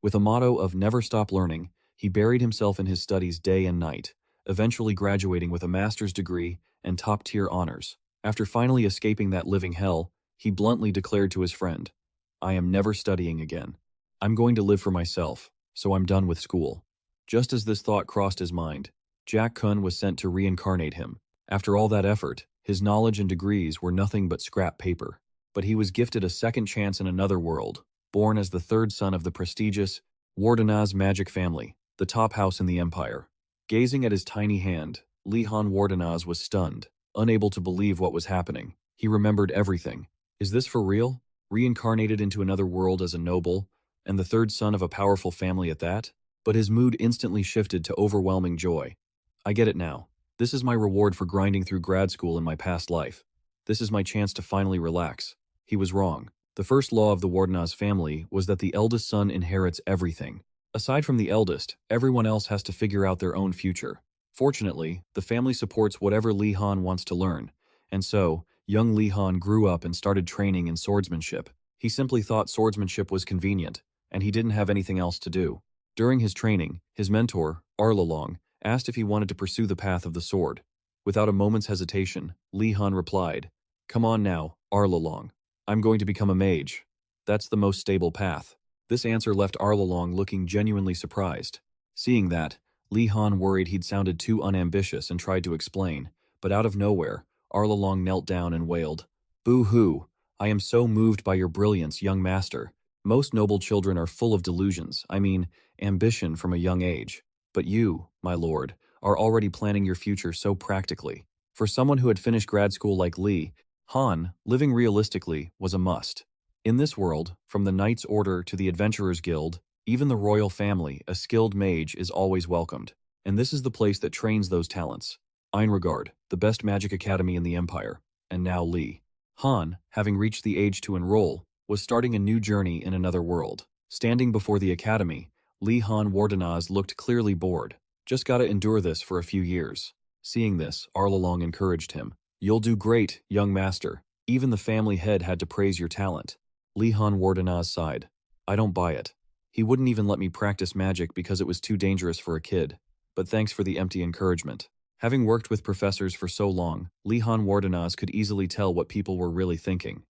With a motto of never stop learning, he buried himself in his studies day and night, eventually graduating with a master's degree and top-tier honors. After finally escaping that living hell, he bluntly declared to his friend, "I am never studying again. I'm going to live for myself, so I'm done with school." Just as this thought crossed his mind, Jack Kun was sent to reincarnate him. After all that effort, his knowledge and degrees were nothing but scrap paper. But he was gifted a second chance in another world, born as the third son of the prestigious Wardenaz magic family, the top house in the empire. Gazing at his tiny hand, Lihan Wardenaz was stunned, unable to believe what was happening. He remembered everything. Is this for real? Reincarnated into another world as a noble, and the third son of a powerful family at that? But his mood instantly shifted to overwhelming joy. I get it now. This is my reward for grinding through grad school in my past life. This is my chance to finally relax. He was wrong. The first law of the Wardenaz family was that the eldest son inherits everything. Aside from the eldest, everyone else has to figure out their own future. Fortunately, the family supports whatever Li Han wants to learn, and so, young Li Han grew up and started training in swordsmanship. He simply thought swordsmanship was convenient, and he didn't have anything else to do. During his training, his mentor, Arlalong, asked if he wanted to pursue the path of the sword. Without a moment's hesitation, Li Han replied, "Come on now, Arlalong. I'm going to become a mage. That's the most stable path." This answer left Arlalong looking genuinely surprised. Seeing that, Li Han worried he'd sounded too unambitious and tried to explain, but out of nowhere, Arlalong knelt down and wailed, "Boo-hoo! I am so moved by your brilliance, young master. Most noble children are full of delusions, ambition from a young age. But you, my lord, are already planning your future so practically. For someone who had finished grad school like Li Han, living realistically was a must. In this world, from the Knights Order to the Adventurers Guild, even the royal family, a skilled mage is always welcomed. And this is the place that trains those talents. Einregard, the best magic academy in the empire. And now Li Han, having reached the age to enroll, was starting a new journey in another world. Standing before the academy, Li Han Wardenaz looked clearly bored. Just gotta endure this for a few years. Seeing this, Arlalong encouraged him. "You'll do great, young master. Even the family head had to praise your talent." Li Han Wardenaz sighed. "I don't buy it. He wouldn't even let me practice magic because it was too dangerous for a kid. But thanks for the empty encouragement." Having worked with professors for so long, Li Han Wardenaz could easily tell what people were really thinking.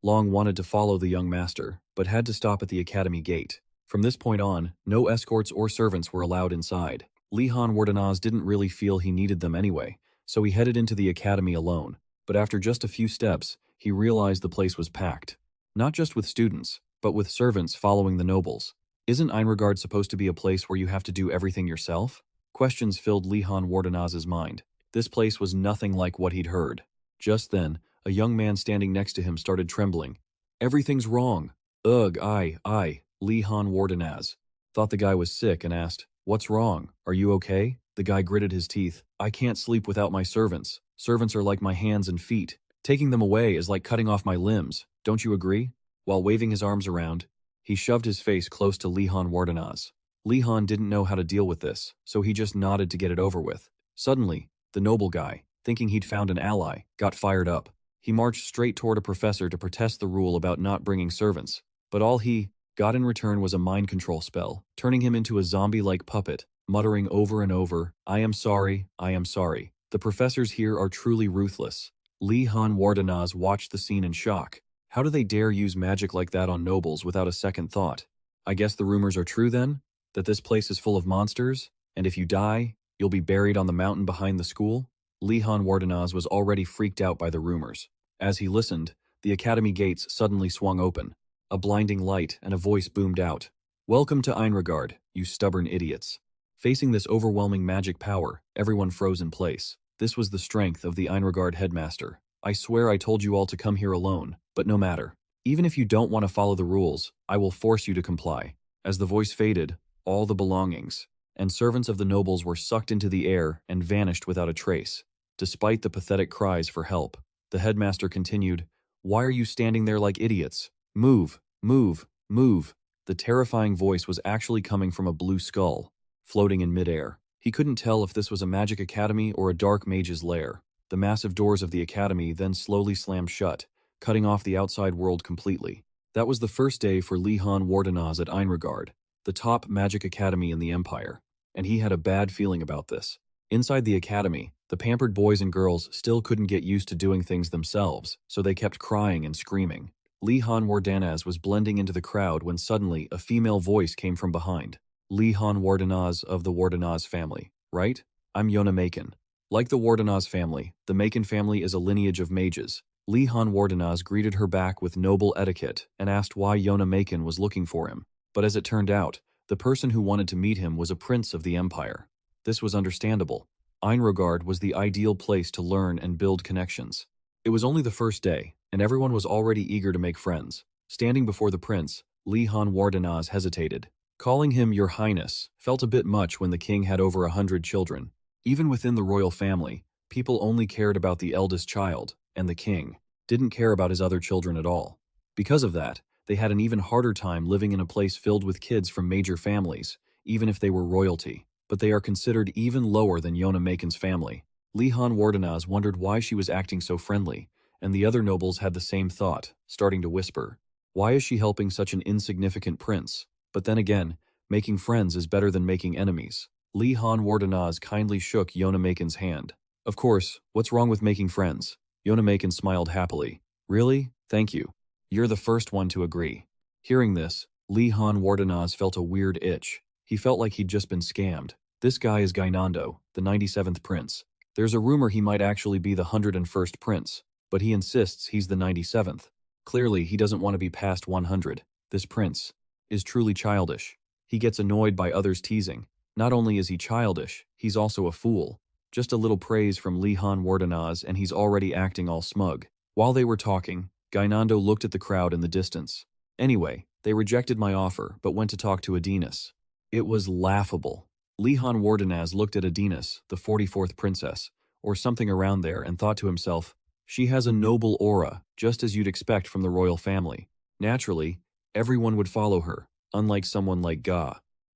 Long wanted to follow the young master, but had to stop at the academy gate. From this point on, no escorts or servants were allowed inside. Li Han Wardenaz didn't really feel he needed them anyway, so he headed into the academy alone. But after just a few steps, he realized the place was packed. Not just with students, but with servants following the nobles. Isn't Einregard supposed to be a place where you have to do everything yourself? Questions filled Li Han Wardenaz's mind. This place was nothing like what he'd heard. Just then, a young man standing next to him started trembling. "Everything's wrong." "Ugh, I. Li Han Wardenaz thought the guy was sick and asked, "What's wrong? Are you okay?" The guy gritted his teeth. "I can't sleep without my servants. Servants are like my hands and feet. Taking them away is like cutting off my limbs. Don't you agree?" While waving his arms around, he shoved his face close to Li Han Wardenaz. Li Han didn't know how to deal with this, so he just nodded to get it over with. Suddenly, the noble guy, thinking he'd found an ally, got fired up. He marched straight toward a professor to protest the rule about not bringing servants, but all he got in return was a mind control spell, turning him into a zombie-like puppet, muttering over and over, "I am sorry, I am sorry. The professors here are truly ruthless." Li Han Wardenaz watched the scene in shock. How do they dare use magic like that on nobles without a second thought? I guess the rumors are true then? That this place is full of monsters? And if you die, you'll be buried on the mountain behind the school? Li Han Wardenaz was already freaked out by the rumors. As he listened, the academy gates suddenly swung open. A blinding light and a voice boomed out. "Welcome to Einregard, you stubborn idiots." Facing this overwhelming magic power, everyone froze in place. This was the strength of the Einregard headmaster. "I swear I told you all to come here alone, but no matter. Even if you don't want to follow the rules, I will force you to comply." As the voice faded, all the belongings and servants of the nobles were sucked into the air and vanished without a trace. Despite the pathetic cries for help, the headmaster continued, "Why are you standing there like idiots? Move, move, move." The terrifying voice was actually coming from a blue skull, floating in midair. He couldn't tell if this was a magic academy or a dark mage's lair. The massive doors of the academy then slowly slammed shut, cutting off the outside world completely. That was the first day for Lihan Wardenaz at Einregard, the top magic academy in the Empire, and he had a bad feeling about this. Inside the academy, the pampered boys and girls still couldn't get used to doing things themselves, so they kept crying and screaming. Lihan Wardenaz was blending into the crowd when suddenly a female voice came from behind. Lihan Wardenaz of the Wardenaz family, right? I'm Yona Macon. Like the Wardenaz family, the Macon family is a lineage of mages. Lihan Wardenaz greeted her back with noble etiquette and asked why Yona Macon was looking for him. But as it turned out, the person who wanted to meet him was a prince of the empire. This was understandable. Einregard was the ideal place to learn and build connections. It was only the first day, and everyone was already eager to make friends. Standing before the prince, Lihan Wardenaz hesitated. Calling him Your Highness felt a bit much when the king had over 100 children. Even within the royal family, people only cared about the eldest child, and the king didn't care about his other children at all. Because of that, they had an even harder time living in a place filled with kids from major families, even if they were royalty. But they are considered even lower than Yona Macon's family. Lihan Wardenaz wondered why she was acting so friendly, and the other nobles had the same thought, starting to whisper. Why is she helping such an insignificant prince? But then again, making friends is better than making enemies. Lihan Wardenaz kindly shook Yona Macon's hand. Of course, what's wrong with making friends? Yona Macon smiled happily. Really? Thank you. You're the first one to agree. Hearing this, Lihan Wardenaz felt a weird itch. He felt like he'd just been scammed. This guy is Gainando, the 97th prince. There's a rumor he might actually be the 101st prince, but he insists he's the 97th. Clearly, he doesn't want to be past 100. This prince is truly childish. He gets annoyed by others teasing. Not only is he childish, he's also a fool. Just a little praise from Lihan Wardenaz and he's already acting all smug. While they were talking, Gainando looked at the crowd in the distance. Anyway, they rejected my offer but went to talk to Adinas. It was laughable. Lihan Wardenaz looked at Adinas, the 44th princess, or something around there, and thought to himself, she has a noble aura, just as you'd expect from the royal family. Naturally, everyone would follow her, unlike someone like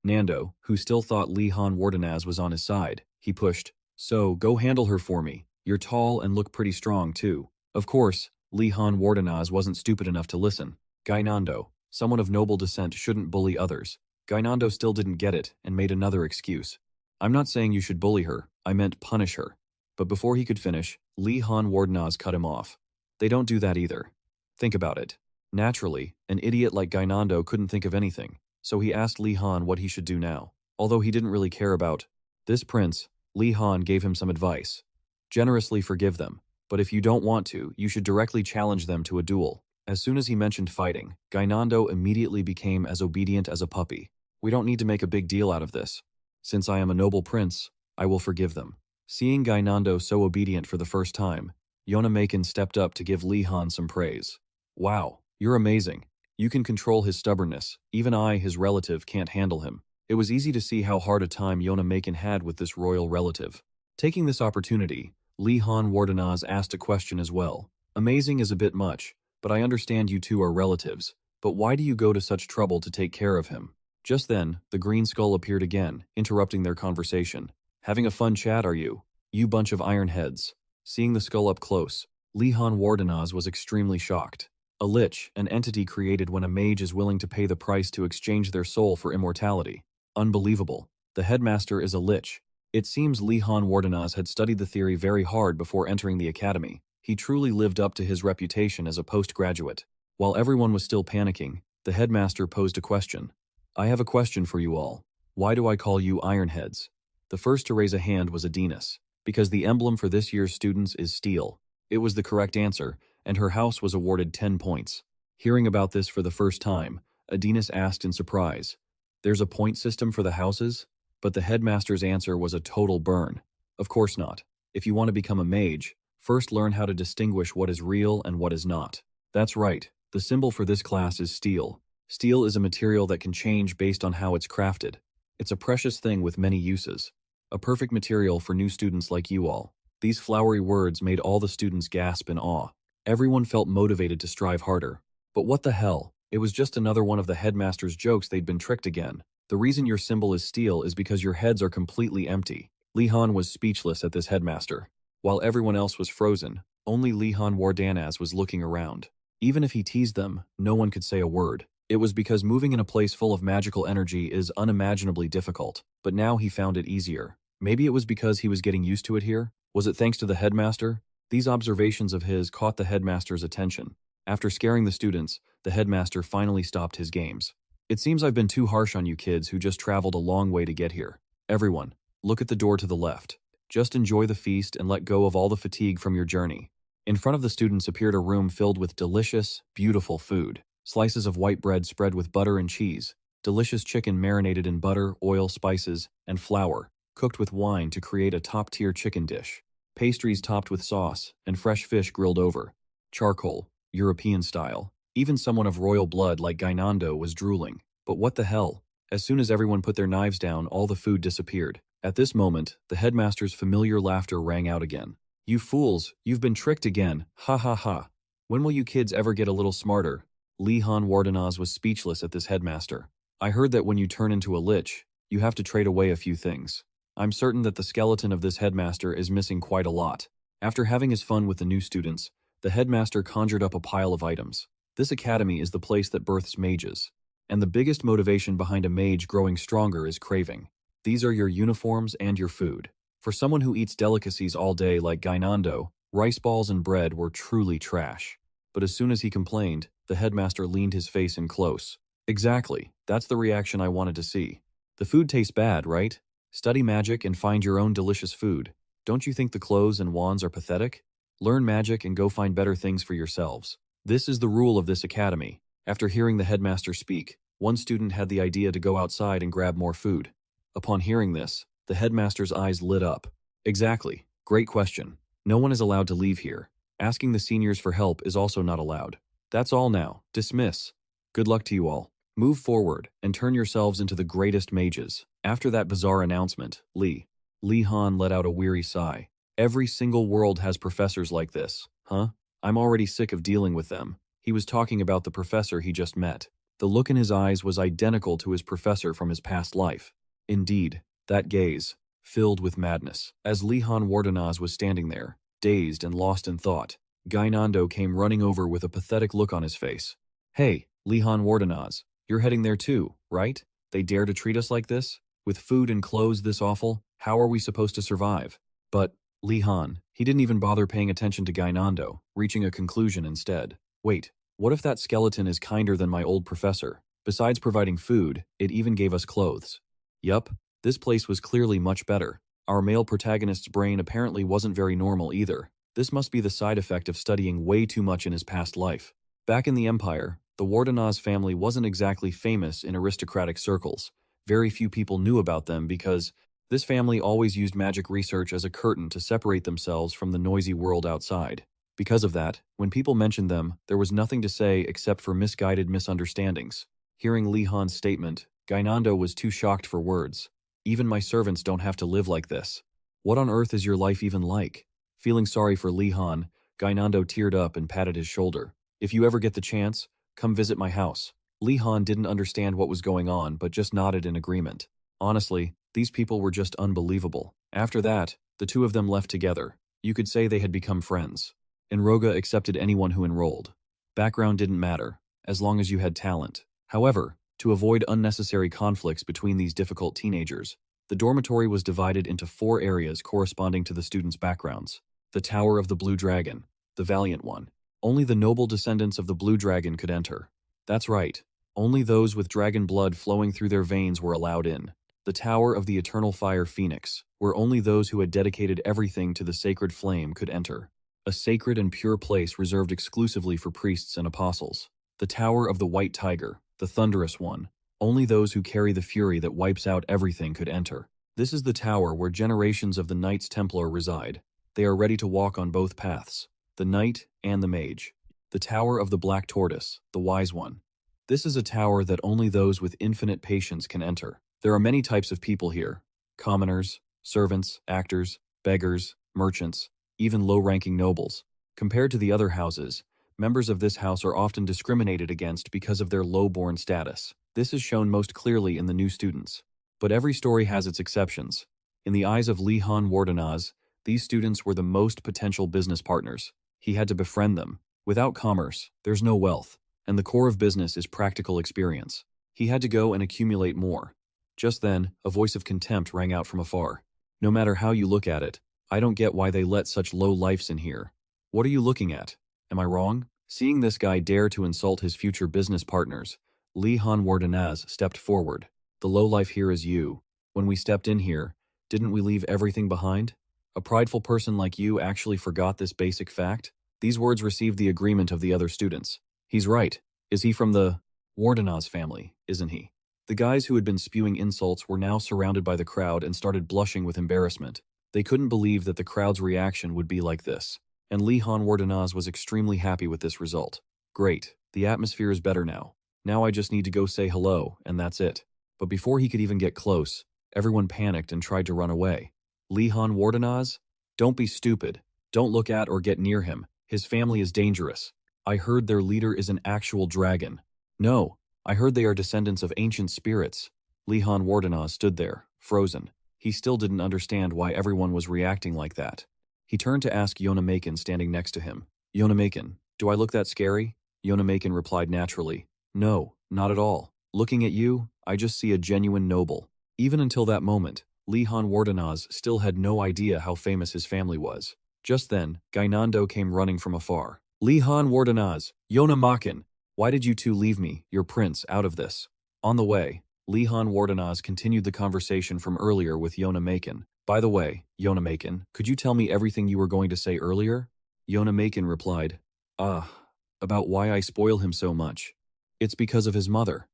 Nando, who still thought Lihan Wardenaz was on his side. He pushed, so go handle her for me. You're tall and look pretty strong too. Of course, Lihan Wardenaz wasn't stupid enough to listen. Gainando, someone of noble descent, shouldn't bully others. Gainando still didn't get it and made another excuse. I'm not saying you should bully her, I meant punish her. But before he could finish, Lihan Wardenaz cut him off. They don't do that either. Think about it. Naturally, an idiot like Gainando couldn't think of anything, so he asked Lihan what he should do now. Although he didn't really care about this prince, Lihan gave him some advice. Generously forgive them, but if you don't want to, you should directly challenge them to a duel. As soon as he mentioned fighting, Gainando immediately became as obedient as a puppy. We don't need to make a big deal out of this. Since I am a noble prince, I will forgive them. Seeing Gainando so obedient for the first time, Yona Macon stepped up to give Lihan some praise. Wow, you're amazing. You can control his stubbornness. Even I, his relative, can't handle him. It was easy to see how hard a time Yona Macon had with this royal relative. Taking this opportunity, Lihan Wardenaz asked a question as well. Amazing is a bit much, but I understand you two are relatives. But why do you go to such trouble to take care of him? Just then, the green skull appeared again, interrupting their conversation. Having a fun chat, are you? You bunch of ironheads. Seeing the skull up close, Lihan Wardenaz was extremely shocked. A lich, an entity created when a mage is willing to pay the price to exchange their soul for immortality. Unbelievable. The headmaster is a lich. It seems Lihan Wardenaz had studied the theory very hard before entering the academy. He truly lived up to his reputation as a postgraduate. While everyone was still panicking, the headmaster posed a question. I have a question for you all. Why do I call you Ironheads? The first to raise a hand was Adinas, because the emblem for this year's students is steel. It was the correct answer, and her house was awarded 10 points. Hearing about this for the first time, Adinas asked in surprise, there's a point system for the houses? But the headmaster's answer was a total burn. Of course not. If you want to become a mage, first learn how to distinguish what is real and what is not. That's right, the symbol for this class is steel. Steel is a material that can change based on how it's crafted. It's a precious thing with many uses. A perfect material for new students like you all. These flowery words made all the students gasp in awe. Everyone felt motivated to strive harder. But what the hell? It was just another one of the headmaster's jokes. They'd been tricked again. The reason your symbol is steel is because your heads are completely empty. Lihan was speechless at this headmaster. While everyone else was frozen, only Lihan Wardenaz was looking around. Even if he teased them, no one could say a word. It was because moving in a place full of magical energy is unimaginably difficult, but now he found it easier. Maybe it was because he was getting used to it here? Was it thanks to the headmaster? These observations of his caught the headmaster's attention. After scaring the students, the headmaster finally stopped his games. It seems I've been too harsh on you kids who just traveled a long way to get here. Everyone, look at the door to the left. Just enjoy the feast and let go of all the fatigue from your journey. In front of the students appeared a room filled with delicious, beautiful food. Slices of white bread spread with butter and cheese, delicious chicken marinated in butter, oil, spices, and flour, cooked with wine to create a top-tier chicken dish. Pastries topped with sauce, and fresh fish grilled over. Charcoal, European style. Even someone of royal blood like Gainando was drooling. But what the hell? As soon as everyone put their knives down, all the food disappeared. At this moment, the headmaster's familiar laughter rang out again. You fools, you've been tricked again, ha ha ha. When will you kids ever get a little smarter? Li Han Wardenaz was speechless at this headmaster. I heard that when you turn into a lich, you have to trade away a few things. I'm certain that the skeleton of this headmaster is missing quite a lot. After having his fun with the new students, the headmaster conjured up a pile of items. This academy is the place that births mages. And the biggest motivation behind a mage growing stronger is craving. These are your uniforms and your food. For someone who eats delicacies all day like Gainando, rice balls and bread were truly trash. But as soon as he complained, the headmaster leaned his face in close. Exactly, that's the reaction I wanted to see. The food tastes bad, right? Study magic and find your own delicious food. Don't you think the clothes and wands are pathetic? Learn magic and go find better things for yourselves. This is the rule of this academy. After hearing the headmaster speak, one student had the idea to go outside and grab more food. Upon hearing this, the headmaster's eyes lit up. Exactly. Great question. No one is allowed to leave here. Asking the seniors for help is also not allowed. That's all now. Dismiss. Good luck to you all. Move forward and turn yourselves into the greatest mages. After that bizarre announcement, Li Han let out a weary sigh. Every single world has professors like this, huh? I'm already sick of dealing with them. He was talking about the professor he just met. The look in his eyes was identical to his professor from his past life. Indeed, that gaze, filled with madness. As Li Han Wardenaz was standing there, dazed and lost in thought, Gainando came running over with a pathetic look on his face. Hey, Li Han Wardenaz, you're heading there too, right? They dare to treat us like this? With food and clothes this awful? How are we supposed to survive? But, Li Han, he didn't even bother paying attention to Gainando, reaching a conclusion instead. Wait, what if that skeleton is kinder than my old professor? Besides providing food, it even gave us clothes. Yup, this place was clearly much better. Our male protagonist's brain apparently wasn't very normal either. This must be the side effect of studying way too much in his past life. Back in the Empire, the Wardenaz family wasn't exactly famous in aristocratic circles. Very few people knew about them because this family always used magic research as a curtain to separate themselves from the noisy world outside. Because of that, when people mentioned them, there was nothing to say except for misguided misunderstandings. Hearing Li Han's statement, Gainando was too shocked for words. Even my servants don't have to live like this. What on earth is your life even like? Feeling sorry for Li Han, Gainando teared up and patted his shoulder. If you ever get the chance, come visit my house. Li Han didn't understand what was going on but just nodded in agreement. Honestly, these people were just unbelievable. After that, the two of them left together. You could say they had become friends. Enroga accepted anyone who enrolled. Background didn't matter, as long as you had talent. However, to avoid unnecessary conflicts between these difficult teenagers, the dormitory was divided into 4 areas corresponding to the students' backgrounds. The Tower of the Blue Dragon, the Valiant One. Only the noble descendants of the Blue Dragon could enter. That's right, only those with dragon blood flowing through their veins were allowed in. The Tower of the Eternal Fire Phoenix, where only those who had dedicated everything to the sacred flame could enter. A sacred and pure place reserved exclusively for priests and apostles. The Tower of the White Tiger, the Thunderous One. Only those who carry the fury that wipes out everything could enter. This is the tower where generations of the Knights Templar reside. They are ready to walk on both paths, the knight and the mage. The Tower of the Black Tortoise, the Wise One. This is a tower that only those with infinite patience can enter. There are many types of people here. Commoners, servants, actors, beggars, merchants, even low-ranking nobles. Compared to the other houses, members of this house are often discriminated against because of their low-born status. This is shown most clearly in the new students. But every story has its exceptions. In the eyes of Li Han Wardenaz, these students were the most potential business partners. He had to befriend them. Without commerce, there's no wealth, and the core of business is practical experience. He had to go and accumulate more. Just then, a voice of contempt rang out from afar. No matter how you look at it, I don't get why they let such low lifes in here. What are you looking at? Am I wrong? Seeing this guy dare to insult his future business partners, Lee Han Wardenaz stepped forward. The lowlife here is you. When we stepped in here, didn't we leave everything behind? A prideful person like you actually forgot this basic fact? These words received the agreement of the other students. He's right. Is he from the Wardenaz family, isn't he? The guys who had been spewing insults were now surrounded by the crowd and started blushing with embarrassment. They couldn't believe that the crowd's reaction would be like this. And Lee Han Wardenaz was extremely happy with this result. Great, the atmosphere is better now. Now I just need to go say hello, and that's it. But before he could even get close, everyone panicked and tried to run away. Lee Han Wardenaz? Don't be stupid. Don't look at or get near him. His family is dangerous. I heard their leader is an actual dragon. No, I heard they are descendants of ancient spirits. Lee Han Wardenaz stood there, frozen. He still didn't understand why everyone was reacting like that. He turned to ask Yona Maken standing next to him. Yona Maken, do I look that scary? Yona Maken replied naturally. No, not at all. Looking at you, I just see a genuine noble. Even until that moment, Lee Han Wardenaz still had no idea how famous his family was. Just then, Gainando came running from afar. Lee Han Wardenaz, Yona Maken, why did you two leave me, your prince, out of this? On the way, Lee Han Wardenaz continued the conversation from earlier with Yona Maken. By the way, Yona Maken, could you tell me everything you were going to say earlier? Yona Maken replied, about why I spoil him so much. It's because of his mother.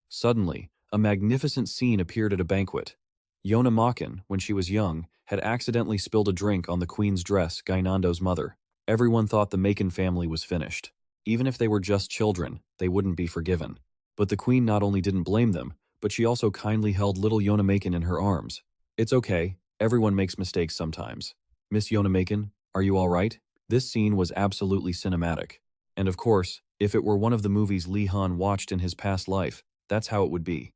Suddenly, a magnificent scene appeared at a banquet. Yona Maken, when she was young, had accidentally spilled a drink on the queen's dress, Gainando's mother. Everyone thought the Maken family was finished. Even if they were just children, they wouldn't be forgiven. But the queen not only didn't blame them, but she also kindly held little Yona Maken in her arms. It's okay, everyone makes mistakes sometimes. Miss Yona Maken, are you all right? This scene was absolutely cinematic. And of course, if it were one of the movies Lee Han watched in his past life, that's how it would be.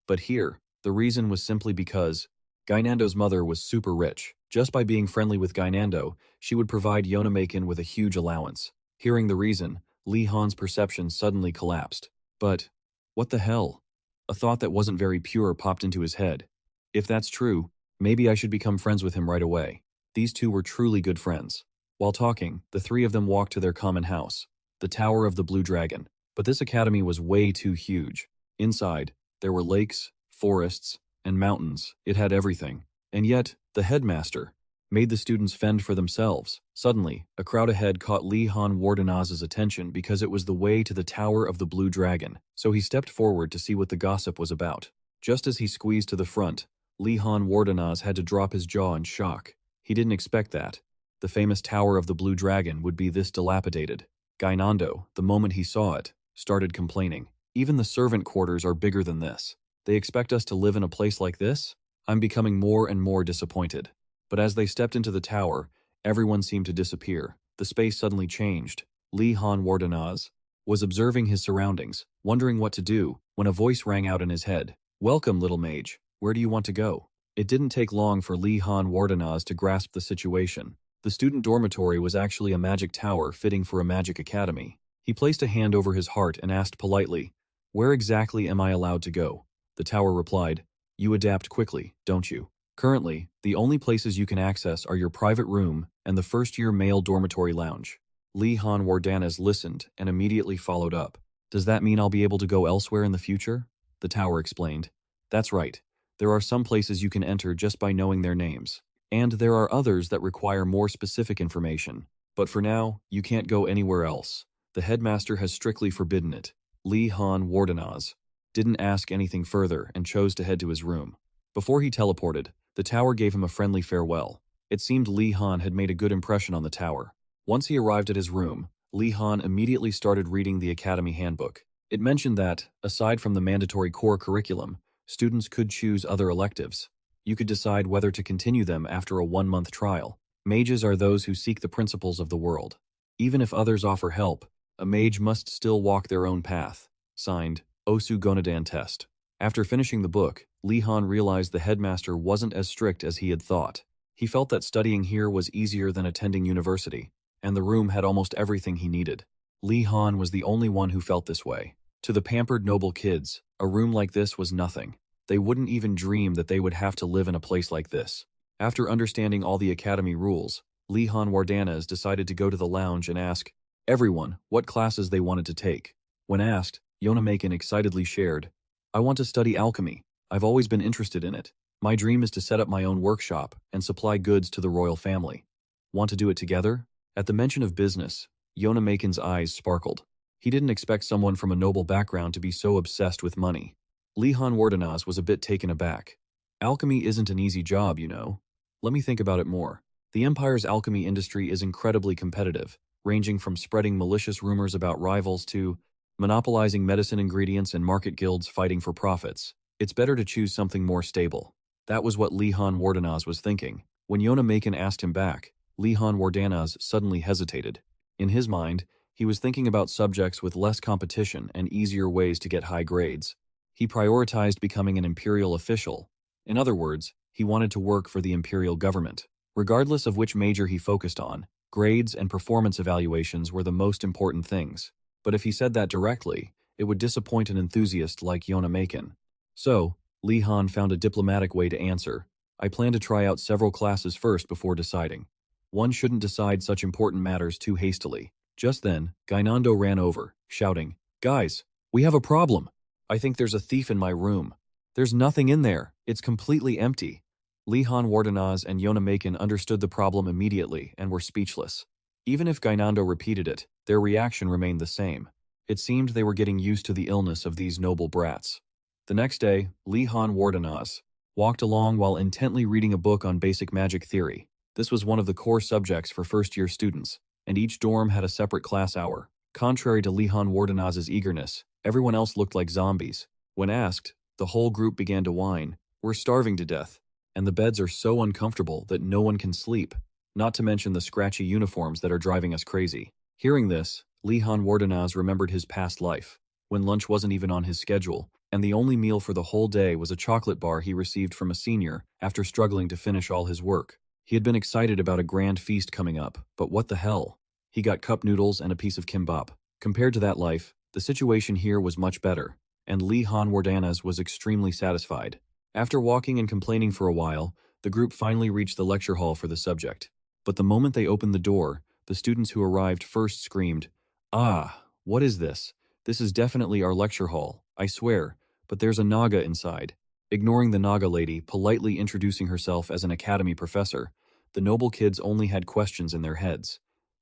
But here, the reason was simply because Gainando's mother was super rich. Just by being friendly with Gainando, she would provide Yona Maken with a huge allowance. Hearing the reason, Lee Han's perception suddenly collapsed. But, what the hell? A thought that wasn't very pure popped into his head. If that's true, maybe I should become friends with him right away. These two were truly good friends. While talking, the three of them walked to their common house, the Tower of the Blue Dragon. But this academy was way too huge. Inside, there were lakes, forests, and mountains. It had everything. And yet, the headmaster made the students fend for themselves. Suddenly, a crowd ahead caught Lee Han Wardenaz's attention because it was the way to the Tower of the Blue Dragon, so he stepped forward to see what the gossip was about. Just as he squeezed to the front, Lee Han Wardenaz had to drop his jaw in shock. He didn't expect that. The famous Tower of the Blue Dragon would be this dilapidated. Gainando, the moment he saw it, started complaining. Even the servant quarters are bigger than this. They expect us to live in a place like this? I'm becoming more and more disappointed. But as they stepped into the tower, everyone seemed to disappear. The space suddenly changed. Lee Han Wardenaz was observing his surroundings, wondering what to do, when a voice rang out in his head. Welcome, little mage. Where do you want to go? It didn't take long for Lee Han Wardenaz to grasp the situation. The student dormitory was actually a magic tower fitting for a magic academy. He placed a hand over his heart and asked politely, "Where exactly am I allowed to go?" The tower replied, "You adapt quickly, don't you? Currently, the only places you can access are your private room and the first-year male dormitory lounge." Lee Han Wardenaz listened and immediately followed up. "Does that mean I'll be able to go elsewhere in the future?" The tower explained. "That's right. There are some places you can enter just by knowing their names. And there are others that require more specific information. But for now, you can't go anywhere else. The headmaster has strictly forbidden it." Lee Han Wardenaz didn't ask anything further and chose to head to his room. Before he teleported, the tower gave him a friendly farewell. It seemed Lee Han had made a good impression on the tower. Once he arrived at his room, Lee Han immediately started reading the Academy Handbook. It mentioned that, aside from the mandatory core curriculum, students could choose other electives. You could decide whether to continue them after a 1-month trial. Mages are those who seek the principles of the world. Even if others offer help, a mage must still walk their own path. Signed, Osu Gonodan Test. After finishing the book, Lee Han realized the headmaster wasn't as strict as he had thought. He felt that studying here was easier than attending university, and the room had almost everything he needed. Lee Han was the only one who felt this way. To the pampered noble kids, a room like this was nothing. They wouldn't even dream that they would have to live in a place like this. After understanding all the academy rules, Lee Han Wardanas decided to go to the lounge and ask everyone what classes they wanted to take. When asked, Yona Macon excitedly shared, "I want to study alchemy. I've always been interested in it. My dream is to set up my own workshop and supply goods to the royal family. Want to do it together?" At the mention of business, Yona Macon's eyes sparkled. He didn't expect someone from a noble background to be so obsessed with money. Lee Han Wardanas was a bit taken aback. "Alchemy isn't an easy job, you know. Let me think about it more. The Empire's alchemy industry is incredibly competitive, ranging from spreading malicious rumors about rivals to monopolizing medicine ingredients and market guilds fighting for profits. It's better to choose something more stable." That was what Lee Han Wardanas was thinking. When Yona Macon asked him back, Lee Han Wardanas suddenly hesitated. In his mind, he was thinking about subjects with less competition and easier ways to get high grades. He prioritized becoming an imperial official. In other words, he wanted to work for the imperial government. Regardless of which major he focused on, grades and performance evaluations were the most important things. But if he said that directly, it would disappoint an enthusiast like Yona Macon. So, Lee Han found a diplomatic way to answer. "I plan to try out several classes first before deciding. One shouldn't decide such important matters too hastily." Just then, Gainando ran over, shouting, "Guys, we have a problem. I think there's a thief in my room. There's nothing in there. It's completely empty." Lee Han Wardanas and Yona Macon understood the problem immediately and were speechless. Even if Gainando repeated it, their reaction remained the same. It seemed they were getting used to the illness of these noble brats. The next day, Lee Han Wardanas walked along while intently reading a book on basic magic theory. This was one of the core subjects for first-year students, and each dorm had a separate class hour. Contrary to Lee Han Wardanas's eagerness, everyone else looked like zombies. When asked, the whole group began to whine, "We're starving to death, and the beds are so uncomfortable that no one can sleep, not to mention the scratchy uniforms that are driving us crazy." Hearing this, Lee Han Wardanas remembered his past life, when lunch wasn't even on his schedule, and the only meal for the whole day was a chocolate bar he received from a senior after struggling to finish all his work. He had been excited about a grand feast coming up, but what the hell? He got cup noodles and a piece of kimbap. Compared to that life, the situation here was much better, and Lee Han Wardanas was extremely satisfied. After walking and complaining for a while, the group finally reached the lecture hall for the subject. But the moment they opened the door, the students who arrived first screamed, "Ah, what is this? This is definitely our lecture hall, I swear, but there's a Naga inside." Ignoring the Naga lady politely introducing herself as an academy professor, the noble kids only had questions in their heads.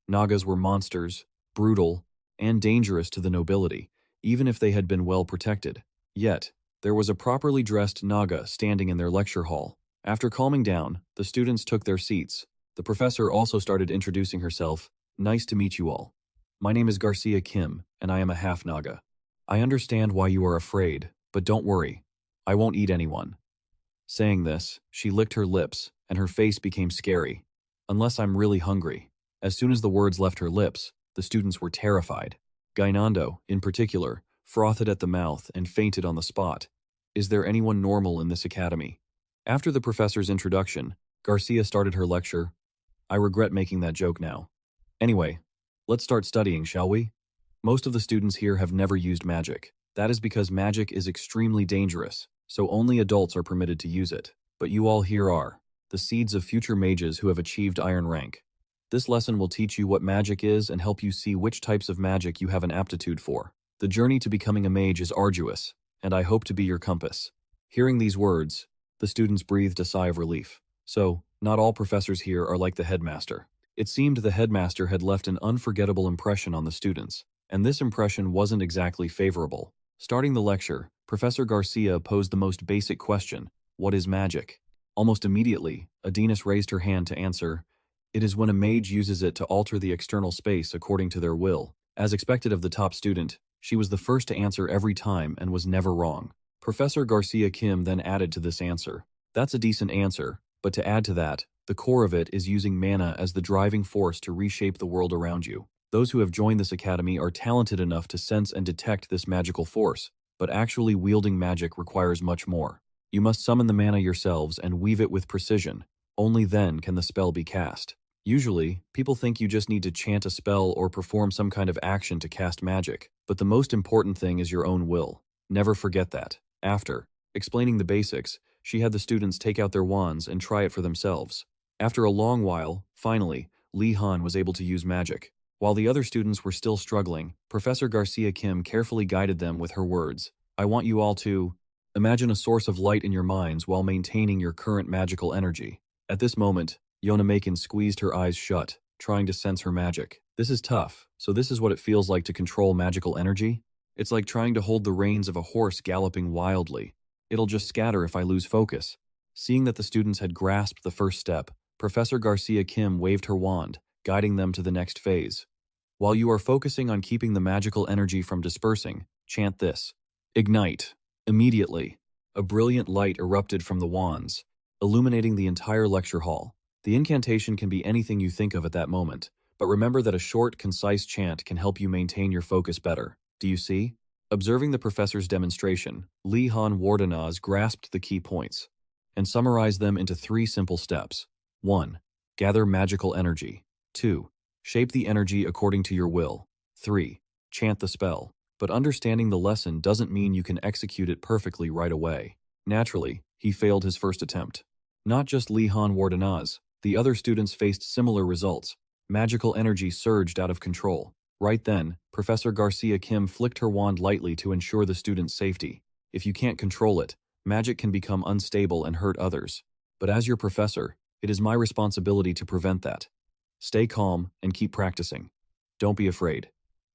Nagas were monsters, brutal, and dangerous to the nobility, even if they had been well protected. Yet, there was a properly dressed Naga standing in their lecture hall. After calming down, the students took their seats. The professor also started introducing herself. "Nice to meet you all. My name is Garcia Kim, and I am a half Naga. I understand why you are afraid, but don't worry. I won't eat anyone." Saying this, she licked her lips, and her face became scary. "Unless I'm really hungry." As soon as the words left her lips, the students were terrified. Gainando, in particular, frothed at the mouth and fainted on the spot. Is there anyone normal in this academy? After the professor's introduction, Garcia started her lecture. I regret making that joke now. Anyway, let's start studying, shall we? Most of the students here have never used magic. That is because magic is extremely dangerous, so only adults are permitted to use it. But you all here are the seeds of future mages who have achieved iron rank. This lesson will teach you what magic is and help you see which types of magic you have an aptitude for. The journey to becoming a mage is arduous, and I hope to be your compass. Hearing these words, the students breathed a sigh of relief. So, not all professors here are like the headmaster. It seemed the headmaster had left an unforgettable impression on the students, and this impression wasn't exactly favorable. Starting the lecture, Professor Garcia posed the most basic question: what is magic? Almost immediately, Adenis raised her hand to answer. It is when a mage uses it to alter the external space according to their will. As expected of the top student, she was the first to answer every time and was never wrong. Professor Garcia Kim then added to this answer. That's a decent answer, but to add to that, the core of it is using mana as the driving force to reshape the world around you. Those who have joined this academy are talented enough to sense and detect this magical force, but actually wielding magic requires much more. You must summon the mana yourselves and weave it with precision. Only then can the spell be cast. Usually, people think you just need to chant a spell or perform some kind of action to cast magic, but the most important thing is your own will. Never forget that. After explaining the basics, she had the students take out their wands and try it for themselves. After a long while, finally, Li Han was able to use magic. While the other students were still struggling, Professor Garcia Kim carefully guided them with her words. I want you all to imagine a source of light in your minds while maintaining your current magical energy. At this moment, Yona Maken squeezed her eyes shut, trying to sense her magic. This is tough, so this is what it feels like to control magical energy? It's like trying to hold the reins of a horse galloping wildly. It'll just scatter if I lose focus. Seeing that the students had grasped the first step, Professor Garcia Kim waved her wand, guiding them to the next phase. While you are focusing on keeping the magical energy from dispersing, chant this. Ignite. Immediately, a brilliant light erupted from the wands, illuminating the entire lecture hall. The incantation can be anything you think of at that moment, but remember that a short, concise chant can help you maintain your focus better. Do you see? Observing the professor's demonstration, Li Han Wardenaz grasped the key points and summarized them into 3 simple steps. 1. Gather magical energy. 2. Shape the energy according to your will. 3. Chant the spell. But understanding the lesson doesn't mean you can execute it perfectly right away. Naturally, he failed his first attempt. Not just Li Han Wardenaz, the other students faced similar results. Magical energy surged out of control. Right then, Professor Garcia Kim flicked her wand lightly to ensure the students' safety. If you can't control it, magic can become unstable and hurt others. But as your professor, it is my responsibility to prevent that. Stay calm and keep practicing. Don't be afraid.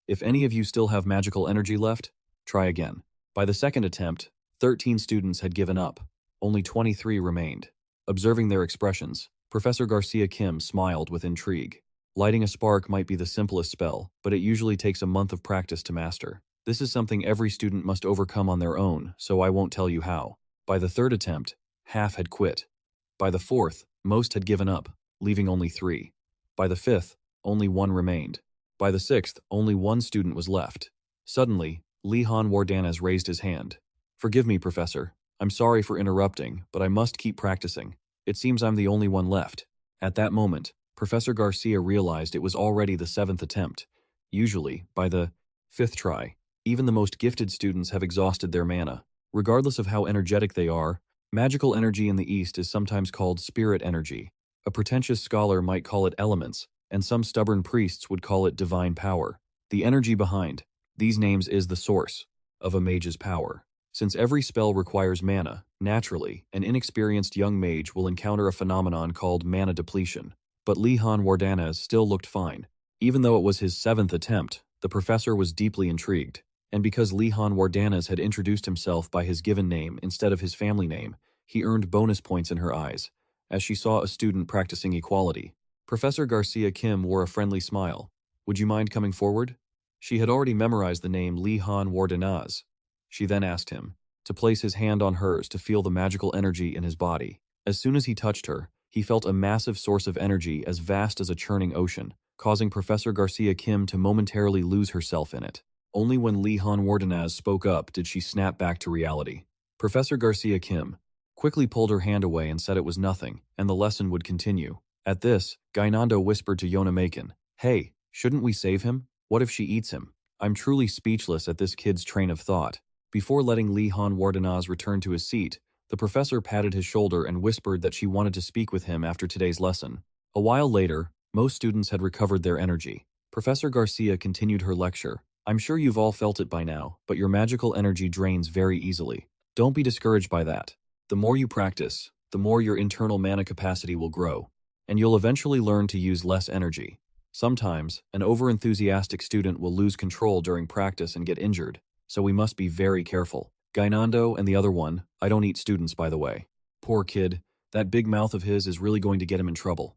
If any of you still have magical energy left, try again. By the second attempt, 13 students had given up. Only 23 remained. Observing their expressions, Professor Garcia Kim smiled with intrigue. Lighting a spark might be the simplest spell, but it usually takes a month of practice to master. This is something every student must overcome on their own, so I won't tell you how. By the third attempt, half had quit. By the fourth, most had given up, leaving only 3. By the fifth, only 1 remained. By the sixth, only 1 student was left. Suddenly, Li Han Wardanez raised his hand. Forgive me, Professor. I'm sorry for interrupting, but I must keep practicing. It seems I'm the only one left. At that moment, Professor Garcia realized it was already the 7th attempt. Usually, by the 5th try, even the most gifted students have exhausted their mana. Regardless of how energetic they are, magical energy in the East is sometimes called spirit energy. A pretentious scholar might call it elements, and some stubborn priests would call it divine power. The energy behind these names is the source of a mage's power. Since every spell requires mana, naturally, an inexperienced young mage will encounter a phenomenon called mana depletion. But Li Han Wardanez still looked fine. Even though it was his 7th attempt, the professor was deeply intrigued. And because Li Han Wardanez had introduced himself by his given name instead of his family name, he earned bonus points in her eyes, as she saw a student practicing equality. Professor Garcia Kim wore a friendly smile. Would you mind coming forward? She had already memorized the name Li Han Wardanaz. She then asked him to place his hand on hers to feel the magical energy in his body. As soon as he touched her, he felt a massive source of energy as vast as a churning ocean, causing Professor Garcia Kim to momentarily lose herself in it. Only when Li Han Wardanaz spoke up did she snap back to reality. Professor Garcia Kim quickly pulled her hand away and said it was nothing, and the lesson would continue. At this, Gainando whispered to Yona Maken, Hey, shouldn't we save him? What if she eats him? I'm truly speechless at this kid's train of thought. Before letting Li Han Wardanaz return to his seat, the professor patted his shoulder and whispered that she wanted to speak with him after today's lesson. A while later, most students had recovered their energy. Professor Garcia continued her lecture. I'm sure you've all felt it by now, but your magical energy drains very easily. Don't be discouraged by that. The more you practice, the more your internal mana capacity will grow, and you'll eventually learn to use less energy. Sometimes, an overenthusiastic student will lose control during practice and get injured, so we must be very careful. Gainando and the other one, I don't eat students by the way. Poor kid, that big mouth of his is really going to get him in trouble.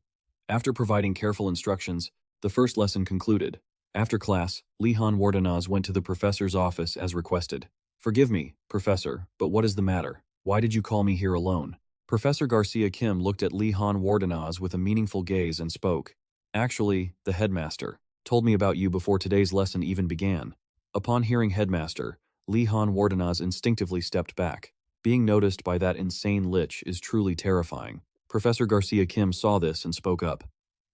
After providing careful instructions, the first lesson concluded. After class, Li Han Wardanaz went to the professor's office as requested. Forgive me, professor, but what is the matter? Why did you call me here alone? Professor Garcia Kim looked at Li Han Wardanaz with a meaningful gaze and spoke. Actually, the headmaster told me about you before today's lesson even began. Upon hearing headmaster, Li Han Wardanaz instinctively stepped back. Being noticed by that insane lich is truly terrifying. Professor Garcia Kim saw this and spoke up.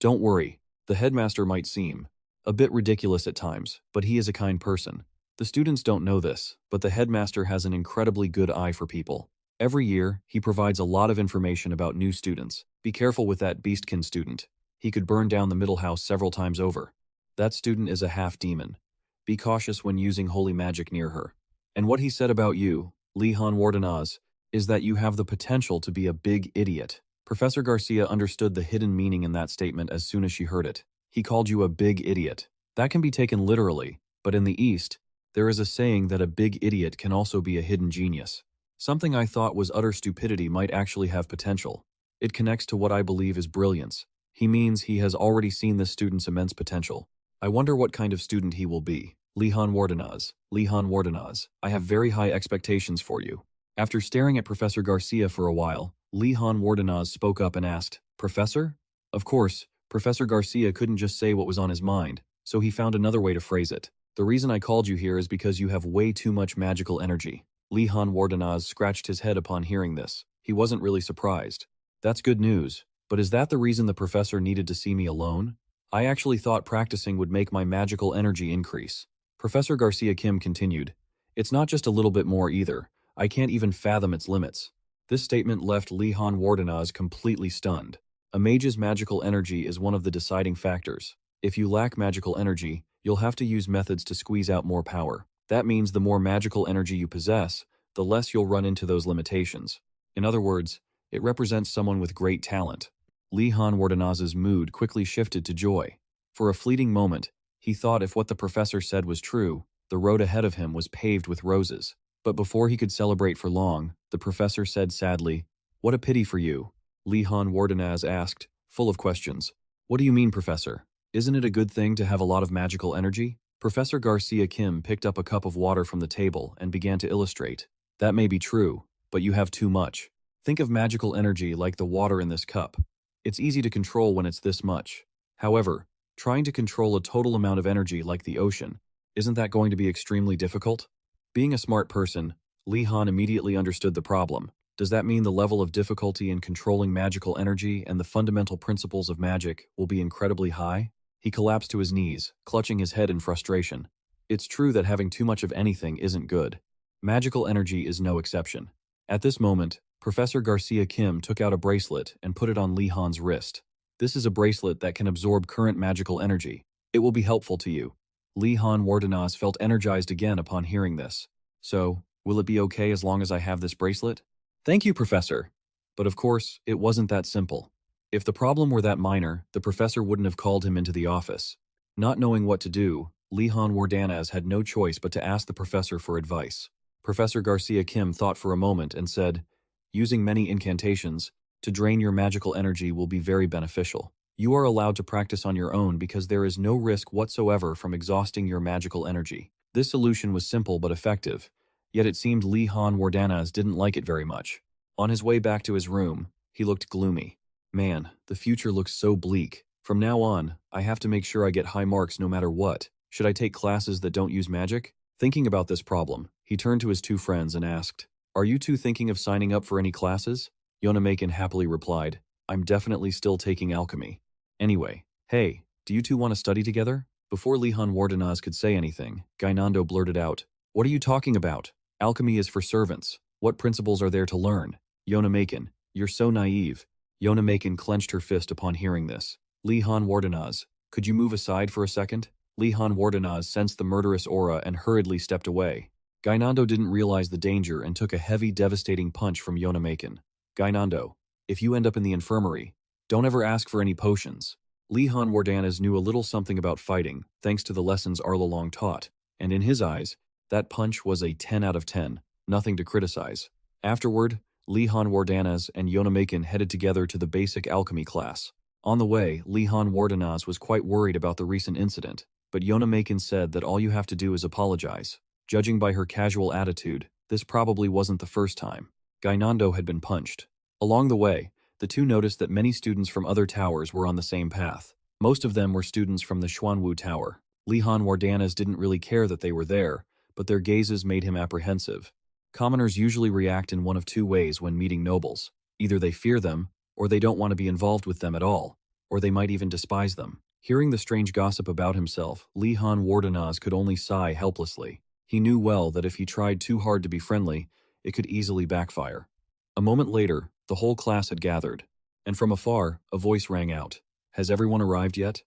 Don't worry, the headmaster might seem a bit ridiculous at times, but he is a kind person. The students don't know this, but the headmaster has an incredibly good eye for people. Every year, he provides a lot of information about new students. Be careful with that beastkin student. He could burn down the middle house several times over. That student is a half-demon. Be cautious when using holy magic near her. And what he said about you, Lihan Wardenaz, is that you have the potential to be a big idiot. Professor Garcia understood the hidden meaning in that statement as soon as she heard it. He called you a big idiot. That can be taken literally, but in the East, there is a saying that a big idiot can also be a hidden genius. Something I thought was utter stupidity might actually have potential. It connects to what I believe is brilliance. He means he has already seen this student's immense potential. I wonder what kind of student he will be. Lihan Wardenaz, I have very high expectations for you. After staring at Professor Garcia for a while, Lihan Wardenaz spoke up and asked, Professor? Of course, Professor Garcia couldn't just say what was on his mind, so he found another way to phrase it. The reason I called you here is because you have way too much magical energy. Lihan Wardenaz scratched his head upon hearing this. He wasn't really surprised. That's good news, but is that the reason the professor needed to see me alone? I actually thought practicing would make my magical energy increase. Professor Garcia Kim continued, It's not just a little bit more either. I can't even fathom its limits. This statement left Lihan Wardenaz completely stunned. A mage's magical energy is one of the deciding factors. If you lack magical energy, you'll have to use methods to squeeze out more power. That means the more magical energy you possess, the less you'll run into those limitations. In other words, it represents someone with great talent. Lihan Wardenaz's mood quickly shifted to joy. For a fleeting moment, he thought if what the professor said was true, the road ahead of him was paved with roses. But before he could celebrate for long, the professor said sadly, What a pity for you. Lihan Wardenaz asked, full of questions. What do you mean, Professor? Isn't it a good thing to have a lot of magical energy? Professor Garcia Kim picked up a cup of water from the table and began to illustrate. That may be true, but you have too much. Think of magical energy like the water in this cup. It's easy to control when it's this much. However, trying to control a total amount of energy like the ocean, isn't that going to be extremely difficult? Being a smart person, Lihan immediately understood the problem. Does that mean the level of difficulty in controlling magical energy and the fundamental principles of magic will be incredibly high? He collapsed to his knees, clutching his head in frustration. It's true that having too much of anything isn't good. Magical energy is no exception. At this moment, Professor Garcia Kim took out a bracelet and put it on Lihan's wrist. This is a bracelet that can absorb current magical energy. It will be helpful to you. Lihan Wardenaz felt energized again upon hearing this. So, will it be okay as long as I have this bracelet? Thank you, Professor. But of course, it wasn't that simple. If the problem were that minor, the professor wouldn't have called him into the office. Not knowing what to do, Lihan Wardenaz had no choice but to ask the professor for advice. Professor Garcia Kim thought for a moment and said, Using many incantations to drain your magical energy will be very beneficial. You are allowed to practice on your own because there is no risk whatsoever from exhausting your magical energy. This solution was simple but effective, yet it seemed Lihan Wardenaz didn't like it very much. On his way back to his room, he looked gloomy. Man, the future looks so bleak. From now on, I have to make sure I get high marks no matter what. Should I take classes that don't use magic? Thinking about this problem, he turned to his two friends and asked, Are you two thinking of signing up for any classes? Yonamakin happily replied, I'm definitely still taking alchemy. Anyway, hey, do you two want to study together? Before Lihan Wardenaz could say anything, Gainando blurted out, What are you talking about? Alchemy is for servants. What principles are there to learn? Yonamakin, you're so naive. Yonamakin clenched her fist upon hearing this. Lihan Wardenaz, could you move aside for a second? Lihan Wardenaz sensed the murderous aura and hurriedly stepped away. Gainando didn't realize the danger and took a heavy, devastating punch from Yonamakin. Gainando, if you end up in the infirmary, don't ever ask for any potions. Lihan Wardenaz knew a little something about fighting, thanks to the lessons Arla Long taught, and in his eyes, that punch was a 10 out of 10, nothing to criticize. Afterward, Lihan Wardenaz and Yonamakin headed together to the basic alchemy class. On the way, Lihan Wardenaz was quite worried about the recent incident, but Yonamakin said that all you have to do is apologize. Judging by her casual attitude, this probably wasn't the first time Gainando had been punched. Along the way, the two noticed that many students from other towers were on the same path. Most of them were students from the Xuanwu Tower. Lihan Wardenaz didn't really care that they were there, but their gazes made him apprehensive. Commoners usually react in one of two ways when meeting nobles. Either they fear them, or they don't want to be involved with them at all. or they might even despise them. Hearing the strange gossip about himself, Li Han Wardenaz could only sigh helplessly. He knew well that if he tried too hard to be friendly, it could easily backfire. A moment later, the whole class had gathered, and from afar, a voice rang out. Has everyone arrived yet?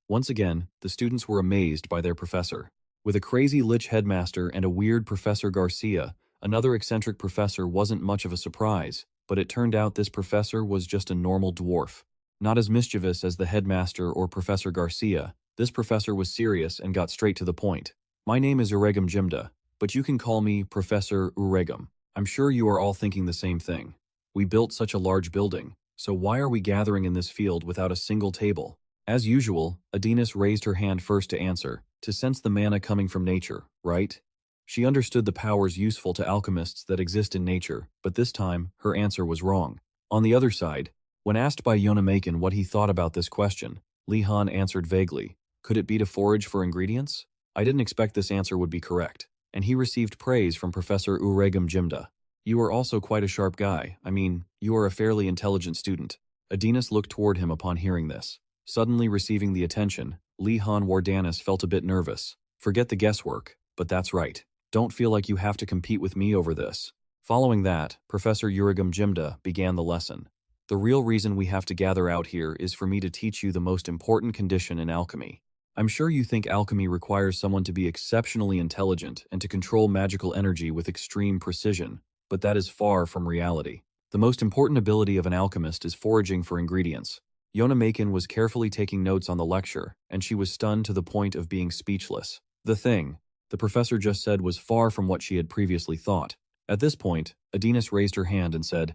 Once again, the students were amazed by their professor. With a crazy lich headmaster and a weird Professor Garcia, another eccentric professor wasn't much of a surprise, but it turned out this professor was just a normal dwarf. Not as mischievous as the headmaster or Professor Garcia, this professor was serious and got straight to the point. My name is Uregum Jimda, but you can call me Professor Uregum. I'm sure you are all thinking the same thing. We built such a large building, so why are we gathering in this field without a single table? As usual, Adinas raised her hand first to answer, to sense the mana coming from nature, right? She understood the powers useful to alchemists that exist in nature, but this time, her answer was wrong. On the other side, when asked by Yonamakin what he thought about this question, Li Han answered vaguely, could it be to forage for ingredients? I didn't expect this answer would be correct, and he received praise from Professor Uregum Jimda. You are also quite a sharp guy. I mean, you are a fairly intelligent student. Adinas looked toward him upon hearing this. Suddenly receiving the attention, Li Han Wardanis felt a bit nervous. Forget the guesswork, but that's right. Don't feel like you have to compete with me over this. Following that, Professor Uregum Jimda began the lesson. The real reason we have to gather out here is for me to teach you the most important condition in alchemy. I'm sure you think alchemy requires someone to be exceptionally intelligent and to control magical energy with extreme precision, but that is far from reality. The most important ability of an alchemist is foraging for ingredients. Yonamakin was carefully taking notes on the lecture, and she was stunned to the point of being speechless. The thing the professor just said was far from what she had previously thought. At this point, Adinas raised her hand and said,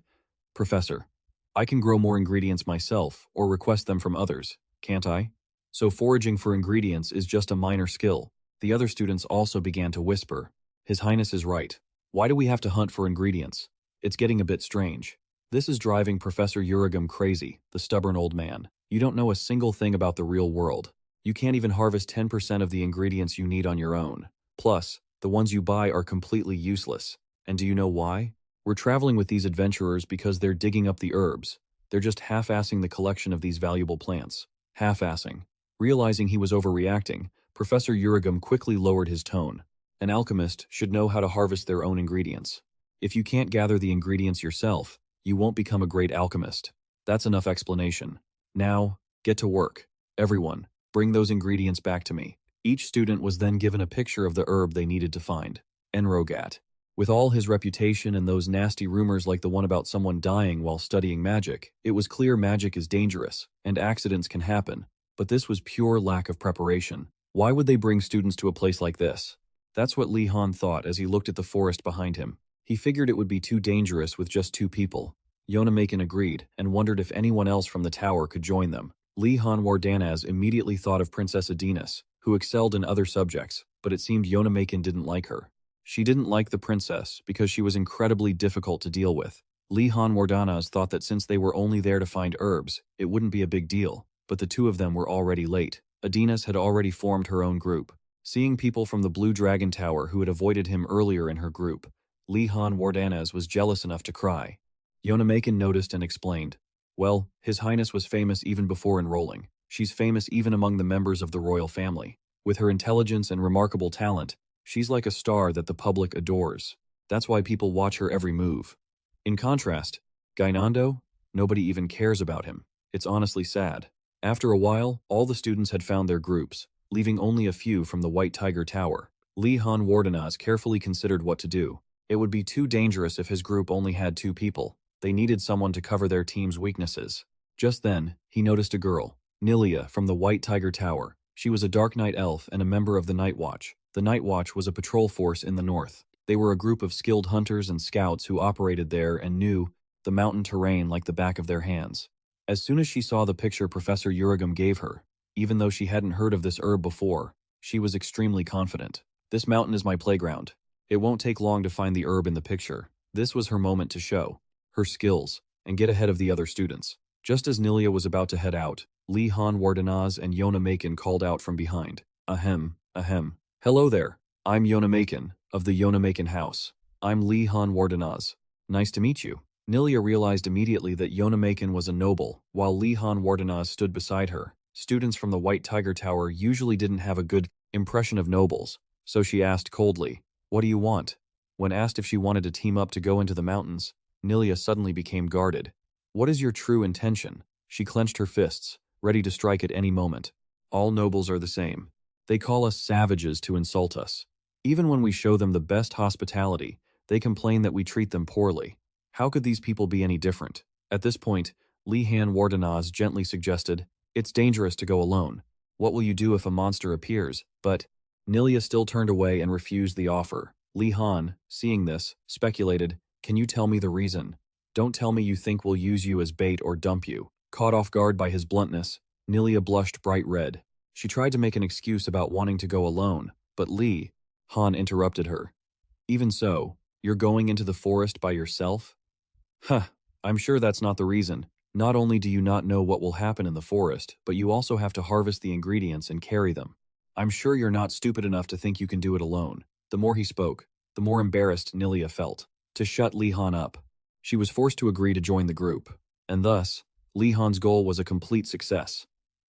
Professor, I can grow more ingredients myself or request them from others, can't I? So foraging for ingredients is just a minor skill. The other students also began to whisper, His Highness is right. Why do we have to hunt for ingredients? It's getting a bit strange. This is driving Professor Uregum crazy, the stubborn old man. You don't know a single thing about the real world. You can't even harvest 10% of the ingredients you need on your own. Plus, the ones you buy are completely useless. And do you know why? We're traveling with these adventurers because they're digging up the herbs. They're just half-assing the collection of these valuable plants. Half-assing. Realizing he was overreacting, Professor Uregum quickly lowered his tone. An alchemist should know how to harvest their own ingredients. If you can't gather the ingredients yourself, you won't become a great alchemist. That's enough explanation. Now, get to work. Everyone, bring those ingredients back to me. Each student was then given a picture of the herb they needed to find. Enrogat. With all his reputation and those nasty rumors like the one about someone dying while studying magic, it was clear magic is dangerous, and accidents can happen. But this was pure lack of preparation. Why would they bring students to a place like this? That's what Li Han thought as he looked at the forest behind him. He figured it would be too dangerous with just 2 people. Yonamakin agreed, and wondered if anyone else from the tower could join them. Li Han Wardanaz immediately thought of Princess Adinas, who excelled in other subjects, but it seemed Yonamakin didn't like her. She didn't like the princess because she was incredibly difficult to deal with. Li Han Wardanaz thought that since they were only there to find herbs, it wouldn't be a big deal, but the 2 of them were already late. Adinas had already formed her own group. Seeing people from the Blue Dragon Tower who had avoided him earlier in her group, Li Han Wardanaz was jealous enough to cry. Yonamakin noticed and explained, Well, His Highness was famous even before enrolling. She's famous even among the members of the royal family. With her intelligence and remarkable talent, she's like a star that the public adores. That's why people watch her every move. In contrast, Gainando, nobody even cares about him. It's honestly sad. After a while, all the students had found their groups, leaving only a few from the White Tiger Tower. Li Han Wardanaz carefully considered what to do. It would be too dangerous if his group only had 2 people. They needed someone to cover their team's weaknesses. Just then, he noticed a girl, Nilia, from the White Tiger Tower. She was a Dark Knight elf and a member of the Night Watch. The Night Watch was a patrol force in the north. They were a group of skilled hunters and scouts who operated there and knew the mountain terrain like the back of their hands. As soon as she saw the picture Professor Uregum gave her, even though she hadn't heard of this herb before, she was extremely confident. This mountain is my playground. It won't take long to find the herb in the picture. This was her moment to show her skills and get ahead of the other students. Just as Nilia was about to head out, Li Han Wardanaz and Yonamakin called out from behind. Ahem, ahem. Hello there. I'm Yonamakin, of the Yonamakin house. I'm Li Han Wardanaz. Nice to meet you. Nilia realized immediately that Yonamakin was a noble, while Li Han Wardenaz stood beside her. Students from the White Tiger Tower usually didn't have a good impression of nobles, so she asked coldly, "What do you want?" When asked if she wanted to team up to go into the mountains, Nilia suddenly became guarded. "What is your true intention?" She clenched her fists, ready to strike at any moment. "All nobles are the same. They call us savages to insult us. Even when we show them the best hospitality, they complain that we treat them poorly. How could these people be any different?" At this point, Li Han Wardenaz gently suggested, "It's dangerous to go alone. What will you do if a monster appears?" But Nilia still turned away and refused the offer. Li Han, seeing this, speculated, "Can you tell me the reason? Don't tell me you think we'll use you as bait or dump you." Caught off guard by his bluntness, Nilia blushed bright red. She tried to make an excuse about wanting to go alone, but Li Han interrupted her. "Even so, you're going into the forest by yourself?" "Huh, I'm sure that's not the reason. Not only do you not know what will happen in the forest, but you also have to harvest the ingredients and carry them. I'm sure you're not stupid enough to think you can do it alone." The more he spoke, the more embarrassed Nilia felt. To shut Li Han up, she was forced to agree to join the group, and thus, Li Han's goal was a complete success.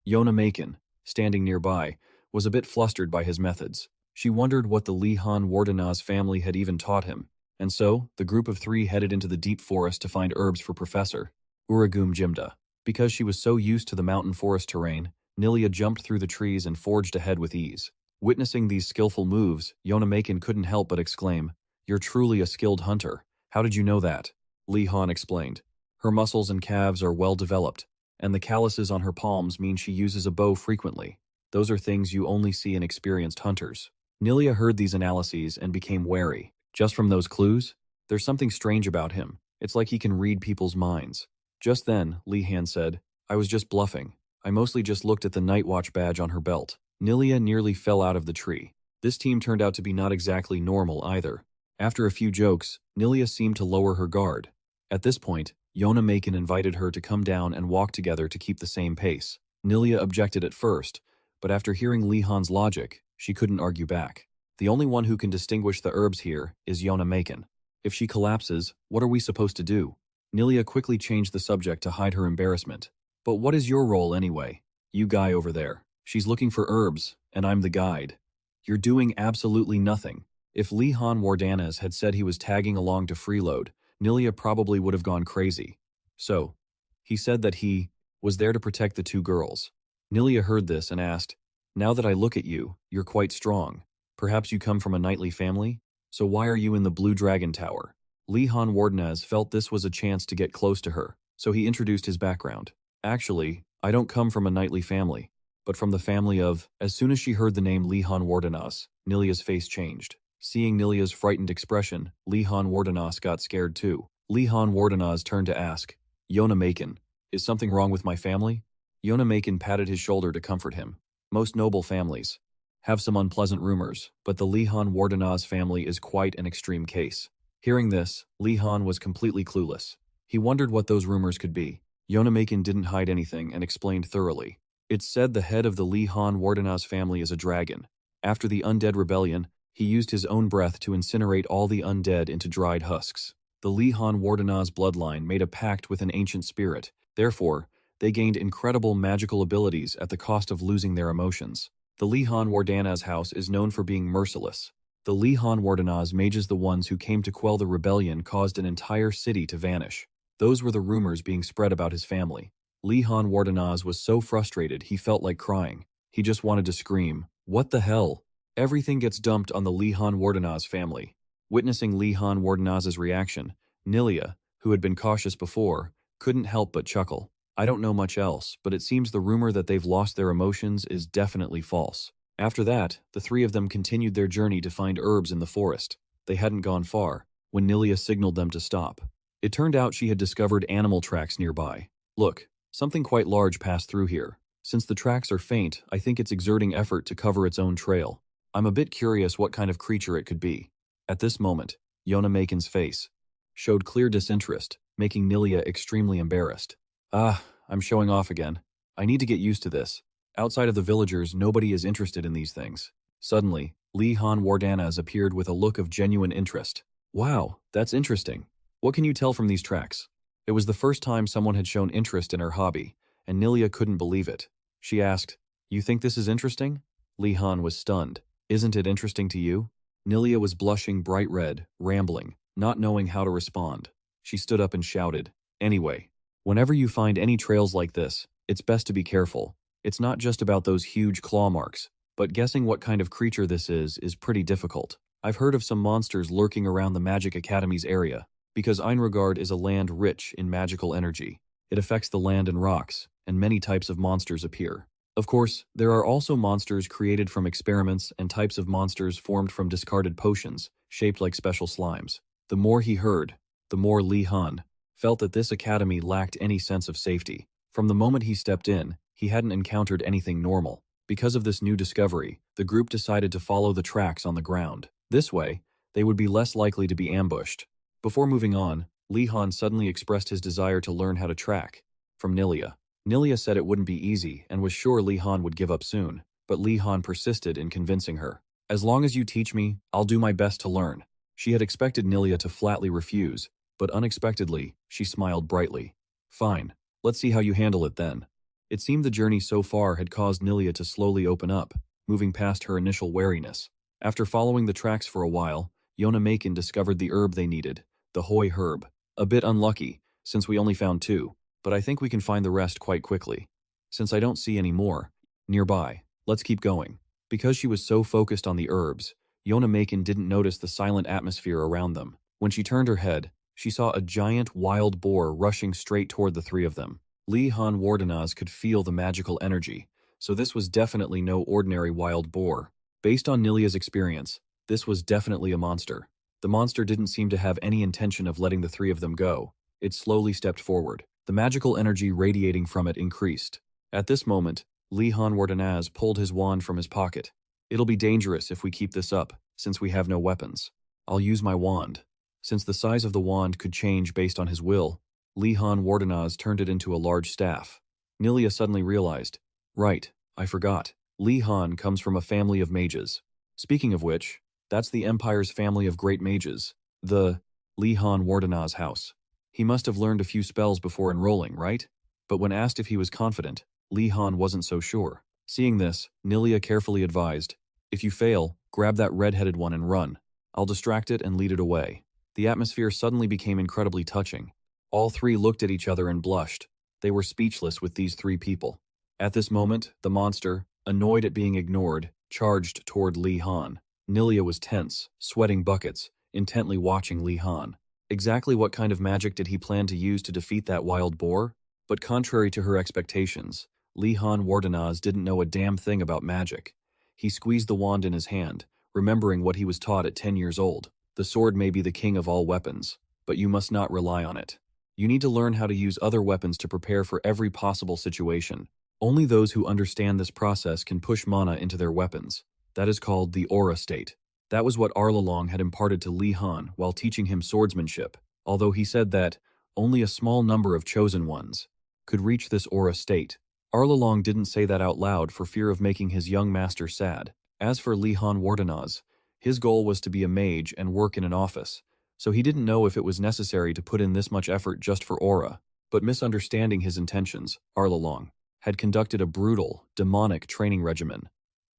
Yonamakin, standing nearby, was a bit flustered by his methods. She wondered what the Li Han Wardenaz family had even taught him, and so, the group of three headed into the deep forest to find herbs for Professor Uragum Jimda. Because she was so used to the mountain forest terrain, Nilia jumped through the trees and forged ahead with ease. Witnessing these skillful moves, Yonamakin couldn't help but exclaim, "You're truly a skilled hunter. How did you know that?" Li Han explained. "Her muscles and calves are well developed, and the calluses on her palms mean she uses a bow frequently. Those are things you only see in experienced hunters." Nilia heard these analyses and became wary. Just from those clues, there's something strange about him. It's like he can read people's minds. Just then, Li Han said, "I was just bluffing. I mostly just looked at the Night Watch badge on her belt." Nilia nearly fell out of the tree. This team turned out to be not exactly normal either. After a few jokes, Nilia seemed to lower her guard. At this point, Yonamakin invited her to come down and walk together to keep the same pace. Nilia objected at first, but after hearing Li Han's logic, she couldn't argue back. The only one who can distinguish the herbs here is Yonamakin. If she collapses, what are we supposed to do? Nilia quickly changed the subject to hide her embarrassment. "But what is your role anyway? You guy over there. She's looking for herbs, and I'm the guide. You're doing absolutely nothing." If Li Han Wardanaz had said he was tagging along to freeload, Nilia probably would have gone crazy. So, he said that he was there to protect the two girls. Nilia heard this and asked, "Now that I look at you, you're quite strong. Perhaps you come from a knightly family? So why are you in the Blue Dragon Tower?" Li Han Wardanaz felt this was a chance to get close to her, so he introduced his background. "Actually, I don't come from a knightly family, but from the family of..." As soon as she heard the name Li Han Wardanaz, Nilia's face changed. Seeing Nilia's frightened expression, Li Han Wardanaz got scared too. Li Han Wardanaz turned to ask, "Yonamakin, is something wrong with my family?" Yonamakin patted his shoulder to comfort him. "Most noble families have some unpleasant rumors, but the Li Han Wardanaz family is quite an extreme case." Hearing this, Li Han was completely clueless. He wondered what those rumors could be. Yonamakin didn't hide anything and explained thoroughly. "It's said the head of the Li Han Wardanaz family is a dragon. After the undead rebellion, he used his own breath to incinerate all the undead into dried husks. The Li Han Wardanaz bloodline made a pact with an ancient spirit. Therefore, they gained incredible magical abilities at the cost of losing their emotions. The Li Han Wardanaz house is known for being merciless. The Li Han Wardanaz mages, the ones who came to quell the rebellion, caused an entire city to vanish. Those were the rumors being spread about his family." Li Han Wardanaz was so frustrated he felt like crying. He just wanted to scream, "What the hell?" Everything gets dumped on the Li Han Wardanaz family. Witnessing Li Han Wardanaz's reaction, Nilia, who had been cautious before, couldn't help but chuckle. "I don't know much else, but it seems the rumor that they've lost their emotions is definitely false." After that, the three of them continued their journey to find herbs in the forest. They hadn't gone far when Nilia signaled them to stop. It turned out she had discovered animal tracks nearby. "Look, something quite large passed through here. Since the tracks are faint, I think it's exerting effort to cover its own trail. I'm a bit curious what kind of creature it could be." At this moment, Yonamakin's face showed clear disinterest, making Nilia extremely embarrassed. I'm showing off again. I need to get used to this. Outside of the villagers, nobody is interested in these things." Suddenly, Li Han Wardanaz appeared with a look of genuine interest. "Wow, that's interesting. What can you tell from these tracks? It was the first time someone had shown interest in her hobby, and Nilia couldn't believe it. She asked, "You think this is interesting?" Li Han was stunned. "Isn't it interesting to you?" Nilia was blushing bright red, rambling, not knowing how to respond. She stood up and shouted, "Anyway, whenever you find any trails like this, it's best to be careful. It's not just about those huge claw marks, but guessing what kind of creature this is pretty difficult. I've heard of some monsters lurking around the Magic Academy's area, because Einregard is a land rich in magical energy. It affects the land and rocks, and many types of monsters appear. Of course, there are also monsters created from experiments and types of monsters formed from discarded potions, shaped like special slimes." The more he heard, the more Li Han felt that this academy lacked any sense of safety. From the moment he stepped in, he hadn't encountered anything normal. Because of this new discovery, the group decided to follow the tracks on the ground. This way, they would be less likely to be ambushed. Before moving on, Li Han suddenly expressed his desire to learn how to track. From Nilia. Nilia said it wouldn't be easy and was sure Li Han would give up soon, but Li Han persisted in convincing her. "As long as you teach me, I'll do my best to learn." She had expected Nilia to flatly refuse, but unexpectedly, she smiled brightly. "Fine, let's see how you handle it then." It seemed the journey so far had caused Nilia to slowly open up, moving past her initial wariness. After following the tracks for a while, Yona Makin discovered the herb they needed, the Hoi herb. "A bit unlucky, since we only found 2, but I think we can find the rest quite quickly. Since I don't see any more nearby, let's keep going." Because she was so focused on the herbs, Yona Makin didn't notice the silent atmosphere around them. When she turned her head, she saw a giant wild boar rushing straight toward the 3 of them. Li Han Wardenaz could feel the magical energy, so this was definitely no ordinary wild boar. Based on Nilia's experience, this was definitely a monster. The monster didn't seem to have any intention of letting the 3 of them go. It slowly stepped forward. The magical energy radiating from it increased. At this moment, Li Han Wardenaz pulled his wand from his pocket. "It'll be dangerous if we keep this up, since we have no weapons. I'll use my wand." Since the size of the wand could change based on his will, Li Han Wardenaz turned it into a large staff. Nilia suddenly realized, "Right, I forgot. Li Han comes from a family of mages. Speaking of which, that's the Empire's family of great mages, the Li Han Wardenaz house. He must have learned a few spells before enrolling, right?" But when asked if he was confident, Li Han wasn't so sure. Seeing this, Nilia carefully advised, "If you fail, grab that red-headed one and run. I'll distract it and lead it away." The atmosphere suddenly became incredibly touching. All 3 looked at each other and blushed. They were speechless with these 3 people. At this moment, the monster, annoyed at being ignored, charged toward Li Han. Nilia was tense, sweating buckets, intently watching Li Han. Exactly what kind of magic did he plan to use to defeat that wild boar? But contrary to her expectations, Li Han Wardenaz didn't know a damn thing about magic. He squeezed the wand in his hand, remembering what he was taught at 10 years old. The sword may be the king of all weapons, but you must not rely on it. You need to learn how to use other weapons to prepare for every possible situation. Only those who understand this process can push mana into their weapons. That is called the aura state. That was what Arlalong had imparted to Li Han while teaching him swordsmanship, although he said that only a small number of chosen ones could reach this aura state. Arlalong didn't say that out loud for fear of making his young master sad. As for Li Han Wardenaz, his goal was to be a mage and work in an office, so he didn't know if it was necessary to put in this much effort just for aura. But misunderstanding his intentions, Arlalong had conducted a brutal, demonic training regimen.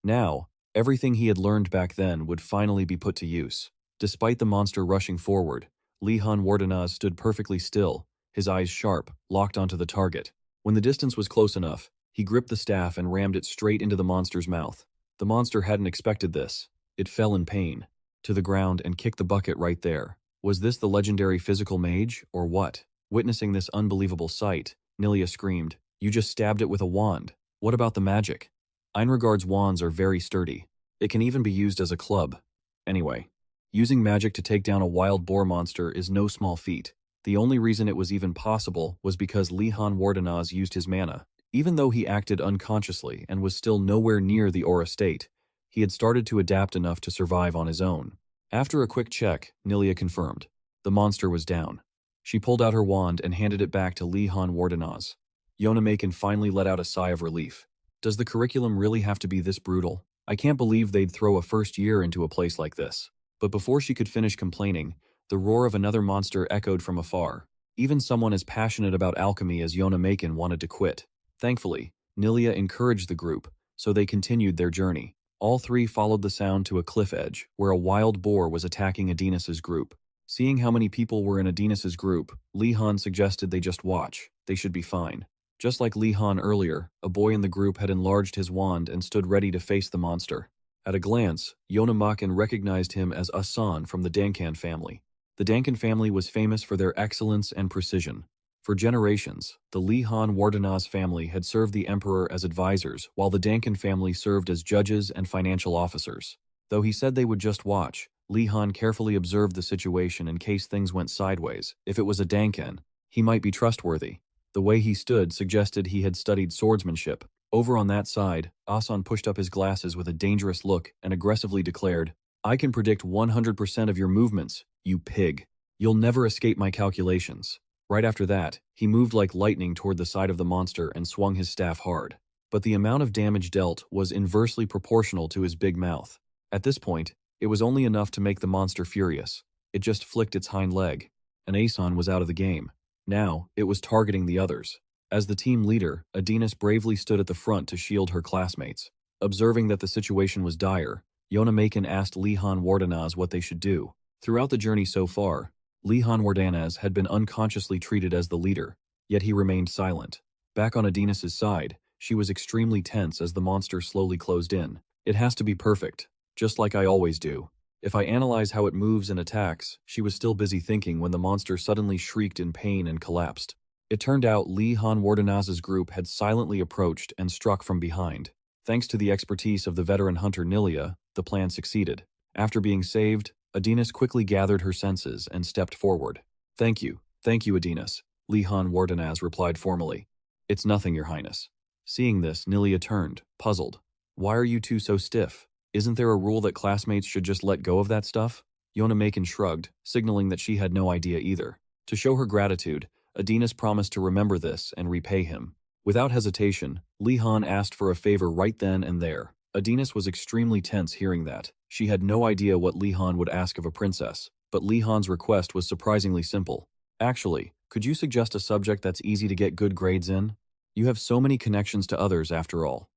Now, everything he had learned back then would finally be put to use. Despite the monster rushing forward, Li Han Wardenaz stood perfectly still, his eyes sharp, locked onto the target. When the distance was close enough, he gripped the staff and rammed it straight into the monster's mouth. The monster hadn't expected this. It fell in pain to the ground and kicked the bucket right there. Was this the legendary physical mage, or what? Witnessing this unbelievable sight, Nilia screamed, "You just stabbed it with a wand. What about the magic?" Einregard's wands are very sturdy. It can even be used as a club. Anyway, using magic to take down a wild boar monster is no small feat. The only reason it was even possible was because Li Han Wardenaz used his mana. Even though he acted unconsciously and was still nowhere near the aura state, he had started to adapt enough to survive on his own. After a quick check, Nilia confirmed. The monster was down. She pulled out her wand and handed it back to Li Han Wardenaz. Yona Makin finally let out a sigh of relief. Does the curriculum really have to be this brutal? I can't believe they'd throw a first year into a place like this. But before she could finish complaining, The roar of another monster echoed from afar. Even someone as passionate about alchemy as Yona Makin wanted to quit. Thankfully, Nilia encouraged the group, so they continued their journey. All three followed the sound to a cliff edge, where a wild boar was attacking Adinas's group. Seeing how many people were in Adinas's group, Li Han suggested they just watch. They should be fine. Just like Li Han earlier, a boy in the group had enlarged his wand and stood ready to face the monster. At a glance, Yona Makin recognized him as Asan from the Dankan family. The Dankan family was famous for their excellence and precision. For generations, the Li Han Wardanaz family had served the emperor as advisors, while the Dankan family served as judges and financial officers. Though he said they would just watch, Li Han carefully observed the situation in case things went sideways. If it was a Dankan, he might be trustworthy. The way he stood suggested he had studied swordsmanship. Over on that side, Asan pushed up his glasses with a dangerous look and aggressively declared, "I can predict 100% of your movements, you pig. You'll never escape my calculations." Right after that, he moved like lightning toward the side of the monster and swung his staff hard. But the amount of damage dealt was inversely proportional to his big mouth. At this point, it was only enough to make the monster furious. It just flicked its hind leg, and Asan was out of the game. Now, it was targeting the others. As the team leader, Adinas bravely stood at the front to shield her classmates. Observing that the situation was dire, Yona Makin asked Li Han Wardanaz what they should do. Throughout the journey so far, Li Han Wardanaz had been unconsciously treated as the leader, yet he remained silent. Back on Adinas's side, she was extremely tense as the monster slowly closed in. It has to be perfect, just like I always do. If I analyze how it moves and attacks, she was still busy thinking when the monster suddenly shrieked in pain and collapsed. It turned out Li Han Wardanaz's group had silently approached and struck from behind. Thanks to the expertise of the veteran hunter Nilia, the plan succeeded. After being saved, Adinas quickly gathered her senses and stepped forward. Thank you, Adinas," Li Han Wardanaz replied formally. "It's nothing, Your Highness." Seeing this, Nilia turned, puzzled. "Why are you two so stiff? Isn't there a rule that classmates should just let go of that stuff?" Yona Makin shrugged, signaling that she had no idea either. To show her gratitude, Adinas promised to remember this and repay him. Without hesitation, Li Han asked for a favor right then and there. Adinas was extremely tense hearing that. She had no idea what Li Han would ask of a princess, but Li Han's request was surprisingly simple. "Actually, could you suggest a subject that's easy to get good grades in? You have so many connections to others after all."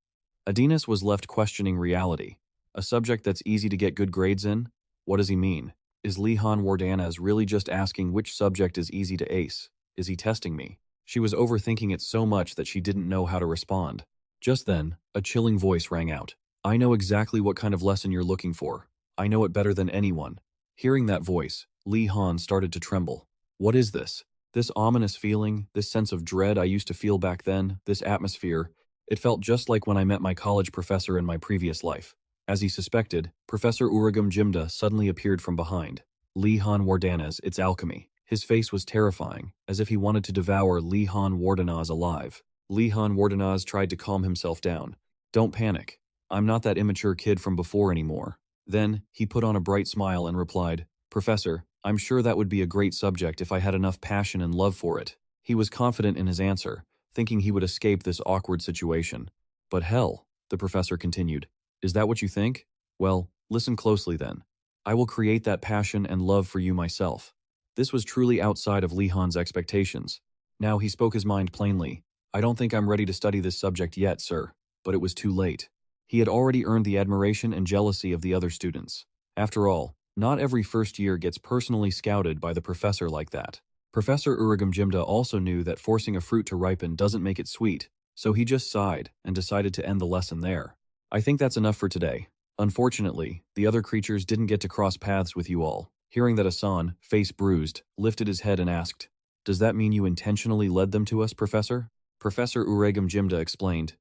Adinas was left questioning reality. A subject that's easy to get good grades in? What does he mean? Is Li Han Wardanaz really just asking which subject is easy to ace? Is he testing me? She was overthinking it so much that she didn't know how to respond. Just then, a chilling voice rang out. "I know exactly what kind of lesson you're looking for. I know it better than anyone." Hearing that voice, Li Han started to tremble. What is this? This ominous feeling, this sense of dread I used to feel back then, this atmosphere, it felt just like when I met my college professor in my previous life. As he suspected, Professor Uragam Jimda suddenly appeared from behind. Li Han Wardanaz, it's alchemy. His face was terrifying, as if he wanted to devour Li Han Wardanaz alive. Li Han Wardanaz tried to calm himself down. "Don't panic. I'm not that immature kid from before anymore." Then, he put on a bright smile and replied, "Professor, I'm sure that would be a great subject if I had enough passion and love for it." He was confident in his answer, thinking he would escape this awkward situation. "But hell," the professor continued, "is that what you think? Well, listen closely then. I will create that passion and love for you myself." This was truly outside of Li Han's expectations. Now he spoke his mind plainly. "I don't think I'm ready to study this subject yet, sir." But it was too late. He had already earned the admiration and jealousy of the other students. After all, not every first year gets personally scouted by the professor like that. Professor Uragam Jimda also knew that forcing a fruit to ripen doesn't make it sweet, so he just sighed and decided to end the lesson there. "I think that's enough for today. Unfortunately, the other creatures didn't get to cross paths with you all." Hearing that, Asan, face bruised, lifted his head and asked, "Does that mean you intentionally led them to us, Professor?" Professor Uragam Jimda explained,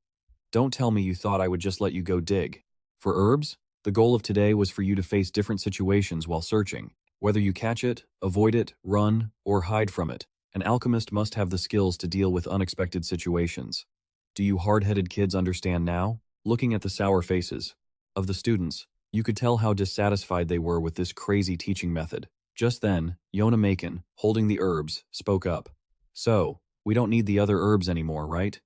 "Don't tell me you thought I would just let you go dig. For herbs, the goal of today was for you to face different situations while searching. Whether you catch it, avoid it, run, or hide from it, an alchemist must have the skills to deal with unexpected situations. Do you hard-headed kids understand now?" Looking at the sour faces of the students, you could tell how dissatisfied they were with this crazy teaching method. Just then, Yona Makin, holding the herbs, spoke up. "So, we don't need the other herbs anymore, right?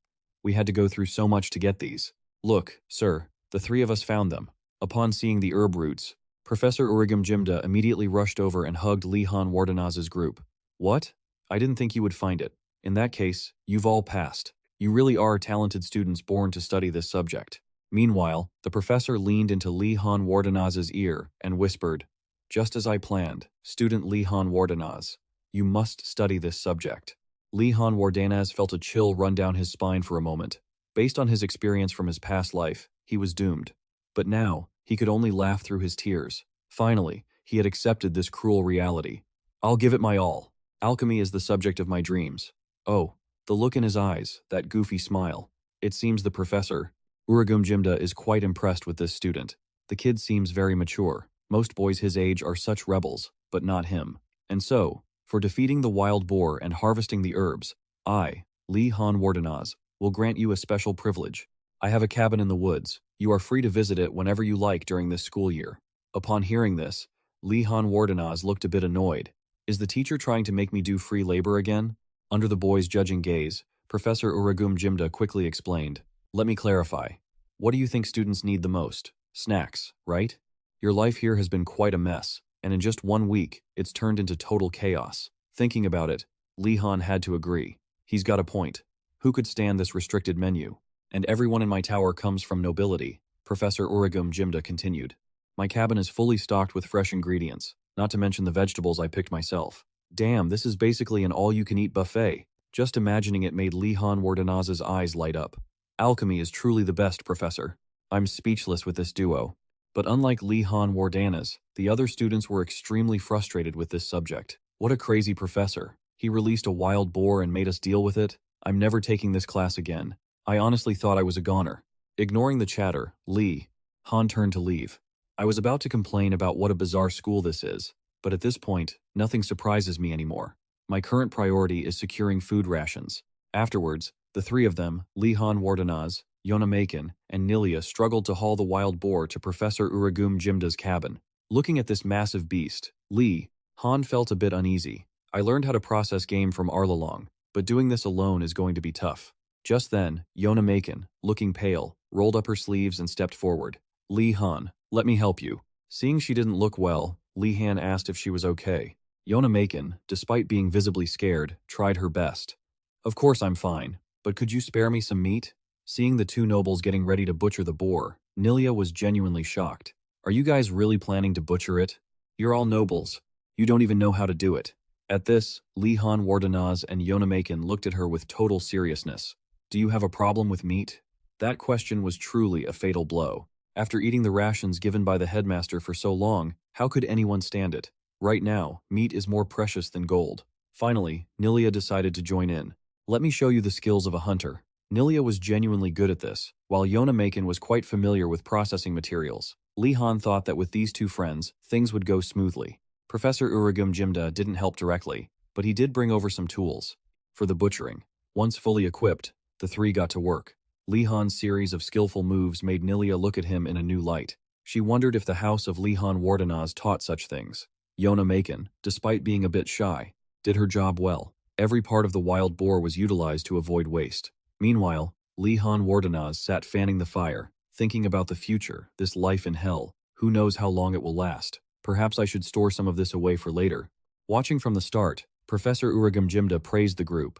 We had to go through so much to get these. Look, sir, the three of us found them." Upon seeing the herb roots, Professor Urigam Jimda immediately rushed over and hugged Lee Han Wardenaz's group. What? I didn't think you would find it. In that case, you've all passed. You really are talented students born to study this subject. Meanwhile, the professor leaned into Lee Han Wardenaz's ear and whispered, just as I planned, student Lee Han Wardenaz, you must study this subject. Lee Han Wardenaz felt a chill run down his spine for a moment. Based on his experience from his past life, he was doomed. But now, he could only laugh through his tears. Finally, he had accepted this cruel reality. I'll give it my all. Alchemy is the subject of my dreams. Oh, the look in his eyes, that goofy smile. It seems the professor, Urigam Jimda, is quite impressed with this student. The kid seems very mature. Most boys his age are such rebels, but not him. And so, for defeating the wild boar and harvesting the herbs, I, Lee Han Wardenaz, will grant you a special privilege. I have a cabin in the woods. You are free to visit it whenever you like during this school year. Upon hearing this, Lee Han Wardenaz looked a bit annoyed. Is the teacher trying to make me do free labor again? Under the boy's judging gaze, Professor Urigam Jimda quickly explained. Let me clarify. What do you think students need the most? Snacks, right? Your life here has been quite a mess, and in just 1 week, it's turned into total chaos. Thinking about it, Lee Han had to agree. He's got a point. Who could stand this restricted menu? And everyone in my tower comes from nobility, Professor Urigam Jimda continued. My cabin is fully stocked with fresh ingredients, not to mention the vegetables I picked myself. Damn, this is basically an all-you-can-eat buffet. Just imagining it made Lee Han Wardenaz's eyes light up. Alchemy is truly the best, Professor. I'm speechless with this duo. But unlike Lee Han Wardenaz, the other students were extremely frustrated with this subject. What a crazy professor. He released a wild boar and made us deal with it. I'm never taking this class again. I honestly thought I was a goner. Ignoring the chatter, Lee Han turned to leave. I was about to complain about what a bizarre school this is, but at this point, nothing surprises me anymore. My current priority is securing food rations. Afterwards, the three of them, Lee Han Wardenaz, Yona Makin, and Nilia, struggled to haul the wild boar to Professor Urigam Jimda's cabin. Looking at this massive beast, Lee Han felt a bit uneasy. I learned how to process game from Arlalong, but doing this alone is going to be tough. Just then, Yona Makin, looking pale, rolled up her sleeves and stepped forward. Lee Han, let me help you. Seeing she didn't look well, Lee Han asked if she was okay. Yona Makin, despite being visibly scared, tried her best. Of course I'm fine, but could you spare me some meat? Seeing the two nobles getting ready to butcher the boar, Nilia was genuinely shocked. Are you guys really planning to butcher it? You're all nobles. You don't even know how to do it. At this, Lee Han Wardenaz and Yona Makin looked at her with total seriousness. Do you have a problem with meat? That question was truly a fatal blow. After eating the rations given by the headmaster for so long, how could anyone stand it? Right now, meat is more precious than gold. Finally, Nilia decided to join in. Let me show you the skills of a hunter. Nilia was genuinely good at this, while Yona Makin was quite familiar with processing materials. Lee Han thought that with these two friends, things would go smoothly. Professor Urigam Jimda didn't help directly, but he did bring over some tools. For the butchering, once fully equipped, the three got to work. Lee Han's series of skillful moves made Nilia look at him in a new light. She wondered if the house of Lee Han Wardenaz taught such things. Yona Makin, despite being a bit shy, did her job well. Every part of the wild boar was utilized to avoid waste. Meanwhile, Lee Han Wardenaz sat fanning the fire, thinking about the future, this life in hell. Who knows how long it will last? Perhaps I should store some of this away for later. Watching from the start, Professor Urigam Jimda praised the group.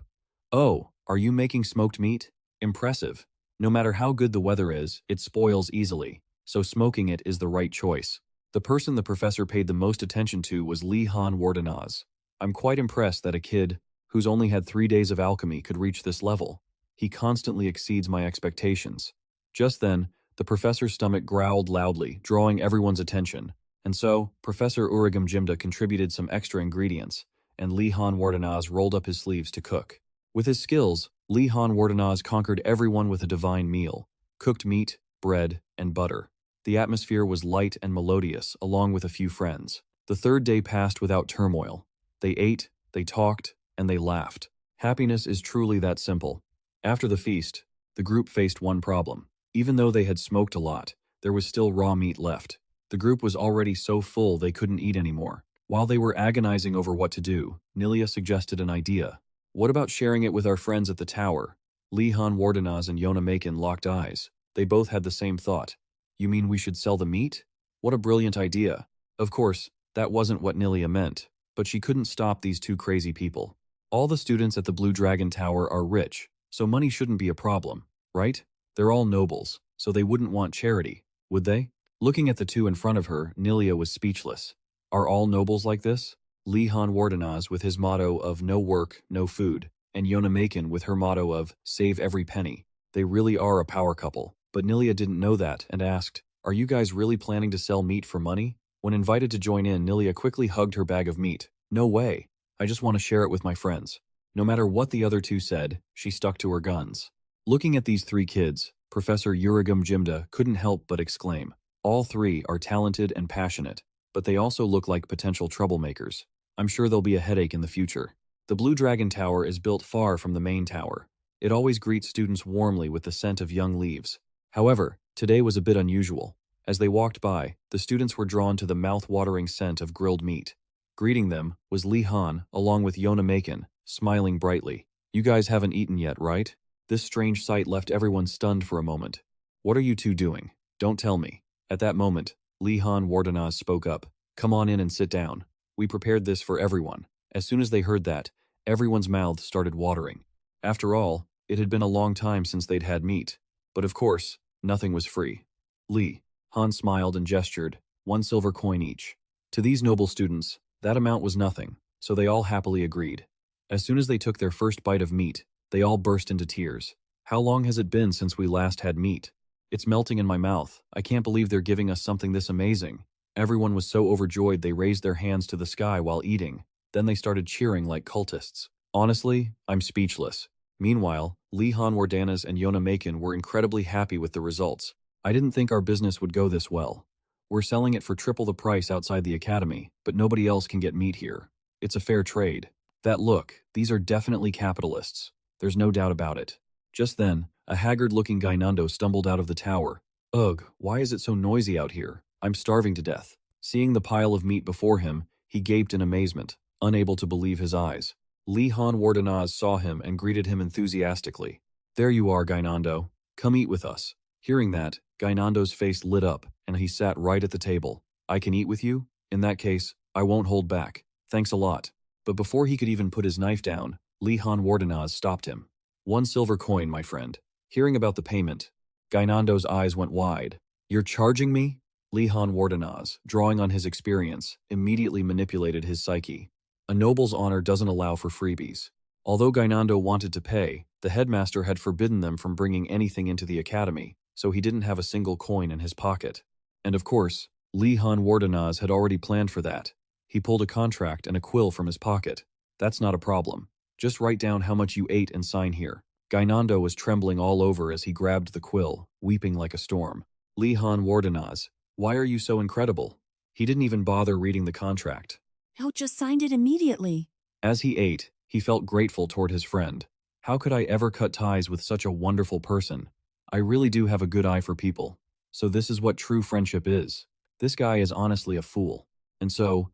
Oh, are you making smoked meat? Impressive. No matter how good the weather is, it spoils easily, so smoking it is the right choice. The person the professor paid the most attention to was Lee Han Wardenaz. I'm quite impressed that a kid, who's only had 3 days of alchemy, could reach this level. He constantly exceeds my expectations. Just then, the professor's stomach growled loudly, drawing everyone's attention. And so, Professor Urigam Jimda contributed some extra ingredients, and Lee Han Wardenaz rolled up his sleeves to cook. With his skills, Lee Han Wardenaz conquered everyone with a divine meal: cooked meat, bread, and butter. The atmosphere was light and melodious, along with a few friends. The third day passed without turmoil. They ate, they talked, and they laughed. Happiness is truly that simple. After the feast, the group faced one problem. Even though they had smoked a lot, there was still raw meat left. The group was already so full they couldn't eat anymore. While they were agonizing over what to do, Nilia suggested an idea. What about sharing it with our friends at the tower? Lee Han Wardenaz and Yona Makin locked eyes. They both had the same thought. You mean we should sell the meat? What a brilliant idea. Of course, that wasn't what Nilia meant, but she couldn't stop these two crazy people. All the students at the Blue Dragon Tower are rich, so money shouldn't be a problem, right? They're all nobles, so they wouldn't want charity, would they? Looking at the two in front of her, Nilia was speechless. Are all nobles like this? Li Han Wardenaz with his motto of no work, no food, and Yona Macon with her motto of save every penny. They really are a power couple, but Nilia didn't know that and asked, are you guys really planning to sell meat for money? When invited to join in, Nilia quickly hugged her bag of meat. No way. I just want to share it with my friends. No matter what the other two said, she stuck to her guns. Looking at these three kids, Professor Urigum Jimda couldn't help but exclaim. All three are talented and passionate, but they also look like potential troublemakers. I'm sure there'll be a headache in the future. The Blue Dragon Tower is built far from the main tower. It always greets students warmly with the scent of young leaves. However, today was a bit unusual. As they walked by, the students were drawn to the mouth-watering scent of grilled meat. Greeting them was Li Han, along with Yona Macon, smiling brightly. You guys haven't eaten yet, right? This strange sight left everyone stunned for a moment. What are you two doing? Don't tell me. At that moment, Li Han Wardenaz spoke up. Come on in and sit down. We prepared this for everyone. As soon as they heard that, everyone's mouths started watering. After all, it had been a long time since they'd had meat. But of course, nothing was free. Li Han smiled and gestured, 1 silver coin each. To these noble students, that amount was nothing, so they all happily agreed. As soon as they took their first bite of meat, they all burst into tears. How long has it been since we last had meat? It's melting in my mouth. I can't believe they're giving us something this amazing. Everyone was so overjoyed they raised their hands to the sky while eating. Then they started cheering like cultists. Honestly, I'm speechless. Meanwhile, Li Han Wardanaz and Yona Macon were incredibly happy with the results. I didn't think our business would go this well. We're selling it for triple the price outside the academy, but nobody else can get meat here. It's a fair trade. Look, these are definitely capitalists. There's no doubt about it. Just then, a haggard-looking Gainando stumbled out of the tower. Ugh, why is it so noisy out here? I'm starving to death. Seeing the pile of meat before him, he gaped in amazement, unable to believe his eyes. Li Han Wardenaz saw him and greeted him enthusiastically. There you are, Gainando. Come eat with us. Hearing that, Gainando's face lit up, and he sat right at the table. I can eat with you? In that case, I won't hold back. Thanks a lot. But before he could even put his knife down, Li Han Wardenaz stopped him. 1 silver coin, my friend. Hearing about the payment, Gainando's eyes went wide. You're charging me? Li Han Wardenaz, drawing on his experience, immediately manipulated his psyche. A noble's honor doesn't allow for freebies. Although Gainando wanted to pay, the headmaster had forbidden them from bringing anything into the academy, so he didn't have a single coin in his pocket. And of course, Li Han Wardenaz had already planned for that. He pulled a contract and a quill from his pocket. That's not a problem. Just write down how much you ate and sign here. Gainando was trembling all over as he grabbed the quill, weeping like a storm. Li Han Wardenaz, why are you so incredible? He didn't even bother reading the contract. I just signed it immediately. As he ate, he felt grateful toward his friend. How could I ever cut ties with such a wonderful person? I really do have a good eye for people. So this is what true friendship is. This guy is honestly a fool. And so,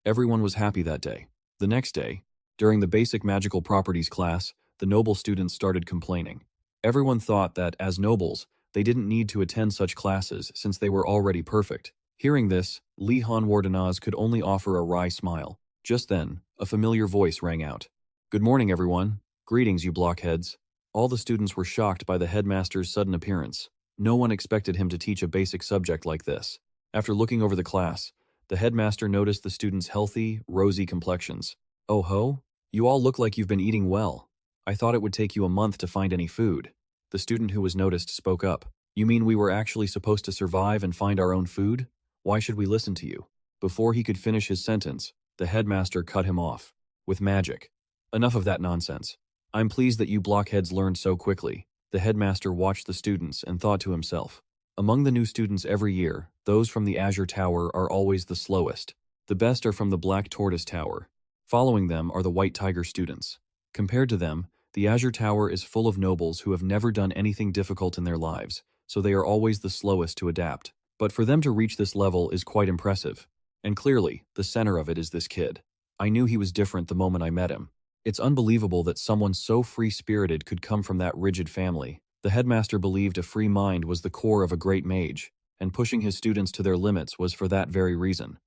everyone was happy that day. The next day, during the basic magical properties class, the noble students started complaining. Everyone thought that, as nobles, they didn't need to attend such classes since they were already perfect. Hearing this, Li Han Wardenaz could only offer a wry smile. Just then, a familiar voice rang out. Good morning, everyone. Greetings, you blockheads. All the students were shocked by the headmaster's sudden appearance. No one expected him to teach a basic subject like this. After looking over the class, the headmaster noticed the students' healthy, rosy complexions. Oh ho? You all look like you've been eating well. I thought it would take you a month to find any food. The student who was noticed spoke up. You mean we were actually supposed to survive and find our own food? Why should we listen to you? Before he could finish his sentence, the headmaster cut him off. With magic. Enough of that nonsense. I'm pleased that you blockheads learned so quickly. The headmaster watched the students and thought to himself. Among the new students every year, those from the Azure Tower are always the slowest. The best are from the Black Tortoise Tower. Following them are the White Tiger students. Compared to them, the Azure Tower is full of nobles who have never done anything difficult in their lives, so they are always the slowest to adapt. But for them to reach this level is quite impressive. And clearly, the center of it is this kid. I knew he was different the moment I met him. It's unbelievable that someone so free-spirited could come from that rigid family. The headmaster believed a free mind was the core of a great mage, and pushing his students to their limits was for that very reason.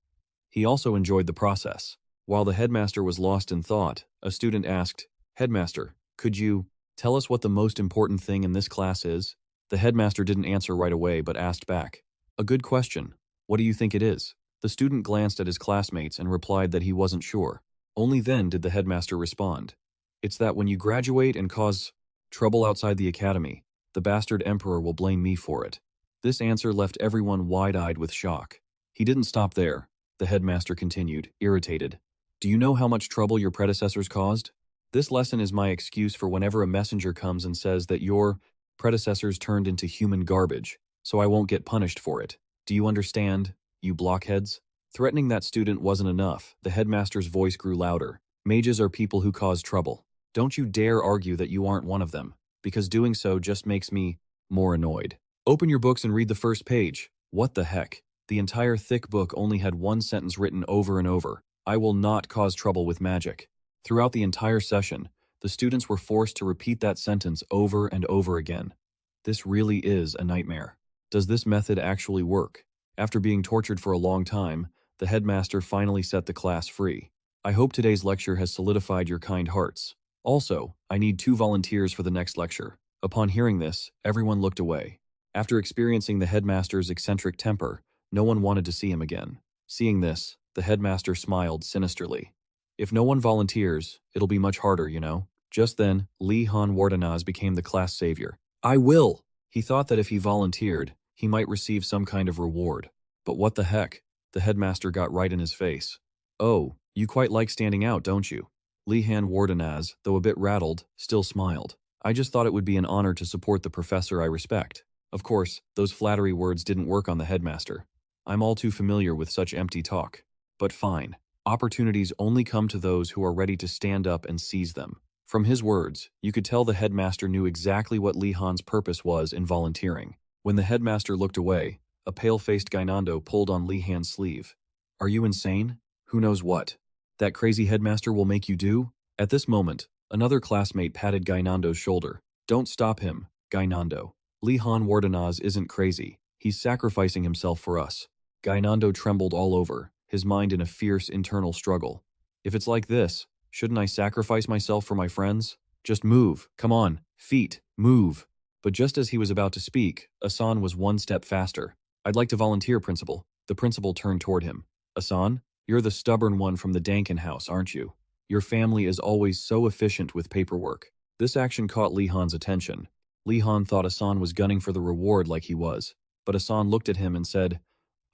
He also enjoyed the process. While the headmaster was lost in thought, a student asked, "Headmaster, could you tell us what the most important thing in this class is?" The headmaster didn't answer right away but asked back, "A good question. What do you think it is?" The student glanced at his classmates and replied that he wasn't sure. Only then did the headmaster respond, "It's that when you graduate and cause trouble outside the academy, the bastard emperor will blame me for it." This answer left everyone wide-eyed with shock. He didn't stop there. The headmaster continued, irritated. "Do you know how much trouble your predecessors caused? This lesson is my excuse for whenever a messenger comes and says that your predecessors turned into human garbage, so I won't get punished for it. Do you understand, you blockheads?" Threatening that student wasn't enough. The headmaster's voice grew louder. "Mages are people who cause trouble. Don't you dare argue that you aren't one of them, because doing so just makes me more annoyed. Open your books and read the first page." What the heck? The entire thick book only had one sentence written over and over. "I will not cause trouble with magic." Throughout the entire session, the students were forced to repeat that sentence over and over again. This really is a nightmare. Does this method actually work? After being tortured for a long time, the headmaster finally set the class free. I hope today's lecture has solidified your kind hearts. Also, I need 2 volunteers for the next lecture. Upon hearing this, everyone looked away. After experiencing the headmaster's eccentric temper, no one wanted to see him again. Seeing this, the headmaster smiled sinisterly. "If no one volunteers, it'll be much harder, you know." Just then, Li Han Wardanaz became the class savior. "I will!" He thought that if he volunteered, he might receive some kind of reward. But what the heck? The headmaster got right in his face. "Oh, you quite like standing out, don't you?" Li Han Wardanaz, though a bit rattled, still smiled. "I just thought it would be an honor to support the professor I respect." Of course, those flattery words didn't work on the headmaster. I'm all too familiar with such empty talk. But fine. Opportunities only come to those who are ready to stand up and seize them. From his words, you could tell the headmaster knew exactly what Li Han's purpose was in volunteering. When the headmaster looked away, a pale-faced Gainando pulled on Li Han's sleeve. "Are you insane? Who knows what that crazy headmaster will make you do?" At this moment, another classmate patted Gainando's shoulder. "Don't stop him, Gainando. Li Han Wardanaz isn't crazy. He's sacrificing himself for us." Gainando trembled all over, his mind in a fierce internal struggle. "If it's like this, shouldn't I sacrifice myself for my friends? Just move, come on, feet, move." But just as he was about to speak, Asan was one step faster. "I'd like to volunteer, Principal." The principal turned toward him. "Asan, you're the stubborn one from the Dankin house, aren't you? Your family is always so efficient with paperwork." This action caught Li Han's attention. Li Han thought Asan was gunning for the reward like he was, but Asan looked at him and said,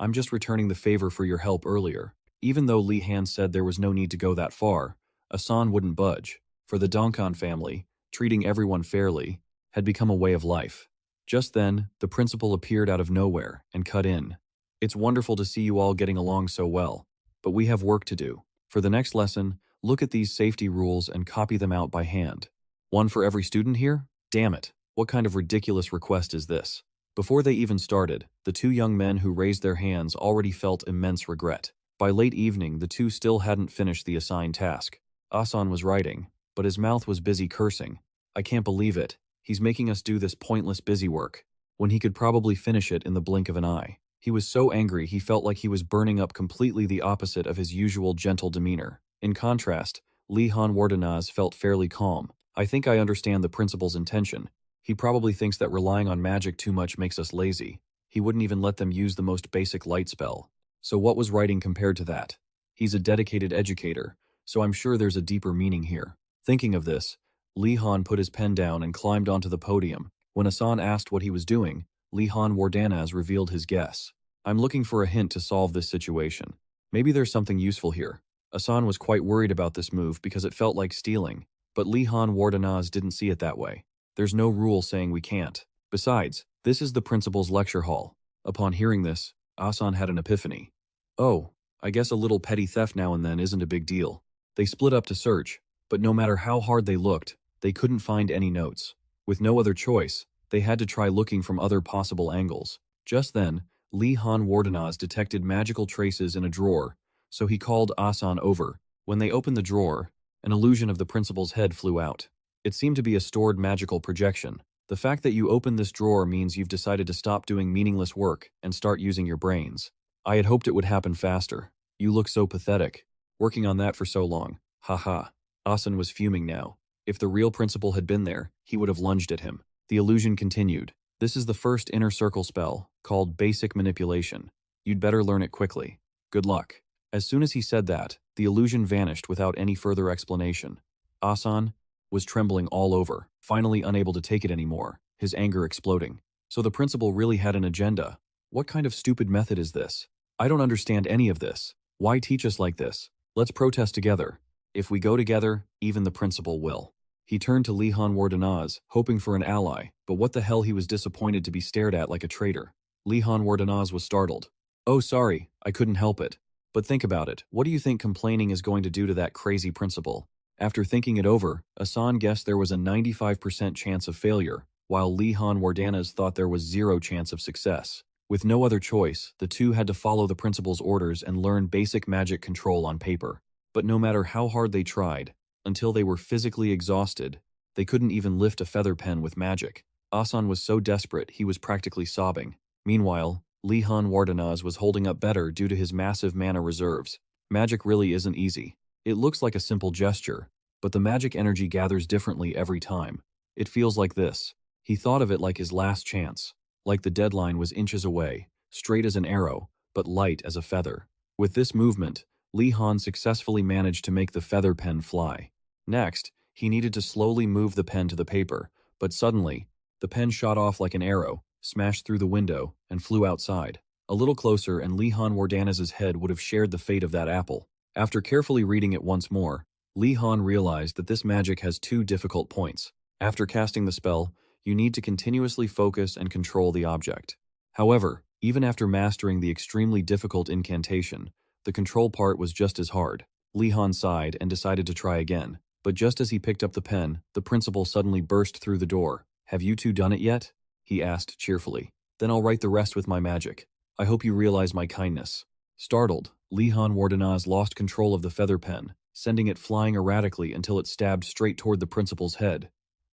"I'm just returning the favor for your help earlier." Even though Li Han said there was no need to go that far, Asan wouldn't budge. For the Donkan family, treating everyone fairly had become a way of life. Just then, the principal appeared out of nowhere and cut in. "It's wonderful to see you all getting along so well, but we have work to do. For the next lesson, look at these safety rules and copy them out by hand. One for every student here? Damn it, what kind of ridiculous request is this?" Before they even started, the 2 young men who raised their hands already felt immense regret. By late evening, the 2 still hadn't finished the assigned task. Asan was writing, but his mouth was busy cursing. "I can't believe it. He's making us do this pointless busy work, when he could probably finish it in the blink of an eye." He was so angry he felt like he was burning up, completely the opposite of his usual gentle demeanor. In contrast, Li Han Wardanaz felt fairly calm. "I think I understand the principal's intention. He probably thinks that relying on magic too much makes us lazy. He wouldn't even let them use the most basic light spell. So what was writing compared to that? He's a dedicated educator, so I'm sure there's a deeper meaning here." Thinking of this, Li Han put his pen down and climbed onto the podium. When Asan asked what he was doing, Li Han Wardanaz revealed his guess. "I'm looking for a hint to solve this situation. Maybe there's something useful here." Asan was quite worried about this move because it felt like stealing, but Li Han Wardanaz didn't see it that way. "There's no rule saying we can't. Besides, this is the principal's lecture hall." Upon hearing this, Asan had an epiphany. "Oh, I guess a little petty theft now and then isn't a big deal." They split up to search, but no matter how hard they looked, they couldn't find any notes. With no other choice, they had to try looking from other possible angles. Just then, Li Han Wardanaz detected magical traces in a drawer, so he called Asan over. When they opened the drawer, an illusion of the principal's head flew out. It seemed to be a stored magical projection. "The fact that you opened this drawer means you've decided to stop doing meaningless work and start using your brains. I had hoped it would happen faster. You look so pathetic. Working on that for so long. Haha. Asan was fuming now. If the real principal had been there, he would have lunged at him. The illusion continued. This is the first inner circle spell, called Basic Manipulation. You'd better learn it quickly. Good luck. As soon as he said that, the illusion vanished without any further explanation. Asan was trembling all over, finally unable to take it anymore, his anger exploding. So the principal really had an agenda. What kind of stupid method is this? I don't understand any of this. Why teach us like this? Let's protest together. If we go together, even the principal will. He turned to Lihan Wardanaz, hoping for an ally, but what the hell, he was disappointed to be stared at like a traitor. Lihan Wardanaz was startled. Oh, sorry, I couldn't help it. But think about it, what do you think complaining is going to do to that crazy principal? After thinking it over, Asan guessed there was a 95% chance of failure, while Lihan Wardanaz thought there was 0 chance of success. With no other choice, the two had to follow the principal's orders and learn basic magic control on paper. But no matter how hard they tried, until they were physically exhausted, they couldn't even lift a feather pen with magic. Asan was so desperate he was practically sobbing. Meanwhile, Lihan Wardanaz was holding up better due to his massive mana reserves. Magic really isn't easy. It looks like a simple gesture, but the magic energy gathers differently every time. It feels like this. He thought of it like his last chance. Like the deadline was inches away, straight as an arrow, but light as a feather. With this movement, Lihan successfully managed to make the feather pen fly. Next, he needed to slowly move the pen to the paper, but suddenly, the pen shot off like an arrow, smashed through the window, and flew outside. A little closer and Lihan Wardanaz's head would have shared the fate of that apple. After carefully reading it once more, Lihan realized that this magic has 2 difficult points. After casting the spell, you need to continuously focus and control the object. However, even after mastering the extremely difficult incantation, the control part was just as hard. Lihan sighed and decided to try again, but just as he picked up the pen, the principal suddenly burst through the door. Have you two done it yet? He asked cheerfully. Then I'll write the rest with my magic. I hope you realize my kindness. Startled, Lihan Wardanaz lost control of the feather pen, sending it flying erratically until it stabbed straight toward the principal's head.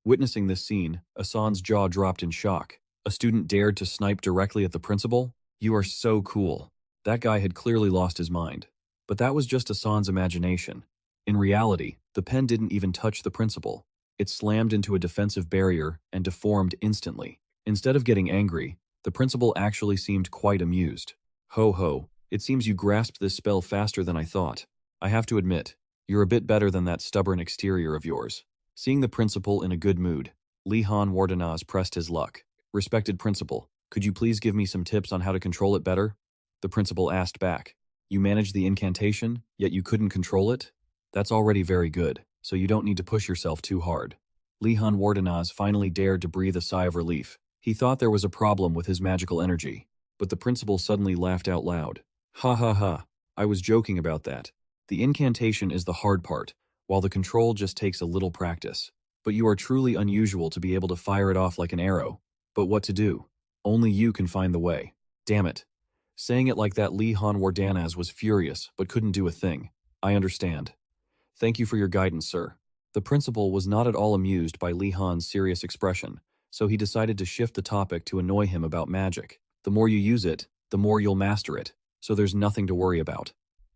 Witnessing this scene, Asan's jaw dropped in shock. A student dared to snipe directly at the principal? You are so cool. That guy had clearly lost his mind. But that was just Asan's imagination. In reality, the pen didn't even touch the principal. It slammed into a defensive barrier and deformed instantly. Instead of getting angry, the principal actually seemed quite amused. Ho ho, it seems you grasped this spell faster than I thought. I have to admit, you're a bit better than that stubborn exterior of yours. Seeing the principal in a good mood, Lihan Wardanaz pressed his luck. Respected principal, could you please give me some tips on how to control it better? The principal asked back. You managed the incantation, yet you couldn't control it? That's already very good, so you don't need to push yourself too hard. Lihan Wardanaz finally dared to breathe a sigh of relief. He thought there was a problem with his magical energy, but the principal suddenly laughed out loud. Ha ha ha, I was joking about that. The incantation is the hard part, while the control just takes a little practice. But you are truly unusual to be able to fire it off like an arrow. But what to do? Only you can find the way. Damn it. Saying it like that, Lihan Wardanaz was furious, but couldn't do a thing. I understand. Thank you for your guidance, sir. The principal was not at all amused by Lihan's serious expression, so he decided to shift the topic to annoy him about magic. The more you use it, the more you'll master it, so there's nothing to worry about.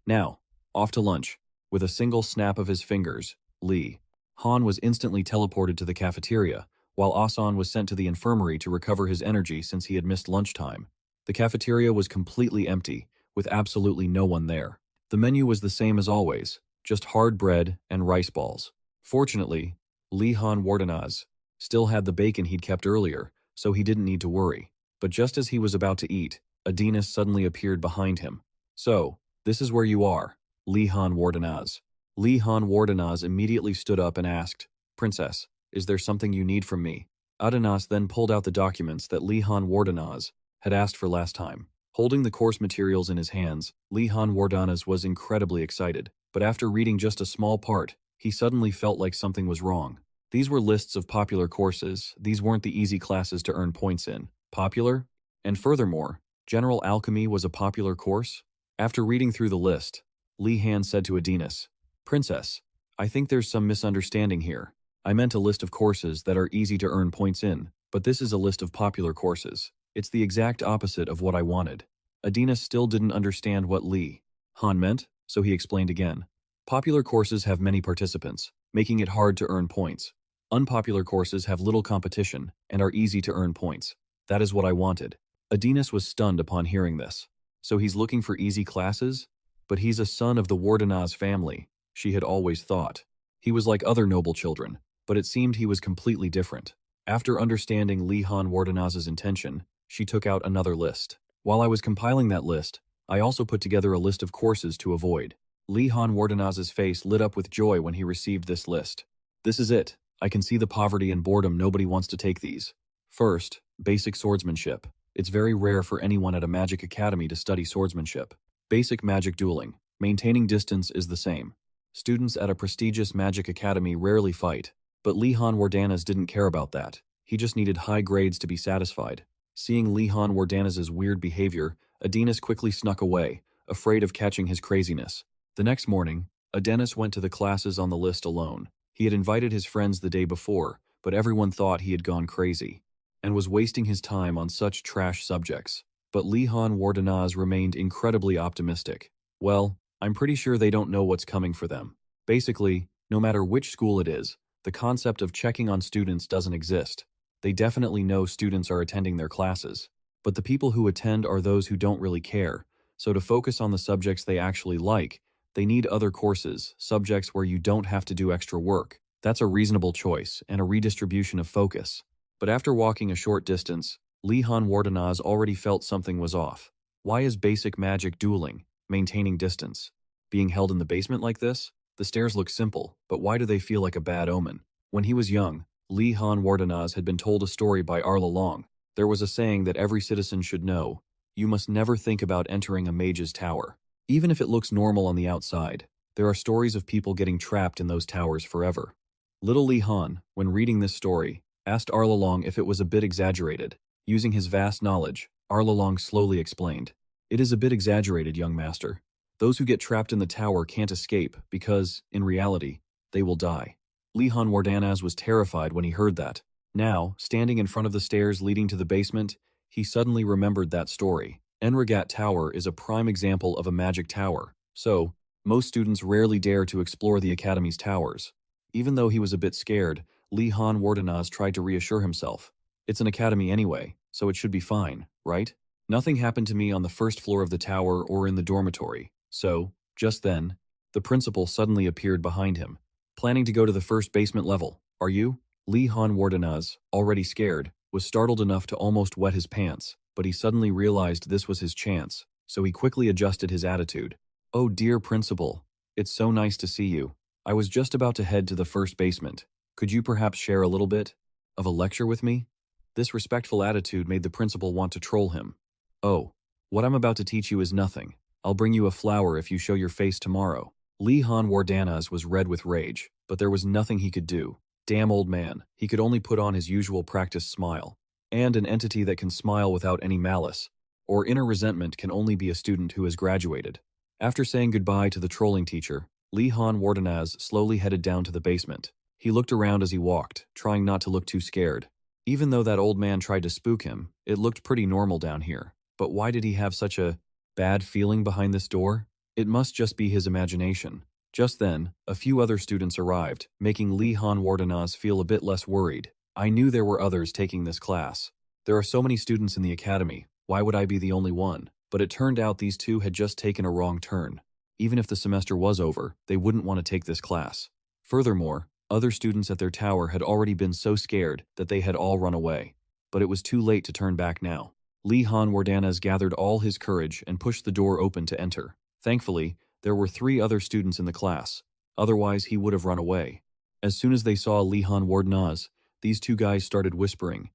Now, off to lunch. With a single snap of his fingers, Han was instantly teleported to the cafeteria, while Asan was sent to the infirmary to recover his energy since he had missed lunchtime. The cafeteria was completely empty, with absolutely no one there. The menu was the same as always, just hard bread and rice balls. Fortunately, Lihan Wardanaz still had the bacon he'd kept earlier, so he didn't need to worry. But just as he was about to eat, Adinas suddenly appeared behind him. So, this is where you are, Lihan Wardanaz. Lihan Wardanaz immediately stood up and asked, Princess, is there something you need from me? Adinas then pulled out the documents that Lihan Wardanaz had asked for last time. Holding the course materials in his hands, Lihan Wardanaz was incredibly excited, but after reading just a small part, he suddenly felt like something was wrong. These were lists of popular courses. These weren't the easy classes to earn points in. Popular? And furthermore, General Alchemy was a popular course? After reading through the list, Lihan said to Adinas, Princess, I think there's some misunderstanding here. I meant a list of courses that are easy to earn points in, but this is a list of popular courses. It's the exact opposite of what I wanted. Adinas still didn't understand what Lihan Han meant, so he explained again. Popular courses have many participants, making it hard to earn points. Unpopular courses have little competition and are easy to earn points. That is what I wanted. Adonis was stunned upon hearing this. So he's looking for easy classes? But he's a son of the Wardenaz family, she had always thought. He was like other noble children, but it seemed he was completely different. After understanding Li Han Wardenaz's intention, she took out another list. While I was compiling that list, I also put together a list of courses to avoid. Li Han Wardenaz's face lit up with joy when he received this list. This is it. I can see the poverty and boredom. Nobody wants to take these. First, basic swordsmanship. It's very rare for anyone at a magic academy to study swordsmanship. Basic magic dueling. Maintaining distance is the same. Students at a prestigious magic academy rarely fight, but Li Han Wardanaz didn't care about that. He just needed high grades to be satisfied. Seeing Li Han Wardanaz's weird behavior, Adonis quickly snuck away, afraid of catching his craziness. The next morning, Adonis went to the classes on the list alone. He had invited his friends the day before, but everyone thought he had gone crazy and was wasting his time on such trash subjects. But Li Han Wardanaz remained incredibly optimistic. Well, I'm pretty sure they don't know what's coming for them. Basically, no matter which school it is, the concept of checking on students doesn't exist. They definitely know students are attending their classes. But the people who attend are those who don't really care. So to focus on the subjects they actually like, they need other courses, subjects where you don't have to do extra work. That's a reasonable choice and a redistribution of focus. But after walking a short distance, Li Han Wardanaz already felt something was off. Why is basic magic dueling, maintaining distance, being held in the basement like this? The stairs look simple, but why do they feel like a bad omen? When he was young, Li Han Wardanaz had been told a story by Arla Long. There was a saying that every citizen should know: you must never think about entering a mage's tower. Even if it looks normal on the outside, there are stories of people getting trapped in those towers forever. Little Li Han, when reading this story, asked Arla Long if it was a bit exaggerated. Using his vast knowledge, Arla Long slowly explained. It is a bit exaggerated, young master. Those who get trapped in the tower can't escape because, in reality, they will die. Li Han Wardanaz was terrified when he heard that. Now, standing in front of the stairs leading to the basement, he suddenly remembered that story. Enregat Tower is a prime example of a magic tower, so most students rarely dare to explore the academy's towers. Even though he was a bit scared, Li Han Wardanaz tried to reassure himself. It's an academy anyway, so it should be fine, right? Nothing happened to me on the first floor of the tower or in the dormitory, so, just then, the principal suddenly appeared behind him. Planning to go to the first basement level, are you? Li Han Wardanaz, already scared, was startled enough to almost wet his pants, but he suddenly realized this was his chance, so he quickly adjusted his attitude. Oh dear principal, it's so nice to see you. I was just about to head to the first basement. Could you perhaps share a little bit of a lecture with me? This respectful attitude made the principal want to troll him. Oh, what I'm about to teach you is nothing. I'll bring you a flower if you show your face tomorrow. Li Han Wardanaz was red with rage, but there was nothing he could do. Damn old man, he could only put on his usual practiced smile. And an entity that can smile without any malice or inner resentment can only be a student who has graduated. After saying goodbye to the trolling teacher, Li Han Wardanaz slowly headed down to the basement. He looked around as he walked, trying not to look too scared. Even though that old man tried to spook him, it looked pretty normal down here. But why did he have such a bad feeling behind this door? It must just be his imagination. Just then, a few other students arrived, making Li Han Wardanaz feel a bit less worried. I knew there were others taking this class. There are so many students in the academy, why would I be the only one? But it turned out these two had just taken a wrong turn. Even if the semester was over, they wouldn't want to take this class. Furthermore, other students at their tower had already been so scared that they had all run away. But it was too late to turn back now. Li Han Wardanaz gathered all his courage and pushed the door open to enter. Thankfully, there were 3 other students in the class. Otherwise, he would have run away. As soon as they saw Li Han Wardanaz, these 2 guys started whispering.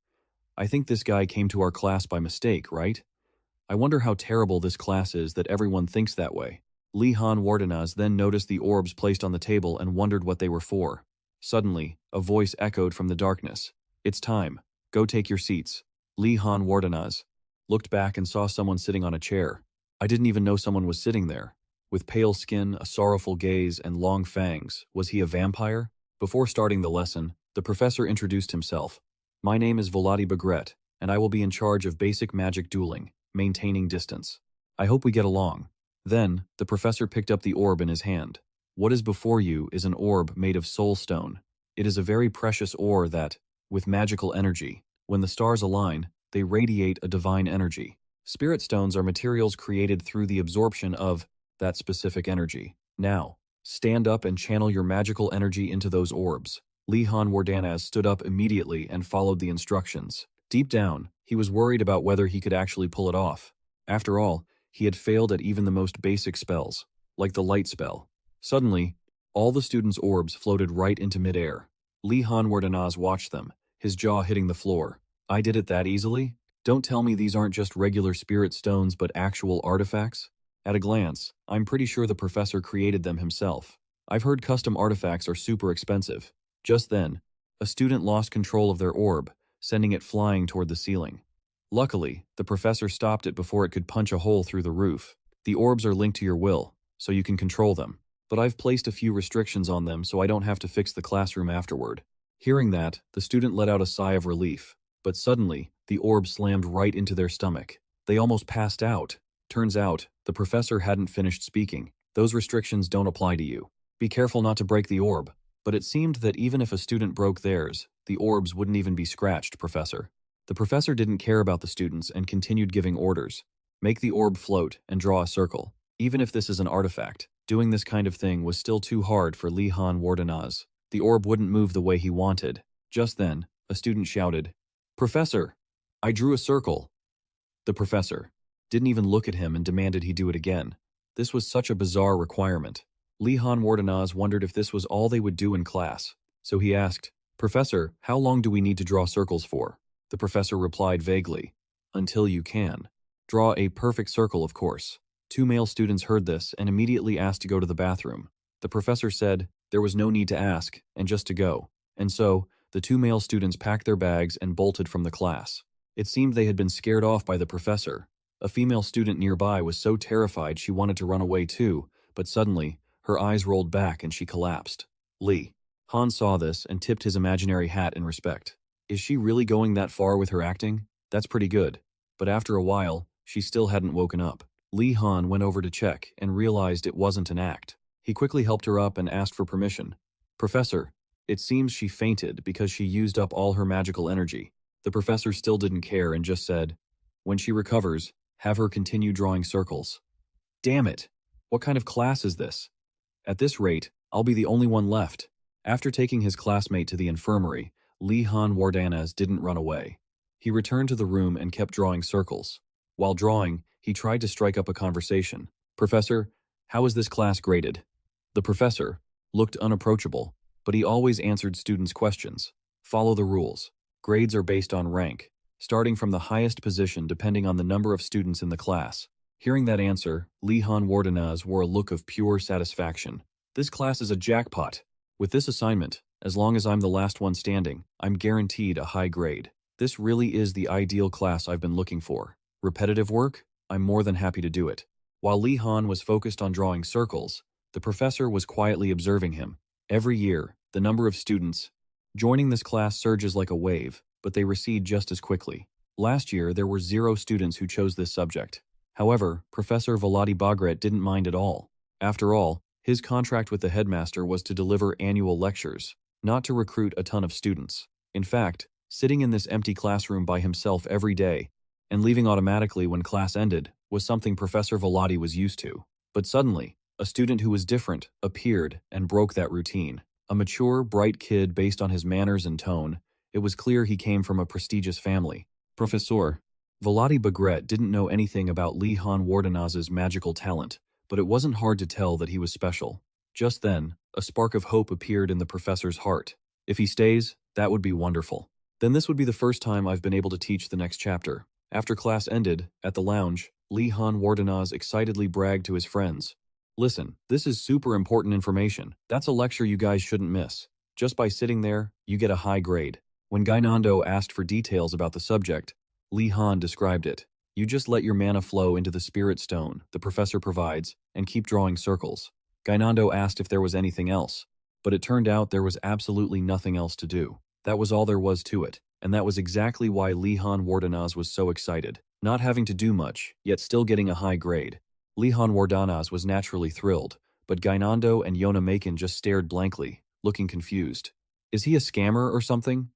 I think this guy came to our class by mistake, right? I wonder how terrible this class is that everyone thinks that way. Li Han Wardanaz then noticed the orbs placed on the table and wondered what they were for. Suddenly, a voice echoed from the darkness. It's time. Go take your seats. Li Han Wardanaz looked back and saw someone sitting on a chair. I didn't even know someone was sitting there. With pale skin, a sorrowful gaze, and long fangs, was he a vampire? Before starting the lesson, the professor introduced himself. My name is Volody Bagret, and I will be in charge of basic magic dueling, maintaining distance. I hope we get along. Then, the professor picked up the orb in his hand. What is before you is an orb made of soul stone. It is a very precious ore that, with magical energy, when the stars align, they radiate a divine energy. Spirit stones are materials created through the absorption of that specific energy. Now, stand up and channel your magical energy into those orbs. Lihan Wardanaz stood up immediately and followed the instructions. Deep down, he was worried about whether he could actually pull it off. After all, he had failed at even the most basic spells, like the light spell. Suddenly, all the students' orbs floated right into midair. Lihan Wardanaz watched them, his jaw hitting the floor. I did it that easily? Don't tell me these aren't just regular spirit stones but actual artifacts? At a glance, I'm pretty sure the professor created them himself. I've heard custom artifacts are super expensive. Just then, a student lost control of their orb, sending it flying toward the ceiling. Luckily, the professor stopped it before it could punch a hole through the roof. The orbs are linked to your will, so you can control them. But I've placed a few restrictions on them so I don't have to fix the classroom afterward. Hearing that, the student let out a sigh of relief. But suddenly, the orb slammed right into their stomach. They almost passed out. Turns out, the professor hadn't finished speaking. Those restrictions don't apply to you. Be careful not to break the orb. But it seemed that even if a student broke theirs, the orbs wouldn't even be scratched, Professor. The professor didn't care about the students and continued giving orders. Make the orb float and draw a circle. Even if this is an artifact, doing this kind of thing was still too hard for Lihan Wardanaz. The orb wouldn't move the way he wanted. Just then, a student shouted, "Professor, I drew a circle." The professor didn't even look at him and demanded he do it again. This was such a bizarre requirement. Lihan Wardanaz wondered if this was all they would do in class. So he asked, "Professor, how long do we need to draw circles for?" The professor replied vaguely, "Until you can. Draw a perfect circle, of course." Two male students heard this and immediately asked to go to the bathroom. The professor said there was no need to ask, and just to go. And so, the two male students packed their bags and bolted from the class. It seemed they had been scared off by the professor. A female student nearby was so terrified she wanted to run away too, but suddenly, her eyes rolled back and she collapsed. Lee Han saw this and tipped his imaginary hat in respect. Is she really going that far with her acting? That's pretty good. But after a while, she still hadn't woken up. Lee Han went over to check and realized it wasn't an act. He quickly helped her up and asked for permission. "Professor, it seems she fainted because she used up all her magical energy." The professor still didn't care and just said, "When she recovers, have her continue drawing circles." Damn it! What kind of class is this? At this rate, I'll be the only one left. After taking his classmate to the infirmary, Lihan Wardanaz didn't run away. He returned to the room and kept drawing circles. While drawing, he tried to strike up a conversation. "Professor, how is this class graded?" The professor looked unapproachable, but he always answered students' questions. Follow the rules. Grades are based on rank, starting from the highest position depending on the number of students in the class. Hearing that answer, Lihan Wardanaz wore a look of pure satisfaction. This class is a jackpot. With this assignment, as long as I'm the last one standing, I'm guaranteed a high grade. This really is the ideal class I've been looking for. Repetitive work? I'm more than happy to do it. While Lihan was focused on drawing circles, the professor was quietly observing him. Every year, the number of students joining this class surges like a wave, but they recede just as quickly. Last year, there were 0 students who chose this subject. However, Professor Vladi Bagret didn't mind at all. After all, his contract with the headmaster was to deliver annual lectures, not to recruit a ton of students. In fact, sitting in this empty classroom by himself every day and leaving automatically when class ended was something Professor Vladi was used to. But suddenly, a student who was different appeared and broke that routine. A mature, bright kid based on his manners and tone, it was clear he came from a prestigious family. Professor Vladi Bagret didn't know anything about Lihan Wardanaz's magical talent, but it wasn't hard to tell that he was special. Just then, a spark of hope appeared in the professor's heart. If he stays, that would be wonderful. Then this would be the first time I've been able to teach the next chapter. After class ended, at the lounge, Lihan Wardanaz excitedly bragged to his friends. "Listen, this is super important information. That's a lecture you guys shouldn't miss. Just by sitting there, you get a high grade." When Gainando asked for details about the subject, Lihan described it. "You just let your mana flow into the spirit stone the professor provides and keep drawing circles." Gainando asked if there was anything else, but it turned out there was absolutely nothing else to do. That was all there was to it, and that was exactly why Lihan Wardanaz was so excited. Not having to do much, yet still getting a high grade. Li Han Wardanaz was naturally thrilled, but Gainando and Yona Maken just stared blankly, looking confused. Is he a scammer or something?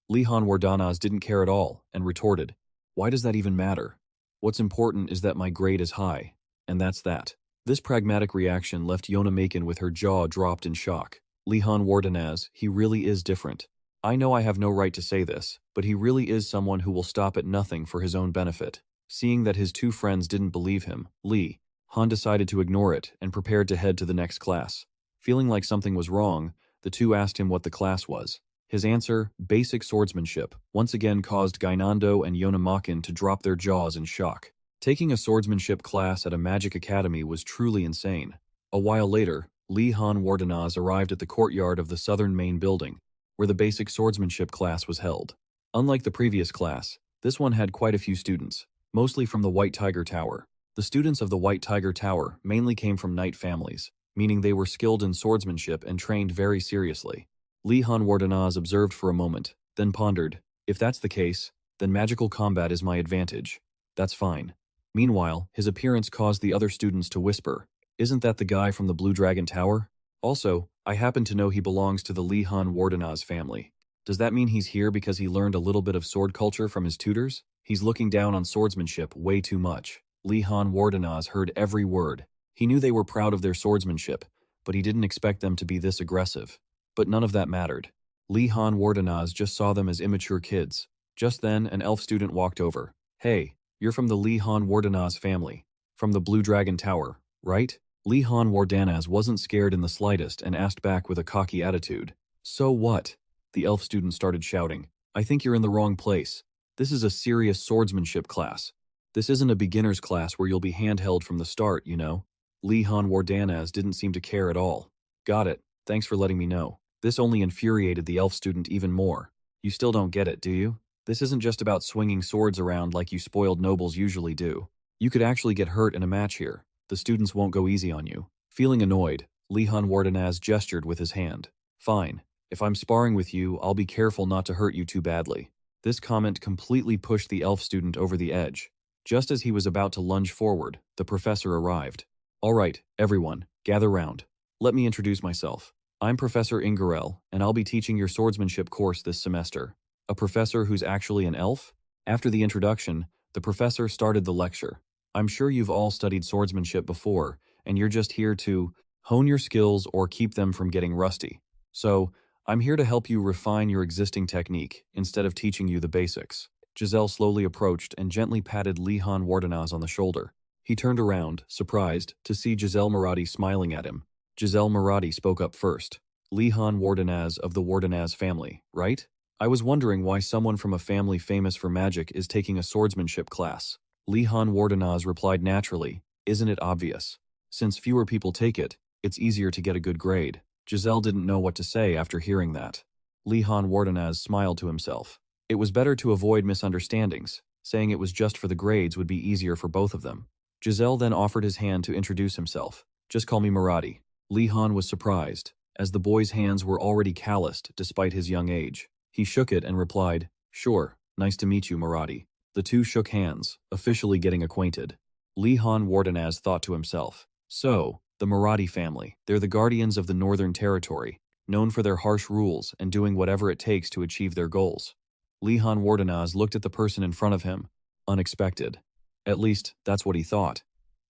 Li Han Wardanaz didn't care at all, and retorted, why does that even matter? What's important is that my grade is high, and that's that. This pragmatic reaction left Yona Maken with her jaw dropped in shock. Li Han Wardanaz, he really is different. I know I have no right to say this, but he really is someone who will stop at nothing for his own benefit. Seeing that his two friends didn't believe him, Li Han decided to ignore it and prepared to head to the next class. Feeling like something was wrong, the two asked him what the class was. His answer, basic swordsmanship, once again caused Gainando and Yona Maken to drop their jaws in shock. Taking a swordsmanship class at a magic academy was truly insane. A while later, Li Han Wardanaz arrived at the courtyard of the southern main building, where the basic swordsmanship class was held. Unlike the previous class, this one had quite a few students, mostly from the White Tiger Tower. The students of the White Tiger Tower mainly came from knight families, meaning they were skilled in swordsmanship and trained very seriously. Li Han Wardanaz observed for a moment, then pondered, if that's the case, then magical combat is my advantage. That's fine. Meanwhile, his appearance caused the other students to whisper, isn't that the guy from the Blue Dragon Tower? Also, I happen to know he belongs to the Li Han Wardanaz family. Does that mean he's here because he learned a little bit of sword culture from his tutors? He's looking down on swordsmanship way too much. Li Han Wardanaz heard every word. He knew they were proud of their swordsmanship, but he didn't expect them to be this aggressive. But none of that mattered. Li Han Wardanaz just saw them as immature kids. Just then, an elf student walked over. Hey, you're from the Li Han Wardanaz family. From the Blue Dragon Tower, right? Li Han Wardanaz wasn't scared in the slightest and asked back with a cocky attitude. So what? The elf student started shouting. I think you're in the wrong place. This is a serious swordsmanship class. This isn't a beginner's class where you'll be handheld from the start, you know? Li Han Wardanaz didn't seem to care at all. Got it. Thanks for letting me know. This only infuriated the elf student even more. You still don't get it, do you? This isn't just about swinging swords around like you spoiled nobles usually do. You could actually get hurt in a match here. The students won't go easy on you. Feeling annoyed, Li Han Wardanaz gestured with his hand. Fine. If I'm sparring with you, I'll be careful not to hurt you too badly. This comment completely pushed the elf student over the edge. Just as he was about to lunge forward, the professor arrived. All right, everyone, gather round. Let me introduce myself. I'm Professor Ingarel, and I'll be teaching your swordsmanship course this semester. A professor who's actually an elf? After the introduction, the professor started the lecture. I'm sure you've all studied swordsmanship before, and you're just here to hone your skills or keep them from getting rusty. So, I'm here to help you refine your existing technique instead of teaching you the basics. Giselle slowly approached and gently patted Li Han Wardanaz on the shoulder. He turned around, surprised, to see Giselle Maradi smiling at him. Giselle Maradi spoke up first. Li Han Wardanaz of the Wardanaz family, right? I was wondering why someone from a family famous for magic is taking a swordsmanship class. Li Han Wardanaz replied naturally, isn't it obvious? Since fewer people take it, it's easier to get a good grade. Giselle didn't know what to say after hearing that. Li Han Wardanaz smiled to himself. It was better to avoid misunderstandings. Saying it was just for the grades would be easier for both of them. Giselle then offered his hand to introduce himself. Just call me Maradi. Li Han was surprised, as the boy's hands were already calloused despite his young age. He shook it and replied, sure, nice to meet you, Maradi. The two shook hands, officially getting acquainted. Li Han Wardanaz thought to himself, so, the Maradi family, they're the guardians of the Northern Territory, known for their harsh rules and doing whatever it takes to achieve their goals. Li Han Wardanaz looked at the person in front of him. Unexpected. At least, that's what he thought.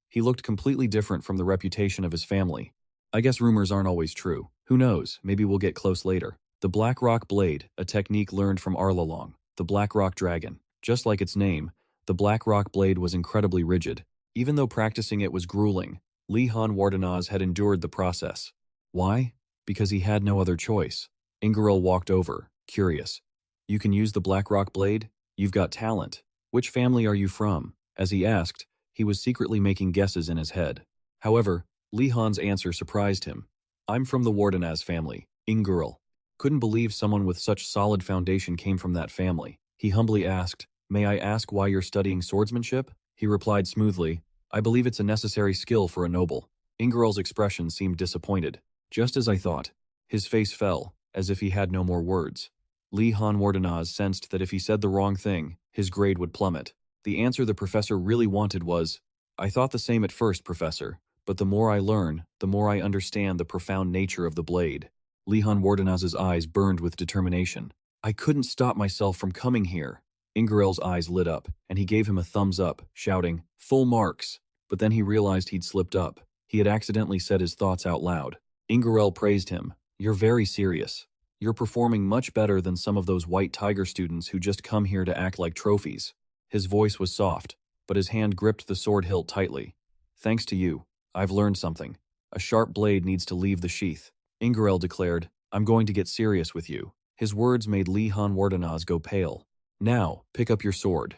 He looked completely different from the reputation of his family. I guess rumors aren't always true. Who knows, maybe we'll get close later. The Black Rock Blade, a technique learned from Arlalong, the Black Rock Dragon. Just like its name, the Black Rock Blade was incredibly rigid. Even though practicing it was grueling, Li Han Wardanaz had endured the process. Why? Because he had no other choice. Ingarel walked over, curious. You can use the Black Rock Blade? You've got talent. Which family are you from? As he asked, he was secretly making guesses in his head. However, Li Han's answer surprised him. I'm from the Wardanaz family, Ingarel. Couldn't believe someone with such solid foundation came from that family. He humbly asked, may I ask why you're studying swordsmanship? He replied smoothly, I believe it's a necessary skill for a noble. Ingarel's expression seemed disappointed. Just as I thought. His face fell, as if he had no more words. Li Han Wardanaz sensed that if he said the wrong thing, his grade would plummet. The answer the professor really wanted was, I thought the same at first, Professor, but the more I learn, the more I understand the profound nature of the blade. Lihan Wardenaz's eyes burned with determination. I couldn't stop myself from coming here. Ingerell's eyes lit up, and he gave him a thumbs up, shouting, "Full marks!" But then he realized he'd slipped up. He had accidentally said his thoughts out loud. Ingerell praised him. "You're very serious. You're performing much better than some of those white tiger students who just come here to act like trophies." His voice was soft, but his hand gripped the sword hilt tightly. "Thanks to you, I've learned something. A sharp blade needs to leave the sheath." Ingerell declared, "I'm going to get serious with you." His words made Lihan Wardenaz go pale. "Now, pick up your sword."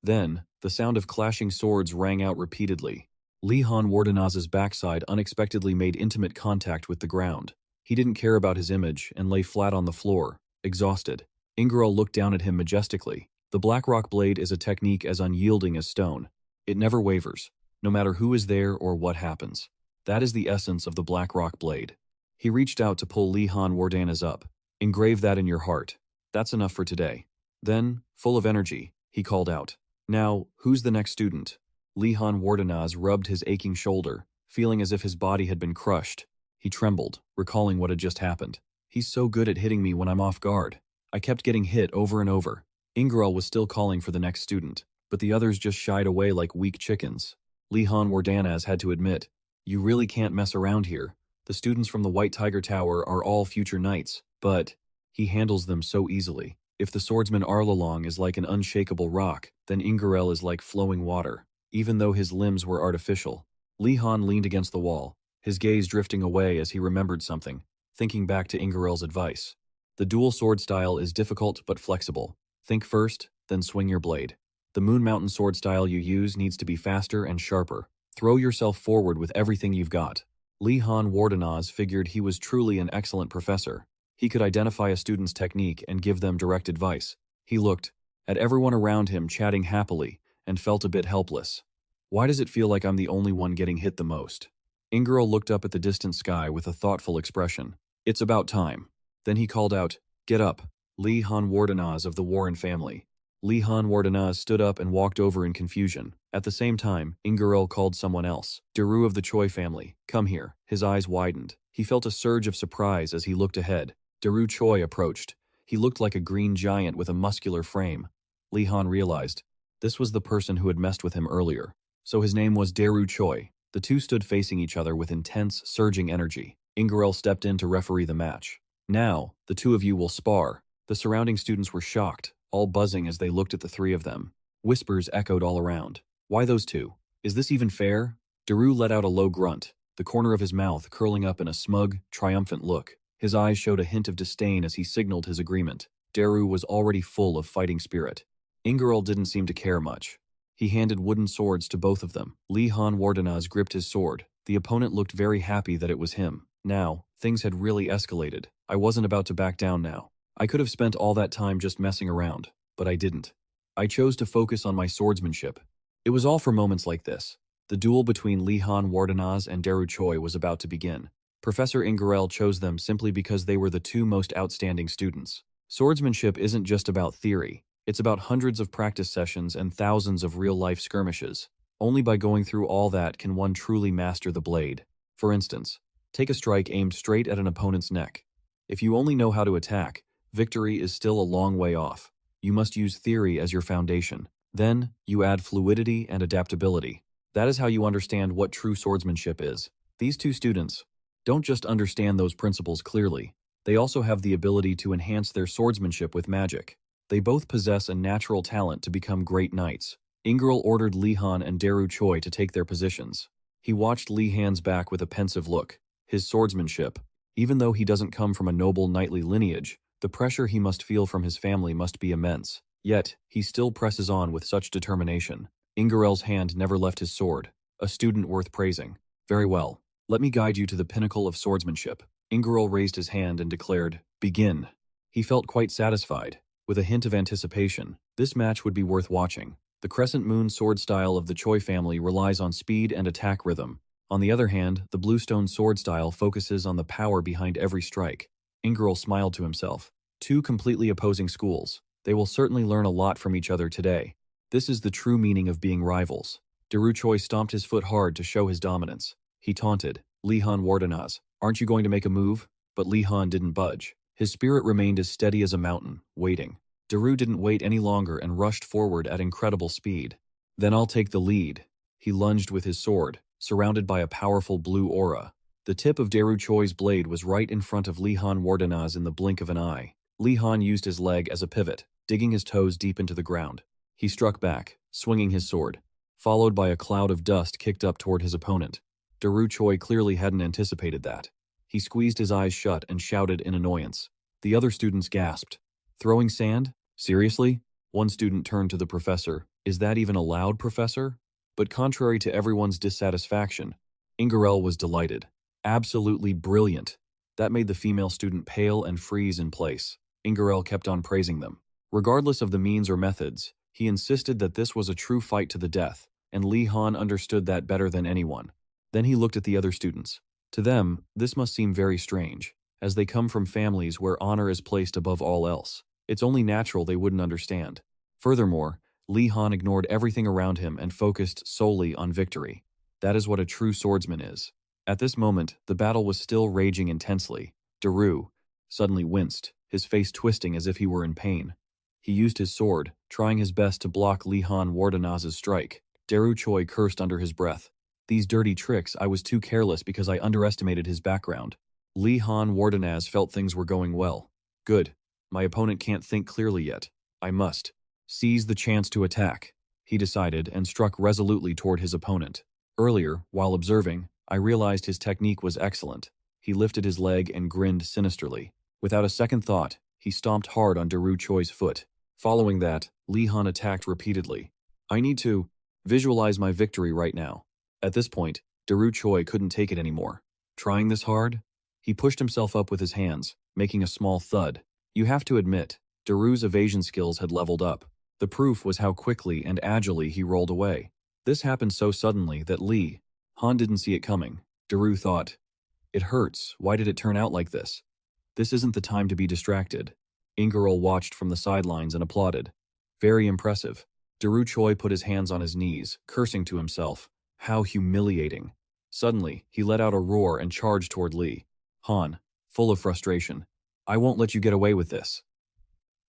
Then, the sound of clashing swords rang out repeatedly. Lihan Wardenaz's backside unexpectedly made intimate contact with the ground. He didn't care about his image and lay flat on the floor, exhausted. Ingerell looked down at him majestically. The Blackrock blade is a technique as unyielding as stone. It never wavers, no matter who is there or what happens. That is the essence of the Blackrock blade. He reached out to pull Lihan Wardenaz up. "Engrave that in your heart. That's enough for today." Then, full of energy, he called out, "Now, who's the next student?" Lihan Wardenaz rubbed his aching shoulder, feeling as if his body had been crushed. He trembled, recalling what had just happened. "He's so good at hitting me when I'm off guard. I kept getting hit over and over." Ingerell was still calling for the next student, but the others just shied away like weak chickens. Lihan Wardenaz had to admit, "You really can't mess around here. The students from the White Tiger Tower are all future knights, but he handles them so easily. If the swordsman Arlalong is like an unshakable rock, then Ingerell is like flowing water, even though his limbs were artificial." Lihan leaned against the wall, his gaze drifting away as he remembered something, thinking back to Ingerell's advice. The dual sword style is difficult but flexible. Think first, then swing your blade. The Moon Mountain sword style you use needs to be faster and sharper. Throw yourself forward with everything you've got. Lihan Wardenaz figured he was truly an excellent professor. He could identify a student's technique and give them direct advice. He looked at everyone around him chatting happily and felt a bit helpless. Why does it feel like I'm the only one getting hit the most? Ingerell looked up at the distant sky with a thoughtful expression. "It's about time." Then he called out, "Get up, Lihan Wardenaz of the Warren family." Lihan Wardenaz stood up and walked over in confusion. At the same time, Ingerell called someone else. "Daru of the Choi family, come here." His eyes widened. He felt a surge of surprise as he looked ahead. Daru Choi approached. He looked like a green giant with a muscular frame. Lihan realized this was the person who had messed with him earlier. So his name was Daru Choi. The two stood facing each other with intense, surging energy. Ingerell stepped in to referee the match. "Now, the two of you will spar." The surrounding students were shocked, all buzzing as they looked at the three of them. Whispers echoed all around. "Why those two? Is this even fair?" Daru let out a low grunt, the corner of his mouth curling up in a smug, triumphant look. His eyes showed a hint of disdain as he signaled his agreement. Daru was already full of fighting spirit. Ingerell didn't seem to care much. He handed wooden swords to both of them. Lihan Wardenaz gripped his sword. The opponent looked very happy that it was him. Now, things had really escalated. I wasn't about to back down now. I could have spent all that time just messing around, but I didn't. I chose to focus on my swordsmanship. It was all for moments like this. The duel between Lihan Wardenaz and Daru Choi was about to begin. Professor Ingerell chose them simply because they were the two most outstanding students. Swordsmanship isn't just about theory. It's about hundreds of practice sessions and thousands of real-life skirmishes. Only by going through all that can one truly master the blade. For instance, take a strike aimed straight at an opponent's neck. If you only know how to attack, victory is still a long way off. You must use theory as your foundation. Then, you add fluidity and adaptability. That is how you understand what true swordsmanship is. These two students don't just understand those principles clearly, they also have the ability to enhance their swordsmanship with magic. They both possess a natural talent to become great knights. Ingerell ordered Lihan and Daru Choi to take their positions. He watched Lihan's back with a pensive look. His swordsmanship, even though he doesn't come from a noble knightly lineage, the pressure he must feel from his family must be immense. Yet, he still presses on with such determination. Ingerell's hand never left his sword. A student worth praising. "Very well. Let me guide you to the pinnacle of swordsmanship." Ingerell raised his hand and declared, "Begin." He felt quite satisfied. With a hint of anticipation, this match would be worth watching. The Crescent Moon sword style of the Choi family relies on speed and attack rhythm. On the other hand, the Bluestone sword style focuses on the power behind every strike. Ingerell smiled to himself. Two completely opposing schools. They will certainly learn a lot from each other today. This is the true meaning of being rivals. Daru Choi stomped his foot hard to show his dominance. He taunted, "Lee Han Wardenaz, aren't you going to make a move?" But Lee Han didn't budge. His spirit remained as steady as a mountain, waiting. Daru didn't wait any longer and rushed forward at incredible speed. "Then I'll take the lead." He lunged with his sword, surrounded by a powerful blue aura. The tip of Daru Choi's blade was right in front of Lee Han Wardenaz in the blink of an eye. Lee Han used his leg as a pivot, digging his toes deep into the ground. He struck back, swinging his sword, followed by a cloud of dust kicked up toward his opponent. Daru Choi clearly hadn't anticipated that. He squeezed his eyes shut and shouted in annoyance. The other students gasped. "Throwing sand? Seriously?" One student turned to the professor. "Is that even allowed, professor?" But contrary to everyone's dissatisfaction, Ingarel was delighted. "Absolutely brilliant." That made the female student pale and freeze in place. Ingarel kept on praising them. Regardless of the means or methods, he insisted that this was a true fight to the death, and Lee Han understood that better than anyone. Then he looked at the other students. To them, this must seem very strange, as they come from families where honor is placed above all else. It's only natural they wouldn't understand. Furthermore, Lee Han ignored everything around him and focused solely on victory. That is what a true swordsman is. At this moment, the battle was still raging intensely. Daru suddenly winced, his face twisting as if he were in pain. He used his sword, trying his best to block Lee Han Wardenaz's strike. Daru Choi cursed under his breath. "These dirty tricks, I was too careless because I underestimated his background." Lee Han Wardenaz felt things were going well. "Good. My opponent can't think clearly yet. I must seize the chance to attack," he decided and struck resolutely toward his opponent. Earlier, while observing, I realized his technique was excellent. He lifted his leg and grinned sinisterly. Without a second thought, he stomped hard on Daru Choi's foot. Following that, Lee Han attacked repeatedly. "I need to visualize my victory right now." At this point, Daru Choi couldn't take it anymore. "Trying this hard?" He pushed himself up with his hands, making a small thud. You have to admit, Daru's evasion skills had leveled up. The proof was how quickly and agilely he rolled away. This happened so suddenly that Lee Han didn't see it coming. Daru thought, "It hurts. Why did it turn out like this? This isn't the time to be distracted." Ingerol watched from the sidelines and applauded. "Very impressive." Daru Choi put his hands on his knees, cursing to himself. How humiliating. Suddenly, he let out a roar and charged toward Lee Han, full of frustration. "I won't let you get away with this."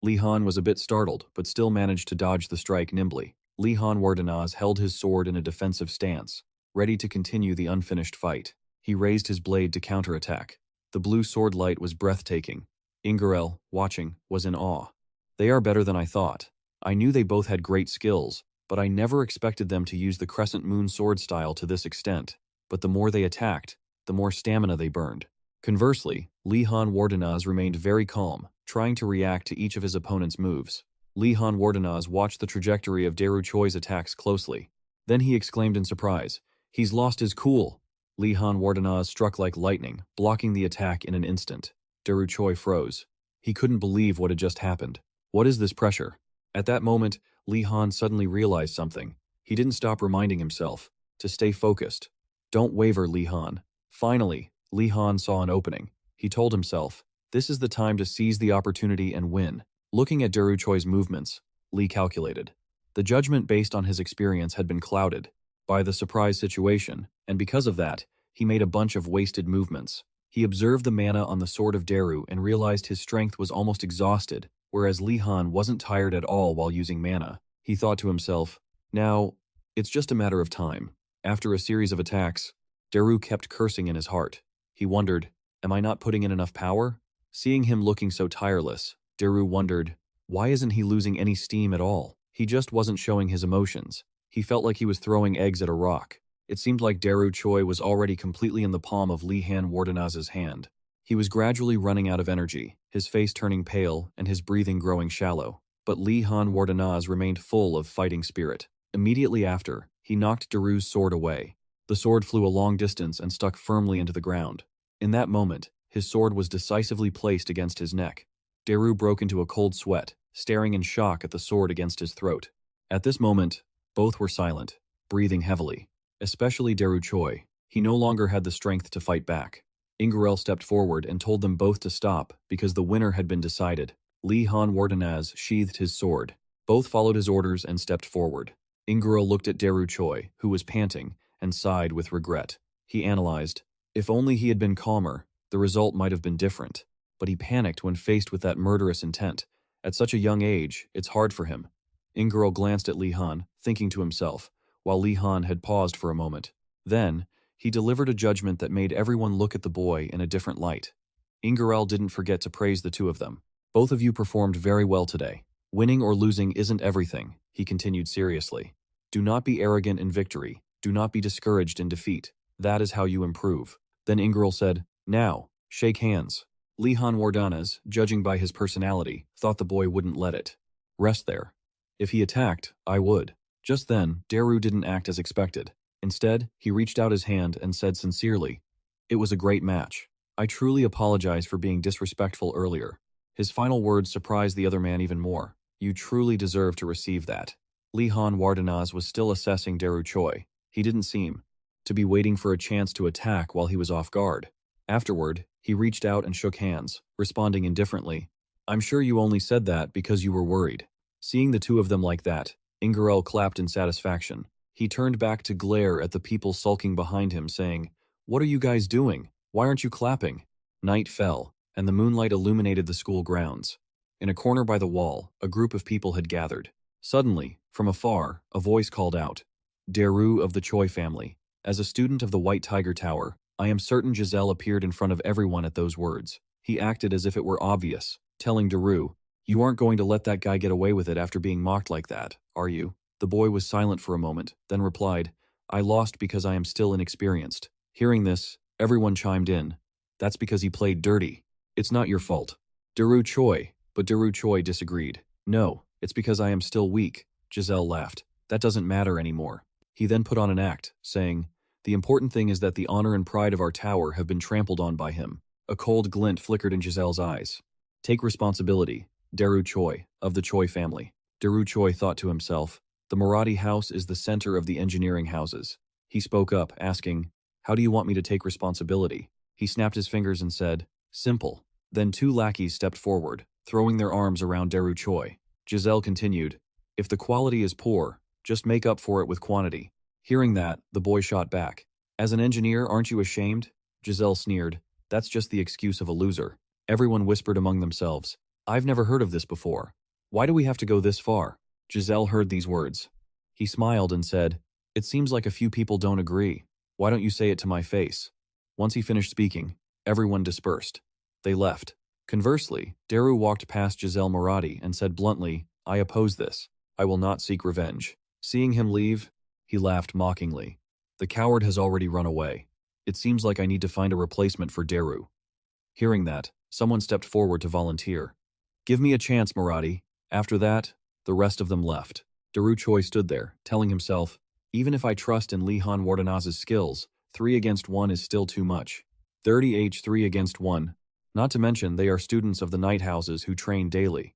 Lee Han was a bit startled, but still managed to dodge the strike nimbly. Lee Han Wardenaz held his sword in a defensive stance, ready to continue the unfinished fight. He raised his blade to counterattack. The blue sword light was breathtaking. Ingerel, watching, was in awe. "They are better than I thought. I knew they both had great skills, but I never expected them to use the crescent moon sword style to this extent. But the more they attacked, the more stamina they burned." Conversely, Lee Han Wardenaz remained very calm, trying to react to each of his opponent's moves. Lee Han Wardenaz watched the trajectory of Daru Choi's attacks closely. Then he exclaimed in surprise, "He's lost his cool!" Lee Han Wardenaz struck like lightning, blocking the attack in an instant. Daru Choi froze. He couldn't believe what had just happened. What is this pressure? At that moment, Lee Han suddenly realized something. He didn't stop reminding himself to stay focused. "Don't waver, Lee Han." Finally, Lee Han saw an opening. He told himself, "This is the time to seize the opportunity and win." Looking at Daru Choi's movements, Lee calculated. The judgment based on his experience had been clouded by the surprise situation, and because of that, he made a bunch of wasted movements. He observed the mana on the sword of Daru and realized his strength was almost exhausted, whereas Lee Han wasn't tired at all while using mana. He thought to himself, "Now, it's just a matter of time." After a series of attacks, Daru kept cursing in his heart. He wondered, "Am I not putting in enough power?" Seeing him looking so tireless, Daru wondered, why isn't he losing any steam at all? He just wasn't showing his emotions. He felt like he was throwing eggs at a rock. It seemed like Daru Choi was already completely in the palm of Lee Han Wardenaz's hand. He was gradually running out of energy, his face turning pale and his breathing growing shallow. But Lee Han Wardenaz remained full of fighting spirit. Immediately after, he knocked Daru's sword away. The sword flew a long distance and stuck firmly into the ground. In that moment, his sword was decisively placed against his neck. Daru broke into a cold sweat, staring in shock at the sword against his throat. At this moment, both were silent, breathing heavily. Especially Daru Choi. He no longer had the strength to fight back. Ingerel stepped forward and told them both to stop because the winner had been decided. Lee Han Wardenaz sheathed his sword. Both followed his orders and stepped forward. Inguro looked at Daru Choi, who was panting, and sighed with regret. He analyzed. If only he had been calmer, the result might have been different. But he panicked when faced with that murderous intent. At such a young age, it's hard for him. Inguro glanced at Li Han, thinking to himself, while Li Han had paused for a moment. Then, he delivered a judgment that made everyone look at the boy in a different light. Ingurel didn't forget to praise the two of them. Both of you performed very well today. Winning or losing isn't everything, he continued seriously. Do not be arrogant in victory. Do not be discouraged in defeat. That is how you improve. Then Ingurel said, now, shake hands. Lihan Wardanas, judging by his personality, thought the boy wouldn't let it rest there. If he attacked, I would. Just then, Daru didn't act as expected. Instead, he reached out his hand and said sincerely, it was a great match. I truly apologize for being disrespectful earlier. His final words surprised the other man even more. You truly deserve to receive that. Lihan Wardanaz was still assessing Daru Choi. He didn't seem to be waiting for a chance to attack while he was off guard. Afterward, he reached out and shook hands, responding indifferently. I'm sure you only said that because you were worried. Seeing the two of them like that, Ingurel clapped in satisfaction. He turned back to glare at the people sulking behind him, saying, what are you guys doing? Why aren't you clapping? Night fell, and the moonlight illuminated the school grounds. In a corner by the wall, a group of people had gathered. Suddenly, from afar, a voice called out, Daru of the Choi family. As a student of the White Tiger Tower, I am certain Giselle appeared in front of everyone at those words. He acted as if it were obvious, telling Daru, you aren't going to let that guy get away with it after being mocked like that, are you? The boy was silent for a moment, then replied, I lost because I am still inexperienced. Hearing this, everyone chimed in. That's because he played dirty. It's not your fault. Daru Choi, but Daru Choi disagreed. No, it's because I am still weak. Giselle laughed. That doesn't matter anymore. He then put on an act, saying, the important thing is that the honor and pride of our tower have been trampled on by him. A cold glint flickered in Giselle's eyes. Take responsibility, Daru Choi, of the Choi family. Daru Choi thought to himself, the Marathi house is the center of the engineering houses. He spoke up, asking, how do you want me to take responsibility? He snapped his fingers and said, simple. Then two lackeys stepped forward, throwing their arms around Daru Choi. Giselle continued, if the quality is poor, just make up for it with quantity. Hearing that, the boy shot back. As an engineer, aren't you ashamed? Giselle sneered. That's just the excuse of a loser. Everyone whispered among themselves. I've never heard of this before. Why do we have to go this far? Giselle heard these words. He smiled and said, it seems like a few people don't agree. Why don't you say it to my face? Once he finished speaking, everyone dispersed. They left. Conversely, Daru walked past Giselle Marathi and said bluntly, I oppose this. I will not seek revenge. Seeing him leave, he laughed mockingly. The coward has already run away. It seems like I need to find a replacement for Daru. Hearing that, someone stepped forward to volunteer. Give me a chance, Marathi. After that, the rest of them left. Daru Choi stood there, telling himself, even if I trust in Lihan Wardanaz's skills, 3 against 1 is still too much. 30h 3 against 1. Not to mention they are students of the night houses who train daily.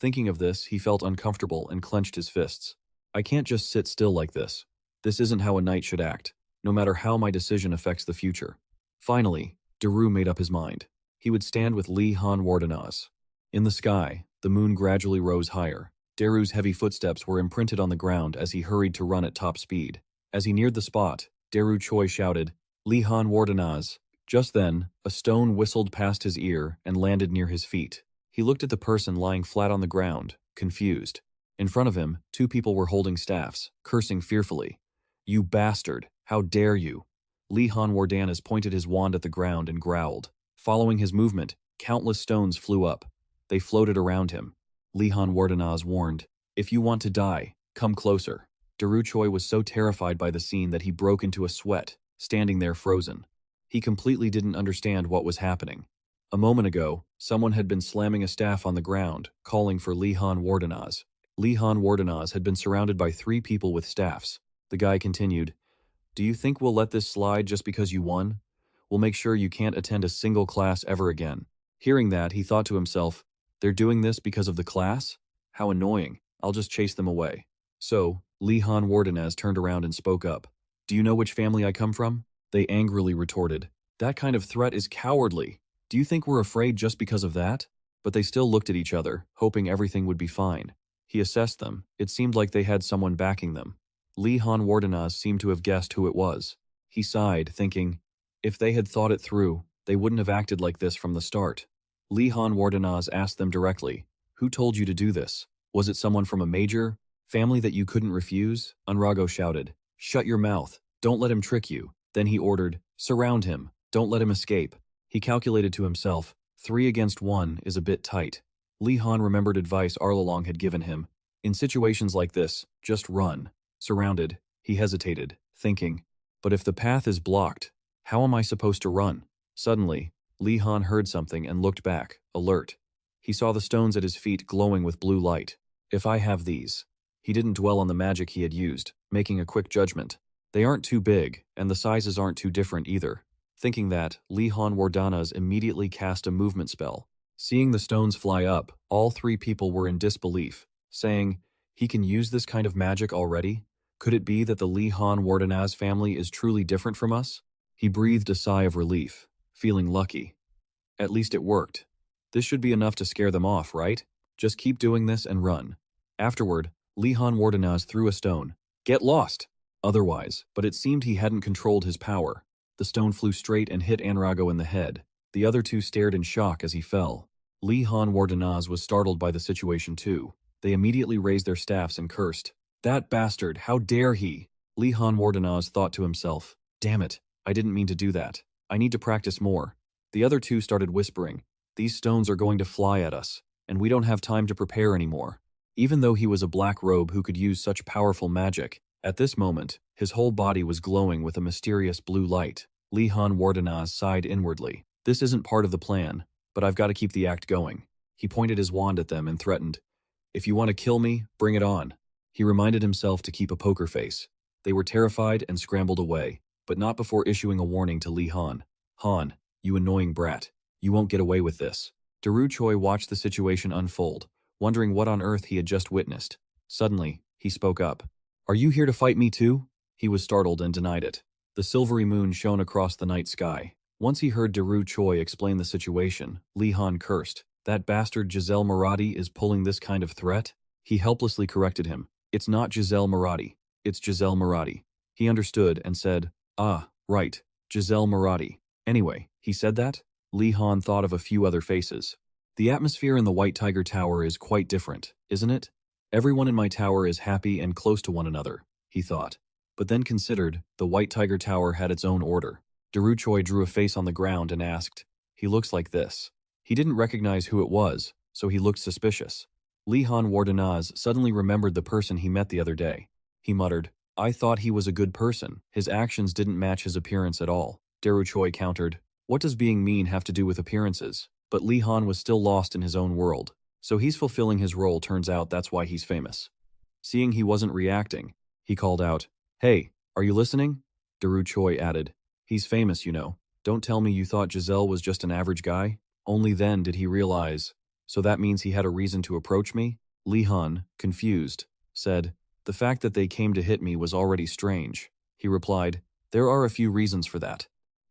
Thinking of this, he felt uncomfortable and clenched his fists. I can't just sit still like this. This isn't how a knight should act, no matter how my decision affects the future. Finally, Daru made up his mind. He would stand with Li Han Wardanaz. In the sky, the moon gradually rose higher. Daru's heavy footsteps were imprinted on the ground as he hurried to run at top speed. As he neared the spot, Daru Choi shouted, Li Han Wardanaz. Just then, a stone whistled past his ear and landed near his feet. He looked at the person lying flat on the ground, confused. In front of him, 2 people were holding staffs, cursing fearfully. You bastard! How dare you! Lihan Wardanaz pointed his wand at the ground and growled. Following his movement, countless stones flew up. They floated around him. Lihan Wardanaz warned, if you want to die, come closer. Daru Choi was so terrified by the scene that he broke into a sweat, standing there frozen. He completely didn't understand what was happening. A moment ago, someone had been slamming a staff on the ground, calling for Lihan Wardanaz. Lihan Wardanaz had been surrounded by 3 people with staffs. The guy continued, do you think we'll let this slide just because you won? We'll make sure you can't attend a single class ever again. Hearing that, he thought to himself, they're doing this because of the class? How annoying. I'll just chase them away. So, Lihan Wardanaz turned around and spoke up. Do you know which family I come from? They angrily retorted. That kind of threat is cowardly. Do you think we're afraid just because of that? But they still looked at each other, hoping everything would be fine. He assessed them. It seemed like they had someone backing them. Li Han Wardenaz seemed to have guessed who it was. He sighed, thinking, if they had thought it through, they wouldn't have acted like this from the start. Li Han Wardenaz asked them directly, who told you to do this? Was it someone from a major family that you couldn't refuse? Unrago shouted, shut your mouth, don't let him trick you. Then he ordered, surround him, don't let him escape. He calculated to himself, 3 against 1 is a bit tight. Li Han remembered advice Arlalong had given him. In situations like this, just run. Surrounded, he hesitated, thinking, but if the path is blocked, how am I supposed to run? Suddenly, Li Han heard something and looked back, alert. He saw the stones at his feet glowing with blue light. If I have these. He didn't dwell on the magic he had used, making a quick judgment. They aren't too big, and the sizes aren't too different either. Thinking that, Li Han Wardanaz immediately cast a movement spell. Seeing the stones fly up, all 3 people were in disbelief, saying, he can use this kind of magic already? Could it be that the Li Han Wardanaz family is truly different from us? He breathed a sigh of relief, feeling lucky. At least it worked. This should be enough to scare them off, right? Just keep doing this and run. Afterward, Li Han Wardanaz threw a stone. Get lost! Otherwise, but it seemed he hadn't controlled his power. The stone flew straight and hit Anrago in the head. The other 2 stared in shock as he fell. Li Han Wardanaz was startled by the situation too. They immediately raised their staffs and cursed. That bastard, how dare he? Li Han Wardanaz thought to himself, damn it, I didn't mean to do that. I need to practice more. The other 2 started whispering, these stones are going to fly at us, and we don't have time to prepare anymore. Even though he was a black robe who could use such powerful magic, at this moment, his whole body was glowing with a mysterious blue light. Li Han Wardanaz sighed inwardly. This isn't part of the plan, but I've got to keep the act going. He pointed his wand at them and threatened, if you want to kill me, bring it on. He reminded himself to keep a poker face. They were terrified and scrambled away, but not before issuing a warning to Li Han. Han, you annoying brat. You won't get away with this. Daru Choi watched the situation unfold, wondering what on earth he had just witnessed. Suddenly, he spoke up. Are you here to fight me too? He was startled and denied it. The silvery moon shone across the night sky. Once he heard Daru Choi explain the situation, Li Han cursed. That bastard Giselle Maradi is pulling this kind of threat? He helplessly corrected him. It's not Giselle Maradi. It's Giselle Maradi. He understood and said, ah, right, Giselle Maradi. Anyway, he said that? Li Han thought of a few other faces. The atmosphere in the White Tiger Tower is quite different, isn't it? Everyone in my tower is happy and close to one another, he thought. But then considered, the White Tiger Tower had its own order. Daru Choi drew a face on the ground and asked, he looks like this. He didn't recognize who it was, so he looked suspicious. Li Han Wardanaz suddenly remembered the person he met the other day. He muttered, I thought he was a good person. His actions didn't match his appearance at all. Daru Choi countered, what does being mean have to do with appearances? But Li Han was still lost in his own world. So he's fulfilling his role, turns out that's why he's famous. Seeing he wasn't reacting, he called out, hey, are you listening? Daru Choi added, he's famous, you know. Don't tell me you thought Giselle was just an average guy? Only then did he realize, so that means he had a reason to approach me? Li Han, confused, said, the fact that they came to hit me was already strange. He replied, there are a few reasons for that.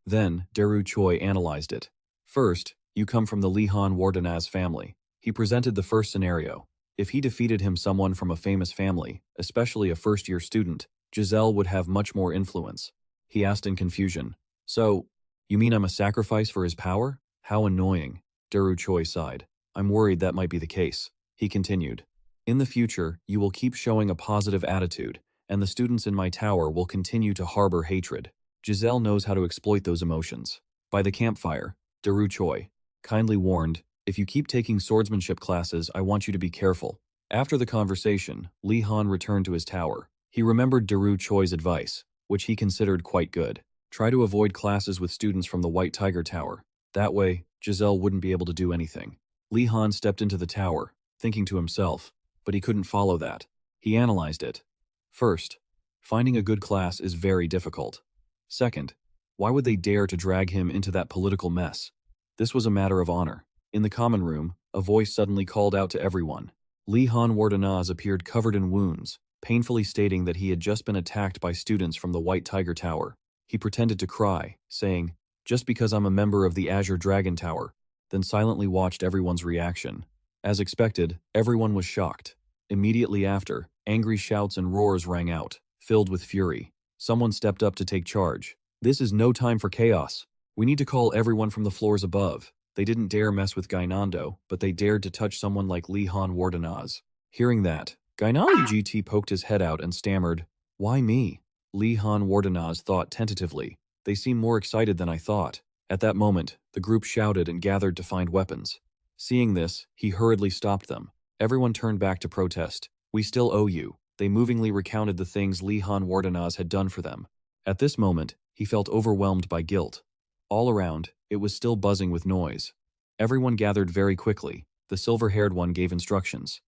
Then, Daru Choi analyzed it. First, you come from the Li Han Wardanaz family. He presented the first scenario. If he defeated someone from a famous family, especially a first-year student, Giselle would have much more influence. He asked in confusion, so, you mean I'm a sacrifice for his power? How annoying. Daru Choi sighed. I'm worried that might be the case. He continued, in the future, you will keep showing a positive attitude, and the students in my tower will continue to harbor hatred. Giselle knows how to exploit those emotions. By the campfire, Daru Choi kindly warned, if you keep taking swordsmanship classes, I want you to be careful. After the conversation, Li Han returned to his tower. He remembered Daru Choi's advice, which he considered quite good. Try to avoid classes with students from the White Tiger Tower. That way, Giselle wouldn't be able to do anything. Li Han stepped into the tower, thinking to himself, but he couldn't follow that. He analyzed it. First, finding a good class is very difficult. Second, why would they dare to drag him into that political mess? This was a matter of honor. In the common room, a voice suddenly called out to everyone. Li Han Wardanaz appeared covered in wounds, painfully stating that he had just been attacked by students from the White Tiger Tower. He pretended to cry, saying, just because I'm a member of the Azure Dragon Tower, then silently watched everyone's reaction. As expected, everyone was shocked. Immediately after, angry shouts and roars rang out. filled with fury. Someone stepped up to take charge. This is no time for chaos. We need to call everyone from the floors above. They didn't dare mess with Gainando, but they dared to touch someone like Li Han Wardenaz. Hearing that, Gainando GT poked his head out and stammered, "Why me?" Li Han Wardenaz thought tentatively. They seem more excited than I thought. At that moment, the group shouted and gathered to find weapons. Seeing this, he hurriedly stopped them. Everyone turned back to protest. "We still owe you." They movingly recounted the things Li Han Wardenaz had done for them. At this moment, he felt overwhelmed by guilt. All around, it was still buzzing with noise. Everyone gathered very quickly. The silver-haired one gave instructions.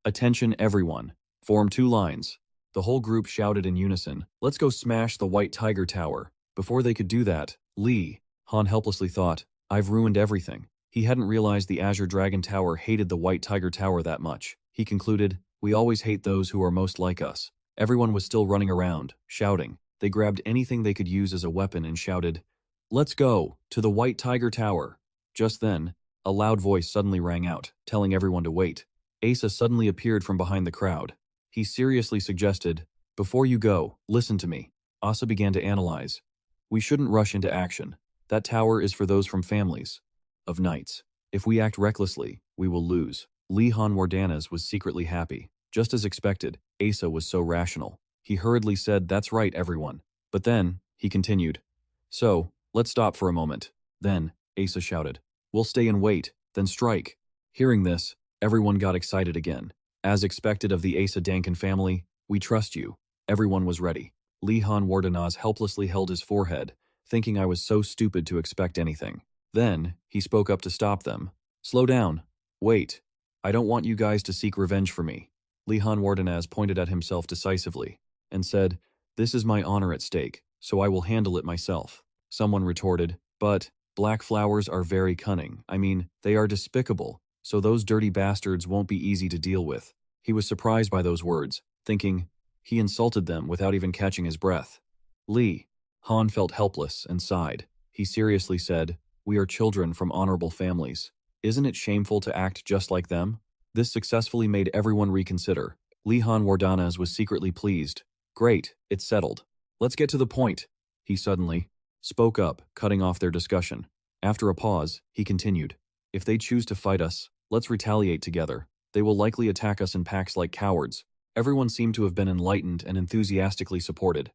"Attention everyone. Form 2 lines." The whole group shouted in unison, "Let's go smash the White Tiger Tower." Before they could do that, Li Han helplessly thought, "I've ruined everything." He hadn't realized the Azure Dragon Tower hated the White Tiger Tower that much. He concluded, "We always hate those who are most like us." Everyone was still running around, shouting. They grabbed anything they could use as a weapon and shouted, "Let's go, to the White Tiger Tower." Just then, a loud voice suddenly rang out, telling everyone to wait. Asa suddenly appeared from behind the crowd. He seriously suggested, "Before you go, listen to me." Asa began to analyze. "We shouldn't rush into action. That tower is for those from families of knights. If we act recklessly, we will lose." Li Han Wardanaz was secretly happy. Just as expected, Asa was so rational. He hurriedly said, "That's right, everyone." But then, he continued, "So, let's stop for a moment." Then, Asa shouted, "We'll stay and wait, then strike." Hearing this, everyone got excited again. As expected of the Asa Dankin family, "We trust you." Everyone was ready. Li Han Wardanaz helplessly held his forehead, thinking I was so stupid to expect anything. Then, he spoke up to stop them. "Slow down. Wait. I don't want you guys to seek revenge for me." Li Han Wardanaz pointed at himself decisively and said, "This is my honor at stake, so I will handle it myself." Someone retorted, "But, black flowers are very cunning. I mean, they are despicable, so those dirty bastards won't be easy to deal with." He was surprised by those words, thinking, he insulted them without even catching his breath. Li Han felt helpless and sighed. He seriously said, "We are children from honorable families. Isn't it shameful to act just like them?" This successfully made everyone reconsider. Li Han Wardanaz was secretly pleased. "Great, it's settled. Let's get to the point." He suddenly spoke up, cutting off their discussion. After a pause, he continued, "If they choose to fight us, let's retaliate together. They will likely attack us in packs like cowards." Everyone seemed to have been enlightened and enthusiastically supported.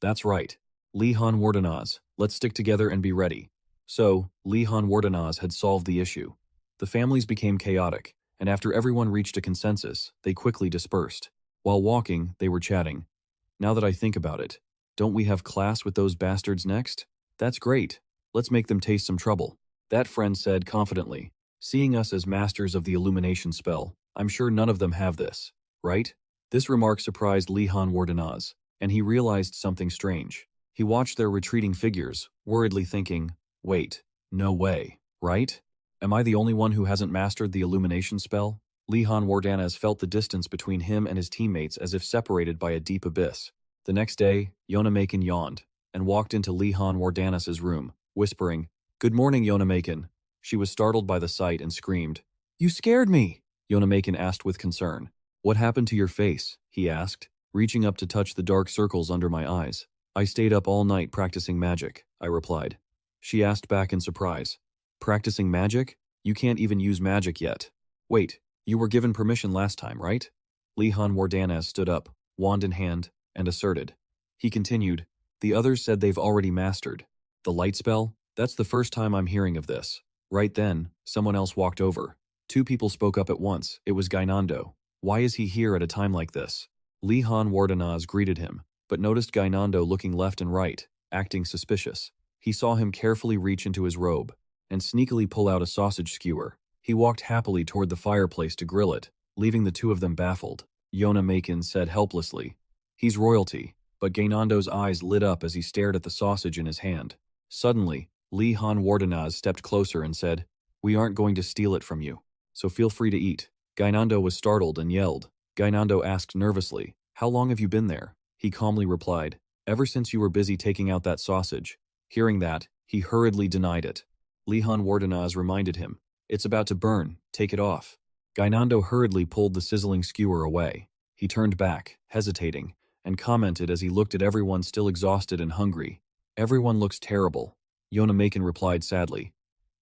"That's right. Li Han Wardanaz, let's stick together and be ready." So, Li Han Wardanaz had solved the issue. The families became chaotic, and after everyone reached a consensus, they quickly dispersed. While walking, they were chatting. "Now that I think about it, don't we have class with those bastards next? That's great. Let's make them taste some trouble." That friend said confidently, "Seeing us as masters of the illumination spell, I'm sure none of them have this, right?" This remark surprised Li Han Wardanaz, and he realized something strange. He watched their retreating figures, worriedly thinking, "Wait, no way, right? Am I the only one who hasn't mastered the illumination spell?" Li Han Wardanaz felt the distance between him and his teammates as if separated by a deep abyss. The next day, Yonamakin yawned and walked into Li Han Wardanaz's room, whispering, "Good morning, Yonamakin." She was startled by the sight and screamed, "You scared me!" Yonamakin asked with concern. "What happened to your face?" he asked, reaching up to touch the dark circles under my eyes. "I stayed up all night practicing magic," I replied. She asked back in surprise, "Practicing magic? You can't even use magic yet." "Wait, you were given permission last time, right?" Li Han Wardanaz stood up, wand in hand, and asserted. He continued, "The others said they've already mastered the light spell. That's the first time I'm hearing of this." Right then, someone else walked over. Two people spoke up at once. It was Gainando. "Why is he here at a time like this?" Li Han Wardanaz greeted him, but noticed Gainando looking left and right, acting suspicious. He saw him carefully reach into his robe and sneakily pull out a sausage skewer. He walked happily toward the fireplace to grill it, leaving the two of them baffled. Yonamakin said helplessly, "He's royalty," but Gainando's eyes lit up as he stared at the sausage in his hand. Suddenly, Li Han Wardanaz stepped closer and said, "We aren't going to steal it from you, so feel free to eat." Gainando was startled and yelled. Gainando asked nervously, "How long have you been there?" He calmly replied, "Ever since you were busy taking out that sausage." Hearing that, he hurriedly denied it. Li Han Wardanaz reminded him, "It's about to burn, take it off." Gainando hurriedly pulled the sizzling skewer away. He turned back, hesitating, and commented as he looked at everyone still exhausted and hungry. Everyone looks terrible. Yona Macon replied sadly.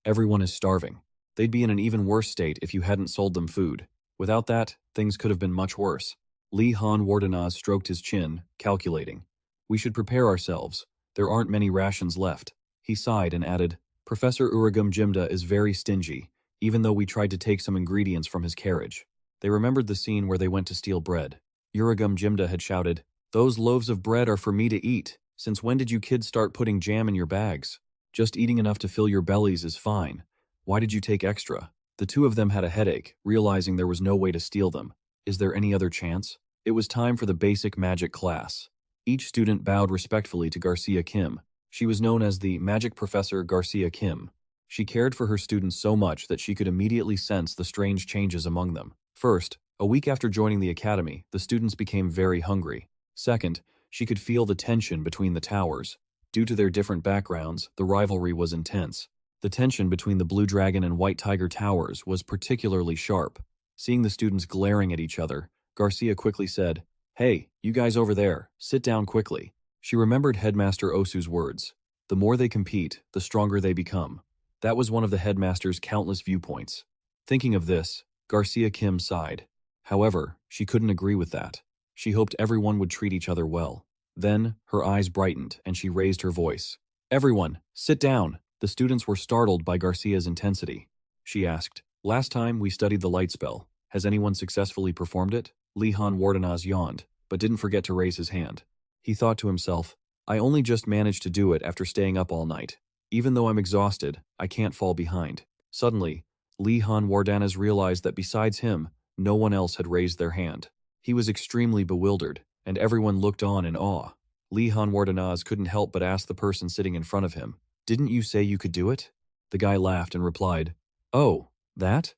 Everyone is starving. They'd be in an even worse state if you hadn't sold them food. Without that, things could have been much worse. Lee Han Wardenaz stroked his chin, calculating. We should prepare ourselves. There aren't many rations left. He sighed and added, Professor Uragum Jimda is very stingy, even though we tried to take some ingredients from his carriage. They remembered the scene where they went to steal bread. Uragum Jimda had shouted, Those loaves of bread are for me to eat. Since when did you kids start putting jam in your bags? Just eating enough to fill your bellies is fine. Why did you take extra? The two of them had a headache, realizing there was no way to steal them. Is there any other chance? It was time for the basic magic class. Each student bowed respectfully to Garcia Kim. She was known as the Magic Professor Garcia Kim. She cared for her students so much that she could immediately sense the strange changes among them. First, a week after joining the academy, the students became very hungry. Second, she could feel the tension between the towers. Due to their different backgrounds, the rivalry was intense. The tension between the Blue Dragon and White Tiger towers was particularly sharp. Seeing the students glaring at each other, Garcia quickly said, Hey, you guys over there, sit down quickly. She remembered Headmaster Osu's words. The more they compete, the stronger they become. That was one of the headmaster's countless viewpoints. Thinking of this, Garcia Kim sighed. However, she couldn't agree with that. She hoped everyone would treat each other well. Then, her eyes brightened and she raised her voice. Everyone, sit down. The students were startled by Garcia's intensity. She asked, Last time we studied the light spell. Has anyone successfully performed it? Lee Han Wardenaz yawned, but didn't forget to raise his hand. He thought to himself, I only just managed to do it after staying up all night. Even though I'm exhausted, I can't fall behind. Suddenly, Lee Han Wardenaz realized that besides him, no one else had raised their hand. He was extremely bewildered, and everyone looked on in awe. Lee Han Wardenaz couldn't help but ask the person sitting in front of him, Didn't you say you could do it? The guy laughed and replied, Oh, that?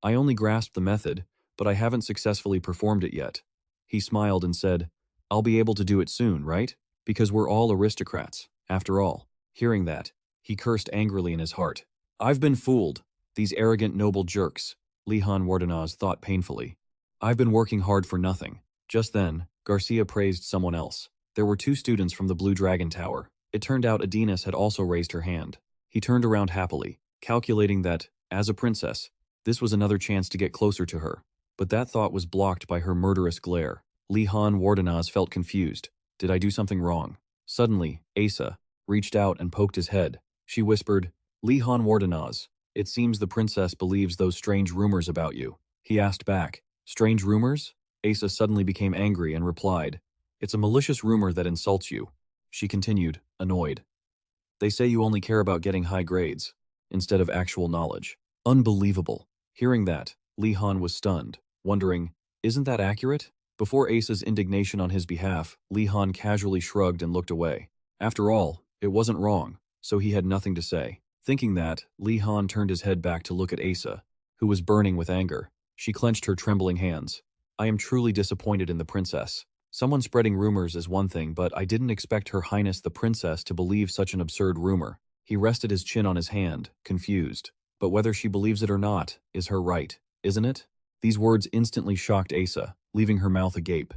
I only grasped the method, but I haven't successfully performed it yet. He smiled and said, I'll be able to do it soon, right? Because we're all aristocrats, after all. Hearing that, he cursed angrily in his heart. I've been fooled. These arrogant noble jerks, Lee Han Wardenaz thought painfully. I've been working hard for nothing. Just then, Garcia praised someone else. There were two students from the Blue Dragon Tower. It turned out Adinas had also raised her hand. He turned around happily, calculating that, as a princess, this was another chance to get closer to her. But that thought was blocked by her murderous glare. Lee Han Wardenaz felt confused. Did I do something wrong? Suddenly, Asa reached out and poked his head. She whispered, Lee Han Wardenaz, it seems the princess believes those strange rumors about you. He asked back, Strange rumors? Asa suddenly became angry and replied, It's a malicious rumor that insults you. She continued, annoyed. They say you only care about getting high grades, instead of actual knowledge. Unbelievable. Hearing that, Lee Han was stunned, wondering, isn't that accurate? Before Asa's indignation on his behalf, Lee Han casually shrugged and looked away. After all, it wasn't wrong, so he had nothing to say. Thinking that, Lee Han turned his head back to look at Asa, who was burning with anger. She clenched her trembling hands. I am truly disappointed in the princess. Someone spreading rumors is one thing, but I didn't expect Her Highness the Princess to believe such an absurd rumor. He rested his chin on his hand, confused. But whether she believes it or not, is her right, isn't it? These words instantly shocked Asa, leaving her mouth agape.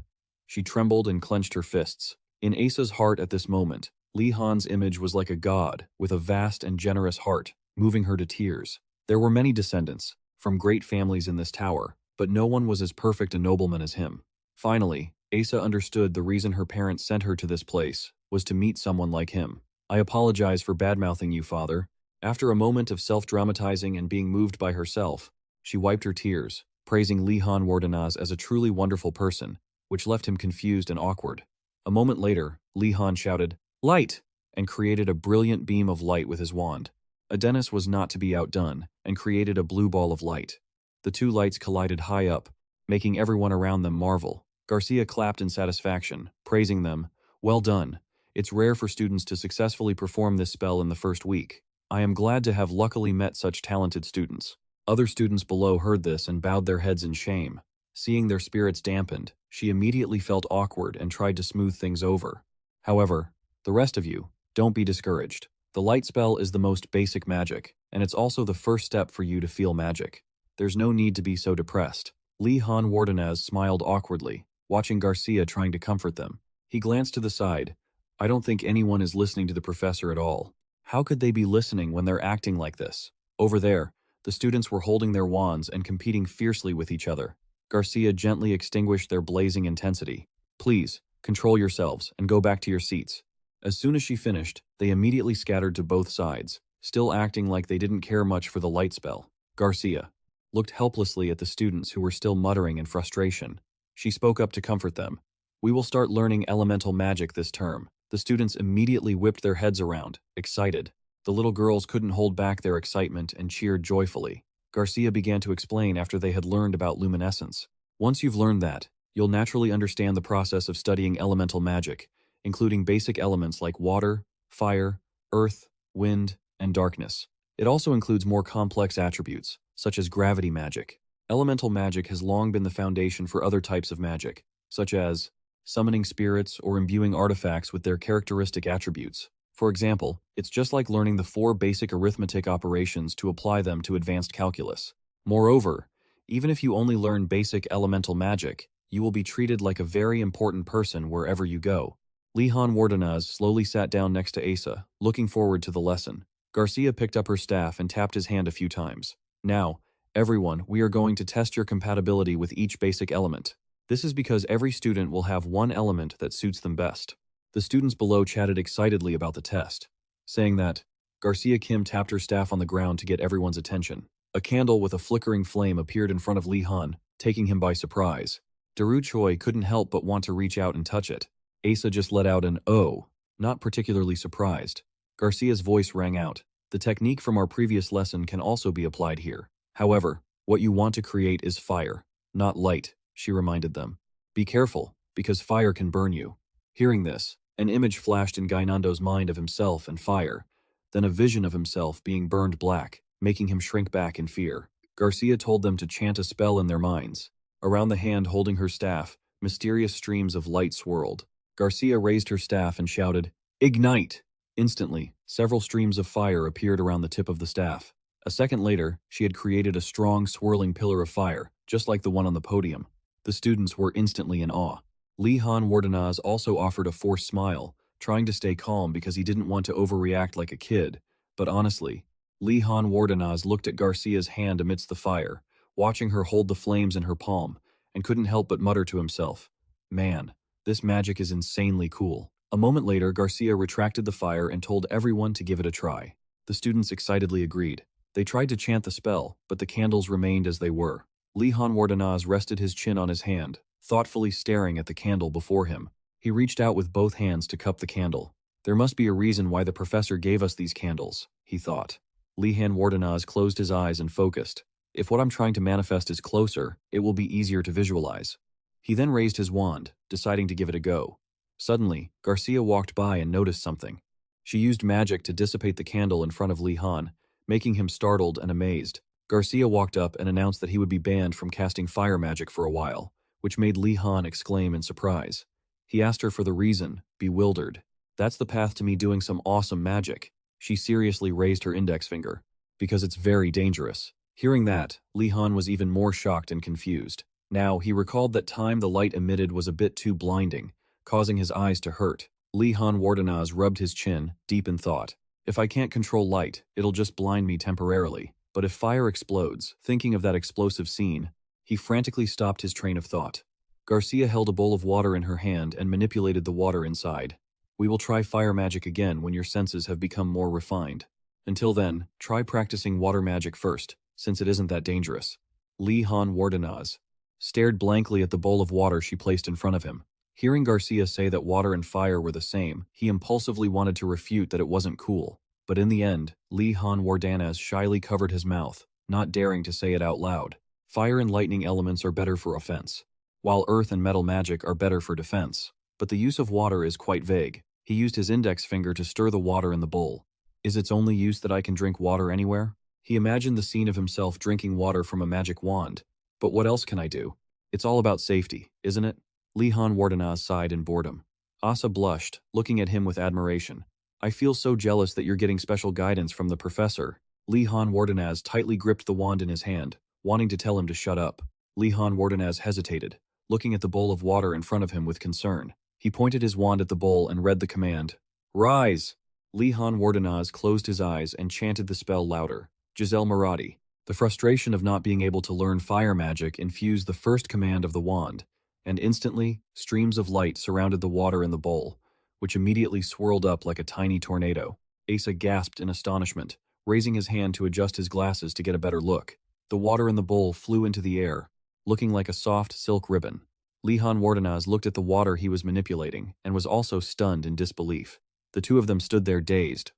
She trembled and clenched her fists. In Asa's heart at this moment, Lee Han's image was like a god, with a vast and generous heart, moving her to tears. There were many descendants, from great families in this tower, but no one was as perfect a nobleman as him. Finally, Asa understood the reason her parents sent her to this place was to meet someone like him. I apologize for badmouthing you, father. After a moment of self-dramatizing and being moved by herself, she wiped her tears, praising Lee Han Wardenaz as a truly wonderful person, which left him confused and awkward. A moment later, Lee Han shouted, Light! And created a brilliant beam of light with his wand. Adenis was not to be outdone, and created a blue ball of light. The two lights collided high up, making everyone around them marvel. Garcia clapped in satisfaction, praising them. Well done. It's rare for students to successfully perform this spell in the first week. I am glad to have luckily met such talented students. Other students below heard this and bowed their heads in shame. Seeing their spirits dampened, she immediately felt awkward and tried to smooth things over. However, the rest of you, don't be discouraged. The light spell is the most basic magic, and it's also the first step for you to feel magic. There's no need to be so depressed. Lee Han Wardenaz smiled awkwardly, watching Garcia trying to comfort them. He glanced to the side. I don't think anyone is listening to the professor at all. How could they be listening when they're acting like this? Over there, the students were holding their wands and competing fiercely with each other. Garcia gently extinguished their blazing intensity. Please, control yourselves and go back to your seats. As soon as she finished, they immediately scattered to both sides, still acting like they didn't care much for the light spell. Garcia looked helplessly at the students who were still muttering in frustration. She spoke up to comfort them. We will start learning elemental magic this term. The students immediately whipped their heads around, excited. The little girls couldn't hold back their excitement and cheered joyfully. Garcia began to explain after they had learned about luminescence. Once you've learned that, you'll naturally understand the process of studying elemental magic, including basic elements like water, fire, earth, wind, and darkness. It also includes more complex attributes, such as gravity magic. Elemental magic has long been the foundation for other types of magic, such as summoning spirits or imbuing artifacts with their characteristic attributes. For example, it's just like learning the 4 basic arithmetic operations to apply them to advanced calculus. Moreover, even if you only learn basic elemental magic, you will be treated like a very important person wherever you go. Lihan Wardanaz slowly sat down next to Asa, looking forward to the lesson. Garcia picked up her staff and tapped his hand a few times. Now, everyone, we are going to test your compatibility with each basic element. This is because every student will have one element that suits them best. The students below chatted excitedly about the test. Saying that, Garcia Kim tapped her staff on the ground to get everyone's attention. A candle with a flickering flame appeared in front of Li Han, taking him by surprise. Daru Choi couldn't help but want to reach out and touch it. Asa just let out an "oh," not particularly surprised. Garcia's voice rang out. The technique from our previous lesson can also be applied here. However, what you want to create is fire, not light, she reminded them. Be careful, because fire can burn you. Hearing this, an image flashed in Gainando's mind of himself and fire, then a vision of himself being burned black, making him shrink back in fear. Garcia told them to chant a spell in their minds. Around the hand holding her staff, mysterious streams of light swirled. Garcia raised her staff and shouted, "Ignite!" Instantly, several streams of fire appeared around the tip of the staff. A second later, she had created a strong, swirling pillar of fire, just like the one on the podium. The students were instantly in awe. Lihan Wardanaz also offered a forced smile, trying to stay calm because he didn't want to overreact like a kid. But honestly, Lihan Wardanaz looked at Garcia's hand amidst the fire, watching her hold the flames in her palm, and couldn't help but mutter to himself, "Man, this magic is insanely cool." A moment later, Garcia retracted the fire and told everyone to give it a try. The students excitedly agreed. They tried to chant the spell, but the candles remained as they were. Lihan Wardanaz rested his chin on his hand, thoughtfully staring at the candle before him. He reached out with both hands to cup the candle. There must be a reason why the professor gave us these candles, he thought. Lihan Wardanaz closed his eyes and focused. If what I'm trying to manifest is closer, it will be easier to visualize. He then raised his wand, deciding to give it a go. Suddenly, Garcia walked by and noticed something. She used magic to dissipate the candle in front of Lihan, making him startled and amazed. Garcia walked up and announced that he would be banned from casting fire magic for a while, which made Lihan exclaim in surprise. He asked her for the reason, bewildered. "That's the path to me doing some awesome magic." She seriously raised her index finger. "Because it's very dangerous." Hearing that, Lihan was even more shocked and confused. Now, he recalled that time the light emitted was a bit too blinding, causing his eyes to hurt. Lihan Wardanaz rubbed his chin, deep in thought. If I can't control light, it'll just blind me temporarily. But if fire explodes, thinking of that explosive scene, he frantically stopped his train of thought. Garcia held a bowl of water in her hand and manipulated the water inside. "We will try fire magic again when your senses have become more refined. Until then, try practicing water magic first, since it isn't that dangerous." Lihan Wardanaz stared blankly at the bowl of water she placed in front of him. Hearing Garcia say that water and fire were the same, he impulsively wanted to refute that it wasn't cool. But in the end, Lihan Wardanaz shyly covered his mouth, not daring to say it out loud. Fire and lightning elements are better for offense, while earth and metal magic are better for defense. But the use of water is quite vague. He used his index finger to stir the water in the bowl. Is its only use that I can drink water anywhere? He imagined the scene of himself drinking water from a magic wand. But what else can I do? It's all about safety, isn't it? Lihan Wardanaz sighed in boredom. Asa blushed, looking at him with admiration. I feel so jealous that you're getting special guidance from the professor. Lihan Wardanaz tightly gripped the wand in his hand, wanting to tell him to shut up. Lihan Wardanaz hesitated, looking at the bowl of water in front of him with concern. He pointed his wand at the bowl and read the command. Rise! Lihan Wardenaz closed his eyes and chanted the spell louder. Giselle Marathi. The frustration of not being able to learn fire magic infused the first command of the wand, and instantly, streams of light surrounded the water in the bowl, which immediately swirled up like a tiny tornado. Asa gasped in astonishment, raising his hand to adjust his glasses to get a better look. The water in the bowl flew into the air, looking like a soft silk ribbon. Lihan Wardenaz looked at the water he was manipulating and was also stunned in disbelief. The two of them stood there dazed,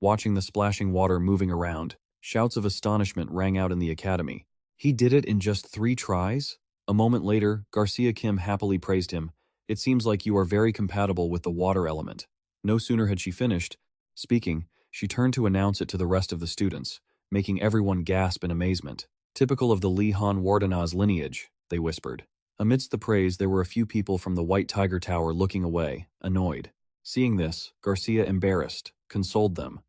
watching the splashing water moving around. Shouts of astonishment rang out in the academy. He did it in just 3 tries? A moment later, Garcia Kim happily praised him. It seems like you are very compatible with the water element. No sooner had she finished speaking, she turned to announce it to the rest of the students, making everyone gasp in amazement. Typical of the Lihan Wardenaz lineage, they whispered. Amidst the praise, there were a few people from the White Tiger Tower looking away, annoyed. Seeing this, Garcia, embarrassed, consoled them.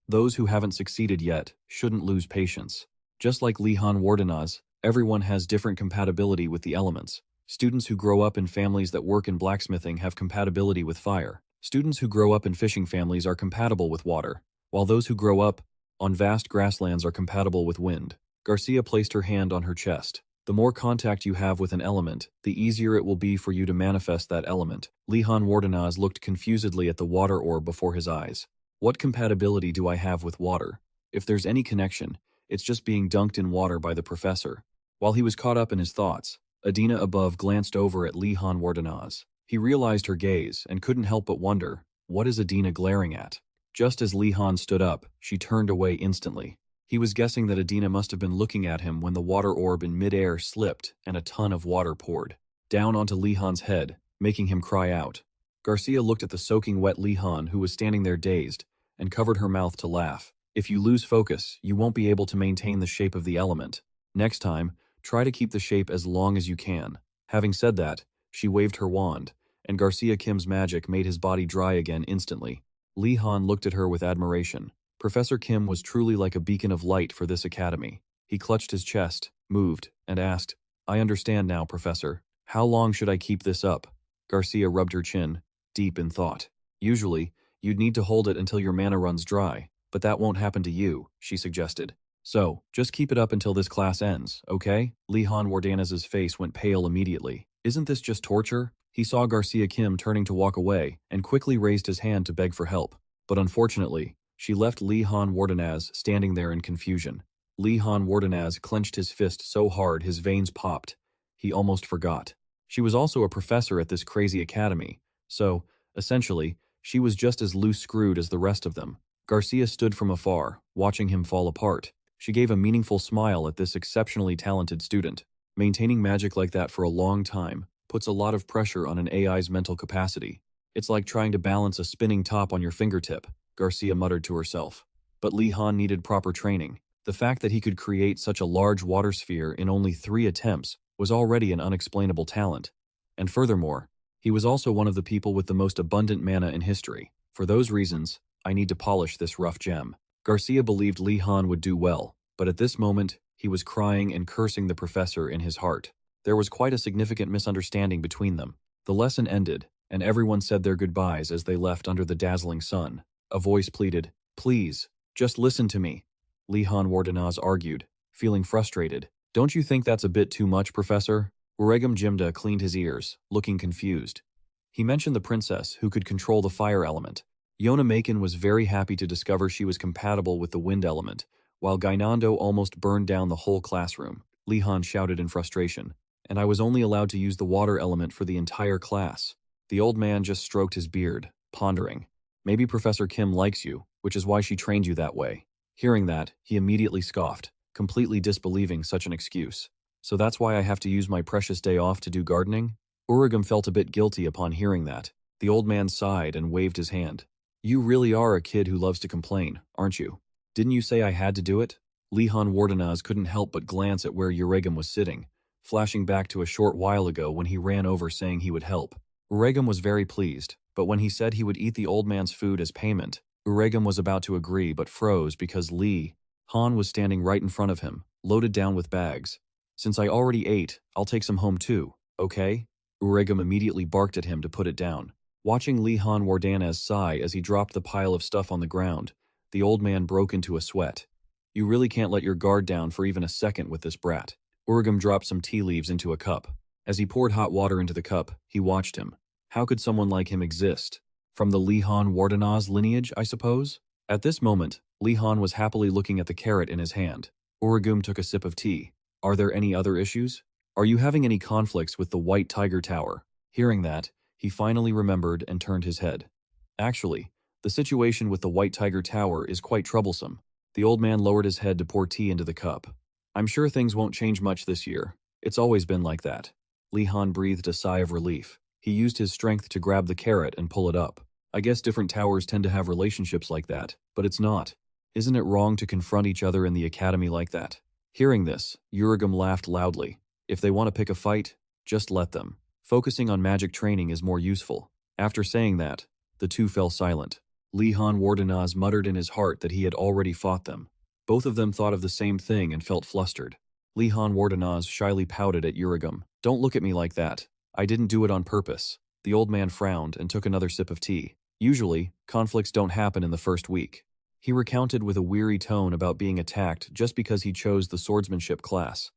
Those who haven't succeeded yet shouldn't lose patience. Just like Lihan Wardenaz, everyone has different compatibility with the elements. Students who grow up in families that work in blacksmithing have compatibility with fire. Students who grow up in fishing families are compatible with water, while those who grow up on vast grasslands are compatible with wind. Garcia placed her hand on her chest. The more contact you have with an element, the easier it will be for you to manifest that element. Lihan Wardenaz looked confusedly at the water orb before his eyes. What compatibility do I have with water? If there's any connection, it's just being dunked in water by the professor. While he was caught up in his thoughts, Adina above glanced over at Lihan Wardenaz. He realized her gaze and couldn't help but wonder, what is Adina glaring at? Just as Lihan stood up, she turned away instantly. He was guessing that Adina must have been looking at him when the water orb in midair slipped and a ton of water poured down onto Lihan's head, making him cry out. Garcia looked at the soaking wet Lihan, who was standing there dazed, and covered her mouth to laugh. If you lose focus, you won't be able to maintain the shape of the element. Next time, try to keep the shape as long as you can. Having said that, she waved her wand, and Garcia Kim's magic made his body dry again instantly. Lihan looked at her with admiration. Professor Kim was truly like a beacon of light for this academy. He clutched his chest, moved, and asked, I understand now, Professor. How long should I keep this up? Garcia rubbed her chin, deep in thought. Usually, you'd need to hold it until your mana runs dry, but that won't happen to you, she suggested. So, just keep it up until this class ends, okay? Lihan Wardenaz's face went pale immediately. Isn't this just torture? He saw Garcia Kim turning to walk away and quickly raised his hand to beg for help. But unfortunately, she left Lihan Wardenaz standing there in confusion. Lihan Wardenaz clenched his fist so hard his veins popped. He almost forgot. She was also a professor at this crazy academy, so, essentially, she was just as loose-screwed as the rest of them. Garcia stood from afar, watching him fall apart. She gave a meaningful smile at this exceptionally talented student. Maintaining magic like that for a long time puts a lot of pressure on an AI's mental capacity. It's like trying to balance a spinning top on your fingertip, Garcia muttered to herself. But Lihan needed proper training. The fact that he could create such a large water sphere in only 3 attempts was already an unexplainable talent. And furthermore, he was also one of the people with the most abundant mana in history. For those reasons, I need to polish this rough gem. Garcia believed Lihan would do well, but at this moment, he was crying and cursing the professor in his heart. There was quite a significant misunderstanding between them. The lesson ended, and everyone said their goodbyes as they left under the dazzling sun. A voice pleaded, Please, just listen to me. Lihan Wardenaz argued, feeling frustrated. Don't you think that's a bit too much, Professor? Uregum Jimda cleaned his ears, looking confused. He mentioned the princess who could control the fire element. Yona Makin was very happy to discover she was compatible with the wind element, while Gainando almost burned down the whole classroom. Lihan shouted in frustration, and I was only allowed to use the water element for the entire class. The old man just stroked his beard, pondering. Maybe Professor Kim likes you, which is why she trained you that way. Hearing that, he immediately scoffed, completely disbelieving such an excuse. So that's why I have to use my precious day off to do gardening? Urugum felt a bit guilty upon hearing that. The old man sighed and waved his hand. You really are a kid who loves to complain, aren't you? Didn't you say I had to do it? Lihan Wardenaz couldn't help but glance at where Uregum was sitting, flashing back to a short while ago when he ran over saying he would help. Uregum was very pleased, but when he said he would eat the old man's food as payment, Uregum was about to agree but froze because Li Han was standing right in front of him, loaded down with bags. Since I already ate, I'll take some home too, okay? Uregum immediately barked at him to put it down. Watching Li Han Wardanez sigh as he dropped the pile of stuff on the ground, the old man broke into a sweat. You really can't let your guard down for even a second with this brat. Uragam dropped some tea leaves into a cup. As he poured hot water into the cup, he watched him. How could someone like him exist? From the Li Han Wardanez lineage, I suppose? At this moment, Li Han was happily looking at the carrot in his hand. Uragum took a sip of tea. Are there any other issues? Are you having any conflicts with the White Tiger Tower? Hearing that, he finally remembered and turned his head. Actually, the situation with the White Tiger Tower is quite troublesome. The old man lowered his head to pour tea into the cup. I'm sure things won't change much this year. It's always been like that. Li Han breathed a sigh of relief. He used his strength to grab the carrot and pull it up. I guess different towers tend to have relationships like that, but it's not. Isn't it wrong to confront each other in the academy like that? Hearing this, Uragam laughed loudly. If they want to pick a fight, just let them. Focusing on magic training is more useful. After saying that, the two fell silent. Li Han Wardanez muttered in his heart that he had already fought them. Both of them thought of the same thing and felt flustered. Li Han Wardanez shyly pouted at Uragam. Don't look at me like that. I didn't do it on purpose. The old man frowned and took another sip of tea. Usually, conflicts don't happen in the first week. He recounted with a weary tone about being attacked just because he chose the swordsmanship class.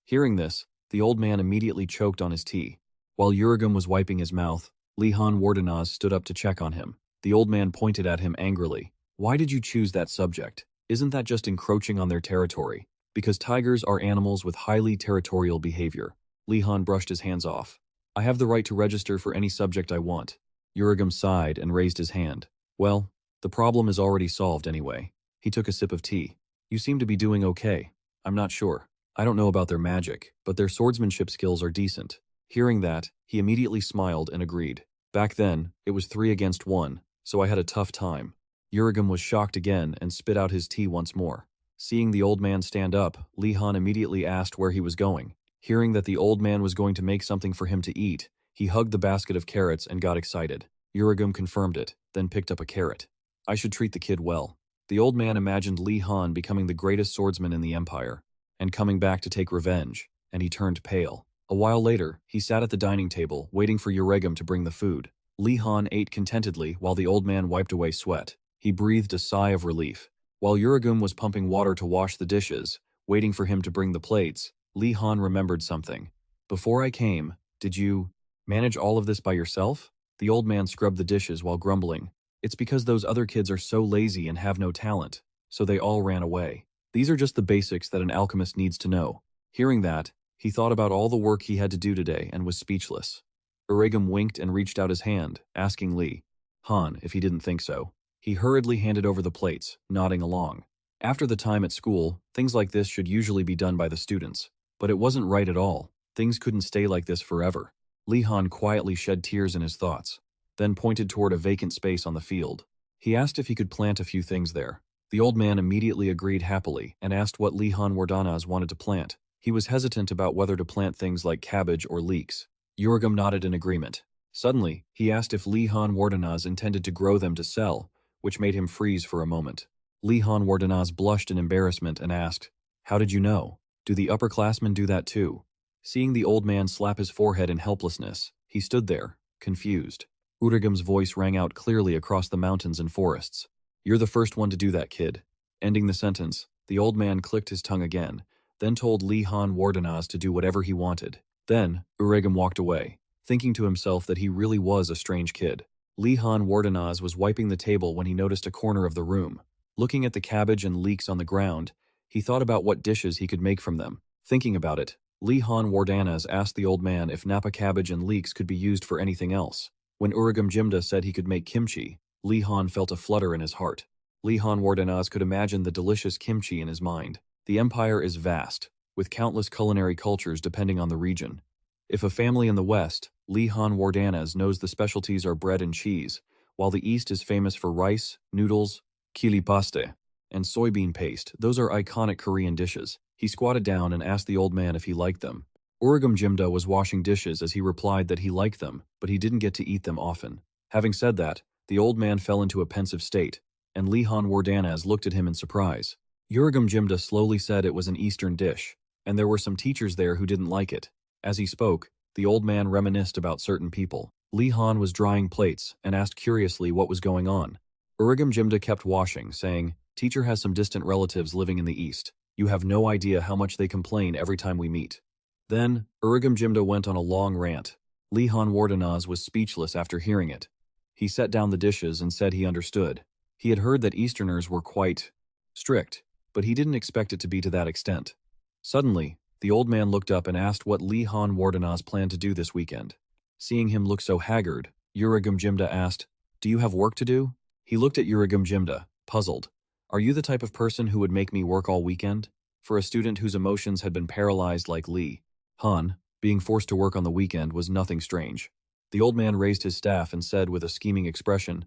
Hearing this, the old man immediately choked on his tea. While Uragam was wiping his mouth, Li Han Wardanez stood up to check on him. The old man pointed at him angrily. Why did you choose that subject? Isn't that just encroaching on their territory? Because tigers are animals with highly territorial behavior. Li Han brushed his hands off. I have the right to register for any subject I want. Uragam sighed and raised his hand. Well, the problem is already solved anyway. He took a sip of tea. You seem to be doing okay. I'm not sure. I don't know about their magic, but their swordsmanship skills are decent. Hearing that, he immediately smiled and agreed. Back then, it was 3 against 1, so I had a tough time. Uragam was shocked again and spit out his tea once more. Seeing the old man stand up, Li Han immediately asked where he was going. Hearing that the old man was going to make something for him to eat, he hugged the basket of carrots and got excited. Uragam confirmed it, then picked up a carrot. I should treat the kid well. The old man imagined Li Han becoming the greatest swordsman in the empire, and coming back to take revenge, and he turned pale. A while later, he sat at the dining table, waiting for Uragam to bring the food. Li Han ate contentedly while the old man wiped away sweat. He breathed a sigh of relief. While Uragam was pumping water to wash the dishes, waiting for him to bring the plates, Li Han remembered something. Before I came, did you manage all of this by yourself? The old man scrubbed the dishes while grumbling. It's because those other kids are so lazy and have no talent, so they all ran away. These are just the basics that an alchemist needs to know. Hearing that, he thought about all the work he had to do today and was speechless. Uragam winked and reached out his hand, asking Li Han if he didn't think so. He hurriedly handed over the plates, nodding along. After the time at school, things like this should usually be done by the students. But it wasn't right at all. Things couldn't stay like this forever. Li Han quietly shed tears in his thoughts, then pointed toward a vacant space on the field. He asked if he could plant a few things there. The old man immediately agreed happily and asked what Li Han Wardanez wanted to plant. He was hesitant about whether to plant things like cabbage or leeks. Uragam nodded in agreement. Suddenly, he asked if Li Han Wardanez intended to grow them to sell, which made him freeze for a moment. Li Han Wardanez blushed in embarrassment and asked, How did you know? Do the upperclassmen do that too? Seeing the old man slap his forehead in helplessness, he stood there, confused. Uragam's voice rang out clearly across the mountains and forests. You're the first one to do that, kid. Ending the sentence, the old man clicked his tongue again, then told Li Han Wardanez to do whatever he wanted. Then, Uragam walked away, thinking to himself that he really was a strange kid. Li Han Wardanez was wiping the table when he noticed a corner of the room. Looking at the cabbage and leeks on the ground, he thought about what dishes he could make from them. Thinking about it, Li Han Wardanez asked the old man if Napa cabbage and leeks could be used for anything else. When Uragam Jimda said he could make kimchi, Li Han felt a flutter in his heart. Li Han Wardanez could imagine the delicious kimchi in his mind. The empire is vast, with countless culinary cultures depending on the region. If a family in the West, Li Han Wardanez knows the specialties are bread and cheese, while the East is famous for rice, noodles, kilipaste, and soybean paste. Those are iconic Korean dishes. He squatted down and asked the old man if he liked them. Uragam Jimda was washing dishes as he replied that he liked them, but he didn't get to eat them often. Having said that, the old man fell into a pensive state, and Li Han Wardanez looked at him in surprise. Uragam Jimda slowly said it was an Eastern dish, and there were some teachers there who didn't like it. As he spoke, the old man reminisced about certain people. Li Han was drying plates and asked curiously what was going on. Jimda kept washing, saying, "Teacher has some distant relatives living in the east. You have no idea how much they complain every time we meet." Then, Jimda went on a long rant. Li Han Wardenaz was speechless after hearing it. He set down the dishes and said he understood. He had heard that Easterners were quite strict, but he didn't expect it to be to that extent. Suddenly, the old man looked up and asked what Li Han Wardenaz planned to do this weekend. Seeing him look so haggard, Jimda asked, "Do you have work to do?" He looked at Jimda, puzzled. "Are you the type of person who would make me work all weekend?" For a student whose emotions had been paralyzed like Li Han, being forced to work on the weekend was nothing strange. The old man raised his staff and said with a scheming expression,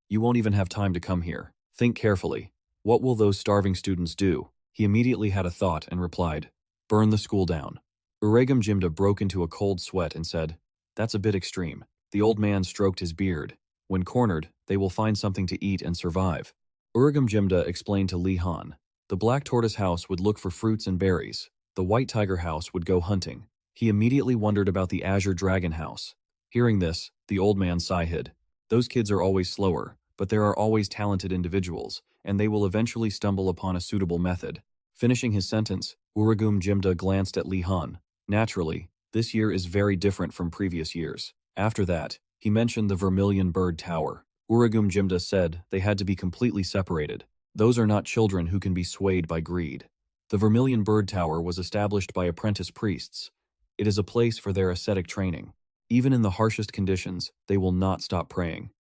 "You won't even have time to come here. Think carefully. What will those starving students do?" He immediately had a thought and replied, "Burn the school down." Jimda broke into a cold sweat and said, "That's a bit extreme." The old man stroked his beard. When cornered, they will find something to eat and survive. Jimda explained to Li Han, the Black Tortoise house would look for fruits and berries. The White Tiger house would go hunting. He immediately wondered about the Azure Dragon house. Hearing this, the old man sighed. Those kids are always slower, but there are always talented individuals, and they will eventually stumble upon a suitable method. Finishing his sentence, Jimda glanced at Li Han. Naturally, this year is very different from previous years. After that, he mentioned the Vermilion Bird Tower. Jimda said they had to be completely separated. Those are not children who can be swayed by greed. The Vermilion Bird Tower was established by apprentice priests. It is a place for their ascetic training. Even in the harshest conditions, they will not stop praying.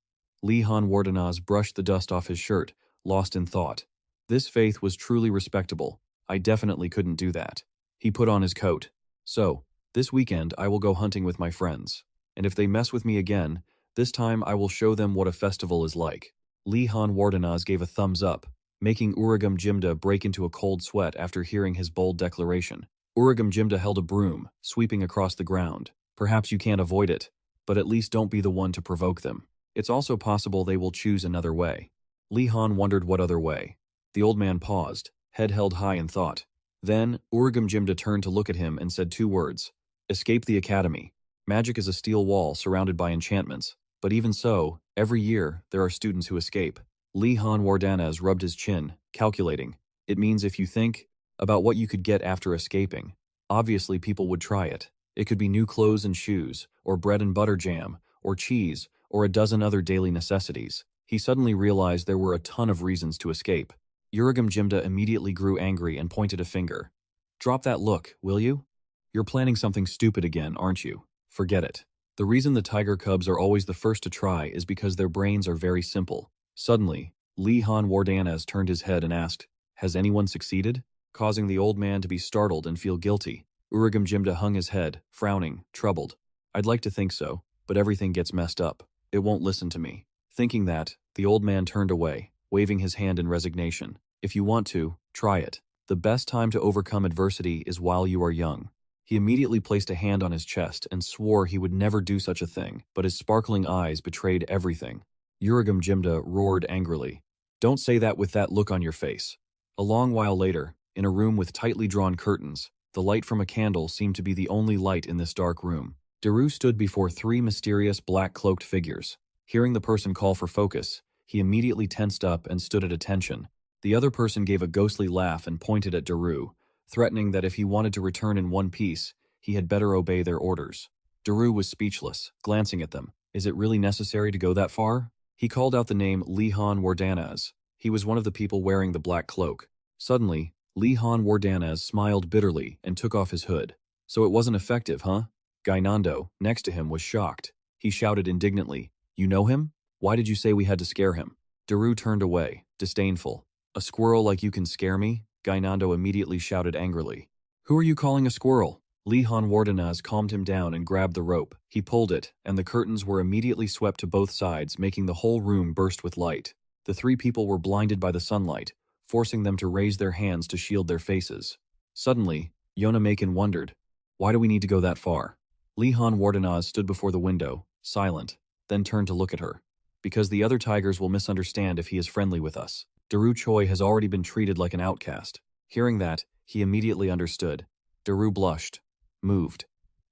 Li Han Wardenaz brushed the dust off his shirt, lost in thought. This faith was truly respectable. I definitely couldn't do that. He put on his coat. "So, this weekend I will go hunting with my friends. And if they mess with me again, this time I will show them what a festival is like." Li Han Wardenaz gave a thumbs up, making Jimda break into a cold sweat after hearing his bold declaration. Jimda held a broom, sweeping across the ground. "Perhaps you can't avoid it, but at least don't be the one to provoke them. It's also possible they will choose another way." Li Han wondered what other way. The old man paused, head held high in thought. Then, Jimda turned to look at him and said two words, "Escape the academy." Magic is a steel wall surrounded by enchantments, but even so, every year, there are students who escape. Li Han Wardanaz rubbed his chin, calculating. It means if you think about what you could get after escaping, obviously people would try it. It could be new clothes and shoes, or bread and butter jam, or cheese, or a dozen other daily necessities. He suddenly realized there were a ton of reasons to escape. Jimda immediately grew angry and pointed a finger. "Drop that look, will you? You're planning something stupid again, aren't you? Forget it. The reason the tiger cubs are always the first to try is because their brains are very simple." Suddenly, Li Han Wardanaz turned his head and asked, "Has anyone succeeded?" Causing the old man to be startled and feel guilty. Jimda hung his head, frowning, troubled. "I'd like to think so, but everything gets messed up. It won't listen to me." Thinking that, the old man turned away, waving his hand in resignation. "If you want to, try it. The best time to overcome adversity is while you are young." He immediately placed a hand on his chest and swore he would never do such a thing, but his sparkling eyes betrayed everything. Jimda roared angrily. "Don't say that with that look on your face." A long while later, in a room with tightly drawn curtains, the light from a candle seemed to be the only light in this dark room. Daru stood before three mysterious black-cloaked figures. Hearing the person call for focus, he immediately tensed up and stood at attention. The other person gave a ghostly laugh and pointed at Daru, threatening that if he wanted to return in one piece, he had better obey their orders. Daru was speechless, glancing at them. Is it really necessary to go that far? He called out the name Li Han Wardanaz. He was one of the people wearing the black cloak. Suddenly, Li Han Wardanaz smiled bitterly and took off his hood. "So it wasn't effective, huh?" Gainando, next to him, was shocked. He shouted indignantly, "You know him? Why did you say we had to scare him?" Daru turned away, disdainful. "A squirrel like you can scare me?" Gainando immediately shouted angrily. "Who are you calling a squirrel?" Li Han Wardanaz calmed him down and grabbed the rope. He pulled it, and the curtains were immediately swept to both sides, making the whole room burst with light. The three people were blinded by the sunlight, forcing them to raise their hands to shield their faces. Suddenly, Yona Macon wondered, "Why do we need to go that far?" Li Han Wardanaz stood before the window, silent, then turned to look at her. "Because the other tigers will misunderstand if he is friendly with us. Daru Choi has already been treated like an outcast." Hearing that, he immediately understood. Daru blushed, moved.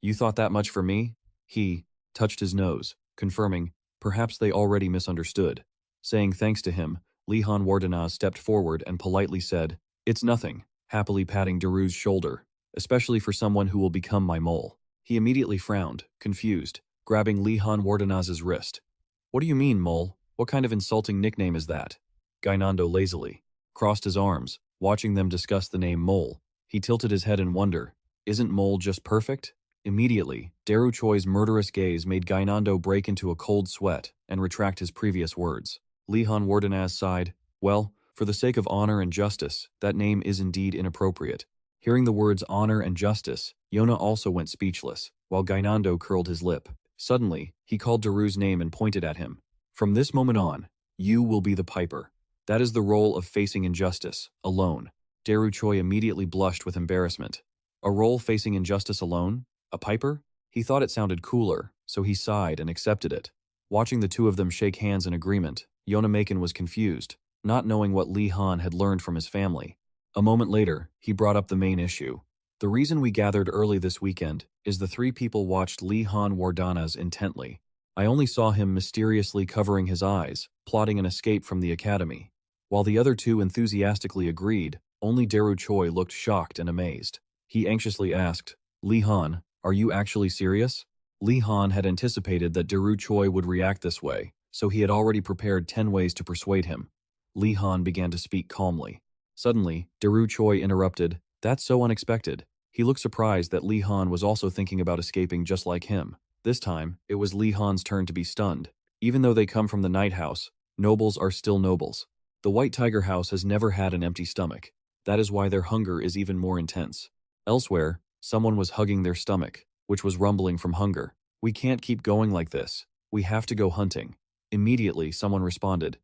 "You thought that much for me?" He touched his nose. confirming, perhaps they already misunderstood. Saying thanks to him, Lihan Wardanaz stepped forward and politely said, "It's nothing," happily patting Daru's shoulder, "especially for someone who will become my mole." He immediately frowned, confused, grabbing Lihan Wardanaz's wrist. "What do you mean, mole? What kind of insulting nickname is that?" Gainando lazily crossed his arms, watching them discuss the name mole. He tilted his head in wonder. Isn't mole just perfect? Immediately, Daru Choi's murderous gaze made Gainando break into a cold sweat and retract his previous words. Lihan Wardanaz sighed. "Well, for the sake of honor and justice, that name is indeed inappropriate." Hearing the words honor and justice, Yona also went speechless, while Gainando curled his lip. Suddenly, he called Daru's name and pointed at him. "From this moment on, you will be the piper. That is the role of facing injustice, alone." Daru Choi immediately blushed with embarrassment. A role facing injustice alone? A piper? He thought it sounded cooler, so he sighed and accepted it. Watching the two of them shake hands in agreement, Yona Maken was confused, not knowing what Li Han had learned from his family. A moment later, he brought up the main issue. "The reason we gathered early this weekend is the three people watched Lihan Wardanaz intently. I only saw him mysteriously covering his eyes, plotting an escape from the academy." While the other two enthusiastically agreed, only Daru Choi looked shocked and amazed. He anxiously asked, "Lihan, are you actually serious?" Lihan had anticipated that Daru Choi would react this way, so he had already prepared 10 ways to persuade him. Lihan began to speak calmly. Suddenly, Daru Choi interrupted, "That's so unexpected." He looked surprised that Lihan was also thinking about escaping just like him. This time, it was Lihan's turn to be stunned. Even though they come from the Night House, nobles are still nobles. The White Tiger House has never had an empty stomach. That is why their hunger is even more intense. Elsewhere, someone was hugging their stomach, which was rumbling from hunger. "We can't keep going like this. We have to go hunting." Immediately, someone responded,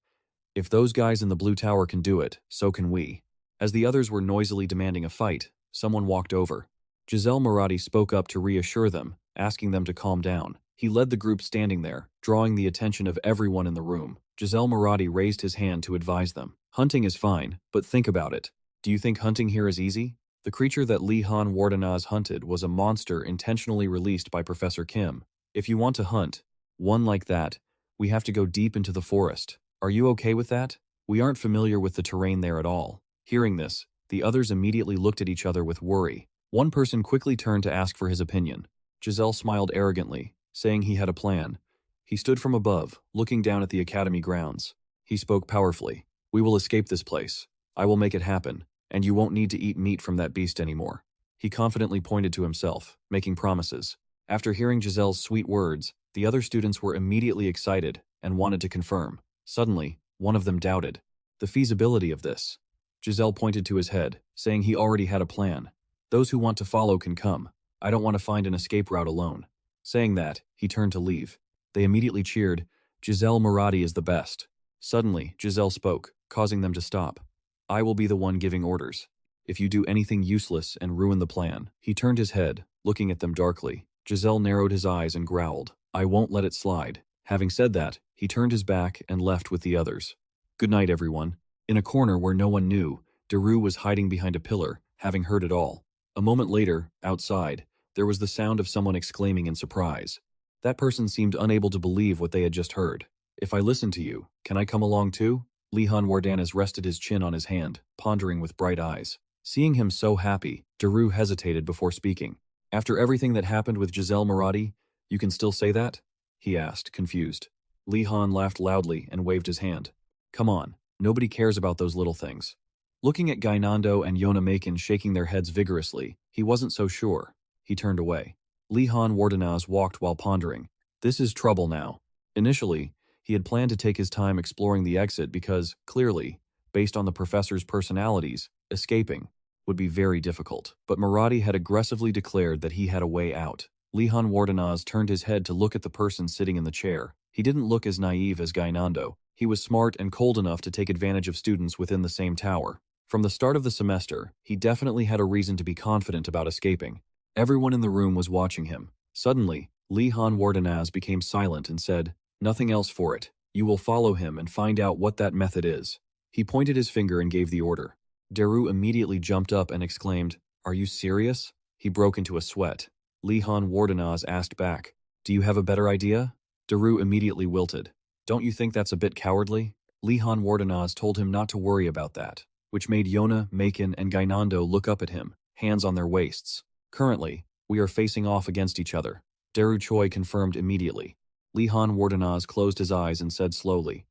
"If those guys in the blue tower can do it, so can we." As the others were noisily demanding a fight, someone walked over. Giselle Marathi spoke up to reassure them, asking them to calm down. He led the group standing there, drawing the attention of everyone in the room. Giselle Marathi raised his hand to advise them. "Hunting is fine, but think about it. Do you think hunting here is easy?" The creature that Lihan Wardanaz hunted was a monster intentionally released by Professor Kim. "If you want to hunt one like that, we have to go deep into the forest. Are you okay with that? We aren't familiar with the terrain there at all." Hearing this, the others immediately looked at each other with worry. One person quickly turned to ask for his opinion. Giselle smiled arrogantly, saying he had a plan. He stood from above, looking down at the academy grounds. He spoke powerfully. "We will escape this place. I will make it happen, and you won't need to eat meat from that beast anymore." He confidently pointed to himself, making promises. After hearing Giselle's sweet words, the other students were immediately excited and wanted to confirm. Suddenly, one of them doubted the feasibility of this. Giselle pointed to his head, saying he already had a plan. "Those who want to follow can come. I don't want to find an escape route alone." Saying that, he turned to leave. They immediately cheered, "Giselle Marathi is the best." Suddenly, Giselle spoke, causing them to stop. "I will be the one giving orders. If you do anything useless and ruin the plan." He turned his head, looking at them darkly. Giselle narrowed his eyes and growled, "I won't let it slide." Having said that, he turned his back and left with the others. "Good night, everyone." In a corner where no one knew, Daru was hiding behind a pillar, having heard it all. A moment later, outside, there was the sound of someone exclaiming in surprise. That person seemed unable to believe what they had just heard. "If I listen to you, can I come along too?" Lihan Wardanaz rested his chin on his hand, pondering with bright eyes. Seeing him so happy, Daru hesitated before speaking. "After everything that happened with Giselle Marathi, you can still say that?" he asked, confused. Lihan laughed loudly and waved his hand. "Come on, nobody cares about those little things." Looking at Gainando and Yona Maken shaking their heads vigorously, he wasn't so sure. He turned away. Lihan Wardanaz walked while pondering. This is trouble now. Initially, he had planned to take his time exploring the exit because, clearly, based on the professor's personalities, escaping would be very difficult. But Marathi had aggressively declared that he had a way out. Lihan Wardanaz turned his head to look at the person sitting in the chair. He didn't look as naive as Gainando. He was smart and cold enough to take advantage of students within the same tower. From the start of the semester, he definitely had a reason to be confident about escaping. Everyone in the room was watching him. Suddenly, Lihan Wardanaz became silent and said, "Nothing else for it. You will follow him and find out what that method is." He pointed his finger and gave the order. Daru immediately jumped up and exclaimed, "Are you serious?" He broke into a sweat. Lihan Wardanaz asked back, "Do you have a better idea?" Daru immediately wilted. Don't you think that's a bit cowardly? Lihan Wardenaz told him not to worry about that, which made Yona, Maken, and Gainando look up at him, hands on their waists. Currently, we are facing off against each other. Daru Choi confirmed immediately. Lihan Wardenaz closed his eyes and said slowly,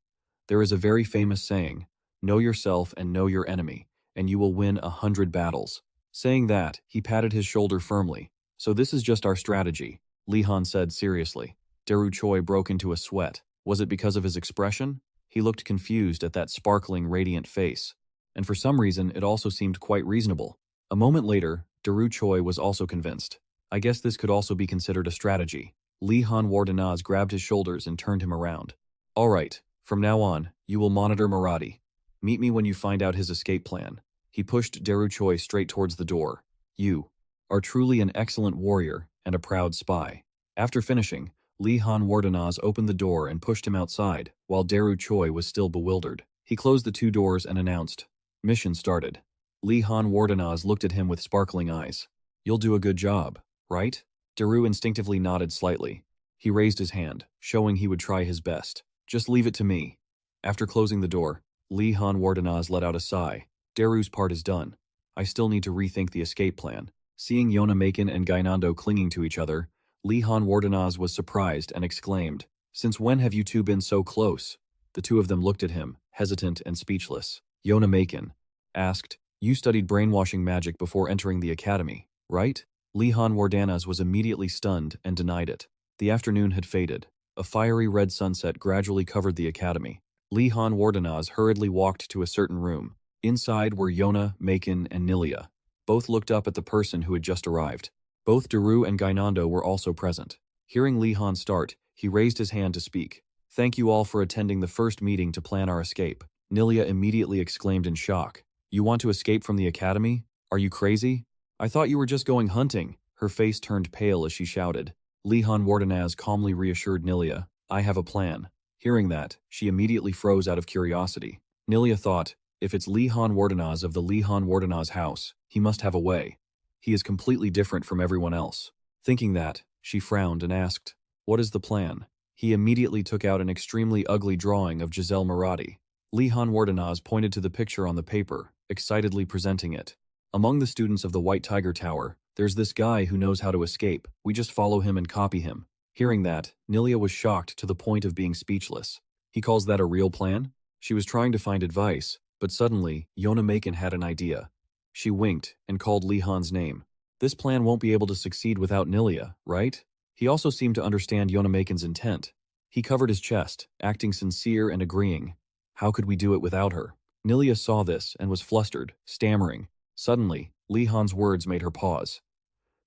there is a very famous saying, know yourself and know your enemy, and you will win 100 battles. Saying that, he patted his shoulder firmly. So this is just our strategy, Lihan said seriously. Daru Choi broke into a sweat. Was it because of his expression? He looked confused at that sparkling, radiant face. And for some reason, it also seemed quite reasonable. A moment later, Daru Choi was also convinced. I guess this could also be considered a strategy. Lihan Wardenaz grabbed his shoulders and turned him around. All right, from now on, you will monitor Marathi. Meet me when you find out his escape plan. He pushed Daru Choi straight towards the door. You are truly an excellent warrior and a proud spy. After finishing, Lihan Wardenaz opened the door and pushed him outside, while Daru Choi was still bewildered. He closed the two doors and announced, mission started. Lihan Wardenaz looked at him with sparkling eyes. You'll do a good job, right? Daru instinctively nodded slightly. He raised his hand, showing he would try his best. Just leave it to me. After closing the door, Lihan Wardenaz let out a sigh. Daru's part is done. I still need to rethink the escape plan. Seeing Yona Maken and Gainando clinging to each other, Lihan Wardenaz was surprised and exclaimed, since when have you two been so close? The two of them looked at him, hesitant and speechless. Yona Maken asked, you studied brainwashing magic before entering the academy, right? Lihan Wardenaz was immediately stunned and denied it. The afternoon had faded. A fiery red sunset gradually covered the academy. Lihan Wardenaz hurriedly walked to a certain room. Inside were Yona, Maken, and Nilia. Both looked up at the person who had just arrived. Both Daru and Gainando were also present. Hearing Lihan start, he raised his hand to speak. Thank you all for attending the first meeting to plan our escape. Nilia immediately exclaimed in shock. You want to escape from the academy? Are you crazy? I thought you were just going hunting. Her face turned pale as she shouted. Lihan Wardenaz calmly reassured Nilia. I have a plan. Hearing that, she immediately froze out of curiosity. Nilia thought, if it's Lihan Wardenaz of the Lihan Wardenaz house, he must have a way. He is completely different from everyone else. Thinking that, she frowned and asked, what is the plan? He immediately took out an extremely ugly drawing of Giselle Marathi. Lihan Wardenaz pointed to the picture on the paper, excitedly presenting it. Among the students of the White Tiger Tower, there's this guy who knows how to escape. We just follow him and copy him. Hearing that, Nilia was shocked to the point of being speechless. He calls that a real plan? She was trying to find advice, but suddenly, Yona Maken had an idea. She winked and called Lihan's name. This plan won't be able to succeed without Nilia, right? He also seemed to understand Yona Maken's intent. He covered his chest, acting sincere and agreeing. How could we do it without her? Nilia saw this and was flustered, stammering. Suddenly, Lihan's words made her pause.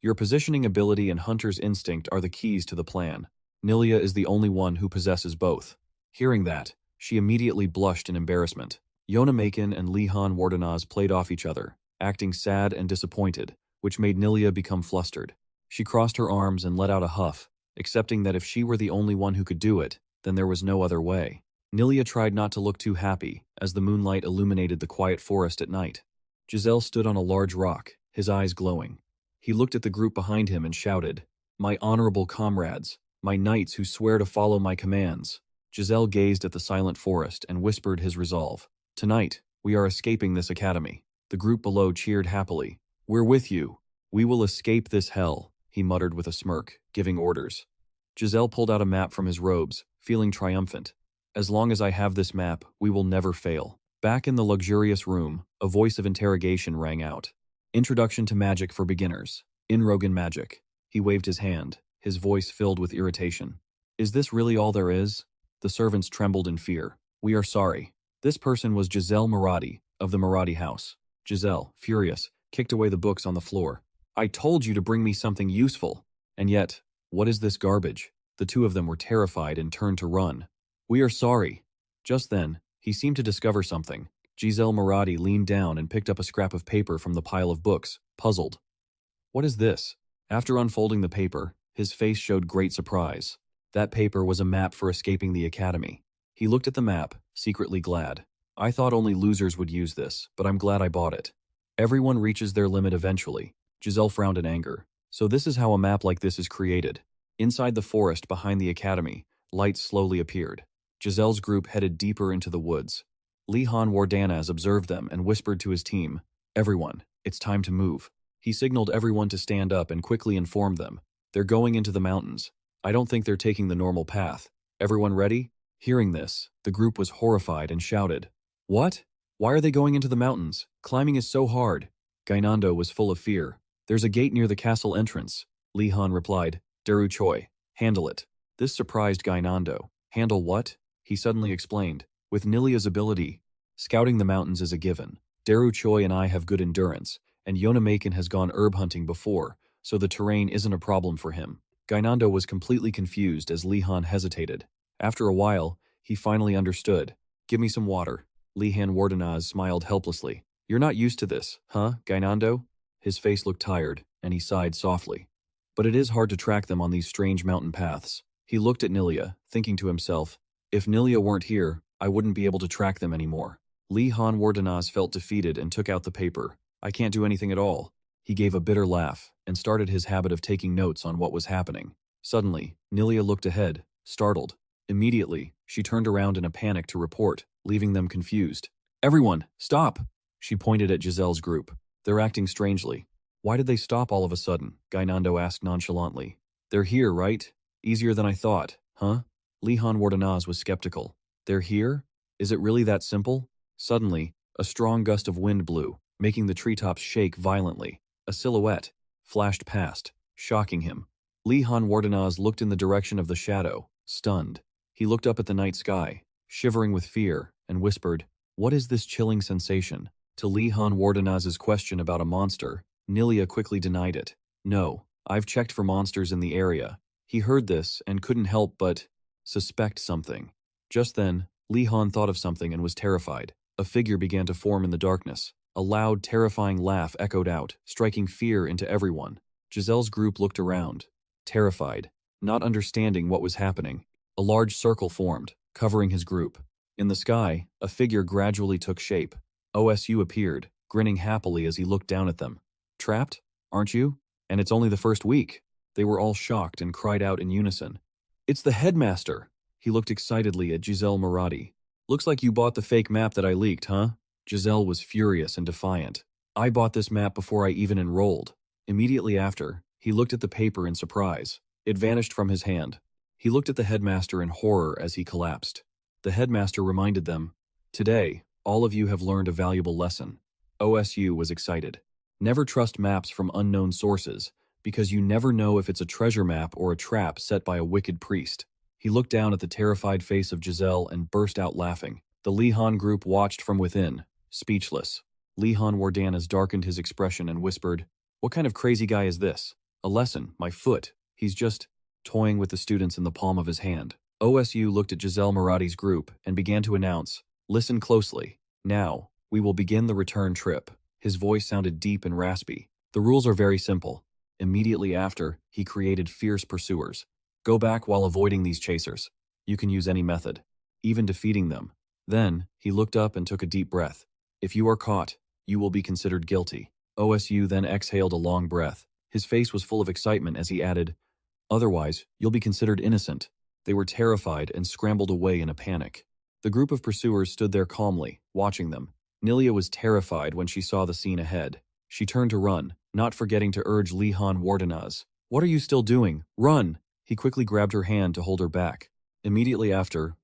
Your positioning ability and hunter's instinct are the keys to the plan. Nilia is the only one who possesses both. Hearing that, she immediately blushed in embarrassment. Yona Maken and Lihan Wardenaz played off each other, acting sad and disappointed, which made Nilia become flustered. She crossed her arms and let out a huff, accepting that if she were the only one who could do it, then there was no other way. Nilia tried not to look too happy, as the moonlight illuminated the quiet forest at night. Giselle stood on a large rock, his eyes glowing. He looked at the group behind him and shouted, my honorable comrades, my knights who swear to follow my commands. Giselle gazed at the silent forest and whispered his resolve. Tonight, we are escaping this academy. The group below cheered happily. We're with you. We will escape this hell, he muttered with a smirk, giving orders. Giselle pulled out a map from his robes, feeling triumphant. As long as I have this map, we will never fail. Back in the luxurious room, a voice of interrogation rang out. Introduction to Magic for Beginners. Inrogue in Magic. He waved his hand, his voice filled with irritation. Is this really all there is? The servants trembled in fear. We are sorry. This person was Giselle Marathi, of the Marathi house. Giselle, furious, kicked away the books on the floor. I told you to bring me something useful. And yet, what is this garbage? The two of them were terrified and turned to run. We are sorry. Just then, he seemed to discover something. Giselle Marathi leaned down and picked up a scrap of paper from the pile of books, puzzled. What is this? After unfolding the paper, his face showed great surprise. That paper was a map for escaping the academy. He looked at the map, secretly glad. I thought only losers would use this, but I'm glad I bought it. Everyone reaches their limit eventually. Giselle frowned in anger. So this is how a map like this is created. Inside the forest behind the academy, Lights slowly appeared. Giselle's group headed deeper into the woods. Li-Han Wardanaz observed them and whispered to his team, "Everyone, it's time to move." He signaled everyone to stand up and quickly informed them, "They're going into the mountains. I don't think they're taking the normal path. Everyone ready?" Hearing this, the group was horrified and shouted, "What? Why are they going into the mountains? Climbing is so hard." Gainando was full of fear. "There's a gate near the castle entrance." Li-Han replied, "Daru Choi, handle it." This surprised Gainando. "Handle what?" He suddenly explained. "With Nilia's ability, scouting the mountains is a given. Daru Choi and I have good endurance, and Yonamakin has gone herb hunting before, so the terrain isn't a problem for him." Gainando was completely confused as Li-Han hesitated. After a while, he finally understood. "Give me some water." Li-Han Wardanaz smiled helplessly. "You're not used to this, huh, Gainando?" His face looked tired, and he sighed softly. "But it is hard to track them on these strange mountain paths." He looked at Nilia, thinking to himself, "If Nilia weren't here, I wouldn't be able to track them anymore." Li-Han Wardanaz felt defeated and took out the paper. "I can't do anything at all." He gave a bitter laugh and started his habit of taking notes on what was happening. Suddenly, Nilia looked ahead, startled. Immediately, she turned around in a panic to report, leaving them confused. "Everyone, stop!" She pointed at Giselle's group. "They're acting strangely." "Why did they stop all of a sudden?" Gainando asked nonchalantly. "They're here, right? Easier than I thought, huh?" Li-Han Wardanaz was skeptical. "They're here? Is it really that simple?" Suddenly, a strong gust of wind blew, making the treetops shake violently. A silhouette flashed past, shocking him. Li-Han Wardanaz looked in the direction of the shadow, stunned. He looked up at the night sky, shivering with fear, and whispered, "What is this chilling sensation?" To Li-Han Wardanaz's question about a monster, Nilia quickly denied it. "No, I've checked for monsters in the area." He heard this and couldn't help but suspect something. Just then, Li-Han thought of something and was terrified. A figure began to form in the darkness. A loud, terrifying laugh echoed out, striking fear into everyone. Giselle's group looked around, terrified, not understanding what was happening. A large circle formed, covering his group. In the sky, a figure gradually took shape. OSU appeared, grinning happily as he looked down at them. "Trapped? Aren't you? And it's only the first week." They were all shocked and cried out in unison. "It's the headmaster!" He looked excitedly at Giselle Marati. "Looks like you bought the fake map that I leaked, huh?" Giselle was furious and defiant. "I bought this map before I even enrolled." Immediately after, he looked at the paper in surprise. It vanished from his hand. He looked at the headmaster in horror as he collapsed. The headmaster reminded them, "Today, all of you have learned a valuable lesson." OSU was excited. Never trust maps from unknown sources, because you never know if it's a treasure map or a trap set by a wicked priest. He looked down at the terrified face of Giselle and burst out laughing. The Li-Han group watched from within, speechless. Li-Han Wardanaz darkened his expression and whispered, "What kind of crazy guy is this? A lesson, my foot. He's just toying with the students in the palm of his hand." OSU looked at Giselle Marati's group and began to announce, "Listen closely. Now, we will begin the return trip." His voice sounded deep and raspy. "The rules are very simple." Immediately after, he created fierce pursuers. "Go back while avoiding these chasers. You can use any method, even defeating them." Then, he looked up and took a deep breath. "If you are caught, you will be considered guilty." OSU then exhaled a long breath. His face was full of excitement as he added, "Otherwise, you'll be considered innocent." They were terrified and scrambled away in a panic. The group of pursuers stood there calmly, watching them. Nilia was terrified when she saw the scene ahead. She turned to run, not forgetting to urge Li-Han Wardanaz. "What are you still doing? Run!" He quickly grabbed her hand to hold her back. Immediately after,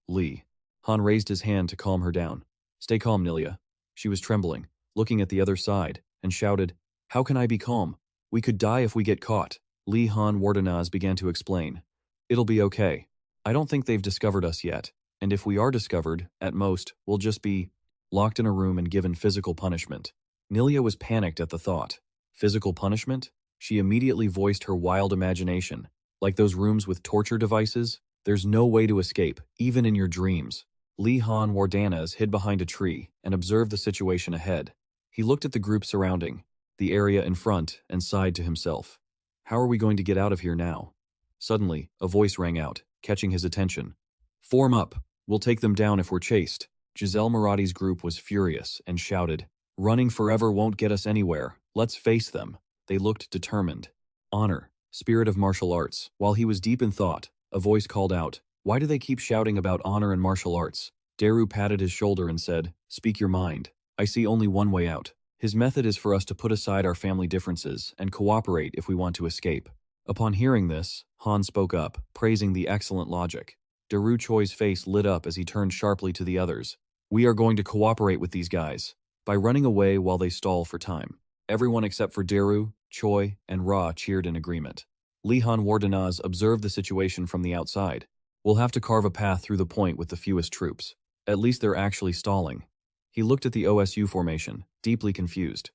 Han raised his hand to calm her down. "Stay calm, Nilia." She was trembling, looking at the other side, and shouted, "How can I be calm? We could die if we get caught." Li-Han Wardanaz began to explain. "It'll be okay. I don't think they've discovered us yet, and if we are discovered, at most, we'll just be locked in a room and given physical punishment." Nilia was panicked at the thought. Physical punishment? She immediately voiced her wild imagination. Like those rooms with torture devices? There's no way to escape, even in your dreams. Li-Han Wardanaz hid behind a tree and observed the situation ahead. He looked at the group surrounding, the area in front, and sighed to himself. How are we going to get out of here now? Suddenly, a voice rang out, catching his attention. "Form up. We'll take them down if we're chased." Giselle Marati's group was furious and shouted, "Running forever won't get us anywhere. Let's face them." They looked determined. "Honor, spirit of martial arts." While he was deep in thought, a voice called out, Why do they keep shouting about honor and martial arts? Daru patted his shoulder and said, "Speak your mind. I see only one way out. His method is for us to put aside our family differences and cooperate if we want to escape." Upon hearing this, Han spoke up, praising the excellent logic. Daru Choi's face lit up as he turned sharply to the others. "We are going to cooperate with these guys by running away while they stall for time." Everyone except for Daru, Choi, and Ra cheered in agreement. Li Han Wardenaz observed the situation from the outside. "We'll have to carve a path through the point with the fewest troops. At least they're actually stalling." He looked at the OSU formation, deeply confused.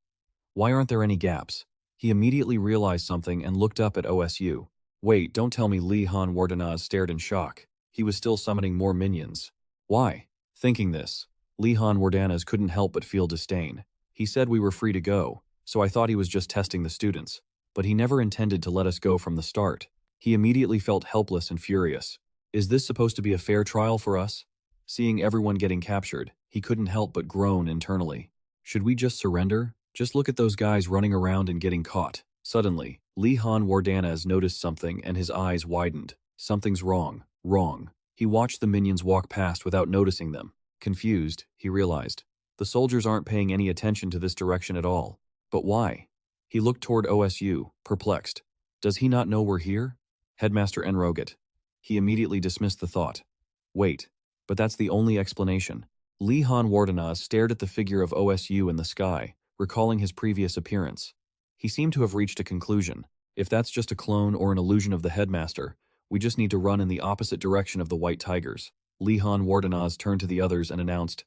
Why aren't there any gaps? He immediately realized something and looked up at OSU. Wait, don't tell me. Li Han Wardenaz stared in shock. He was still summoning more minions. Why? Thinking this, Li Han Wardenaz couldn't help but feel disdain. He said we were free to go, so I thought he was just testing the students. But he never intended to let us go from the start. He immediately felt helpless and furious. Is this supposed to be a fair trial for us? Seeing everyone getting captured, he couldn't help but groan internally. Should we just surrender? Just look at those guys running around and getting caught. Suddenly, Li Han Wardanaz noticed something and his eyes widened. Something's wrong. Wrong. He watched the minions walk past without noticing them. Confused, he realized. The soldiers aren't paying any attention to this direction at all. But why? He looked toward OSU, perplexed. Does he not know we're here? Headmaster Enroget. He immediately dismissed the thought. Wait, but that's the only explanation. Li Han Wardenaz stared at the figure of OSU in the sky, recalling his previous appearance. He seemed to have reached a conclusion. If that's just a clone or an illusion of the headmaster, we just need to run in the opposite direction of the White Tigers. Li Han Wardenaz turned to the others and announced,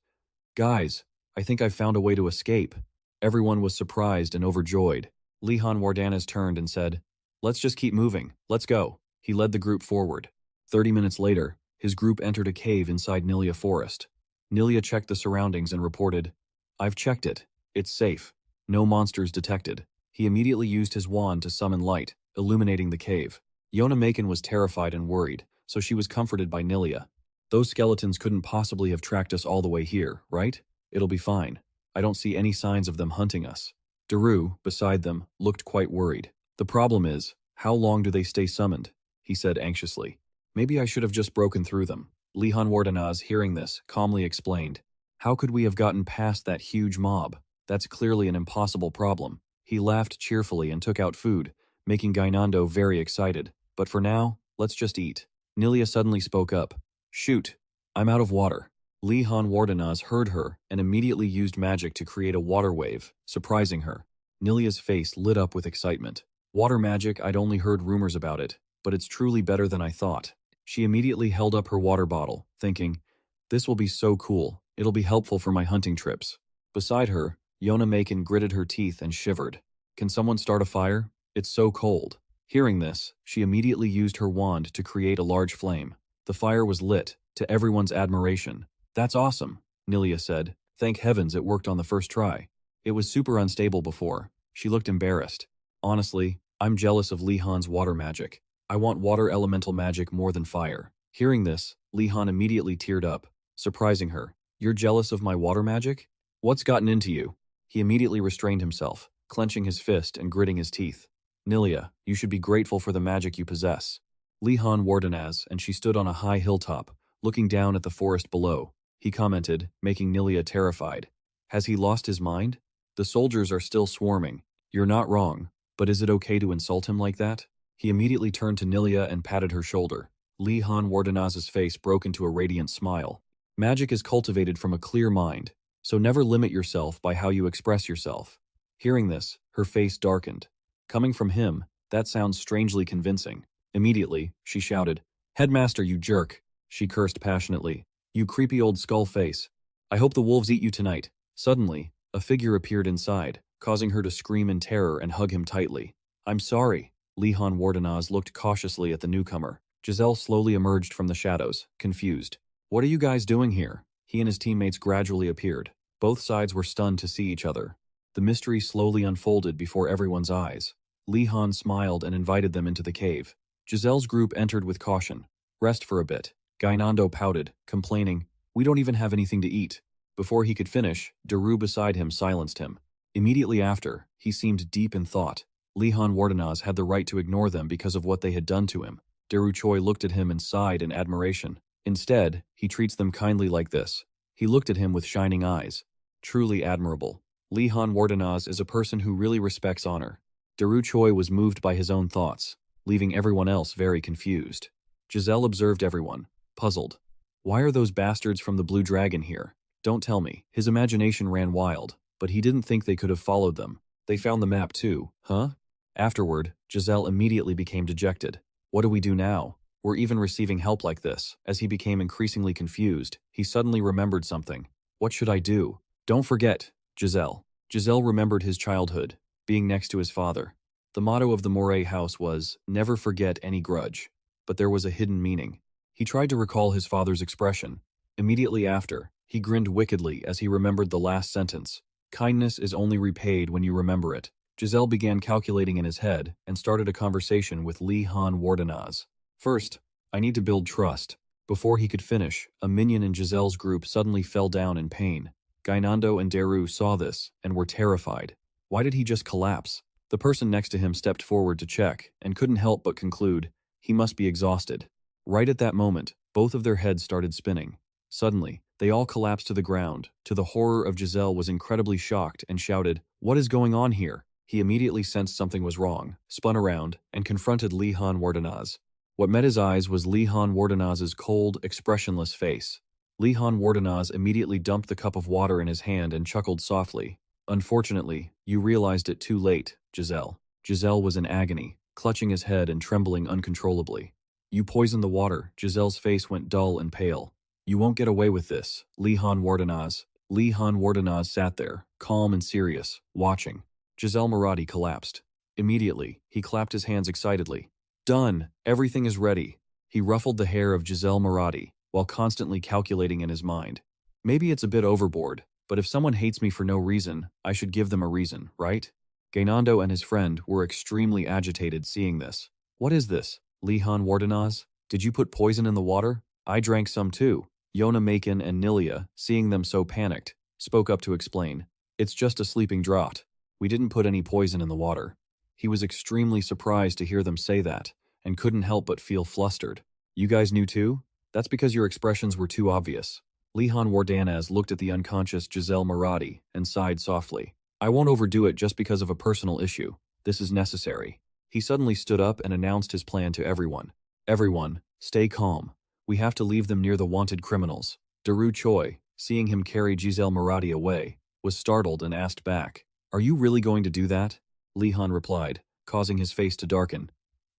"Guys, I think I've found a way to escape." Everyone was surprised and overjoyed. Li Han Wardanaz turned and said, "Let's just keep moving. Let's go." He led the group forward. 30 minutes later, his group entered a cave inside Nilia Forest. Nilia checked the surroundings and reported, "I've checked it. It's safe. No monsters detected." He immediately used his wand to summon light, illuminating the cave. Yona Macon was terrified and worried, so she was comforted by Nilia. "Those skeletons couldn't possibly have tracked us all the way here, right? It'll be fine. I don't see any signs of them hunting us." Daru, beside them, looked quite worried. "The problem is, how long do they stay summoned?" he said anxiously. "Maybe I should have just broken through them." Li Han Wardenaz, hearing this, calmly explained, "How could we have gotten past that huge mob? That's clearly an impossible problem." He laughed cheerfully and took out food, making Gainando very excited. "But for now, let's just eat." Nilia suddenly spoke up. "Shoot, I'm out of water." Li Han Wardenaz heard her and immediately used magic to create a water wave, surprising her. Nilia's face lit up with excitement. "Water magic, I'd only heard rumors about it, but it's truly better than I thought." She immediately held up her water bottle, thinking, "This will be so cool. It'll be helpful for my hunting trips." Beside her, Yona Macon gritted her teeth and shivered. "Can someone start a fire? It's so cold." Hearing this, she immediately used her wand to create a large flame. The fire was lit, to everyone's admiration. "That's awesome," Nilia said. "Thank heavens it worked on the first try. It was super unstable before." She looked embarrassed. "Honestly, I'm jealous of Li Han's water magic. I want water elemental magic more than fire." Hearing this, Li Han immediately teared up, surprising her. "You're jealous of my water magic? What's gotten into you?" He immediately restrained himself, clenching his fist and gritting his teeth. "Nilia, you should be grateful for the magic you possess." Li Han Wardenaz, and she stood on a high hilltop, looking down at the forest below. He commented, making Nilia terrified. "Has he lost his mind? The soldiers are still swarming. You're not wrong, but is it okay to insult him like that?" He immediately turned to Nilia and patted her shoulder. Li Han Wardenaz's face broke into a radiant smile. "Magic is cultivated from a clear mind, so never limit yourself by how you express yourself." Hearing this, her face darkened. Coming from him, that sounds strangely convincing. Immediately, she shouted, "Headmaster, you jerk!" She cursed passionately. "You creepy old skull face. I hope the wolves eat you tonight." Suddenly, a figure appeared inside, causing her to scream in terror and hug him tightly. "I'm sorry." Li Han Wardenaz looked cautiously at the newcomer. Giselle slowly emerged from the shadows, confused. "What are you guys doing here?" He and his teammates gradually appeared. Both sides were stunned to see each other. The mystery slowly unfolded before everyone's eyes. Li Han smiled and invited them into the cave. Giselle's group entered with caution. "Rest for a bit." Gainando pouted, complaining, "We don't even have anything to eat." Before he could finish, Daru beside him silenced him. Immediately after, he seemed deep in thought. Li Han Wardenaz had the right to ignore them because of what they had done to him. Daru Choi looked at him and sighed in admiration. Instead, he treats them kindly like this. He looked at him with shining eyes. Truly admirable. Lee Han Wardenaz is a person who really respects honor. Daru Choi was moved by his own thoughts, leaving everyone else very confused. Giselle observed everyone, puzzled. Why are those bastards from the Blue Dragon here? Don't tell me. His imagination ran wild, but he didn't think they could have followed them. They found the map too, huh? Afterward, Giselle immediately became dejected. What do we do now? We're even receiving help like this. As he became increasingly confused, he suddenly remembered something. What should I do? Don't forget, Giselle. Giselle remembered his childhood, being next to his father. The motto of the Moray house was, never forget any grudge. But there was a hidden meaning. He tried to recall his father's expression. Immediately after, he grinned wickedly as he remembered the last sentence. Kindness is only repaid when you remember it. Giselle began calculating in his head and started a conversation with Lee Han Wardenaz. First, I need to build trust. Before he could finish, a minion in Giselle's group suddenly fell down in pain. Gainando and Daru saw this and were terrified. Why did he just collapse? The person next to him stepped forward to check and couldn't help but conclude, he must be exhausted. Right at that moment, both of their heads started spinning. Suddenly, they all collapsed to the ground. To the horror of Giselle was incredibly shocked and shouted, "What is going on here?" He immediately sensed something was wrong, spun around, and confronted Lee Han Wardenaz. What met his eyes was Lee Han Wardenaz's cold, expressionless face. Lee Han Wardenaz immediately dumped the cup of water in his hand and chuckled softly. Unfortunately, you realized it too late, Giselle. Giselle was in agony, clutching his head and trembling uncontrollably. You poisoned the water. Giselle's face went dull and pale. You won't get away with this, Lee Han Wardenaz. Lee Han Wardenaz sat there, calm and serious, watching. Giselle Marathi collapsed. Immediately, he clapped his hands excitedly. Done! Everything is ready. He ruffled the hair of Giselle Marathi, while constantly calculating in his mind. Maybe it's a bit overboard, but if someone hates me for no reason, I should give them a reason, right? Gainando and his friend were extremely agitated seeing this. What is this, Lee Han Wardenaz? Did you put poison in the water? I drank some too. Yona Macon and Nilia, seeing them so panicked, spoke up to explain. It's just a sleeping draught. We didn't put any poison in the water. He was extremely surprised to hear them say that, and couldn't help but feel flustered. You guys knew too? That's because your expressions were too obvious. Lee Han Wardenaz looked at the unconscious Giselle Marathi and sighed softly. I won't overdo it just because of a personal issue. This is necessary. He suddenly stood up and announced his plan to everyone. Everyone, stay calm. We have to leave them near the wanted criminals. Daru Choi, seeing him carry Giselle Marathi away, was startled and asked back, Are you really going to do that? Lee Han replied, causing his face to darken.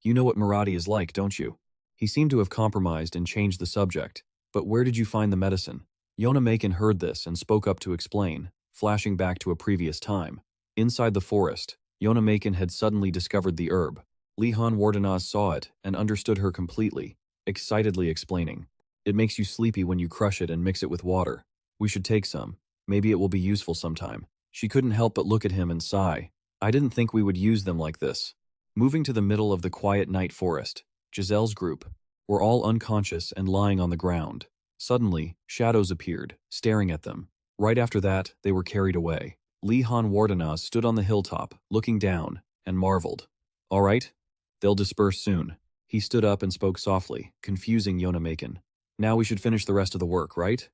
You know what Marathi is like, don't you? He seemed to have compromised and changed the subject. But where did you find the medicine? Yona Macon heard this and spoke up to explain, flashing back to a previous time. Inside the forest, Yona Macon had suddenly discovered the herb. Lee Han Wardenaz saw it and understood her completely, excitedly explaining. It makes you sleepy when you crush it and mix it with water. We should take some. Maybe it will be useful sometime. She couldn't help but look at him and sigh. I didn't think we would use them like this. Moving to the middle of the quiet night forest, Giselle's group were all unconscious and lying on the ground. Suddenly, shadows appeared, staring at them. Right after that, they were carried away. Lee Han Wardenaz stood on the hilltop, looking down, and marveled. All right, they'll disperse soon. He stood up and spoke softly, confusing Yona Macon. Now we should finish the rest of the work, right?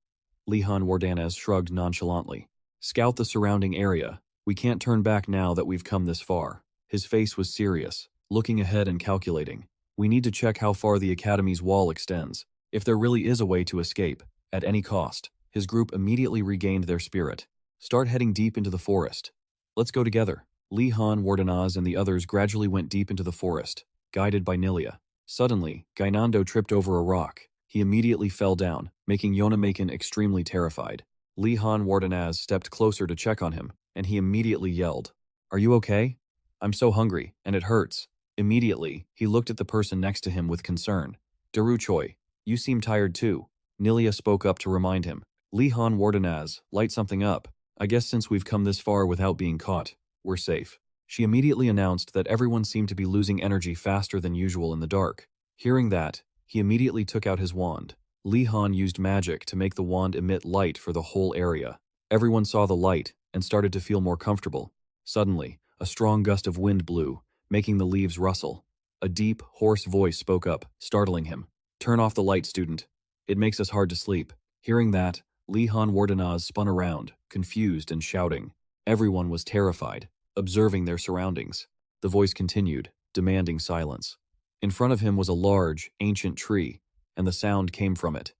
Lee Han Wardenaz shrugged nonchalantly. Scout the surrounding area. We can't turn back now that we've come this far. His face was serious, looking ahead and calculating. We need to check how far the academy's wall extends. If there really is a way to escape, at any cost. His group immediately regained their spirit. Start heading deep into the forest. Let's go together. Lee Han Wardenaz and the others gradually went deep into the forest, guided by Nilia. Suddenly, Gainando tripped over a rock. He immediately fell down, making Yona Macon extremely terrified. Lee Han Wardenaz stepped closer to check on him, and he immediately yelled, Are you okay? I'm so hungry, and it hurts. Immediately, he looked at the person next to him with concern. Daru Choi, you seem tired too. Nilia spoke up to remind him. Lee Han Wardenaz, light something up. I guess since we've come this far without being caught, we're safe. She immediately announced that everyone seemed to be losing energy faster than usual in the dark. Hearing that, he immediately took out his wand. Lee Han used magic to make the wand emit light for the whole area. Everyone saw the light and started to feel more comfortable. Suddenly, a strong gust of wind blew, making the leaves rustle. A deep, hoarse voice spoke up, startling him. "Turn off the light, student. It makes us hard to sleep." Hearing that, Li Han Wardenaz spun around, confused and shouting. Everyone was terrified, observing their surroundings. The voice continued, demanding silence. In front of him was a large, ancient tree, and the sound came from it.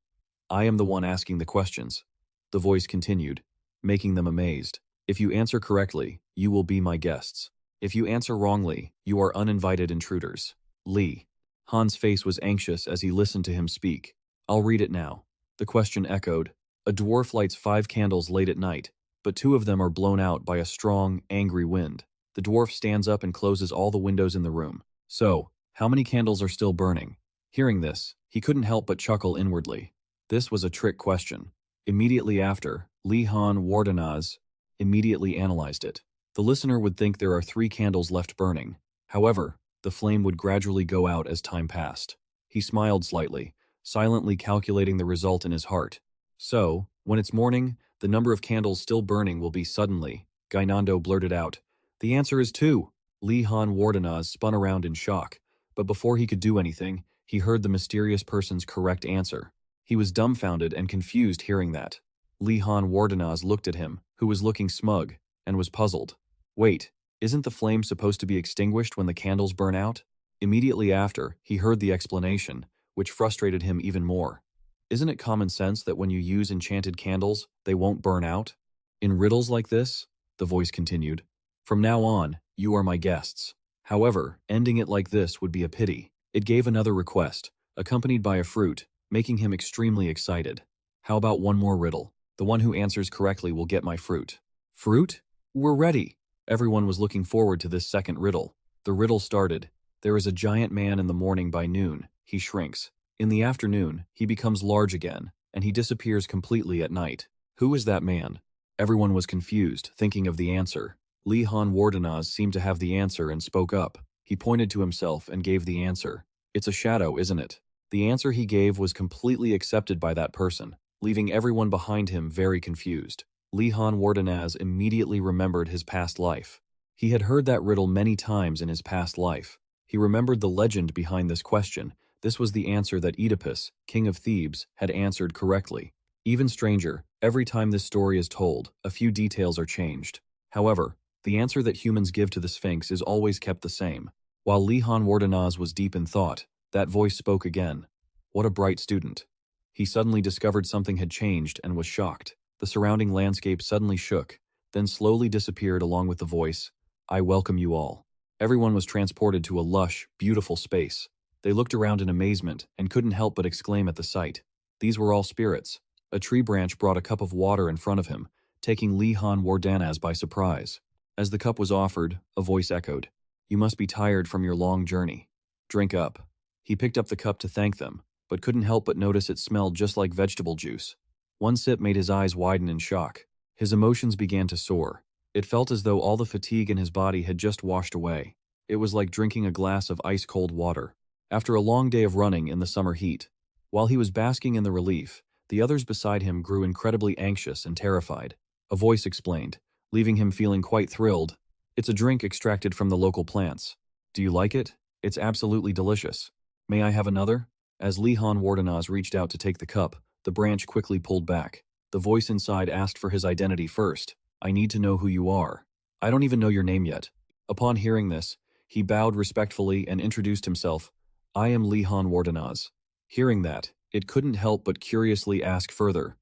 "I am the one asking the questions." The voice continued, making them amazed. "If you answer correctly, you will be my guests. If you answer wrongly, you are uninvited intruders." Li. Han's face was anxious as he listened to him speak. "I'll read it now." The question echoed. "A dwarf lights 5 candles late at night, but 2 of them are blown out by a strong, angry wind. The dwarf stands up and closes all the windows in the room. So, how many candles are still burning?" Hearing this, he couldn't help but chuckle inwardly. This was a trick question. Immediately after, Li Han Wardenaz immediately analyzed it. The listener would think there are 3 candles left burning. However, the flame would gradually go out as time passed. He smiled slightly, silently calculating the result in his heart. "So, when it's morning, the number of candles still burning will be suddenly," Gainando blurted out. "The answer is 2. Li Han Wardenaz spun around in shock, but before he could do anything, he heard the mysterious person's correct answer. He was dumbfounded and confused hearing that. Li Han Wardenaz looked at him, who was looking smug, and was puzzled. "Wait, isn't the flame supposed to be extinguished when the candles burn out?" Immediately after, he heard the explanation, which frustrated him even more. "Isn't it common sense that when you use enchanted candles, they won't burn out?" "In riddles like this," the voice continued, "from now on, you are my guests. However, ending it like this would be a pity." It gave another request, accompanied by a fruit, making him extremely excited. "How about one more riddle? The one who answers correctly will get my fruit." "Fruit? We're ready." Everyone was looking forward to this second riddle. The riddle started. "There is a giant man in the morning. By noon, he shrinks. In the afternoon, he becomes large again, and he disappears completely at night. Who is that man?" Everyone was confused, thinking of the answer. Li Han Wardenaz seemed to have the answer and spoke up. He pointed to himself and gave the answer. "It's a shadow, isn't it?" The answer he gave was completely accepted by that person, leaving everyone behind him very confused. Li Han Wardenaz immediately remembered his past life. He had heard that riddle many times in his past life. He remembered the legend behind this question. This was the answer that Oedipus, king of Thebes, had answered correctly. Even stranger, every time this story is told, a few details are changed. However, the answer that humans give to the Sphinx is always kept the same. While Li Han Wardenaz was deep in thought, that voice spoke again. What a bright student. He suddenly discovered something had changed and was shocked. The surrounding landscape suddenly shook, then slowly disappeared along with the voice, "I welcome you all." Everyone was transported to a lush, beautiful space. They looked around in amazement and couldn't help but exclaim at the sight. These were all spirits. A tree branch brought a cup of water in front of him, taking Li Han Wardenaz by surprise. As the cup was offered, a voice echoed, "You must be tired from your long journey. Drink up." He picked up the cup to thank them, but couldn't help but notice it smelled just like vegetable juice. One sip made his eyes widen in shock. His emotions began to soar. It felt as though all the fatigue in his body had just washed away. It was like drinking a glass of ice-cold water. After a long day of running in the summer heat, while he was basking in the relief, the others beside him grew incredibly anxious and terrified. A voice explained, leaving him feeling quite thrilled. "It's a drink extracted from the local plants. Do you like it? It's absolutely delicious. May I have another?" As Li Han Wardenaz reached out to take the cup, the branch quickly pulled back. The voice inside asked for his identity first. "I need to know who you are. I don't even know your name yet." Upon hearing this, he bowed respectfully and introduced himself. "I am Li Han Wardenaz." Hearing that, it couldn't help but curiously ask further,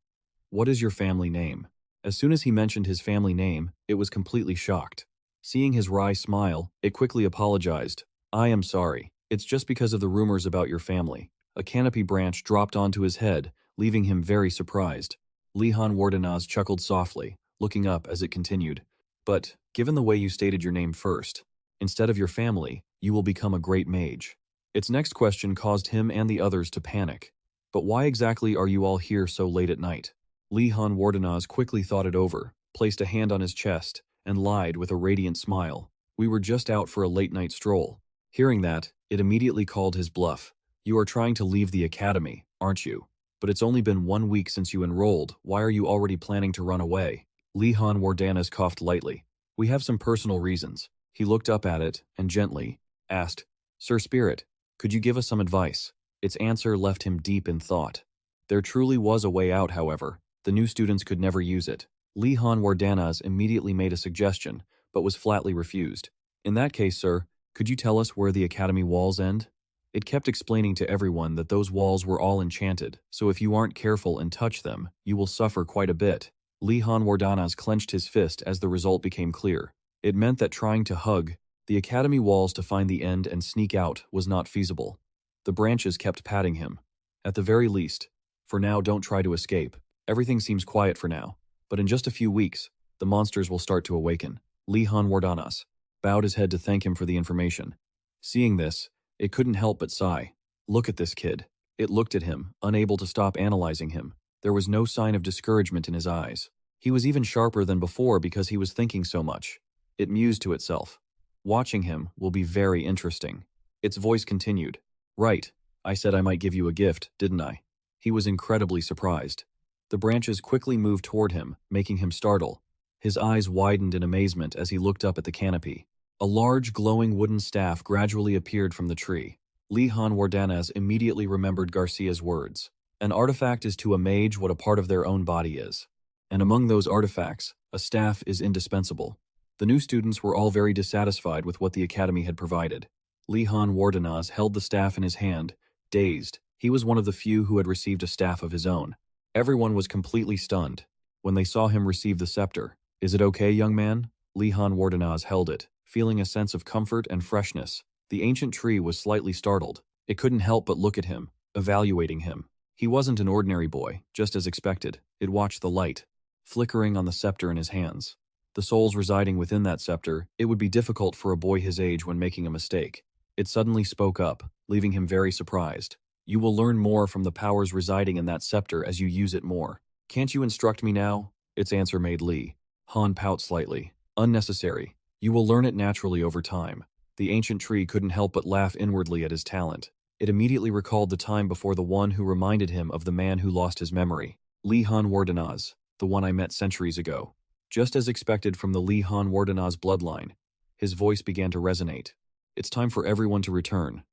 "What is your family name?" As soon as he mentioned his family name, it was completely shocked. Seeing his wry smile, it quickly apologized. "I am sorry. It's just because of the rumors about your family." A canopy branch dropped onto his head, leaving him very surprised. Li Han Wardenaz chuckled softly, looking up as it continued. "But, given the way you stated your name first, instead of your family, you will become a great mage." Its next question caused him and the others to panic. "But why exactly are you all here so late at night?" Li Han Wardenaz quickly thought it over, placed a hand on his chest, and lied with a radiant smile. "We were just out for a late-night stroll." Hearing that, it immediately called his bluff. "You are trying to leave the academy, aren't you? But it's only been 1 week since you enrolled. Why are you already planning to run away?" Li Han Wardenaz coughed lightly. "We have some personal reasons." He looked up at it and gently asked, Sir Spirit, could you give us some advice? Its answer left him deep in thought. There truly was a way out, however. The new students could never use it. Li Han Wardanaz immediately made a suggestion, but was flatly refused. In that case, sir, could you tell us where the academy walls end? It kept explaining to everyone that those walls were all enchanted, so if you aren't careful and touch them, you will suffer quite a bit. Li Han Wardanaz clenched his fist as the result became clear. It meant that trying to hug the academy walls to find the end and sneak out was not feasible. The branches kept patting him. At the very least, for now, don't try to escape. Everything seems quiet for now, but in just a few weeks, the monsters will start to awaken. Li Han Wardanas bowed his head to thank him for the information. Seeing this, it couldn't help but sigh. Look at this kid. It looked at him, unable to stop analyzing him. There was no sign of discouragement in his eyes. He was even sharper than before because he was thinking so much. It mused to itself. Watching him will be very interesting. Its voice continued. Right, I said I might give you a gift, didn't I? He was incredibly surprised. The branches quickly moved toward him, making him startle. His eyes widened in amazement as he looked up at the canopy. A large, glowing wooden staff gradually appeared from the tree. Li Han Wardanaz immediately remembered Garcia's words. An artifact is to a mage what a part of their own body is. And among those artifacts, a staff is indispensable. The new students were all very dissatisfied with what the academy had provided. Li Han Wardanaz held the staff in his hand, dazed. He was one of the few who had received a staff of his own. Everyone was completely stunned when they saw him receive the scepter. Is it okay, young man? Li Han Wardanaz held it, feeling a sense of comfort and freshness. The ancient tree was slightly startled. It couldn't help but look at him, evaluating him. He wasn't an ordinary boy, just as expected. It watched the light, flickering on the scepter in his hands. The souls residing within that scepter, it would be difficult for a boy his age when making a mistake. It suddenly spoke up, leaving him very surprised. You will learn more from the powers residing in that scepter as you use it more. Can't you instruct me now? Its answer made Li Han pout slightly. Unnecessary. You will learn it naturally over time. The ancient tree couldn't help but laugh inwardly at his talent. It immediately recalled the time before the one who reminded him of the man who lost his memory. Li Han Wardanaz, the one I met centuries ago. Just as expected from the Li Han Wardanaz bloodline, his voice began to resonate. It's time for everyone to return.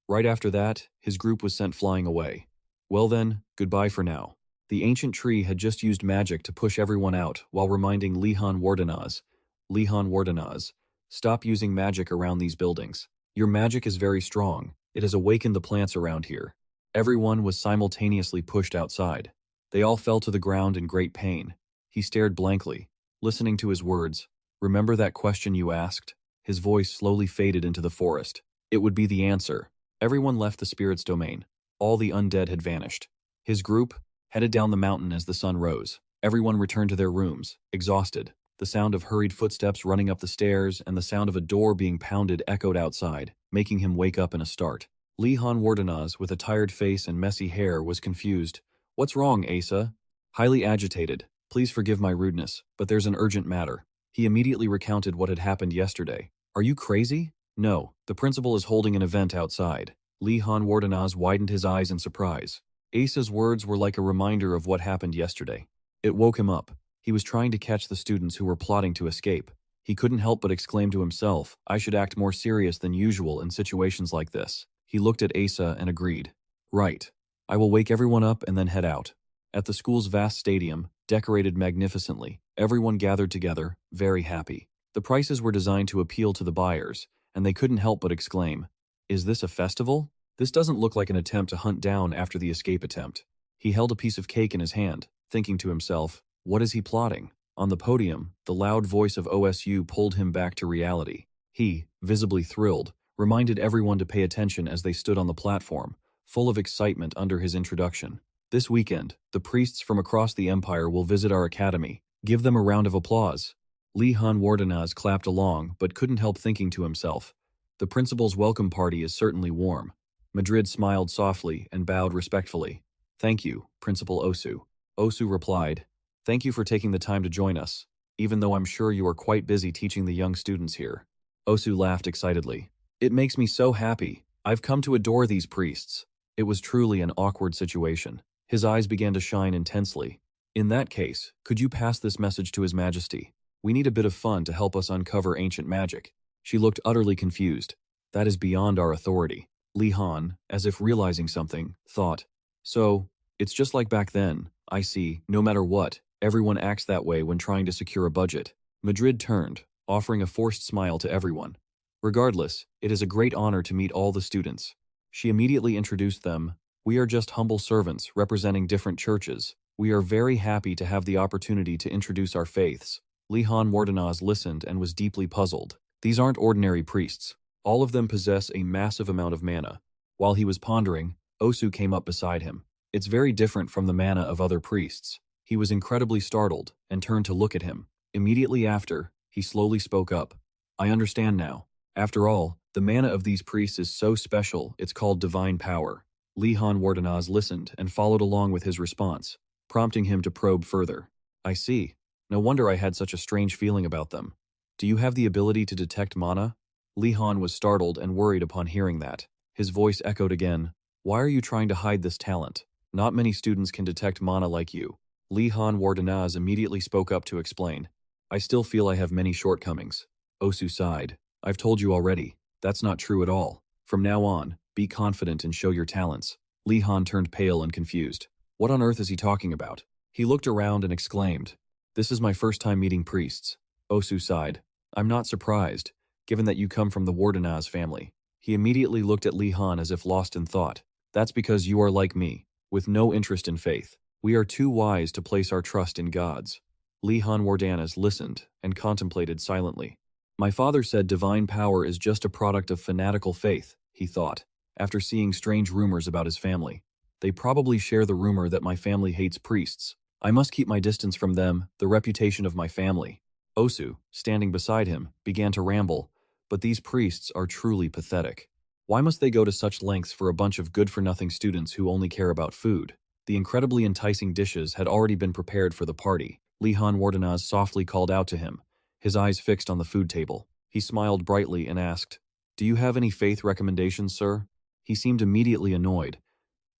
Right after that, his group was sent flying away. Well then, goodbye for now. The ancient tree had just used magic to push everyone out while reminding Li Han Wardanaz, stop using magic around these buildings. Your magic is very strong. It has awakened the plants around here. Everyone was simultaneously pushed outside. They all fell to the ground in great pain. He stared blankly, listening to his words. Remember that question you asked? His voice slowly faded into the forest. It would be the answer. Everyone left the spirit's domain. All the undead had vanished. His group headed down the mountain as the sun rose. Everyone returned to their rooms, exhausted. The sound of hurried footsteps running up the stairs and the sound of a door being pounded echoed outside, making him wake up in a start. Li Han Wardanaz, with a tired face and messy hair, was confused. What's wrong, Asa? Highly agitated. Please forgive my rudeness, but there's an urgent matter. He immediately recounted what had happened yesterday. Are you crazy? No, the principal is holding an event outside. Li Han Wardanaz widened his eyes in surprise. Asa's words were like a reminder of what happened yesterday. It woke him up. He was trying to catch the students who were plotting to escape. He couldn't help but exclaim to himself, I should act more serious than usual in situations like this. He looked at Asa and agreed. Right. I will wake everyone up and then head out. At the school's vast stadium, decorated magnificently, everyone gathered together, very happy. The prices were designed to appeal to the buyers, and they couldn't help but exclaim, Is this a festival? This doesn't look like an attempt to hunt down after the escape attempt. He held a piece of cake in his hand, thinking to himself, what is he plotting? On the podium, the loud voice of OSU pulled him back to reality. He, visibly thrilled, reminded everyone to pay attention as they stood on the platform, full of excitement under his introduction. This weekend, the priests from across the empire will visit our academy. Give them a round of applause. Li Han Wardanaz clapped along, but couldn't help thinking to himself, the principal's welcome party is certainly warm. Madrid smiled softly and bowed respectfully. Thank you, Principal Osu. Osu replied, Thank you for taking the time to join us, even though I'm sure you are quite busy teaching the young students here. Osu laughed excitedly. It makes me so happy. I've come to adore these priests. It was truly an awkward situation. His eyes began to shine intensely. In that case, could you pass this message to His Majesty? We need a bit of fun to help us uncover ancient magic. She looked utterly confused. That is beyond our authority. Li Han, as if realizing something, thought. So, it's just like back then. I see, no matter what, everyone acts that way when trying to secure a budget. Madrid turned, offering a forced smile to everyone. Regardless, it is a great honor to meet all the students. She immediately introduced them. We are just humble servants representing different churches. We are very happy to have the opportunity to introduce our faiths. Li Han Wardenaz listened and was deeply puzzled. These aren't ordinary priests. All of them possess a massive amount of mana. While he was pondering, Osu came up beside him. It's very different from the mana of other priests. He was incredibly startled and turned to look at him. Immediately after, he slowly spoke up. I understand now. After all, the mana of these priests is so special, it's called divine power. Li Han Wardenaz listened and followed along with his response, prompting him to probe further. I see. No wonder I had such a strange feeling about them. Do you have the ability to detect mana? Li Han was startled and worried upon hearing that. His voice echoed again. Why are you trying to hide this talent? Not many students can detect mana like you. Li Han Wardenaz immediately spoke up to explain. I still feel I have many shortcomings. Osu sighed. I've told you already. That's not true at all. From now on, be confident and show your talents. Li Han turned pale and confused. What on earth is he talking about? He looked around and exclaimed. This is my first time meeting priests. Osu sighed. I'm not surprised, given that you come from the Wardenaz family. He immediately looked at Li Han as if lost in thought. That's because you are like me, with no interest in faith. We are too wise to place our trust in gods. Li Han Wardenaz listened and contemplated silently. My father said divine power is just a product of fanatical faith, he thought, after seeing strange rumors about his family. They probably share the rumor that my family hates priests. I must keep my distance from them, the reputation of my family. Osu, standing beside him, began to ramble, but these priests are truly pathetic. Why must they go to such lengths for a bunch of good-for-nothing students who only care about food? The incredibly enticing dishes had already been prepared for the party. Li Han Wardenaz softly called out to him, his eyes fixed on the food table. He smiled brightly and asked, Do you have any faith recommendations, sir? He seemed immediately annoyed.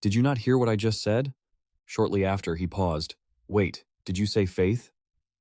Did you not hear what I just said? Shortly after, he paused. Wait, did you say faith?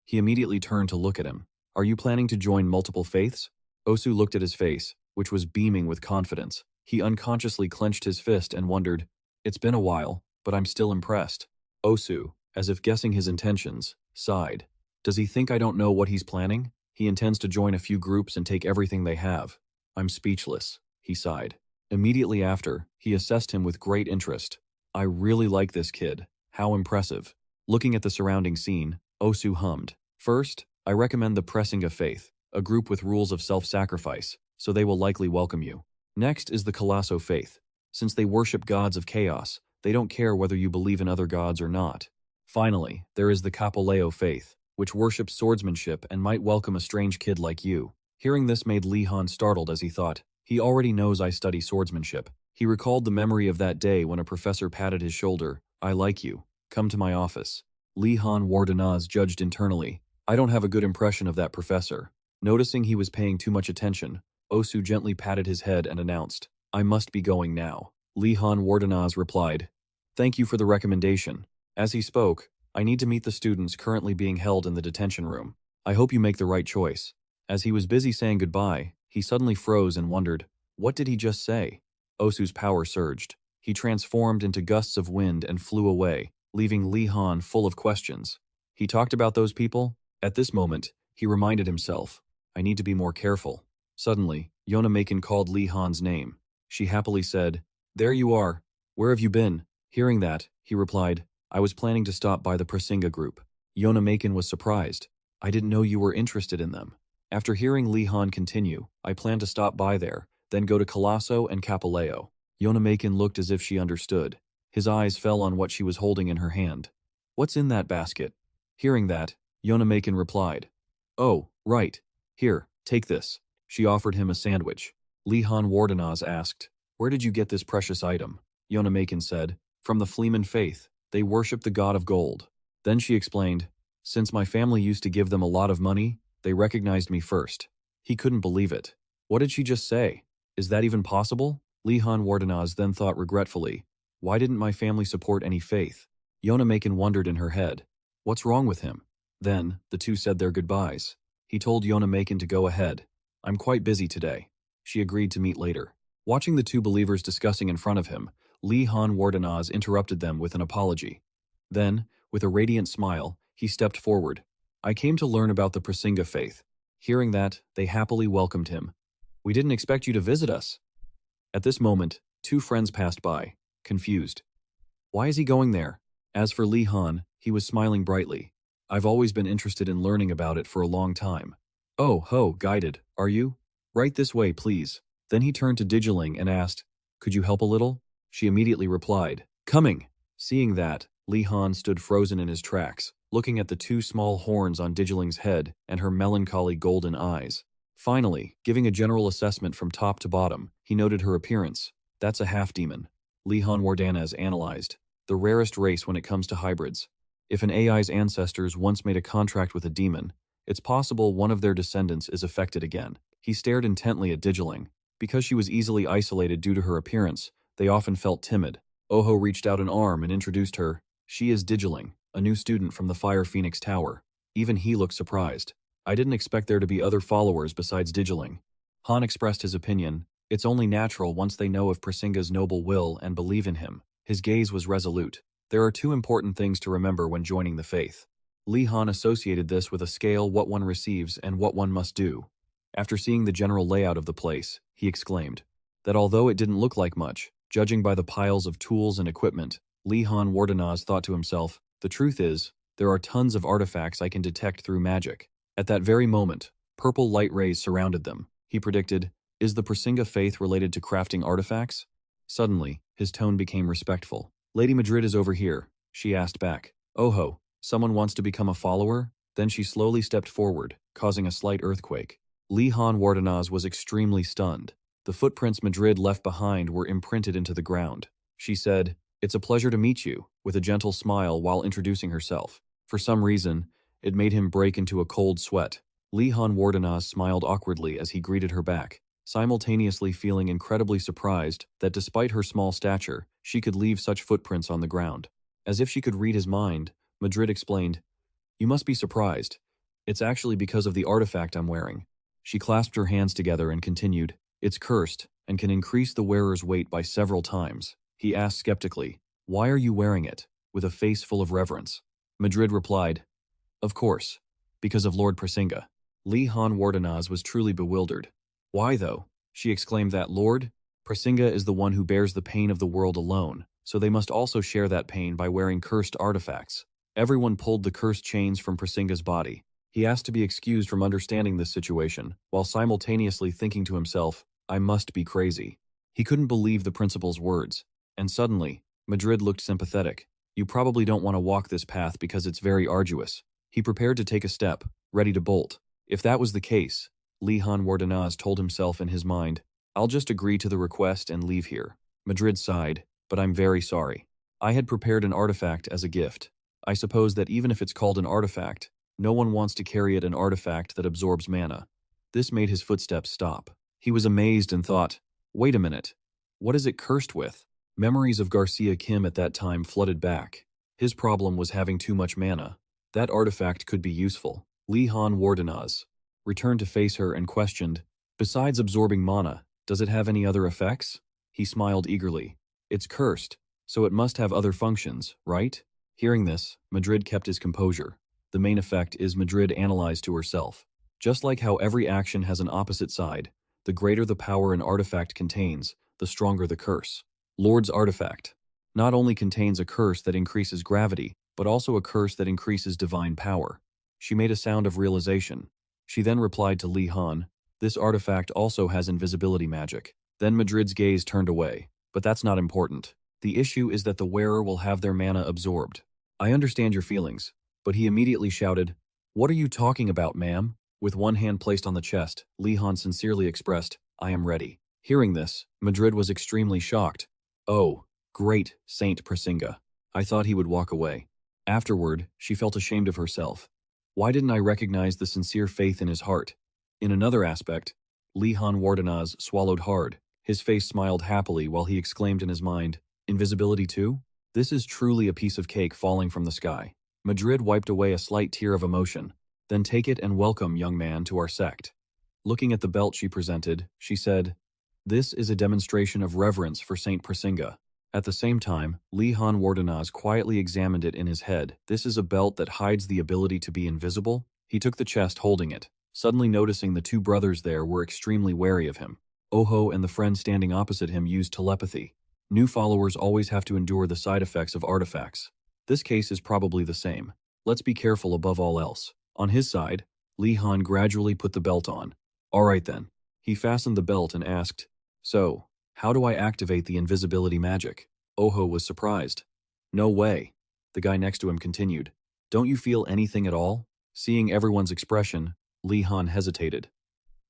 He immediately turned to look at him. Are you planning to join multiple faiths? Osu looked at his face, which was beaming with confidence. He unconsciously clenched his fist and wondered, It's been a while, but I'm still impressed. Osu, as if guessing his intentions, sighed. Does he think I don't know what he's planning? He intends to join a few groups and take everything they have. I'm speechless, he sighed. Immediately after, he assessed him with great interest. I really like this kid. How impressive. Looking at the surrounding scene, Osu hummed. First, I recommend the Pressing of Faith, a group with rules of self-sacrifice, so they will likely welcome you. Next is the Colosso Faith. Since they worship gods of chaos, they don't care whether you believe in other gods or not. Finally, there is the Capoleo Faith, which worships swordsmanship and might welcome a strange kid like you. Hearing this made Li Han startled as he thought, he already knows I study swordsmanship. He recalled the memory of that day when a professor patted his shoulder. I like you. Come to my office. Li Han Wardenaz judged internally. I don't have a good impression of that professor. Noticing he was paying too much attention, Osu gently patted his head and announced, I must be going now. Li Han Wardenaz replied, Thank you for the recommendation. As he spoke, I need to meet the students currently being held in the detention room. I hope you make the right choice. As he was busy saying goodbye, he suddenly froze and wondered, what did he just say? Osu's power surged. He transformed into gusts of wind and flew away, leaving Li Han full of questions. He talked about those people? At this moment, he reminded himself, I need to be more careful. Suddenly, Yona Maken called Li Han's name. She happily said, There you are. Where have you been? Hearing that, he replied, I was planning to stop by the Prasinga group. Yona Maken was surprised. I didn't know you were interested in them. After hearing Li Han continue, I plan to stop by there, then go to Colosso and Capoleo. Yona Maken looked as if she understood. His eyes fell on what she was holding in her hand. What's in that basket? Hearing that, Yona Maken replied, Oh, right. Here, take this. She offered him a sandwich. Li Han Wardenaz asked, Where did you get this precious item? Yona Maken said, From the Fleeman faith. They worship the god of gold. Then she explained, Since my family used to give them a lot of money, they recognized me first. He couldn't believe it. What did she just say? Is that even possible? Li Han Wardenaz then thought regretfully, Why didn't my family support any faith? Yona Maken wondered in her head, What's wrong with him? Then, the two said their goodbyes. He told Yona Maken to go ahead. I'm quite busy today. she agreed to meet later. Watching the two believers discussing in front of him, Li Han Wardenaz interrupted them with an apology. Then, with a radiant smile, he stepped forward. I came to learn about the Prasinga faith. Hearing that, they happily welcomed him. We didn't expect you to visit us. At this moment, two friends passed by, confused. Why is he going there? As for Li Han, he was smiling brightly. I've always been interested in learning about it for a long time. Oh, ho, guided, are you? Right this way, please. Then he turned to Digiling and asked, could you help a little? She immediately replied, coming. Seeing that, Li Han stood frozen in his tracks, looking at the two small horns on Digiling's head and her melancholy golden eyes. Finally, giving a general assessment from top to bottom, he noted her appearance. That's a half-demon. Li Han Wardanez analyzed. The rarest race when it comes to hybrids. If an AI's ancestors once made a contract with a demon, it's possible one of their descendants is affected again. He stared intently at Digiling. Because she was easily isolated due to her appearance, they often felt timid. Oho reached out an arm and introduced her. She is Digiling, a new student from the Fire Phoenix Tower. Even he looked surprised. I didn't expect there to be other followers besides Digiling. Han expressed his opinion. It's only natural once they know of Prasinga's noble will and believe in him. His gaze was resolute. There are two important things to remember when joining the faith. Li Han associated this with a scale what one receives and what one must do. After seeing the general layout of the place, he exclaimed that although it didn't look like much, judging by the piles of tools and equipment, Li Han Wardenaz thought to himself, the truth is, there are tons of artifacts I can detect through magic. At that very moment, purple light rays surrounded them. He predicted, is the Prasinga faith related to crafting artifacts? Suddenly, his tone became respectful. Lady Madrid is over here, she asked back. Oho, someone wants to become a follower? Then she slowly stepped forward, causing a slight earthquake. Li Han Wardenaz was extremely stunned. The footprints Madrid left behind were imprinted into the ground. She said, it's a pleasure to meet you, with a gentle smile while introducing herself. For some reason, it made him break into a cold sweat. Li Han Wardenaz smiled awkwardly as he greeted her back, simultaneously feeling incredibly surprised that despite her small stature, she could leave such footprints on the ground. As if she could read his mind, Madrid explained, you must be surprised. It's actually because of the artifact I'm wearing. She clasped her hands together and continued, it's cursed and can increase the wearer's weight by several times. He asked skeptically, why are you wearing it? With a face full of reverence. Madrid replied, of course, because of Lord Prasinga. Li Han Wardenaz was truly bewildered. Why though? She exclaimed that Lord Prasinga is the one who bears the pain of the world alone, so they must also share that pain by wearing cursed artifacts. Everyone pulled the cursed chains from Prasinga's body. He asked to be excused from understanding this situation, while simultaneously thinking to himself, I must be crazy. He couldn't believe the principal's words. And suddenly, Madrid looked sympathetic. You probably don't want to walk this path because it's very arduous. He prepared to take a step, ready to bolt. If that was the case, Li Han Wardenaz told himself in his mind, I'll just agree to the request and leave here. Madrid sighed, but I'm very sorry. I had prepared an artifact as a gift. I suppose that even if it's called an artifact, no one wants to carry it an artifact that absorbs mana. This made his footsteps stop. He was amazed and thought, wait a minute. What is it cursed with? Memories of Garcia Kim at that time flooded back. His problem was having too much mana. That artifact could be useful. Li Han Wardenaz returned to face her and questioned, besides absorbing mana, does it have any other effects? He smiled eagerly. It's cursed, so it must have other functions, right? Hearing this, Madrid kept his composure. The main effect is Madrid analyzed to herself. Just like how every action has an opposite side, the greater the power an artifact contains, the stronger the curse. Lord's artifact not only contains a curse that increases gravity, but also a curse that increases divine power. She made a sound of realization. She then replied to Li Han, this artifact also has invisibility magic. Then Madrid's gaze turned away, but that's not important. The issue is that the wearer will have their mana absorbed. I understand your feelings, but he immediately shouted, what are you talking about, ma'am? With one hand placed on the chest, Li Han sincerely expressed, I am ready. Hearing this, Madrid was extremely shocked. Oh, great, Saint Prasinga. I thought he would walk away. Afterward, she felt ashamed of herself. Why didn't I recognize the sincere faith in his heart? In another aspect, Li Han Wardenaz swallowed hard. His face smiled happily while he exclaimed in his mind, invisibility too? This is truly a piece of cake falling from the sky. Madrid wiped away a slight tear of emotion. Then take it and welcome, young man, to our sect. Looking at the belt she presented, she said, "This is a demonstration of reverence for Saint Prasinga." At the same time, Li Han Wardenaz quietly examined it in his head. This is a belt that hides the ability to be invisible? He took the chest holding it, suddenly noticing the two brothers there were extremely wary of him. Oho and the friend standing opposite him used telepathy. New followers always have to endure the side effects of artifacts. This case is probably the same. Let's be careful above all else. On his side, Li Han gradually put the belt on. All right then. He fastened the belt and asked, "So, how do I activate the invisibility magic?" Oho was surprised. "No way." The guy next to him continued. "Don't you feel anything at all?" Seeing everyone's expression, Li Han hesitated.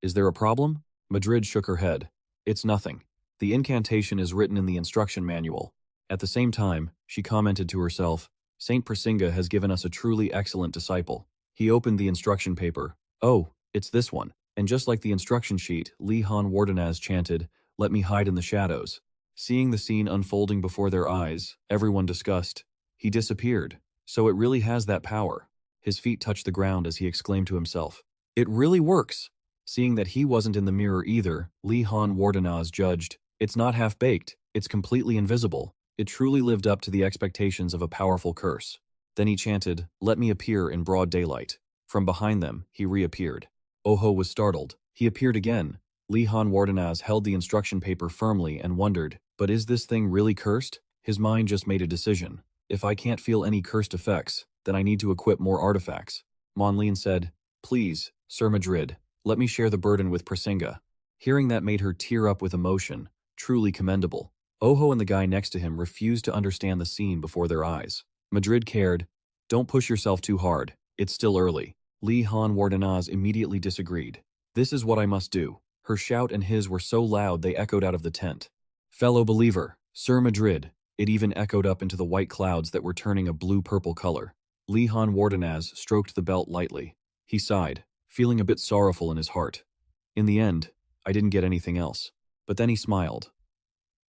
"Is there a problem?" Madrid shook her head. "It's nothing. The incantation is written in the instruction manual." At the same time, she commented to herself, "Saint Prasinga has given us a truly excellent disciple." He opened the instruction paper. "Oh, it's this one." And just like the instruction sheet, Li Han Wardenaz chanted, "Let me hide in the shadows." Seeing the scene unfolding before their eyes, everyone discussed. He disappeared. So it really has that power. His feet touched the ground as he exclaimed to himself, "It really works." Seeing that he wasn't in the mirror either, Li Han Wardenaz judged, "It's not half-baked, it's completely invisible." It truly lived up to the expectations of a powerful curse. Then he chanted, "Let me appear in broad daylight." From behind them, he reappeared. Oho was startled. He appeared again. Li Han Wardenaz held the instruction paper firmly and wondered, "But is this thing really cursed?" His mind just made a decision. "If I can't feel any cursed effects, then I need to equip more artifacts." Monlin said, "Please, Sir Madrid, let me share the burden with Prasinga." Hearing that made her tear up with emotion, truly commendable. Oho and the guy next to him refused to understand the scene before their eyes. Madrid cared, "Don't push yourself too hard, it's still early." Li Han Wardenaz immediately disagreed. "This is what I must do." Her shout and his were so loud they echoed out of the tent. "Fellow believer, Sir Madrid." It even echoed up into the white clouds that were turning a blue-purple color. Li Han Wardenaz stroked the belt lightly. He sighed, feeling a bit sorrowful in his heart. "In the end, I didn't get anything else." But then he smiled.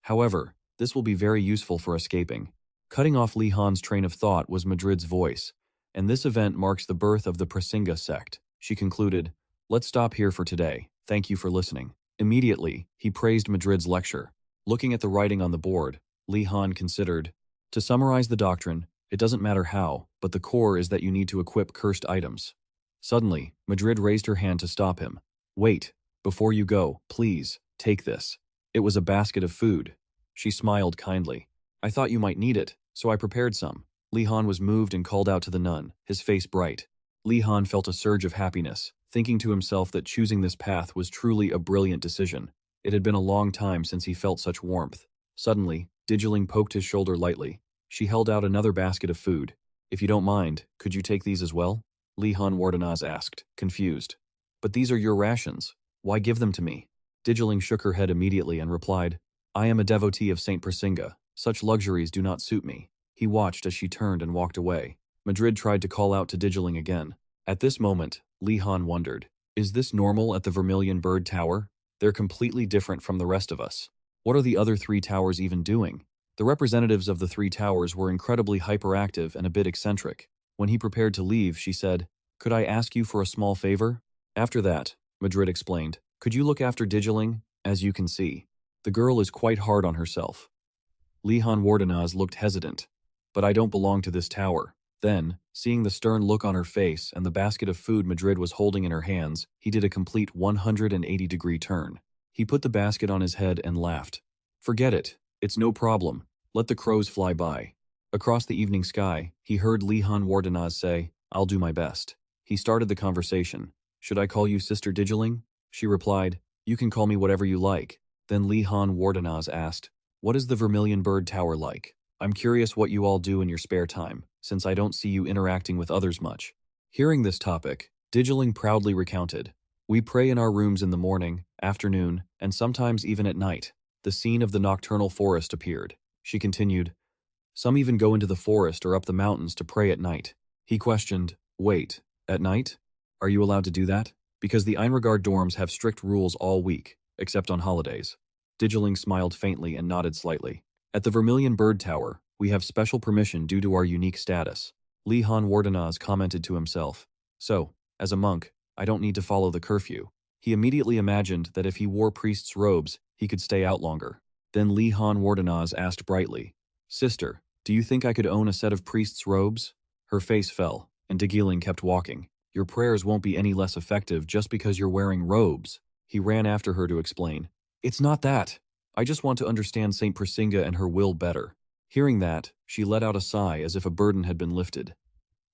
"However, this will be very useful for escaping." Cutting off Li Han's train of thought was Madrid's voice. "And this event marks the birth of the Prasinga sect." She concluded, "Let's stop here for today. Thank you for listening." Immediately, he praised Madrid's lecture. Looking at the writing on the board, Li Han considered, "To summarize the doctrine, it doesn't matter how, but the core is that you need to equip cursed items." Suddenly, Madrid raised her hand to stop him. "Wait, before you go, please, take this." It was a basket of food. She smiled kindly. "I thought you might need it, so I prepared some." Li Han was moved and called out to the nun, his face bright. Li Han felt a surge of happiness, thinking to himself that choosing this path was truly a brilliant decision. It had been a long time since he felt such warmth. Suddenly, Digiling poked his shoulder lightly. She held out another basket of food. "If you don't mind, could you take these as well?" Li Han Wardenaz asked, confused. "But these are your rations. Why give them to me?" Digiling shook her head immediately and replied, "I am a devotee of Saint Prasinga. Such luxuries do not suit me." He watched as she turned and walked away. Madrid tried to call out to Digiling again. At this moment, Li Han wondered, "Is this normal at the Vermilion Bird Tower? They're completely different from the rest of us. What are the other three towers even doing?" The representatives of the three towers were incredibly hyperactive and a bit eccentric. When he prepared to leave, she said, "Could I ask you for a small favor?" After that, Madrid explained, "Could you look after Digiling? As you can see, the girl is quite hard on herself." Li Han Wardenaz looked hesitant. "But I don't belong to this tower." Then, seeing the stern look on her face and the basket of food Madrid was holding in her hands, he did a complete 180-degree turn. He put the basket on his head and laughed. "Forget it. It's no problem. Let the crows fly by." Across the evening sky, he heard Li Han Wardenaz say, "I'll do my best." He started the conversation. "Should I call you Sister Digiling?" She replied, "You can call me whatever you like." Then Li Han Wardenaz asked, "What is the Vermilion Bird Tower like? I'm curious what you all do in your spare time, since I don't see you interacting with others much." Hearing this topic, Digiling proudly recounted, "We pray in our rooms in the morning, afternoon, and sometimes even at night." The scene of the nocturnal forest appeared. She continued, "Some even go into the forest or up the mountains to pray at night." He questioned, "Wait, at night? Are you allowed to do that?" "Because the Einregard dorms have strict rules all week, except on holidays." Digiling smiled faintly and nodded slightly. "At the Vermilion Bird Tower, we have special permission due to our unique status." Li Han Wardenaz commented to himself, "So, as a monk, I don't need to follow the curfew." He immediately imagined that if he wore priest's robes, he could stay out longer. Then Li Han Wardenaz asked brightly, "Sister, do you think I could own a set of priest's robes?" Her face fell, and Degiling kept walking. "Your prayers won't be any less effective just because you're wearing robes." He ran after her to explain. "It's not that. I just want to understand Saint Prasinga and her will better." Hearing that, she let out a sigh as if a burden had been lifted.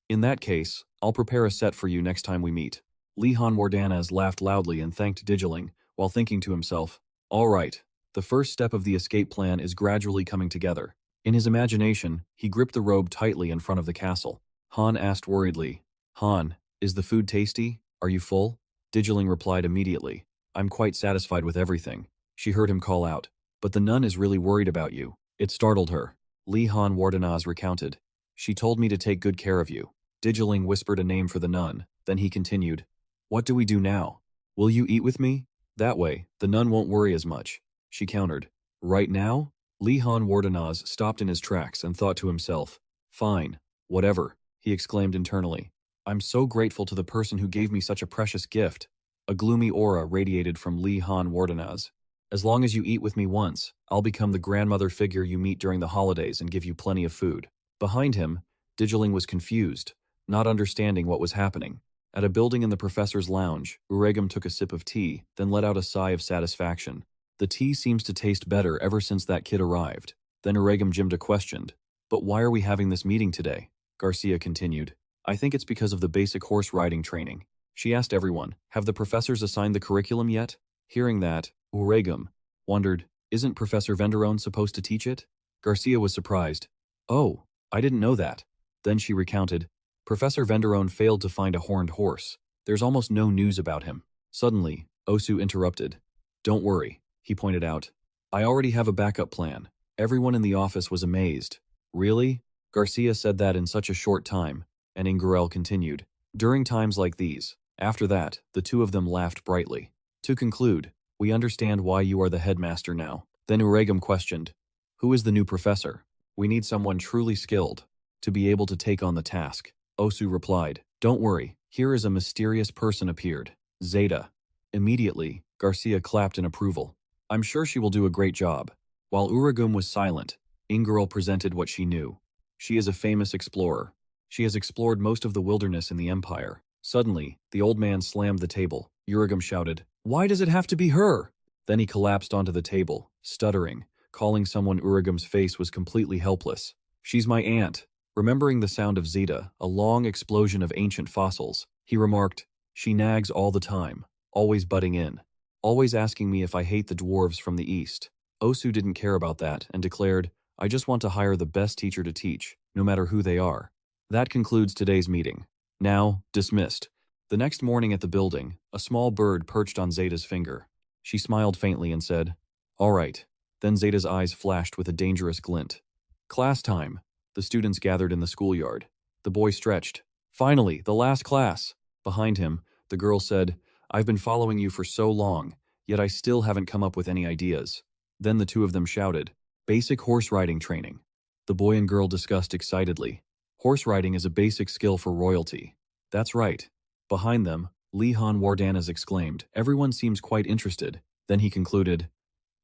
"In that case, I'll prepare a set for you next time we meet." Li Han Wardanaz laughed loudly and thanked Digiling, while thinking to himself, "All right, the first step of the escape plan is gradually coming together." In his imagination, he gripped the robe tightly in front of the castle. Han asked worriedly, "Han, is the food tasty? Are you full?" Digiling replied immediately, "I'm quite satisfied with everything." She heard him call out, "But the nun is really worried about you." It startled her. Li Han Wardanaz recounted, "She told me to take good care of you." Digiling whispered a name for the nun, then he continued, "What do we do now? Will you eat with me? That way, the nun won't worry as much." She countered, "Right now?" Li Han Wardanaz stopped in his tracks and thought to himself, "Fine, whatever," he exclaimed internally. "I'm so grateful to the person who gave me such a precious gift." A gloomy aura radiated from Li Han Wardanaz. "As long as you eat with me once, I'll become the grandmother figure you meet during the holidays and give you plenty of food." Behind him, Digiling was confused, not understanding what was happening. At a building in the professor's lounge, Uregum took a sip of tea, then let out a sigh of satisfaction. "The tea seems to taste better ever since that kid arrived." Then Uregum Jimda questioned, "But why are we having this meeting today?" Garcia continued, "I think it's because of the basic horse riding training." She asked everyone, "Have the professors assigned the curriculum yet?" Hearing that, Uregum wondered, "Isn't Professor Venderon supposed to teach it?" Garcia was surprised. "Oh, I didn't know that." Then she recounted, "Professor Venderon failed to find a horned horse. There's almost no news about him." Suddenly, Osu interrupted. "Don't worry," he pointed out. "I already have a backup plan." Everyone in the office was amazed. "Really?" Garcia said that in such a short time, and Ingurel continued. "During times like these." After that, the two of them laughed brightly. "To conclude, we understand why you are the headmaster now." Then Uregum questioned, "Who is the new professor? We need someone truly skilled to be able to take on the task." Osu replied, "Don't worry, here is a mysterious person appeared. Zeta." Immediately, Garcia clapped in approval. "I'm sure she will do a great job." While Uregum was silent, Ingirl presented what she knew. She is a famous explorer. She has explored most of the wilderness in the Empire. Suddenly, the old man slammed the table. Uregum shouted, "Why does it have to be her?" Then he collapsed onto the table, stuttering, calling someone Uregum's face was completely helpless. "She's my aunt." Remembering the sound of Zeta, a long explosion of ancient fossils, he remarked, "She nags all the time, always butting in, always asking me if I hate the dwarves from the east." Osu didn't care about that and declared, "I just want to hire the best teacher to teach, no matter who they are." That concludes today's meeting. Now, dismissed. The next morning at the building, a small bird perched on Zeta's finger. She smiled faintly and said, "All right." Then Zeta's eyes flashed with a dangerous glint. "Class time." The students gathered in the schoolyard. The boy stretched. "Finally, the last class." Behind him, the girl said, "I've been following you for so long, yet I still haven't come up with any ideas." Then the two of them shouted, "Basic horse riding training." The boy and girl discussed excitedly. "Horse riding is a basic skill for royalty." "That's right." Behind them, Li Han Wardanas exclaimed, "Everyone seems quite interested." Then he concluded,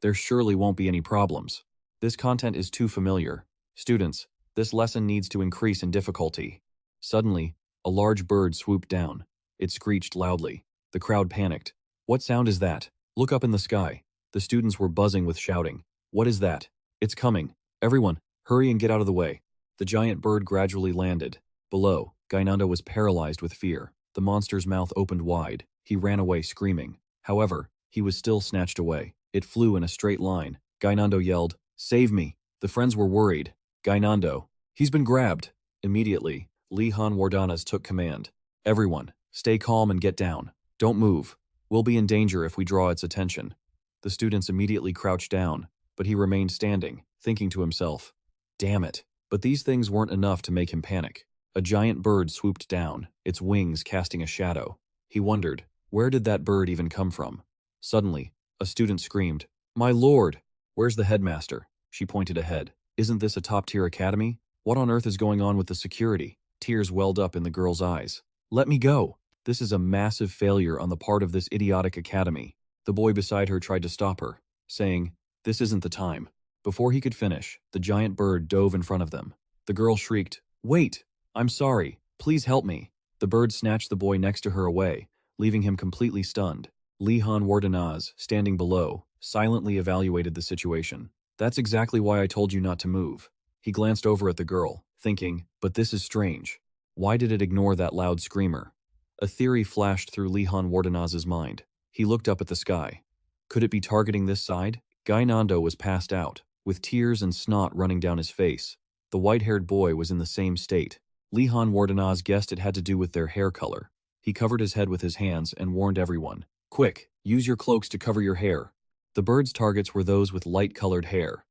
"There surely won't be any problems. This content is too familiar. Students, this lesson needs to increase in difficulty." Suddenly, a large bird swooped down. It screeched loudly. The crowd panicked. "What sound is that? Look up in the sky." The students were buzzing with shouting. "What is that? It's coming. Everyone, hurry and get out of the way." The giant bird gradually landed. Below, Gainando was paralyzed with fear. The monster's mouth opened wide. He ran away screaming. However, he was still snatched away. It flew in a straight line. Gainando yelled, "Save me!" The friends were worried. "Gainando, he's been grabbed." Immediately, Li Han Wardanas took command. "Everyone, stay calm and get down. Don't move. We'll be in danger if we draw its attention." The students immediately crouched down, but he remained standing, thinking to himself, "Damn it." But these things weren't enough to make him panic. A giant bird swooped down, its wings casting a shadow. He wondered, where did that bird even come from? Suddenly, a student screamed, "My lord!" "Where's the headmaster?" She pointed ahead. "Isn't this a top-tier academy? What on earth is going on with the security?" Tears welled up in the girl's eyes. "Let me go." This is a massive failure on the part of this idiotic academy. The boy beside her tried to stop her, saying, "This isn't the time." Before he could finish, the giant bird dove in front of them. The girl shrieked, "Wait! I'm sorry. Please help me." The bird snatched the boy next to her away, leaving him completely stunned. Li Han Wardenaz, standing below, silently evaluated the situation. "That's exactly why I told you not to move." He glanced over at the girl, thinking, "But this is strange. Why did it ignore that loud screamer?" A theory flashed through Li Han Wardenaz's mind. He looked up at the sky. Could it be targeting this side? Guy Nando was passed out, with tears and snot running down his face. The white-haired boy was in the same state. Li Han Wardenaz guessed it had to do with their hair color. He covered his head with his hands and warned everyone, "Quick, use your cloaks to cover your hair." The bird's targets were those with light-colored hair.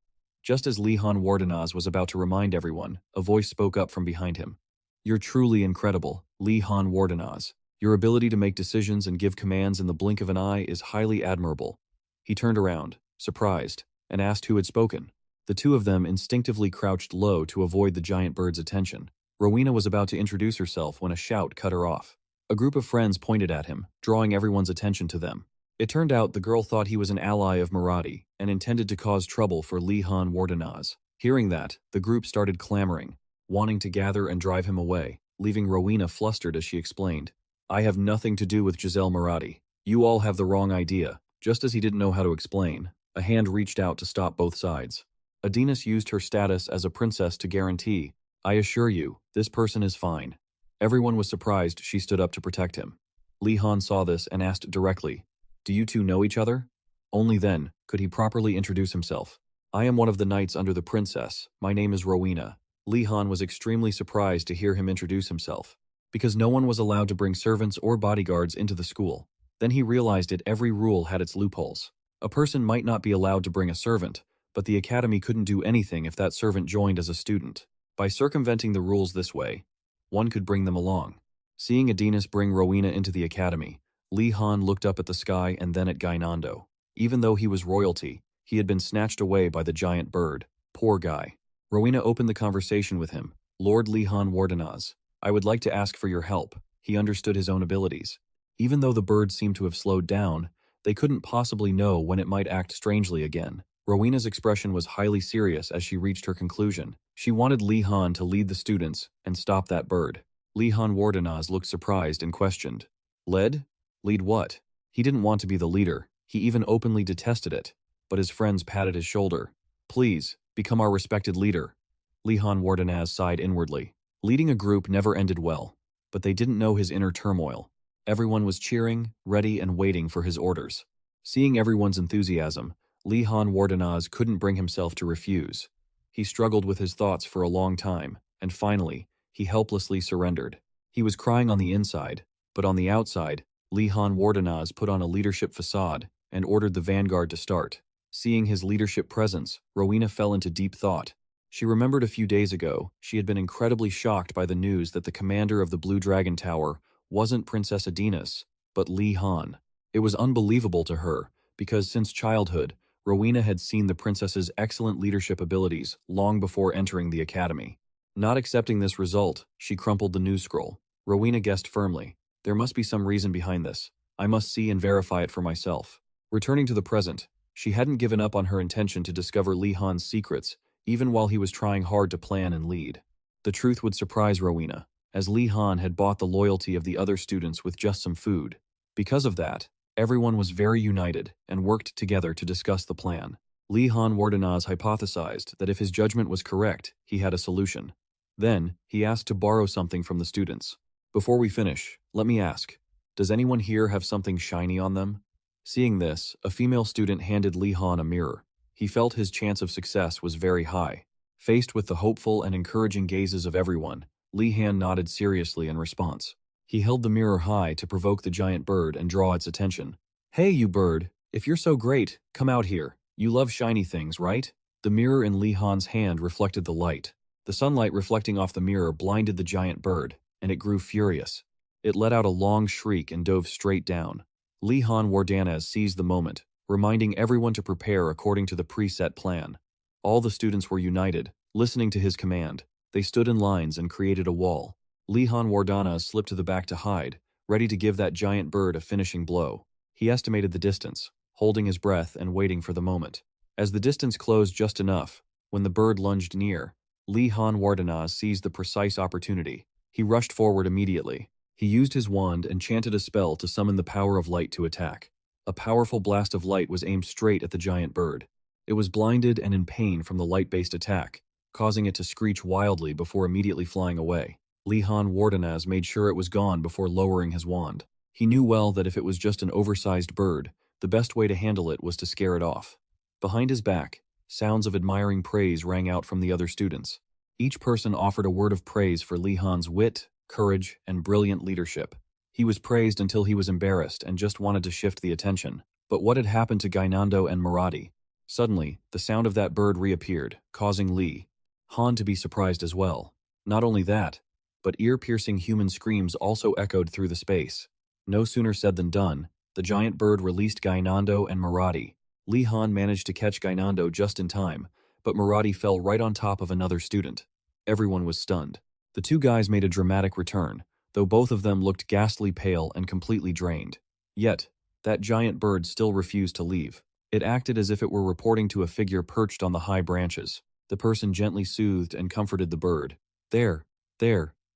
Just as Li Han Wardenaz was about to remind everyone, a voice spoke up from behind him. "You're truly incredible, Li Han Wardenaz. Your ability to make decisions and give commands in the blink of an eye is highly admirable." He turned around, surprised, and asked who had spoken. The two of them instinctively crouched low to avoid the giant bird's attention. Rowena was about to introduce herself when a shout cut her off. A group of friends pointed at him, drawing everyone's attention to them. It turned out the girl thought he was an ally of Marathi and intended to cause trouble for Li Han Wardenaz. Hearing that, the group started clamoring, wanting to gather and drive him away, leaving Rowena flustered as she explained, "I have nothing to do with Giselle Marathi. You all have the wrong idea." Just as he didn't know how to explain, a hand reached out to stop both sides. Adinas used her status as a princess to guarantee, "I assure you, this person is fine." Everyone was surprised she stood up to protect him. Li Han saw this and asked directly, "Do you two know each other?" Only then could he properly introduce himself. "I am one of the knights under the princess. My name is Rowena." Li Han was extremely surprised to hear him introduce himself, because no one was allowed to bring servants or bodyguards into the school. Then he realized that every rule had its loopholes. A person might not be allowed to bring a servant, but the academy couldn't do anything if that servant joined as a student. By circumventing the rules this way, one could bring them along. Seeing Adinas bring Rowena into the academy, Li Han looked up at the sky and then at Gainando. Even though he was royalty, he had been snatched away by the giant bird. Poor guy. Rowena opened the conversation with him. "Lord Li Han Wardenaz, I would like to ask for your help." He understood his own abilities. Even though the bird seemed to have slowed down, they couldn't possibly know when it might act strangely again. Rowena's expression was highly serious as she reached her conclusion. She wanted Li Han to lead the students and stop that bird. Li Han Wardenaz looked surprised and questioned. "Lead? Lead what?" He didn't want to be the leader. He even openly detested it. But his friends patted his shoulder. "Please, become our respected leader." Li Han Wardenaz sighed inwardly. Leading a group never ended well, but they didn't know his inner turmoil. Everyone was cheering, ready, and waiting for his orders. Seeing everyone's enthusiasm, Li Han Wardenaz couldn't bring himself to refuse. He struggled with his thoughts for a long time, and finally, he helplessly surrendered. He was crying on the inside, but on the outside, Li Han Wardenaz put on a leadership facade and ordered the vanguard to start. Seeing his leadership presence, Rowena fell into deep thought. She remembered a few days ago, she had been incredibly shocked by the news that the commander of the Blue Dragon Tower wasn't Princess Adinas, but Li Han. It was unbelievable to her, because since childhood, Rowena had seen the princess's excellent leadership abilities long before entering the academy. Not accepting this result, she crumpled the news scroll. Rowena guessed firmly, "There must be some reason behind this. I must see and verify it for myself." Returning to the present, she hadn't given up on her intention to discover Li Han's secrets, even while he was trying hard to plan and lead. The truth would surprise Rowena, as Li Han had bought the loyalty of the other students with just some food. Because of that, everyone was very united and worked together to discuss the plan. Li Han Wardenaz hypothesized that if his judgment was correct, he had a solution. Then, he asked to borrow something from the students. "Before we finish, let me ask, does anyone here have something shiny on them?" Seeing this, a female student handed Li Han a mirror. He felt his chance of success was very high. Faced with the hopeful and encouraging gazes of everyone, Li Han nodded seriously in response. He held the mirror high to provoke the giant bird and draw its attention. "Hey, you bird, if you're so great, come out here. You love shiny things, right?" The mirror in Li Han's hand reflected the light. The sunlight reflecting off the mirror blinded the giant bird, and it grew furious. It let out a long shriek and dove straight down. Li Han Wardenaz seized the moment, reminding everyone to prepare according to the preset plan. All the students were united, listening to his command. They stood in lines and created a wall. Li Han Wardenaz slipped to the back to hide, ready to give that giant bird a finishing blow. He estimated the distance, holding his breath and waiting for the moment. As the distance closed just enough, when the bird lunged near, Li Han Wardenaz seized the precise opportunity. He rushed forward immediately. He used his wand and chanted a spell to summon the power of light to attack. A powerful blast of light was aimed straight at the giant bird. It was blinded and in pain from the light-based attack, causing it to screech wildly before immediately flying away. Li Han Wardenaz made sure it was gone before lowering his wand. He knew well that if it was just an oversized bird, the best way to handle it was to scare it off. Behind his back, sounds of admiring praise rang out from the other students. Each person offered a word of praise for Li Han's wit, courage, and brilliant leadership. He was praised until he was embarrassed and just wanted to shift the attention. But what had happened to Gainando and Maradi? Suddenly, the sound of that bird reappeared, causing Li Han to be surprised as well. Not only that, but ear-piercing human screams also echoed through the space. No sooner said than done, the giant bird released Gainando and Maradi. Li Han managed to catch Gainando just in time, but Maradi fell right on top of another student. Everyone was stunned. The two guys made a dramatic return, though both of them looked ghastly pale and completely drained. Yet, that giant bird still refused to leave. It acted as if it were reporting to a figure perched on the high branches. The person gently soothed and comforted the bird. There,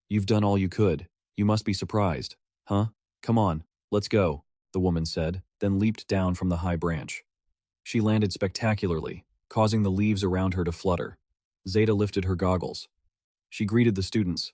you've done all you could. You must be surprised. Huh? Come on, let's go, the woman said, then leaped down from the high branch. She landed spectacularly, causing the leaves around her to flutter. Zeta lifted her goggles. She greeted the students.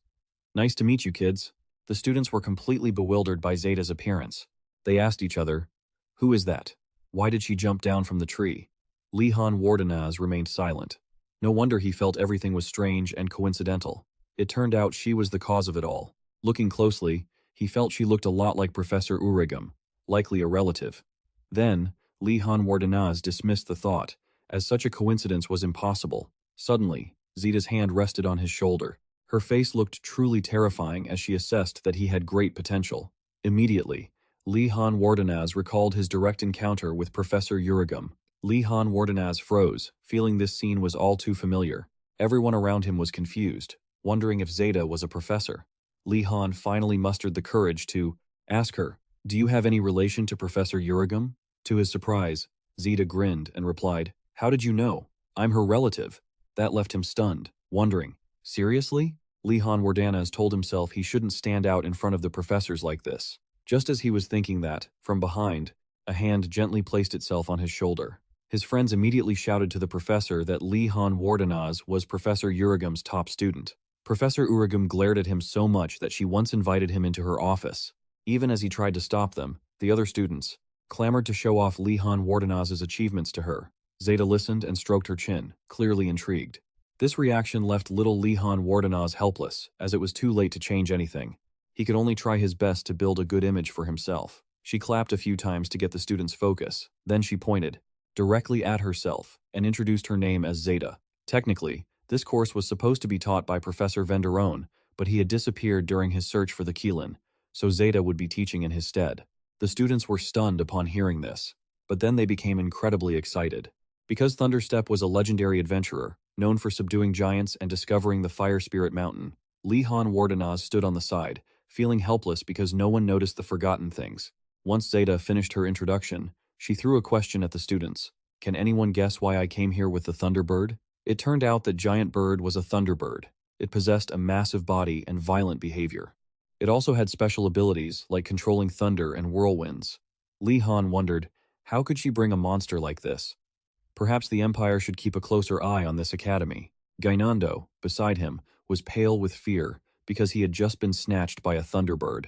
Nice to meet you, kids. The students were completely bewildered by Zeta's appearance. They asked each other, who is that? Why did she jump down from the tree? Li Han Wardenaz remained silent. No wonder he felt everything was strange and coincidental. It turned out she was the cause of it all. Looking closely, he felt she looked a lot like Professor Urigam, likely a relative. Then, Li Han Wardenaz dismissed the thought, as such a coincidence was impossible. Suddenly, Zeta's hand rested on his shoulder. Her face looked truly terrifying as she assessed that he had great potential. Immediately, Li Han Wardenaz recalled his direct encounter with Professor Urigam. Li Han Wardenaz froze, feeling this scene was all too familiar. Everyone around him was confused, wondering if Zeta was a professor. Li Han finally mustered the courage to ask her, do you have any relation to Professor Urigam? To his surprise, Zeta grinned and replied, how did you know? I'm her relative. That left him stunned, wondering, seriously? Li Han Wardenaz told himself he shouldn't stand out in front of the professors like this. Just as he was thinking that, from behind, a hand gently placed itself on his shoulder. His friends immediately shouted to the professor that Li Han Wardenaz was Professor Urigam's top student. Professor Urigam glared at him so much that she once invited him into her office. Even as he tried to stop them, the other students clamored to show off Li Han Wardenaz's achievements to her. Zeta listened and stroked her chin, clearly intrigued. This reaction left little Li Han Wardenaz helpless, as it was too late to change anything. He could only try his best to build a good image for himself. She clapped a few times to get the students' focus. Then she pointed directly at herself and introduced her name as Zeta. Technically, this course was supposed to be taught by Professor Venderone, but he had disappeared during his search for the Keelan, so Zeta would be teaching in his stead. The students were stunned upon hearing this, but then they became incredibly excited. Because Thunderstep was a legendary adventurer, known for subduing giants and discovering the Fire Spirit Mountain, Li Han Wardenaz stood on the side, feeling helpless because no one noticed the forgotten things. Once Zeta finished her introduction, she threw a question at the students. Can anyone guess why I came here with the Thunderbird? It turned out that Giant Bird was a Thunderbird. It possessed a massive body and violent behavior. It also had special abilities like controlling thunder and whirlwinds. Li Han wondered, how could she bring a monster like this? Perhaps the Empire should keep a closer eye on this academy. Gainando, beside him, was pale with fear because he had just been snatched by a Thunderbird.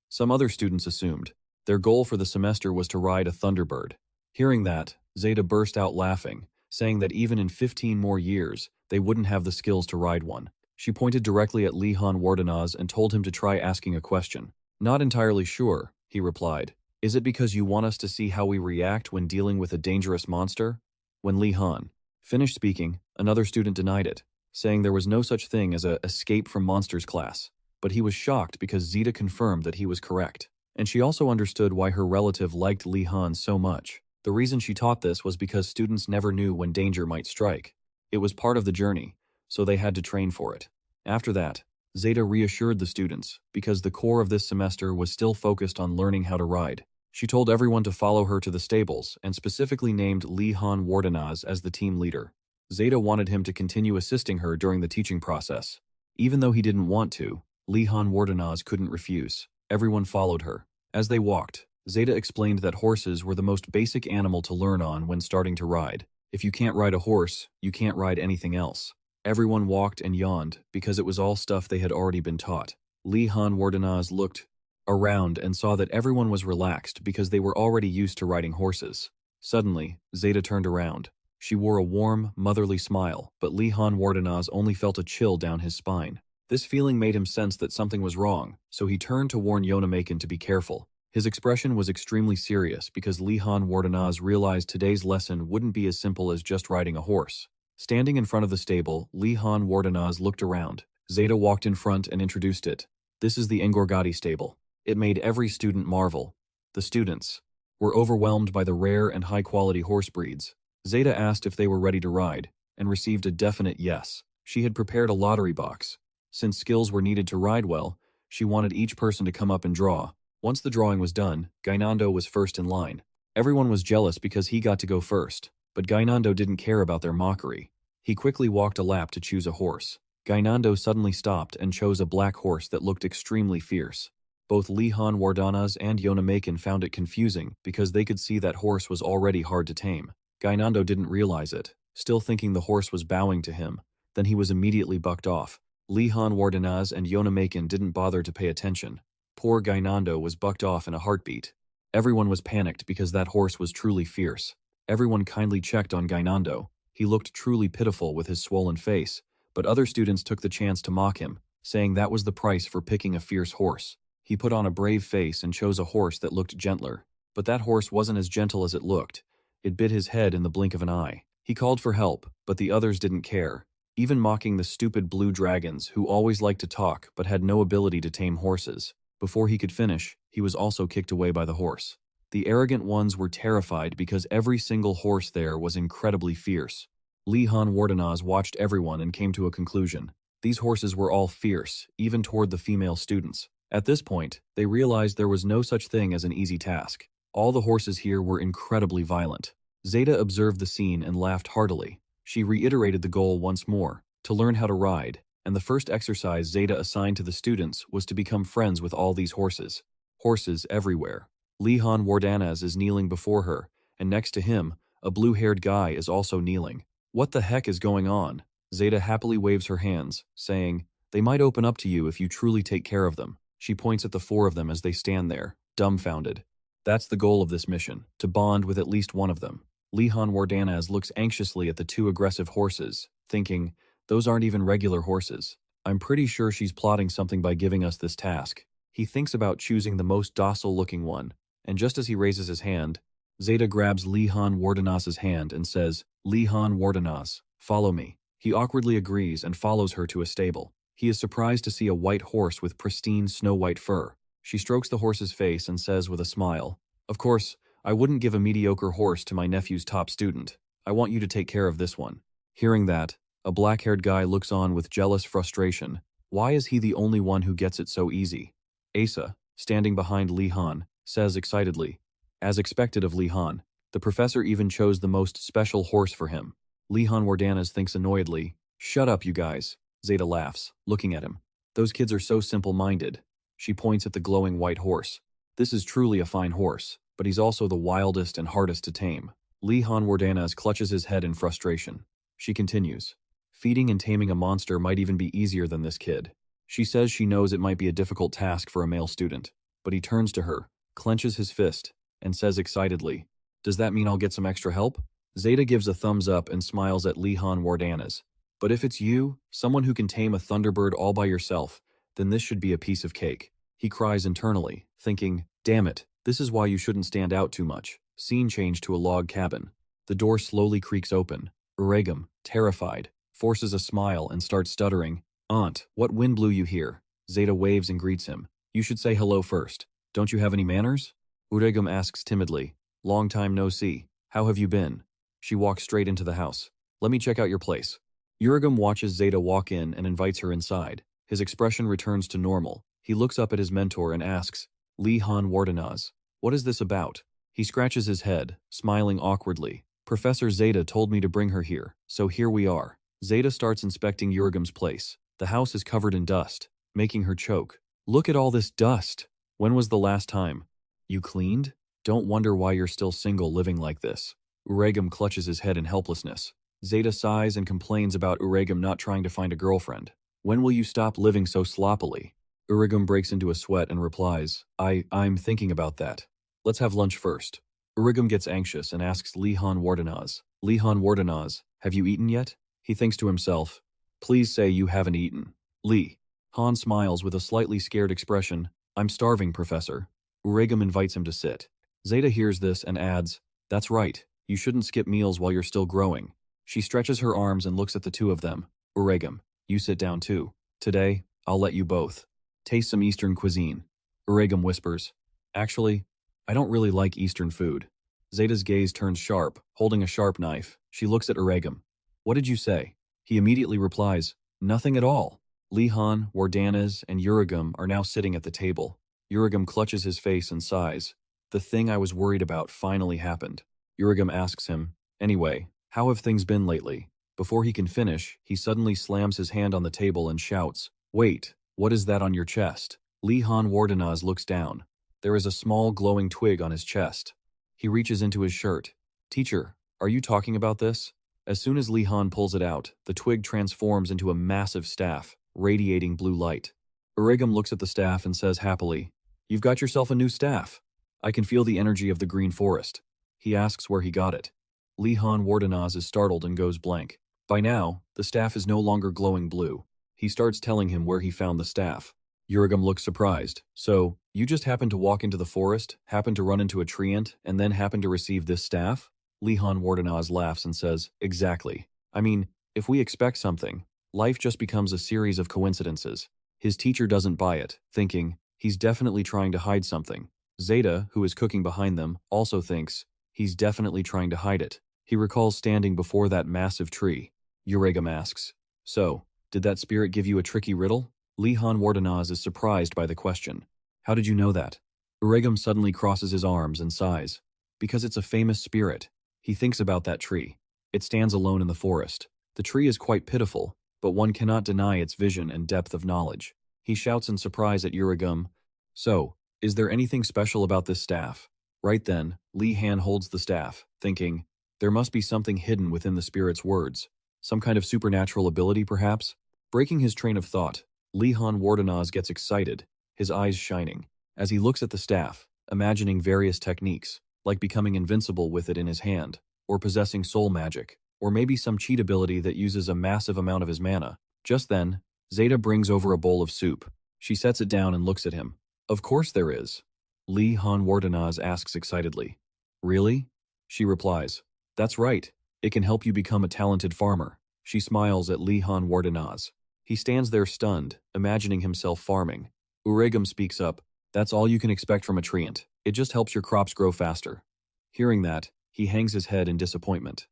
Some other students assumed their goal for the semester was to ride a Thunderbird. Hearing that, Zeta burst out laughing, saying that even in 15 more years, they wouldn't have the skills to ride one. She pointed directly at Li Han Wardenaz and told him to try asking a question. Not entirely sure, he replied. Is it because you want us to see how we react when dealing with a dangerous monster? When Li Han finished speaking, another student denied it, saying there was no such thing as a escape from monsters class. But he was shocked because Zeta confirmed that he was correct. And she also understood why her relative liked Li Han so much. The reason she taught this was because students never knew when danger might strike. It was part of the journey, so they had to train for it. After that, Zeta reassured the students, because the core of this semester was still focused on learning how to ride. She told everyone to follow her to the stables, and specifically named Li-Han Wardenaz as the team leader. Zeta wanted him to continue assisting her during the teaching process. Even though he didn't want to, Li-Han Wardenaz couldn't refuse. Everyone followed her. As they walked, Zeta explained that horses were the most basic animal to learn on when starting to ride. If you can't ride a horse, you can't ride anything else. Everyone walked and yawned, because it was all stuff they had already been taught. Li-Han Wardenaz looked around and saw that everyone was relaxed because they were already used to riding horses. Suddenly, Zeta turned around. She wore a warm, motherly smile, but Li-Han Wardenaz only felt a chill down his spine. This feeling made him sense that something was wrong, so he turned to warn Yonamakin to be careful. His expression was extremely serious because Li-Han Wardenaz realized today's lesson wouldn't be as simple as just riding a horse. Standing in front of the stable, Li-Han Wardenaz looked around. Zeta walked in front and introduced it. This is the Engorgati stable. It made every student marvel. The students were overwhelmed by the rare and high-quality horse breeds. Zeta asked if they were ready to ride, and received a definite yes. She had prepared a lottery box. Since skills were needed to ride well, she wanted each person to come up and draw. Once the drawing was done, Gainando was first in line. Everyone was jealous because he got to go first, but Gainando didn't care about their mockery. He quickly walked a lap to choose a horse. Gainando suddenly stopped and chose a black horse that looked extremely fierce. Both Li-Han Wardenaz and Yonamakin found it confusing because they could see that horse was already hard to tame. Gainando didn't realize it, still thinking the horse was bowing to him. Then he was immediately bucked off. Li-Han Wardenaz and Yonamakin didn't bother to pay attention. Poor Gainando was bucked off in a heartbeat. Everyone was panicked because that horse was truly fierce. Everyone kindly checked on Gainando. He looked truly pitiful with his swollen face, but other students took the chance to mock him, saying that was the price for picking a fierce horse. He put on a brave face and chose a horse that looked gentler. But that horse wasn't as gentle as it looked. It bit his head in the blink of an eye. He called for help, but the others didn't care, even mocking the stupid blue dragons who always liked to talk but had no ability to tame horses. Before he could finish, he was also kicked away by the horse. The arrogant ones were terrified because every single horse there was incredibly fierce. Li-Han Wardenaz watched everyone and came to a conclusion. These horses were all fierce, even toward the female students. At this point, they realized there was no such thing as an easy task. All the horses here were incredibly violent. Zeta observed the scene and laughed heartily. She reiterated the goal once more, to learn how to ride, and the first exercise Zeta assigned to the students was to become friends with all these horses. Horses everywhere. Li-Han Wardenaz is kneeling before her, and next to him, a blue-haired guy is also kneeling. What the heck is going on? Zeta happily waves her hands, saying, "They might open up to you if you truly take care of them." She points at the four of them as they stand there, dumbfounded. That's the goal of this mission, to bond with at least one of them. Li-Han Wardenaz looks anxiously at the two aggressive horses, thinking, those aren't even regular horses. I'm pretty sure she's plotting something by giving us this task. He thinks about choosing the most docile-looking one, and just as he raises his hand, Zeta grabs Li-Han Wardenaz's hand and says, "Li-Han Wardenaz, follow me." He awkwardly agrees and follows her to a stable. He is surprised to see a white horse with pristine snow-white fur. She strokes the horse's face and says with a smile, "Of course, I wouldn't give a mediocre horse to my nephew's top student. I want you to take care of this one." Hearing that, a black-haired guy looks on with jealous frustration. Why is he the only one who gets it so easy? Asa, standing behind Li-Han, says excitedly, as expected of Li-Han, the professor even chose the most special horse for him. Li-Han Wardenaz thinks annoyedly, "Shut up, you guys." Zeta laughs, looking at him. "Those kids are so simple-minded." She points at the glowing white horse. "This is truly a fine horse, but he's also the wildest and hardest to tame." Li-Han Wardenaz clutches his head in frustration. She continues, "Feeding and taming a monster might even be easier than this kid." She says she knows it might be a difficult task for a male student, but he turns to her, clenches his fist, and says excitedly, "Does that mean I'll get some extra help?" Zeta gives a thumbs up and smiles at Li-Han Wardenaz. "But if it's you, someone who can tame a thunderbird all by yourself, then this should be a piece of cake." He cries internally, thinking, "Damn it, this is why you shouldn't stand out too much." Scene change to a log cabin. The door slowly creaks open. Uregum, terrified, forces a smile and starts stuttering, "Aunt, what wind blew you here?" Zeta waves and greets him. "You should say hello first. Don't you have any manners?" Uregum asks timidly, "Long time no see. How have you been?" She walks straight into the house. "Let me check out your place." Uregum watches Zeta walk in and invites her inside. His expression returns to normal. He looks up at his mentor and asks, Lee Han Wardenaz, what is this about? He scratches his head, smiling awkwardly. Professor Zeta told me to bring her here, so here we are. Zeta starts inspecting Urigam's place. The house is covered in dust, making her choke. Look at all this dust. When was the last time? You cleaned? Don't wonder why you're still single living like this. Uragam clutches his head in helplessness. Zeta sighs and complains about Uragam not trying to find a girlfriend. When will you stop living so sloppily? Uragam breaks into a sweat and replies, I'm thinking about that. Let's have lunch first. Uragam gets anxious and asks Lee Han Wardenaz, Lee Han Wardenaz, have you eaten yet? He thinks to himself, please say you haven't eaten. Lee. Han smiles with a slightly scared expression. I'm starving, Professor. Uragam invites him to sit. Zeta hears this and adds, that's right, you shouldn't skip meals while you're still growing. She stretches her arms and looks at the two of them. Uragam, you sit down too. Today, I'll let you both taste some Eastern cuisine. Uragam whispers, actually, I don't really like Eastern food. Zeta's gaze turns sharp, holding a sharp knife. She looks at Uragam. What did you say? He immediately replies, nothing at all. Lee Han, Wardanez, and Uragam are now sitting at the table. Uragam clutches his face and sighs. The thing I was worried about finally happened. Uragam asks him, anyway, how have things been lately? Before he can finish, he suddenly slams his hand on the table and shouts, wait, what is that on your chest? Lee Han Wardenaz looks down. There is a small glowing twig on his chest. He reaches into his shirt. Teacher, are you talking about this? As soon as Lee Han pulls it out, the twig transforms into a massive staff, radiating blue light. Uragam looks at the staff and says happily, you've got yourself a new staff. I can feel the energy of the green forest. He asks where he got it. Lee Han Wardenaz is startled and goes blank. By now, the staff is no longer glowing blue. He starts telling him where he found the staff. Uragam looks surprised. So, you just happened to walk into the forest, happened to run into a treant, and then happened to receive this staff? Lee Han Wardenaz laughs and says, exactly. I mean, if we expect something, life just becomes a series of coincidences. His teacher doesn't buy it, thinking, he's definitely trying to hide something. Zeta, who is cooking behind them, also thinks, he's definitely trying to hide it. He recalls standing before that massive tree. Uragam asks, so, did that spirit give you a tricky riddle? Lee Han Wardenaz is surprised by the question. How did you know that? Uragam suddenly crosses his arms and sighs. Because it's a famous spirit. He thinks about that tree. It stands alone in the forest. The tree is quite pitiful, but one cannot deny its vision and depth of knowledge. He shouts in surprise at Uragam, so, is there anything special about this staff? Right then, Lee Han holds the staff, thinking, there must be something hidden within the spirit's words. Some kind of supernatural ability, perhaps? Breaking his train of thought, Lee Han Wardenaz gets excited, his eyes shining, as he looks at the staff, imagining various techniques, like becoming invincible with it in his hand, or possessing soul magic, or maybe some cheat ability that uses a massive amount of his mana. Just then, Zeta brings over a bowl of soup. She sets it down and looks at him. Of course there is. Lee Han Wardenaz asks excitedly. Really? She replies. That's right. It can help you become a talented farmer. She smiles at Lee Han Wardenaz. He stands there stunned, imagining himself farming. Uragam speaks up. That's all you can expect from a treant. It just helps your crops grow faster. Hearing that, he hangs his head in disappointment.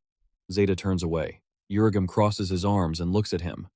Zeta turns away. Uragam crosses his arms and looks at him.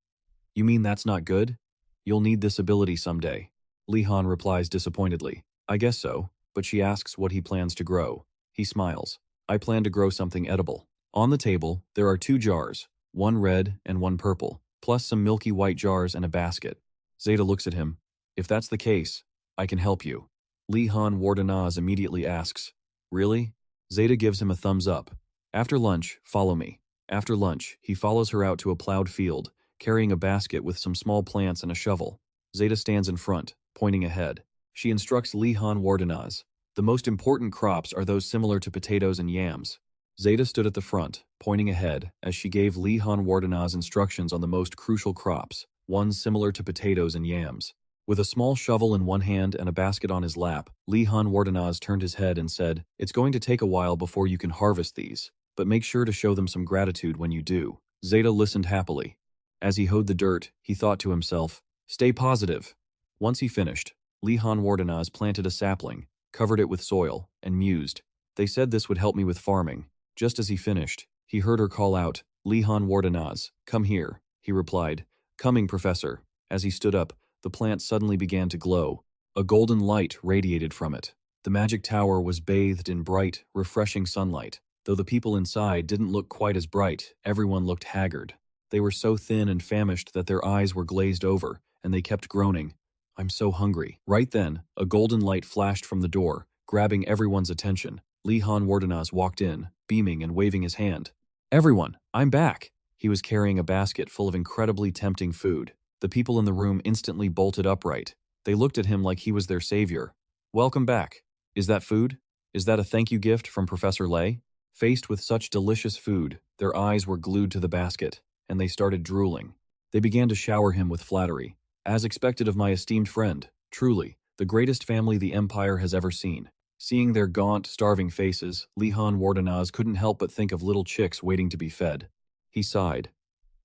You mean that's not good? You'll need this ability someday. Lee Han replies disappointedly. I guess so, but she asks what he plans to grow. He smiles. I plan to grow something edible. On the table, there are 2 jars, one red and one purple, plus some milky white jars and a basket. Zeta looks at him. If that's the case, I can help you. Lee Han Wardenaz immediately asks, really? Zeta gives him a thumbs up. After lunch, follow me. After lunch, he follows her out to a plowed field, carrying a basket with some small plants and a shovel. Zeta stands in front, pointing ahead. She instructs Lee Han Wardenaz. The most important crops are those similar to potatoes and yams. Zeta stood at the front, pointing ahead, as she gave Lee Han Wardenaz instructions on the most crucial crops, ones similar to potatoes and yams. With a small shovel in one hand and a basket on his lap, Lee Han Wardenaz turned his head and said, it's going to take a while before you can harvest these, but make sure to show them some gratitude when you do. Zeta listened happily. As he hoed the dirt, he thought to himself, stay positive. Once he finished, Lee Han Wardenaz planted a sapling, covered it with soil, and mused. They said this would help me with farming. Just as he finished, he heard her call out, Lee Han Wardenaz, come here. He replied, coming, Professor. As he stood up, the plant suddenly began to glow. A golden light radiated from it. The magic tower was bathed in bright, refreshing sunlight. Though the people inside didn't look quite as bright, everyone looked haggard. They were so thin and famished that their eyes were glazed over, and they kept groaning, "I'm so hungry." Right then, a golden light flashed from the door, grabbing everyone's attention. Li-Han Wardenaz walked in, beaming and waving his hand. "Everyone, I'm back!" He was carrying a basket full of incredibly tempting food. The people in the room instantly bolted upright. They looked at him like he was their savior. "Welcome back. Is that food? Is that a thank you gift from Professor Lay?" Faced with such delicious food, their eyes were glued to the basket, and they started drooling. They began to shower him with flattery. "As expected of my esteemed friend, truly, the greatest family the Empire has ever seen." Seeing their gaunt, starving faces, Li-Han Wardenaz couldn't help but think of little chicks waiting to be fed. He sighed.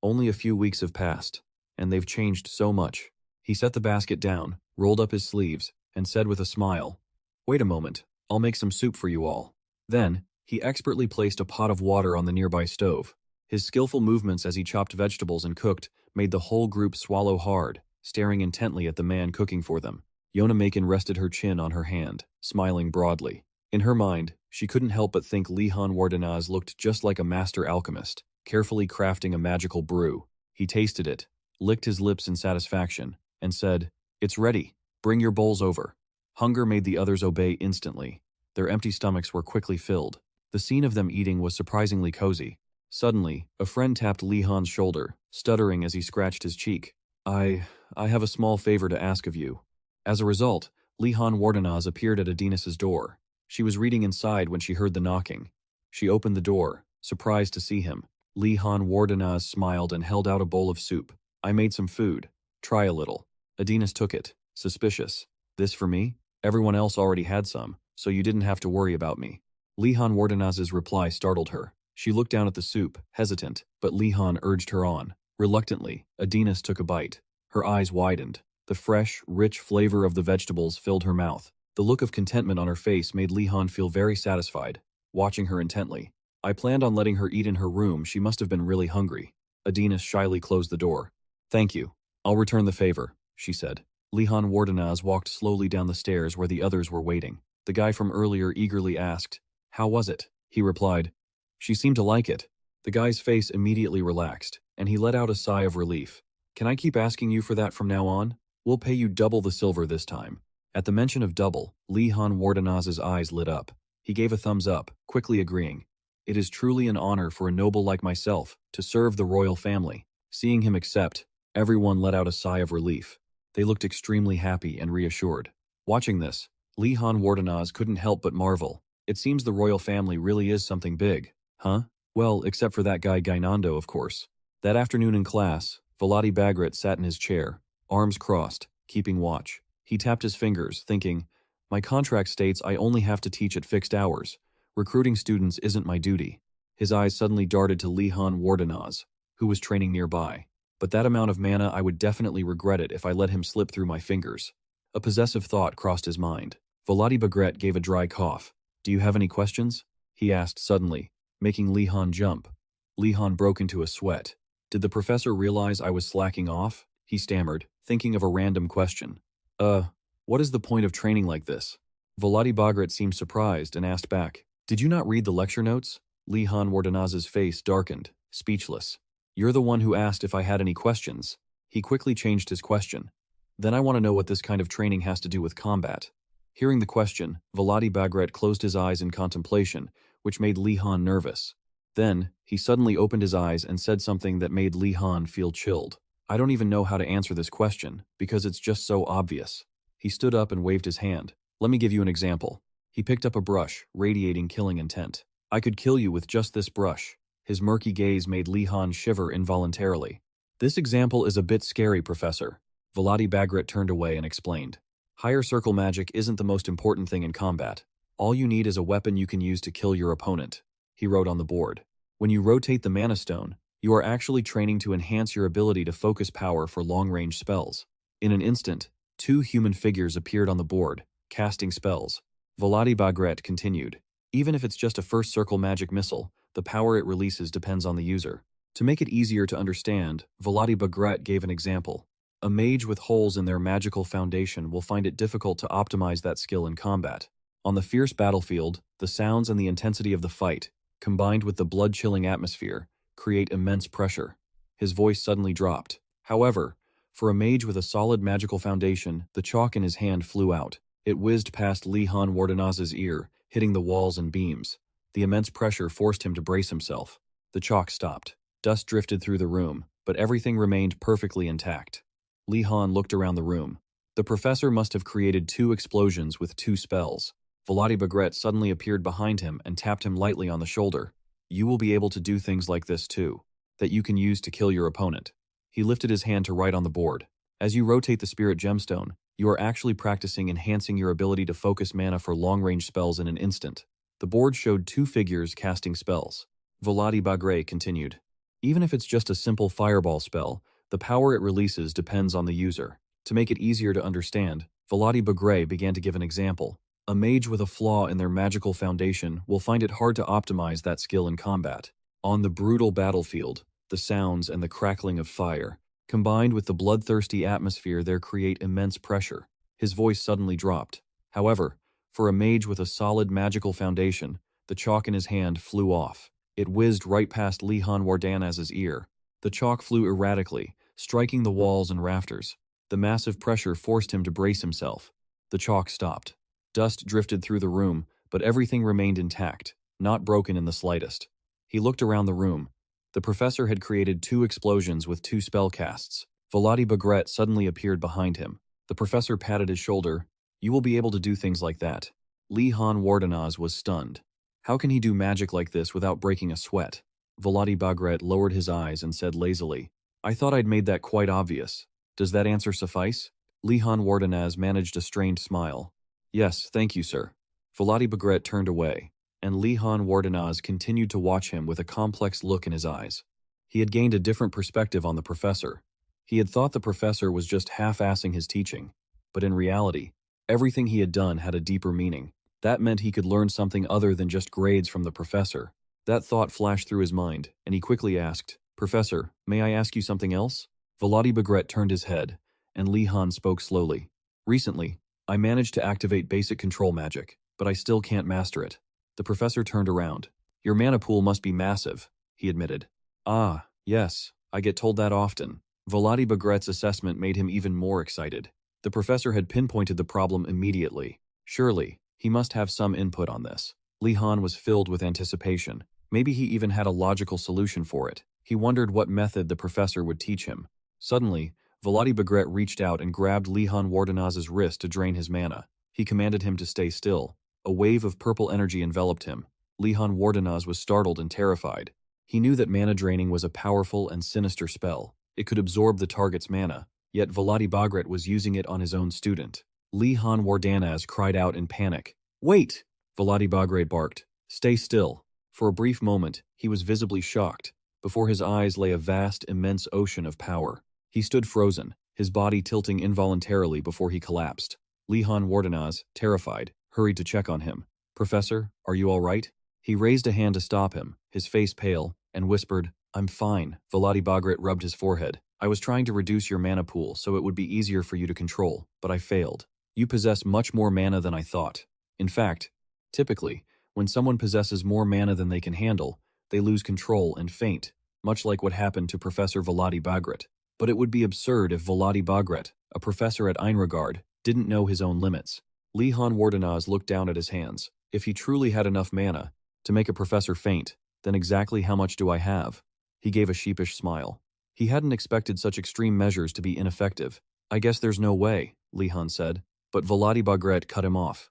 Only a few weeks have passed, and they've changed so much. He set the basket down, rolled up his sleeves, and said with a smile, "Wait a moment, I'll make some soup for you all." Then, he expertly placed a pot of water on the nearby stove. His skillful movements as he chopped vegetables and cooked made the whole group swallow hard, staring intently at the man cooking for them. Yona Macon rested her chin on her hand, smiling broadly. In her mind, she couldn't help but think Li-Han Wardenaz looked just like a master alchemist, carefully crafting a magical brew. He tasted it, licked his lips in satisfaction, and said, "It's ready. Bring your bowls over." Hunger made the others obey instantly. Their empty stomachs were quickly filled. The scene of them eating was surprisingly cozy. Suddenly, a friend tapped Li-Han's shoulder, stuttering as he scratched his cheek. I have a small favor to ask of you." As a result, Li-Han Wardenaz appeared at Adinas's door. She was reading inside when she heard the knocking. She opened the door, surprised to see him. Li-Han Wardenaz smiled and held out a bowl of soup. "I made some food. Try a little." Adinas took it, suspicious. "This for me? Everyone else already had some, so you didn't have to worry about me." Li-Han Wardenaz's reply startled her. She looked down at the soup, hesitant, but Li-Han urged her on. Reluctantly, Adinas took a bite. Her eyes widened. The fresh, rich flavor of the vegetables filled her mouth. The look of contentment on her face made Li-Han feel very satisfied, watching her intently. "I planned on letting her eat in her room. She must have been really hungry." Adinas shyly closed the door. "Thank you. I'll return the favor," she said. Li-Han Wardenaz walked slowly down the stairs where the others were waiting. The guy from earlier eagerly asked, "How was it?" He replied, "She seemed to like it." The guy's face immediately relaxed, and he let out a sigh of relief. "Can I keep asking you for that from now on? We'll pay you double the silver this time." At the mention of double, Li-Han Wardenaz's eyes lit up. He gave a thumbs up, quickly agreeing. "It is truly an honor for a noble like myself to serve the royal family." Seeing him accept, everyone let out a sigh of relief. They looked extremely happy and reassured. Watching this, Li-Han Wardenaz couldn't help but marvel. It seems the royal family really is something big. Huh? Well, except for that guy Gainando, of course. That afternoon in class, Volody Bagrat sat in his chair, arms crossed, keeping watch. He tapped his fingers, thinking, "My contract states I only have to teach at fixed hours. Recruiting students isn't my duty." His eyes suddenly darted to Li-Han Wardenaz, who was training nearby. "But that amount of mana, I would definitely regret it if I let him slip through my fingers." A possessive thought crossed his mind. Volody Bagrat gave a dry cough. "Do you have any questions?" he asked suddenly, making Li-Han jump. Li-Han broke into a sweat. "Did the professor realize I was slacking off?" he stammered, thinking of a random question. What is the point of training like this?" Volody Bagrat seemed surprised and asked back, "Did you not read the lecture notes?" Li-Han Wardenaz's face darkened, speechless. "You're the one who asked if I had any questions." He quickly changed his question. "Then I want to know what this kind of training has to do with combat." Hearing the question, Volody Bagrat closed his eyes in contemplation, which made Li-Han nervous. Then, he suddenly opened his eyes and said something that made Li-Han feel chilled. "I don't even know how to answer this question, because it's just so obvious." He stood up and waved his hand. "Let me give you an example." He picked up a brush, radiating killing intent. "I could kill you with just this brush." His murky gaze made Li-Han shiver involuntarily. "This example is a bit scary, Professor." Volody Bagrat turned away and explained. "Higher circle magic isn't the most important thing in combat. All you need is a weapon you can use to kill your opponent." He wrote on the board. "When you rotate the mana stone, you are actually training to enhance your ability to focus power for long-range spells." In an instant, 2 human figures appeared on the board, casting spells. Volody Bagrat continued, "Even if it's just a first circle magic missile, the power it releases depends on the user." To make it easier to understand, Volody Bagrat gave an example. A mage with holes in their magical foundation will find it difficult to optimize that skill in combat. On the fierce battlefield, the sounds and the intensity of the fight, combined with the blood-chilling atmosphere, create immense pressure. His voice suddenly dropped. However, for a mage with a solid magical foundation, the chalk in his hand flew out. It whizzed past Li Han Wardenaz's ear, hitting the walls and beams. The immense pressure forced him to brace himself. The chalk stopped. Dust drifted through the room, but everything remained perfectly intact. Li Han looked around the room. The professor must have created 2 explosions with 2 spells. Volati Bagret suddenly appeared behind him and tapped him lightly on the shoulder. You will be able to do things like this too, that you can use to kill your opponent. He lifted his hand to write on the board. As you rotate the spirit gemstone, you are actually practicing enhancing your ability to focus mana for long-range spells in an instant. The board showed 2 figures casting spells. Volati Bagret continued. Even if it's just a simple fireball spell, the power it releases depends on the user. To make it easier to understand, Volati Bagret began to give an example. A mage with a flaw in their magical foundation will find it hard to optimize that skill in combat. On the brutal battlefield, the sounds and the crackling of fire, combined with the bloodthirsty atmosphere there, create immense pressure. His voice suddenly dropped. However, for a mage with a solid magical foundation, the chalk in his hand flew off. It whizzed right past Li Han Wardanaz's ear. The chalk flew erratically, striking the walls and rafters. The massive pressure forced him to brace himself. The chalk stopped. Dust drifted through the room, but everything remained intact, not broken in the slightest. He looked around the room. The professor had created 2 explosions with 2 spellcasts. Volati Bagret suddenly appeared behind him. The professor patted his shoulder. You will be able to do things like that. Li Han Wardanaz was stunned. How can he do magic like this without breaking a sweat? Volati Bagret lowered his eyes and said lazily, I thought I'd made that quite obvious. Does that answer suffice? Li Han Wardanaz managed a strained smile. Yes, thank you, sir. Volati Bagret turned away, and Li Han Wardanaz continued to watch him with a complex look in his eyes. He had gained a different perspective on the professor. He had thought the professor was just half-assing his teaching, but in reality, everything he had done had a deeper meaning. That meant he could learn something other than just grades from the professor. That thought flashed through his mind, and he quickly asked, Professor, may I ask you something else? Volati Bagret turned his head, and Li Han spoke slowly. Recently, I managed to activate basic control magic, but I still can't master it. The professor turned around. Your mana pool must be massive, he admitted. Ah, yes, I get told that often. Volati Bagret's assessment made him even more excited. The professor had pinpointed the problem immediately. Surely, he must have some input on this. Li Han was filled with anticipation. Maybe he even had a logical solution for it. He wondered what method the professor would teach him. Suddenly, Volati Bagret reached out and grabbed Li Han Wardanaz's wrist to drain his mana. He commanded him to stay still. A wave of purple energy enveloped him. Li Han Wardanaz was startled and terrified. He knew that mana draining was a powerful and sinister spell. It could absorb the target's mana, yet Volati Bagret was using it on his own student. Li Han Wardanaz cried out in panic. Wait! Volati Bagret barked. Stay still. For a brief moment, he was visibly shocked. Before his eyes lay a vast, immense ocean of power. He stood frozen, his body tilting involuntarily before he collapsed. Li Han Wardanaz, terrified, hurried to check on him. Professor, are you all right? He raised a hand to stop him, his face pale, and whispered, I'm fine. Volati Bagret rubbed his forehead. I was trying to reduce your mana pool so it would be easier for you to control, but I failed. You possess much more mana than I thought. In fact, typically, when someone possesses more mana than they can handle, they lose control and faint, much like what happened to Professor Volati Bagret. But it would be absurd if Volati Bagret, a professor at Einregard, didn't know his own limits. Li Han Wardanaz looked down at his hands. If he truly had enough mana to make a professor faint, then exactly how much do I have? He gave a sheepish smile. He hadn't expected such extreme measures to be ineffective. I guess there's no way, Li Han said. But Volati Bagret cut him off.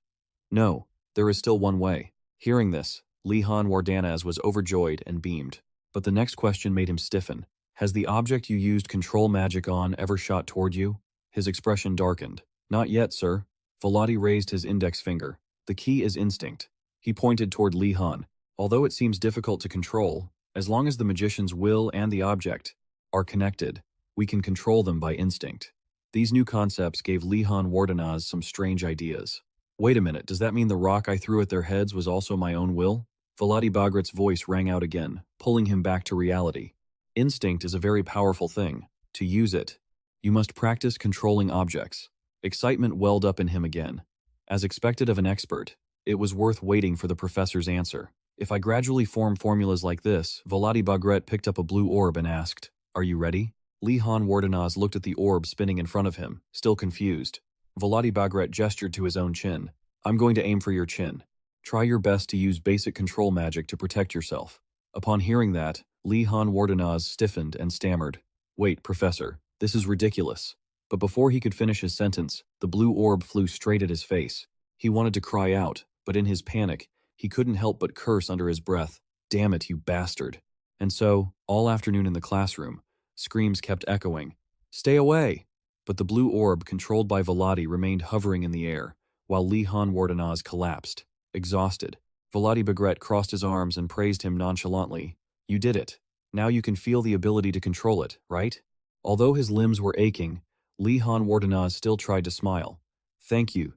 No, there is still one way. Hearing this, Li Han Wardanaz was overjoyed and beamed. But the next question made him stiffen. Has the object you used control magic on ever shot toward you? His expression darkened. Not yet, sir. Volati raised his index finger. The key is instinct. He pointed toward Li Han. Although it seems difficult to control, as long as the magician's will and the object are connected, we can control them by instinct. These new concepts gave Li Han Wardanaz some strange ideas. Wait a minute, does that mean the rock I threw at their heads was also my own will? Volati Bagret's voice rang out again, pulling him back to reality. Instinct is a very powerful thing. To use it You must practice controlling objects. Excitement welled up in him again. As expected of an expert, it was worth waiting for the professor's answer. If I gradually form formulas like this, Volody Bagret picked up a blue orb and asked, "Are you ready?" Li Han Wardenaz looked at the orb spinning in front of him, still confused. Volody Bagret gestured to his own chin. "I'm going to aim for your chin. Try your best to use basic control magic to protect yourself." Upon hearing that, Li Han Wardenaz stiffened and stammered. "Wait, Professor, this is ridiculous." But before he could finish his sentence, the blue orb flew straight at his face. He wanted to cry out, but in his panic, he couldn't help but curse under his breath, "Damn it, you bastard." And so, all afternoon in the classroom, screams kept echoing, "Stay away!" But the blue orb controlled by Volody remained hovering in the air, while Li Han Wardenaz collapsed, exhausted. Volody Bagret crossed his arms and praised him nonchalantly. "You did it. Now you can feel the ability to control it, right?" Although his limbs were aching, Li Han Wardenaz still tried to smile. Thank you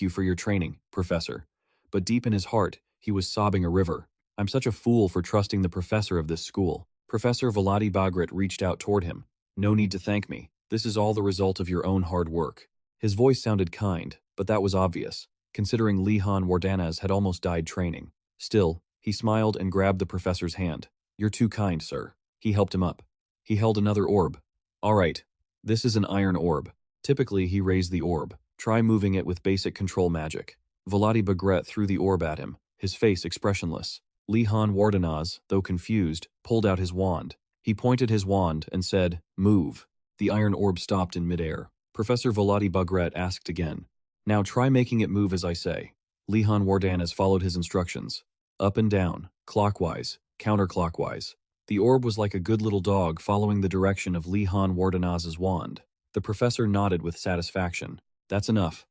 for your training, Professor." But deep in his heart, he was sobbing a river. "I'm such a fool for trusting the professor of this school." Professor Volody Bagret reached out toward him. "No need to thank me. This is all the result of your own hard work." His voice sounded kind, but that was obvious, considering Li Han Wardenaz had almost died training. Still, he smiled and grabbed the professor's hand. "You're too kind, sir." He helped him up. He held another orb. "All right, this is an iron orb." Typically, he raised the orb. "Try moving it with basic control magic." Volody Bagret threw the orb at him, his face expressionless. Li Han Wardenaz, though confused, pulled out his wand. He pointed his wand and said, "Move." The iron orb stopped in midair. Professor Volody Bagret asked again, "Now try making it move as I say." Li Han Wardenaz followed his instructions. Up and down, clockwise, counterclockwise. The orb was like a good little dog following the direction of Li Han Wardenaz's wand. The professor nodded with satisfaction. "That's enough."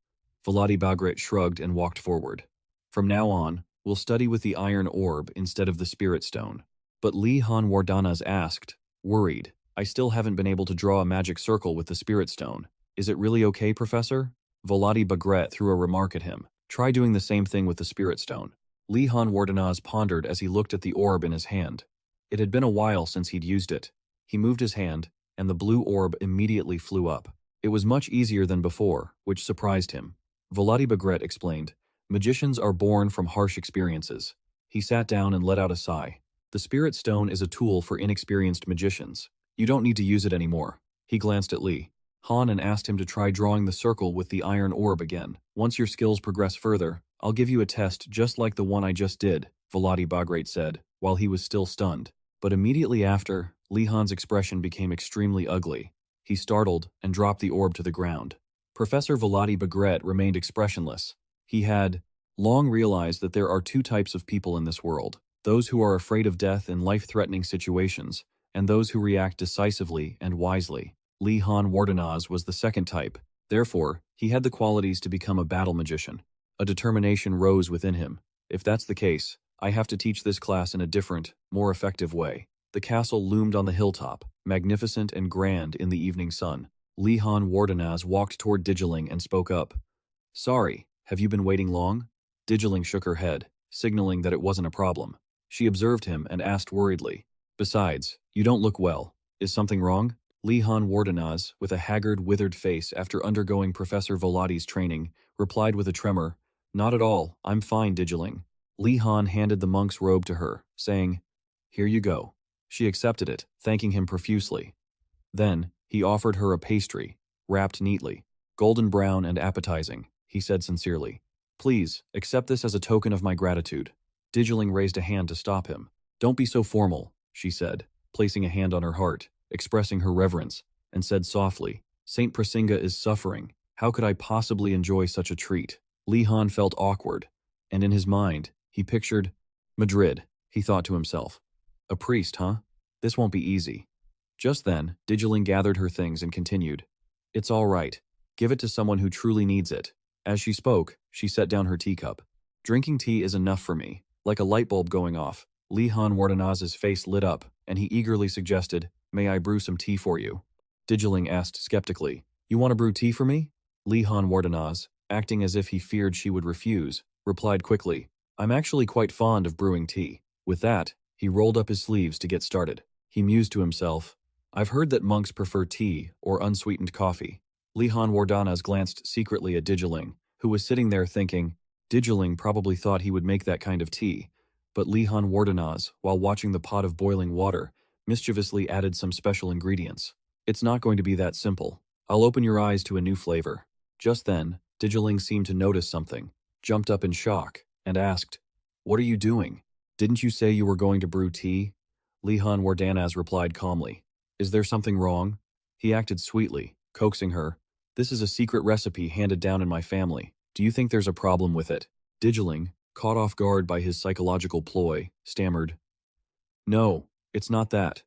Volody Bagret shrugged and walked forward. "From now on, we'll study with the iron orb instead of the spirit stone." But Li Han Wardenaz asked, worried, "I still haven't been able to draw a magic circle with the spirit stone. Is it really okay, Professor?" Volody Bagret threw a remark at him. "Try doing the same thing with the spirit stone." Li Han Wardenaz pondered as he looked at the orb in his hand. It had been a while since he'd used it. He moved his hand, and the blue orb immediately flew up. It was much easier than before, which surprised him. Volody Bagret explained, "Magicians are born from harsh experiences." He sat down and let out a sigh. "The spirit stone is a tool for inexperienced magicians. You don't need to use it anymore." He glanced at Li Han and asked him to try drawing the circle with the iron orb again. "Once your skills progress further, I'll give you a test just like the one I just did," Volody Bagret said, while he was still stunned. But immediately after, Li Han's expression became extremely ugly. He startled and dropped the orb to the ground. Professor Volody Bagret remained expressionless. He had long realized that there are two types of people in this world: those who are afraid of death in life-threatening situations, and those who react decisively and wisely. Li Han Wardenaz was the second type. Therefore, he had the qualities to become a battle magician. A determination rose within him. "If that's the case, I have to teach this class in a different, more effective way." The castle loomed on the hilltop, magnificent and grand in the evening sun. Li Han Wardenaz walked toward Digiling and spoke up. "Sorry, have you been waiting long?" Digiling shook her head, signaling that it wasn't a problem. She observed him and asked worriedly, "Besides, you don't look well. Is something wrong?" Li Han Wardenaz, with a haggard, withered face after undergoing Professor Volody's training, replied with a tremor, "Not at all, I'm fine, Digiling." Li Han handed the monk's robe to her, saying, "Here you go." She accepted it, thanking him profusely. Then, he offered her a pastry, wrapped neatly, golden brown and appetizing. He said sincerely, "Please, accept this as a token of my gratitude." Digiling raised a hand to stop him. "Don't be so formal," she said, placing a hand on her heart, expressing her reverence, and said softly, "Saint Prasinga is suffering. How could I possibly enjoy such a treat?" Li Han felt awkward, and in his mind, he pictured Madrid. He thought to himself, "A priest, huh? This won't be easy." Just then, Digiling gathered her things and continued, "It's all right. Give it to someone who truly needs it." As she spoke, she set down her teacup. "Drinking tea is enough for me." Like a light bulb going off, Li Han Wardenaz's face lit up, and he eagerly suggested, "May I brew some tea for you?" Digiling asked skeptically, "You want to brew tea for me?" Li Han Wardenaz, acting as if he feared she would refuse, replied quickly, "I'm actually quite fond of brewing tea." With that, he rolled up his sleeves to get started. He mused to himself, I've heard that monks prefer tea or unsweetened coffee. Lihan Wardanas glanced secretly at Digiling, who was sitting there thinking, Digiling probably thought he would make that kind of tea. But Lihan Wardanas, while watching the pot of boiling water, mischievously added some special ingredients. It's not going to be that simple. I'll open your eyes to a new flavor. Just then, Digiling seemed to notice something, jumped up in shock, and asked, What are you doing? Didn't you say you were going to brew tea? Lihan Wardanas replied calmly, Is there something wrong? He acted sweetly, coaxing her. This is a secret recipe handed down in my family. Do you think there's a problem with it? Digiling, caught off guard by his psychological ploy, stammered, No, it's not that.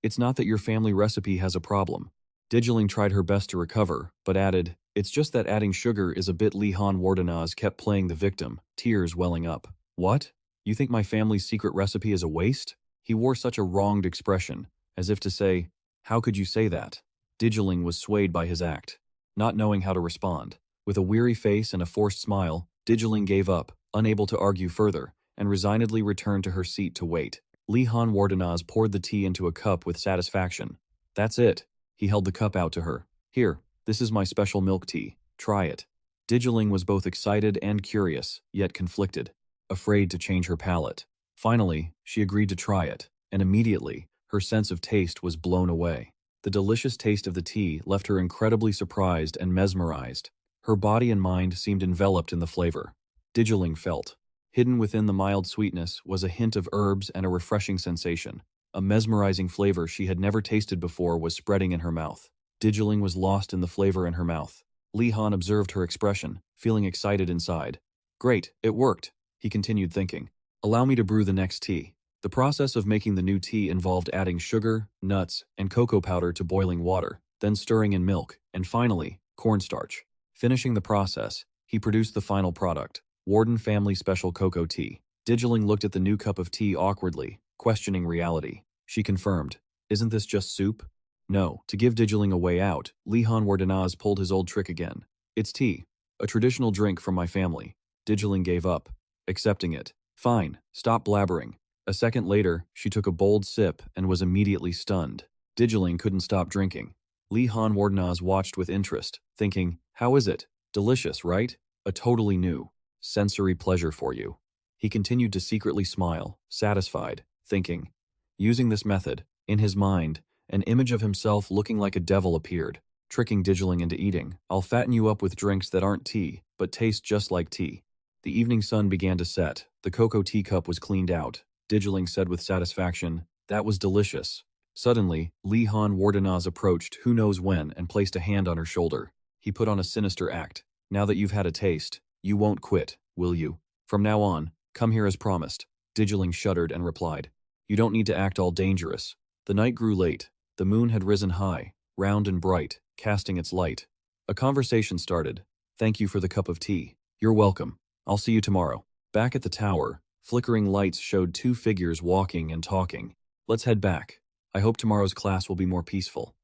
It's not that your family recipe has a problem. Digiling tried her best to recover, but added, It's just that adding sugar is a bit. Lihan Wardanaz kept playing the victim, tears welling up. What? You think my family's secret recipe is a waste? He wore such a wronged expression, as if to say, How could you say that? Digiling was swayed by his act, not knowing how to respond. With a weary face and a forced smile, Digiling gave up, unable to argue further, and resignedly returned to her seat to wait. Lihan Wardanaz poured the tea into a cup with satisfaction. That's it. He held the cup out to her. Here, this is my special milk tea. Try it. Digiling was both excited and curious, yet conflicted, afraid to change her palate. Finally, she agreed to try it, and immediately, her sense of taste was blown away. The delicious taste of the tea left her incredibly surprised and mesmerized. Her body and mind seemed enveloped in the flavor. Digiling felt. Hidden within the mild sweetness was a hint of herbs and a refreshing sensation. A mesmerizing flavor she had never tasted before was spreading in her mouth. Digiling was lost in the flavor in her mouth. Lihan observed her expression, feeling excited inside. Great, it worked, he continued thinking. Allow me to brew the next tea. The process of making the new tea involved adding sugar, nuts, and cocoa powder to boiling water, then stirring in milk, and finally, cornstarch. Finishing the process, he produced the final product, Warden Family Special Cocoa Tea. Digiling looked at the new cup of tea awkwardly, questioning reality. She confirmed, Isn't this just soup? No. To give Digiling a way out, Lihan Wardanaz pulled his old trick again. It's tea, a traditional drink from my family. Digiling gave up, accepting it. Fine, stop blabbering. A second later, she took a bold sip and was immediately stunned. Digiling couldn't stop drinking. Lihan Wardanaz watched with interest, thinking, How is it? Delicious, right? A totally new sensory pleasure for you. He continued to secretly smile, satisfied, thinking. Using this method, in his mind, an image of himself looking like a devil appeared, tricking Digiling into eating. I'll fatten you up with drinks that aren't tea, but taste just like tea. The evening sun began to set. The cocoa teacup was cleaned out. Digiling said with satisfaction, That was delicious. Suddenly, Lihan Wardanaz approached who knows when and placed a hand on her shoulder. He put on a sinister act. Now that you've had a taste, you won't quit, will you? From now on, come here as promised. Digiling shuddered and replied, You don't need to act all dangerous. The night grew late. The moon had risen high, round and bright, casting its light. A conversation started. Thank you for the cup of tea. You're welcome. I'll see you tomorrow. Back at the tower, flickering lights showed two figures walking and talking. Let's head back. I hope tomorrow's class will be more peaceful.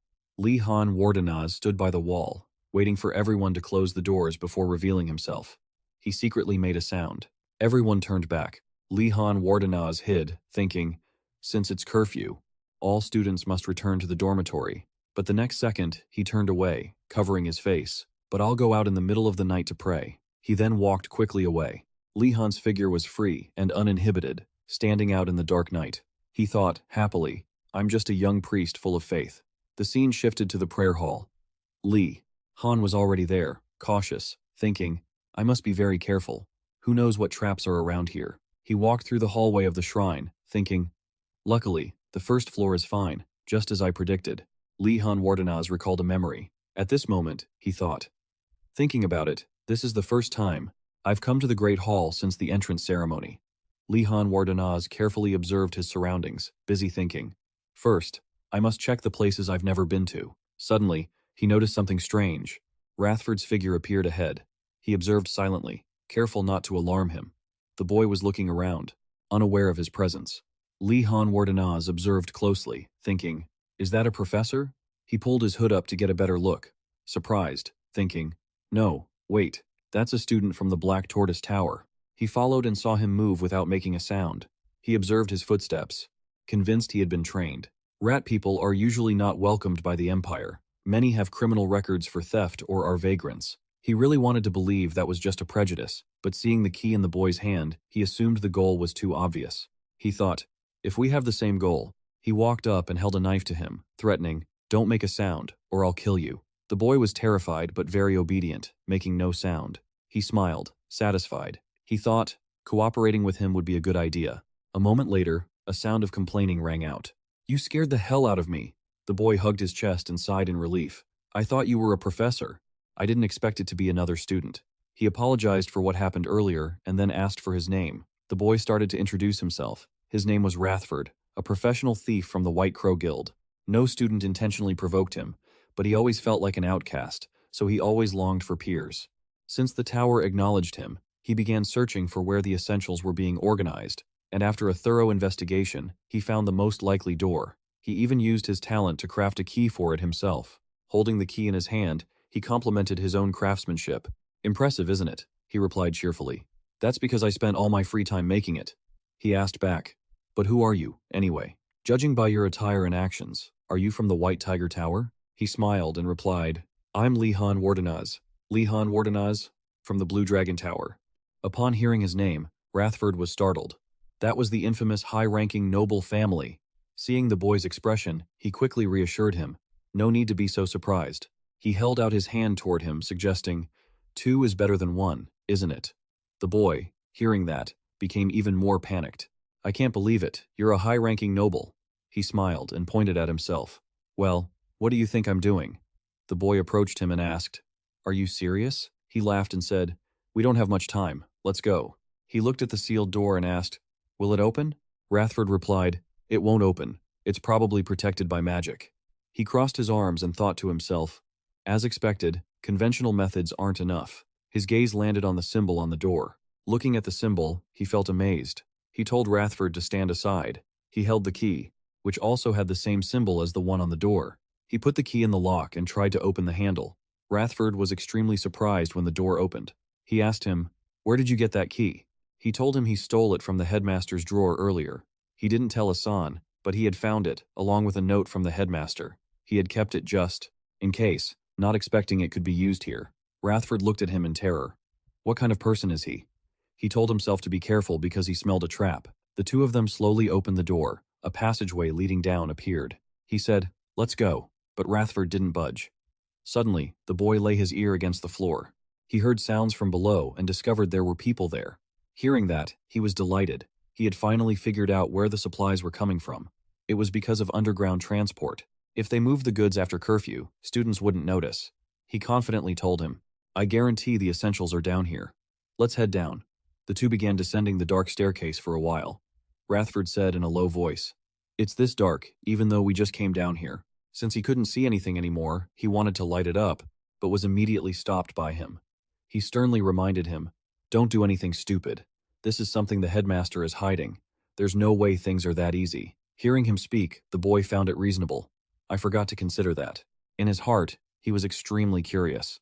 Lihan Wardanaz stood by the wall, waiting for everyone to close the doors before revealing himself. He secretly made a sound. Everyone turned back. Lihan Wardanaz hid, thinking, Since it's curfew, all students must return to the dormitory. But the next second, he turned away, covering his face. But I'll go out in the middle of the night to pray. He then walked quickly away. Lihan's figure was free and uninhibited, standing out in the dark night. He thought, happily, I'm just a young priest full of faith. The scene shifted to the prayer hall. Han was already there, cautious, thinking, I must be very careful. Who knows what traps are around here? He walked through the hallway of the shrine, thinking, Luckily, the first floor is fine, just as I predicted. Lihan Wardanaz recalled a memory. At this moment, he thought, Thinking about it, this is the first time I've come to the Great Hall since the entrance ceremony. Lihan Wardanaz carefully observed his surroundings, busy thinking. First, I must check the places I've never been to. Suddenly, he noticed something strange. Rathford's figure appeared ahead. He observed silently, careful not to alarm him. The boy was looking around, unaware of his presence. Lihan Wardanaz observed closely, thinking, Is that a professor? He pulled his hood up to get a better look, surprised, thinking, No, wait, that's a student from the Black Tortoise Tower. He followed and saw him move without making a sound. He observed his footsteps, convinced he had been trained. Rat people are usually not welcomed by the Empire. Many have criminal records for theft or are vagrants. He really wanted to believe that was just a prejudice, but seeing the key in the boy's hand, he assumed the goal was too obvious. He thought, if we have the same goal. He walked up and held a knife to him, threatening, don't make a sound, or I'll kill you. The boy was terrified but very obedient, making no sound. He smiled, satisfied. He thought, cooperating with him would be a good idea. A moment later, a sound of complaining rang out. You scared the hell out of me. The boy hugged his chest and sighed in relief. I thought you were a professor. I didn't expect it to be another student. He apologized for what happened earlier and then asked for his name. The boy started to introduce himself. His name was Rathford, a professional thief from the White Crow Guild. No student intentionally provoked him, but he always felt like an outcast, so he always longed for peers. Since the tower acknowledged him, he began searching for where the essentials were being organized, and after a thorough investigation, he found the most likely door. He even used his talent to craft a key for it himself. Holding the key in his hand, he complimented his own craftsmanship. Impressive, isn't it? He replied cheerfully. That's because I spent all my free time making it. He asked back, but who are you, anyway? Judging by your attire and actions, are you from the White Tiger Tower? He smiled and replied, I'm Lihan Wardenaz. Lihan Wardenaz, from the Blue Dragon Tower. Upon hearing his name, Rathford was startled. That was the infamous high-ranking noble family. Seeing the boy's expression, he quickly reassured him. No need to be so surprised. He held out his hand toward him, suggesting, 2 is better than 1, isn't it? The boy, hearing that, became even more panicked. I can't believe it, you're a high-ranking noble. He smiled and pointed at himself. Well, what do you think I'm doing? The boy approached him and asked, Are you serious? He laughed and said, We don't have much time, let's go. He looked at the sealed door and asked, Will it open? Rathford replied, It won't open. It's probably protected by magic. He crossed his arms and thought to himself, As expected, conventional methods aren't enough. His gaze landed on the symbol on the door. Looking at the symbol, he felt amazed. He told Rathford to stand aside. He held the key, which also had the same symbol as the one on the door. He put the key in the lock and tried to open the handle. Rathford was extremely surprised when the door opened. He asked him, Where did you get that key? He told him he stole it from the headmaster's drawer earlier. He didn't tell Hassan, but he had found it, along with a note from the headmaster. He had kept it just in case, not expecting it could be used here. Rathford looked at him in terror. What kind of person is he? He told himself to be careful because he smelled a trap. The two of them slowly opened the door. A passageway leading down appeared. He said, Let's go, but Rathford didn't budge. Suddenly, the boy lay his ear against the floor. He heard sounds from below and discovered there were people there. Hearing that, he was delighted. He had finally figured out where the supplies were coming from. It was because of underground transport. If they moved the goods after curfew, students wouldn't notice. He confidently told him, I guarantee the essentials are down here. Let's head down. The two began descending the dark staircase for a while. Rathford said in a low voice, It's this dark, even though we just came down here. Since he couldn't see anything anymore, he wanted to light it up, but was immediately stopped by him. He sternly reminded him, Don't do anything stupid. This is something the headmaster is hiding. There's no way things are that easy. Hearing him speak, the boy found it reasonable. I forgot to consider that. In his heart, he was extremely curious.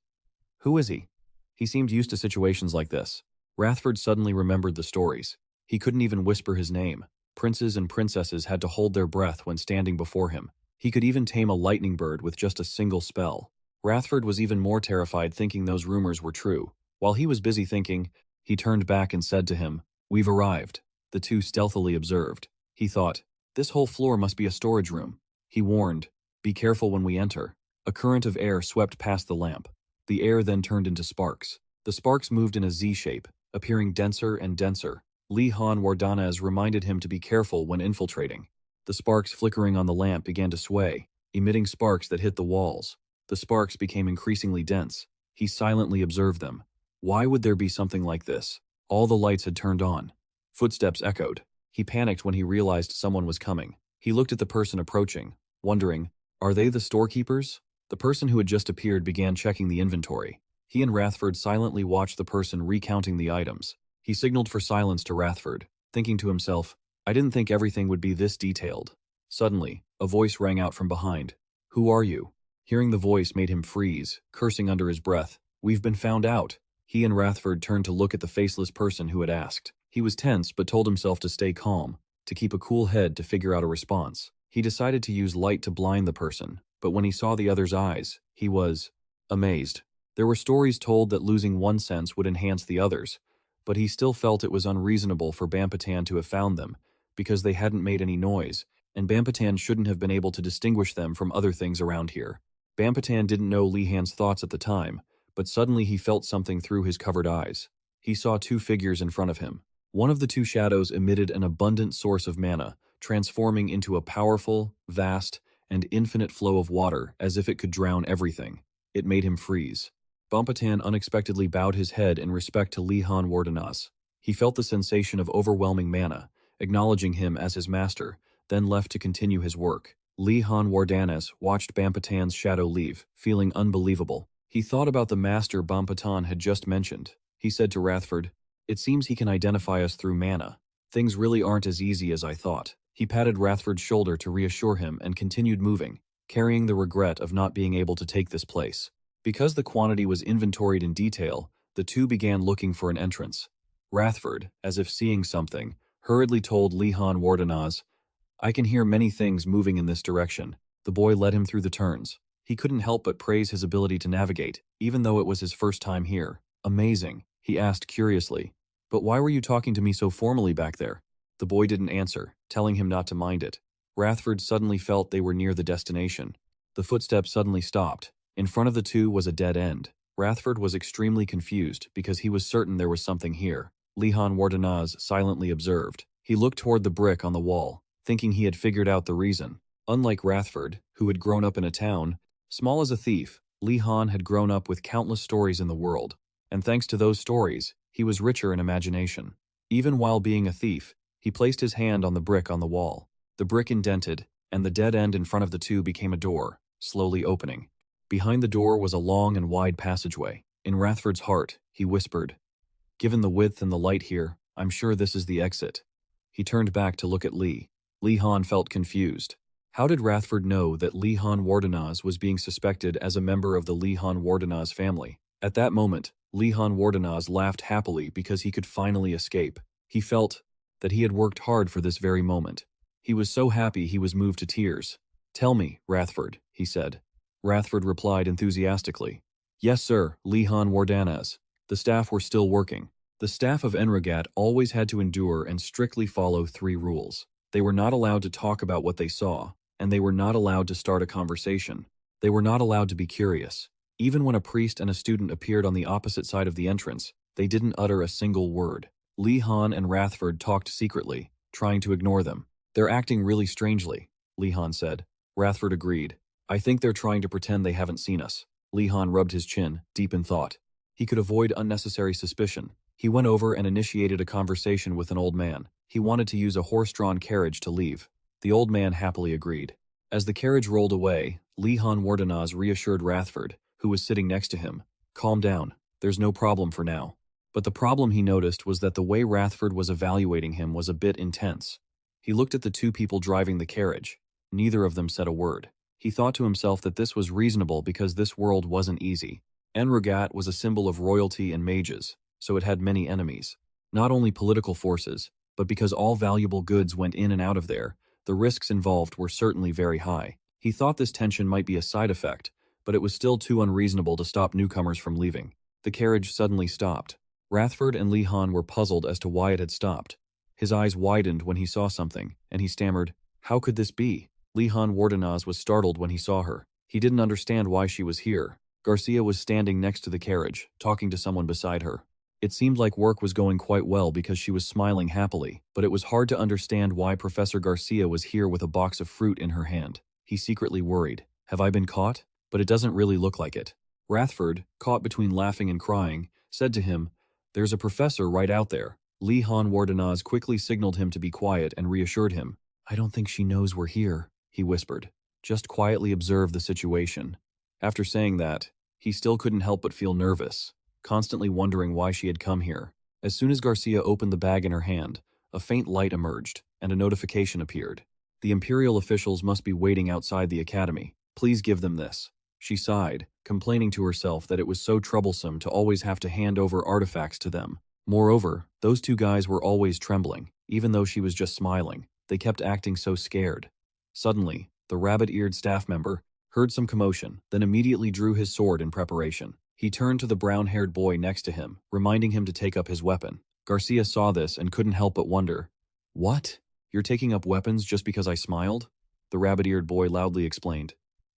Who is he? He seemed used to situations like this. Rathford suddenly remembered the stories. He couldn't even whisper his name. Princes and princesses had to hold their breath when standing before him. He could even tame a lightning bird with just a single spell. Rathford was even more terrified thinking those rumors were true. While he was busy thinking, he turned back and said to him, We've arrived. The two stealthily observed. He thought, This whole floor must be a storage room. He warned, Be careful when we enter. A current of air swept past the lamp. The air then turned into sparks. The sparks moved in a Z shape, appearing denser and denser. Lihan Wardanez reminded him to be careful when infiltrating. The sparks flickering on the lamp began to sway, emitting sparks that hit the walls. The sparks became increasingly dense. He silently observed them. Why would there be something like this? All the lights had turned on. Footsteps echoed. He panicked when he realized someone was coming. He looked at the person approaching, wondering, Are they the storekeepers? The person who had just appeared began checking the inventory. He and Rathford silently watched the person recounting the items. He signaled for silence to Rathford, thinking to himself, I didn't think everything would be this detailed. Suddenly, a voice rang out from behind. Who are you? Hearing the voice made him freeze, cursing under his breath. We've been found out. He and Rathford turned to look at the faceless person who had asked. He was tense but told himself to stay calm, to keep a cool head to figure out a response. He decided to use light to blind the person, but when he saw the other's eyes, he was amazed. There were stories told that losing one sense would enhance the others, but he still felt it was unreasonable for Bampatan to have found them, because they hadn't made any noise, and Bampatan shouldn't have been able to distinguish them from other things around here. Bampatan didn't know Lihan's thoughts at the time, but suddenly he felt something through his covered eyes. He saw two figures in front of him. One of the two shadows emitted an abundant source of mana, transforming into a powerful, vast, and infinite flow of water as if it could drown everything. It made him freeze. Bampatan unexpectedly bowed his head in respect to Lihan Wardanas. He felt the sensation of overwhelming mana, acknowledging him as his master, then left to continue his work. Lihan Wardanas watched Bampatan's shadow leave, feeling unbelievable. He thought about the master Bampatan had just mentioned. He said to Rathford, "It seems he can identify us through mana. Things really aren't as easy as I thought." He patted Rathford's shoulder to reassure him and continued moving, carrying the regret of not being able to take this place. Because the quantity was inventoried in detail, the two began looking for an entrance. Rathford, as if seeing something, hurriedly told Lihan Wardanas, "I can hear many things moving in this direction." The boy led him through the turns. He couldn't help but praise his ability to navigate, even though it was his first time here. "Amazing," he asked curiously. "But why were you talking to me so formally back there?" The boy didn't answer, telling him not to mind it. Rathford suddenly felt they were near the destination. The footsteps suddenly stopped. In front of the two was a dead end. Rathford was extremely confused because he was certain there was something here. Lihan Wardanas silently observed. He looked toward the brick on the wall, thinking he had figured out the reason. Unlike Rathford, who had grown up in a town, small as a thief, Lihan had grown up with countless stories in the world, and thanks to those stories, he was richer in imagination. Even while being a thief, he placed his hand on the brick on the wall. The brick indented, and the dead end in front of the two became a door, slowly opening. Behind the door was a long and wide passageway. In Rathford's heart, he whispered, "Given the width and the light here, I'm sure this is the exit." He turned back to look at Lee. Lihan felt confused. How did Rathford know that Lihan Wardanas was being suspected as a member of the Lihan Wardanas family? At that moment, Lihan Wardanas laughed happily because he could finally escape. He felt that he had worked hard for this very moment. He was so happy he was moved to tears. "Tell me, Rathford," he said. Rathford replied enthusiastically, "Yes, sir, Lihan Wardanas." The staff were still working. The staff of Enragat always had to endure and strictly follow 3 rules. They were not allowed to talk about what they saw, and they were not allowed to start a conversation. They were not allowed to be curious. Even when a priest and a student appeared on the opposite side of the entrance, they didn't utter a single word. Lihan and Rathford talked secretly, trying to ignore them. "They're acting really strangely," Lihan said. Rathford agreed. "I think they're trying to pretend they haven't seen us." Lihan rubbed his chin, deep in thought. He could avoid unnecessary suspicion. He went over and initiated a conversation with an old man. He wanted to use a horse-drawn carriage to leave. The old man happily agreed. As the carriage rolled away, Lihan Wardanas reassured Rathford, who was sitting next to him. "Calm down. There's no problem for now." But the problem he noticed was that the way Rathford was evaluating him was a bit intense. He looked at the 2 people driving the carriage. Neither of them said a word. He thought to himself that this was reasonable because this world wasn't easy. Enragat was a symbol of royalty and mages, so it had many enemies. Not only political forces, but because all valuable goods went in and out of there, the risks involved were certainly very high. He thought this tension might be a side effect, but it was still too unreasonable to stop newcomers from leaving. The carriage suddenly stopped. Rathford and Lihan were puzzled as to why it had stopped. His eyes widened when he saw something, and he stammered, "How could this be?" Lihan Wardanas was startled when he saw her. He didn't understand why she was here. Garcia was standing next to the carriage, talking to someone beside her. It seemed like work was going quite well because she was smiling happily, but it was hard to understand why Professor Garcia was here with a box of fruit in her hand. He secretly worried. "Have I been caught? But it doesn't really look like it." Rathford, caught between laughing and crying, said to him, "There's a professor right out there." Lihan Wardanas quickly signaled him to be quiet and reassured him. "I don't think she knows we're here," he whispered. "Just quietly observe the situation." After saying that, he still couldn't help but feel nervous, constantly wondering why she had come here. As soon as Garcia opened the bag in her hand, a faint light emerged, and a notification appeared. "The Imperial officials must be waiting outside the academy. Please give them this." She sighed, complaining to herself that it was so troublesome to always have to hand over artifacts to them. Moreover, those 2 guys were always trembling, even though she was just smiling. They kept acting so scared. Suddenly, the rabbit-eared staff member heard some commotion, then immediately drew his sword in preparation. He turned to the brown-haired boy next to him, reminding him to take up his weapon. Garcia saw this and couldn't help but wonder. What? You're taking up weapons just because I smiled? The rabbit-eared boy loudly explained.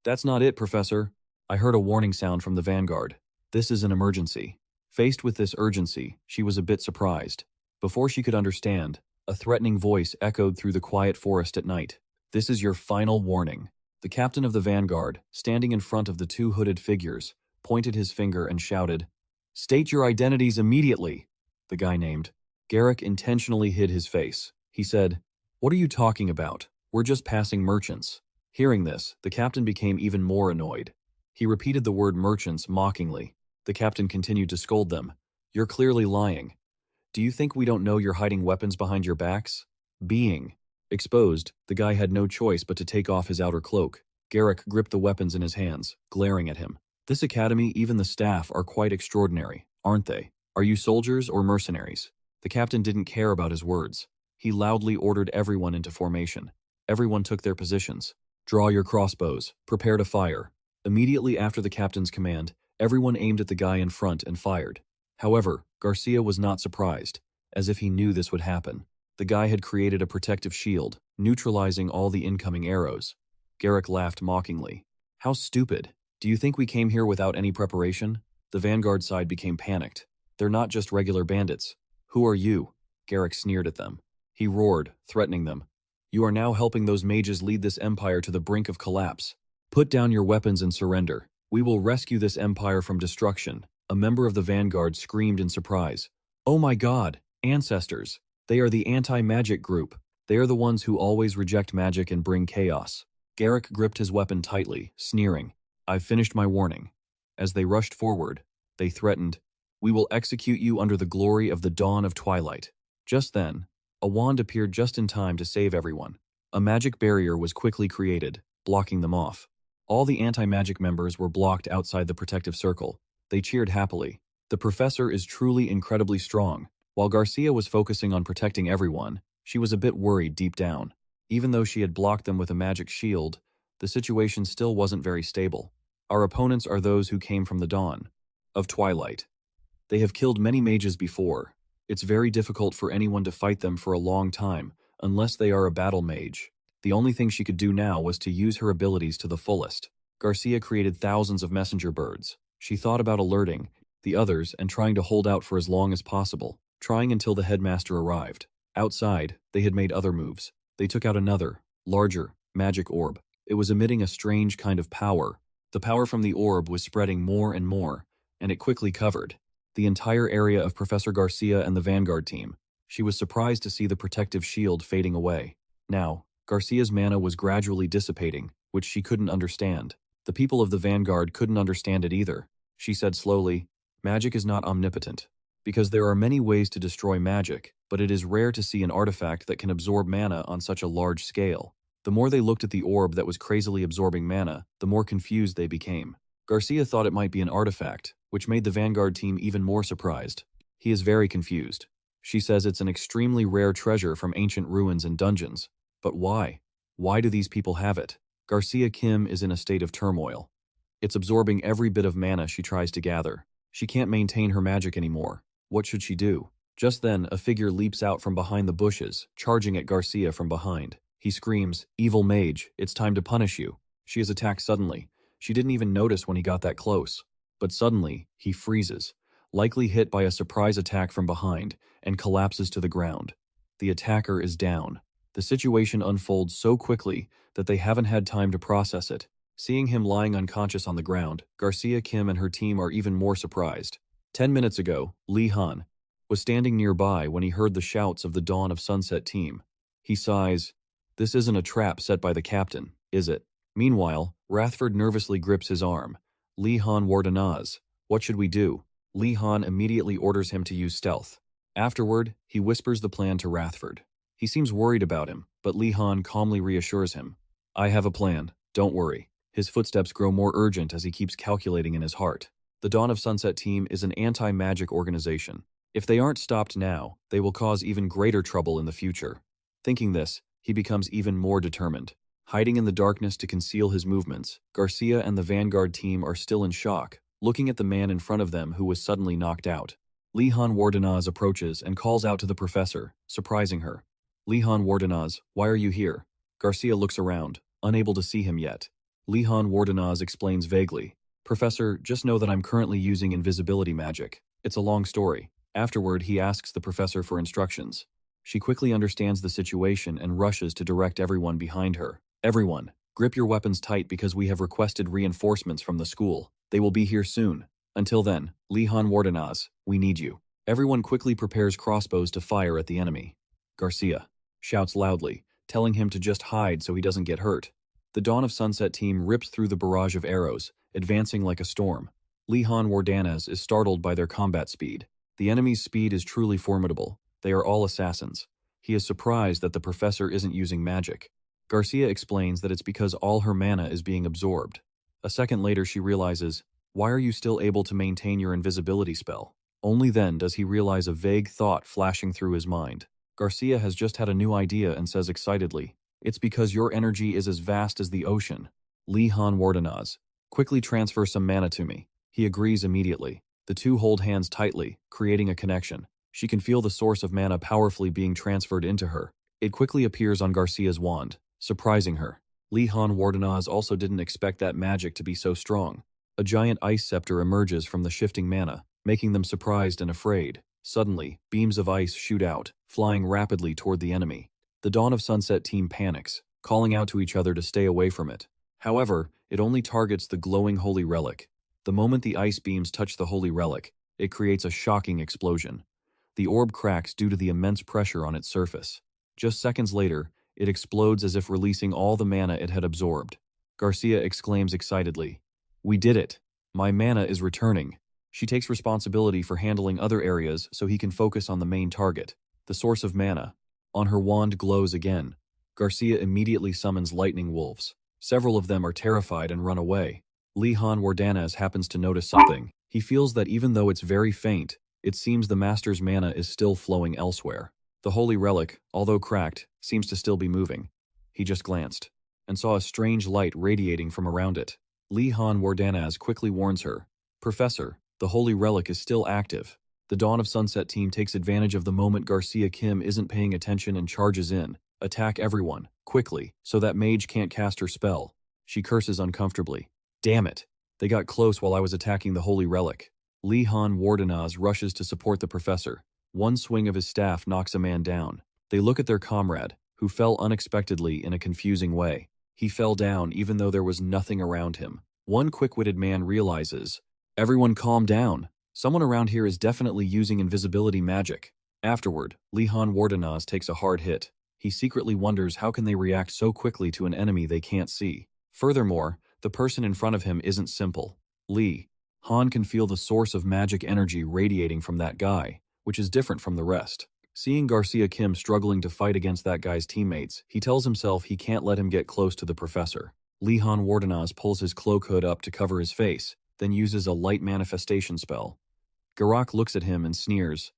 That's not it, Professor. I heard a warning sound from the vanguard. This is an emergency. Faced with this urgency, she was a bit surprised. Before she could understand, a threatening voice echoed through the quiet forest at night. This is your final warning. The captain of the vanguard, standing in front of the two hooded figures, pointed his finger and shouted, State your identities immediately. The guy named Garrick intentionally hid his face. He said, What are you talking about? We're just passing merchants. Hearing this, the captain became even more annoyed. He repeated the word merchants mockingly. The captain continued to scold them. You're clearly lying. Do you think we don't know you're hiding weapons behind your backs? Being exposed, the guy had no choice but to take off his outer cloak. Garrick gripped the weapons in his hands, glaring at him. This academy, even the staff, are quite extraordinary, aren't they? Are you soldiers or mercenaries? The captain didn't care about his words. He loudly ordered everyone into formation. Everyone took their positions. Draw your crossbows. Prepare to fire. Immediately after the captain's command, everyone aimed at the guy in front and fired. However, Garcia was not surprised, as if he knew this would happen. The guy had created a protective shield, neutralizing all the incoming arrows. Garrick laughed mockingly. How stupid. Do you think we came here without any preparation? The vanguard side became panicked. They're not just regular bandits. Who are you? Garrick sneered at them. He roared, threatening them. You are now helping those mages lead this empire to the brink of collapse. Put down your weapons and surrender. We will rescue this empire from destruction. A member of the vanguard screamed in surprise. Oh my God, ancestors. They are the anti-magic group. They are the ones who always reject magic and bring chaos. Garrick gripped his weapon tightly, sneering. I've finished my warning. As they rushed forward, they threatened, We will execute you under the glory of the dawn of twilight. Just then, a wand appeared just in time to save everyone. A magic barrier was quickly created, blocking them off. All the anti-magic members were blocked outside the protective circle. They cheered happily. The professor is truly incredibly strong. While Garcia was focusing on protecting everyone, she was a bit worried deep down. Even though she had blocked them with a magic shield, the situation still wasn't very stable. Our opponents are those who came from the dawn of twilight. They have killed many mages before. It's very difficult for anyone to fight them for a long time, unless they are a battle mage. The only thing she could do now was to use her abilities to the fullest. Garcia created thousands of messenger birds. She thought about alerting the others and trying to hold out for as long as possible, trying until the headmaster arrived. Outside, they had made other moves. They took out another, larger, magic orb. It was emitting a strange kind of power. The power from the orb was spreading more and more, and it quickly covered the entire area of Professor Garcia and the Vanguard team. She was surprised to see the protective shield fading away. Now, Garcia's mana was gradually dissipating, which she couldn't understand. The people of the Vanguard couldn't understand it either. She said slowly, Magic is not omnipotent. Because there are many ways to destroy magic, but it is rare to see an artifact that can absorb mana on such a large scale. The more they looked at the orb that was crazily absorbing mana, the more confused they became. Garcia thought it might be an artifact, which made the Vanguard team even more surprised. He is very confused. She says it's an extremely rare treasure from ancient ruins and dungeons. But why? Why do these people have it? Garcia Kim is in a state of turmoil. It's absorbing every bit of mana she tries to gather. She can't maintain her magic anymore. What should she do? Just then, a figure leaps out from behind the bushes, charging at Garcia from behind. He screams, Evil mage, it's time to punish you. She is attacked suddenly. She didn't even notice when he got that close. But suddenly, he freezes, likely hit by a surprise attack from behind, and collapses to the ground. The attacker is down. The situation unfolds so quickly that they haven't had time to process it. Seeing him lying unconscious on the ground, Garcia Kim and her team are even more surprised. 10 minutes ago, Lee Han was standing nearby when he heard the shouts of the Dawn of Sunset team. He sighs, This isn't a trap set by the captain, is it? Meanwhile, Rathford nervously grips his arm. Lee Han Wardenaz, what should we do? Lee Han immediately orders him to use stealth. Afterward, he whispers the plan to Rathford. He seems worried about him, but Lee Han calmly reassures him. I have a plan, don't worry. His footsteps grow more urgent as he keeps calculating in his heart. The Dawn of Sunset team is an anti-magic organization. If they aren't stopped now, they will cause even greater trouble in the future. Thinking this, he becomes even more determined. Hiding in the darkness to conceal his movements, Garcia and the Vanguard team are still in shock, looking at the man in front of them who was suddenly knocked out. Lihan Wardenaz approaches and calls out to the professor, surprising her. Lihan Wardenaz, why are you here? Garcia looks around, unable to see him yet. Lihan Wardenaz explains vaguely. Professor, just know that I'm currently using invisibility magic. It's a long story. Afterward, he asks the professor for instructions. She quickly understands the situation and rushes to direct everyone behind her. Everyone, grip your weapons tight because we have requested reinforcements from the school. They will be here soon. Until then, Lihan Wardenaz, we need you. Everyone quickly prepares crossbows to fire at the enemy. Garcia shouts loudly, telling him to just hide so he doesn't get hurt. The Dawn of Sunset team rips through the barrage of arrows, advancing like a storm. Lihan Wardanaz is startled by their combat speed. The enemy's speed is truly formidable. They are all assassins. He is surprised that the professor isn't using magic. Garcia explains that it's because all her mana is being absorbed. A second later she realizes, why are you still able to maintain your invisibility spell? Only then does he realize a vague thought flashing through his mind. Garcia has just had a new idea and says excitedly, it's because your energy is as vast as the ocean. Lihan Wardanaz, quickly transfer some mana to me. He agrees immediately. The two hold hands tightly, creating a connection. She can feel the source of mana powerfully being transferred into her. It quickly appears on Garcia's wand, surprising her. Lihan Wardanaz also didn't expect that magic to be so strong. A giant ice scepter emerges from the shifting mana, making them surprised and afraid. Suddenly, beams of ice shoot out, flying rapidly toward the enemy. The Dawn of Sunset team panics, calling out to each other to stay away from it. However, it only targets the glowing holy relic. The moment the ice beams touch the holy relic, it creates a shocking explosion. The orb cracks due to the immense pressure on its surface. Just seconds later, it explodes as if releasing all the mana it had absorbed. Garcia exclaims excitedly, we did it! My mana is returning. She takes responsibility for handling other areas so he can focus on the main target, the source of mana. On her wand glows again. Garcia immediately summons lightning wolves. Several of them are terrified and run away. Lihan Wardanaz happens to notice something. He feels that even though it's very faint, it seems the master's mana is still flowing elsewhere. The holy relic, although cracked, seems to still be moving. He just glanced, and saw a strange light radiating from around it. Lihan Wardanaz quickly warns her, Professor, the holy relic is still active. The Dawn of Sunset team takes advantage of the moment Garcia Kim isn't paying attention and charges in. Attack everyone, quickly, so that mage can't cast her spell. She curses uncomfortably. Damn it! They got close while I was attacking the holy relic. Lihan Wardanaz rushes to support the professor. One swing of his staff knocks a man down. They look at their comrade, who fell unexpectedly in a confusing way. He fell down even though there was nothing around him. One quick-witted man realizes, everyone calm down. Someone around here is definitely using invisibility magic. Afterward, Lihan Wardanaz takes a hard hit. He secretly wonders how can they react so quickly to an enemy they can't see. Furthermore, the person in front of him isn't simple. Han can feel the source of magic energy radiating from that guy, which is different from the rest. Seeing Garcia Kim struggling to fight against that guy's teammates, he tells himself he can't let him get close to the professor. Lihan Wardanaz pulls his cloak hood up to cover his face, then uses a light manifestation spell. Garak looks at him and sneers.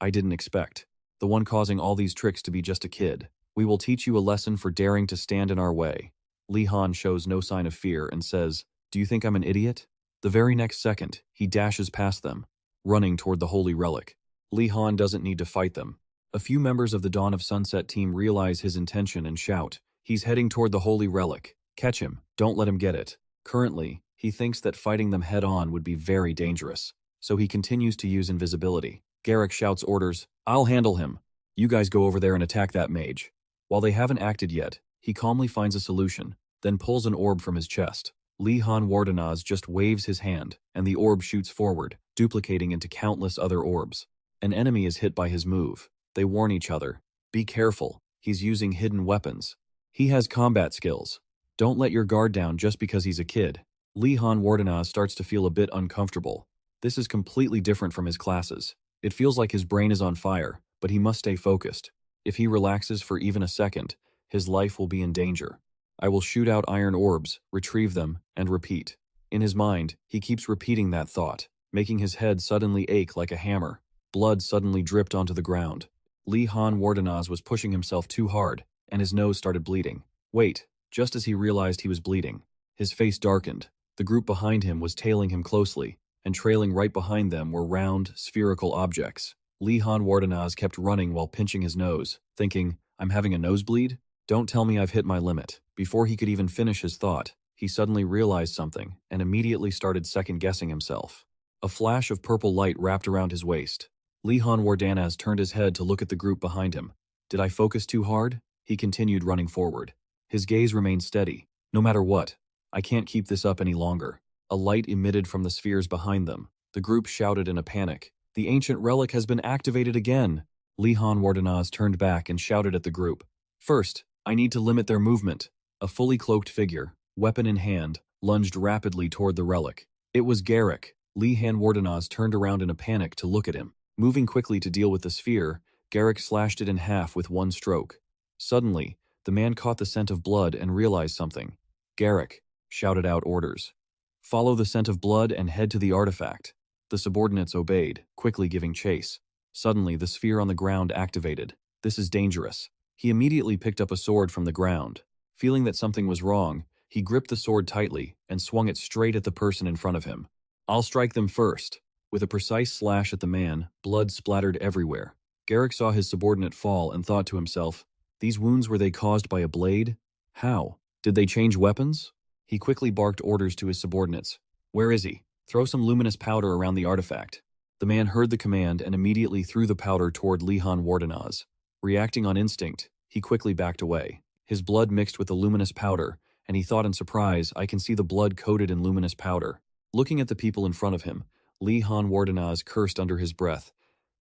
I didn't expect. The one causing all these tricks to be just a kid. We will teach you a lesson for daring to stand in our way. Lihan shows no sign of fear and says, do you think I'm an idiot? The very next second, he dashes past them, running toward the holy relic. Lihan doesn't need to fight them. A few members of the Dawn of Sunset team realize his intention and shout, he's heading toward the holy relic. Catch him, don't let him get it. Currently, he thinks that fighting them head-on would be very dangerous, so he continues to use invisibility. Garak shouts orders, I'll handle him. You guys go over there and attack that mage. While they haven't acted yet, he calmly finds a solution, then pulls an orb from his chest. Lihan Wardanaz just waves his hand, and the orb shoots forward, duplicating into countless other orbs. An enemy is hit by his move. They warn each other. Be careful, he's using hidden weapons. He has combat skills. Don't let your guard down just because he's a kid. Lihan Wardanaz starts to feel a bit uncomfortable. This is completely different from his classes. It feels like his brain is on fire, but he must stay focused. If he relaxes for even a second, his life will be in danger. I will shoot out iron orbs, retrieve them, and repeat. In his mind, he keeps repeating that thought, making his head suddenly ache like a hammer. Blood suddenly dripped onto the ground. Lihan Wardanaz was pushing himself too hard, and his nose started bleeding. Wait, just as he realized he was bleeding. His face darkened. The group behind him was tailing him closely, and trailing right behind them were round, spherical objects. Lee Han Wardenaz kept running while pinching his nose, thinking, I'm having a nosebleed? Don't tell me I've hit my limit. Before he could even finish his thought, he suddenly realized something and immediately started second-guessing himself. A flash of purple light wrapped around his waist. Lee Han Wardanaz turned his head to look at the group behind him. Did I focus too hard? He continued running forward. His gaze remained steady. No matter what, I can't keep this up any longer. A light emitted from the spheres behind them. The group shouted in a panic. The ancient relic has been activated again. Lee Han Wardanaz turned back and shouted at the group. First, I need to limit their movement. A fully cloaked figure, weapon in hand, lunged rapidly toward the relic. It was Garrick. Lee Han Wardanaz turned around in a panic to look at him. Moving quickly to deal with the sphere, Garrick slashed it in half with one stroke. Suddenly, the man caught the scent of blood and realized something. Garrick shouted out orders. Follow the scent of blood and head to the artifact. The subordinates obeyed, quickly giving chase. Suddenly, the sphere on the ground activated. This is dangerous. He immediately picked up a sword from the ground. Feeling that something was wrong, he gripped the sword tightly and swung it straight at the person in front of him. I'll strike them first. With a precise slash at the man, blood splattered everywhere. Garrick saw his subordinate fall and thought to himself, these wounds, were they caused by a blade? How? Did they change weapons? He quickly barked orders to his subordinates. Where is he? Throw some luminous powder around the artifact. The man heard the command and immediately threw the powder toward Lee Han Wardanaz. Reacting on instinct, he quickly backed away. His blood mixed with the luminous powder, and he thought in surprise, I can see the blood coated in luminous powder. Looking at the people in front of him, Lee Han Wardanaz cursed under his breath.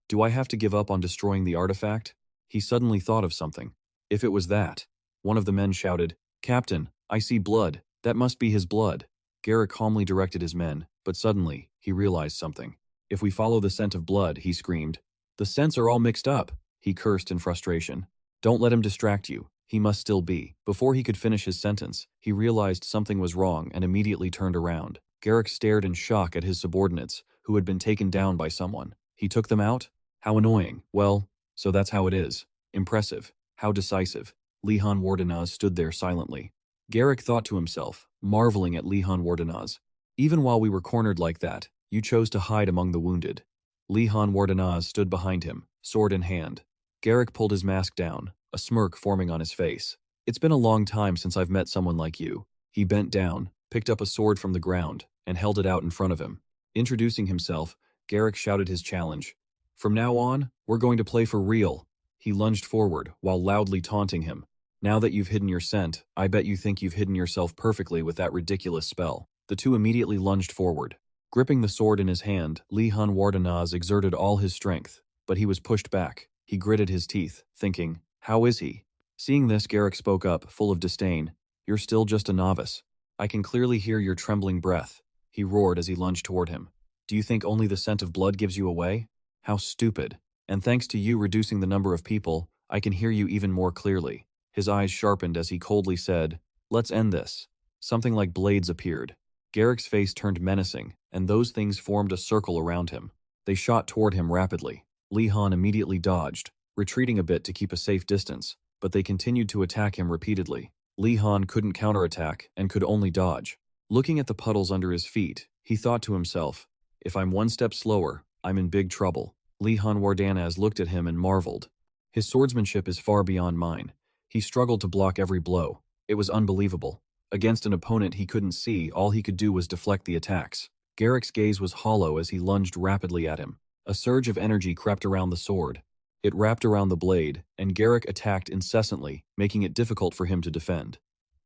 Do I have to give up on destroying the artifact? He suddenly thought of something. If it was that. One of the men shouted, Captain, I see blood. That must be his blood. Garrick calmly directed his men, but suddenly, he realized something. If we follow the scent of blood, he screamed. The scents are all mixed up, he cursed in frustration. Don't let him distract you. He must still be. Before he could finish his sentence, he realized something was wrong and immediately turned around. Garrick stared in shock at his subordinates, who had been taken down by someone. He took them out? How annoying. Well, so that's how it is. Impressive. How decisive. Lee Han Wardanaz stood there silently. Garrick thought to himself, marveling at Lee Han Wardanaz. Even while we were cornered like that, you chose to hide among the wounded. Lee Han Wardanaz stood behind him, sword in hand. Garrick pulled his mask down, a smirk forming on his face. It's been a long time since I've met someone like you. He bent down, picked up a sword from the ground, and held it out in front of him. Introducing himself, Garrick shouted his challenge. From now on, we're going to play for real. He lunged forward, while loudly taunting him. Now that you've hidden your scent, I bet you think you've hidden yourself perfectly with that ridiculous spell. The two immediately lunged forward. Gripping the sword in his hand, Lee Han Wardanaz exerted all his strength, but he was pushed back. He gritted his teeth, thinking, how is he? Seeing this, Garrick spoke up, full of disdain. You're still just a novice. I can clearly hear your trembling breath. He roared as he lunged toward him. Do you think only the scent of blood gives you away? How stupid. And thanks to you reducing the number of people, I can hear you even more clearly. His eyes sharpened as he coldly said, let's end this. Something like blades appeared. Garrick's face turned menacing, and those things formed a circle around him. They shot toward him rapidly. Lee Han immediately dodged, retreating a bit to keep a safe distance, but they continued to attack him repeatedly. Lee Han couldn't counterattack and could only dodge. Looking at the puddles under his feet, he thought to himself, if I'm one step slower, I'm in big trouble. Lee Han Wardanaz looked at him and marveled. His swordsmanship is far beyond mine. He struggled to block every blow. It was unbelievable. Against an opponent he couldn't see, all he could do was deflect the attacks. Garrick's gaze was hollow as he lunged rapidly at him. A surge of energy crept around the sword. It wrapped around the blade, and Garrick attacked incessantly, making it difficult for him to defend.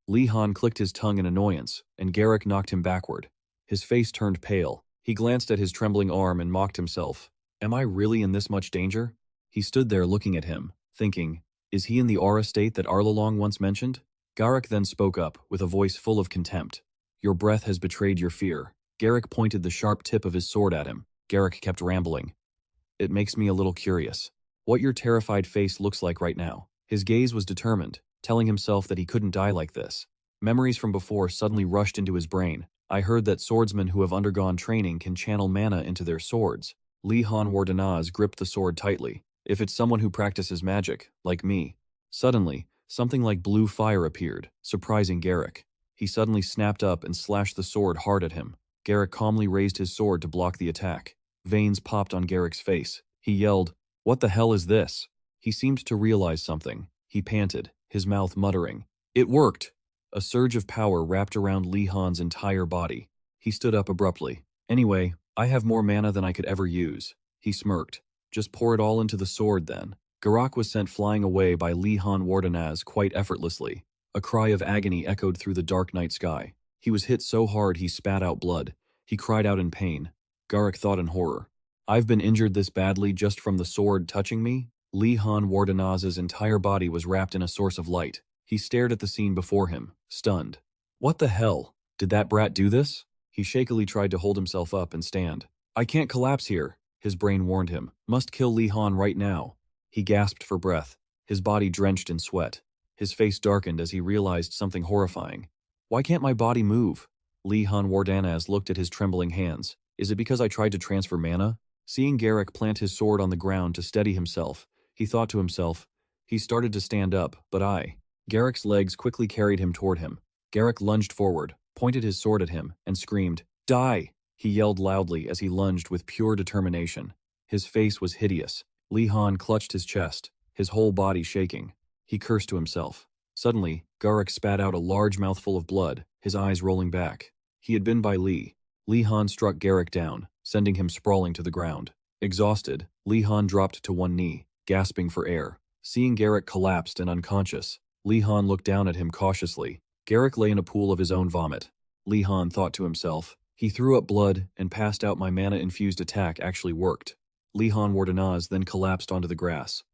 Lee Han clicked his tongue in annoyance, and Garrick knocked him backward. His face turned pale. He glanced at his trembling arm and mocked himself. Am I really in this much danger? He stood there looking at him, thinking, is he in the aura state that Arlalong once mentioned? Garrick then spoke up, with a voice full of contempt. Your breath has betrayed your fear. Garrick pointed the sharp tip of his sword at him. Garrick kept rambling. It makes me a little curious. What your terrified face looks like right now. His gaze was determined, telling himself that he couldn't die like this. Memories from before suddenly rushed into his brain. I heard that swordsmen who have undergone training can channel mana into their swords. Lee Han Wardanaz gripped the sword tightly. If it's someone who practices magic, like me. Suddenly, Something like blue fire appeared, surprising Garrick. He suddenly snapped up and slashed the sword hard at him. Garrick calmly raised his sword to block the attack. Veins popped on Garrick's face. He yelled, "What the hell is this?" He seemed to realize something. He panted, his mouth muttering. It worked! A surge of power wrapped around Li Han's entire body. He stood up abruptly. "Anyway, I have more mana than I could ever use." He smirked. "Just pour it all into the sword then." Garak was sent flying away by Li Han Wardenaz quite effortlessly. A cry of agony echoed through the dark night sky. He was hit so hard he spat out blood. He cried out in pain. Garak thought in horror. "I've been injured this badly just from the sword touching me?" Li Han Wardenaz's entire body was wrapped in a source of light. He stared at the scene before him, stunned. "What the hell? Did that brat do this?" He shakily tried to hold himself up and stand. "I can't collapse here," his brain warned him. "Must kill Li Han right now." He gasped for breath, his body drenched in sweat. His face darkened as he realized something horrifying. "Why can't my body move?" Li Han Wardanaz looked at his trembling hands. "Is it because I tried to transfer mana?" Seeing Garrick plant his sword on the ground to steady himself, he thought to himself. He started to stand up, but Garrick's legs quickly carried him toward him. Garrick lunged forward, pointed his sword at him, and screamed, "Die!" He yelled loudly as he lunged with pure determination. His face was hideous. Li Han clutched his chest, his whole body shaking. He cursed to himself. Suddenly, Garrick spat out a large mouthful of blood, his eyes rolling back. He had been by Li. Li Han struck Garrick down, sending him sprawling to the ground. Exhausted, Li Han dropped to one knee, gasping for air. Seeing Garrick collapsed and unconscious, Li Han looked down at him cautiously. Garrick lay in a pool of his own vomit. Li Han thought to himself, "He threw up blood and passed out. My mana-infused attack actually worked." Li Han Wardenaz then collapsed onto the grass.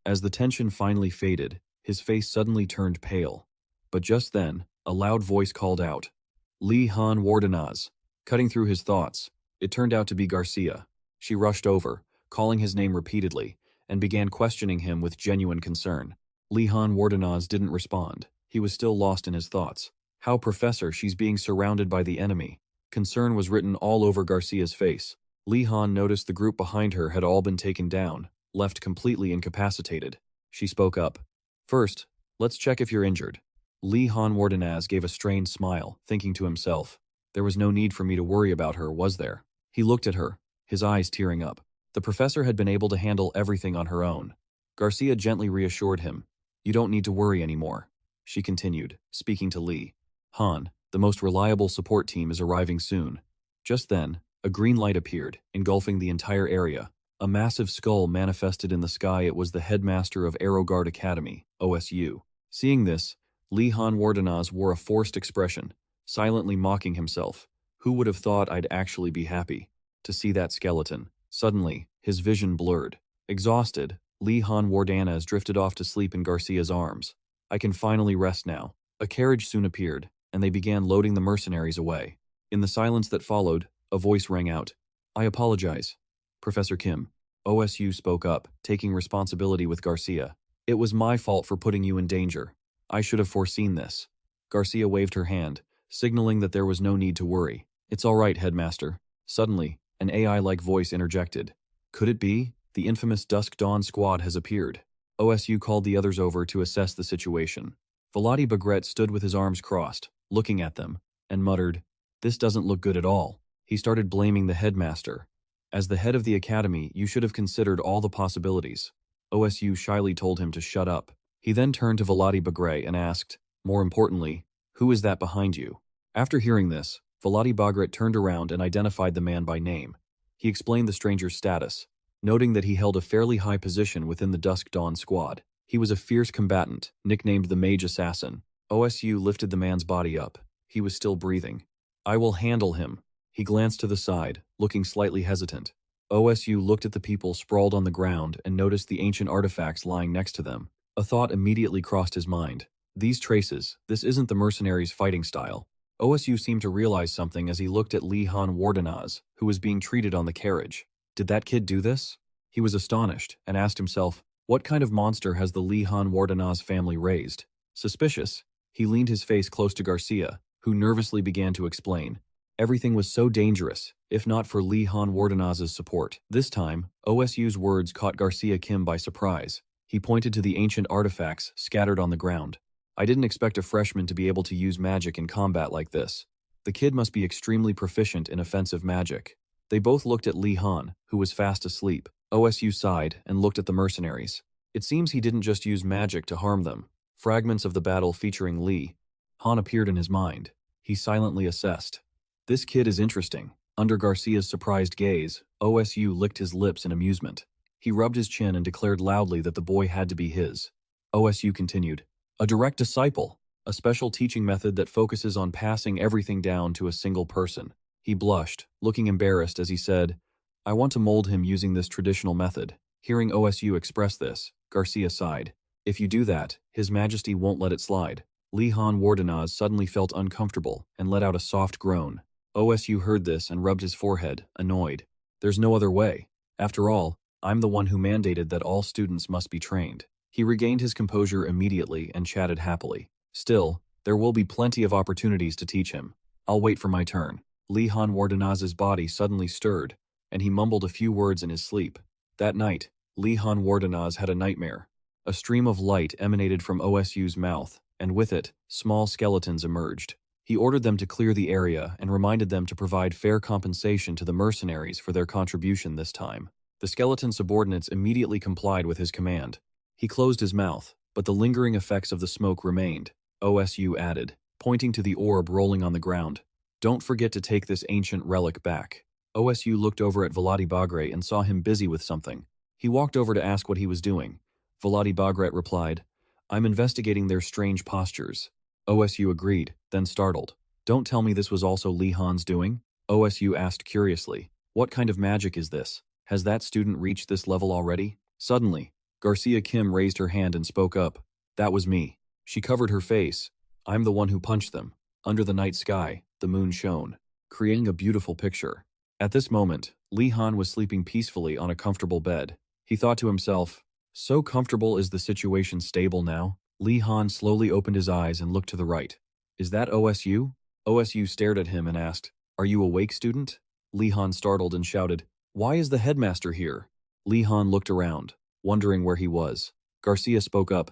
As the tension finally faded, his face suddenly turned pale. But just then, a loud voice called out, "Li Han Wardenaz." Cutting through his thoughts, it turned out to be Garcia. She rushed over, calling his name repeatedly, and began questioning him with genuine concern. Li Han Wardenaz didn't respond. He was still lost in his thoughts. "How, Professor, she's being surrounded by the enemy." Concern was written all over Garcia's face. Li Han noticed the group behind her had all been taken down, left completely incapacitated. She spoke up. "First, let's check if you're injured." Li Han Wardenaz gave a strained smile, thinking to himself, "There was no need for me to worry about her, was there?" He looked at her, his eyes tearing up. The professor had been able to handle everything on her own. Garcia gently reassured him. "You don't need to worry anymore," she continued, speaking to Li. "Han, the most reliable support team is arriving soon." Just then, a green light appeared, engulfing the entire area. A massive skull manifested in the sky. It was the headmaster of Aero Guard Academy, OSU. Seeing this, Li Han Wardenaz wore a forced expression, silently mocking himself. Who would have thought I'd actually be happy to see that skeleton? Suddenly, his vision blurred. Exhausted, Li Han Wardanaz drifted off to sleep in Garcia's arms. "I can finally rest now." A carriage soon appeared, and they began loading the mercenaries away. In the silence that followed, a voice rang out. "I apologize, Professor Kim." OSU spoke up, taking responsibility with Garcia. "It was my fault for putting you in danger. I should have foreseen this." Garcia waved her hand, signaling that there was no need to worry. "It's all right, Headmaster." Suddenly, an AI-like voice interjected. "Could it be? The infamous Dusk Dawn squad has appeared." OSU called the others over to assess the situation. Vladi Bagret stood with his arms crossed, looking at them, and muttered, "This doesn't look good at all." He started blaming the headmaster. "As the head of the academy, you should have considered all the possibilities." OSU shyly told him to shut up. He then turned to Vladi Bagret and asked, more importantly, "Who is that behind you?" After hearing this, Vladi Bagret turned around and identified the man by name. He explained the stranger's status, noting that he held a fairly high position within the Dusk Dawn squad. He was a fierce combatant, nicknamed the Mage Assassin. OSU lifted the man's body up. He was still breathing. "I will handle him." He glanced to the side, looking slightly hesitant. OSU looked at the people sprawled on the ground and noticed the ancient artifacts lying next to them. A thought immediately crossed his mind. These traces, this isn't the mercenaries' fighting style. OSU seemed to realize something as he looked at Li Han Wardenaz, who was being treated on the carriage. Did that kid do this? He was astonished and asked himself, what kind of monster has the Li Han Wardenaz family raised? Suspicious, he leaned his face close to Garcia, who nervously began to explain. Everything was so dangerous, if not for Li Han Wardenaz's support. This time, OSU's words caught Garcia Kim by surprise. He pointed to the ancient artifacts scattered on the ground. I didn't expect a freshman to be able to use magic in combat like this. The kid must be extremely proficient in offensive magic. They both looked at Li Han, who was fast asleep. OSU sighed and looked at the mercenaries. It seems he didn't just use magic to harm them. Fragments of the battle featuring Li Han appeared in his mind. He silently assessed. This kid is interesting. Under Garcia's surprised gaze, OSU licked his lips in amusement. He rubbed his chin and declared loudly that the boy had to be his. OSU continued. A direct disciple, a special teaching method that focuses on passing everything down to a single person. He blushed, looking embarrassed as he said, I want to mold him using this traditional method. Hearing OSU express this, Garcia sighed. If you do that, His Majesty won't let it slide. Li Han Wardenaz suddenly felt uncomfortable and let out a soft groan. OSU heard this and rubbed his forehead, annoyed. There's no other way. After all, I'm the one who mandated that all students must be trained. He regained his composure immediately and chatted happily. Still, there will be plenty of opportunities to teach him. I'll wait for my turn. Li Han Wardenaz's body suddenly stirred, and he mumbled a few words in his sleep. That night, Li Han Wardenaz had a nightmare. A stream of light emanated from OSU's mouth, and with it, small skeletons emerged. He ordered them to clear the area and reminded them to provide fair compensation to the mercenaries for their contribution this time. The skeleton subordinates immediately complied with his command. He closed his mouth, but the lingering effects of the smoke remained. OSU added, pointing to the orb rolling on the ground. Don't forget to take this ancient relic back. OSU looked over at Vladi Bagre and saw him busy with something. He walked over to ask what he was doing. Vladi Bagret replied, I'm investigating their strange postures. OSU agreed, then startled. Don't tell me this was also Li Han's doing? OSU asked curiously. What kind of magic is this? Has that student reached this level already? Suddenly, Garcia Kim raised her hand and spoke up. That was me. She covered her face. I'm the one who punched them. Under the night sky, the moon shone, creating a beautiful picture. At this moment, Li Han was sleeping peacefully on a comfortable bed. He thought to himself, so comfortable is the situation stable now? Li Han slowly opened his eyes and looked to the right. Is that OSU? OSU stared at him and asked, Are you awake, student? Li Han startled and shouted, Why is the headmaster here? Li Han looked around, wondering where he was. Garcia spoke up.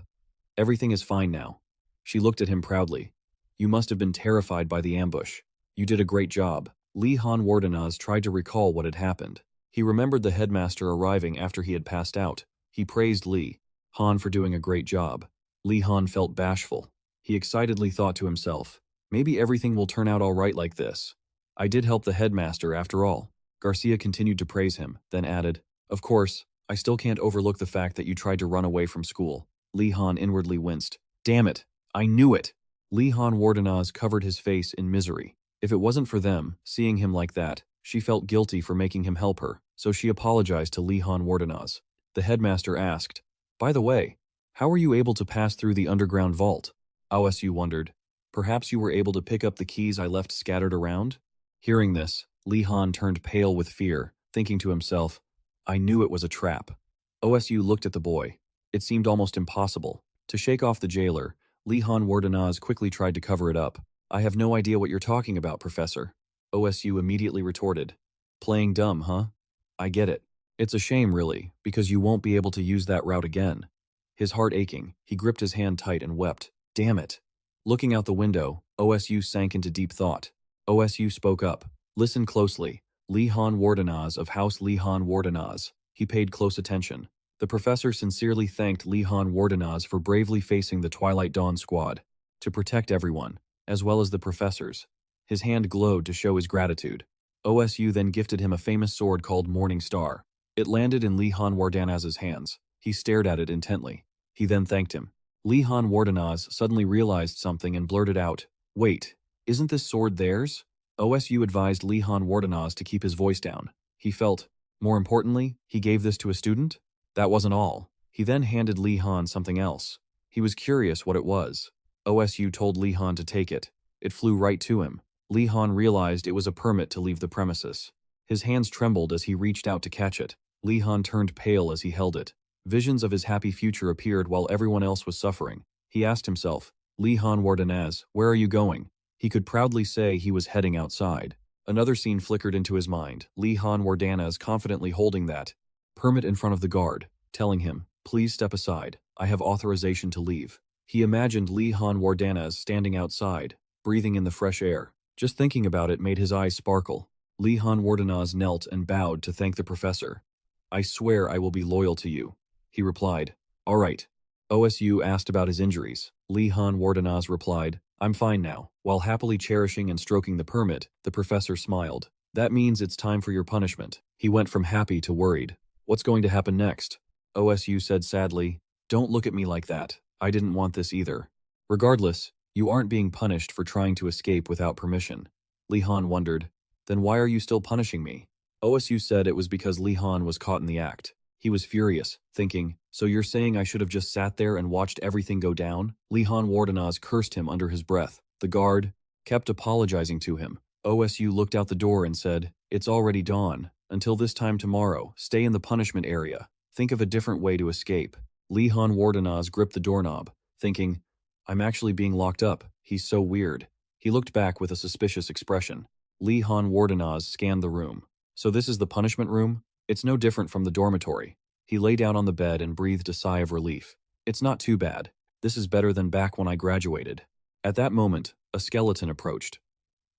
Everything is fine now. She looked at him proudly. You must have been terrified by the ambush. You did a great job. Li Han Wardenaz tried to recall what had happened. He remembered the headmaster arriving after he had passed out. He praised Li Han for doing a great job. Li Han felt bashful. He excitedly thought to himself, maybe everything will turn out all right like this. I did help the headmaster after all. Garcia continued to praise him, then added, Of course, I still can't overlook the fact that you tried to run away from school. Li Han inwardly winced. Damn it, I knew it! Li Han Wardenaz covered his face in misery. If it wasn't for them, seeing him like that, she felt guilty for making him help her, so she apologized to Li Han Wardenaz. The headmaster asked, By the way, how were you able to pass through the underground vault? OSU wondered. Perhaps you were able to pick up the keys I left scattered around? Hearing this, Li Han turned pale with fear, thinking to himself, I knew it was a trap. OSU looked at the boy. It seemed almost impossible. To shake off the jailer, Li Han Wardenaz quickly tried to cover it up. I have no idea what you're talking about, Professor. OSU immediately retorted. Playing dumb, huh? I get it. It's a shame, really, because you won't be able to use that route again. His heart aching, he gripped his hand tight and wept. Damn it. Looking out the window, OSU sank into deep thought. OSU spoke up. Listen closely. Li Han Wardenaz of House Li Han Wardenaz. He paid close attention. The professor sincerely thanked Li Han Wardenaz for bravely facing the Twilight Dawn squad to protect everyone, as well as the professors. His hand glowed to show his gratitude. OSU then gifted him a famous sword called Morning Star. It landed in Li Han Wardenaz's hands. He stared at it intently. He then thanked him. Li Han Wardenaz suddenly realized something and blurted out, Wait, isn't this sword theirs? OSU advised Li Han Wardenaz to keep his voice down. He felt, more importantly, he gave this to a student? That wasn't all. He then handed Li Han something else. He was curious what it was. OSU told Li Han to take it. It flew right to him. Li Han realized it was a permit to leave the premises. His hands trembled as he reached out to catch it. Li Han turned pale as he held it. Visions of his happy future appeared while everyone else was suffering. He asked himself, Li Han Wardenaz, where are you going? He could proudly say he was heading outside. Another scene flickered into his mind, Li Han Wardenaz confidently holding that permit in front of the guard, telling him, Please step aside. I have authorization to leave. He imagined Lee Han Wardanaz standing outside, breathing in the fresh air. Just thinking about it made his eyes sparkle. Lee Han Wardanaz knelt and bowed to thank the professor. I swear I will be loyal to you. He replied. All right. OSU asked about his injuries. Lee Han Wardanaz replied, I'm fine now. While happily cherishing and stroking the permit, the professor smiled. That means it's time for your punishment. He went from happy to worried. What's going to happen next? OSU said sadly, Don't look at me like that. I didn't want this either. Regardless, you aren't being punished for trying to escape without permission. Lee Han wondered, Then why are you still punishing me? OSU said it was because Lee Han was caught in the act. He was furious, thinking, So you're saying I should have just sat there and watched everything go down? Lee Han Wardanaz cursed him under his breath. The guard kept apologizing to him. OSU looked out the door and said, It's already dawn. Until this time tomorrow, stay in the punishment area. Think of a different way to escape. Lee Han Wardanaz gripped the doorknob, thinking, I'm actually being locked up. He's so weird. He looked back with a suspicious expression. Lee Han Wardanaz scanned the room. So this is the punishment room? It's no different from the dormitory. He lay down on the bed and breathed a sigh of relief. It's not too bad. This is better than back when I graduated. At that moment, a skeleton approached.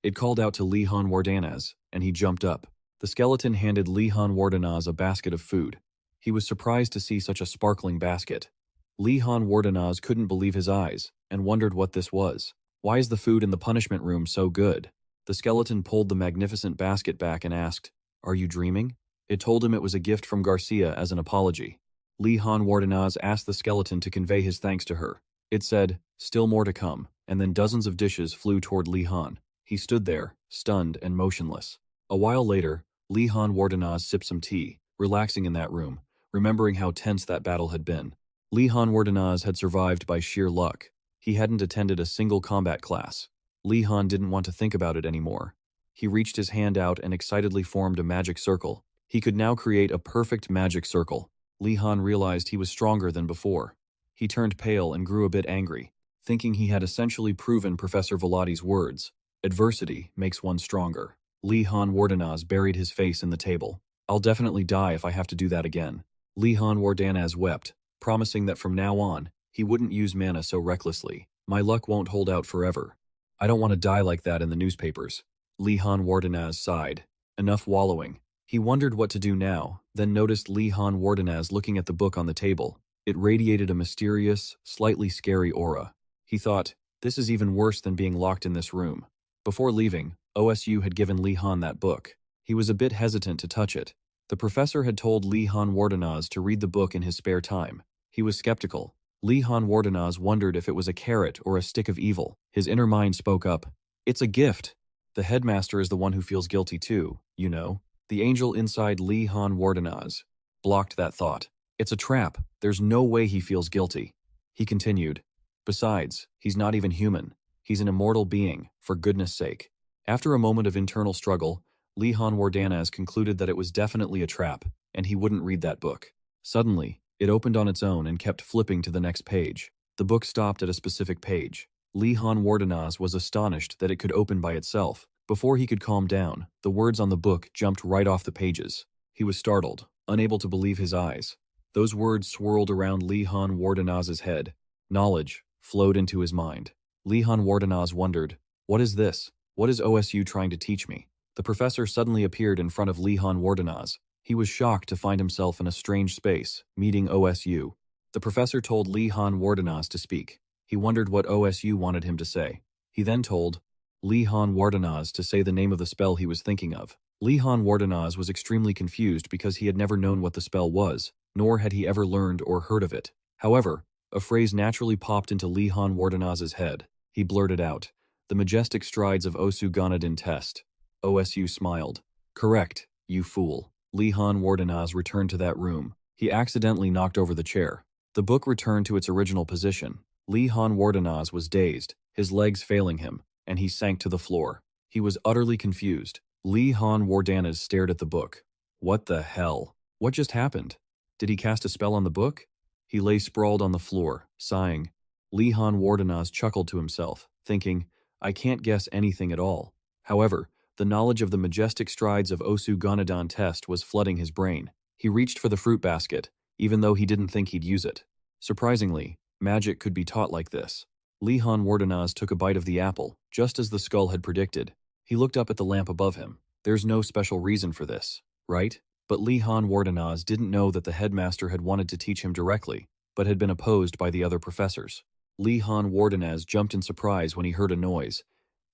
It called out to Lee Han Wardanaz, and he jumped up. The skeleton handed Lee Han Wardanaz a basket of food. He was surprised to see such a sparkling basket. Lee Han Wardanaz couldn't believe his eyes, and wondered what this was. Why is the food in the punishment room so good? The skeleton pulled the magnificent basket back and asked, Are you dreaming? It told him it was a gift from Garcia as an apology. Lee Han Wardanaz asked the skeleton to convey his thanks to her. It said, Still more to come, and then dozens of dishes flew toward Lee Han. He stood there, stunned and motionless. A while later, Lee Han Wardanaz sipped some tea, relaxing in that room, remembering how tense that battle had been. Lee Han Wardanaz had survived by sheer luck. He hadn't attended a single combat class. Lee Han didn't want to think about it anymore. He reached his hand out and excitedly formed a magic circle. He could now create a perfect magic circle. Lee Han realized he was stronger than before. He turned pale and grew a bit angry, thinking he had essentially proven Professor Velati's words. Adversity makes one stronger. Lee Han Wardanaz buried his face in the table. I'll definitely die if I have to do that again. Lee Han Wardanaz wept, promising that from now on, he wouldn't use mana so recklessly. My luck won't hold out forever. I don't want to die like that in the newspapers. Lee Han Wardanaz sighed. Enough wallowing. He wondered what to do now, then noticed Lee Han Wardanaz looking at the book on the table. It radiated a mysterious, slightly scary aura. He thought, this is even worse than being locked in this room. Before leaving, OSU had given Lee Han that book. He was a bit hesitant to touch it. The professor had told Lee Han Wardanaz to read the book in his spare time. He was skeptical. Lee Han Wardanaz wondered if it was a carrot or a stick of evil. His inner mind spoke up. It's a gift. The headmaster is the one who feels guilty too, you know. The angel inside Lee Han Wardanaz blocked that thought. It's a trap. There's no way he feels guilty. He continued. Besides, he's not even human. He's an immortal being, for goodness sake. After a moment of internal struggle, Lee Han Wardanaz concluded that it was definitely a trap, and he wouldn't read that book. Suddenly, it opened on its own and kept flipping to the next page. The book stopped at a specific page. Lee Han Wardanaz was astonished that it could open by itself. Before he could calm down, the words on the book jumped right off the pages. He was startled, unable to believe his eyes. Those words swirled around Lee Han Wardanaz's head. Knowledge flowed into his mind. Lee Han Wardanaz wondered, what is this? What is OSU trying to teach me? The professor suddenly appeared in front of Lee Han Wardanaz. He was shocked to find himself in a strange space, meeting OSU. The professor told Lee Han Wardanaz to speak. He wondered what OSU wanted him to say. He then told Lee Han Wardanaz to say the name of the spell he was thinking of. Lee Han Wardanaz was extremely confused because he had never known what the spell was, nor had he ever learned or heard of it. However, a phrase naturally popped into Lee Han Wardanaz's head. He blurted out, the majestic strides of Osu Ganadin test. OSU smiled. Correct, you fool. Lee Han Wardanaz returned to that room. He accidentally knocked over the chair. The book returned to its original position. Lee Han Wardanaz was dazed, his legs failing him, and he sank to the floor. He was utterly confused. Lee Han Wardanaz stared at the book. What the hell? What just happened? Did he cast a spell on the book? He lay sprawled on the floor, sighing. Lee Han Wardanaz chuckled to himself, thinking, I can't guess anything at all. However, the knowledge of the majestic strides of Osu Ganadin test was flooding his brain. He reached for the fruit basket, even though he didn't think he'd use it. Surprisingly, magic could be taught like this. Li Han Wardenaz took a bite of the apple, just as the skull had predicted. He looked up at the lamp above him. There's no special reason for this, right? But Li Han Wardenaz didn't know that the headmaster had wanted to teach him directly, but had been opposed by the other professors. Li Han Wardenaz jumped in surprise when he heard a noise.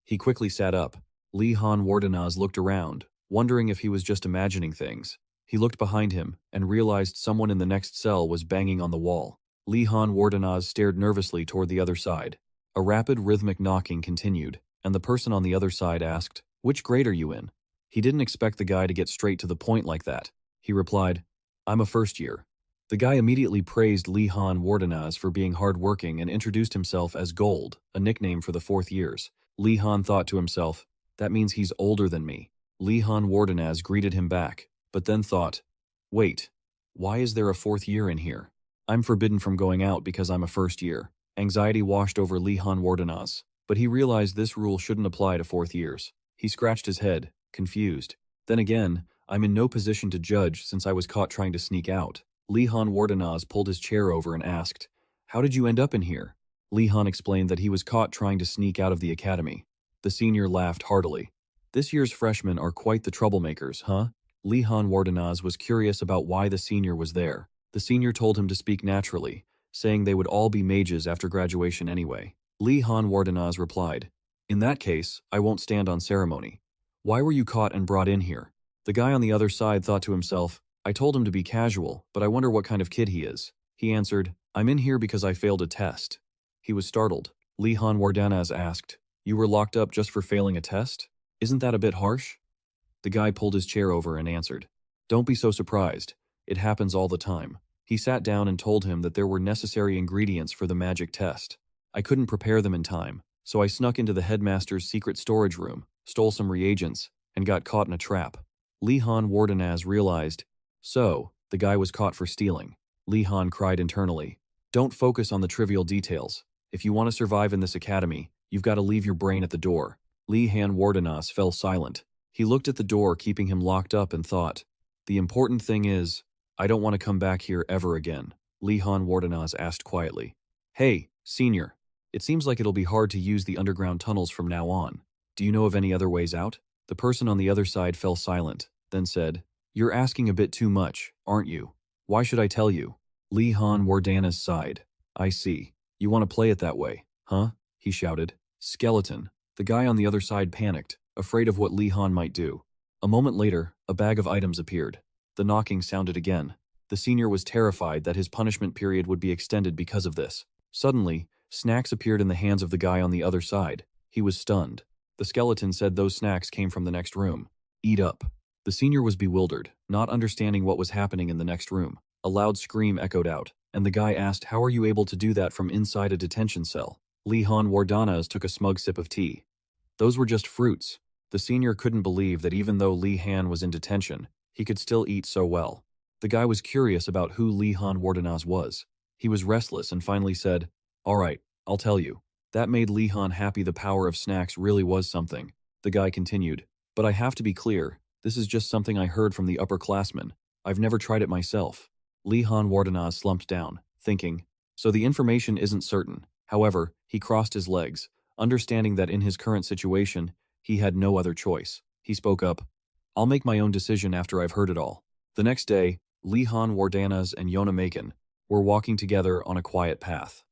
He quickly sat up. Li Han Wardenaz looked around, wondering if he was just imagining things. He looked behind him and realized someone in the next cell was banging on the wall. Li Han Wardenaz stared nervously toward the other side. A rapid rhythmic knocking continued, and the person on the other side asked, "Which grade are you in?" He didn't expect the guy to get straight to the point like that. He replied, "I'm a first year." The guy immediately praised Li Han Wardenaz for being hardworking and introduced himself as Gold, a nickname for the fourth years. Li Han thought to himself, "That means he's older than me." Li Han Wardenaz greeted him back, but then thought, "Wait, why is there a fourth year in here? I'm forbidden from going out because I'm a first year." Anxiety washed over Li Han Wardenaz, but he realized this rule shouldn't apply to fourth years. He scratched his head, confused. Then again, I'm in no position to judge since I was caught trying to sneak out. Li Han Wardenaz pulled his chair over and asked, "How did you end up in here?" Li Han explained that he was caught trying to sneak out of the academy. The senior laughed heartily. "This year's freshmen are quite the troublemakers, huh?" Li Han Wardenaz was curious about why the senior was there. The senior told him to speak naturally, saying they would all be mages after graduation anyway. Li Han Wardenaz replied, "In that case, I won't stand on ceremony. Why were you caught and brought in here?" The guy on the other side thought to himself, "I told him to be casual, but I wonder what kind of kid he is." He answered, "I'm in here because I failed a test." He was startled. Li Han Wardenaz asked, "You were locked up just for failing a test? Isn't that a bit harsh?" The guy pulled his chair over and answered, "Don't be so surprised. It happens all the time." He sat down and told him that there were necessary ingredients for the magic test. "I couldn't prepare them in time, so I snuck into the headmaster's secret storage room, stole some reagents, and got caught in a trap." Li Han Wardenaz realized, so, the guy was caught for stealing. Li Han cried internally, "Don't focus on the trivial details. If you want to survive in this academy, you've got to leave your brain at the door." Li Han Wardenaz fell silent. He looked at the door keeping him locked up and thought, "The important thing is, I don't want to come back here ever again." Li Han Wardenaz asked quietly, "Hey, senior, it seems like it'll be hard to use the underground tunnels from now on. Do you know of any other ways out?" The person on the other side fell silent, then said, "You're asking a bit too much, aren't you? Why should I tell you?" Li Han Wardenaz sighed. "I see. You want to play it that way, huh?" he shouted. "Skeleton." The guy on the other side panicked, afraid of what Li Han might do. A moment later, a bag of items appeared. The knocking sounded again. The senior was terrified that his punishment period would be extended because of this. Suddenly, snacks appeared in the hands of the guy on the other side. He was stunned. The skeleton said those snacks came from the next room. "Eat up." The senior was bewildered, not understanding what was happening in the next room. A loud scream echoed out, and the guy asked, "How are you able to do that from inside a detention cell?" Li Han Wardenaz took a smug sip of tea. "Those were just fruits." The senior couldn't believe that even though Li Han was in detention, he could still eat so well. The guy was curious about who Li Han Wardenaz was. He was restless and finally said, "All right, I'll tell you." That made Li Han happy. The power of snacks really was something. The guy continued, "But I have to be clear, this is just something I heard from the upperclassmen. I've never tried it myself." Li Han Wardenaz slumped down, thinking, so the information isn't certain. However, he crossed his legs, understanding that in his current situation, he had no other choice. He spoke up, "I'll make my own decision after I've heard it all." The next day, Li Han Wardenaz and Yona Maken were walking together on a quiet path.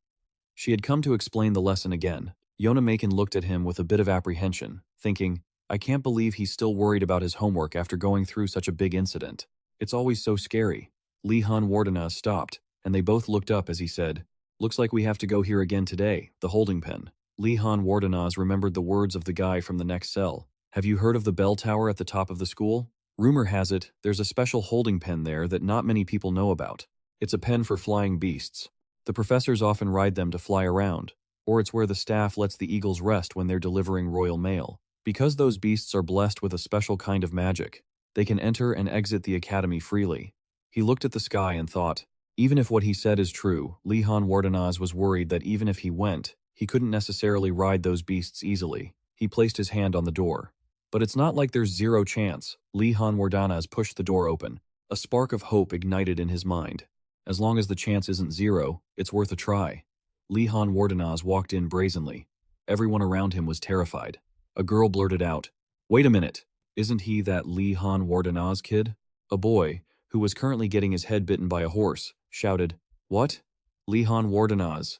She had come to explain the lesson again. Yona Maken looked at him with a bit of apprehension, thinking, "I can't believe he's still worried about his homework after going through such a big incident. It's always so scary." Li Han Wardenaz stopped, and they both looked up as he said, "Looks like we have to go here again today, the holding pen." Li Han Wardenaz remembered the words of the guy from the next cell. "Have you heard of the bell tower at the top of the school? Rumor has it, there's a special holding pen there that not many people know about. It's a pen for flying beasts. The professors often ride them to fly around, or it's where the staff lets the eagles rest when they're delivering royal mail. Because those beasts are blessed with a special kind of magic, they can enter and exit the academy freely." He looked at the sky and thought, even if what he said is true, Li Han Wardenaz was worried that even if he went, he couldn't necessarily ride those beasts easily. He placed his hand on the door. "But it's not like there's zero chance." Li Han Wardenaz pushed the door open. A spark of hope ignited in his mind. As long as the chance isn't zero, it's worth a try. Li Han Wardenaz walked in brazenly. Everyone around him was terrified. A girl blurted out, "Wait a minute, isn't he that Li Han Wardenaz kid?" A boy, who was currently getting his head bitten by a horse, shouted, "What? Li Han Wardenaz?"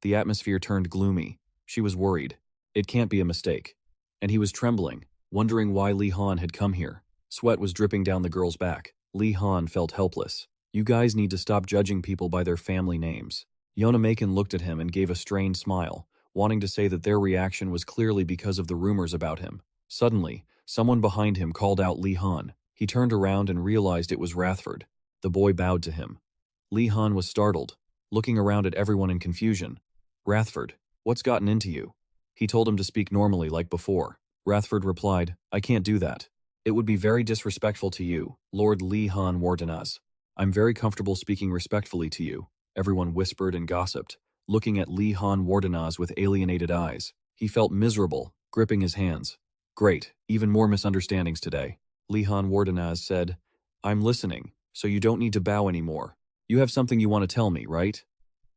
The atmosphere turned gloomy. She was worried. It can't be a mistake. And he was trembling, wondering why Li Han had come here. Sweat was dripping down the girl's back. Li Han felt helpless. "You guys need to stop judging people by their family names." Yona Macon looked at him and gave a strained smile, wanting to say that their reaction was clearly because of the rumors about him. Suddenly, someone behind him called out Li Han. He turned around and realized it was Rathford. The boy bowed to him. Li Han was startled, looking around at everyone in confusion. "Rathford, what's gotten into you?" He told him to speak normally like before. Rathford replied, "I can't do that. It would be very disrespectful to you, Lord Li Han Wardenaz. I'm very comfortable speaking respectfully to you." Everyone whispered and gossiped, looking at Li Han Wardenaz with alienated eyes. He felt miserable, gripping his hands. "Great, even more misunderstandings today." Li Han Wardenaz said, "I'm listening, so you don't need to bow anymore. You have something you want to tell me, right?"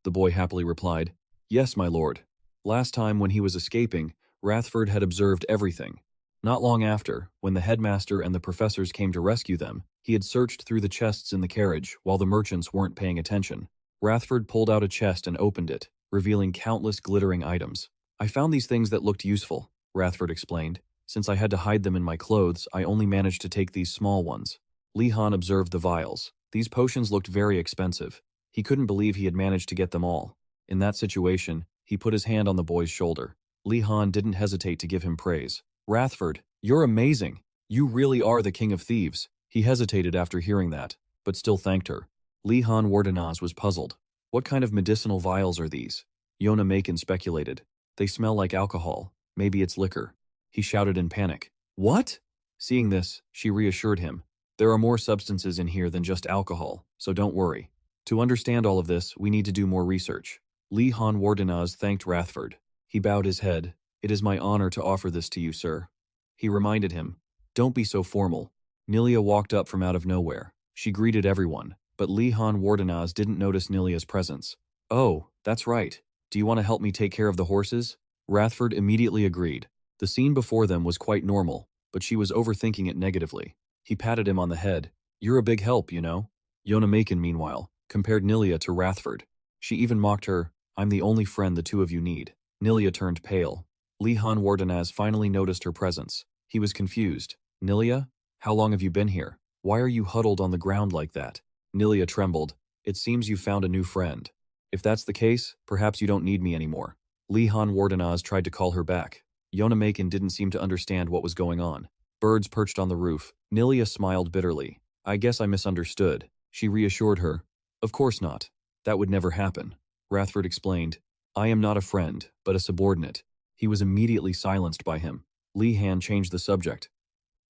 The boy happily replied, "Yes, my lord. Last time when he was escaping, Rathford had observed everything. Not long after, when the headmaster and the professors came to rescue them, he had searched through the chests in the carriage while the merchants weren't paying attention. Rathford pulled out a chest and opened it, revealing countless glittering items. "I found these things that looked useful," Rathford explained. "Since I had to hide them in my clothes, I only managed to take these small ones." Li Han observed the vials. These potions looked very expensive. He couldn't believe he had managed to get them all. In that situation, he put his hand on the boy's shoulder. Li Han didn't hesitate to give him praise. "Rathford, you're amazing. You really are the king of thieves." He hesitated after hearing that, but still thanked her. Li Han Wardenaz was puzzled. "What kind of medicinal vials are these?" Yona Macon speculated. "They smell like alcohol. Maybe it's liquor." He shouted in panic. "What?" Seeing this, she reassured him. "There are more substances in here than just alcohol, so don't worry. To understand all of this, we need to do more research." Li Han Wardenaz thanked Rathford. He bowed his head. "It is my honor to offer this to you, sir." He reminded him, "Don't be so formal." Nilia walked up from out of nowhere. She greeted everyone, but Li Han Wardenaz didn't notice Nilia's presence. "Oh, that's right. Do you want to help me take care of the horses?" Rathford immediately agreed. The scene before them was quite normal, but she was overthinking it negatively. He patted him on the head. "You're a big help, you know." Yona Macon, meanwhile, compared Nilia to Rathford. She even mocked her, "I'm the only friend the two of you need." Nilia turned pale. Li Han Wardenaz finally noticed her presence. He was confused. "Nilia? How long have you been here? Why are you huddled on the ground like that?" Nilia trembled. "It seems you found a new friend. If that's the case, perhaps you don't need me anymore." Li Han Wardenaz tried to call her back. Yona Macon didn't seem to understand what was going on. Birds perched on the roof. Nilia smiled bitterly. "I guess I misunderstood." She reassured her. "Of course not. That would never happen." Rathford explained, "I am not a friend, but a subordinate." He was immediately silenced by him. Li Han changed the subject.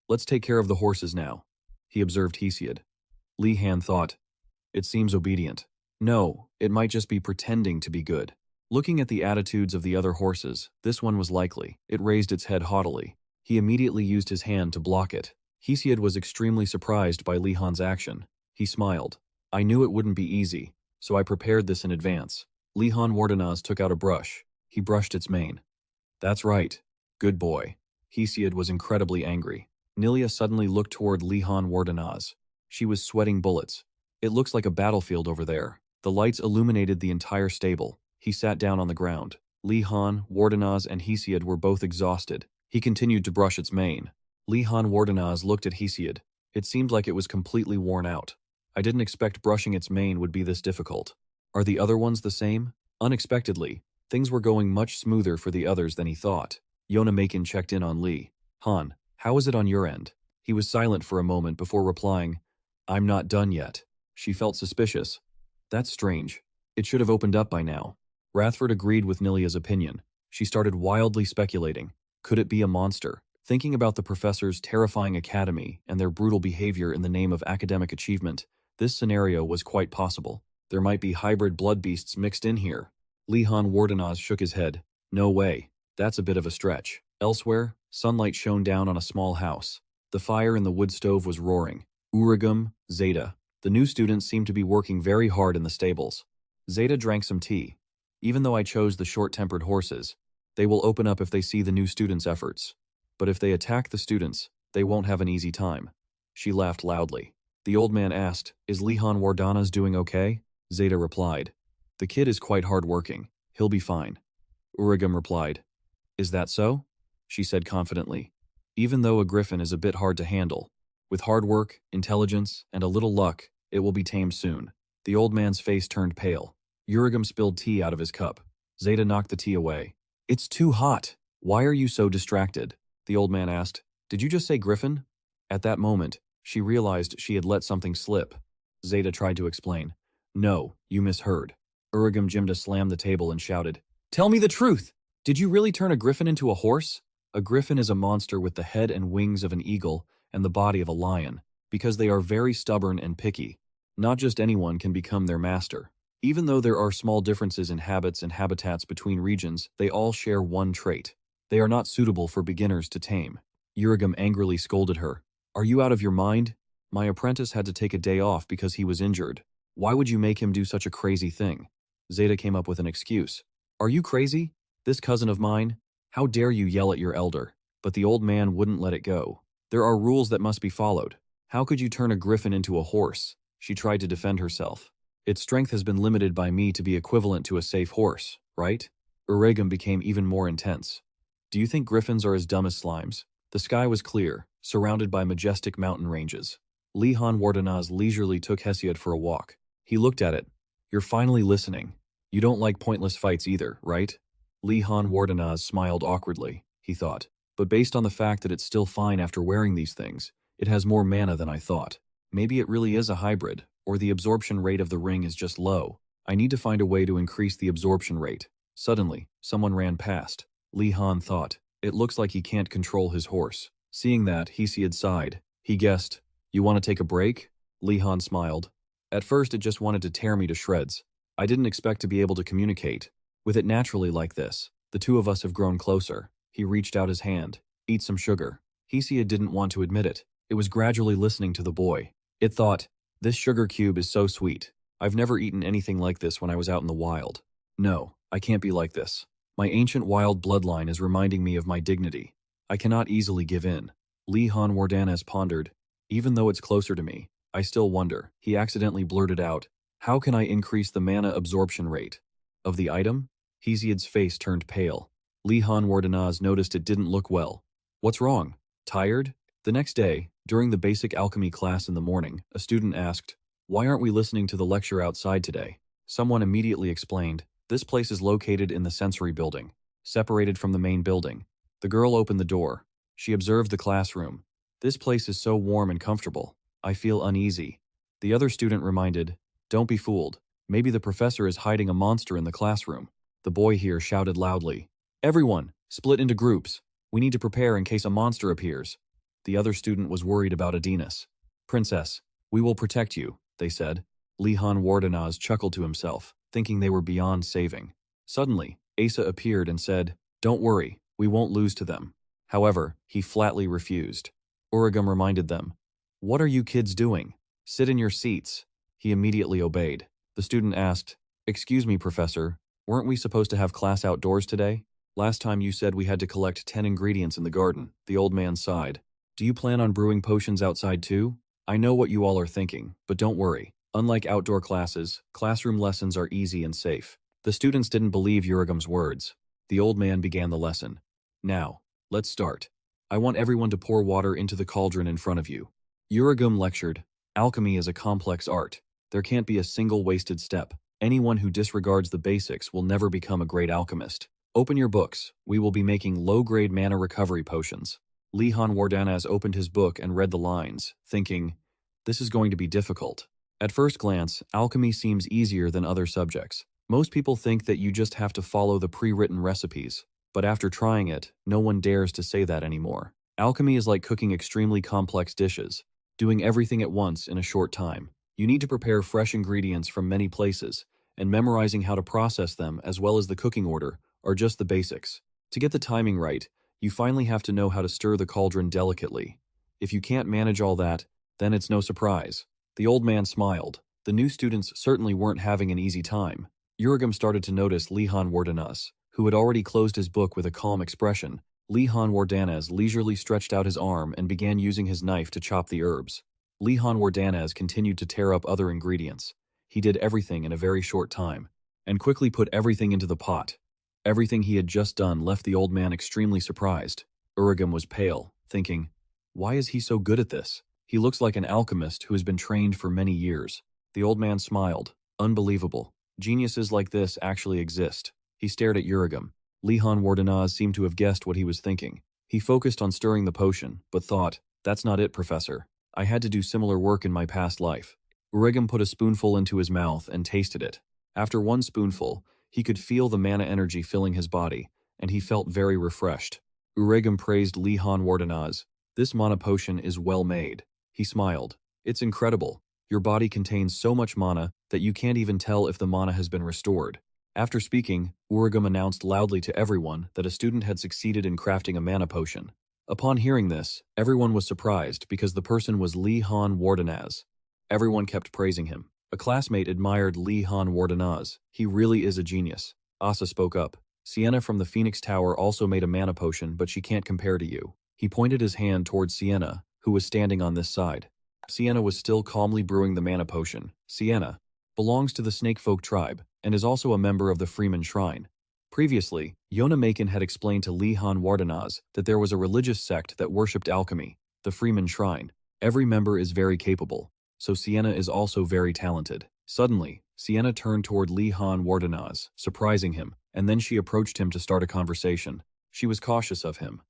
"Let's take care of the horses now." He observed Hesiod. Li Han thought, "It seems obedient. No, it might just be pretending to be good." Looking at the attitudes of the other horses, this one was likely. It raised its head haughtily. He immediately used his hand to block it. Hesiod was extremely surprised by Li Han's action. He smiled. "I knew it wouldn't be easy, so I prepared this in advance." Li Han Wardenaz took out a brush. He brushed its mane. "That's right. Good boy." Hesiod was incredibly angry. Nilia suddenly looked toward Li Han Wardenaz. She was sweating bullets. "It looks like a battlefield over there." The lights illuminated the entire stable. He sat down on the ground. Li Han, Wardenaz, and Hesiod were both exhausted. He continued to brush its mane. Li Han Wardenaz looked at Hesiod. It seemed like it was completely worn out. "I didn't expect brushing its mane would be this difficult." "Are the other ones the same?" Unexpectedly, things were going much smoother for the others than he thought. Yona Macon checked in on Li. "Han, how is it on your end?" He was silent for a moment before replying, "I'm not done yet." She felt suspicious. "That's strange. It should have opened up by now." Rathford agreed with Nilia's opinion. She started wildly speculating. Could it be a monster? Thinking about the professor's terrifying academy and their brutal behavior in the name of academic achievement, this scenario was quite possible. There might be hybrid blood beasts mixed in here. Li Han Wardenaz shook his head. "No way. That's a bit of a stretch." Elsewhere, sunlight shone down on a small house. The fire in the wood stove was roaring. Uragum, Zeta. The new students seem to be working very hard in the stables. Zeta drank some tea. Even though I chose the short-tempered horses, they will open up if they see the new students' efforts. But if they attack the students, they won't have an easy time. She laughed loudly. The old man asked, "Is Lihan Wardana's doing okay?" Zeta replied, "The kid is quite hard-working. He'll be fine." Uragam replied, "Is that so?" She said confidently. "Even though a griffin is a bit hard to handle, with hard work, intelligence, and a little luck, it will be tamed soon." The old man's face turned pale. Uragam spilled tea out of his cup. Zeta knocked the tea away. "It's too hot. Why are you so distracted?" The old man asked. "Did you just say griffin?" At that moment, she realized she had let something slip. Zeta tried to explain. "No, you misheard." Uragam Jimda slammed the table and shouted, "Tell me the truth! Did you really turn a griffin into a horse?" A griffin is a monster with the head and wings of an eagle and the body of a lion, because they are very stubborn and picky. Not just anyone can become their master. Even though there are small differences in habits and habitats between regions, they all share one trait. They are not suitable for beginners to tame. Uragam angrily scolded her. "Are you out of your mind? My apprentice had to take a day off because he was injured. Why would you make him do such a crazy thing?" Zeta came up with an excuse. "Are you crazy? This cousin of mine? How dare you yell at your elder?" But the old man wouldn't let it go. "There are rules that must be followed. How could you turn a griffin into a horse?" She tried to defend herself. "Its strength has been limited by me to be equivalent to a safe horse, right?" Uragam became even more intense. "Do you think griffins are as dumb as slimes?" The sky was clear, surrounded by majestic mountain ranges. Lihan Wardanaz leisurely took Hesiod for a walk. He looked at it. "You're finally listening. You don't like pointless fights either, right?" Lihan Wardanaz smiled awkwardly, he thought. "But based on the fact that it's still fine after wearing these things, it has more mana than I thought. Maybe it really is a hybrid, or the absorption rate of the ring is just low. I need to find a way to increase the absorption rate." Suddenly, someone ran past. Lihan thought, "It looks like he can't control his horse." Seeing that, Hesiod sighed. He guessed, "You want to take a break?" Lihan smiled. "At first it just wanted to tear me to shreds. I didn't expect to be able to communicate with it naturally like this. The two of us have grown closer." He reached out his hand. "Eat some sugar." Hesiod didn't want to admit it. It was gradually listening to the boy. It thought, "This sugar cube is so sweet. I've never eaten anything like this when I was out in the wild. No, I can't be like this. My ancient wild bloodline is reminding me of my dignity. I cannot easily give in." Lihan Wardanaz pondered. "Even though it's closer to me, I still wonder." He accidentally blurted out, "How can I increase the mana absorption rate of the item?" Hesiod's face turned pale. Lihan Wardanaz noticed it didn't look well. "What's wrong? Tired?" The next day, during the basic alchemy class in the morning, a student asked, "Why aren't we listening to the lecture outside today?" Someone immediately explained, "This place is located in the sensory building, separated from the main building." The girl opened the door. She observed the classroom. "This place is so warm and comfortable. I feel uneasy." The other student reminded, "Don't be fooled. Maybe the professor is hiding a monster in the classroom." The boy here shouted loudly, "Everyone, split into groups. We need to prepare in case a monster appears." The other student was worried about Adinas. "Princess, we will protect you," they said. Lihan Wardanaz chuckled to himself, thinking they were beyond saving. Suddenly, Asa appeared and said, "Don't worry, we won't lose to them." However, he flatly refused. Uragam reminded them, "What are you kids doing? Sit in your seats." He immediately obeyed. The student asked, "Excuse me, Professor, weren't we supposed to have class outdoors today? Last time you said we had to collect 10 ingredients in the garden." The old man sighed. "Do you plan on brewing potions outside too? I know what you all are thinking, but don't worry. Unlike outdoor classes, classroom lessons are easy and safe." The students didn't believe Uragam's words. The old man began the lesson. "Now, let's start. I want everyone to pour water into the cauldron in front of you." Uragam lectured, "Alchemy is a complex art. There can't be a single wasted step. Anyone who disregards the basics will never become a great alchemist. Open your books. We will be making low-grade mana recovery potions." Lihan Wardanaz opened his book and read the lines, thinking, "This is going to be difficult." At first glance, alchemy seems easier than other subjects. Most people think that you just have to follow the pre-written recipes, but after trying it, no one dares to say that anymore. Alchemy is like cooking extremely complex dishes, doing everything at once in a short time. You need to prepare fresh ingredients from many places, and memorizing how to process them as well as the cooking order are just the basics. To get the timing right, you finally have to know how to stir the cauldron delicately. If you can't manage all that, then it's no surprise. The old man smiled. The new students certainly weren't having an easy time. Uragam started to notice Lihan Wardanas, who had already closed his book with a calm expression. Lihan Wardanas leisurely stretched out his arm and began using his knife to chop the herbs. Lihan Wardanas continued to tear up other ingredients. He did everything in a very short time, and quickly put everything into the pot. Everything he had just done left the old man extremely surprised. Uragam was pale, thinking, why is he so good at this? He looks like an alchemist who has been trained for many years. The old man smiled. Unbelievable. Geniuses like this actually exist. He stared at Uragam. Lihan Wardanaz seemed to have guessed what he was thinking. He focused on stirring the potion, but thought, that's not it, Professor. I had to do similar work in my past life. Uragam put a spoonful into his mouth and tasted it. After one spoonful, he could feel the mana energy filling his body, and he felt very refreshed. Uragam praised Lihan Wardanaz. This mana potion is well made. He smiled. It's incredible. Your body contains so much mana that you can't even tell if the mana has been restored. After speaking, Uragam announced loudly to everyone that a student had succeeded in crafting a mana potion. Upon hearing this, everyone was surprised because the person was Lihan Wardanaz. Everyone kept praising him. A classmate admired Lihan Wardanaz. He really is a genius. Asa spoke up. Sienna from the Phoenix Tower also made a mana potion, but she can't compare to you. He pointed his hand towards Sienna, who was standing on this side. Sienna was still calmly brewing the mana potion. Sienna belongs to the Snakefolk tribe and is also a member of the Freeman Shrine. Previously, Yona Macon had explained to Lihan Wardanaz that there was a religious sect that worshipped alchemy, the Freeman Shrine. Every member is very capable, so Sienna is also very talented. Suddenly, Sienna turned toward Lihan Wardanaz, surprising him, and then she approached him to start a conversation. She was cautious of him.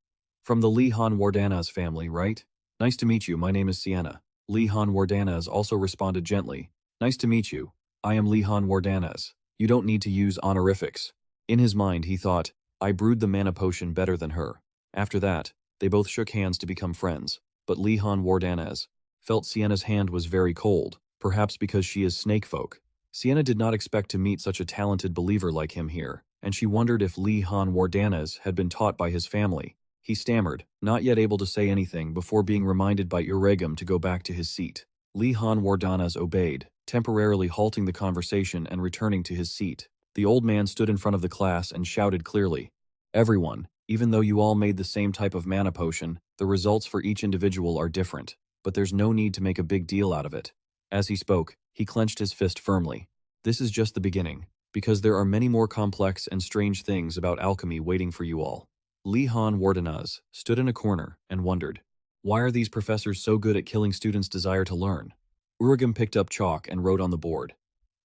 From the Lihan Wardanaz family, right? Nice to meet you, my name is Sienna. Lihan Wardanaz also responded gently. Nice to meet you. I am Lihan Wardanaz. You don't need to use honorifics. In his mind, he thought, I brewed the mana potion better than her. After that, they both shook hands to become friends, but Lihan Wardanaz felt Sienna's hand was very cold, perhaps because she is snakefolk. Sienna did not expect to meet such a talented believer like him here, and she wondered if Lihan Wardanaz had been taught by his family. He stammered, not yet able to say anything before being reminded by Uragam to go back to his seat. Lihan Wardanaz obeyed, temporarily halting the conversation and returning to his seat. The old man stood in front of the class and shouted clearly, everyone, even though you all made the same type of mana potion, the results for each individual are different, but there's no need to make a big deal out of it. As he spoke, he clenched his fist firmly. This is just the beginning, because there are many more complex and strange things about alchemy waiting for you all. Lihan Wardanaz stood in a corner and wondered, why are these professors so good at killing students' desire to learn? Uragam picked up chalk and wrote on the board.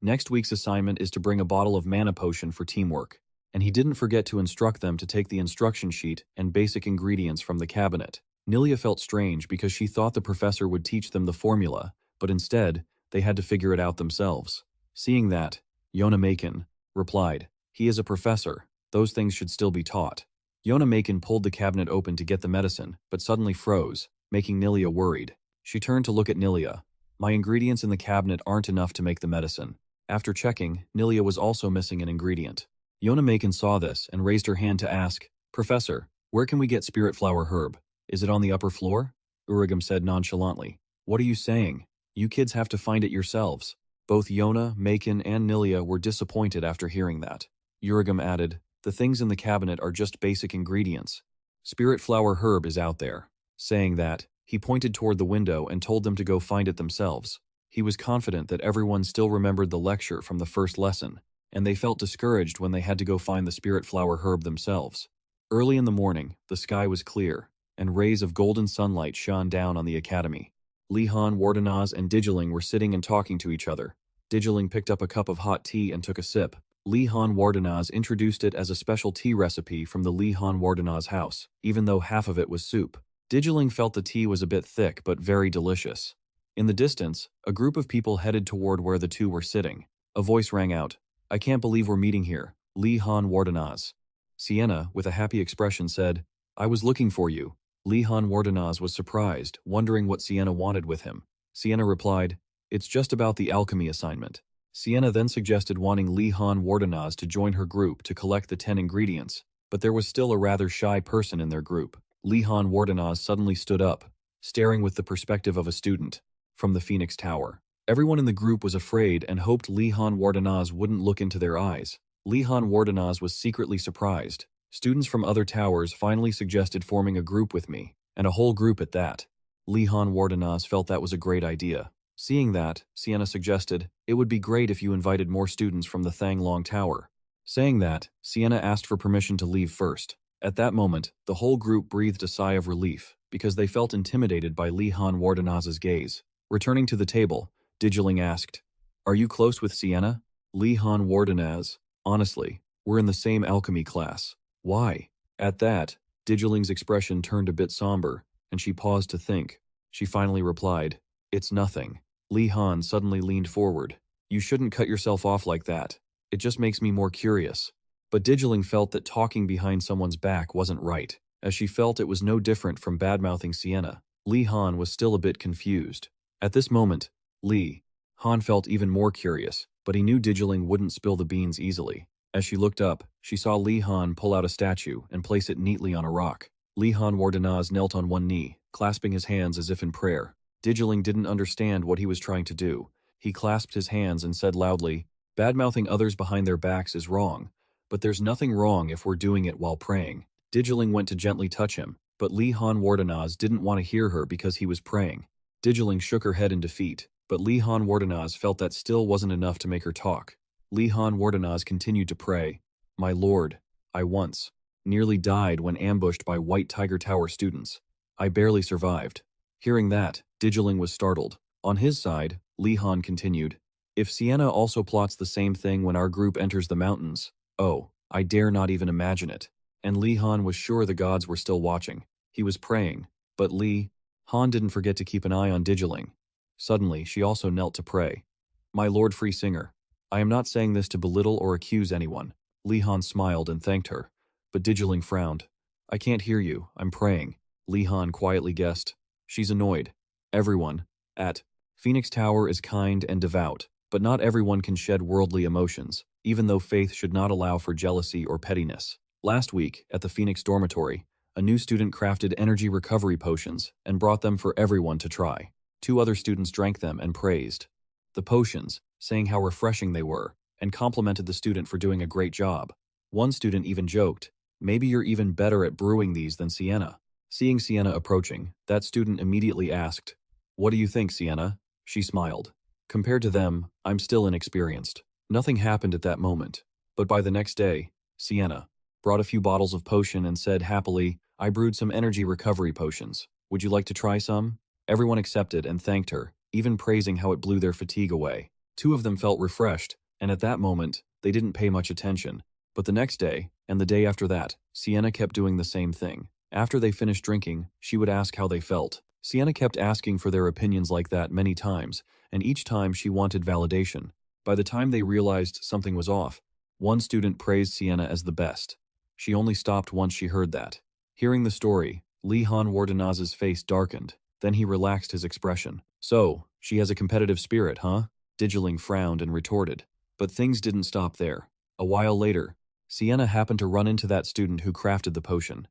Next week's assignment is to bring a bottle of mana potion for teamwork, and he didn't forget to instruct them to take the instruction sheet and basic ingredients from the cabinet. Nilia felt strange because she thought the professor would teach them the formula, but instead, they had to figure it out themselves. Seeing that, Yona Macon replied, he is a professor. Those things should still be taught. Yona Macon pulled the cabinet open to get the medicine, but suddenly froze, making Nilia worried. She turned to look at Nilia. My ingredients in the cabinet aren't enough to make the medicine. After checking, Nilia was also missing an ingredient. Yona Macon saw this and raised her hand to ask, Professor, where can we get spirit flower herb? Is it on the upper floor? Uragam said nonchalantly. What are you saying? You kids have to find it yourselves. Both Yona, Macon, and Nilia were disappointed after hearing that. Uragam added, the things in the cabinet are just basic ingredients. Spirit flower herb is out there. Saying that, he pointed toward the window and told them to go find it themselves. He was confident that everyone still remembered the lecture from the first lesson, and they felt discouraged when they had to go find the spirit flower herb themselves. Early in the morning, the sky was clear, and rays of golden sunlight shone down on the academy. Lihan, Wardanaz, and Digiling were sitting and talking to each other. Digiling picked up a cup of hot tea and took a sip. Lihan Wardanaz introduced it as a special tea recipe from the Lihan Wardanaz house, even though half of it was soup. Digiling felt the tea was a bit thick but very delicious. In the distance, a group of people headed toward where the two were sitting. A voice rang out, I can't believe we're meeting here, Lihan Wardanaz. Sienna, with a happy expression, said, I was looking for you. Lihan Wardanaz was surprised, wondering what Sienna wanted with him. Sienna replied, it's just about the alchemy assignment. Sienna then suggested wanting Lihan Wardanaz to join her group to collect the 10 ingredients, but there was still a rather shy person in their group. Lihan Wardanaz suddenly stood up, staring with the perspective of a student from the Phoenix Tower. Everyone in the group was afraid and hoped Li Han Wardanaz wouldn't look into their eyes. Li Han Wardanaz was secretly surprised. Students from other towers finally suggested forming a group with me, and a whole group at that. Li Han Wardanaz felt that was a great idea. Seeing that, Sienna suggested, "It would be great if you invited more students from the Thanglong Tower." Saying that, Sienna asked for permission to leave first. At that moment, the whole group breathed a sigh of relief, because they felt intimidated by Li Han Wardanaz's gaze. Returning to the table, Digiling asked, "Are you close with Sienna?" Li Han Wardanaz, "Honestly, we're in the same alchemy class." "Why?" At that, Digiling's expression turned a bit somber, and she paused to think. She finally replied, "It's nothing." Li Han suddenly leaned forward. "You shouldn't cut yourself off like that. It just makes me more curious." But Digiling felt that talking behind someone's back wasn't right, as she felt it was no different from badmouthing Sienna. Li Han was still a bit confused. At this moment, Li Han felt even more curious, but he knew Digiling wouldn't spill the beans easily. As she looked up, she saw Li Han pull out a statue and place it neatly on a rock. Li Han Wardanaz knelt on one knee, clasping his hands as if in prayer. Digiling didn't understand what he was trying to do. He clasped his hands and said loudly, "Badmouthing others behind their backs is wrong, but there's nothing wrong if we're doing it while praying." Digiling went to gently touch him, but Li Han Wardanaz didn't want to hear her because he was praying. Digiling shook her head in defeat, but Li Han Wardanaz felt that still wasn't enough to make her talk. Li Han Wardanaz continued to pray, "My lord, I once nearly died when ambushed by White Tiger Tower students. I barely survived." Hearing that, Digiling was startled. On his side, Li Han continued, "If Sienna also plots the same thing when our group enters the mountains, oh, I dare not even imagine it." And Li Han was sure the gods were still watching. He was praying, but Li Han didn't forget to keep an eye on Digiling. Suddenly, she also knelt to pray. "My lord Free Singer, I am not saying this to belittle or accuse anyone." Li Han smiled and thanked her, but Digiling frowned. "I can't hear you, I'm praying." Li Han quietly guessed. She's annoyed. Everyone at Phoenix Tower is kind and devout, but not everyone can shed worldly emotions, even though faith should not allow for jealousy or pettiness. Last week, at the Phoenix dormitory, a new student crafted energy recovery potions and brought them for everyone to try. 2 other students drank them and praised the potions, saying how refreshing they were, and complimented the student for doing a great job. One student even joked, "Maybe you're even better at brewing these than Sienna." Seeing Sienna approaching, that student immediately asked, "What do you think, Sienna?" She smiled. "Compared to them, I'm still inexperienced." Nothing happened at that moment, but by the next day, Sienna brought a few bottles of potion and said happily, "I brewed some energy recovery potions. Would you like to try some?" Everyone accepted and thanked her, even praising how it blew their fatigue away. 2 of them felt refreshed, and at that moment, they didn't pay much attention. But the next day, and the day after that, Sienna kept doing the same thing. After they finished drinking, she would ask how they felt. Sienna kept asking for their opinions like that many times, and each time she wanted validation. By the time they realized something was off, one student praised Sienna as the best. She only stopped once she heard that. Hearing the story, Li Han Wardanaz's face darkened. Then he relaxed his expression. "So, she has a competitive spirit, huh?" Digiling frowned and retorted. But things didn't stop there. A while later, Sienna happened to run into that student who crafted the potion.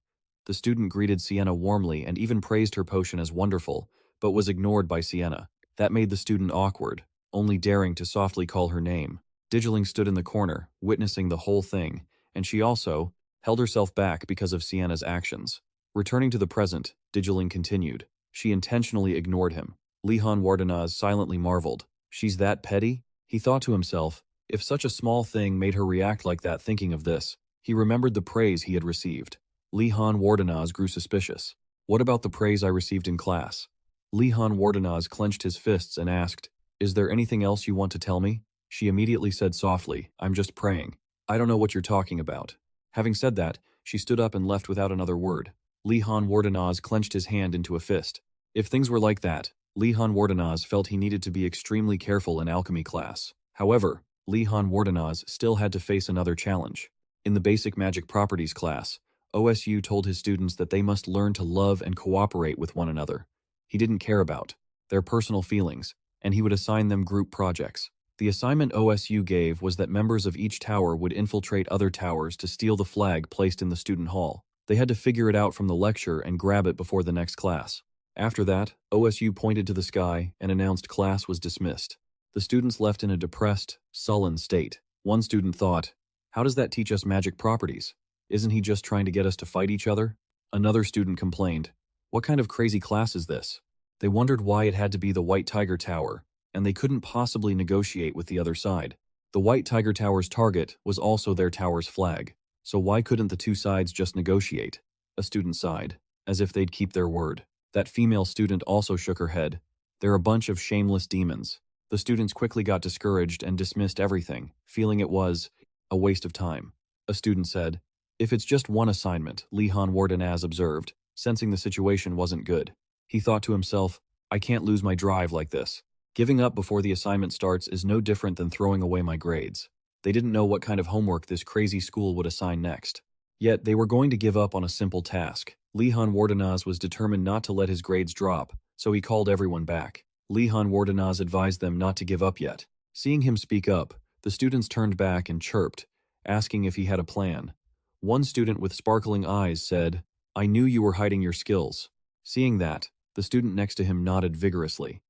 The student greeted Sienna warmly and even praised her potion as wonderful, but was ignored by Sienna. That made the student awkward, only daring to softly call her name. Digiling stood in the corner, witnessing the whole thing, and she also held herself back because of Sienna's actions. Returning to the present, Digiling continued. She intentionally ignored him. Li Han Wardanaz silently marveled. "She's that petty?" He thought to himself, if such a small thing made her react like that thinking of this. He remembered the praise he had received. Li Han Wardanaz grew suspicious. "What about the praise I received in class?" Li Han Wardanaz clenched his fists and asked, "Is there anything else you want to tell me?" She immediately said softly, "I'm just praying." "I don't know what you're talking about." Having said that, she stood up and left without another word. Li Han Wardanaz clenched his hand into a fist. If things were like that, Li Han Wardanaz felt he needed to be extremely careful in alchemy class. However, Li Han Wardanaz still had to face another challenge. In the basic magic properties class, OSU told his students that they must learn to love and cooperate with one another. He didn't care about their personal feelings, and he would assign them group projects. The assignment OSU gave was that members of each tower would infiltrate other towers to steal the flag placed in the student hall. They had to figure it out from the lecture and grab it before the next class. After that, OSU pointed to the sky and announced class was dismissed. The students left in a depressed, sullen state. One student thought, how does that teach us magic properties? Isn't he just trying to get us to fight each other? Another student complained, what kind of crazy class is this? They wondered why it had to be the White Tiger Tower, and they couldn't possibly negotiate with the other side. The White Tiger Tower's target was also their tower's flag, so why couldn't the two sides just negotiate? A student sighed, as if they'd keep their word. That female student also shook her head. They're a bunch of shameless demons. The students quickly got discouraged and dismissed everything, feeling it was a waste of time. A student said, if it's just one assignment, Lehan Wardenaz observed, sensing the situation wasn't good. He thought to himself, I can't lose my drive like this. Giving up before the assignment starts is no different than throwing away my grades. They didn't know what kind of homework this crazy school would assign next. Yet they were going to give up on a simple task. Lehan Wardenaz was determined not to let his grades drop, so he called everyone back. Lehan Wardenaz advised them not to give up yet. Seeing him speak up, the students turned back and chirped, asking if he had a plan. One student with sparkling eyes said, I knew you were hiding your skills. Seeing that, the student next to him nodded vigorously.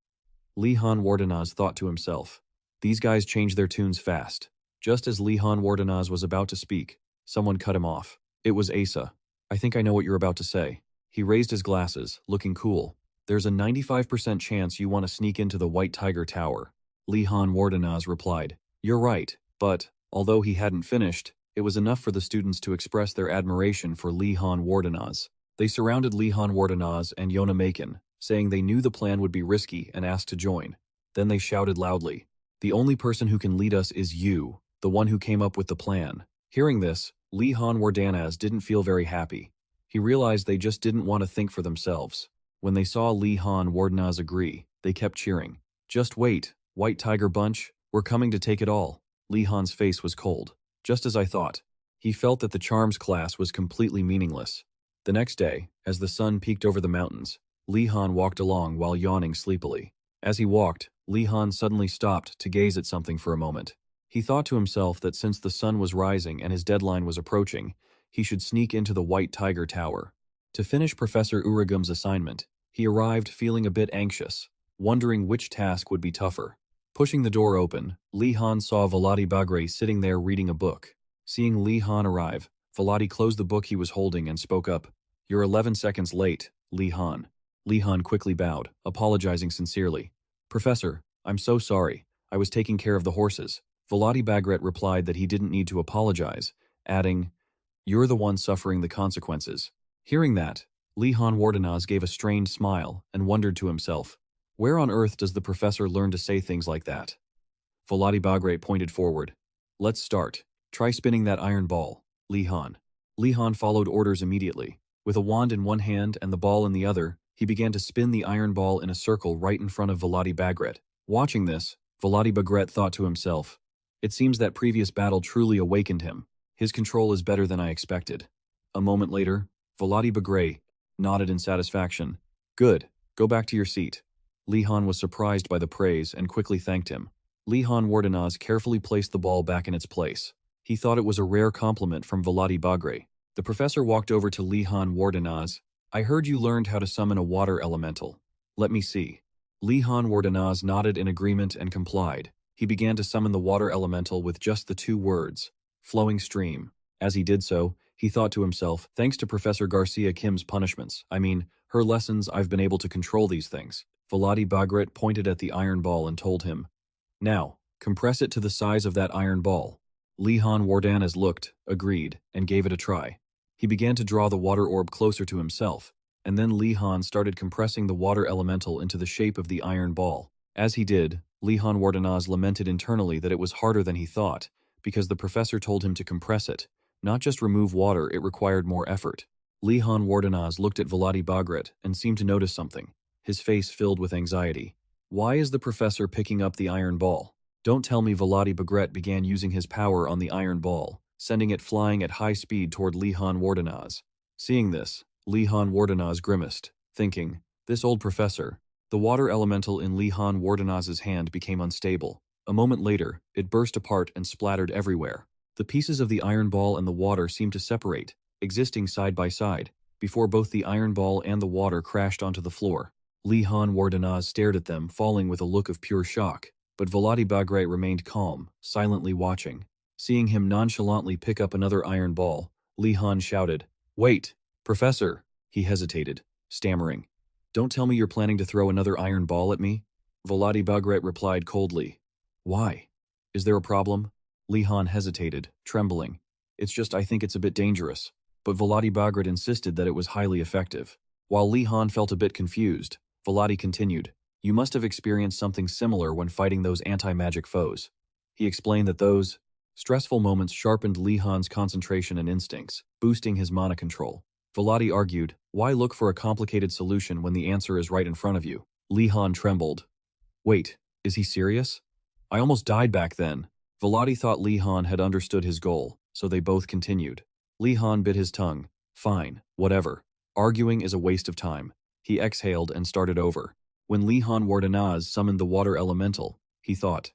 Lehan Wardenaz thought to himself, these guys change their tunes fast. Just as Lehan Wardenaz was about to speak, someone cut him off. It was Asa. I think I know what you're about to say. He raised his glasses, looking cool. There's a 95% chance you want to sneak into the White Tiger Tower. Lehan Wardenaz replied, you're right, but, although he hadn't finished, it was enough for the students to express their admiration for Lehan Wardenaz. They surrounded Lehan Wardenaz and Yona Makin, saying they knew the plan would be risky and asked to join. Then they shouted loudly, the only person who can lead us is you, the one who came up with the plan. Hearing this, Lehan Wardenaz didn't feel very happy. He realized they just didn't want to think for themselves. When they saw Lehan Wardenaz agree, they kept cheering. Just wait, White Tiger Bunch, we're coming to take it all. Lehan's face was cold. Just as I thought. He felt that the charms class was completely meaningless. The next day, as the sun peeked over the mountains, Lehan walked along while yawning sleepily. As he walked, Lehan suddenly stopped to gaze at something for a moment. He thought to himself that since the sun was rising and his deadline was approaching, he should sneak into the White Tiger Tower. To finish Professor Uragum's assignment, he arrived feeling a bit anxious, wondering which task would be tougher. Pushing the door open, Lehan saw Vladi Bagre sitting there reading a book. Seeing Lehan arrive, Vladi closed the book he was holding and spoke up. You're 11 seconds late, Lehan. Lehan quickly bowed, apologizing sincerely. Professor, I'm so sorry. I was taking care of the horses. Vladi Bagret replied that he didn't need to apologize, adding, you're the one suffering the consequences. Hearing that, Lehan Wardenaz gave a strained smile and wondered to himself, where on earth does the professor learn to say things like that? Vladi Bagret pointed forward. Let's start. Try spinning that iron ball, Lehan. Lehan followed orders immediately. With a wand in one hand and the ball in the other, he began to spin the iron ball in a circle right in front of Vladi Bagret. Watching this, Vladi Bagret thought to himself, it seems that previous battle truly awakened him. His control is better than I expected. A moment later, Vladi Bagret nodded in satisfaction. Good, go back to your seat. Lehan was surprised by the praise and quickly thanked him. Lehan Wardenaz carefully placed the ball back in its place. He thought it was a rare compliment from Vladi Bagre. The professor walked over to Lehan Wardenaz. I heard you learned how to summon a water elemental. Let me see. Lehan Wardenaz nodded in agreement and complied. He began to summon the water elemental with just the two words, flowing stream. As he did so, he thought to himself, thanks to Professor Garcia Kim's punishments, her lessons, I've been able to control these things. Vladi Bagret pointed at the iron ball and told him, now, compress it to the size of that iron ball. Lehan Wardenaz looked, agreed, and gave it a try. He began to draw the water orb closer to himself, and then Lehan started compressing the water elemental into the shape of the iron ball. As he did, Lehan Wardenaz lamented internally that it was harder than he thought, because the professor told him to compress it. Not just remove water, it required more effort. Lehan Wardenaz looked at Vladi Bagret and seemed to notice something. His face filled with anxiety. Why is the professor picking up the iron ball? Don't tell me Vladi Bagret began using his power on the iron ball, sending it flying at high speed toward Lehan Wardenaz. Seeing this, Lehan Wardenaz grimaced, thinking, this old professor. The water elemental in Lehan Wardenaz's hand became unstable. A moment later, it burst apart and splattered everywhere. The pieces of the iron ball and the water seemed to separate, existing side by side, before both the iron ball and the water crashed onto the floor. Lehan Wardenaz stared at them, falling with a look of pure shock. but Volody Bagre remained calm, silently watching. Seeing him nonchalantly pick up another iron ball, Li Han shouted, "Wait, Professor!" He hesitated, stammering. "Don't tell me you're planning to throw another iron ball at me?" Volody Bagre replied coldly. "Why? Is there a problem?" Li Han hesitated, trembling. "It's just I think it's a bit dangerous." But Volody Bagrat insisted that it was highly effective. While Li Han felt a bit confused, Volody continued, "You must have experienced something similar when fighting those anti-magic foes." He explained that those stressful moments sharpened Li Han's concentration and instincts, boosting his mana control. Volody argued, "Why look for a complicated solution when the answer is right in front of you?" Li Han trembled. "Wait, is he serious? I almost died back then." Volody thought Li Han had understood his goal, so they both continued. Li Han bit his tongue. "Fine, whatever. Arguing is a waste of time." He exhaled and started over. When Li Han Wardenaz summoned the water elemental, he thought,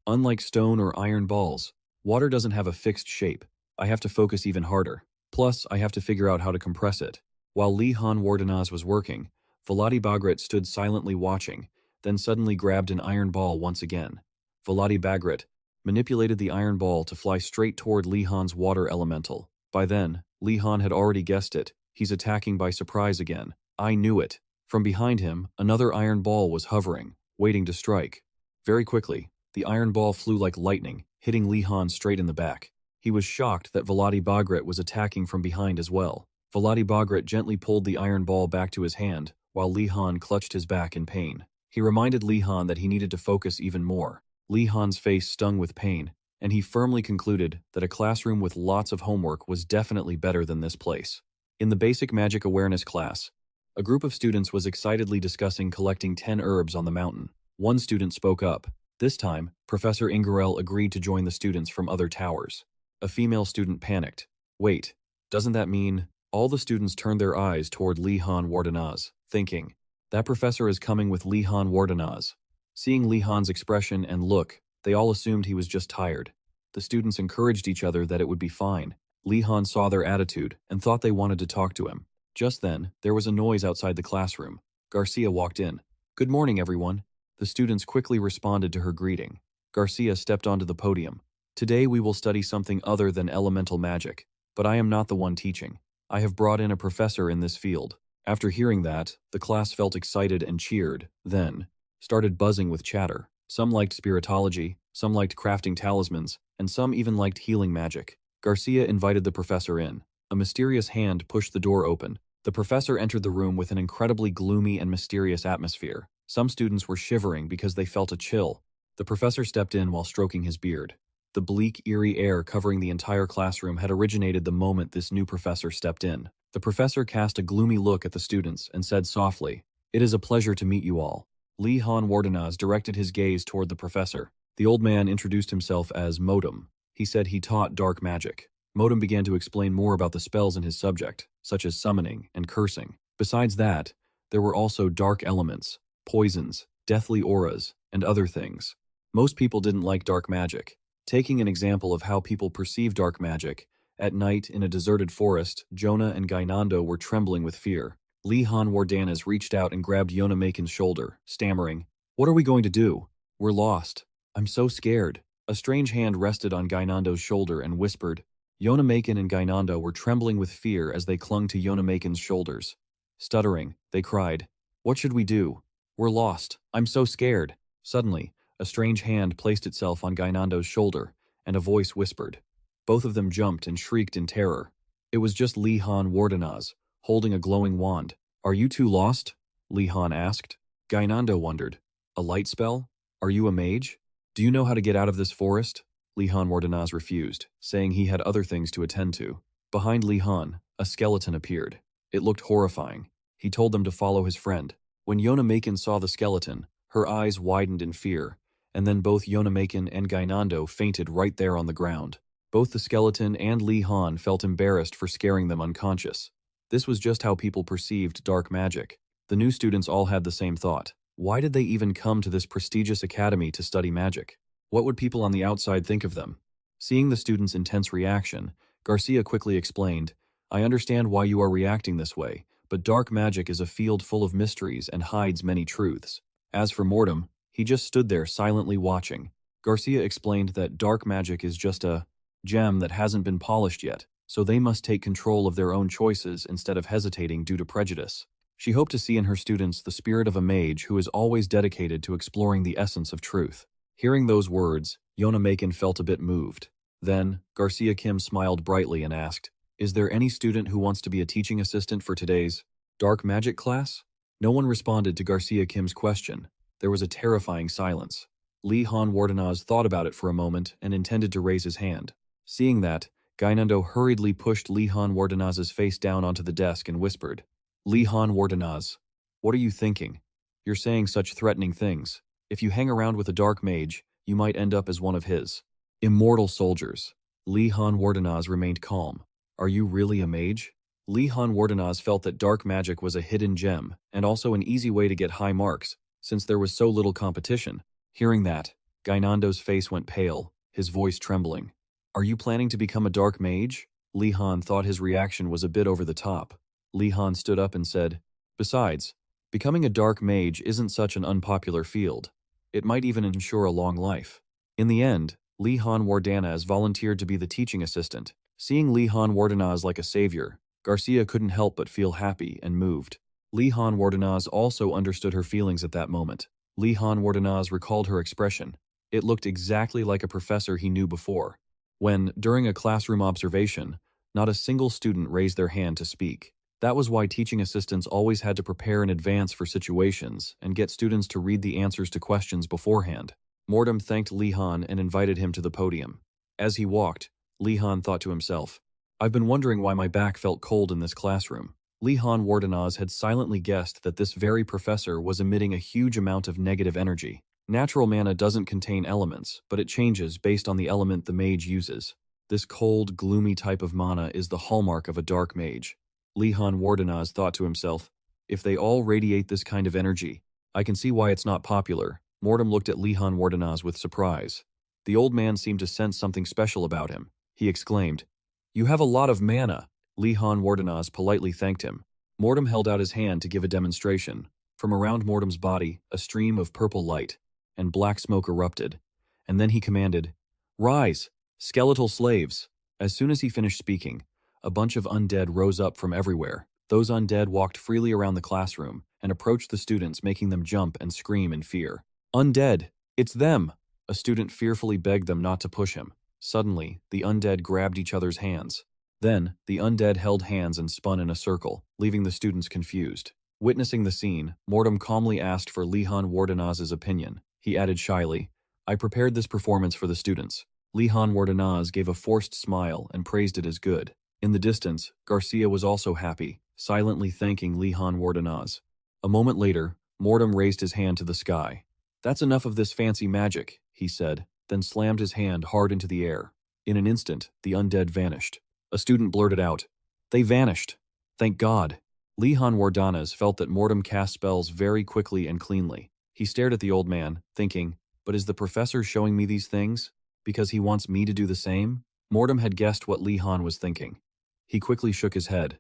"Unlike stone or iron balls, water doesn't have a fixed shape. I have to focus even harder. Plus, I have to figure out how to compress it." While Li Han Wardenaz was working, Volody Bagrat stood silently watching, then suddenly grabbed an iron ball once again. Volody Bagrat manipulated the iron ball to fly straight toward Li Han's water elemental. By then, Li Han had already guessed it. He's attacking by surprise again. I knew it. From behind him, another iron ball was hovering, waiting to strike. Very quickly, the iron ball flew like lightning, hitting Li Han straight in the back. He was shocked that Volody Bagrat was attacking from behind as well. Volody Bagrat gently pulled the iron ball back to his hand, while Li Han clutched his back in pain. He reminded Li Han that he needed to focus even more. Li Han's face stung with pain, and he firmly concluded that a classroom with lots of homework was definitely better than this place. In the basic magic awareness class, a group of students was excitedly discussing collecting 10 herbs on the mountain. One student spoke up. This time, Professor Ingarel agreed to join the students from other towers. A female student panicked. "Wait, doesn't that mean—" All the students turned their eyes toward Li Han Wardenaz, thinking, "That professor is coming with Li Han Wardenaz." Seeing Li Han's expression and look, they all assumed he was just tired. The students encouraged each other that it would be fine. Li Han saw their attitude and thought they wanted to talk to him. Just then, there was a noise outside the classroom. Garcia walked in. "Good morning, everyone." The students quickly responded to her greeting. Garcia stepped onto the podium. "Today we will study something other than elemental magic, but I am not the one teaching. I have brought in a professor in this field." After hearing that, the class felt excited and cheered, then started buzzing with chatter. Some liked spiritology, some liked crafting talismans, and some even liked healing magic. Garcia invited the professor in. A mysterious hand pushed the door open. The professor entered the room with an incredibly gloomy and mysterious atmosphere. Some students were shivering because they felt a chill. The professor stepped in while stroking his beard. The bleak, eerie air covering the entire classroom had originated the moment this new professor stepped in. The professor cast a gloomy look at the students and said softly, "It is a pleasure to meet you all." Li Han Wardenaz directed his gaze toward the professor. The old man introduced himself as Modem. He said he taught dark magic. Modem began to explain more about the spells in his subject, such as summoning and cursing. Besides that, there were also dark elements, poisons, deathly auras, and other things. Most people didn't like dark magic. Taking an example of how people perceive dark magic, at night in a deserted forest, Jonah and Gainando were trembling with fear. Li Han Wardanaz reached out and grabbed Yona Makin's shoulder, stammering, "What are we going to do? We're lost. I'm so scared." A strange hand rested on Gainando's shoulder and whispered. Yona Makin and Gainando were trembling with fear as they clung to Yona Makin's shoulders. Stuttering, they cried, "What should we do? We're lost. I'm so scared." Suddenly, a strange hand placed itself on Gainando's shoulder, and a voice whispered. Both of them jumped and shrieked in terror. It was just Li Han Wardenaz, holding a glowing wand. "Are you two lost?" Li Han asked. Gainando wondered. "A light spell? Are you a mage? Do you know how to get out of this forest?" Li Han Wardenaz refused, saying he had other things to attend to. Behind Li Han, a skeleton appeared. It looked horrifying. He told them to follow his friend. When Yona Makin saw the skeleton, her eyes widened in fear, and then both Yona Makin and Gainando fainted right there on the ground. Both the skeleton and Li Han felt embarrassed for scaring them unconscious. This was just how people perceived dark magic. The new students all had the same thought. Why did they even come to this prestigious academy to study magic? What would people on the outside think of them? Seeing the students' intense reaction, Garcia quickly explained, "I understand why you are reacting this way, but dark magic is a field full of mysteries and hides many truths." As for Mortem, he He just stood there silently watching. Garcia explained that dark magic is just a gem that hasn't been polished yet, so they must take control of their own choices instead of hesitating due to prejudice. She hoped to see in her students the spirit of a mage who is always dedicated to exploring the essence of truth. Hearing those words, Yona Macon felt a bit moved. Then, Garcia Kim smiled brightly and asked, "Is there any student who wants to be a teaching assistant for today's dark magic class?" No one responded to Garcia Kim's question. There was a terrifying silence. Li Han Wardenaz thought about it for a moment and intended to raise his hand. Seeing that, Gainando hurriedly pushed Li Han Wardenaz's face down onto the desk and whispered, "Li Han Wardenaz, what are you thinking? You're saying such threatening things. If you hang around with a dark mage, you might end up as one of his immortal soldiers." Li Han Wardenaz remained calm. "Are you really a mage?" Li Han Wardenaz felt that dark magic was a hidden gem and also an easy way to get high marks, since there was so little competition. Hearing that, Gainando's face went pale, his voice trembling. "Are you planning to become a dark mage?" Li Han thought his reaction was a bit over the top. Li Han stood up and said, "Besides, becoming a dark mage isn't such an unpopular field. It might even ensure a long life." In the end, Li Han Wardanaz volunteered to be the teaching assistant. Seeing Li Han Wardanaz like a savior, Garcia couldn't help but feel happy and moved. Li Han Wardanaz also understood her feelings at that moment. Li Han Wardanaz recalled her expression. It looked exactly like a professor he knew before, when, during a classroom observation, not a single student raised their hand to speak. That was why teaching assistants always had to prepare in advance for situations and get students to read the answers to questions beforehand. Mordem thanked Li Han and invited him to the podium. As he walked, Li Han thought to himself, "I've been wondering why my back felt cold in this classroom." Li Han Wardenaz had silently guessed that this very professor was emitting a huge amount of negative energy. Natural mana doesn't contain elements, but it changes based on the element the mage uses. This cold, gloomy type of mana is the hallmark of a dark mage. Li Han Wardenaz thought to himself, "If they all radiate this kind of energy, I can see why it's not popular." Mordem looked at Li Han Wardenaz with surprise. The old man seemed to sense something special about him. He exclaimed, "You have a lot of mana." Li Han Wardenaz politely thanked him. Mordem held out his hand to give a demonstration. From around Mordem's body, a stream of purple light and black smoke erupted, and then he commanded, "Rise, skeletal slaves." As soon as he finished speaking, a bunch of undead rose up from everywhere. Those undead walked freely around the classroom and approached the students, making them jump and scream in fear. "Undead! It's them!" A student fearfully begged them not to push him. Suddenly, the undead grabbed each other's hands. Then, the undead held hands and spun in a circle, leaving the students confused. Witnessing the scene, Mordem calmly asked for Li Han Wardenaz's opinion. He added shyly, "I prepared this performance for the students." Li Han Wardenaz gave a forced smile and praised it as good. In the distance, Garcia was also happy, silently thanking Li Han Wardenaz. A moment later, Mordem raised his hand to the sky. "That's enough of this fancy magic," he said, then slammed his hand hard into the air. In an instant, the undead vanished. A student blurted out, "They vanished. Thank God." Li Han Wardanaz felt that Mordem cast spells very quickly and cleanly. He stared at the old man, thinking, "But is the professor showing me these things because he wants me to do the same?" Mordem had guessed what Li Han was thinking. He quickly shook his head.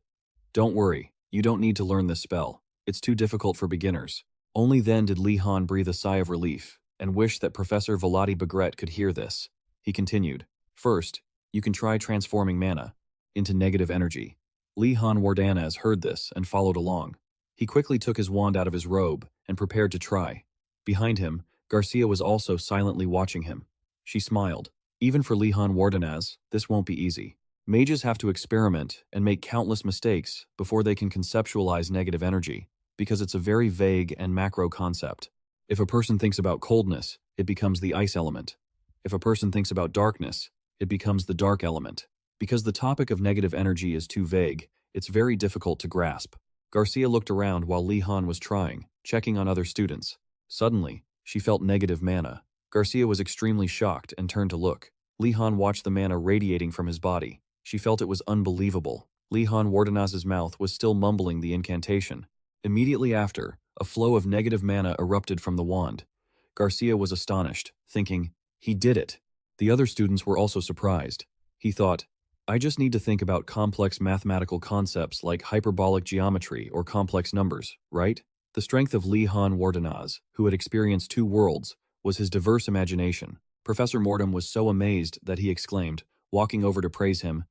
"Don't worry, you don't need to learn this spell. It's too difficult for beginners." Only then did Li Han breathe a sigh of relief and wish that Professor Vladi Bagret could hear this. He continued, "First, you can try transforming mana into negative energy." Li Han Wardanaz heard this and followed along. He quickly took his wand out of his robe and prepared to try. Behind him, Garcia was also silently watching him. She smiled. Even for Li Han Wardanaz, this won't be easy. Mages have to experiment and make countless mistakes before they can conceptualize negative energy, because it's a very vague and macro concept. If a person thinks about coldness, it becomes the ice element. If a person thinks about darkness, it becomes the dark element. Because the topic of negative energy is too vague, it's very difficult to grasp. Garcia looked around while Li Han was trying, checking on other students. Suddenly, she felt negative mana. Garcia was extremely shocked and turned to look. Li Han watched the mana radiating from his body. She felt it was unbelievable. Li Han Wardanaz's mouth was still mumbling the incantation. Immediately after, a flow of negative mana erupted from the wand. Garcia was astonished, thinking, "He did it." The other students were also surprised. He thought, "I just need to think about complex mathematical concepts like hyperbolic geometry or complex numbers, right?" The strength of Li Han Wardenaz, who had experienced two worlds, was his diverse imagination. Professor Mortem was so amazed that he exclaimed, walking over to praise him,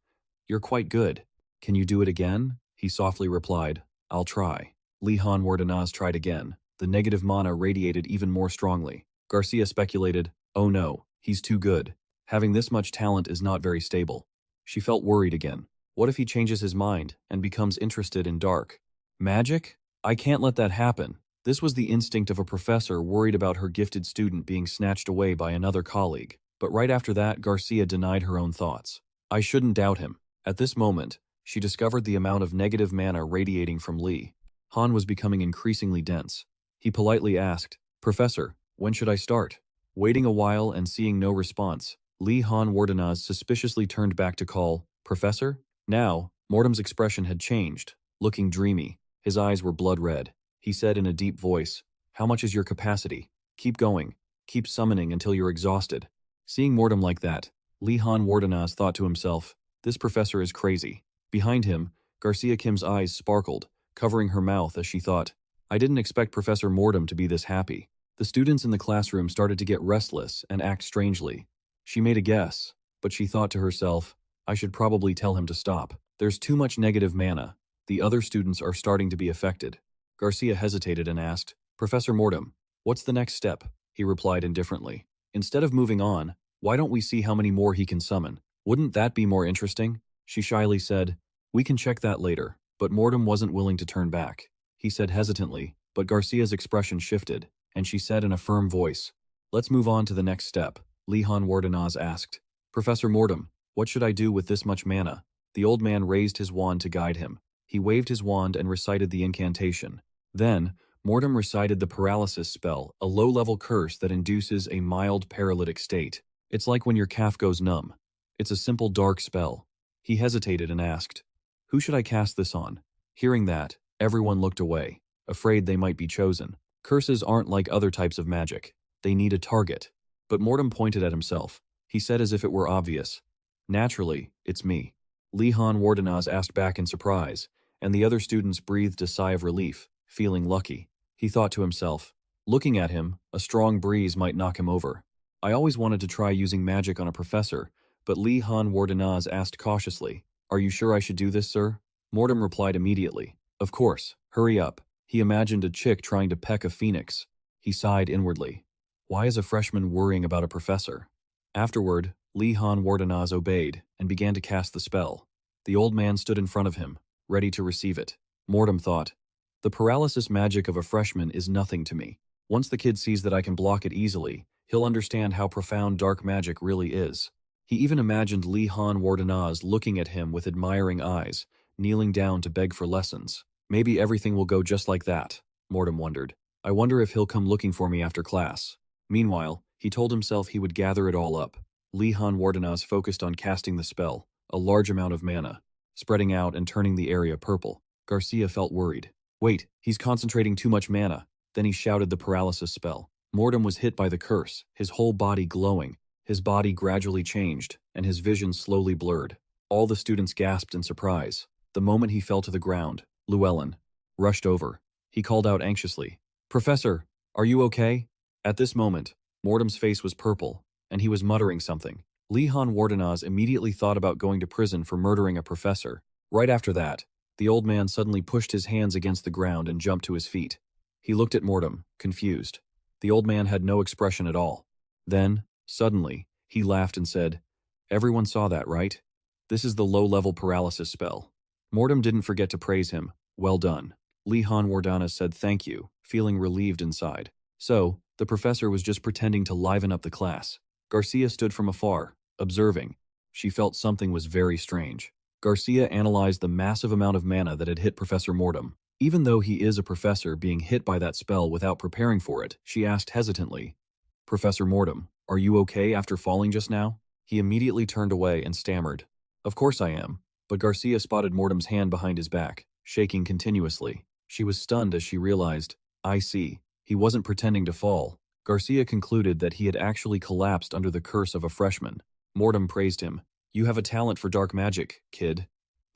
"You're quite good. Can you do it again?" He softly replied, "I'll try." Li Han Wardenaz tried again. The negative mana radiated even more strongly. Garcia speculated, "Oh no, he's too good. Having this much talent is not very stable." She felt worried again. What if he changes his mind and becomes interested in dark magic? I can't let that happen. This was the instinct of a professor worried about her gifted student being snatched away by another colleague. But right after that, Garcia denied her own thoughts. I shouldn't doubt him. At this moment, she discovered the amount of negative mana radiating from Li Han was becoming increasingly dense. He politely asked, "Professor, when should I start?" Waiting a while and seeing no response, Li Han Wardenaz suspiciously turned back to call, "Professor?" Now, Mortem's expression had changed, looking dreamy. His eyes were blood red. He said in a deep voice, "How much is your capacity? Keep going. Keep summoning until you're exhausted." Seeing Mortem like that, Li Han Wardenaz thought to himself, "This professor is crazy." Behind him, Garcia Kim's eyes sparkled, covering her mouth as she thought, "I didn't expect Professor Mortem to be this happy." The students in the classroom started to get restless and act strangely. She made a guess, but she thought to herself, "I should probably tell him to stop. There's too much negative mana. The other students are starting to be affected." Garcia hesitated and asked, "Professor Mortem, what's the next step?" He replied indifferently, "Instead of moving on, why don't we see how many more he can summon? Wouldn't that be more interesting?" She shyly said, "We can check that later," but Mortem wasn't willing to turn back. He said hesitantly, but Garcia's expression shifted, and she said in a firm voice, "Let's move on to the next step." Li Han Wardenaz asked, "Professor Mortem, what should I do with this much mana?" The old man raised his wand to guide him. He waved his wand and recited the incantation. Then, Mortem recited the paralysis spell, a low-level curse that induces a mild paralytic state. It's like when your calf goes numb. It's a simple dark spell. He hesitated and asked, "Who should I cast this on?" Hearing that, everyone looked away, afraid they might be chosen. Curses aren't like other types of magic. They need a target. But Mortem pointed at himself. He said as if it were obvious, "Naturally, it's me." Li Han Wardenaz asked back in surprise, and the other students breathed a sigh of relief, feeling lucky. He thought to himself, looking at him, a strong breeze might knock him over. I always wanted to try using magic on a professor, but Li Han Wardenaz asked cautiously, "Are you sure I should do this, sir?" Mortem replied immediately, "Of course, hurry up." He imagined a chick trying to peck a phoenix. He sighed inwardly. Why is a freshman worrying about a professor? Afterward, Li Han Wardenaz obeyed and began to cast the spell. The old man stood in front of him, ready to receive it. Mortem thought, "The paralysis magic of a freshman is nothing to me. Once the kid sees that I can block it easily, he'll understand how profound dark magic really is." He even imagined Li Han Wardenaz looking at him with admiring eyes, kneeling down to beg for lessons. Maybe everything will go just like that, Mortem wondered. I wonder if he'll come looking for me after class. Meanwhile, he told himself he would gather it all up. Li Han Wardenaz focused on casting the spell, a large amount of mana, spreading out and turning the area purple. Garcia felt worried. Wait, he's concentrating too much mana. Then he shouted the paralysis spell. Mortem was hit by the curse, his whole body glowing. His body gradually changed, and his vision slowly blurred. All the students gasped in surprise. The moment he fell to the ground, Llewellyn rushed over. He called out anxiously, "Professor, are you okay?" At this moment, Mortem's face was purple, and he was muttering something. Li Han Wardenaz immediately thought about going to prison for murdering a professor. Right after that, the old man suddenly pushed his hands against the ground and jumped to his feet. He looked at Mortem, confused. The old man had no expression at all. Then, suddenly, he laughed and said, "Everyone saw that, right? This is the low-level paralysis spell." Mortem didn't forget to praise him. "Well done." Li Han Wardenaz said thank you, feeling relieved inside. So, the professor was just pretending to liven up the class. Garcia stood from afar, observing. She felt something was very strange. Garcia analyzed the massive amount of mana that had hit Professor Mortem. Even though he is a professor being hit by that spell without preparing for it, she asked hesitantly, "Professor Mortem, are you okay after falling just now?" He immediately turned away and stammered, "Of course I am." But Garcia spotted Mortem's hand behind his back, shaking continuously. She was stunned as she realized, I see, he wasn't pretending to fall. Garcia concluded that he had actually collapsed under the curse of a freshman. Mortem praised him. "You have a talent for dark magic, kid."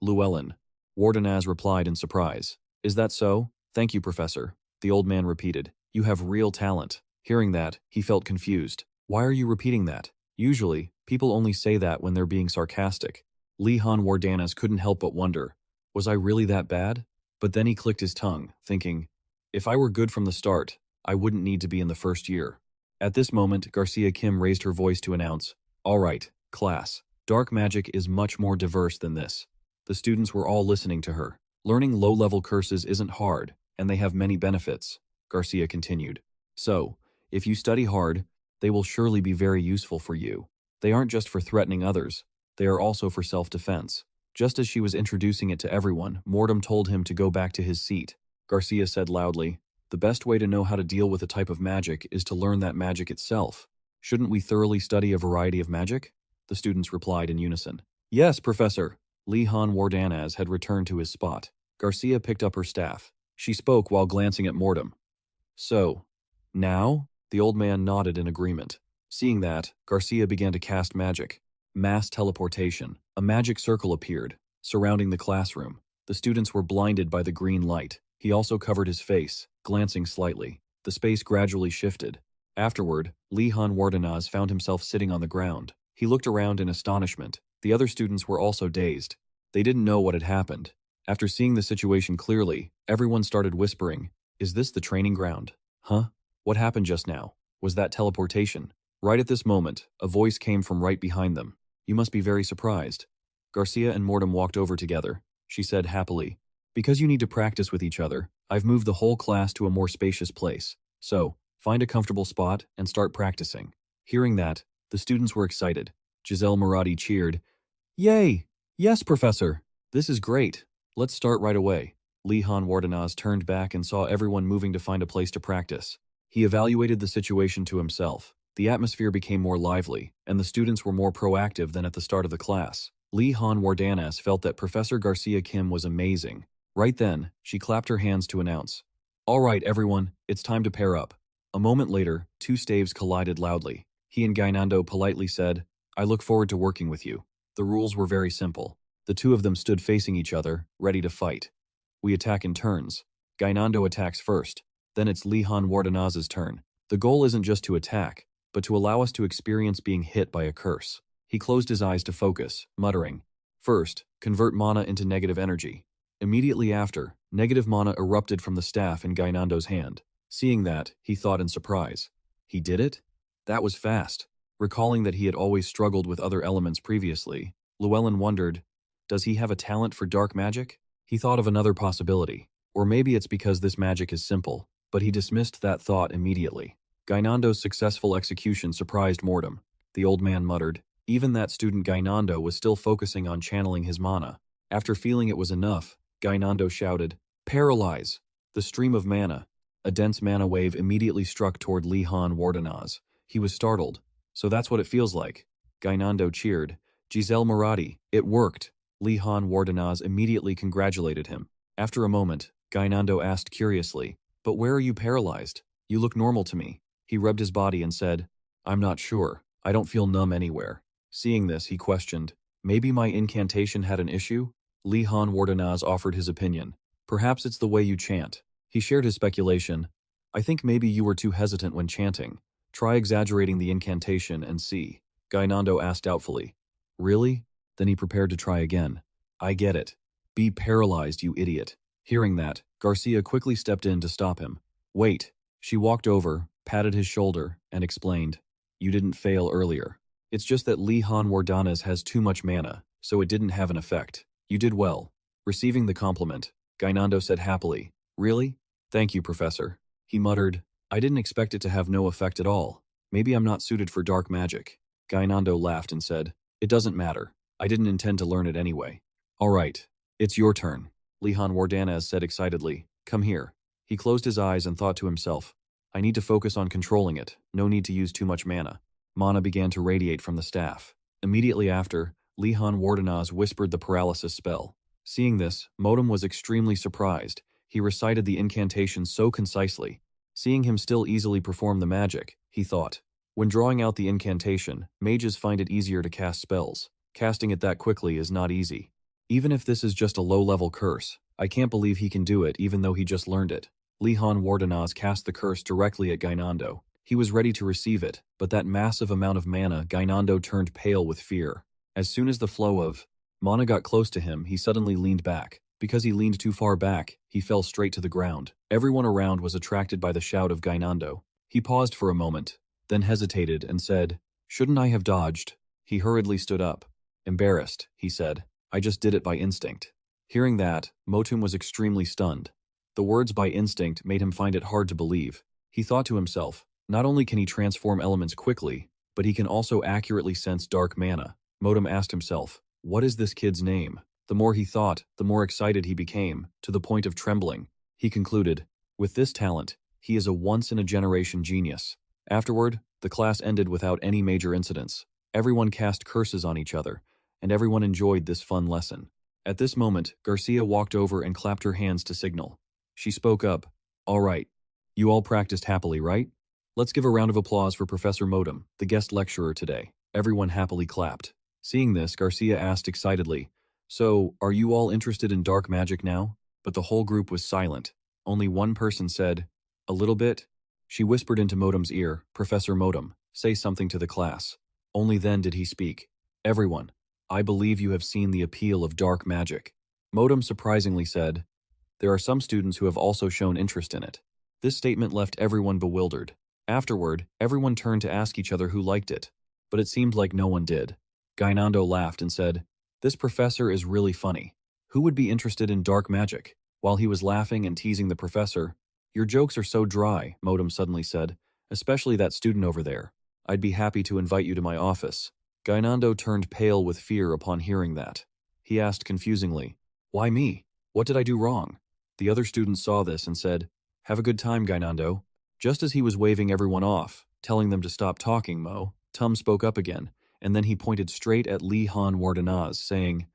Llewellyn. Wardenaz replied in surprise. "Is that so? Thank you, Professor." the old man repeated. You have real talent. Hearing that, he felt confused. Why are you repeating that? Usually, people only say that when they're being sarcastic. Li Han Wardanas couldn't help but wonder, was I really that bad? But then he clicked his tongue, thinking, if I were good from the start, I wouldn't need to be in the first year. At this moment, Garcia Kim raised her voice to announce, all right, class, dark magic is much more diverse than this. The students were all listening to her. Learning low-level curses isn't hard, and they have many benefits, Garcia continued. So, if you study hard, they will surely be very useful for you. They aren't just for threatening others, they are also for self-defense. Just as she was introducing it to everyone, Mortem told him to go back to his seat. Garcia said loudly, the best way to know how to deal with a type of magic is to learn that magic itself. Shouldn't we thoroughly study a variety of magic? The students replied in unison. Yes, Professor. Li Han Wardanas had returned to his spot. Garcia picked up her staff. She spoke while glancing at Mortem. So, now? The old man nodded in agreement. Seeing that, Garcia began to cast magic. Mass teleportation. A magic circle appeared, surrounding the classroom. The students were blinded by the green light. He also covered his face, glancing slightly. The space gradually shifted. Afterward, Li Han Wardanas found himself sitting on the ground. He looked around in astonishment. The other students were also dazed. They didn't know what had happened. After seeing the situation clearly, everyone started whispering, is this the training ground? Huh? What happened just now? Was that teleportation? Right at this moment, a voice came from right behind them. You must be very surprised. Garcia and Mortem walked over together. She said happily, because you need to practice with each other, I've moved the whole class to a more spacious place. So, find a comfortable spot and start practicing. Hearing that, the students were excited. Giselle Murati cheered, Yay! Yes, Professor! This is great. Let's start right away. Li Han Wardanas turned back and saw everyone moving to find a place to practice. He evaluated the situation to himself. The atmosphere became more lively, and the students were more proactive than at the start of the class. Li Han Wardanas felt that Professor Garcia Kim was amazing. Right then, she clapped her hands to announce, all right, everyone, it's time to pair up. A moment later, two staves collided loudly. He and Gainando politely said, I look forward to working with you. The rules were very simple. The two of them stood facing each other, ready to fight. We attack in turns. Gainando attacks first, then it's Li Han Wardanas's turn. The goal isn't just to attack, but to allow us to experience being hit by a curse. He closed his eyes to focus, muttering, first, convert mana into negative energy. Immediately after, negative mana erupted from the staff in Gainando's hand. Seeing that, he thought in surprise. He did it? That was fast. Recalling that he had always struggled with other elements previously, Llewellyn wondered, does he have a talent for dark magic? He thought of another possibility. Or maybe it's because this magic is simple, but he dismissed that thought immediately. Gainando's successful execution surprised Mortem. The old man muttered. Even that student Gainando was still focusing on channeling his mana. After feeling it was enough, Gainando shouted, Paralyze! The stream of mana. A dense mana wave immediately struck toward Li Han Wardanas. He was startled. So that's what it feels like. Gainando cheered. Giselle Murati, it worked. Li Han Wardanas immediately congratulated him. After a moment, Gainando asked curiously, but where are you paralyzed? You look normal to me. He rubbed his body and said, I'm not sure. I don't feel numb anywhere. Seeing this, he questioned, maybe my incantation had an issue? Li Han Wardanas offered his opinion. Perhaps it's the way you chant. He shared his speculation. I think maybe you were too hesitant when chanting. Try exaggerating the incantation and see. Gainando asked doubtfully. Really? Then he prepared to try again. I get it. Be paralyzed, you idiot. Hearing that, Garcia quickly stepped in to stop him. Wait. She walked over, patted his shoulder, and explained. You didn't fail earlier. It's just that Li Han Wardanas has too much mana, so it didn't have an effect. You did well. Receiving the compliment, Gainando said happily, Really? Thank you, Professor. He muttered, I didn't expect it to have no effect at all. Maybe I'm not suited for dark magic. Gainando laughed and said, It doesn't matter. I didn't intend to learn it anyway. All right. It's your turn. Li Han Wardanas said excitedly, Come here. He closed his eyes and thought to himself, I need to focus on controlling it, no need to use too much mana. Mana began to radiate from the staff. Immediately after, Li Han Wardanas whispered the paralysis spell. Seeing this, Mortem was extremely surprised. He recited the incantation so concisely. Seeing him still easily perform the magic, he thought. When drawing out the incantation, mages find it easier to cast spells. Casting it that quickly is not easy. Even if this is just a low-level curse, I can't believe he can do it even though he just learned it. Lihan Wardanaz cast the curse directly at Gainando. He was ready to receive it, but that massive amount of mana, Gainando turned pale with fear. As soon as the flow of mana got close to him, he suddenly leaned back. Because he leaned too far back, he fell straight to the ground. Everyone around was attracted by the shout of Gainando. He paused for a moment, then hesitated and said, "Shouldn't I have dodged?" He hurriedly stood up. "Embarrassed," he said. "I just did it by instinct." Hearing that, Motum was extremely stunned. The words "by instinct" made him find it hard to believe. He thought to himself, not only can he transform elements quickly, but he can also accurately sense dark mana. Motum asked himself, what is this kid's name? The more he thought, the more excited he became, to the point of trembling. He concluded, with this talent, he is a once-in-a-generation genius. Afterward, the class ended without any major incidents. Everyone cast curses on each other, and everyone enjoyed this fun lesson. At this moment, Garcia walked over and clapped her hands to signal. She spoke up, "All right. You all practiced happily, right? Let's give a round of applause for Professor Motum, the guest lecturer today." Everyone happily clapped. Seeing this, Garcia asked excitedly, "So, are you all interested in dark magic now?" But the whole group was silent. Only one person said, "A little bit." She whispered into Motum's ear, "Professor Motum, say something to the class." Only then did he speak. "Everyone, I believe you have seen the appeal of dark magic." Motum surprisingly said, "There are some students who have also shown interest in it." This statement left everyone bewildered. Afterward, everyone turned to ask each other who liked it, but it seemed like no one did. Gainando laughed and said, "This professor is really funny. Who would be interested in dark magic?" While he was laughing and teasing the professor, "Your jokes are so dry," Motum suddenly said, "especially that student over there. I'd be happy to invite you to my office." Gainando turned pale with fear upon hearing that. He asked confusedly, "Why me? What did I do wrong?" The other students saw this and said, "Have a good time, Gainando." Just as he was waving everyone off, telling them to stop talking, Tum spoke up again, and then he pointed straight at Lihan Wardanaz, saying,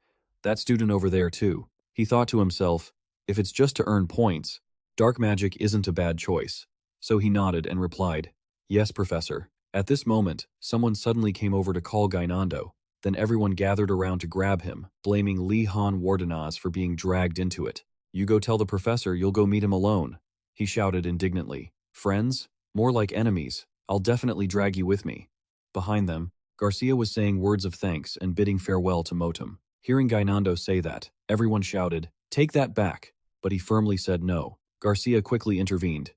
"That student over there too." He thought to himself, if it's just to earn points, dark magic isn't a bad choice. So he nodded and replied, "Yes, Professor." At this moment, someone suddenly came over to call Gainando. Then everyone gathered around to grab him, blaming Lihan Wardanaz for being dragged into it. "You go tell the professor you'll go meet him alone," he shouted indignantly. "Friends? More like enemies. I'll definitely drag you with me." Behind them, Garcia was saying words of thanks and bidding farewell to Motum. Hearing Gainando say that, everyone shouted, "Take that back," but he firmly said no. Garcia quickly intervened.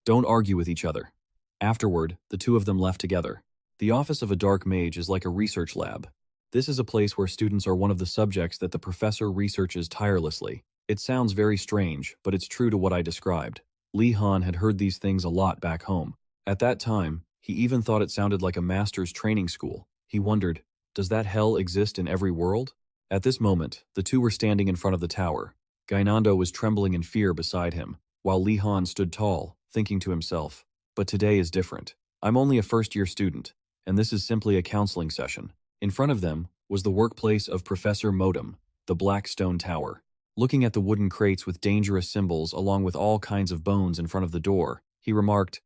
"Don't argue with each other." Afterward, the two of them left together. The office of a dark mage is like a research lab. This is a place where students are one of the subjects that the professor researches tirelessly. It sounds very strange, but it's true to what I described. Lihan had heard these things a lot back home. At that time, he even thought it sounded like a master's training school. He wondered, does that hell exist in every world? At this moment, the two were standing in front of the tower. Gainando was trembling in fear beside him, while Lihan stood tall, thinking to himself, "But today is different. I'm only a first-year student, and this is simply a counseling session." In front of them was the workplace of Professor Motum, the black stone tower. Looking at the wooden crates with dangerous symbols along with all kinds of bones in front of the door, he remarked,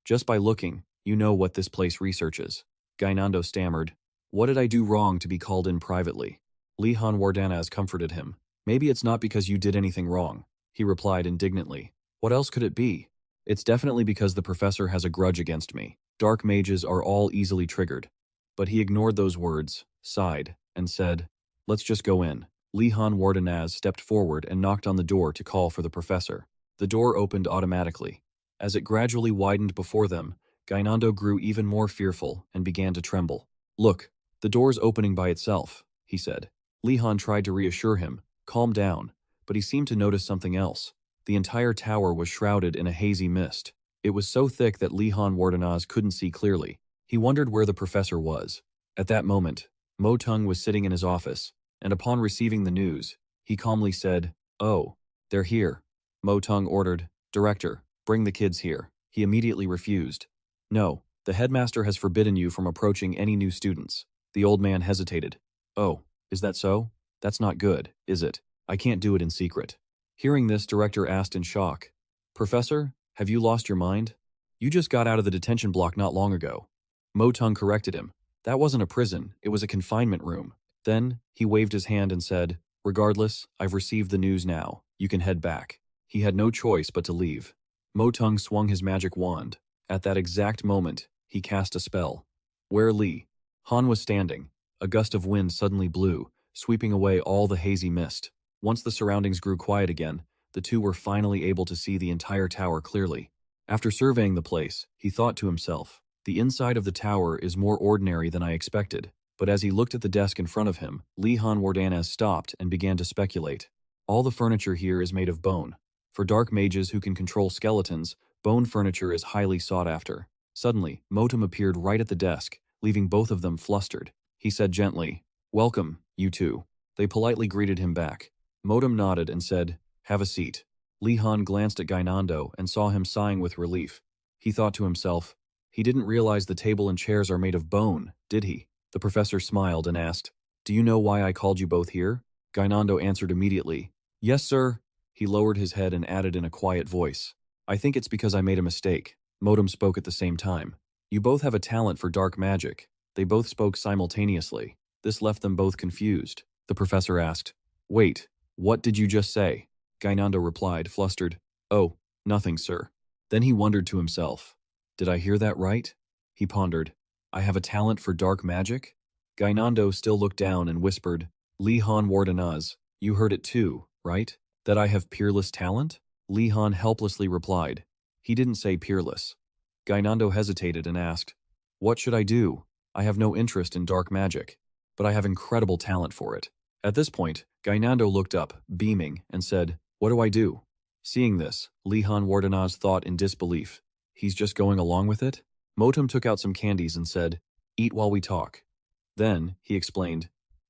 "Just by looking, you know what this place researches." Gainando stammered, "What did I do wrong to be called in privately?" Lihan Wardanaz comforted him. "Maybe it's not because you did anything wrong," he replied indignantly. "What else could it be? It's definitely because the professor has a grudge against me. Dark mages are all easily triggered." But he ignored those words, sighed, and said, "Let's just go in." Lihan Wardanaz stepped forward and knocked on the door to call for the professor. The door opened automatically. As it gradually widened before them, Gainando grew even more fearful and began to tremble. "Look, the door's opening by itself," he said. Lihan tried to reassure him, "Calm down," but he seemed to notice something else. The entire tower was shrouded in a hazy mist. It was so thick that Lihan Wardanaz couldn't see clearly. He wondered where the professor was. At that moment, Motung was sitting in his office, and upon receiving the news, he calmly said, "Oh, they're here." Motung ordered, "Director, bring the kids here." He immediately refused. "No, the headmaster has forbidden you from approaching any new students." The old man hesitated. "Oh, is that so? That's not good, is it? I can't do it in secret." Hearing this, Director asked in shock, "Professor, have you lost your mind? You just got out of the detention block not long ago." Motung corrected him. "That wasn't a prison, it was a confinement room." Then, he waved his hand and said, "Regardless, I've received the news now. You can head back." He had no choice but to leave. Motung swung his magic wand. At that exact moment, he cast a spell. Where Li Han was standing, a gust of wind suddenly blew, sweeping away all the hazy mist. Once the surroundings grew quiet again, the two were finally able to see the entire tower clearly. After surveying the place, he thought to himself, the inside of the tower is more ordinary than I expected. But as he looked at the desk in front of him, Li Han Wardanez stopped and began to speculate. All the furniture here is made of bone. For dark mages who can control skeletons, bone furniture is highly sought after. Suddenly, Motum appeared right at the desk, leaving both of them flustered. He said gently, "Welcome, you two." They politely greeted him back. Motum nodded and said, "Have a seat." Li Han glanced at Gainando and saw him sighing with relief. He thought to himself, he didn't realize the table and chairs are made of bone, did he? The professor smiled and asked, "Do you know why I called you both here?" Gainando answered immediately, "Yes, sir." He lowered his head and added in a quiet voice, "I think it's because I made a mistake." Motum spoke at the same time. "You both have a talent for dark magic." They both spoke simultaneously. This left them both confused. The professor asked, "Wait, what did you just say?" Gainando replied, flustered, "Oh, nothing, sir." Then he wondered to himself, "Did I hear that right?" He pondered, "I have a talent for dark magic?" Gainando still looked down and whispered, "Li Han Wardanaz, you heard it too, right? That I have peerless talent?" Li Han helplessly replied, "He didn't say peerless." Gainando hesitated and asked, "What should I do? I have no interest in dark magic, but I have incredible talent for it." At this point, Gainando looked up, beaming, and said, "What do I do?" Seeing this, Li Han Wardanaz thought in disbelief, "He's just going along with it?" Motum took out some candies and said, "Eat while we talk." Then, he explained,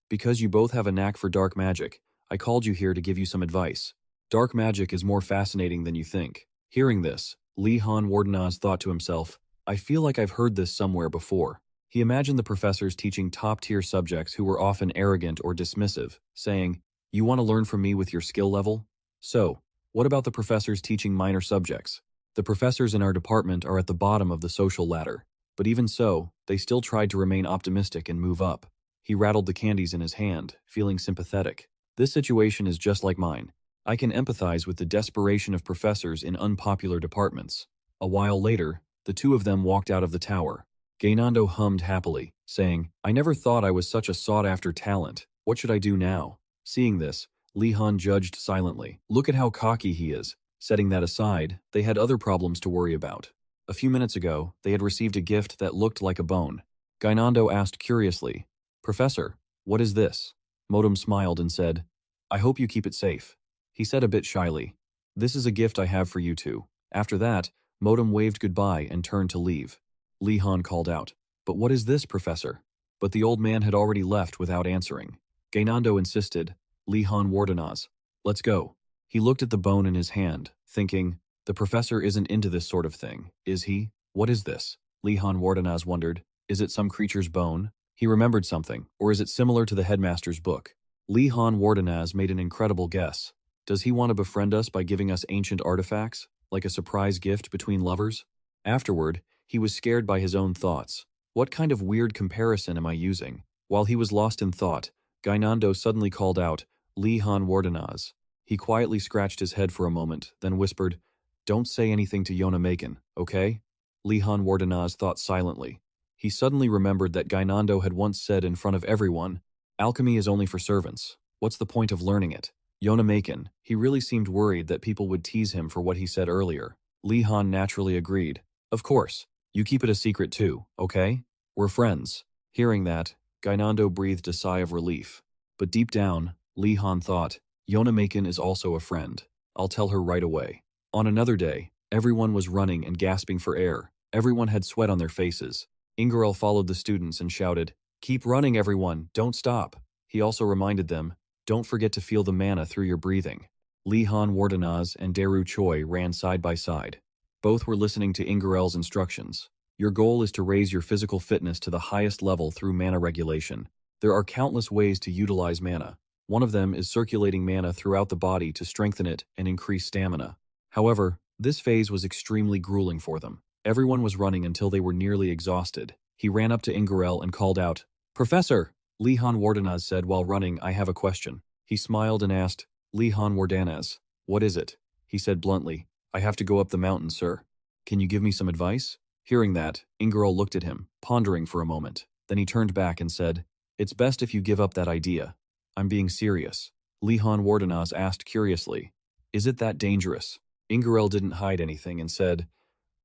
"Because you both have a knack for dark magic, I called you here to give you some advice. Dark magic is more fascinating than you think." Hearing this, Li Han Wardanaz thought to himself, "I feel like I've heard this somewhere before." He imagined the professors teaching top-tier subjects who were often arrogant or dismissive, saying, "You want to learn from me with your skill level?" So, what about the professors teaching minor subjects? The professors in our department are at the bottom of the social ladder. But even so, they still tried to remain optimistic and move up. He rattled the candies in his hand, feeling sympathetic. This situation is just like mine. I can empathize with the desperation of professors in unpopular departments. A while later, the two of them walked out of the tower. Gainando hummed happily, saying, "I never thought I was such a sought-after talent. What should I do now?" Seeing this, Li Han judged silently. "Look at how cocky he is." Setting that aside, they had other problems to worry about. A few minutes ago, they had received a gift that looked like a bone. Gainando asked curiously, "Professor, what is this?" Motum smiled and said, "I hope you keep it safe." He said a bit shyly, "This is a gift I have for you two." After that, Motum waved goodbye and turned to leave. Li Han called out, "But what is this, Professor?" But the old man had already left without answering. Gainando insisted, "Li Han Wardanaz, let's go." He looked at the bone in his hand, thinking, the professor isn't into this sort of thing, is he? What is this? Li Han Wardanaz wondered. Is it some creature's bone? He remembered something, or is it similar to the headmaster's book? Li Han Wardanaz made an incredible guess. Does he want to befriend us by giving us ancient artifacts, like a surprise gift between lovers? Afterward, he was scared by his own thoughts. What kind of weird comparison am I using? While he was lost in thought, Gainando suddenly called out, "Li Han Wardanaz." He quietly scratched his head for a moment, then whispered, "Don't say anything to Yona Macon, okay?" Li Han Wardanaz thought silently. He suddenly remembered that Gainando had once said in front of everyone, "Alchemy is only for servants. What's the point of learning it?" Yona Macon, he really seemed worried that people would tease him for what he said earlier. Li Han naturally agreed. "Of course. You keep it a secret too, okay? We're friends." Hearing that, Gainando breathed a sigh of relief. But deep down, Li Han thought, Yona Macon is also a friend. I'll tell her right away. On another day, everyone was running and gasping for air. Everyone had sweat on their faces. Ingarel followed the students and shouted, "Keep running, everyone, don't stop." He also reminded them, "Don't forget to feel the mana through your breathing." Li Han Wardanaz and Daru Choi ran side by side. Both were listening to Ingarel's instructions. Your goal is to raise your physical fitness to the highest level through mana regulation. There are countless ways to utilize mana. One of them is circulating mana throughout the body to strengthen it and increase stamina. However, this phase was extremely grueling for them. Everyone was running until they were nearly exhausted. He ran up to Ingarel and called out, "Professor!" Li Han Wardanaz said while running, "I have a question." He smiled and asked, "Li Han Wardanaz, what is it?" He said bluntly, I have to go up the mountain, sir. Can you give me some advice? Hearing that, Ingerol looked at him, pondering for a moment. Then he turned back and said, It's best if you give up that idea. I'm being serious. Lihan Wardenaz asked curiously, Is it that dangerous? Ingerol didn't hide anything and said,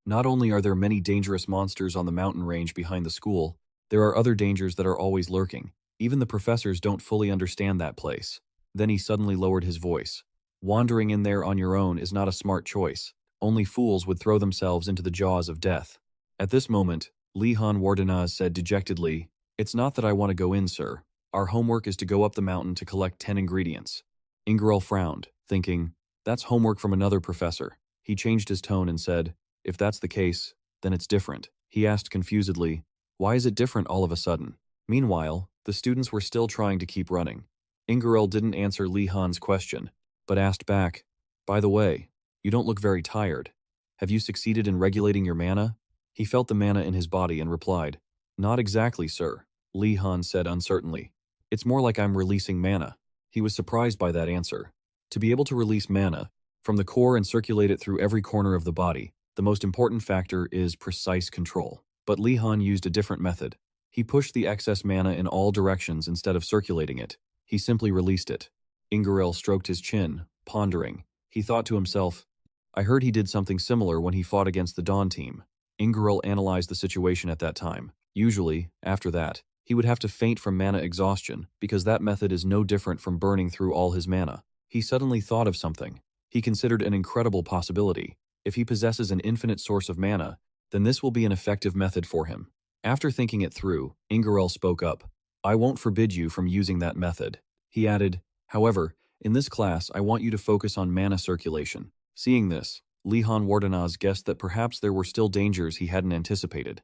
Not only are there many dangerous monsters on the mountain range behind the school, there are other dangers that are always lurking. Even the professors don't fully understand that place. Then he suddenly lowered his voice. Wandering in there on your own is not a smart choice. Only fools would throw themselves into the jaws of death. At this moment, Lihan Wardenaz said dejectedly, It's not that I want to go in, sir. Our homework is to go up the mountain to collect 10 ingredients. Ingerol frowned, thinking, That's homework from another professor. He changed his tone and said, If that's the case, then it's different. He asked confusedly, Why is it different all of a sudden? Meanwhile, the students were still trying to keep running. Ingerol didn't answer Lihan's question, but asked back, By the way, you don't look very tired. Have you succeeded in regulating your mana? He felt the mana in his body and replied, Not exactly, sir, Lihan said uncertainly. It's more like I'm releasing mana. He was surprised by that answer. To be able to release mana from the core and circulate it through every corner of the body, the most important factor is precise control. But Lihan used a different method. He pushed the excess mana in all directions instead of circulating it. He simply released it. Ingerol stroked his chin, pondering. He thought to himself, I heard he did something similar when he fought against the Dawn team. Ingerol analyzed the situation at that time. Usually, after that, he would have to faint from mana exhaustion because that method is no different from burning through all his mana. He suddenly thought of something. He considered an incredible possibility. If he possesses an infinite source of mana, then this will be an effective method for him. After thinking it through, Ingerol spoke up. I won't forbid you from using that method. He added, However, in this class I want you to focus on mana circulation. Seeing this, Lihan Wardenaz guessed that perhaps there were still dangers he hadn't anticipated.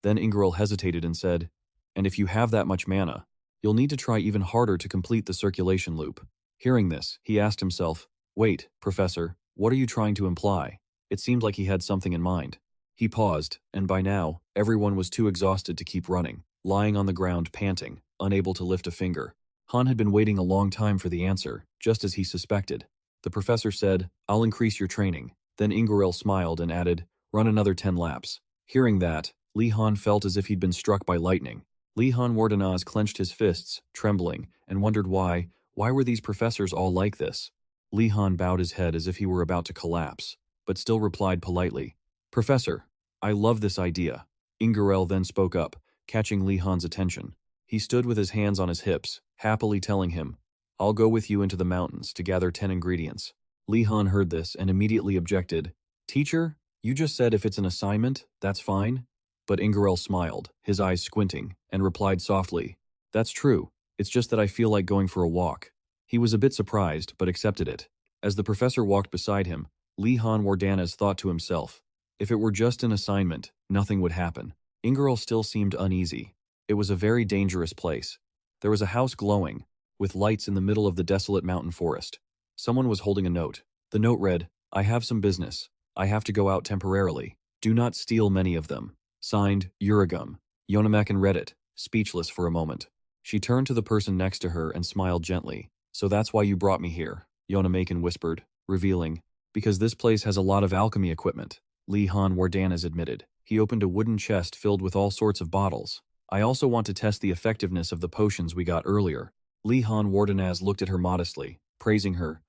Then Ingerol hesitated and said, And if you have that much mana, you'll need to try even harder to complete the circulation loop. Hearing this, he asked himself, Wait, Professor, what are you trying to imply? It seemed like he had something in mind. He paused, and by now, everyone was too exhausted to keep running, lying on the ground panting, unable to lift a finger. Han had been waiting a long time for the answer, just as he suspected. The professor said, I'll increase your training. Then Ingerol smiled and added, Run another 10 laps. Hearing that, Lihan felt as if he'd been struck by lightning. Lihan Wardenaz clenched his fists, trembling, and wondered why were these professors all like this? Lihan bowed his head as if he were about to collapse, but still replied politely, Professor, I love this idea. Ingerol then spoke up, catching Lihan's attention. He stood with his hands on his hips, happily telling him, I'll go with you into the mountains to gather 10 ingredients. Lihan heard this and immediately objected. Teacher, you just said if it's an assignment, that's fine? But Ingerol smiled, his eyes squinting, and replied softly, That's true. It's just that I feel like going for a walk. He was a bit surprised, but accepted it. As the professor walked beside him, Lihan Wardenaz thought to himself, If it were just an assignment, nothing would happen. Ingerol still seemed uneasy. It was a very dangerous place. There was a house glowing, with lights in the middle of the desolate mountain forest. Someone was holding a note. The note read, I have some business. I have to go out temporarily. Do not steal many of them. Signed, Uragum. Yonamakin read it, speechless for a moment. She turned to the person next to her and smiled gently. So that's why you brought me here, Yonamakin whispered, revealing, Because this place has a lot of alchemy equipment. Lihan Wardenaz admitted. He opened a wooden chest filled with all sorts of bottles. I also want to test the effectiveness of the potions we got earlier. Lihan Wardenaz looked at her modestly, praising her.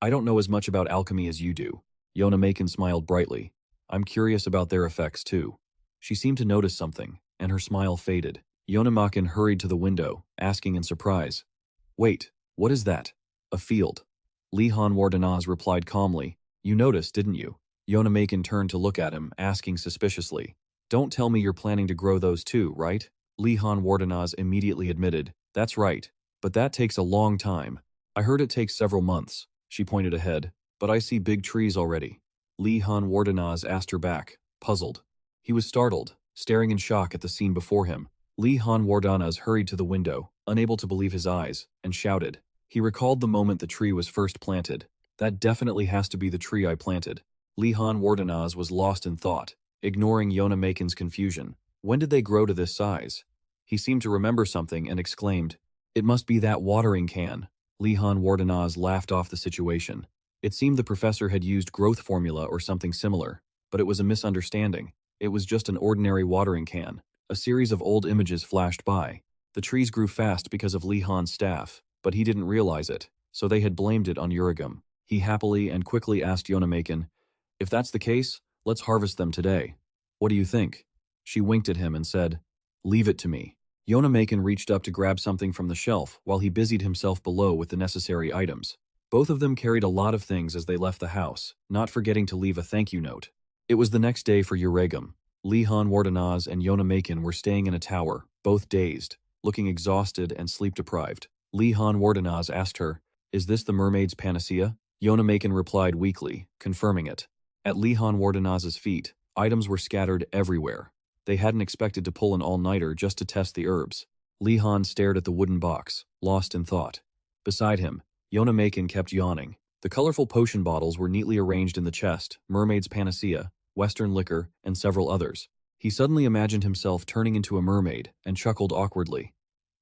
I don't know as much about alchemy as you do. Yonamakin smiled brightly. I'm curious about their effects too. She seemed to notice something, and her smile faded. Yonamakin hurried to the window, asking in surprise, Wait, what is that? A field. Lihan Wardenaz replied calmly, You noticed, didn't you? Yonamakin turned to look at him, asking suspiciously, Don't tell me you're planning to grow those too, right? Lihan Wardenaz immediately admitted, That's right, but that takes a long time. I heard it takes several months. She pointed ahead, But I see big trees already. Lihan Wardenaz asked her back, puzzled. He was startled, staring in shock at the scene before him. Lihan Wardenaz hurried to the window, unable to believe his eyes, and shouted. He recalled the moment the tree was first planted. That definitely has to be the tree I planted. Lihan Wardenaz was lost in thought, ignoring Yonamakin's confusion. When did they grow to this size? He seemed to remember something and exclaimed, It must be that watering can. Lihan Wardenaz laughed off the situation. It seemed the professor had used growth formula or something similar, but it was a misunderstanding. It was just an ordinary watering can. A series of old images flashed by. The trees grew fast because of Li Han's staff, but he didn't realize it, so they had blamed it on Uragum. He happily and quickly asked Yonamakin, "If that's the case, let's harvest them today. What do you think?" She winked at him and said, "Leave it to me." Yonamakin reached up to grab something from the shelf while he busied himself below with the necessary items. Both of them carried a lot of things as they left the house, not forgetting to leave a thank you note. It was the next day for Uragum. Li Han Wardanaz and Yonamakin were staying in a tower, both dazed, looking exhausted and sleep-deprived. Li Han Wardanaz asked her, "Is this the mermaid's panacea?" Yonamakin replied weakly, confirming it. At Li Han Wardanaz's feet, items were scattered everywhere. They hadn't expected to pull an all-nighter just to test the herbs. Li Han stared at the wooden box, lost in thought. Beside him, Yonamakin kept yawning. The colorful potion bottles were neatly arranged in the chest, mermaid's panacea, western liquor, and several others. He suddenly imagined himself turning into a mermaid and chuckled awkwardly.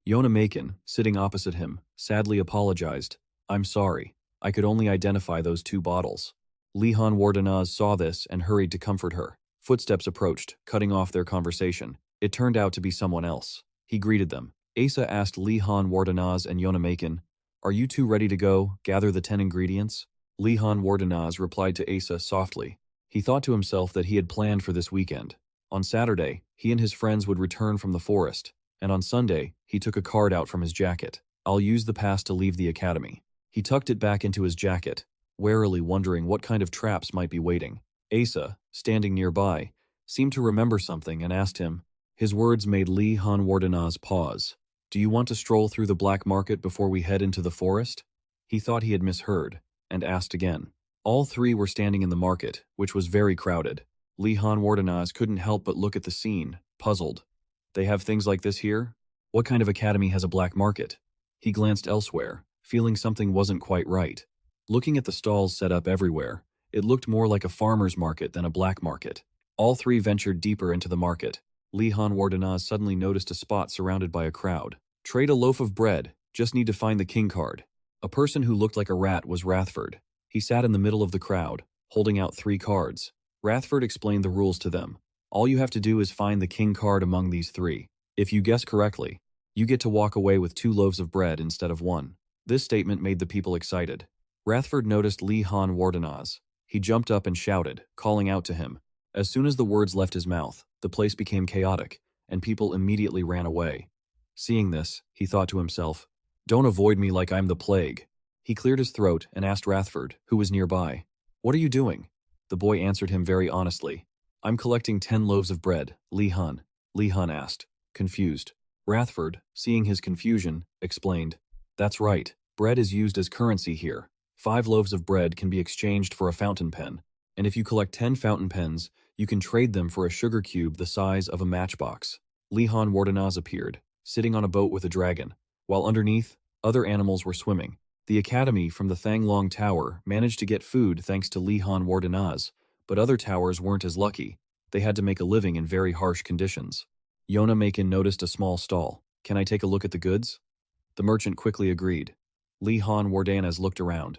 Yonamakin, sitting opposite him, sadly apologized. "I'm sorry. I could only identify those 2 bottles." Li Han Wardanaz saw this and hurried to comfort her. Footsteps approached, cutting off their conversation. It turned out to be someone else. He greeted them. Asa asked Li Han Wardanaz and Yonamakin, "Are you 2 ready to go, gather the 10 ingredients?" Li Han Wardanaz replied to Asa softly. He thought to himself that he had planned for this weekend. On Saturday, he and his friends would return from the forest, and on Sunday, he took a card out from his jacket. "I'll use the pass to leave the academy." He tucked it back into his jacket, warily wondering what kind of traps might be waiting. Asa, standing nearby, seemed to remember something and asked him. His words made Li Han Wardanaz pause. "Do you want to stroll through the black market before we head into the forest?" He thought he had misheard, and asked again. All 3 were standing in the market, which was very crowded. Li Han Wardanaz couldn't help but look at the scene, puzzled. "They have things like this here? What kind of academy has a black market?" He glanced elsewhere, feeling something wasn't quite right. Looking at the stalls set up everywhere, it looked more like a farmer's market than a black market. All 3 ventured deeper into the market. Li Han Wardanaz suddenly noticed a spot surrounded by a crowd. "Trade a loaf of bread, just need to find the king card." A person who looked like a rat was Rathford. He sat in the middle of the crowd, holding out 3 cards. Rathford explained the rules to them. "All you have to do is find the king card among these 3. If you guess correctly, you get to walk away with 2 loaves of bread instead of 1. This statement made the people excited. Rathford noticed Li Han Wardanaz. He jumped up and shouted, calling out to him. As soon as the words left his mouth, the place became chaotic, and people immediately ran away. Seeing this, he thought to himself, "Don't avoid me like I'm the plague." He cleared his throat and asked Rathford, who was nearby, "What are you doing?" The boy answered him very honestly. "I'm collecting 10 loaves of bread, Li Han." Li Han asked, confused. Rathford, seeing his confusion, explained, "That's right, bread is used as currency here. 5 loaves of bread can be exchanged for a fountain pen, and if you collect 10 fountain pens, you can trade them for a sugar cube the size of a matchbox." Li Han Wardanaz appeared, sitting on a boat with a dragon, while underneath, other animals were swimming. The academy from the Thanglong Tower managed to get food thanks to Li Han Wardanaz, but other towers weren't as lucky. They had to make a living in very harsh conditions. Yonamakin noticed a small stall. "Can I take a look at the goods?" The merchant quickly agreed. Li Han Wardanaz looked around.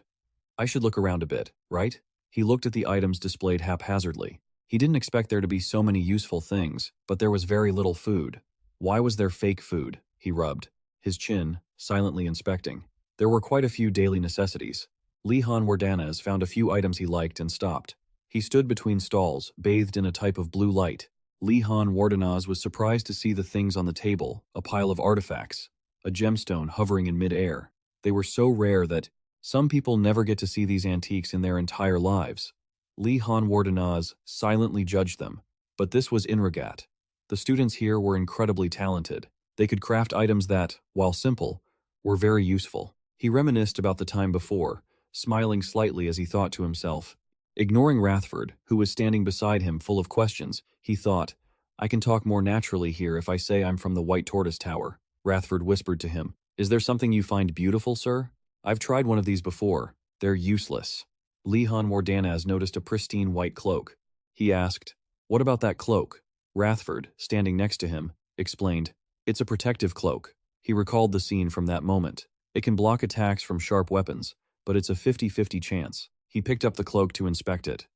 "I should look around a bit, right?" He looked at the items displayed haphazardly. He didn't expect there to be so many useful things, but there was very little food. Why was there fake food? He rubbed his chin, silently inspecting. There were quite a few daily necessities. Li Han Wardanaz found a few items he liked and stopped. He stood between stalls, bathed in a type of blue light. Li Han Wardanaz was surprised to see the things on the table, a pile of artifacts, a gemstone hovering in mid-air. They were so rare that some people never get to see these antiques in their entire lives. Li Han Wardanaz silently judged them, but this was Inragat. The students here were incredibly talented. They could craft items that, while simple, were very useful. He reminisced about the time before, smiling slightly as he thought to himself. Ignoring Rathford, who was standing beside him full of questions, he thought, "I can talk more naturally here if I say I'm from the White Tortoise Tower." Rathford whispered to him, "Is there something you find beautiful, sir? I've tried one of these before. They're useless." Li Han Wardanaz noticed a pristine white cloak. He asked, "What about that cloak?" Rathford, standing next to him, explained, "It's a protective cloak." He recalled the scene from that moment. It can block attacks from sharp weapons, but it's a 50-50 chance. He picked up the cloak to inspect it.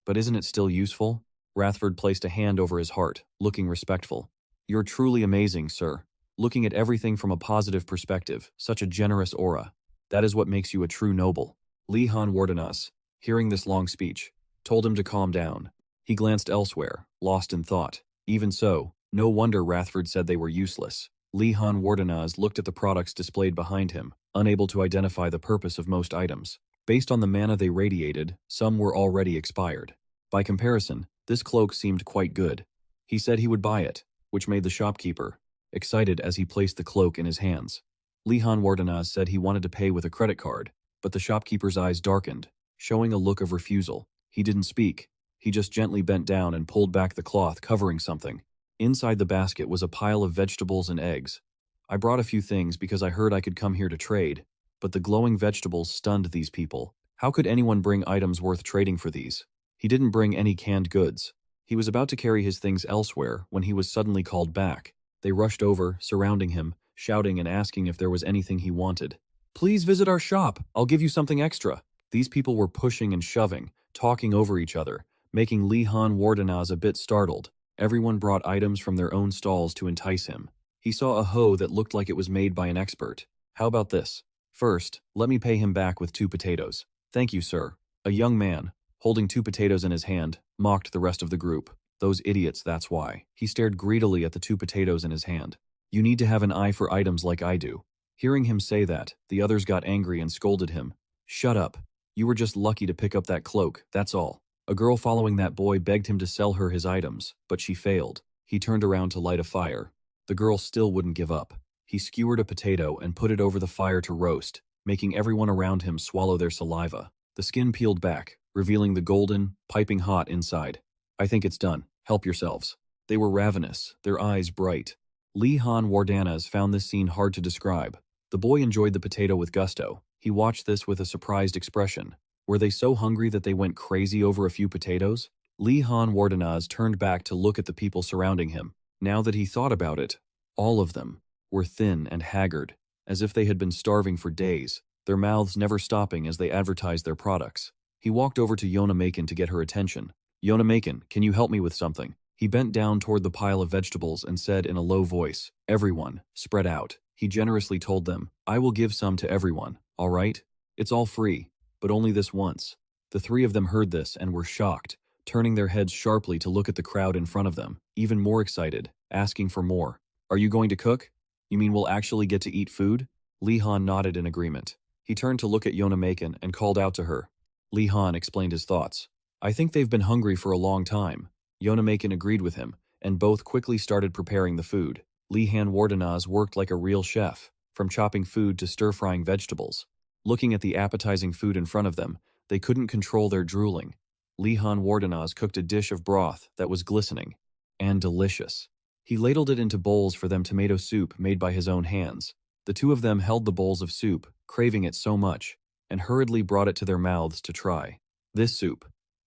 But isn't it still useful? Rathford placed a hand over his heart, looking respectful. You're truly amazing, sir. Looking at everything from a positive perspective, such a generous aura. That is what makes you a true noble. Li Han Wardenas, hearing this long speech, told him to calm down. He glanced elsewhere, lost in thought. Even so, no wonder Rathford said they were useless. Li Han Wardenas looked at the products displayed behind him, unable to identify the purpose of most items. Based on the mana they radiated, some were already expired. By comparison, this cloak seemed quite good. He said he would buy it, which made the shopkeeper excited as he placed the cloak in his hands. Li Han Wardenas said he wanted to pay with a credit card, but the shopkeeper's eyes darkened, showing a look of refusal. He didn't speak. He just gently bent down and pulled back the cloth covering something. Inside the basket was a pile of vegetables and eggs. I brought a few things because I heard I could come here to trade, but the glowing vegetables stunned these people. How could anyone bring items worth trading for these? He didn't bring any canned goods. He was about to carry his things elsewhere when he was suddenly called back. They rushed over, surrounding him, shouting and asking if there was anything he wanted. Please visit our shop. I'll give you something extra. These people were pushing and shoving, talking over each other, making Li Han Wardenas a bit startled. Everyone brought items from their own stalls to entice him. He saw a hoe that looked like it was made by an expert. How about this? First, let me pay him back with 2 potatoes. Thank you, sir. A young man, holding 2 potatoes in his hand, mocked the rest of the group. Those idiots, that's why. He stared greedily at the 2 potatoes in his hand. You need to have an eye for items like I do. Hearing him say that, the others got angry and scolded him. Shut up. You were just lucky to pick up that cloak, that's all. A girl following that boy begged him to sell her his items, but she failed. He turned around to light a fire. The girl still wouldn't give up. He skewered a potato and put it over the fire to roast, making everyone around him swallow their saliva. The skin peeled back, revealing the golden, piping hot inside. I think it's done. Help yourselves. They were ravenous, their eyes bright. Li Han Wardenas found this scene hard to describe. The boy enjoyed the potato with gusto. He watched this with a surprised expression. Were they so hungry that they went crazy over a few potatoes? Li Han Wardenas turned back to look at the people surrounding him. Now that he thought about it, all of them were thin and haggard, as if they had been starving for days, their mouths never stopping as they advertised their products. He walked over to Yona Macon to get her attention. Yona Macon, can you help me with something? He bent down toward the pile of vegetables and said in a low voice, Everyone, spread out. He generously told them, I will give some to everyone, all right? It's all free, but only this once. The 3 of them heard this and were shocked, turning their heads sharply to look at the crowd in front of them, even more excited, asking for more. Are you going to cook? You mean we'll actually get to eat food? Li Han nodded in agreement. He turned to look at Yona Macon and called out to her. Li Han explained his thoughts. I think they've been hungry for a long time. Yona Macon agreed with him, and both quickly started preparing the food. Li Han Wardenas worked like a real chef, from chopping food to stir-frying vegetables. Looking at the appetizing food in front of them, they couldn't control their drooling. Li Han Wardenas cooked a dish of broth that was glistening and delicious. He ladled it into bowls for them tomato soup made by his own hands. The 2 of them held the bowls of soup, craving it so much, and hurriedly brought it to their mouths to try. This soup.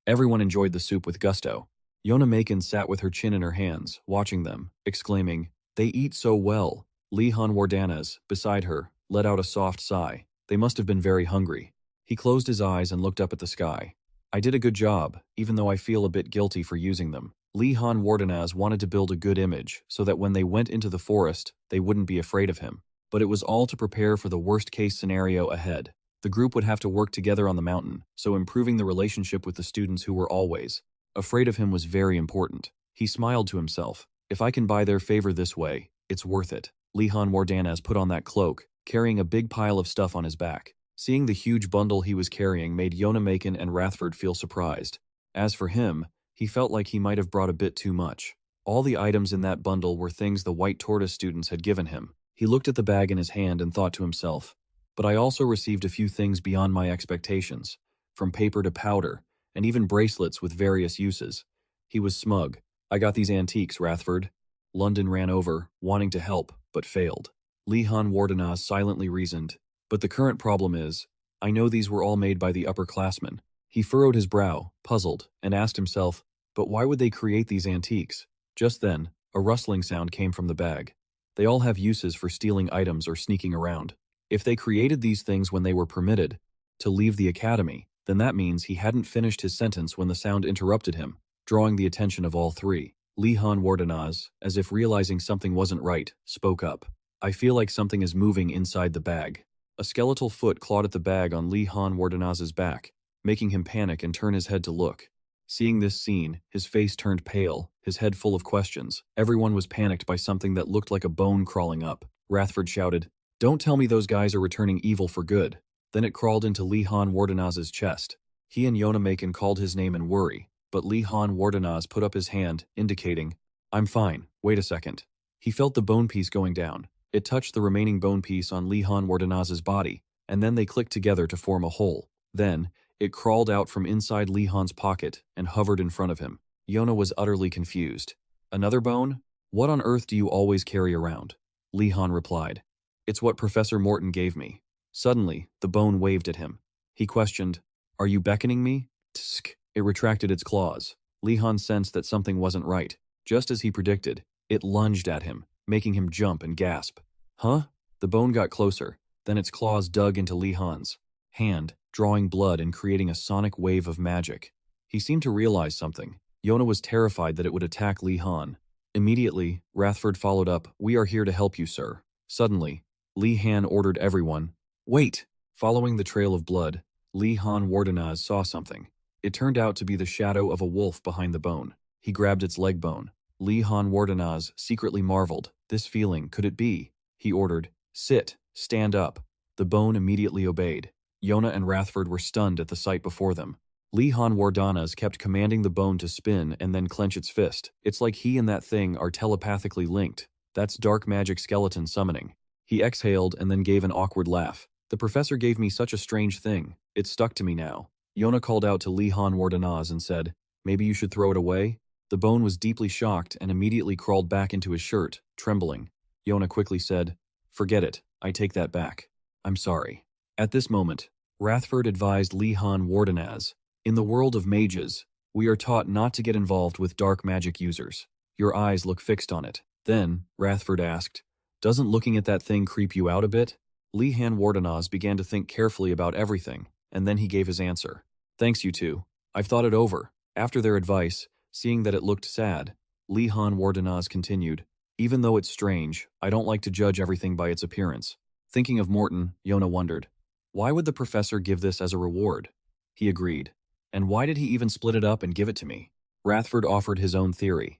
Everyone enjoyed the soup with gusto. Yona Macon sat with her chin in her hands, watching them, exclaiming, They eat so well. Li Han Wardenas, beside her, let out a soft sigh. They must have been very hungry. He closed his eyes and looked up at the sky. I did a good job, even though I feel a bit guilty for using them. Li Han Wardenas wanted to build a good image so that when they went into the forest, they wouldn't be afraid of him. But it was all to prepare for the worst-case scenario ahead. The group would have to work together on the mountain, so improving the relationship with the students who were always afraid of him was very important. He smiled to himself. If I can buy their favor this way, it's worth it. Li Han Wardenas put on that cloak, carrying a big pile of stuff on his back. Seeing the huge bundle he was carrying made Yona Macon and Rathford feel surprised. As for him, he felt like he might have brought a bit too much. All the items in that bundle were things the White Tortoise students had given him. He looked at the bag in his hand and thought to himself, but I also received a few things beyond my expectations, from paper to powder, and even bracelets with various uses. He was smug. I got these antiques, Rathford. London ran over, wanting to help, but failed. Li Han Wardenas silently reasoned, but the current problem is, I know these were all made by the upperclassmen. He furrowed his brow, puzzled, and asked himself, but why would they create these antiques? Just then, a rustling sound came from the bag. They all have uses for stealing items or sneaking around. If they created these things when they were permitted to leave the academy, Then that means he hadn't finished his sentence when the sound interrupted him, drawing the attention of all three. Li Han Wardenaz, as if realizing something wasn't right, spoke up. I feel like something is moving inside the bag. A skeletal foot clawed at the bag on Li Han Wardenaz's back, making him panic and turn his head to look. Seeing this scene, his face turned pale, his head full of questions. Everyone was panicked by something that looked like a bone crawling up. Rathford shouted, "Don't tell me those guys are returning evil for good." Then it crawled into Li Han Wardenaz's chest. He and Yonamakin called his name in worry, but Li Han Wardenaz put up his hand, indicating, "I'm fine, wait a second." He felt the bone piece going down. It touched the remaining bone piece on Li Han Wardenaz's body, and then they clicked together to form a whole. Then, it crawled out from inside Li Han's pocket and hovered in front of him. Yona was utterly confused. "Another bone? What on earth do you always carry around?" Li Han replied. "It's what Professor Morton gave me." Suddenly, the bone waved at him. He questioned, "Are you beckoning me?" Tsk. It retracted its claws. Li Han sensed that something wasn't right. Just as he predicted, it lunged at him, making him jump and gasp. "Huh?" The bone got closer. Then its claws dug into Li Han's hand, drawing blood and creating a sonic wave of magic. He seemed to realize something. Yona was terrified that it would attack Li Han. Immediately, Rathford followed up, "We are here to help you, sir." Suddenly, Li Han ordered everyone, "Wait!" Following the trail of blood, Li Han Wardenaz saw something. It turned out to be the shadow of a wolf behind the bone. He grabbed its leg bone. Li Han Wardenaz secretly marveled. This feeling, could it be? He ordered, "Sit, stand up." The bone immediately obeyed. Yona and Rathford were stunned at the sight before them. Li Han Wardenaz kept commanding the bone to spin and then clench its fist. It's like he and that thing are telepathically linked. That's dark magic skeleton summoning. He exhaled and then gave an awkward laugh. "The professor gave me such a strange thing. It stuck to me now." Yona called out to Li Han Wardenaz and said, "Maybe you should throw it away?" The bone was deeply shocked and immediately crawled back into his shirt, trembling. Yona quickly said, "Forget it. I take that back. I'm sorry." At this moment, Rathford advised Li Han Wardenaz, "In the world of mages, we are taught not to get involved with dark magic users. Your eyes look fixed on it." Then, Rathford asked, "Doesn't looking at that thing creep you out a bit?" Li Han Wardenaz began to think carefully about everything, and then he gave his answer. "Thanks, you two. I've thought it over." After their advice, seeing that it looked sad, Li Han Wardenaz continued, "Even though it's strange, I don't like to judge everything by its appearance." Thinking of Morton, Yona wondered, why would the professor give this as a reward? He agreed. And why did he even split it up and give it to me? Rathford offered his own theory.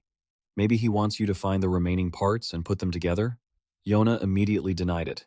Maybe he wants you to find the remaining parts and put them together? Yona immediately denied it.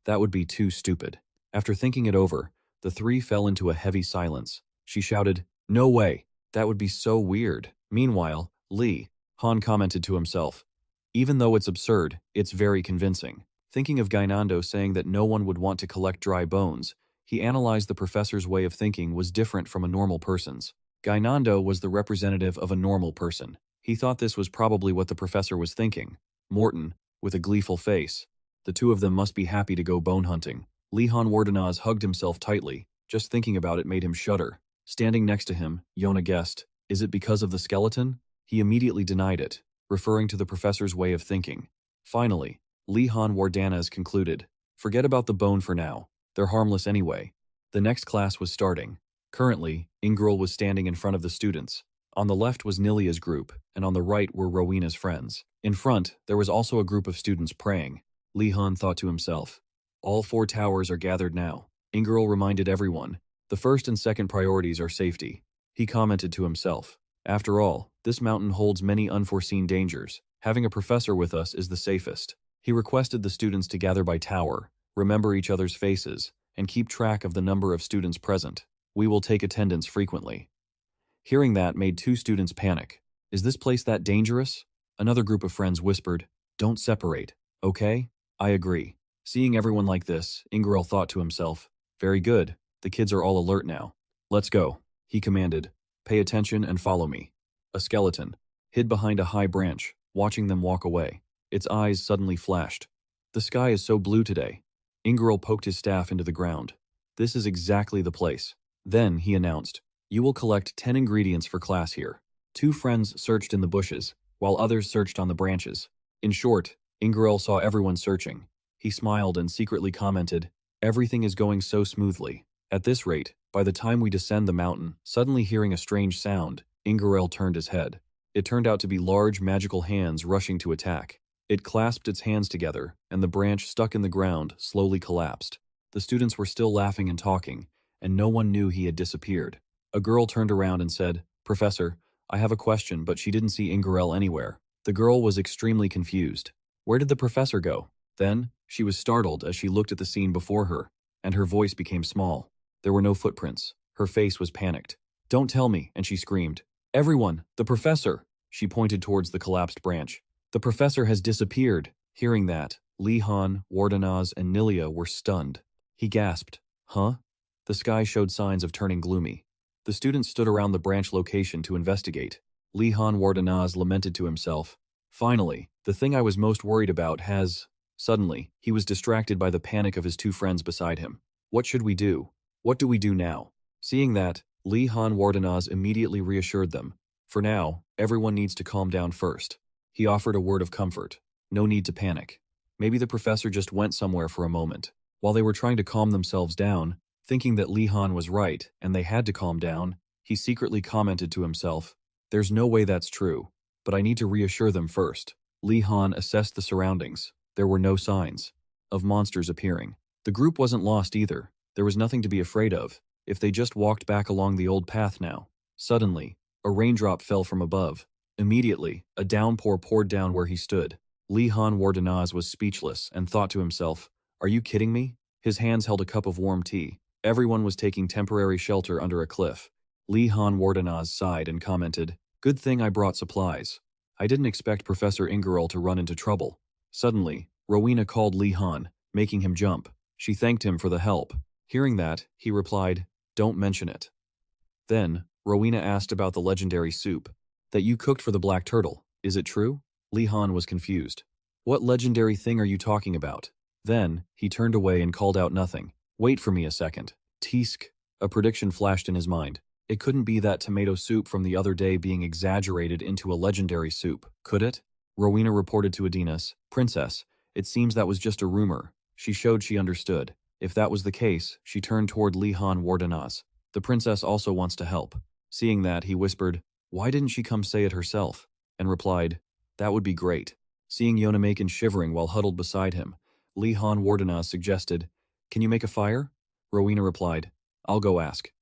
That would be too stupid. After thinking it over, the three fell into a heavy silence. She shouted, "No way! That would be so weird." Meanwhile, Li Han commented to himself, "Even though it's absurd, it's very convincing." Thinking of Gainando saying that no one would want to collect dry bones, he analyzed the professor's way of thinking was different from a normal person's. Gainando was the representative of a normal person. He thought this was probably what the professor was thinking. Morton, with a gleeful face. The two of them must be happy to go bone hunting. Li Han Wardenaz hugged himself tightly. Just thinking about it made him shudder. Standing next to him, Yona guessed, "Is it because of the skeleton?" He immediately denied it, referring to the professor's way of thinking. Finally, Li Han Wardenaz concluded, "Forget about the bone for now. They're harmless anyway." The next class was starting. Currently, Ingrul was standing in front of the students. On the left was Nilia's group, and on the right were Rowena's friends. In front, there was also a group of students praying. Li Han thought to himself, "All 4 towers are gathered now." Ingrul reminded everyone, "The first and second priorities are safety." He commented to himself, "After all, this mountain holds many unforeseen dangers. Having a professor with us is the safest." He requested the students to gather by tower, remember each other's faces, and keep track of the number of students present. "We will take attendance frequently." Hearing that made 2 students panic. "Is this place that dangerous?" Another group of friends whispered, "Don't separate, okay?" "I agree." Seeing everyone like this, Ingrul thought to himself, "Very good, the kids are all alert now. Let's go." He commanded, "Pay attention and follow me." A skeleton hid behind a high branch, watching them walk away. Its eyes suddenly flashed. "The sky is so blue today." Ingrul poked his staff into the ground. "This is exactly the place." Then he announced, "You will collect 10 ingredients for class here." 2 friends searched in the bushes, while others searched on the branches. In short, Ingrul saw everyone searching. He smiled and secretly commented, "Everything is going so smoothly. At this rate, By the time we descend the mountain, suddenly hearing a strange sound, Ingarel turned his head. It turned out to be large magical hands rushing to attack. It clasped its hands together, and the branch stuck in the ground slowly collapsed. The students were still laughing and talking, and no one knew he had disappeared. A girl turned around and said, "Professor, I have a question," but she didn't see Ingarel anywhere. The girl was extremely confused. Where did the professor go? Then, she was startled as she looked at the scene before her, and her voice became small. There were no footprints. Her face was panicked. "Don't tell me," and she screamed. "Everyone, the professor!" She pointed towards the collapsed branch. "The professor has disappeared." Hearing that, Li Han, Wardenaz, and Nilia were stunned. He gasped, "Huh?" The sky showed signs of turning gloomy. The students stood around the branch location to investigate. Li Han Wardenaz lamented to himself, "Finally, the thing I was most worried about has—" Suddenly, he was distracted by the panic of his two friends beside him. "What should we do? What do we do now?" Seeing that, Li Han Wardenaz immediately reassured them. "For now, everyone needs to calm down first." He offered a word of comfort. No need to panic. Maybe the professor just went somewhere for a moment. While they were trying to calm themselves down, thinking that Li Han was right and they had to calm down, he secretly commented to himself, "There's no way that's true, but I need to reassure them first." Li Han assessed the surroundings. There were no signs of monsters appearing. The group wasn't lost either. There was nothing to be afraid of, if they just walked back along the old path now. Suddenly, a raindrop fell from above. Immediately, a downpour poured down where he stood. Li Han Wardenaz was speechless and thought to himself, "Are you kidding me?" His hands held a cup of warm tea. Everyone was taking temporary shelter under a cliff. Li Han Wardenaz sighed and commented, "Good thing I brought supplies. I didn't expect Professor Ingerol to run into trouble." Suddenly, Rowena called Li Han, making him jump. She thanked him for the help. Hearing that, he replied, "Don't mention it." Then, Rowena asked about the legendary soup that you cooked for the black turtle. Is it true? Li Han was confused. "What legendary thing are you talking about?" Then, he turned away and called out nothing. "Wait for me a second." Tisk. A prediction flashed in his mind. It couldn't be that tomato soup from the other day being exaggerated into a legendary soup, could it? Rowena reported to Adinas, "Princess, it seems that was just a rumor." She showed she understood. If that was the case, she turned toward Li Han Wardenaz. "The princess also wants to help." Seeing that, he whispered, "Why didn't she come say it herself?" and replied, "That would be great." Seeing Yonamakin shivering while huddled beside him, Li Han Wardenaz suggested, "Can you make a fire?" Rowena replied, "I'll go ask."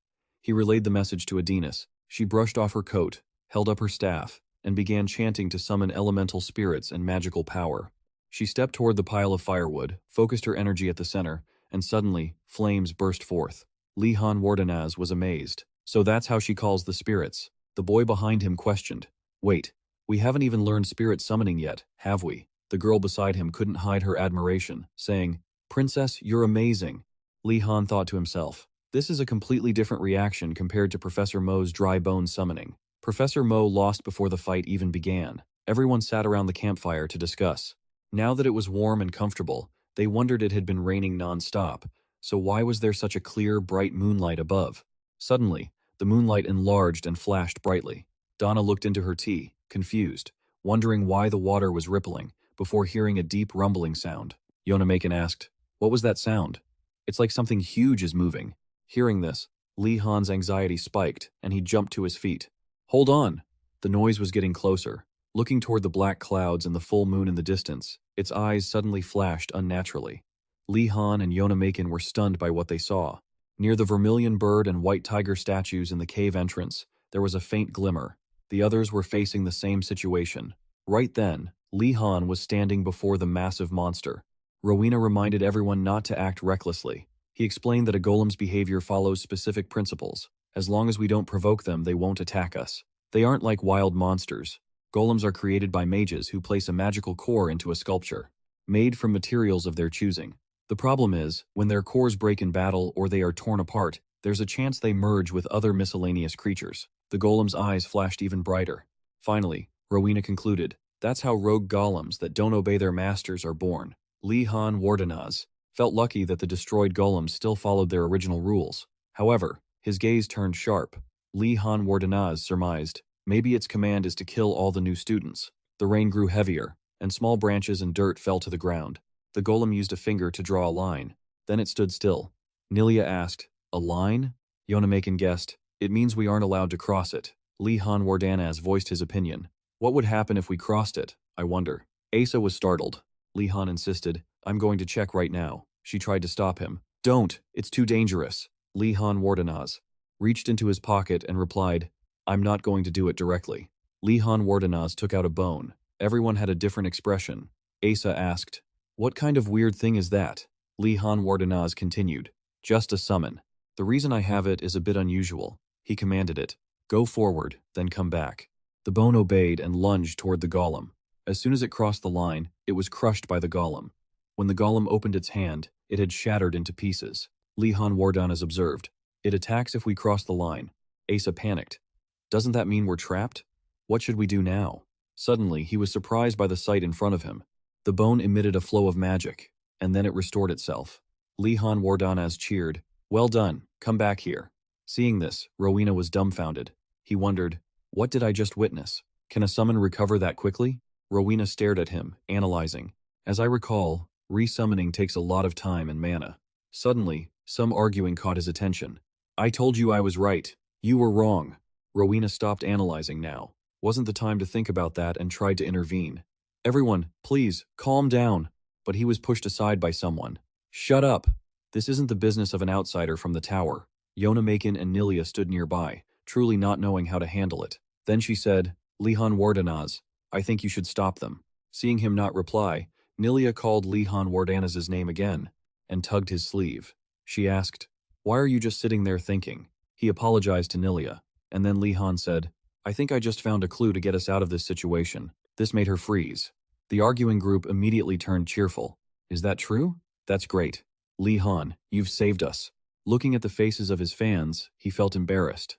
He relayed the message to Adinas. She brushed off her coat, held up her staff, and began chanting to summon elemental spirits and magical power. She stepped toward the pile of firewood, focused her energy at the center, and suddenly, flames burst forth. Li Han Wardenaz was amazed. "So that's how she calls the spirits?" The boy behind him questioned. "Wait, we haven't even learned spirit summoning yet, have we?" The girl beside him couldn't hide her admiration, saying, "Princess, you're amazing." Li Han thought to himself, this is a completely different reaction compared to Professor Mo's dry bone summoning. Professor Mo lost before the fight even began. Everyone sat around the campfire to discuss. Now that it was warm and comfortable, they wondered it had been raining non-stop, so why was there such a clear, bright moonlight above? Suddenly, the moonlight enlarged and flashed brightly. Donna looked into her tea, confused, wondering why the water was rippling, before hearing a deep rumbling sound. Yonamakin asked, "What was that sound?" "It's like something huge is moving." Hearing this, Li Han's anxiety spiked, and he jumped to his feet. "Hold on!" The noise was getting closer. Looking toward the black clouds and the full moon in the distance, its eyes suddenly flashed unnaturally. Li Han and Yonamakin were stunned by what they saw. Near the vermilion bird and white tiger statues in the cave entrance, there was a faint glimmer. The others were facing the same situation. Right then, Li Han was standing before the massive monster. Rowena reminded everyone not to act recklessly. He explained that a golem's behavior follows specific principles. As long as we don't provoke them, they won't attack us. They aren't like wild monsters. Golems are created by mages who place a magical core into a sculpture, made from materials of their choosing. The problem is, when their cores break in battle or they are torn apart, there's a chance they merge with other miscellaneous creatures. The golem's eyes flashed even brighter. Finally, Rowena concluded, that's how rogue golems that don't obey their masters are born. Li Han Wardenaz felt lucky that the destroyed golems still followed their original rules. However, his gaze turned sharp. Li Han Wardenaz surmised, maybe its command is to kill all the new students. The rain grew heavier, and small branches and dirt fell to the ground. The golem used a finger to draw a line. Then it stood still. Nilia asked, "A line?" Yonamakin guessed. It means we aren't allowed to cross it. Li Han Wardanaz voiced his opinion. What would happen if we crossed it, I wonder? Asa was startled. Li Han insisted. I'm going to check right now. She tried to stop him. Don't, it's too dangerous. Li Han Wardanaz reached into his pocket and replied, I'm not going to do it directly. Li Han Wardanaz took out a bone. Everyone had a different expression. Asa asked, what kind of weird thing is that? Li Han Wardanaz continued, just a summon. The reason I have it is a bit unusual. He commanded it. Go forward, then come back. The bone obeyed and lunged toward the golem. As soon as it crossed the line, it was crushed by the golem. When the golem opened its hand, it had shattered into pieces. Li Han Wardanaz observed. It attacks if we cross the line. Asa panicked. Doesn't that mean we're trapped? What should we do now? Suddenly, he was surprised by the sight in front of him. The bone emitted a flow of magic, and then it restored itself. Li Han Wardanaz cheered. Well done, come back here. Seeing this, Rowena was dumbfounded. He wondered, what did I just witness? Can a summon recover that quickly? Rowena stared at him, analyzing. As I recall, resummoning takes a lot of time and mana. Suddenly, some arguing caught his attention. I told you I was right. You were wrong. Rowena stopped analyzing now. Wasn't the time to think about that and tried to intervene. Everyone, please, calm down. But he was pushed aside by someone. Shut up. This isn't the business of an outsider from the tower. Yonamakin and Nilia stood nearby, truly not knowing how to handle it. Then she said, Li Han Wardanaz, I think you should stop them. Seeing him not reply, Nilia called Li Han Wardanaz's name again, and tugged his sleeve. She asked, why are you just sitting there thinking? He apologized to Nilia, and then Li Han said, I think I just found a clue to get us out of this situation. This made her freeze. The arguing group immediately turned cheerful. Is that true? That's great. Li Han, you've saved us. Looking at the faces of his fans, he felt embarrassed.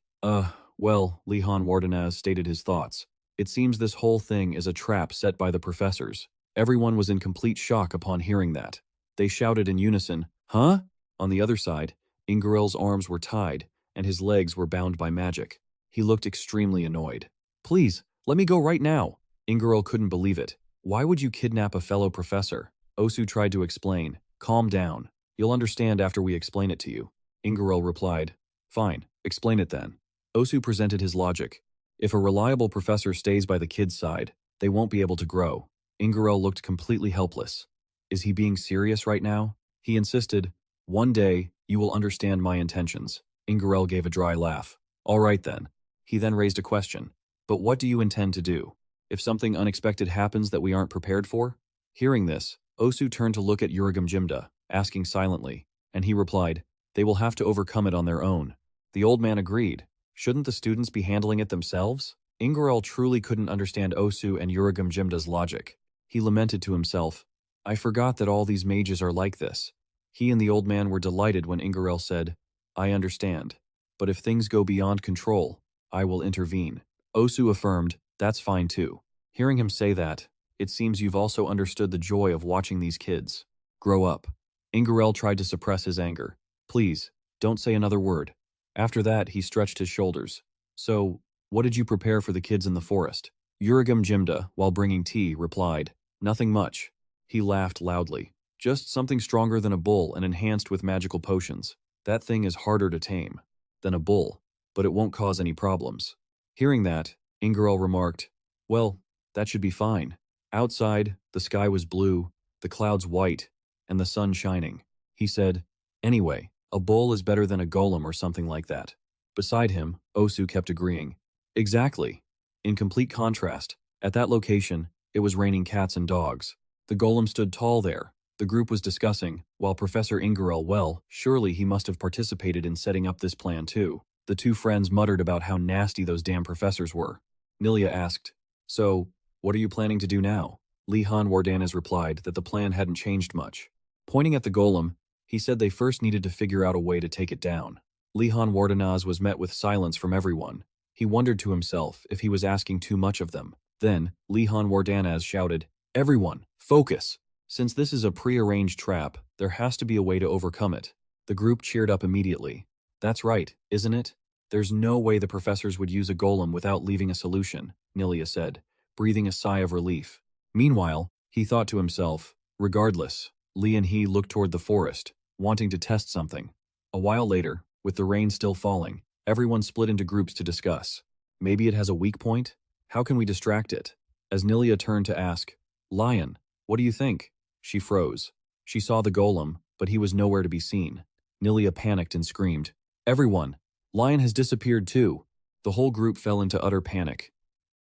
Well, Li Han Wardanaz stated his thoughts. It seems this whole thing is a trap set by the professors. Everyone was in complete shock upon hearing that. They shouted in unison, huh? On the other side, Ingeril's arms were tied, and his legs were bound by magic. He looked extremely annoyed. Please, let me go right now. Ingeril couldn't believe it. Why would you kidnap a fellow professor? Osu tried to explain. Calm down. You'll understand after we explain it to you. Ingeril replied. Fine, explain it then. Osu presented his logic. If a reliable professor stays by the kid's side, they won't be able to grow. Ingeril looked completely helpless. Is he being serious right now? He insisted. One day, you will understand my intentions. Ingeril gave a dry laugh. All right then. He then raised a question. But what do you intend to do? If something unexpected happens that we aren't prepared for? Hearing this, Osu turned to look at Uragam Jimda, asking silently, and he replied, they will have to overcome it on their own. The old man agreed. Shouldn't the students be handling it themselves? Ingeril truly couldn't understand Osu and Uragam Jimda's logic. He lamented to himself, I forgot that all these mages are like this. He and the old man were delighted when Ingeril said, I understand. But if things go beyond control, I will intervene. Osu affirmed, that's fine too. Hearing him say that, it seems you've also understood the joy of watching these kids grow up. Ingeril tried to suppress his anger. Please, don't say another word. After that, he stretched his shoulders. So, what did you prepare for the kids in the forest? Uragam Jimda, while bringing tea, replied, nothing much. He laughed loudly. Just something stronger than a bull and enhanced with magical potions. That thing is harder to tame than a bull, but it won't cause any problems. Hearing that, Ingeril remarked, well, that should be fine. Outside, the sky was blue, the clouds white, and the sun shining. He said, anyway, a bull is better than a golem or something like that. Beside him, Osu kept agreeing. Exactly. In complete contrast, at that location, it was raining cats and dogs. The golem stood tall there. The group was discussing, while Professor Ingeril, well, surely he must have participated in setting up this plan too. The two friends muttered about how nasty those damn professors were. Nilia asked, so, what are you planning to do now? Li Han Wardanaz replied that the plan hadn't changed much. Pointing at the golem, he said they first needed to figure out a way to take it down. Li Han Wardanaz was met with silence from everyone. He wondered to himself if he was asking too much of them. Then, Li Han Wardanaz shouted, everyone, focus! Since this is a pre-arranged trap, there has to be a way to overcome it. The group cheered up immediately. That's right, isn't it? There's no way the professors would use a golem without leaving a solution, Nilia said, breathing a sigh of relief. Meanwhile, he thought to himself, regardless, Li and he looked toward the forest, wanting to test something. A while later, With the rain still falling, everyone split into groups to discuss. Maybe it has a weak point? How can we distract it? As Nilia turned to ask, Lion, what do you think? She froze. She saw the golem, but he was nowhere to be seen. Nilia panicked and screamed, Everyone! Lion has disappeared too! The whole group fell into utter panic.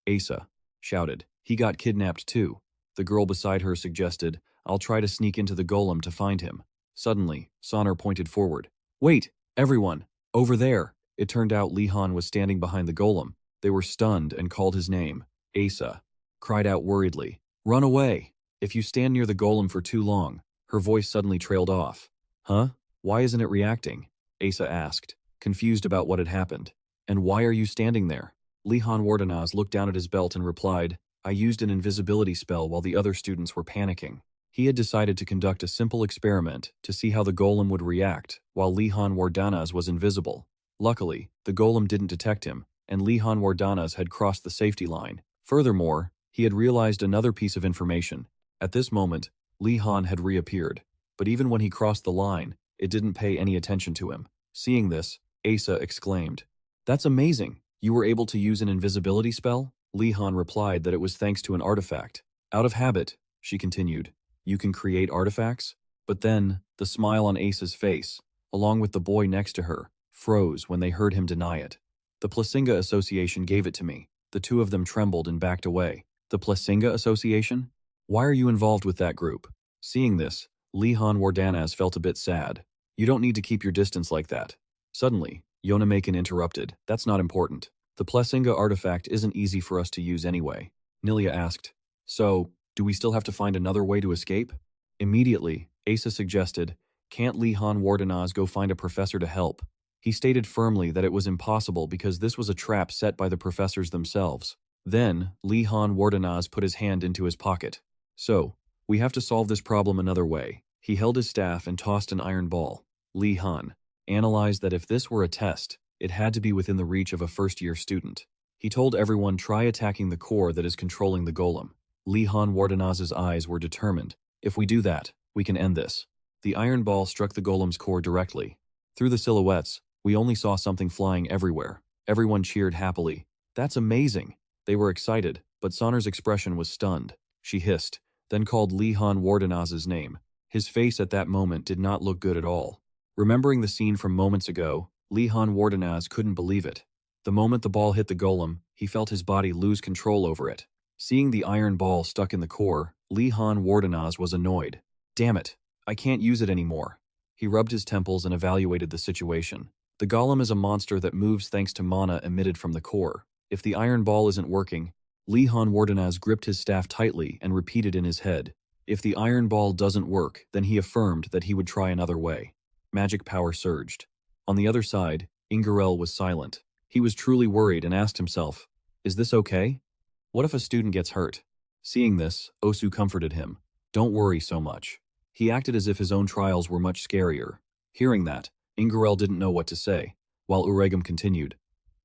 Asa shouted, He got kidnapped too. The girl beside her suggested, I'll try to sneak into the golem to find him. Suddenly, Sonner pointed forward. Wait, everyone! Over there! It turned out Lihan was standing behind the golem. They were stunned and called his name. Asa cried out worriedly, Run away! If you stand near the golem for too long. Her voice suddenly trailed off. Huh? Why isn't it reacting? Asa asked, confused about what had happened. And why are you standing there? Lihan Wardenaz looked down at his belt and replied, I used an invisibility spell while the other students were panicking. He had decided to conduct a simple experiment to see how the golem would react while Lihan Wardanaz was invisible. Luckily, the golem didn't detect him, and Lihan Wardanaz had crossed the safety line. Furthermore, he had realized another piece of information. At this moment, Lihan had reappeared, but even when he crossed the line, it didn't pay any attention to him. Seeing this, Asa exclaimed, That's amazing! You were able to use an invisibility spell? Lihan replied that it was thanks to an artifact. Out of habit, she continued. You can create artifacts? But then, the smile on Asa's face, along with the boy next to her, froze when they heard him deny it. The Placinga Association gave it to me. The two of them trembled and backed away. The Placinga Association? Why are you involved with that group? Seeing this, Lihan Wardanaz felt a bit sad. You don't need to keep your distance like that. Suddenly, Yonamakin interrupted. That's not important. The Placinga artifact isn't easy for us to use anyway. Nilia asked, So, do we still have to find another way to escape? Immediately, Asa suggested, Can't Lihan Wardanaz go find a professor to help? He stated firmly that it was impossible because this was a trap set by the professors themselves. Then, Lihan Wardanaz put his hand into his pocket. So, we have to solve this problem another way. He held his staff and tossed an iron ball. Lihan analyzed that if this were a test, it had to be within the reach of a first-year student. He told everyone try attacking the core that is controlling the golem. Lihan Wardanaz's eyes were determined. If we do that, we can end this. The iron ball struck the golem's core directly. Through the silhouettes, we only saw something flying everywhere. Everyone cheered happily. That's amazing! They were excited, but Sonner's expression was stunned. She hissed, then called Lihan Wardanaz's name. His face at that moment did not look good at all. Remembering the scene from moments ago, Lihan Wardanaz couldn't believe it. The moment the ball hit the golem, he felt his body lose control over it. Seeing the iron ball stuck in the core, Lihan Wardanaz was annoyed. Damn it, I can't use it anymore. He rubbed his temples and evaluated the situation. The golem is a monster that moves thanks to mana emitted from the core. If the iron ball isn't working, Lihan Wardanaz gripped his staff tightly and repeated in his head. If the iron ball doesn't work, then he affirmed that he would try another way. Magic power surged. On the other side, Ingarel was silent. He was truly worried and asked himself, Is this okay? What if a student gets hurt? Seeing this, Osu comforted him. Don't worry so much. He acted as if his own trials were much scarier. Hearing that, Ingarel didn't know what to say, while Uregum continued.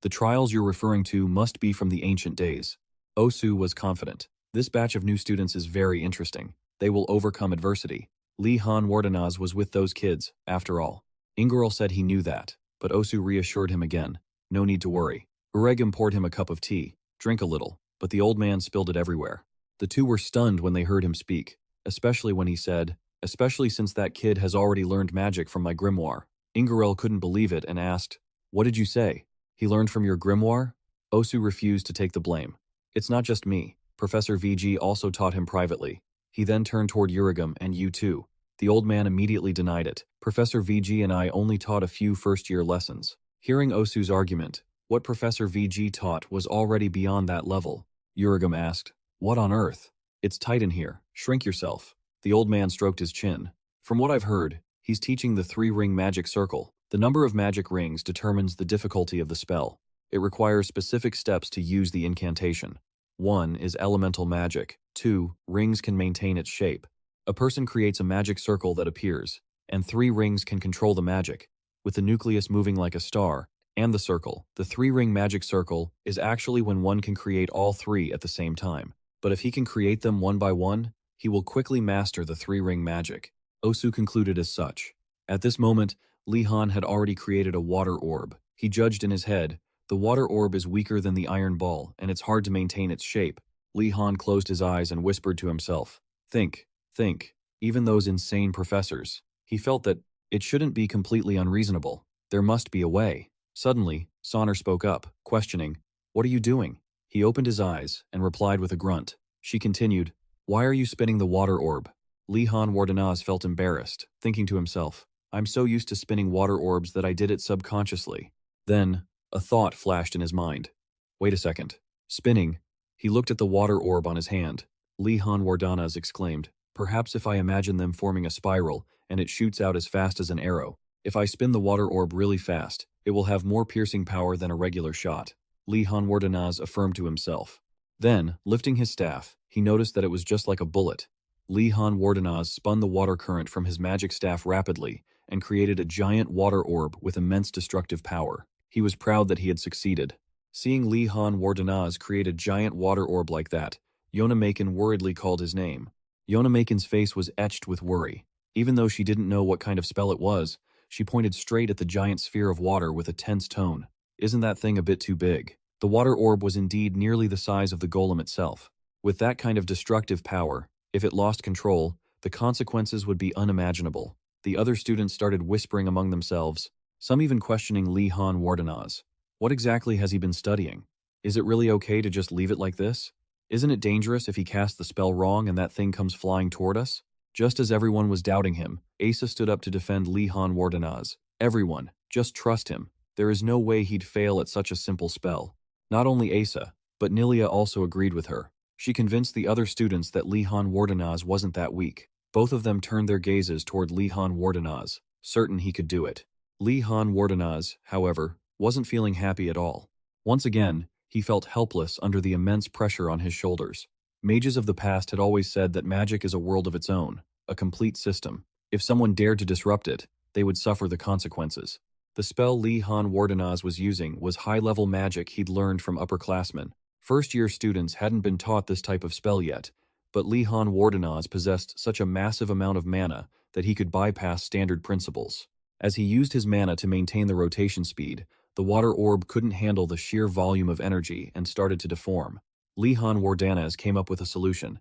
The trials you're referring to must be from the ancient days. Osu was confident. This batch of new students is very interesting. They will overcome adversity. Lihan Wardanaz was with those kids, after all. Ingarel said he knew that, but Osu reassured him again. No need to worry. Uregum poured him a cup of tea. Drink a little, but the old man spilled it everywhere. The two were stunned when they heard him speak, especially when he said, Especially since that kid has already learned magic from my grimoire. Ingarel couldn't believe it and asked, What did you say? He learned from your grimoire? Osu refused to take the blame. It's not just me. Professor VG also taught him privately. He then turned toward Uregum and you too. The old man immediately denied it. Professor VG and I only taught a few first-year lessons. Hearing Osu's argument, what Professor VG taught was already beyond that level. Uregum asked, What on earth? It's tight in here. Shrink yourself. The old man stroked his chin. From what I've heard, he's teaching the 3-ring magic circle. The number of magic rings determines the difficulty of the spell. It requires specific steps to use the incantation. 1 is elemental magic. 2, rings can maintain its shape. A person creates a magic circle that appears, and 3 rings can control the magic, with the nucleus moving like a star, and the circle. The 3-ring magic circle is actually when one can create all 3 at the same time. But if he can create them one by one, he will quickly master the 3-ring magic. Osu concluded as such. At this moment, Li Han had already created a water orb. He judged in his head, the water orb is weaker than the iron ball, and it's hard to maintain its shape. Li Han closed his eyes and whispered to himself, think, think, even those insane professors. He felt that it shouldn't be completely unreasonable. There must be a way. Suddenly, Sonner spoke up, questioning, what are you doing? He opened his eyes and replied with a grunt. She continued, why are you spinning the water orb? Li Han Wardenaz felt embarrassed, thinking to himself, I'm so used to spinning water orbs that I did it subconsciously. Then, a thought flashed in his mind. Wait a second. Spinning. He looked at the water orb on his hand. Li Han Wardanaz exclaimed, perhaps if I imagine them forming a spiral, and it shoots out as fast as an arrow. If I spin the water orb really fast, it will have more piercing power than a regular shot. Li Han Wardanaz affirmed to himself. Then, lifting his staff, he noticed that it was just like a bullet. Li Han Wardanaz spun the water current from his magic staff rapidly and created a giant water orb with immense destructive power. He was proud that he had succeeded. Seeing Li Han Wardanaz create a giant water orb like that, Yona Macon worriedly called his name. Yona Macon's face was etched with worry. Even though she didn't know what kind of spell it was, she pointed straight at the giant sphere of water with a tense tone. Isn't that thing a bit too big? The water orb was indeed nearly the size of the golem itself. With that kind of destructive power, if it lost control, the consequences would be unimaginable. The other students started whispering among themselves, some even questioning Li Han Wardanaz. What exactly has he been studying? Is it really okay to just leave it like this? Isn't it dangerous if he casts the spell wrong and that thing comes flying toward us? Just as everyone was doubting him, Asa stood up to defend Li Han Wardanaz. Everyone, just trust him. There is no way he'd fail at such a simple spell. Not only Asa, but Nilia also agreed with her. She convinced the other students that Li Han Wardanaz wasn't that weak. Both of them turned their gazes toward Li Han Wardanaz, certain he could do it. Li Han Wardanaz, however, wasn't feeling happy at all. Once again, he felt helpless under the immense pressure on his shoulders. Mages of the past had always said that magic is a world of its own, a complete system. If someone dared to disrupt it, they would suffer the consequences. The spell Li Han Wardanaz was using was high-level magic he'd learned from upperclassmen. First-year students hadn't been taught this type of spell yet, but Li Han Wardanaz possessed such a massive amount of mana that he could bypass standard principles. As he used his mana to maintain the rotation speed, the water orb couldn't handle the sheer volume of energy and started to deform. Li Han Wardanaz came up with a solution.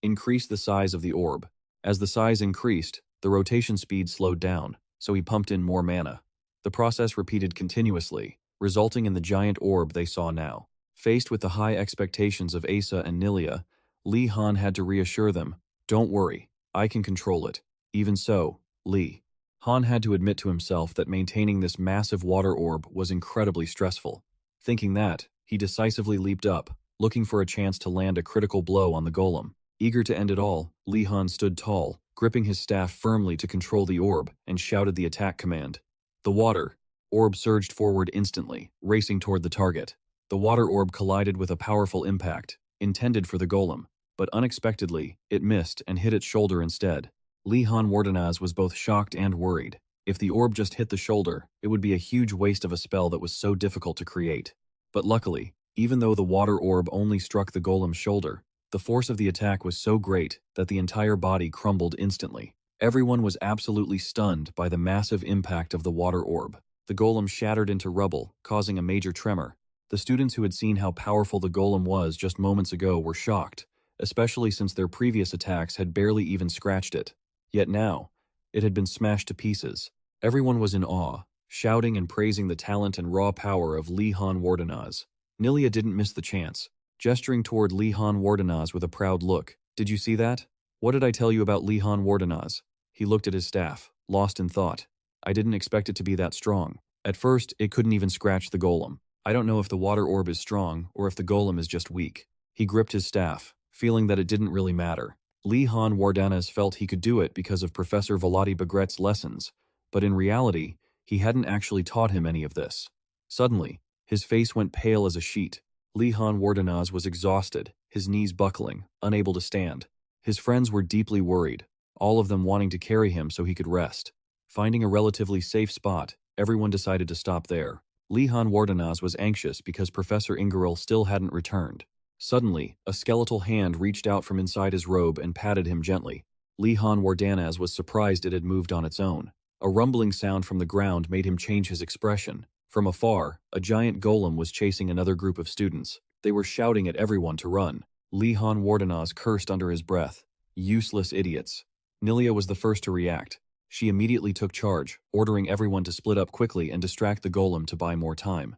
Increase the size of the orb. As the size increased, the rotation speed slowed down, so he pumped in more mana. The process repeated continuously, resulting in the giant orb they saw now. Faced with the high expectations of Asa and Nilia, Li Han had to reassure them, don't worry, I can control it. Even so, Li Han had to admit to himself that maintaining this massive water orb was incredibly stressful. Thinking that, he decisively leaped up, looking for a chance to land a critical blow on the golem. Eager to end it all, Li Han stood tall, gripping his staff firmly to control the orb, and shouted the attack command. The water orb surged forward instantly, racing toward the target. The water orb collided with a powerful impact, intended for the golem, but unexpectedly, it missed and hit its shoulder instead. Li Han Wardanaz was both shocked and worried. If the orb just hit the shoulder, it would be a huge waste of a spell that was so difficult to create. But luckily, even though the water orb only struck the golem's shoulder, the force of the attack was so great that the entire body crumbled instantly. Everyone was absolutely stunned by the massive impact of the water orb. The golem shattered into rubble, causing a major tremor. The students who had seen how powerful the golem was just moments ago were shocked, especially since their previous attacks had barely even scratched it. Yet now, it had been smashed to pieces. Everyone was in awe, shouting and praising the talent and raw power of Li Han Wardanaz. Nilia didn't miss the chance, gesturing toward Li Han Wardanaz with a proud look. Did you see that? What did I tell you about Li Han Wardanaz? He looked at his staff, lost in thought. I didn't expect it to be that strong. At first, it couldn't even scratch the golem. I don't know if the water orb is strong or if the golem is just weak. He gripped his staff, feeling that it didn't really matter. Li Han Wardanaz felt he could do it because of Professor Vladi Bagret's lessons, but in reality, he hadn't actually taught him any of this. Suddenly, his face went pale as a sheet. Li Han Wardanaz was exhausted, his knees buckling, unable to stand. His friends were deeply worried, all of them wanting to carry him so he could rest. Finding a relatively safe spot, everyone decided to stop there. Li Han Wardanaz was anxious because Professor Ingeril still hadn't returned. Suddenly, a skeletal hand reached out from inside his robe and patted him gently. Li Han Wardanaz was surprised it had moved on its own. A rumbling sound from the ground made him change his expression. From afar, a giant golem was chasing another group of students. They were shouting at everyone to run. Li Han Wardenaz cursed under his breath. Useless idiots. Nilia was the first to react. She immediately took charge, ordering everyone to split up quickly and distract the golem to buy more time.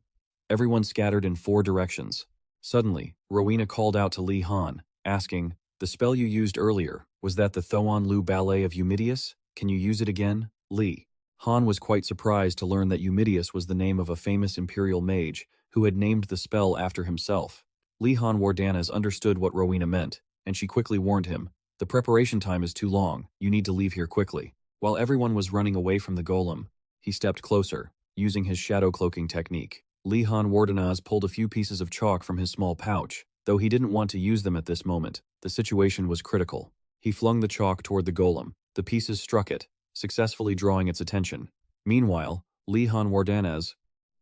Everyone scattered in 4 directions. Suddenly, Rowena called out to Li Han, asking, "The spell you used earlier, was that the Thoan Lu Ballet of Eumidius? Can you use it again?" Li Han was quite surprised to learn that Eumidius was the name of a famous imperial mage who had named the spell after himself. Li Han Wardanaz understood what Rowena meant, and she quickly warned him, "The preparation time is too long, you need to leave here quickly." While everyone was running away from the golem, he stepped closer, using his shadow cloaking technique. Li Han Wardanaz pulled a few pieces of chalk from his small pouch, though he didn't want to use them at this moment. The situation was critical. He flung the chalk toward the golem. The pieces struck it, successfully drawing its attention. Meanwhile, Li Han Wardanaz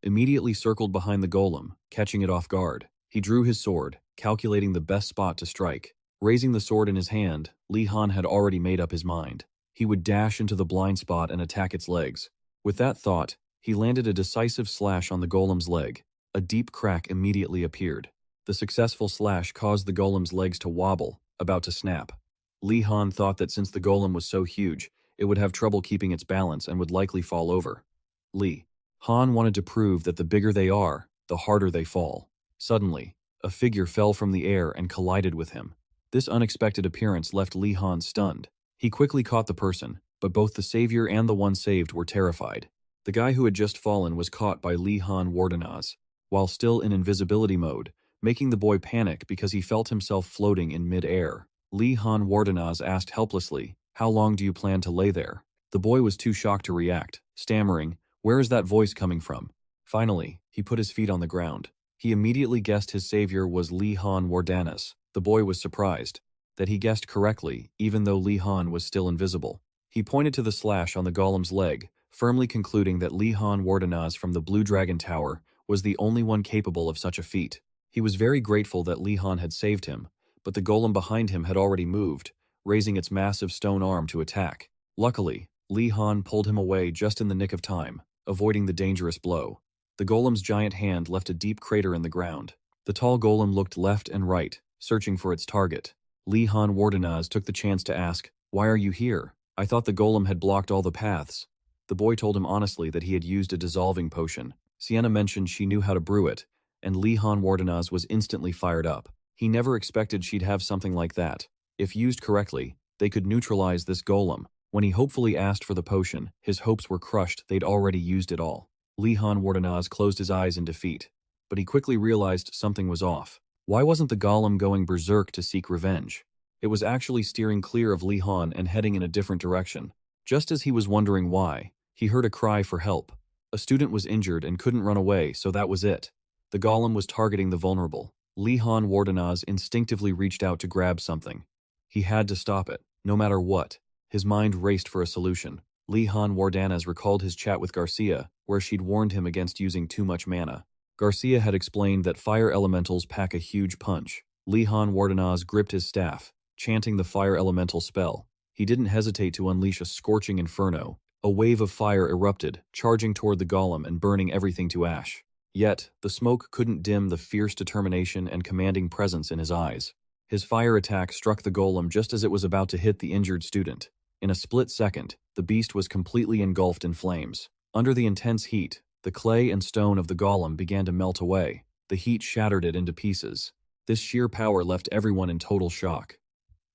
immediately circled behind the golem, catching it off guard. He drew his sword, calculating the best spot to strike. Raising the sword in his hand, Li Han had already made up his mind. He would dash into the blind spot and attack its legs. With that thought, he landed a decisive slash on the golem's leg. A deep crack immediately appeared. The successful slash caused the golem's legs to wobble, about to snap. Li Han thought that since the golem was so huge, it would have trouble keeping its balance and would likely fall over. Li Han wanted to prove that the bigger they are, the harder they fall. Suddenly, a figure fell from the air and collided with him. This unexpected appearance left Li Han stunned. He quickly caught the person, but both the savior and the one saved were terrified. The guy who had just fallen was caught by Li Han Wardanaz, while still in invisibility mode, making the boy panic because he felt himself floating in mid-air. Li Han Wardanaz asked helplessly, "How long do you plan to lay there?" The boy was too shocked to react, stammering, "Where is that voice coming from?" Finally, he put his feet on the ground. He immediately guessed his savior was Li Han Wardanaz. The boy was surprised that he guessed correctly, even though Li Han was still invisible. He pointed to the slash on the golem's leg, firmly concluding that Li Han Wardanaz from the Blue Dragon Tower was the only one capable of such a feat. He was very grateful that Li Han had saved him, but the golem behind him had already moved, raising its massive stone arm to attack. Luckily, Li Han pulled him away just in the nick of time, avoiding the dangerous blow. The golem's giant hand left a deep crater in the ground. The tall golem looked left and right, searching for its target. Li Han Wardanaz took the chance to ask, "Why are you here? I thought the golem had blocked all the paths." The boy told him honestly that he had used a dissolving potion. Sienna mentioned she knew how to brew it, and Li Han Wardanaz was instantly fired up. He never expected she'd have something like that. If used correctly, they could neutralize this golem. When he hopefully asked for the potion, his hopes were crushed. They'd already used it all. Li Han Wardanaz closed his eyes in defeat, but he quickly realized something was off. Why wasn't the golem going berserk to seek revenge? It was actually steering clear of Li Han and heading in a different direction. Just as he was wondering why, he heard a cry for help. A student was injured and couldn't run away, so that was it. The golem was targeting the vulnerable. Li Han Wardanaz instinctively reached out to grab something. He had to stop it, no matter what. His mind raced for a solution. Li Han Wardanaz recalled his chat with Garcia, where she'd warned him against using too much mana. Garcia had explained that fire elementals pack a huge punch. Li Han Wardanaz gripped his staff, chanting the fire elemental spell. He didn't hesitate to unleash a scorching inferno. A wave of fire erupted, charging toward the golem and burning everything to ash. Yet, the smoke couldn't dim the fierce determination and commanding presence in his eyes. His fire attack struck the golem just as it was about to hit the injured student. In a split second, the beast was completely engulfed in flames. Under the intense heat, the clay and stone of the golem began to melt away. The heat shattered it into pieces. This sheer power left everyone in total shock.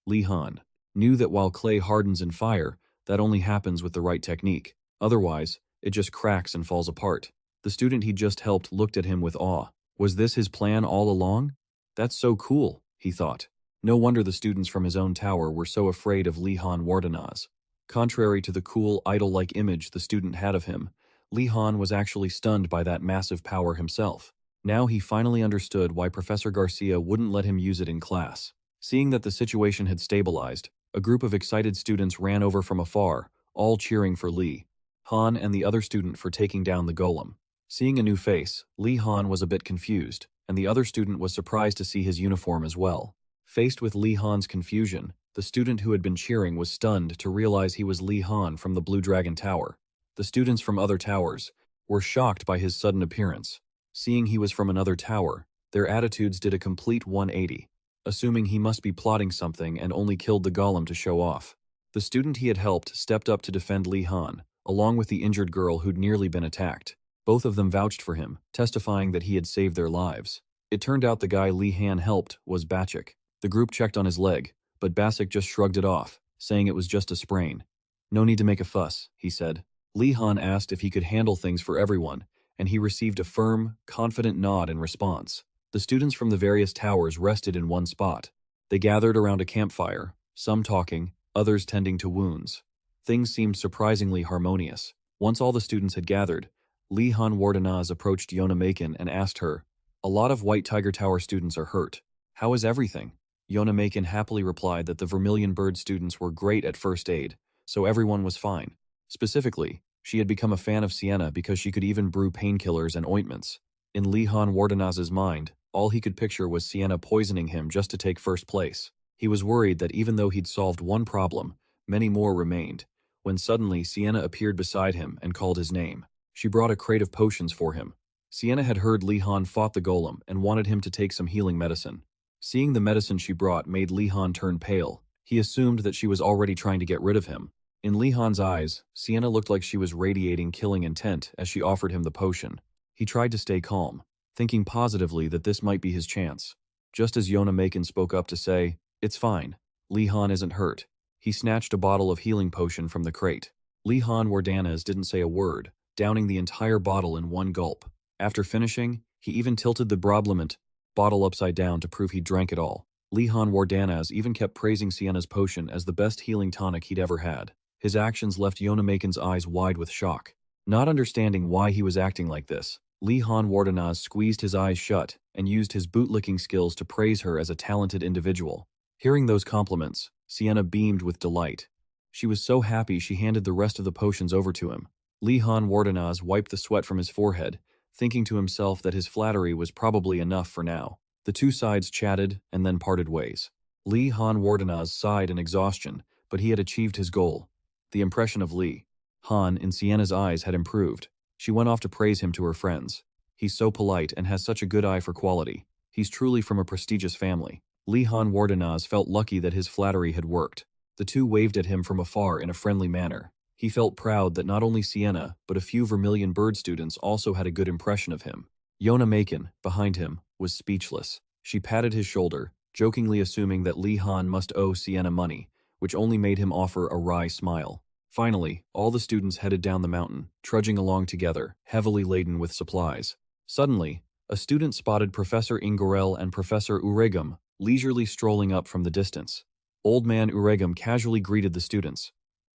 Li Han knew that while clay hardens in fire, that only happens with the right technique. Otherwise, it just cracks and falls apart. The student he just helped looked at him with awe. Was this his plan all along? That's so cool, he thought. No wonder the students from his own tower were so afraid of Li Han Wardanaz. Contrary to the cool, idol-like image the student had of him, Li Han was actually stunned by that massive power himself. Now he finally understood why Professor Garcia wouldn't let him use it in class. Seeing that the situation had stabilized, a group of excited students ran over from afar, all cheering for Li Han and the other student for taking down the golem. Seeing a new face, Li Han was a bit confused, and the other student was surprised to see his uniform as well. Faced with Li Han's confusion, the student who had been cheering was stunned to realize he was Li Han from the Blue Dragon Tower. The students from other towers were shocked by his sudden appearance. Seeing he was from another tower, their attitudes did a complete 180, assuming he must be plotting something and only killed the golem to show off. The student he had helped stepped up to defend Li Han, along with the injured girl who'd nearly been attacked. Both of them vouched for him, testifying that he had saved their lives. It turned out the guy Li Han helped was Bachik. The group checked on his leg, but Bachik just shrugged it off, saying it was just a sprain. "No need to make a fuss," he said. Li Han asked if he could handle things for everyone, and he received a firm, confident nod in response. The students from the various towers rested in one spot. They gathered around a campfire, some talking, others tending to wounds. Things seemed surprisingly harmonious. Once all the students had gathered, Li Han Wardenaz approached Yona Maken and asked her, "A lot of White Tiger Tower students are hurt. How is everything?" Yona Maken happily replied that the Vermilion Bird students were great at first aid, so everyone was fine. Specifically, she had become a fan of Sienna because she could even brew painkillers and ointments. In Li Han Wardenaz's mind, all he could picture was Sienna poisoning him just to take first place. He was worried that even though he'd solved one problem, many more remained, when suddenly Sienna appeared beside him and called his name. She brought a crate of potions for him. Sienna had heard Li Han fought the golem and wanted him to take some healing medicine. Seeing the medicine she brought made Li Han turn pale. He assumed that she was already trying to get rid of him. In Li Han's eyes, Sienna looked like she was radiating killing intent as she offered him the potion. He tried to stay calm, thinking positively that this might be his chance. Just as Yona Maken spoke up to say, "It's fine. Li Han isn't hurt," he snatched a bottle of healing potion from the crate. Li Han Wardanaz didn't say a word, downing the entire bottle in one gulp. After finishing, he even tilted the Broblement bottle upside down to prove he drank it all. Li Han Wardanaz even kept praising Sienna's potion as the best healing tonic he'd ever had. His actions left Yona Maken's eyes wide with shock. Not understanding why he was acting like this, Li Han Wardanaz squeezed his eyes shut and used his bootlicking skills to praise her as a talented individual. Hearing those compliments, Sienna beamed with delight. She was so happy she handed the rest of the potions over to him. Li Han Wardanaz wiped the sweat from his forehead, thinking to himself that his flattery was probably enough for now. The two sides chatted and then parted ways. Li Han Wardanaz sighed in exhaustion, but he had achieved his goal. The impression of Li Han in Sienna's eyes had improved. She went off to praise him to her friends. "He's so polite and has such a good eye for quality. He's truly from a prestigious family." Li Han Wardanaz felt lucky that his flattery had worked. The two waved at him from afar in a friendly manner. He felt proud that not only Sienna, but a few Vermilion Bird students also had a good impression of him. Yona Maken, behind him, was speechless. She patted his shoulder, jokingly assuming that Li Han must owe Sienna money, which only made him offer a wry smile. Finally, all the students headed down the mountain, trudging along together, heavily laden with supplies. Suddenly, a student spotted Professor Ingorel and Professor Uregum leisurely strolling up from the distance. Old Man Uregum casually greeted the students.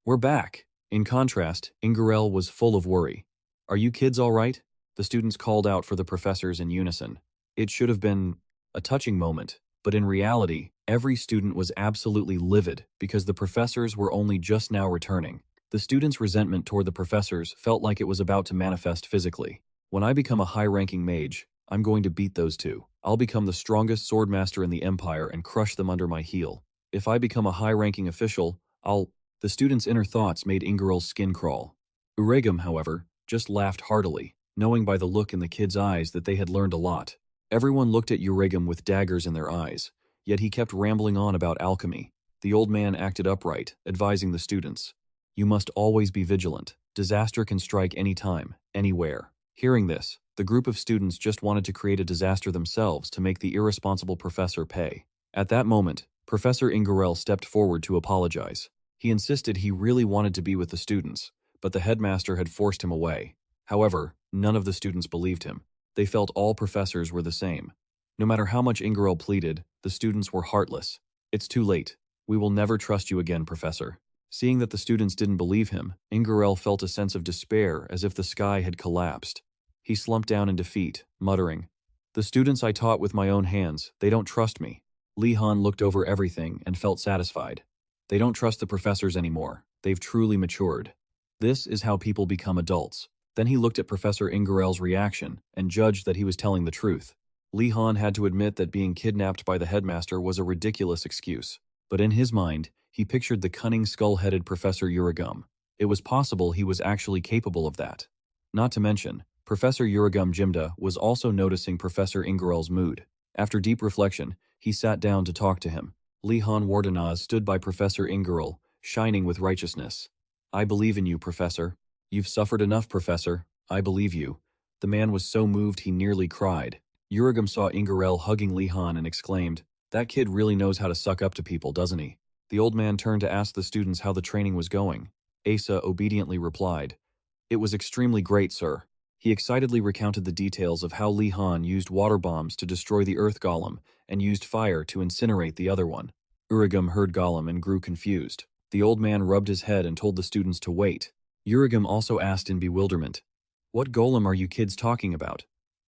"We're back." In contrast, Ingorel was full of worry. "Are you kids all right?" The students called out for the professors in unison. It should have been a touching moment, but in reality, every student was absolutely livid because the professors were only just now returning. The students' resentment toward the professors felt like it was about to manifest physically. "When I become a high-ranking mage, I'm going to beat those two. I'll become the strongest swordmaster in the Empire and crush them under my heel. If I become a high-ranking official, I'll—" The students' inner thoughts made Ingorel's skin crawl. Uregum, however, just laughed heartily, knowing by the look in the kids' eyes that they had learned a lot. Everyone looked at Uregum with daggers in their eyes, yet he kept rambling on about alchemy. The old man acted upright, advising the students. "You must always be vigilant. Disaster can strike any time, anywhere." Hearing this, the group of students just wanted to create a disaster themselves to make the irresponsible professor pay. At that moment, Professor Ingorel stepped forward to apologize. He insisted he really wanted to be with the students, but the headmaster had forced him away. However, none of the students believed him. They felt all professors were the same. No matter how much Ingorel pleaded, the students were heartless. "It's too late. We will never trust you again, Professor." Seeing that the students didn't believe him, Ingorel felt a sense of despair as if the sky had collapsed. He slumped down in defeat, muttering, "The students I taught with my own hands, they don't trust me." Li Han looked over everything and felt satisfied. They don't trust the professors anymore. They've truly matured. This is how people become adults. Then he looked at Professor Ingorel's reaction and judged that he was telling the truth. Li Han had to admit that being kidnapped by the headmaster was a ridiculous excuse. But in his mind, he pictured the cunning skull-headed Professor Uregum. It was possible he was actually capable of that. Not to mention, Professor Uragum Jimda was also noticing Professor Ingerell's mood. After deep reflection, he sat down to talk to him. Lihan Wardenaz stood by Professor Ingerell, shining with righteousness. I believe in you, Professor. You've suffered enough, Professor. I believe you. The man was so moved he nearly cried. Uragum saw Ingerell hugging Lihan and exclaimed, That kid really knows how to suck up to people, doesn't he? The old man turned to ask the students how the training was going. Asa obediently replied, It was extremely great, sir. He excitedly recounted the details of how Lihan used water bombs to destroy the Earth Golem and used fire to incinerate the other one. Uragum heard Golem and grew confused. The old man rubbed his head and told the students to wait. Uragum also asked in bewilderment, What golem are you kids talking about?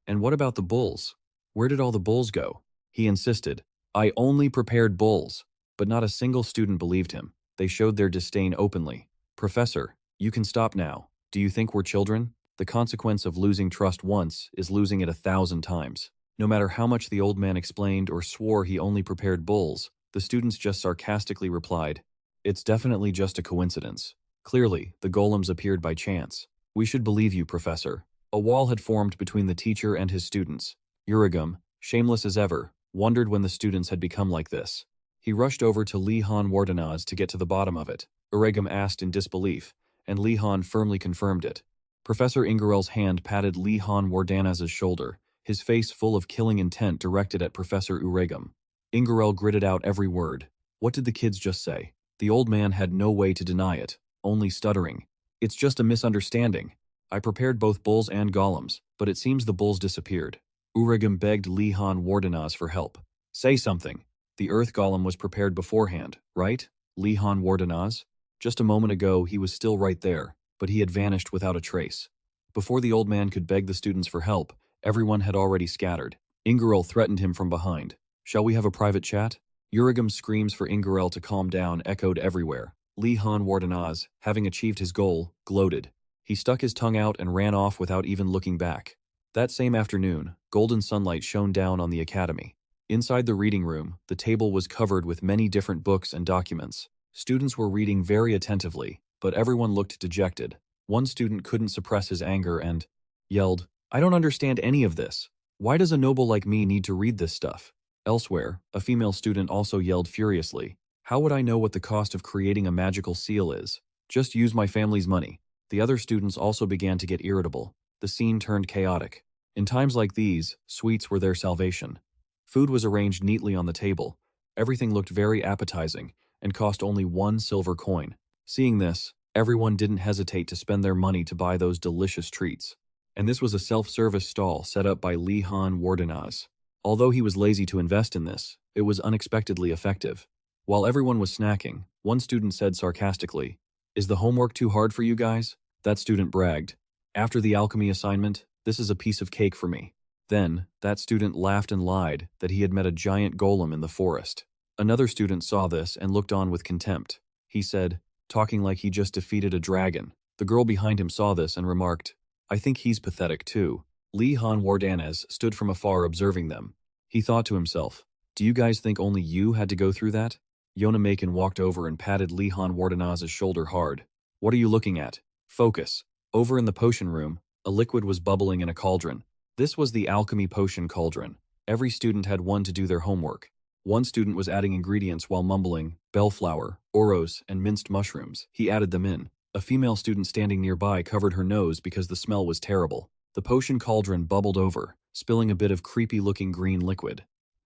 And what about the bulls? Where did all the bulls go? He insisted, I only prepared bulls. But not a single student believed him. They showed their disdain openly. Professor, you can stop now. Do you think we're children? The consequence of losing trust once is losing it 1,000 times. No matter how much the old man explained or swore he only prepared bulls, the students just sarcastically replied, It's definitely just a coincidence. Clearly, the golems appeared by chance. We should believe you, Professor. A wall had formed between the teacher and his students. Uragum, shameless as ever, wondered when the students had become like this. He rushed over to Lihan Wardenaz to get to the bottom of it. Uragum asked in disbelief, and Lihan firmly confirmed it. Professor Ingerell's hand patted Lihan Wardanaz's shoulder, his face full of killing intent directed at Professor Uragum. Ingerell gritted out every word. What did the kids just say? The old man had no way to deny it, only stuttering. It's just a misunderstanding. I prepared both bulls and golems, but it seems the bulls disappeared. Uragum begged Lihan Wardenaz for help. Say something. The Earth Golem was prepared beforehand, right? Lihan Wardenaz? Just a moment ago he was still right there, but he had vanished without a trace. Before the old man could beg the students for help, everyone had already scattered. Ingerell threatened him from behind. Shall we have a private chat? Uragum's screams for Ingerell to calm down echoed everywhere. Lihan Wardenaz, having achieved his goal, gloated. He stuck his tongue out and ran off without even looking back. That same afternoon, golden sunlight shone down on the academy. Inside the reading room, the table was covered with many different books and documents. Students were reading very attentively, but everyone looked dejected. One student couldn't suppress his anger and yelled, I don't understand any of this. Why does a noble like me need to read this stuff? Elsewhere, a female student also yelled furiously, How would I know what the cost of creating a magical seal is? Just use my family's money. The other students also began to get irritable. The scene turned chaotic. In times like these, sweets were their salvation. Food was arranged neatly on the table. Everything looked very appetizing and cost only 1 silver coin. Seeing this, everyone didn't hesitate to spend their money to buy those delicious treats. And this was a self-service stall set up by Lihan Wardenaz. Although he was lazy to invest in this, it was unexpectedly effective. While everyone was snacking, one student said sarcastically, Is the homework too hard for you guys? That student bragged. After the alchemy assignment, this is a piece of cake for me. Then, that student laughed and lied that he had met a giant golem in the forest. Another student saw this and looked on with contempt. He said, talking like he just defeated a dragon. The girl behind him saw this and remarked, I think he's pathetic too. Lihan Wardanaz stood from afar observing them. He thought to himself, Do you guys think only you had to go through that? Yona Macon walked over and patted Lihan Wardanaz's shoulder hard. What are you looking at? Focus. Over in the potion room, a liquid was bubbling in a cauldron. This was the alchemy potion cauldron. Every student had one to do their homework. One student was adding ingredients while mumbling, bellflower, oros, and minced mushrooms. He added them in. A female student standing nearby covered her nose because the smell was terrible. The potion cauldron bubbled over, spilling a bit of creepy-looking green liquid.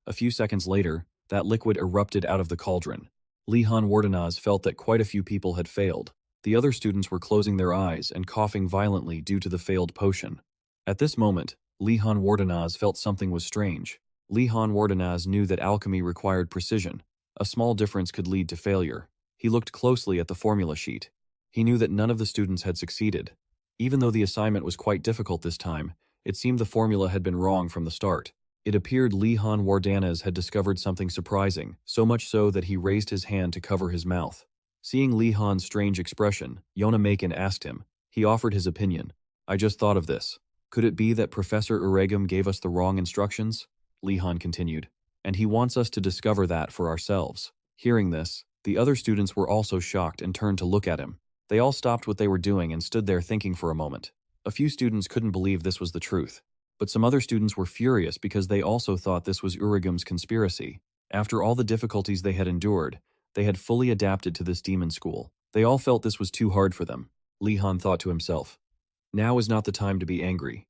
A few seconds later, that liquid erupted out of the cauldron. Lihan Wardenaz felt that quite a few people had failed. The other students were closing their eyes and coughing violently due to the failed potion. At this moment, Lihan Wardenaz felt something was strange. Lihan Wardenaz knew that alchemy required precision. A small difference could lead to failure. He looked closely at the formula sheet. He knew that none of the students had succeeded. Even though the assignment was quite difficult this time, it seemed the formula had been wrong from the start. It appeared Lihan Wardanaz had discovered something surprising, so much so that he raised his hand to cover his mouth. Seeing Lihan's strange expression, Yona Macon asked him. He offered his opinion. I just thought of this. Could it be that Professor Uragum gave us the wrong instructions? Lihan continued. And he wants us to discover that for ourselves. Hearing this, the other students were also shocked and turned to look at him. They all stopped what they were doing and stood there thinking for a moment. A few students couldn't believe this was the truth, but some other students were furious because they also thought this was Uragum's conspiracy. After all the difficulties they had endured, they had fully adapted to this demon school. They all felt this was too hard for them. Li Han thought to himself, now is not the time to be angry.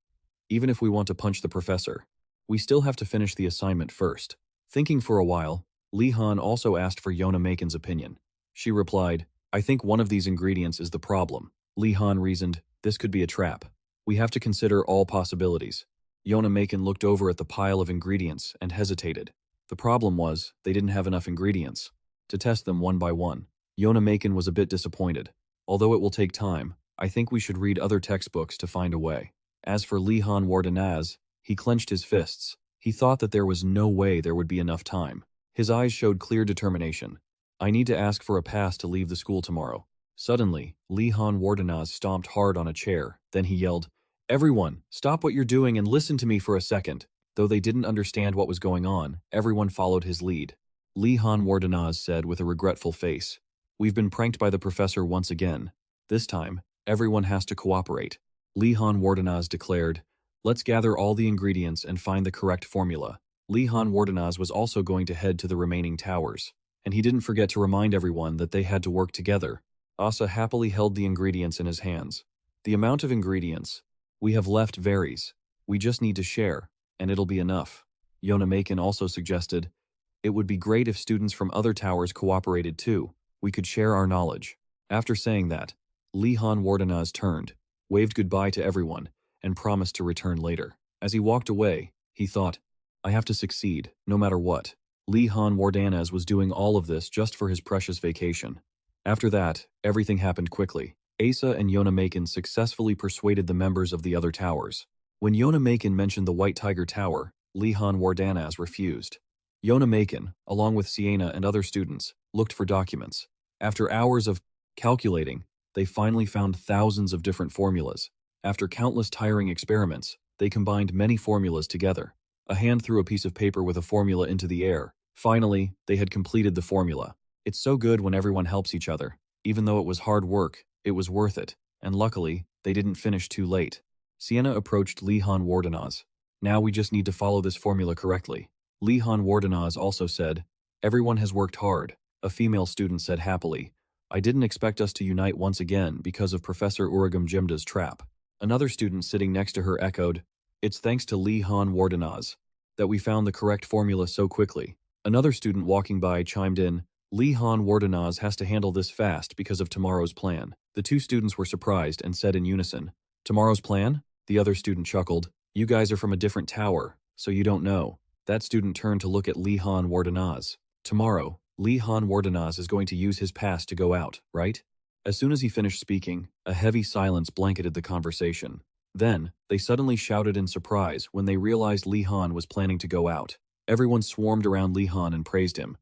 Even if we want to punch the professor, we still have to finish the assignment first. Thinking for a while, Li Han also asked for Yona Makin's opinion. She replied, I think one of these ingredients is the problem. Li Han reasoned, this could be a trap. We have to consider all possibilities. Yona Makin looked over at the pile of ingredients and hesitated. The problem was, they didn't have enough ingredients to test them one by one. Yona Makin was a bit disappointed. Although it will take time, I think we should read other textbooks to find a way. As for Li Han Wardenaz, he clenched his fists. He thought that there was no way there would be enough time. His eyes showed clear determination. I need to ask for a pass to leave the school tomorrow. Suddenly, Li Han Wardenaz stomped hard on a chair. Then he yelled, everyone, stop what you're doing and listen to me for a second. Though they didn't understand what was going on, everyone followed his lead. Li Han Wardenaz said with a regretful face, we've been pranked by the professor once again. This time, everyone has to cooperate. Li Han Wardenaz declared, let's gather all the ingredients and find the correct formula. Li Han Wardenaz was also going to head to the remaining towers, and he didn't forget to remind everyone that they had to work together. Asa happily held the ingredients in his hands. The amount of ingredients we have left varies. We just need to share, and it'll be enough. Yona Makin also suggested, it would be great if students from other towers cooperated too. We could share our knowledge. After saying that, Li Han Wardenaz turned, waved goodbye to everyone, and promised to return later. As he walked away, he thought, I have to succeed, no matter what. Li Han Wardenaz was doing all of this just for his precious vacation. After that, everything happened quickly. Asa and Yona Makin successfully persuaded the members of the other towers. When Yona Makin mentioned the White Tiger Tower, Li Han Wardenaz refused. Yona Makin, along with Sienna and other students, looked for documents. After hours of calculating, they finally found thousands of different formulas. After countless tiring experiments, they combined many formulas together. A hand threw a piece of paper with a formula into the air. Finally, they had completed the formula. It's so good when everyone helps each other. Even though it was hard work, it was worth it, and luckily, they didn't finish too late. Sienna approached Li Han Wardenaz. Now we just need to follow this formula correctly. Li Han Wardenaz also said, everyone has worked hard. A female student said happily, I didn't expect us to unite once again because of Professor Uragum Jimda's trap. Another student sitting next to her echoed, it's thanks to Li Han Wardenaz that we found the correct formula so quickly. Another student walking by chimed in, Li Han Wardenaz has to handle this fast because of tomorrow's plan. The two students were surprised and said in unison, tomorrow's plan? The other student chuckled, you guys are from a different tower, so you don't know. That student turned to look at Li Han Wardenaz. Tomorrow, Li Han Wardenaz is going to use his pass to go out, right? As soon as he finished speaking, a heavy silence blanketed the conversation. Then, they suddenly shouted in surprise when they realized Li Han was planning to go out. Everyone swarmed around Li Han and praised him.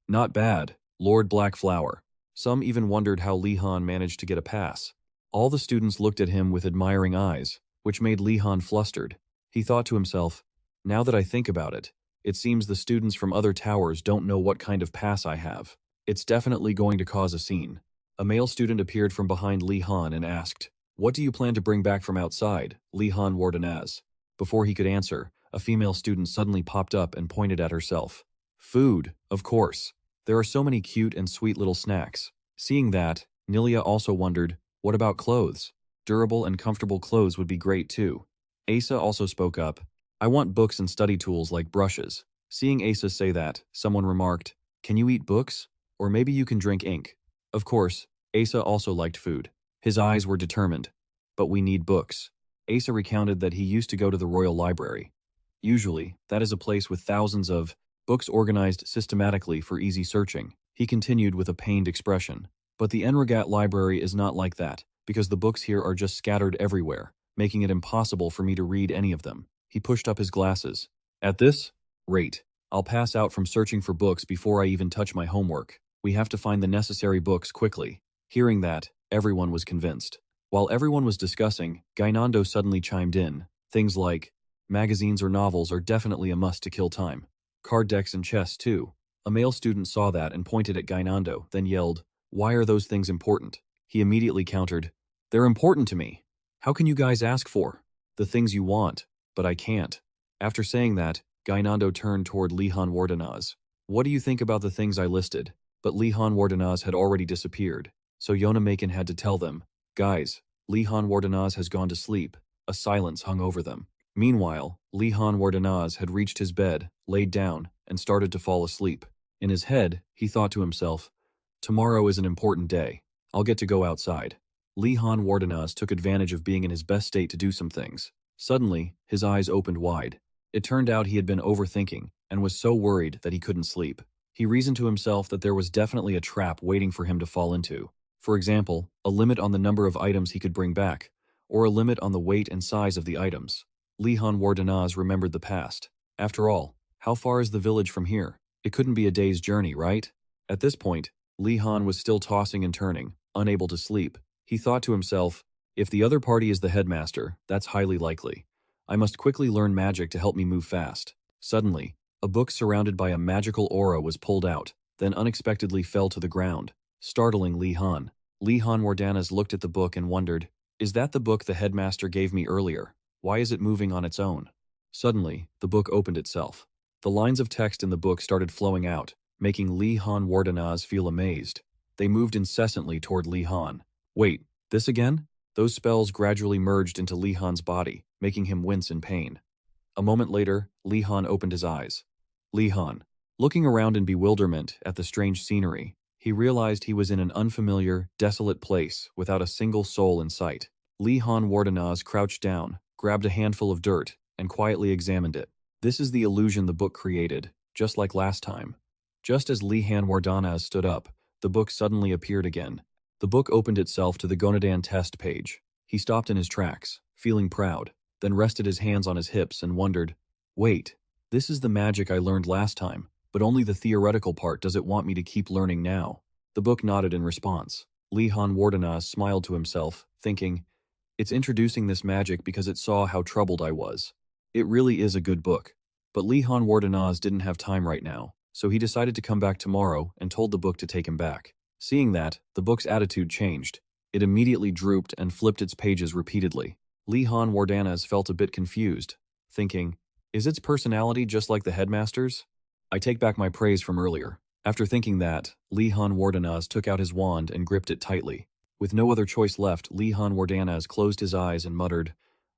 Not bad, Lord Blackflower. Some even wondered how Li Han managed to get a pass. All the students looked at him with admiring eyes, which made Li Han flustered. He thought to himself, now that I think about it, it seems the students from other towers don't know what kind of pass I have. It's definitely going to cause a scene. A male student appeared from behind Li Han and asked, what do you plan to bring back from outside, Li Han Wardenaz? Before he could answer, a female student suddenly popped up and pointed at herself. Food, of course. There are so many cute and sweet little snacks. Seeing that, Nilia also wondered, what about clothes? Durable and comfortable clothes would be great too. Asa also spoke up, I want books and study tools like brushes. Seeing Asa say that, someone remarked, can you eat books? Or maybe you can drink ink. Of course, Asa also liked food. His eyes were determined. But we need books. Asa recounted that he used to go to the Royal Library. Usually, that is a place with thousands of books organized systematically for easy searching. He continued with a pained expression. But the Enregat Library is not like that, because the books here are just scattered everywhere, making it impossible for me to read any of them. He pushed up his glasses. At this rate, I'll pass out from searching for books before I even touch my homework. We have to find the necessary books quickly. Hearing that, everyone was convinced. While everyone was discussing, Gainando suddenly chimed in. Things like, magazines or novels are definitely a must to kill time. Card decks and chess too. A male student saw that and pointed at Gainando, then yelled, why are those things important? He immediately countered, "They're important to me. How can you guys ask for the things you want, but I can't?" After saying that, Gainando turned toward Lihan Wardanaz. "What do you think about the things I listed?" But Lihan Wardanaz had already disappeared, so Yonamakin had to tell them, "Guys, Lihan Wardanaz has gone to sleep." A silence hung over them. Meanwhile, Lihan Wardanaz had reached his bed, laid down, and started to fall asleep. In his head, he thought to himself, "Tomorrow is an important day. I'll get to go outside." Lihan Wardanaz took advantage of being in his best state to do some things. Suddenly, his eyes opened wide. It turned out he had been overthinking and was so worried that he couldn't sleep. He reasoned to himself that there was definitely a trap waiting for him to fall into. For example, a limit on the number of items he could bring back, or a limit on the weight and size of the items. Lihan Wardanaz remembered the past. After all, how far is the village from here? It couldn't be a day's journey, right? At this point, Lihan was still tossing and turning, unable to sleep. He thought to himself, if the other party is the headmaster, that's highly likely. I must quickly learn magic to help me move fast. Suddenly, a book surrounded by a magical aura was pulled out, then unexpectedly fell to the ground, startling Lihan. Lihan Wardanaz looked at the book and wondered, is that the book the headmaster gave me earlier? Why is it moving on its own? Suddenly, the book opened itself. The lines of text in the book started flowing out, making Lihan Wardanaz feel amazed. They moved incessantly toward Lihan. Wait, this again? Those spells gradually merged into Lihan's body, making him wince in pain. A moment later, Lihan opened his eyes. Lihan. Looking around in bewilderment at the strange scenery, he realized he was in an unfamiliar, desolate place without a single soul in sight. Lihan Wardanaz crouched down, grabbed a handful of dirt, and quietly examined it. This is the illusion the book created, just like last time. Just as Lihan Wardanaz stood up, the book suddenly appeared again. The book opened itself to the Gonadan test page. He stopped in his tracks, feeling proud, then rested his hands on his hips and wondered, wait, this is the magic I learned last time, but only the theoretical part does it want me to keep learning now. The book nodded in response. Lihan Wardanaz smiled to himself, thinking, it's introducing this magic because it saw how troubled I was. It really is a good book. But Lihan Wardanaz didn't have time right now, so he decided to come back tomorrow and told the book to take him back. Seeing that, the book's attitude changed. It immediately drooped and flipped its pages repeatedly. Lihan Wardanaz felt a bit confused, thinking, is its personality just like the headmaster's? I take back my praise from earlier. After thinking that, Lihan Wardanaz took out his wand and gripped it tightly. With no other choice left, Lihan Wardanaz closed his eyes and muttered,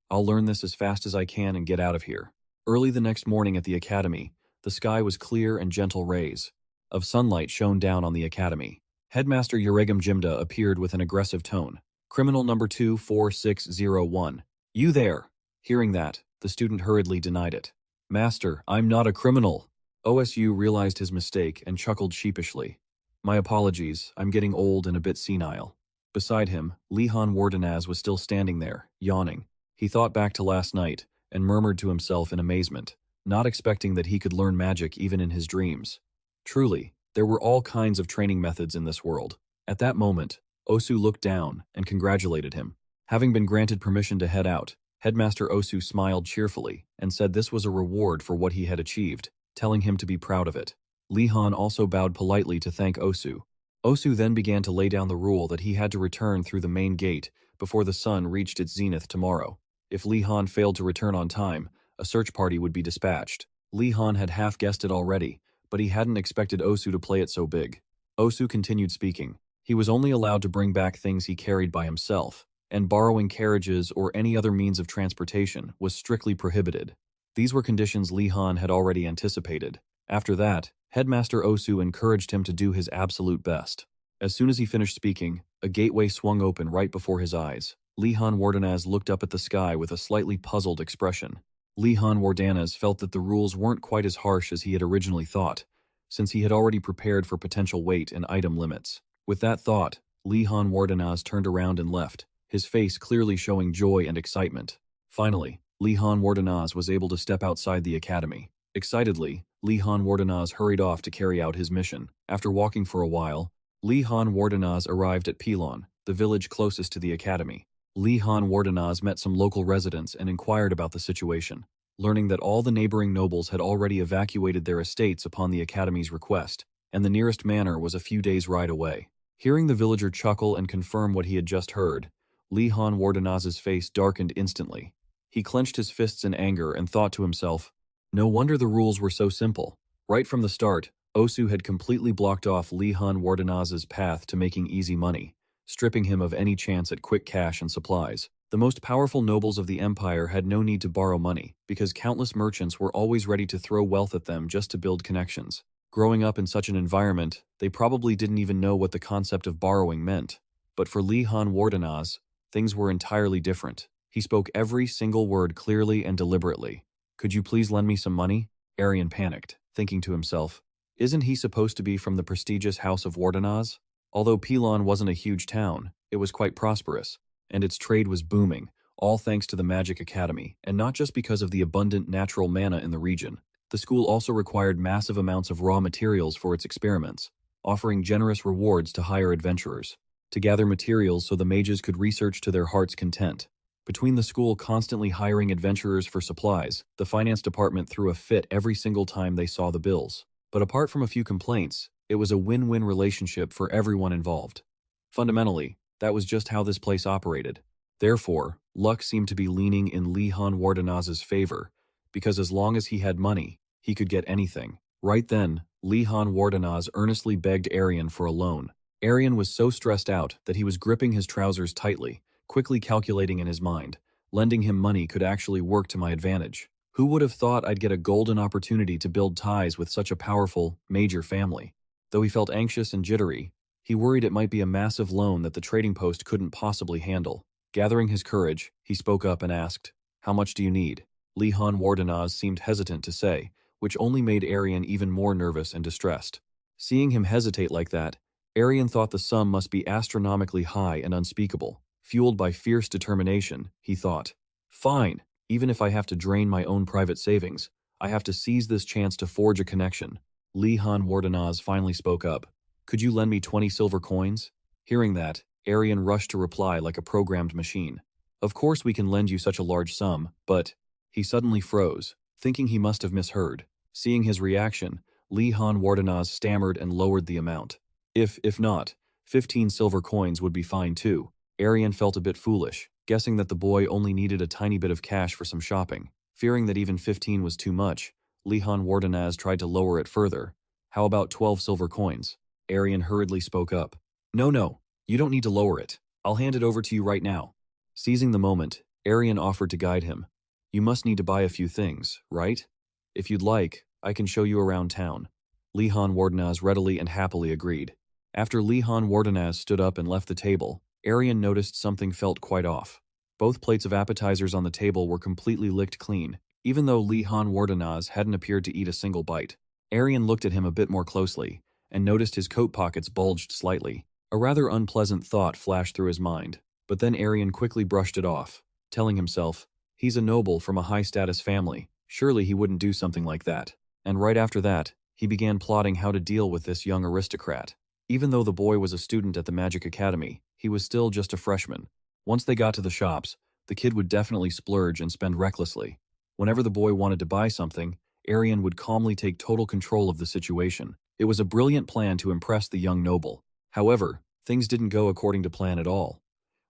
I'll learn this as fast as I can and get out of here. Early the next morning at the academy, the sky was clear and gentle rays of sunlight shone down on the academy. Headmaster Uregum Jimda appeared with an aggressive tone. Criminal number 24601. You there. Hearing that, the student hurriedly denied it. Master, I'm not a criminal. OSU realized his mistake and chuckled sheepishly. My apologies, I'm getting old and a bit senile. Beside him, Lihan Wardanaz was still standing there, yawning. He thought back to last night and murmured to himself in amazement, not expecting that he could learn magic even in his dreams. Truly, there were all kinds of training methods in this world. At that moment, Osu looked down and congratulated him. Having been granted permission to head out, Headmaster Osu smiled cheerfully and said this was a reward for what he had achieved, telling him to be proud of it. Lihan also bowed politely to thank Osu. Osu then began to lay down the rule that he had to return through the main gate before the sun reached its zenith tomorrow. If Lihan failed to return on time, a search party would be dispatched. Lihan had half guessed it already, but he hadn't expected Osu to play it so big. Osu continued speaking. He was only allowed to bring back things he carried by himself, and borrowing carriages or any other means of transportation was strictly prohibited. These were conditions Lihan had already anticipated. After that, Headmaster Osu encouraged him to do his absolute best. As soon as he finished speaking, a gateway swung open right before his eyes. Lihan Wardanaz looked up at the sky with a slightly puzzled expression. Lihan Wardanaz felt that the rules weren't quite as harsh as he had originally thought, since he had already prepared for potential weight and item limits. With that thought, Lihan Wardanaz turned around and left, his face clearly showing joy and excitement. Finally, Lihan Wardanaz was able to step outside the academy. Excitedly, Lihan Wardanaz hurried off to carry out his mission. After walking for a while, Lihan Wardanaz arrived at Pilon, the village closest to the academy. Lihan Wardanaz met some local residents and inquired about the situation, learning that all the neighboring nobles had already evacuated their estates upon the academy's request, and the nearest manor was a few days' ride away. Hearing the villager chuckle and confirm what he had just heard, Li Han Wardenaz's face darkened instantly. He clenched his fists in anger and thought to himself, no wonder the rules were so simple. Right from the start, Osu had completely blocked off Li Han Wardenaz's path to making easy money, stripping him of any chance at quick cash and supplies. The most powerful nobles of the empire had no need to borrow money, because countless merchants were always ready to throw wealth at them just to build connections. Growing up in such an environment, they probably didn't even know what the concept of borrowing meant. But for Li Han Wardenaz, things were entirely different. He spoke every single word clearly and deliberately. Could you please lend me some money? Arian panicked, thinking to himself, isn't he supposed to be from the prestigious house of Wardenaz? Although Pilon wasn't a huge town, it was quite prosperous, and its trade was booming, all thanks to the Magic Academy, and not just because of the abundant natural mana in the region. The school also required massive amounts of raw materials for its experiments, offering generous rewards to hire adventurers, to gather materials so the mages could research to their heart's content. Between the school constantly hiring adventurers for supplies, the finance department threw a fit every single time they saw the bills. But apart from a few complaints, it was a win-win relationship for everyone involved. Fundamentally, that was just how this place operated. Therefore, luck seemed to be leaning in Li Han Wardenaz's favor, because as long as he had money, he could get anything. Right then, Li Han Wardenaz earnestly begged Arian for a loan. Arian was so stressed out that he was gripping his trousers tightly, quickly calculating in his mind. Lending him money could actually work to my advantage. Who would have thought I'd get a golden opportunity to build ties with such a powerful, major family? Though he felt anxious and jittery, he worried it might be a massive loan that the trading post couldn't possibly handle. Gathering his courage, he spoke up and asked, how much do you need? Li Han Wardenaz seemed hesitant to say, which only made Arian even more nervous and distressed. Seeing him hesitate like that, Arian thought the sum must be astronomically high and unspeakable. Fueled by fierce determination, he thought, fine, even if I have to drain my own private savings, I have to seize this chance to forge a connection. Li Han Wardenaz finally spoke up. Could you lend me 20 silver coins? Hearing that, Arian rushed to reply like a programmed machine. Of course we can lend you such a large sum, but… He suddenly froze, thinking he must have misheard. Seeing his reaction, Li Han Wardenaz stammered and lowered the amount. If not, 15 silver coins would be fine too. Arian felt a bit foolish, guessing that the boy only needed a tiny bit of cash for some shopping. Fearing that even 15 was too much, Li Han Wardenaz tried to lower it further. How about 12 silver coins? Arian hurriedly spoke up. No, you don't need to lower it. I'll hand it over to you right now. Seizing the moment, Arian offered to guide him. You must need to buy a few things, right? If you'd like, I can show you around town. Li Han Wardenaz readily and happily agreed. After Li Han Wardenaz stood up and left the table, Arian noticed something felt quite off. Both plates of appetizers on the table were completely licked clean, even though Li Han Wardenaz hadn't appeared to eat a single bite. Arian looked at him a bit more closely, and noticed his coat pockets bulged slightly. A rather unpleasant thought flashed through his mind, but then Arian quickly brushed it off, telling himself, he's a noble from a high-status family, surely he wouldn't do something like that. And right after that, he began plotting how to deal with this young aristocrat. Even though the boy was a student at the Magic Academy, he was still just a freshman. Once they got to the shops, the kid would definitely splurge and spend recklessly. Whenever the boy wanted to buy something, Arian would calmly take total control of the situation. It was a brilliant plan to impress the young noble. However, things didn't go according to plan at all.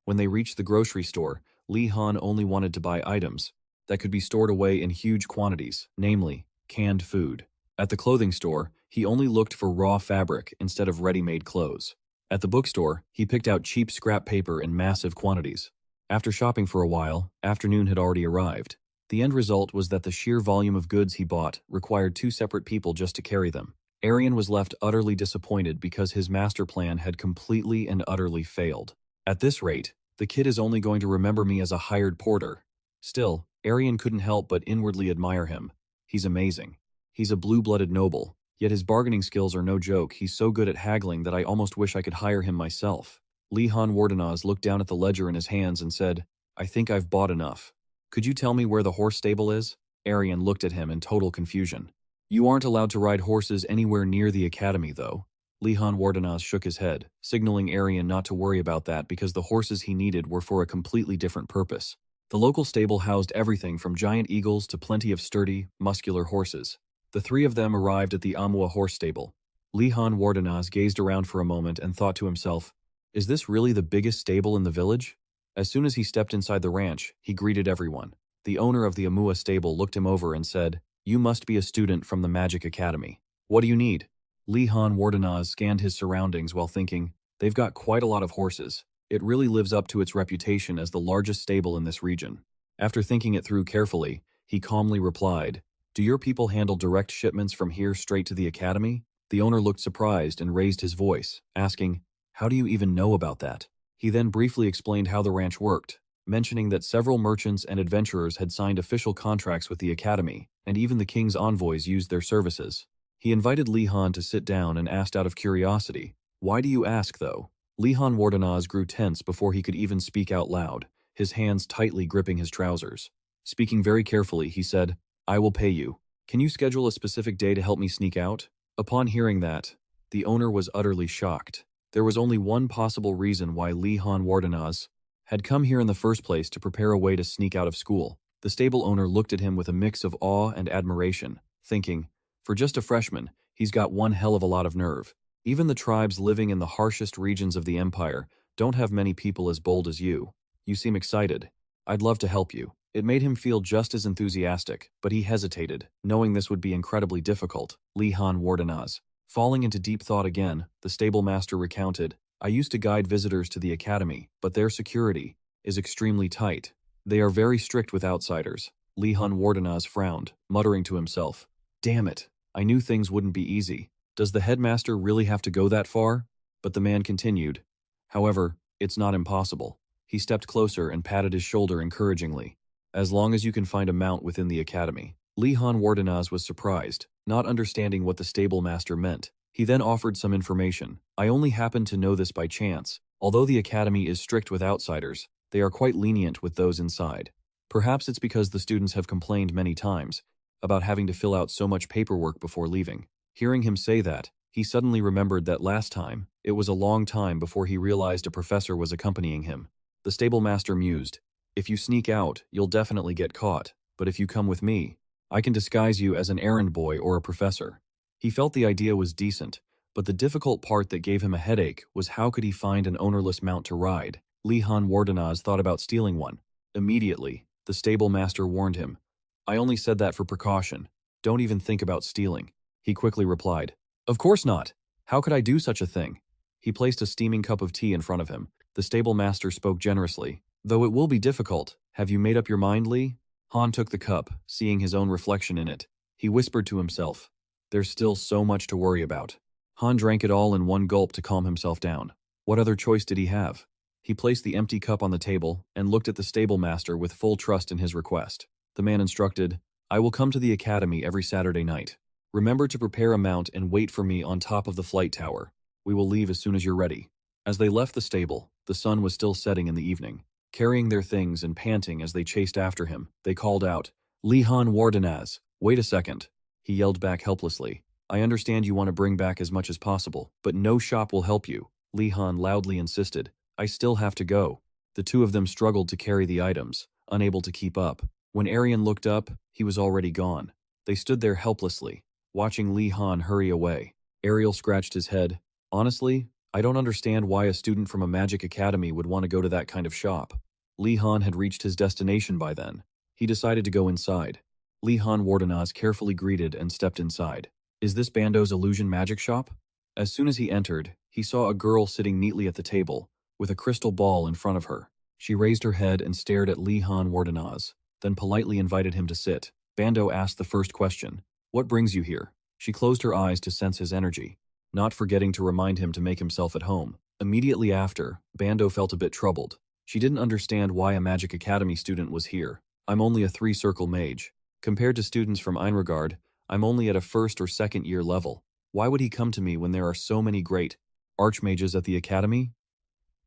When they reached the grocery store, Li Han only wanted to buy items that could be stored away in huge quantities, namely, canned food. At the clothing store, he only looked for raw fabric instead of ready-made clothes. At the bookstore, he picked out cheap scrap paper in massive quantities. After shopping for a while, afternoon had already arrived. The end result was that the sheer volume of goods he bought required 2 separate people just to carry them. Arian was left utterly disappointed because his master plan had completely and utterly failed. At this rate, the kid is only going to remember me as a hired porter. Still, Arian couldn't help but inwardly admire him. He's amazing. He's a blue-blooded noble, yet his bargaining skills are no joke. He's so good at haggling that I almost wish I could hire him myself. Li Han Wardenaz looked down at the ledger in his hands and said, I think I've bought enough. Could you tell me where the horse stable is? Arian looked at him in total confusion. You aren't allowed to ride horses anywhere near the academy, though. Li Han Wardenaz shook his head, signaling Arian not to worry about that because the horses he needed were for a completely different purpose. The local stable housed everything from giant eagles to plenty of sturdy, muscular horses. The 3 of them arrived at the Manhwa horse stable. Li Han Wardenaz gazed around for a moment and thought to himself, is this really the biggest stable in the village? As soon as he stepped inside the ranch, he greeted everyone. The owner of the Amua stable looked him over and said, you must be a student from the Magic Academy. What do you need? Li Han Wardenaz scanned his surroundings while thinking, they've got quite a lot of horses. It really lives up to its reputation as the largest stable in this region. After thinking it through carefully, he calmly replied, do your people handle direct shipments from here straight to the academy? The owner looked surprised and raised his voice, asking, how do you even know about that? He then briefly explained how the ranch worked, mentioning that several merchants and adventurers had signed official contracts with the academy, and even the king's envoys used their services. He invited Li Han to sit down and asked out of curiosity, why do you ask, though? Li Han Wardenaz grew tense before he could even speak out loud, his hands tightly gripping his trousers. Speaking very carefully, he said, I will pay you. Can you schedule a specific day to help me sneak out? Upon hearing that, the owner was utterly shocked. There was only one possible reason why Li Han Wardenaz had come here in the first place, to prepare a way to sneak out of school. The stable owner looked at him with a mix of awe and admiration, thinking, for just a freshman, he's got one hell of a lot of nerve. Even the tribes living in the harshest regions of the empire don't have many people as bold as you. You seem excited. I'd love to help you. It made him feel just as enthusiastic, but he hesitated, knowing this would be incredibly difficult. Li Han Wardenaz. Falling into deep thought again, the stable master recounted, I used to guide visitors to the academy, but their security is extremely tight. They are very strict with outsiders. Li Han Wardenaz frowned, muttering to himself, damn it, I knew things wouldn't be easy. Does the headmaster really have to go that far? But the man continued, however, it's not impossible. He stepped closer and patted his shoulder encouragingly. As long as you can find a mount within the academy. Li Han Wardenaz was surprised, not understanding what the stable master meant. He then offered some information. I only happen to know this by chance. Although the academy is strict with outsiders, they are quite lenient with those inside. Perhaps it's because the students have complained many times about having to fill out so much paperwork before leaving. Hearing him say that, he suddenly remembered that last time, it was a long time before he realized a professor was accompanying him. The stable master mused, if you sneak out, you'll definitely get caught, but if you come with me, I can disguise you as an errand boy or a professor. He felt the idea was decent, but the difficult part that gave him a headache was how could he find an ownerless mount to ride. Li Han Wardenaz thought about stealing one. Immediately, the stable master warned him, I only said that for precaution. Don't even think about stealing. He quickly replied, of course not. How could I do such a thing? He placed a steaming cup of tea in front of him. The stable master spoke generously. Though it will be difficult, have you made up your mind, Li? Han took the cup, seeing his own reflection in it. He whispered to himself, there's still so much to worry about. Han drank it all in one gulp to calm himself down. What other choice did he have? He placed the empty cup on the table and looked at the stable master with full trust in his request. The man instructed, I will come to the academy every Saturday night. Remember to prepare a mount and wait for me on top of the flight tower. We will leave as soon as you're ready. As they left the stable, the sun was still setting in the evening. Carrying their things and panting as they chased after him, they called out, Li Han Wardenaz, wait a second. He yelled back helplessly, I understand you want to bring back as much as possible, but no shop will help you. Li Han loudly insisted, I still have to go. The two of them struggled to carry the items, unable to keep up. When Arian looked up, he was already gone. They stood there helplessly, watching Li Han hurry away. Ariel scratched his head. Honestly, I don't understand why a student from a magic academy would want to go to that kind of shop. Li Han had reached his destination by then. He decided to go inside. Li Han Wardenaz carefully greeted and stepped inside. Is this Bando's illusion magic shop? As soon as he entered, he saw a girl sitting neatly at the table, with a crystal ball in front of her. She raised her head and stared at Li Han Wardenaz, then politely invited him to sit. Bando asked the first question, what brings you here? She closed her eyes to sense his energy, not forgetting to remind him to make himself at home. Immediately after, Bando felt a bit troubled. She didn't understand why a Magic Academy student was here. I'm only a 3-circle mage. Compared to students from Einregard, I'm only at a 1st or 2nd year level. Why would he come to me when there are so many great archmages at the academy?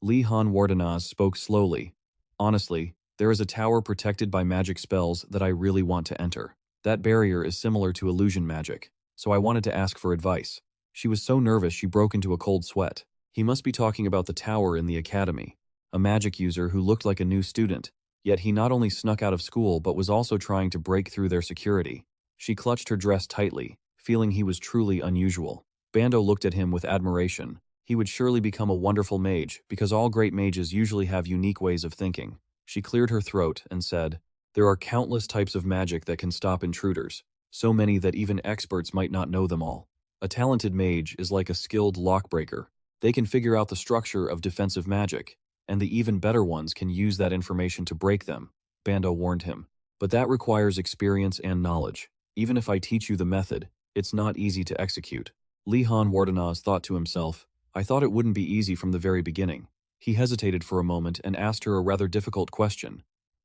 Li Han Wardenaz spoke slowly. Honestly, there is a tower protected by magic spells that I really want to enter. That barrier is similar to illusion magic, so I wanted to ask for advice. She was so nervous she broke into a cold sweat. He must be talking about the tower in the academy. A magic user who looked like a new student, yet he not only snuck out of school but was also trying to break through their security. She clutched her dress tightly, feeling he was truly unusual. Bando looked at him with admiration. He would surely become a wonderful mage, because all great mages usually have unique ways of thinking. She cleared her throat and said, "There are countless types of magic that can stop intruders, so many that even experts might not know them all. A talented mage is like a skilled lockbreaker. They can figure out the structure of defensive magic, and the even better ones can use that information to break them," Bando warned him. "But that requires experience and knowledge. Even if I teach you the method, it's not easy to execute." Li Han Wardenaz thought to himself, "I thought it wouldn't be easy from the very beginning." He hesitated for a moment and asked her a rather difficult question.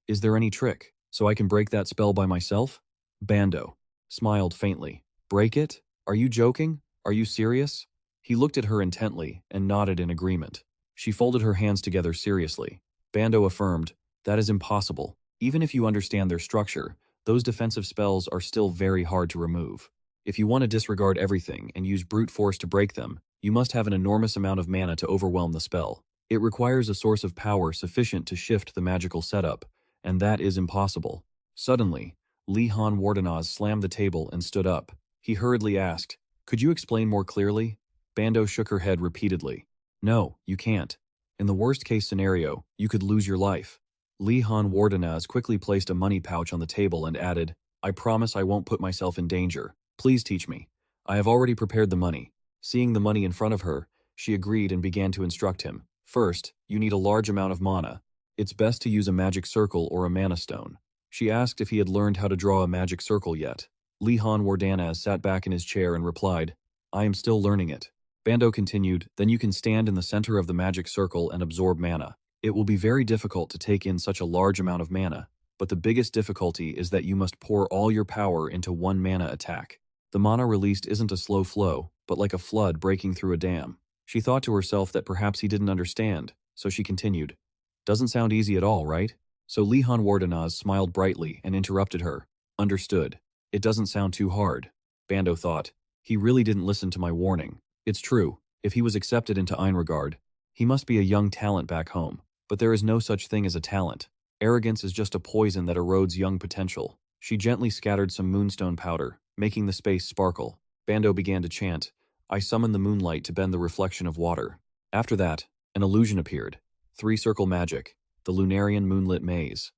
"Is there any trick, so I can break that spell by myself?" Bando smiled faintly. "Break it? Are you joking? Are you serious?" He looked at her intently and nodded in agreement. She folded her hands together seriously. Bando affirmed, "That is impossible. Even if you understand their structure, those defensive spells are still very hard to remove. If you want to disregard everything and use brute force to break them, you must have an enormous amount of mana to overwhelm the spell. It requires a source of power sufficient to shift the magical setup, and that is impossible." Suddenly, Li Han Wardenaz slammed the table and stood up. He hurriedly asked, "Could you explain more clearly?" Bando shook her head repeatedly. "No, you can't. In the worst-case scenario, you could lose your life." Li Han Wardenaz quickly placed a money pouch on the table and added, "I promise I won't put myself in danger. Please teach me. I have already prepared the money." Seeing the money in front of her, she agreed and began to instruct him. "First, you need a large amount of mana. It's best to use a magic circle or a mana stone." She asked if he had learned how to draw a magic circle yet. Li Han Wardanaz sat back in his chair and replied, "I am still learning it." Bando continued, "Then you can stand in the center of the magic circle and absorb mana. It will be very difficult to take in such a large amount of mana, but the biggest difficulty is that you must pour all your power into one mana attack. The mana released isn't a slow flow, but like a flood breaking through a dam." She thought to herself that perhaps he didn't understand, so she continued, "Doesn't sound easy at all, right?" So Li Han Wardenaz smiled brightly and interrupted her. "Understood. It doesn't sound too hard." Bando thought, "He really didn't listen to my warning. It's true, if he was accepted into Einregard, he must be a young talent back home. But there is no such thing as a talent. Arrogance is just a poison that erodes young potential." She gently scattered some moonstone powder, making the space sparkle. Bando began to chant, "I summon the moonlight to bend the reflection of water." After that, an illusion appeared. Three-circle magic, the Lunarian moonlit maze.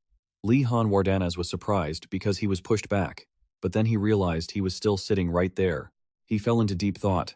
Li Han Wardanaz was surprised because he was pushed back, but then he realized he was still sitting right there. He fell into deep thought.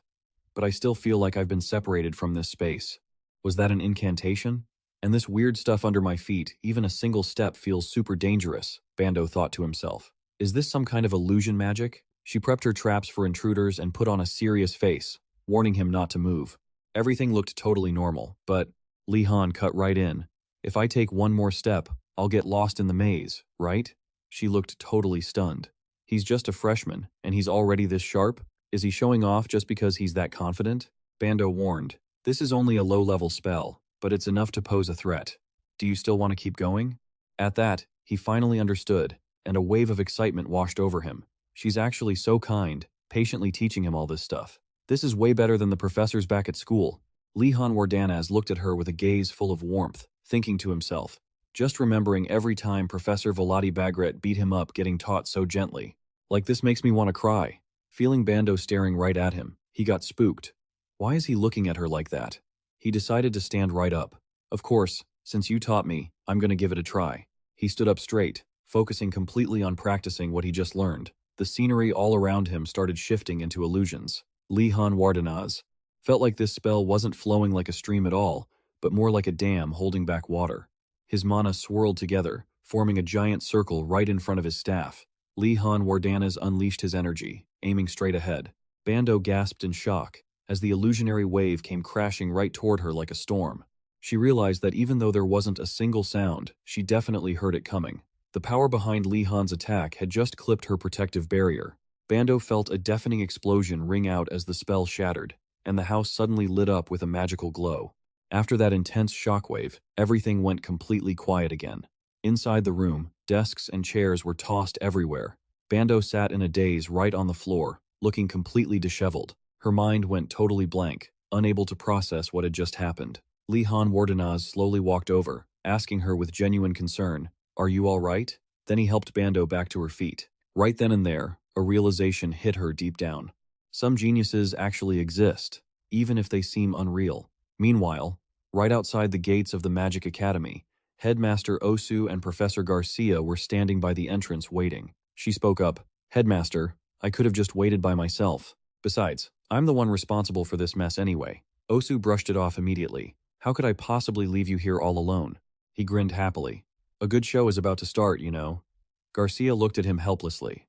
"But I still feel like I've been separated from this space. Was that an incantation? And this weird stuff under my feet, even a single step feels super dangerous," Bando thought to himself. "Is this some kind of illusion magic?" She prepped her traps for intruders and put on a serious face, warning him not to move. Everything looked totally normal, but Li Han cut right in. "If I take one more step, I'll get lost in the maze, right?" She looked totally stunned. "He's just a freshman, and he's already this sharp? Is he showing off just because he's that confident?" Bando warned, "This is only a low-level spell, but it's enough to pose a threat. Do you still want to keep going?" At that, he finally understood, and a wave of excitement washed over him. She's actually so kind, patiently teaching him all this stuff. This is way better than the professors back at school. Li Han Wardanaz looked at her with a gaze full of warmth, thinking to himself, just remembering every time Professor Volati Bagret beat him up getting taught so gently. Like this makes me want to cry. Feeling Bando staring right at him, he got spooked. Why is he looking at her like that? He decided to stand right up. "Of course, since you taught me, I'm going to give it a try." He stood up straight, focusing completely on practicing what he just learned. The scenery all around him started shifting into illusions. Li Han Wardanaz felt like this spell wasn't flowing like a stream at all, but more like a dam holding back water. His mana swirled together, forming a giant circle right in front of his staff. Li Han Wardanaz unleashed his energy, aiming straight ahead. Bando gasped in shock as the illusionary wave came crashing right toward her like a storm. She realized that even though there wasn't a single sound, she definitely heard it coming. The power behind Li Han's attack had just clipped her protective barrier. Bando felt a deafening explosion ring out as the spell shattered, and the house suddenly lit up with a magical glow. After that intense shockwave, everything went completely quiet again. Inside the room, desks and chairs were tossed everywhere. Bando sat in a daze right on the floor, looking completely disheveled. Her mind went totally blank, unable to process what had just happened. Li Han Wardanaz slowly walked over, asking her with genuine concern, "Are you all right?" Then he helped Bando back to her feet. Right then and there, a realization hit her deep down. Some geniuses actually exist, even if they seem unreal. Meanwhile, right outside the gates of the Magic Academy, Headmaster Osu and Professor Garcia were standing by the entrance waiting. She spoke up, "Headmaster, I could have just waited by myself. Besides, I'm the one responsible for this mess anyway." Osu brushed it off immediately. "How could I possibly leave you here all alone?" He grinned happily. "A good show is about to start, you know." Garcia looked at him helplessly.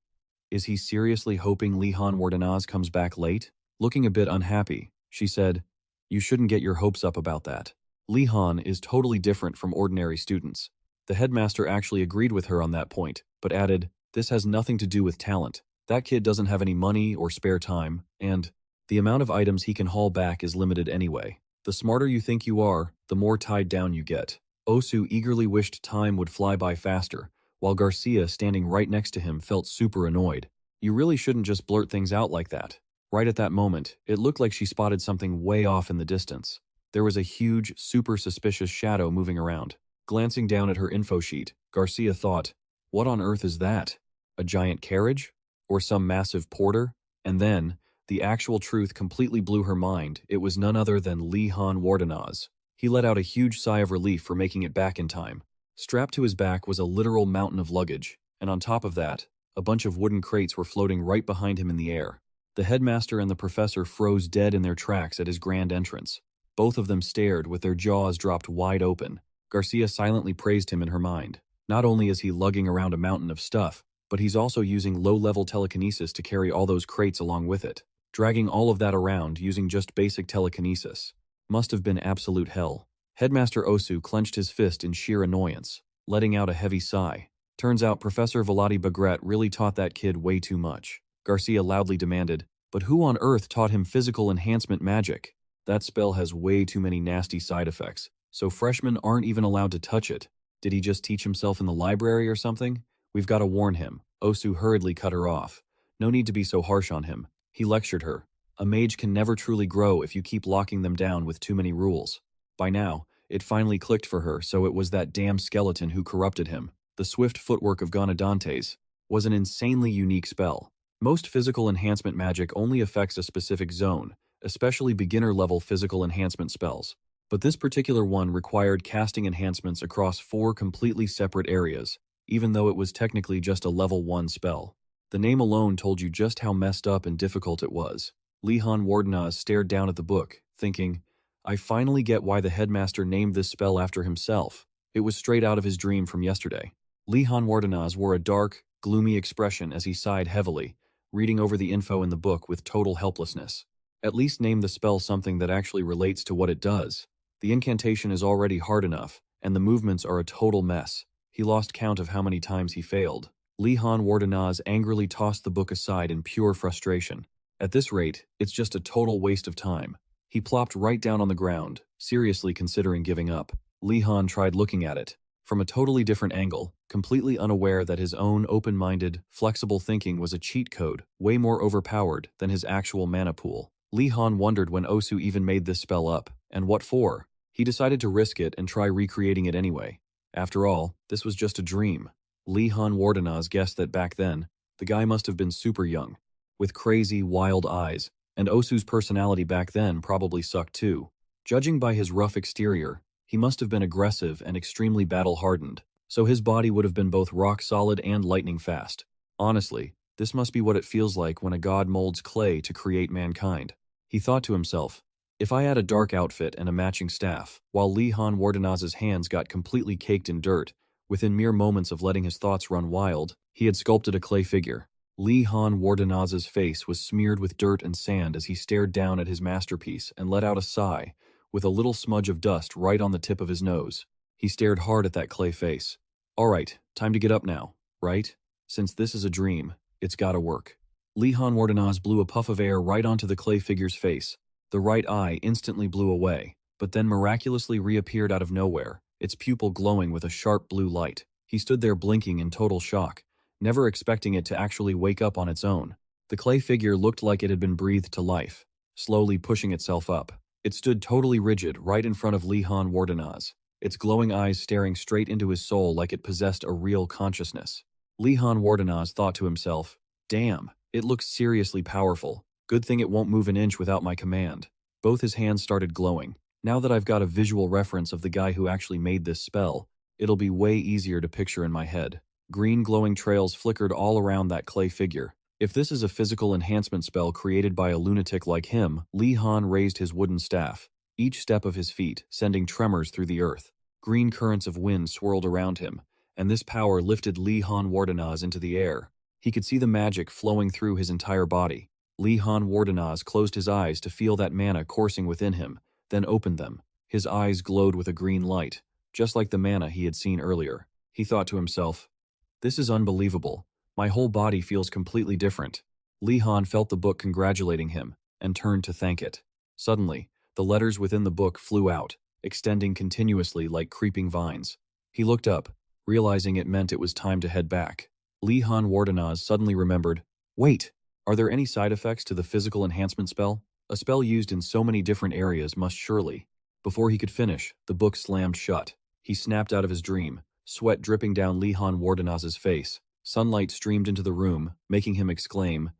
Is he seriously hoping Lihan Wardenaz comes back late? Looking a bit unhappy, she said, "You shouldn't get your hopes up about that. Lihan is totally different from ordinary students." The headmaster actually agreed with her on that point, but added, "This has nothing to do with talent. That kid doesn't have any money or spare time, and the amount of items he can haul back is limited anyway. The smarter you think you are, the more tied down you get." Osu eagerly wished time would fly by faster, while Garcia, standing right next to him, felt super annoyed. "You really shouldn't just blurt things out like that." Right at that moment, it looked like she spotted something way off in the distance. There was a huge, super suspicious shadow moving around. Glancing down at her info sheet, Garcia thought, "What on earth is that? A giant carriage? Or some massive porter?" And then, the actual truth completely blew her mind. It was none other than Lihan Wardenaz. He let out a huge sigh of relief for making it back in time. Strapped to his back was a literal mountain of luggage, and on top of that, a bunch of wooden crates were floating right behind him in the air. The headmaster and the professor froze dead in their tracks at his grand entrance. Both of them stared with their jaws dropped wide open. Garcia silently praised him in her mind. Not only is he lugging around a mountain of stuff, but he's also using low-level telekinesis to carry all those crates along with it. Dragging all of that around using just basic telekinesis. Must have been absolute hell. Headmaster Osu clenched his fist in sheer annoyance, letting out a heavy sigh. Turns out Professor Vladi Bagret really taught that kid way too much. Garcia loudly demanded, "But who on earth taught him physical enhancement magic? That spell has way too many nasty side effects, so freshmen aren't even allowed to touch it. Did he just teach himself in the library or something? We've got to warn him." Osu hurriedly cut her off. "No need to be so harsh on him." He lectured her. "A mage can never truly grow if you keep locking them down with too many rules." By now, it finally clicked for her, so it was that damn skeleton who corrupted him. The swift footwork of Gonadantes was an insanely unique spell. Most physical enhancement magic only affects a specific zone, especially beginner-level physical enhancement spells. But this particular one required casting enhancements across 4 completely separate areas, even though it was technically just a level 1 spell. The name alone told you just how messed up and difficult it was. Lihan Wardenaz stared down at the book, thinking, "I finally get why the headmaster named this spell after himself. It was straight out of his dream from yesterday." Lihan Wardenaz wore a dark, gloomy expression as he sighed heavily, reading over the info in the book with total helplessness. At least name the spell something that actually relates to what it does. The incantation is already hard enough, and the movements are a total mess. He lost count of how many times he failed. Lihan Wardenaz angrily tossed the book aside in pure frustration. At this rate, it's just a total waste of time. He plopped right down on the ground, seriously considering giving up. Lihan tried looking at it from a totally different angle, completely unaware that his own open-minded, flexible thinking was a cheat code, way more overpowered than his actual mana pool. Lihan wondered when Osu even made this spell up, and what for. He decided to risk it and try recreating it anyway. After all, this was just a dream. Lihan Wardenaz guessed that back then, the guy must have been super young, with crazy, wild eyes, and Osu's personality back then probably sucked too. Judging by his rough exterior, he must have been aggressive and extremely battle-hardened, so his body would have been both rock-solid and lightning-fast. Honestly, this must be what it feels like when a god molds clay to create mankind. He thought to himself, if I had a dark outfit and a matching staff, while Lihan Wardenaz's hands got completely caked in dirt, within mere moments of letting his thoughts run wild, he had sculpted a clay figure. Lihan Wardenaz's face was smeared with dirt and sand as he stared down at his masterpiece and let out a sigh, with a little smudge of dust right on the tip of his nose. He stared hard at that clay face. All right, time to get up now, right? Since this is a dream, it's gotta work. Lihan Wardenaz blew a puff of air right onto the clay figure's face. The right eye instantly blew away, but then miraculously reappeared out of nowhere, its pupil glowing with a sharp blue light. He stood there blinking in total shock, never expecting it to actually wake up on its own. The clay figure looked like it had been breathed to life, slowly pushing itself up. It stood totally rigid right in front of Lihan Wardenaz, its glowing eyes staring straight into his soul like it possessed a real consciousness. Lihan Wardenaz thought to himself, damn, it looks seriously powerful. Good thing it won't move an inch without my command. Both his hands started glowing. Now that I've got a visual reference of the guy who actually made this spell, it'll be way easier to picture in my head. Green glowing trails flickered all around that clay figure. If this is a physical enhancement spell created by a lunatic like him, Li Han raised his wooden staff, each step of his feet sending tremors through the earth. Green currents of wind swirled around him, and this power lifted Li Han Wardenaz into the air. He could see the magic flowing through his entire body. Li Han Wardenaz closed his eyes to feel that mana coursing within him, then opened them. His eyes glowed with a green light, just like the mana he had seen earlier. He thought to himself, "This is unbelievable. My whole body feels completely different." Li Han felt the book congratulating him, and turned to thank it. Suddenly, the letters within the book flew out, extending continuously like creeping vines. He looked up, realizing it meant it was time to head back. Li Han Wardenaz suddenly remembered, "Wait, are there any side effects to the physical enhancement spell? A spell used in so many different areas must surely..." Before he could finish, the book slammed shut. He snapped out of his dream, sweat dripping down Li Han Wardenaz's face. Sunlight streamed into the room, making him exclaim,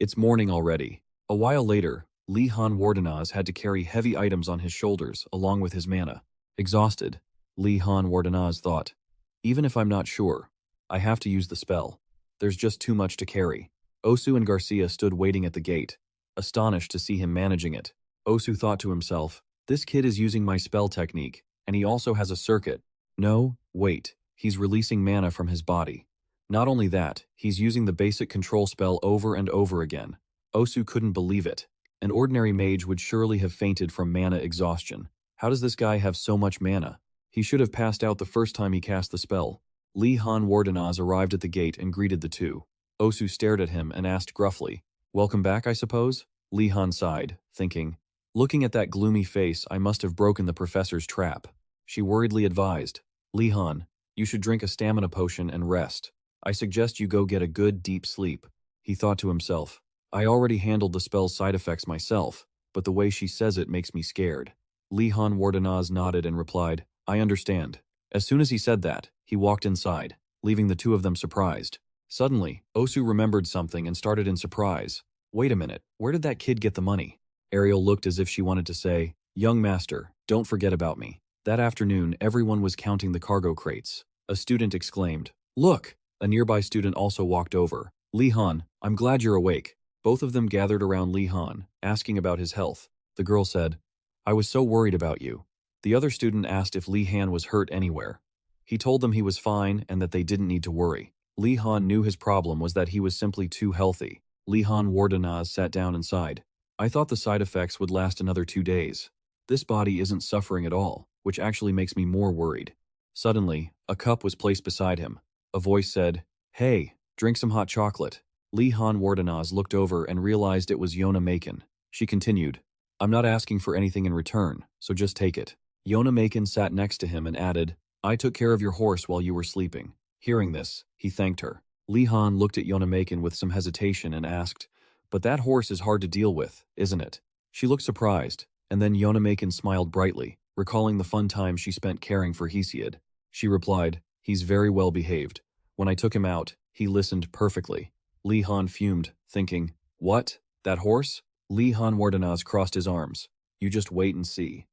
"It's morning already." A while later, Li Han Wardenaz had to carry heavy items on his shoulders along with his mana. Exhausted, Li Han Wardenaz thought, "Even if I'm not sure, I have to use the spell. There's just too much to carry." Osu and Garcia stood waiting at the gate, astonished to see him managing it. Osu thought to himself, "This kid is using my spell technique, and he also has a circuit. No, wait, he's releasing mana from his body. Not only that, he's using the basic control spell over and over again." Osu couldn't believe it. An ordinary mage would surely have fainted from mana exhaustion. How does this guy have so much mana? He should have passed out the first time he cast the spell. Li Han Wardenaz arrived at the gate and greeted the two. Osu stared at him and asked gruffly, "Welcome back, I suppose?" Li Han sighed, thinking, "Looking at that gloomy face, I must have broken the professor's trap." She worriedly advised, "Li Han, you should drink a stamina potion and rest. I suggest you go get a good deep sleep." He thought to himself, "I already handled the spell's side effects myself, but the way she says it makes me scared." Li Han Wardenaz nodded and replied, "I understand." As soon as he said that, he walked inside, leaving the two of them surprised. Suddenly, Osu remembered something and started in surprise. "Wait a minute, where did that kid get the money?" Ariel looked as if she wanted to say, "Young master, don't forget about me." That afternoon, everyone was counting the cargo crates. A student exclaimed, "Look!" A nearby student also walked over. "Li Han, I'm glad you're awake." Both of them gathered around Li Han, asking about his health. The girl said, "I was so worried about you." The other student asked if Li Han was hurt anywhere. He told them he was fine and that they didn't need to worry. Li Han knew his problem was that he was simply too healthy. Li Han Wardenaz sat down and sighed. "I thought the side effects would last another 2 days. This body isn't suffering at all, which actually makes me more worried." Suddenly, a cup was placed beside him. A voice said, "Hey, drink some hot chocolate." Li Han Wardenaz looked over and realized it was Yona Macon. She continued, "I'm not asking for anything in return, so just take it." Yona Macon sat next to him and added, "I took care of your horse while you were sleeping." Hearing this, he thanked her. Li Han looked at Yona Macon with some hesitation and asked, "But that horse is hard to deal with, isn't it?" She looked surprised, and then Yona Macon smiled brightly, recalling the fun time she spent caring for Hesiod. She replied, "He's very well behaved. When I took him out, he listened perfectly." Li Han fumed, thinking, "What? That horse?" Li Han Wardenaz crossed his arms. "You just wait and see."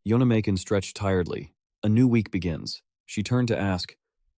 Yona Macon stretched tiredly. A new week begins. She turned to ask,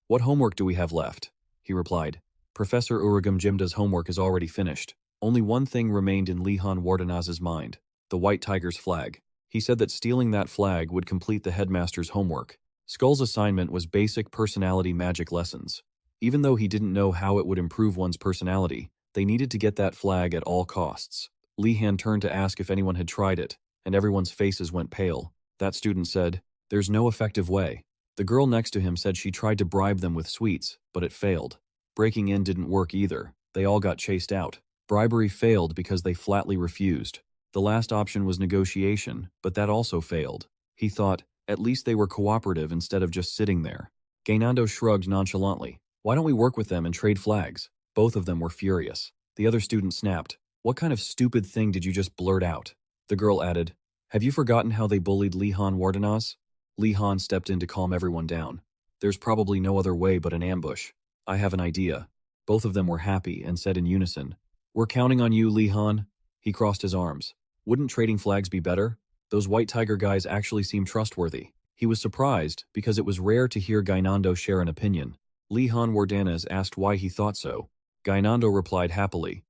"What homework do we have left?" He replied, "Professor Urugam Jimda's homework is already finished." Only one thing remained in Li Han Wardenaz's mind, the White Tiger's flag. He said that stealing that flag would complete the headmaster's homework. Skull's assignment was basic personality magic lessons. Even though he didn't know how it would improve one's personality, they needed to get that flag at all costs. Li Han turned to ask if anyone had tried it, and everyone's faces went pale. That student said, "There's no effective way." The girl next to him said she tried to bribe them with sweets, but it failed. Breaking in didn't work either. They all got chased out. Bribery failed because they flatly refused. The last option was negotiation, but that also failed. He thought, at least they were cooperative instead of just sitting there. Gainando shrugged nonchalantly. "Why don't we work with them and trade flags?" Both of them were furious. The other student snapped, "What kind of stupid thing did you just blurt out?" The girl added, "Have you forgotten how they bullied Li Han Wardenaz?" Li Han stepped in to calm everyone down. "There's probably no other way but an ambush. I have an idea." Both of them were happy and said in unison, "We're counting on you, Li Han." He crossed his arms. Wouldn't trading flags be better? Those white tiger guys actually seem trustworthy. He was surprised because it was rare to hear Gainando share an opinion. Lihan Wardanas asked why he thought so. Gainando replied happily.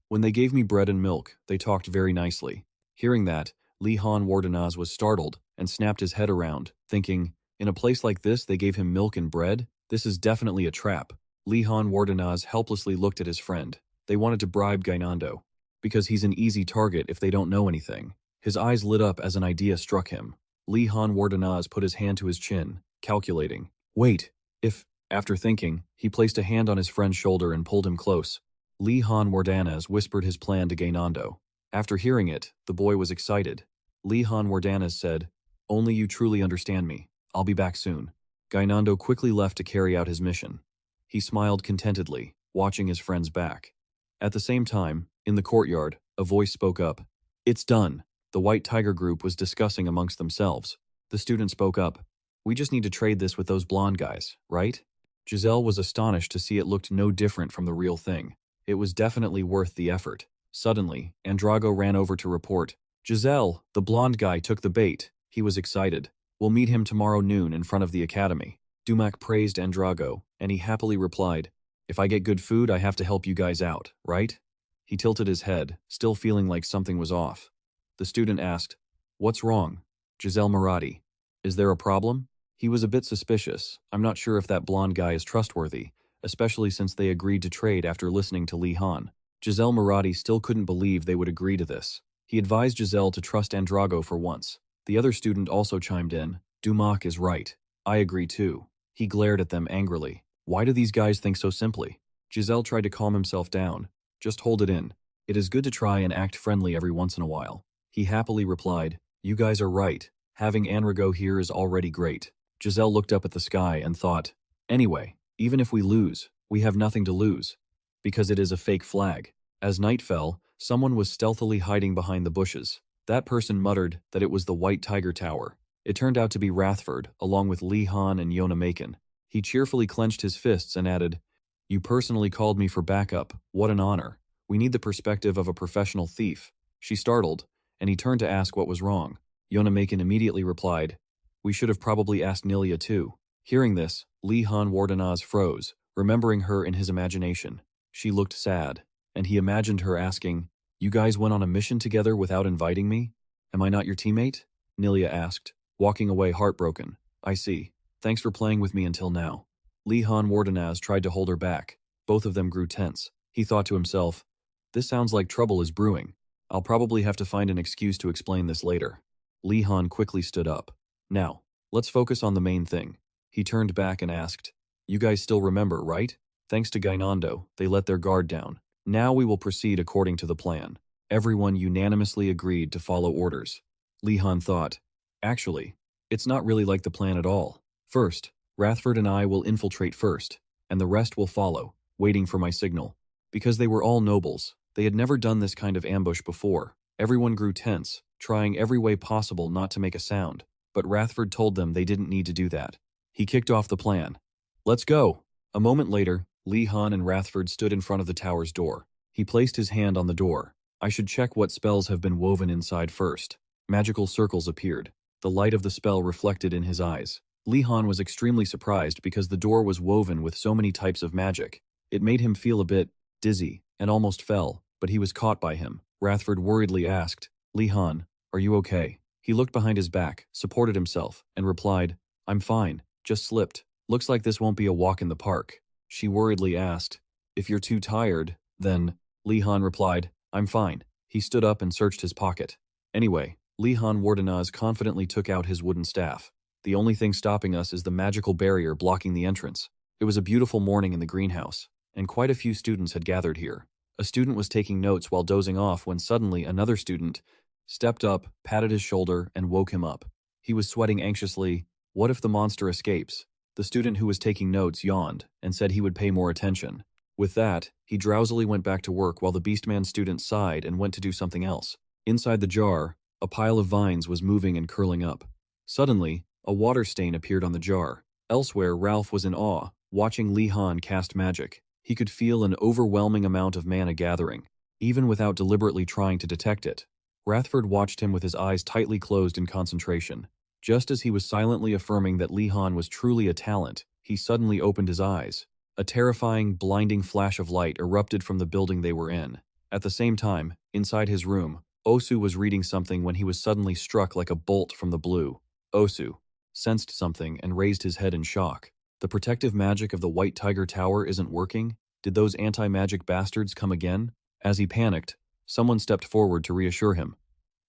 When they gave me bread and milk, they talked very nicely. Hearing that, Lihan Wardanas was startled and snapped his head around, thinking, in a place like this they gave him milk and bread? This is definitely a trap. Lihan Wardanas helplessly looked at his friend. They wanted to bribe Gainando, because he's an easy target if they don't know anything. His eyes lit up as an idea struck him. Lihan Wardanas put his hand to his chin, calculating. Wait, if, after thinking, he placed a hand on his friend's shoulder and pulled him close. Lihan Wardanas whispered his plan to Gainando. After hearing it, the boy was excited. Lihan Wardanas said, only you truly understand me. I'll be back soon. Gainando quickly left to carry out his mission. He smiled contentedly, watching his friend's back. At the same time, in the courtyard, a voice spoke up. It's done. The White Tiger group was discussing amongst themselves. The student spoke up. We just need to trade this with those blonde guys, right? Giselle was astonished to see it looked no different from the real thing. It was definitely worth the effort. Suddenly, Andrago ran over to report. Giselle, the blonde guy took the bait. He was excited. We'll meet him tomorrow noon in front of the academy. Dumac praised Andrago, and he happily replied, if I get good food, I have to help you guys out, right? He tilted his head, still feeling like something was off. The student asked, what's wrong? Giselle Marathi. Is there a problem? He was a bit suspicious. I'm not sure if that blonde guy is trustworthy, especially since they agreed to trade after listening to Li Han. Giselle Marathi still couldn't believe they would agree to this. He advised Giselle to trust Andrago for once. The other student also chimed in. Dumac is right. I agree too. He glared at them angrily. Why do these guys think so simply? Giselle tried to calm himself down. Just hold it in. It is good to try and act friendly every once in a while. He happily replied, you guys are right. Having Andrago here is already great. Giselle looked up at the sky and thought, anyway, even if we lose, we have nothing to lose. Because it is a fake flag. As night fell, someone was stealthily hiding behind the bushes. That person muttered that it was the White Tiger Tower. It turned out to be Rathford, along with Li Han and Yona Macon. He cheerfully clenched his fists and added, you personally called me for backup. What an honor. We need the perspective of a professional thief. She startled, and he turned to ask what was wrong. Yona Macon immediately replied, we should have probably asked Nilia too. Hearing this, Li Han Wardanas froze, remembering her in his imagination. She looked sad, and he imagined her asking, you guys went on a mission together without inviting me? Am I not your teammate? Nilia asked, walking away heartbroken. I see. Thanks for playing with me until now. Li Han Wardanas tried to hold her back. Both of them grew tense. He thought to himself, this sounds like trouble is brewing. I'll probably have to find an excuse to explain this later. Li Han quickly stood up. Now, let's focus on the main thing. He turned back and asked, you guys still remember, right? Thanks to Gainando, they let their guard down. Now we will proceed according to the plan. Everyone unanimously agreed to follow orders. Li Han thought, actually, it's not really like the plan at all. First, Rathford and I will infiltrate first, and the rest will follow, waiting for my signal. Because they were all nobles, they had never done this kind of ambush before. Everyone grew tense, trying every way possible not to make a sound, but Rathford told them they didn't need to do that. He kicked off the plan. Let's go! A moment later, Li Han and Rathford stood in front of the tower's door. He placed his hand on the door. I should check what spells have been woven inside first. Magical circles appeared. The light of the spell reflected in his eyes. Li Han was extremely surprised because the door was woven with so many types of magic. It made him feel a bit dizzy and almost fell, but he was caught by him. Rathford worriedly asked, Li Han, are you okay? He looked behind his back, supported himself, and replied, I'm fine, just slipped. Looks like this won't be a walk in the park. She worriedly asked, if you're too tired, then… Li Han replied, I'm fine. He stood up and searched his pocket. Anyway, Li Han Wardanas confidently took out his wooden staff. The only thing stopping us is the magical barrier blocking the entrance. It was a beautiful morning in the greenhouse, and quite a few students had gathered here. A student was taking notes while dozing off when suddenly another student stepped up, patted his shoulder, and woke him up. He was sweating anxiously. What if the monster escapes? The student who was taking notes yawned and said he would pay more attention. With that, he drowsily went back to work while the Beastman student sighed and went to do something else. Inside the jar, a pile of vines was moving and curling up. Suddenly, a water stain appeared on the jar. Elsewhere, Ralph was in awe, watching Li Han cast magic. He could feel an overwhelming amount of mana gathering. even without deliberately trying to detect it. Rathford watched him with his eyes tightly closed in concentration. Just as he was silently affirming that Li Han was truly a talent, he suddenly opened his eyes. A terrifying, blinding flash of light erupted from the building they were in. At the same time, inside his room, Osu was reading something when he was suddenly struck like a bolt from the blue. Osu sensed something and raised his head in shock. The protective magic of the White Tiger Tower isn't working? Did those anti-magic bastards come again? As he panicked, someone stepped forward to reassure him.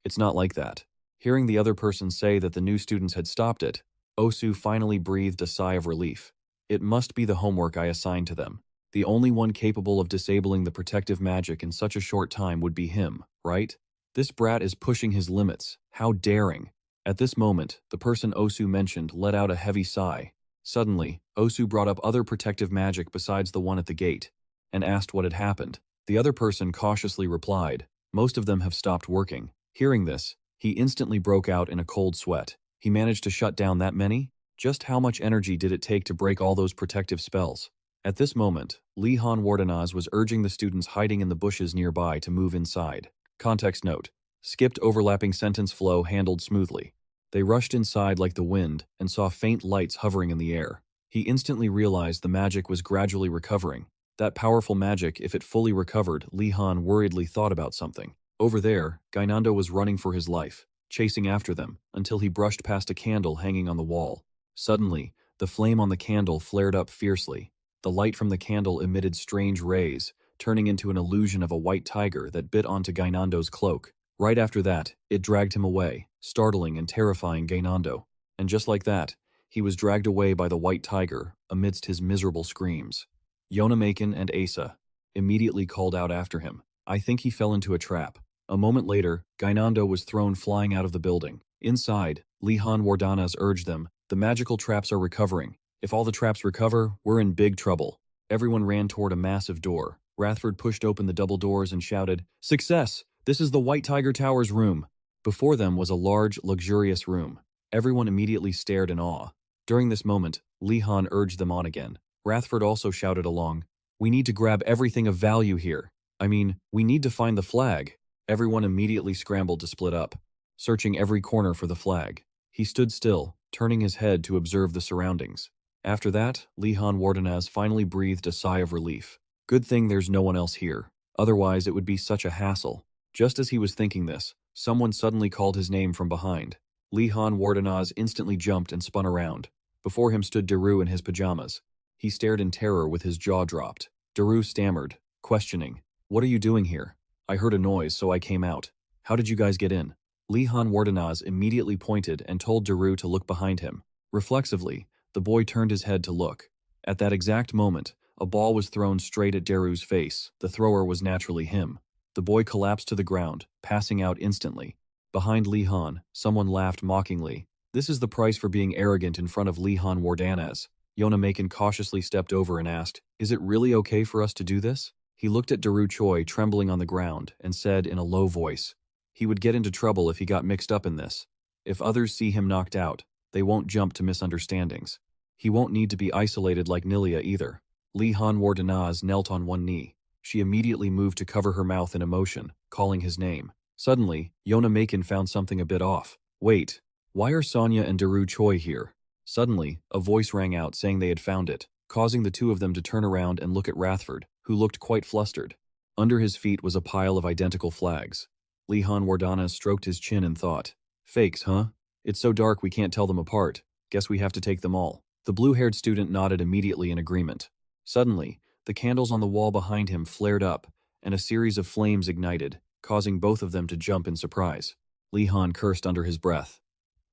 It's not like that. Hearing the other person say that the new students had stopped it, Osu finally breathed a sigh of relief. It must be the homework I assigned to them. The only one capable of disabling the protective magic in such a short time would be him, right? This brat is pushing his limits. How daring. At this moment, the person Osu mentioned let out a heavy sigh. Suddenly, Osu brought up other protective magic besides the one at the gate, and asked what had happened. The other person cautiously replied, "Most of them have stopped working." Hearing this, he instantly broke out in a cold sweat. He managed to shut down that many? Just how much energy did it take to break all those protective spells? At this moment, Li Han Wardenaz was urging the students hiding in the bushes nearby to move inside. Context note: skipped overlapping sentence flow handled smoothly. They rushed inside like the wind and saw faint lights hovering in the air. He instantly realized the magic was gradually recovering. That powerful magic, if it fully recovered, Li Han worriedly thought about something. Over there, Gainando was running for his life, chasing after them, until he brushed past a candle hanging on the wall. Suddenly, the flame on the candle flared up fiercely. The light from the candle emitted strange rays, turning into an illusion of a white tiger that bit onto Gainando's cloak. Right after that, it dragged him away, startling and terrifying Gainando. And just like that, he was dragged away by the white tiger, amidst his miserable screams. Yonamakin and Asa immediately called out after him. I think he fell into a trap. A moment later, Gainando was thrown flying out of the building. Inside, Li Han Wardanas urged them, the magical traps are recovering. If all the traps recover, we're in big trouble. Everyone ran toward a massive door. Rathford pushed open the double doors and shouted, Success! This is the White Tiger Tower's room. Before them was a large, luxurious room. Everyone immediately stared in awe. During this moment, Li Han urged them on again. Rathford also shouted along, We need to grab everything of value here. We need to find the flag. Everyone immediately scrambled to split up, searching every corner for the flag. He stood still, turning his head to observe the surroundings. After that, Li Han Wardenaz finally breathed a sigh of relief. Good thing there's no one else here. Otherwise, it would be such a hassle. Just as he was thinking this, someone suddenly called his name from behind. Li Han Wardenaz instantly jumped and spun around. Before him stood Daru in his pajamas. He stared in terror with his jaw dropped. Daru stammered, questioning, What are you doing here? I heard a noise, so I came out. How did you guys get in? Li Han Wardenaz immediately pointed and told Daru to look behind him. Reflexively, the boy turned his head to look. At that exact moment, a ball was thrown straight at Daru's face. The thrower was naturally him. The boy collapsed to the ground, passing out instantly. Behind Li Han, someone laughed mockingly. This is the price for being arrogant in front of Li Han Wardanaz. Yonamakin cautiously stepped over and asked, Is it really okay for us to do this? He looked at Daru Choi trembling on the ground and said in a low voice, He would get into trouble if he got mixed up in this. If others see him knocked out, they won't jump to misunderstandings. He won't need to be isolated like Nilia either. Li Han Wardanaz knelt on one knee. She immediately moved to cover her mouth in emotion, calling his name. Suddenly, Yonamakin found something a bit off. Wait, why are Sonia and Daru Choi here? Suddenly, a voice rang out saying they had found it, causing the two of them to turn around and look at Rathford, who looked quite flustered. Under his feet was a pile of identical flags. Li Han Wardanaz stroked his chin and thought, Fakes, huh? It's so dark we can't tell them apart. Guess we have to take them all. The blue-haired student nodded immediately in agreement. Suddenly, the candles on the wall behind him flared up, and a series of flames ignited, causing both of them to jump in surprise. Li Han cursed under his breath.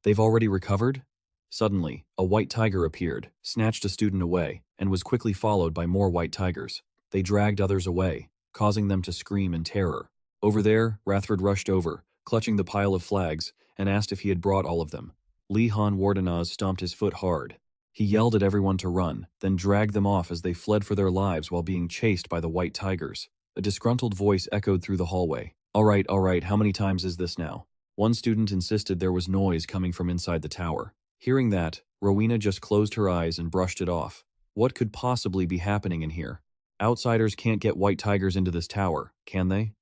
They've already recovered? Suddenly, a white tiger appeared, snatched a student away, and was quickly followed by more white tigers. They dragged others away, causing them to scream in terror. Over there, Rathford rushed over, clutching the pile of flags, and asked if he had brought all of them. Li Han Wardanaz stomped his foot hard. He yelled at everyone to run, then dragged them off as they fled for their lives while being chased by the white tigers. A disgruntled voice echoed through the hallway. All right, how many times is this now? One student insisted there was noise coming from inside the tower. Hearing that, Rowena just closed her eyes and brushed it off. What could possibly be happening in here? Outsiders can't get white tigers into this tower, can they?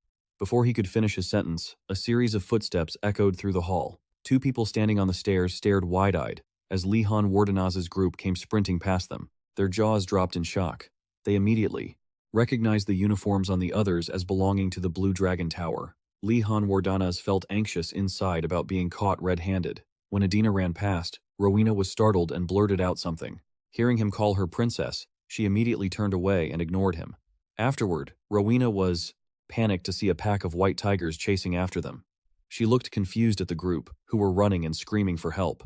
Before he could finish his sentence, a series of footsteps echoed through the hall. Two people standing on the stairs stared wide-eyed as Li Han Wardenaz's group came sprinting past them. Their jaws dropped in shock. They immediately recognized the uniforms on the others as belonging to the Blue Dragon Tower. Li Han Wardanaz felt anxious inside about being caught red-handed. When Adina ran past, Rowena was startled and blurted out something. Hearing him call her princess, she immediately turned away and ignored him. Afterward, Rowena was panicked to see a pack of white tigers chasing after them. She looked confused at the group, who were running and screaming for help.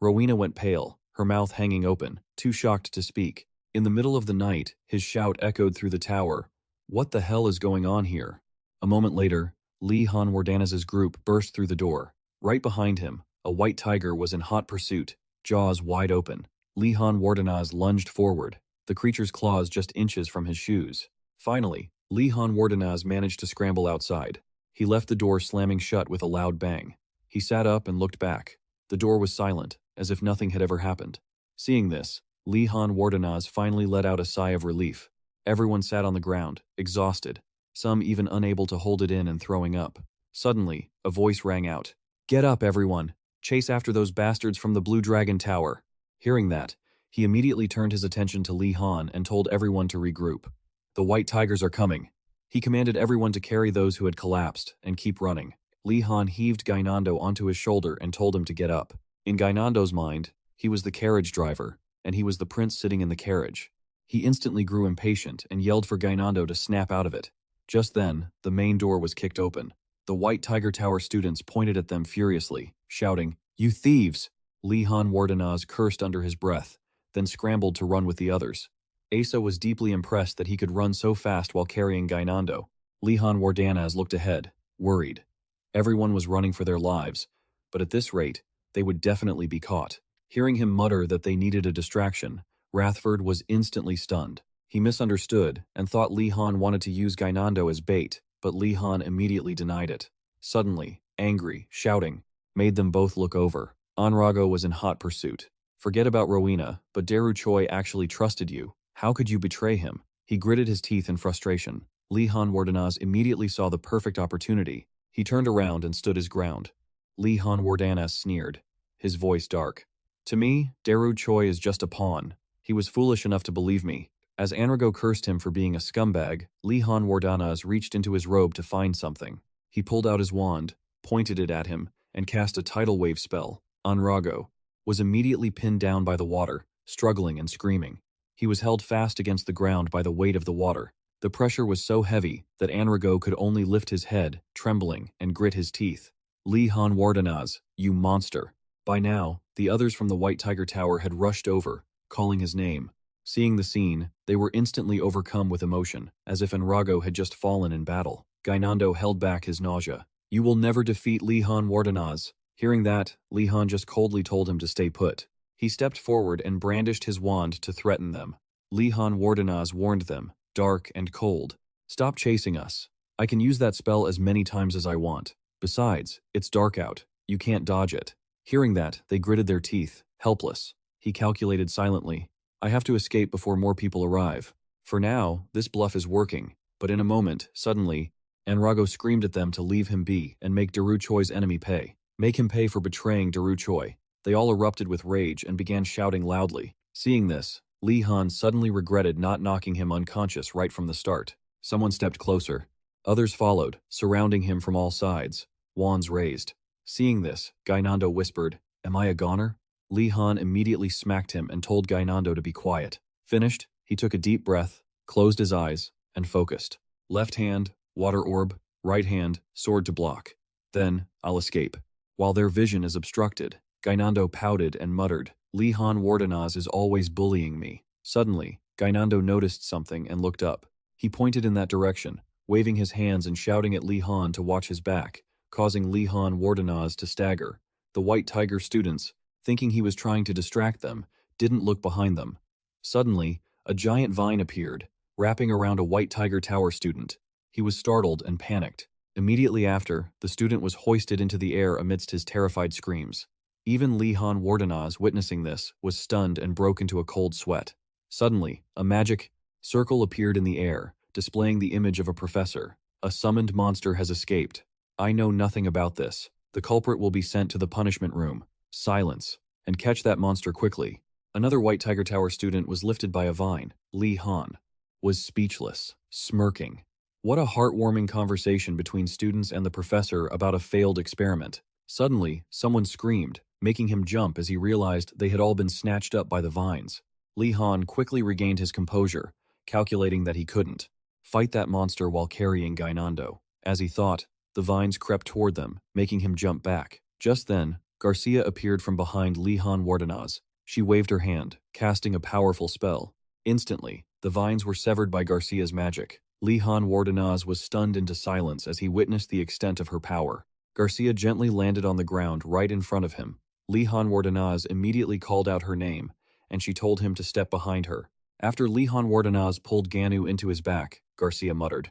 Rowena went pale, her mouth hanging open, too shocked to speak. In the middle of the night, his shout echoed through the tower. What the hell is going on here? A moment later, Li Han Wardanaz's group burst through the door. Right behind him, a white tiger was in hot pursuit, jaws wide open. Li Han Wardanaz lunged forward, the creature's claws just inches from his shoes. Finally, Li Han Wardanaz managed to scramble outside. He left the door slamming shut with a loud bang. He sat up and looked back. The door was silent, as if nothing had ever happened. Seeing this, Li Han Wardanaz finally let out a sigh of relief. Everyone sat on the ground, exhausted, some even unable to hold it in and throwing up. Suddenly, a voice rang out. "Get up, everyone! Chase after those bastards from the Blue Dragon Tower!" Hearing that, he immediately turned his attention to Li Han and told everyone to regroup. "The white tigers are coming." He commanded everyone to carry those who had collapsed and keep running. Li Han heaved Gainando onto his shoulder and told him to get up. In Gainando's mind, he was the carriage driver, and he was the prince sitting in the carriage. He instantly grew impatient and yelled for Gainando to snap out of it. Just then, the main door was kicked open. The White Tiger Tower students pointed at them furiously, shouting, "You thieves!" Li Han Wardanaz cursed under his breath, then scrambled to run with the others. Asa was deeply impressed that he could run so fast while carrying Gainando. Li Han Wardanaz looked ahead, worried. Everyone was running for their lives, but at this rate, they would definitely be caught. Hearing him mutter that they needed a distraction, Rathford was instantly stunned. He misunderstood and thought Li Han wanted to use Gainando as bait, but Li Han immediately denied it. Suddenly, angry, shouting, made them both look over. Anrago was in hot pursuit. "Forget about Rowena, but Daru Choi actually trusted you. How could you betray him?" He gritted his teeth in frustration. Li Han Wardanaz immediately saw the perfect opportunity. He turned around and stood his ground. Li Han Wardanaz sneered, his voice dark. "To me, Daru Choi is just a pawn. He was foolish enough to believe me." As Anrago cursed him for being a scumbag, Li Han Wardanaz reached into his robe to find something. He pulled out his wand, pointed it at him, and cast a tidal wave spell. Anrago was immediately pinned down by the water, struggling and screaming. He was held fast against the ground by the weight of the water. The pressure was so heavy that Anrago could only lift his head, trembling, and grit his teeth. "Li Han Wardanaz, you monster." By now, the others from the White Tiger Tower had rushed over, calling his name. Seeing the scene, they were instantly overcome with emotion, as if Anrago had just fallen in battle. Gainando held back his nausea. "You will never defeat Li Han Wardanaz." Hearing that, Li Han just coldly told him to stay put. He stepped forward and brandished his wand to threaten them. Li Han Wardanaz warned them, dark and cold. "Stop chasing us. I can use that spell as many times as I want. Besides, it's dark out. You can't dodge it." Hearing that, they gritted their teeth, helpless. He calculated silently. "I have to escape before more people arrive. For now, this bluff is working." But in a moment, suddenly, Anrago screamed at them to leave him be and make Daru Choi's enemy pay. Make him pay for betraying Daru Choi. They all erupted with rage and began shouting loudly. Seeing this, Li Han suddenly regretted not knocking him unconscious right from the start. Someone stepped closer. Others followed, surrounding him from all sides, wands raised. Seeing this, Gainando whispered, "Am I a goner?" Li Han immediately smacked him and told Gainando to be quiet. Finished, he took a deep breath, closed his eyes, and focused. Left hand, water orb, right hand, sword to block. Then, "I'll escape." While their vision is obstructed, Gainando pouted and muttered, "Li Han Wardanaz is always bullying me." Suddenly, Gainando noticed something and looked up. He pointed in that direction, waving his hands and shouting at Li Han to watch his back, causing Li Han Wardanaz to stagger. The White Tiger students, thinking he was trying to distract them, didn't look behind them. Suddenly, a giant vine appeared, wrapping around a White Tiger Tower student. He was startled and panicked. Immediately after, the student was hoisted into the air amidst his terrified screams. Even Li Han Wardanaz, witnessing this, was stunned and broke into a cold sweat. Suddenly, a magic circle appeared in the air, displaying the image of a professor. A summoned monster has escaped. I know nothing about this. The culprit will be sent to the punishment room. Silence. And catch that monster quickly. Another White Tiger Tower student was lifted by a vine. Li Han was speechless, smirking. What a heartwarming conversation between students and the professor about a failed experiment. Suddenly, someone screamed, making him jump as he realized they had all been snatched up by the vines. Li Han quickly regained his composure, calculating that he couldn't fight that monster while carrying Gainando. As he thought, the vines crept toward them, making him jump back. Just then, Garcia appeared from behind Li Han Wardenaz. She waved her hand, casting a powerful spell. Instantly, the vines were severed by Garcia's magic. Li Han Wardenaz was stunned into silence as he witnessed the extent of her power. Garcia gently landed on the ground right in front of him. Li Han Wardenaz immediately called out her name, and she told him to step behind her. After Li Han Wardenaz pulled Ganu into his back, Garcia muttered,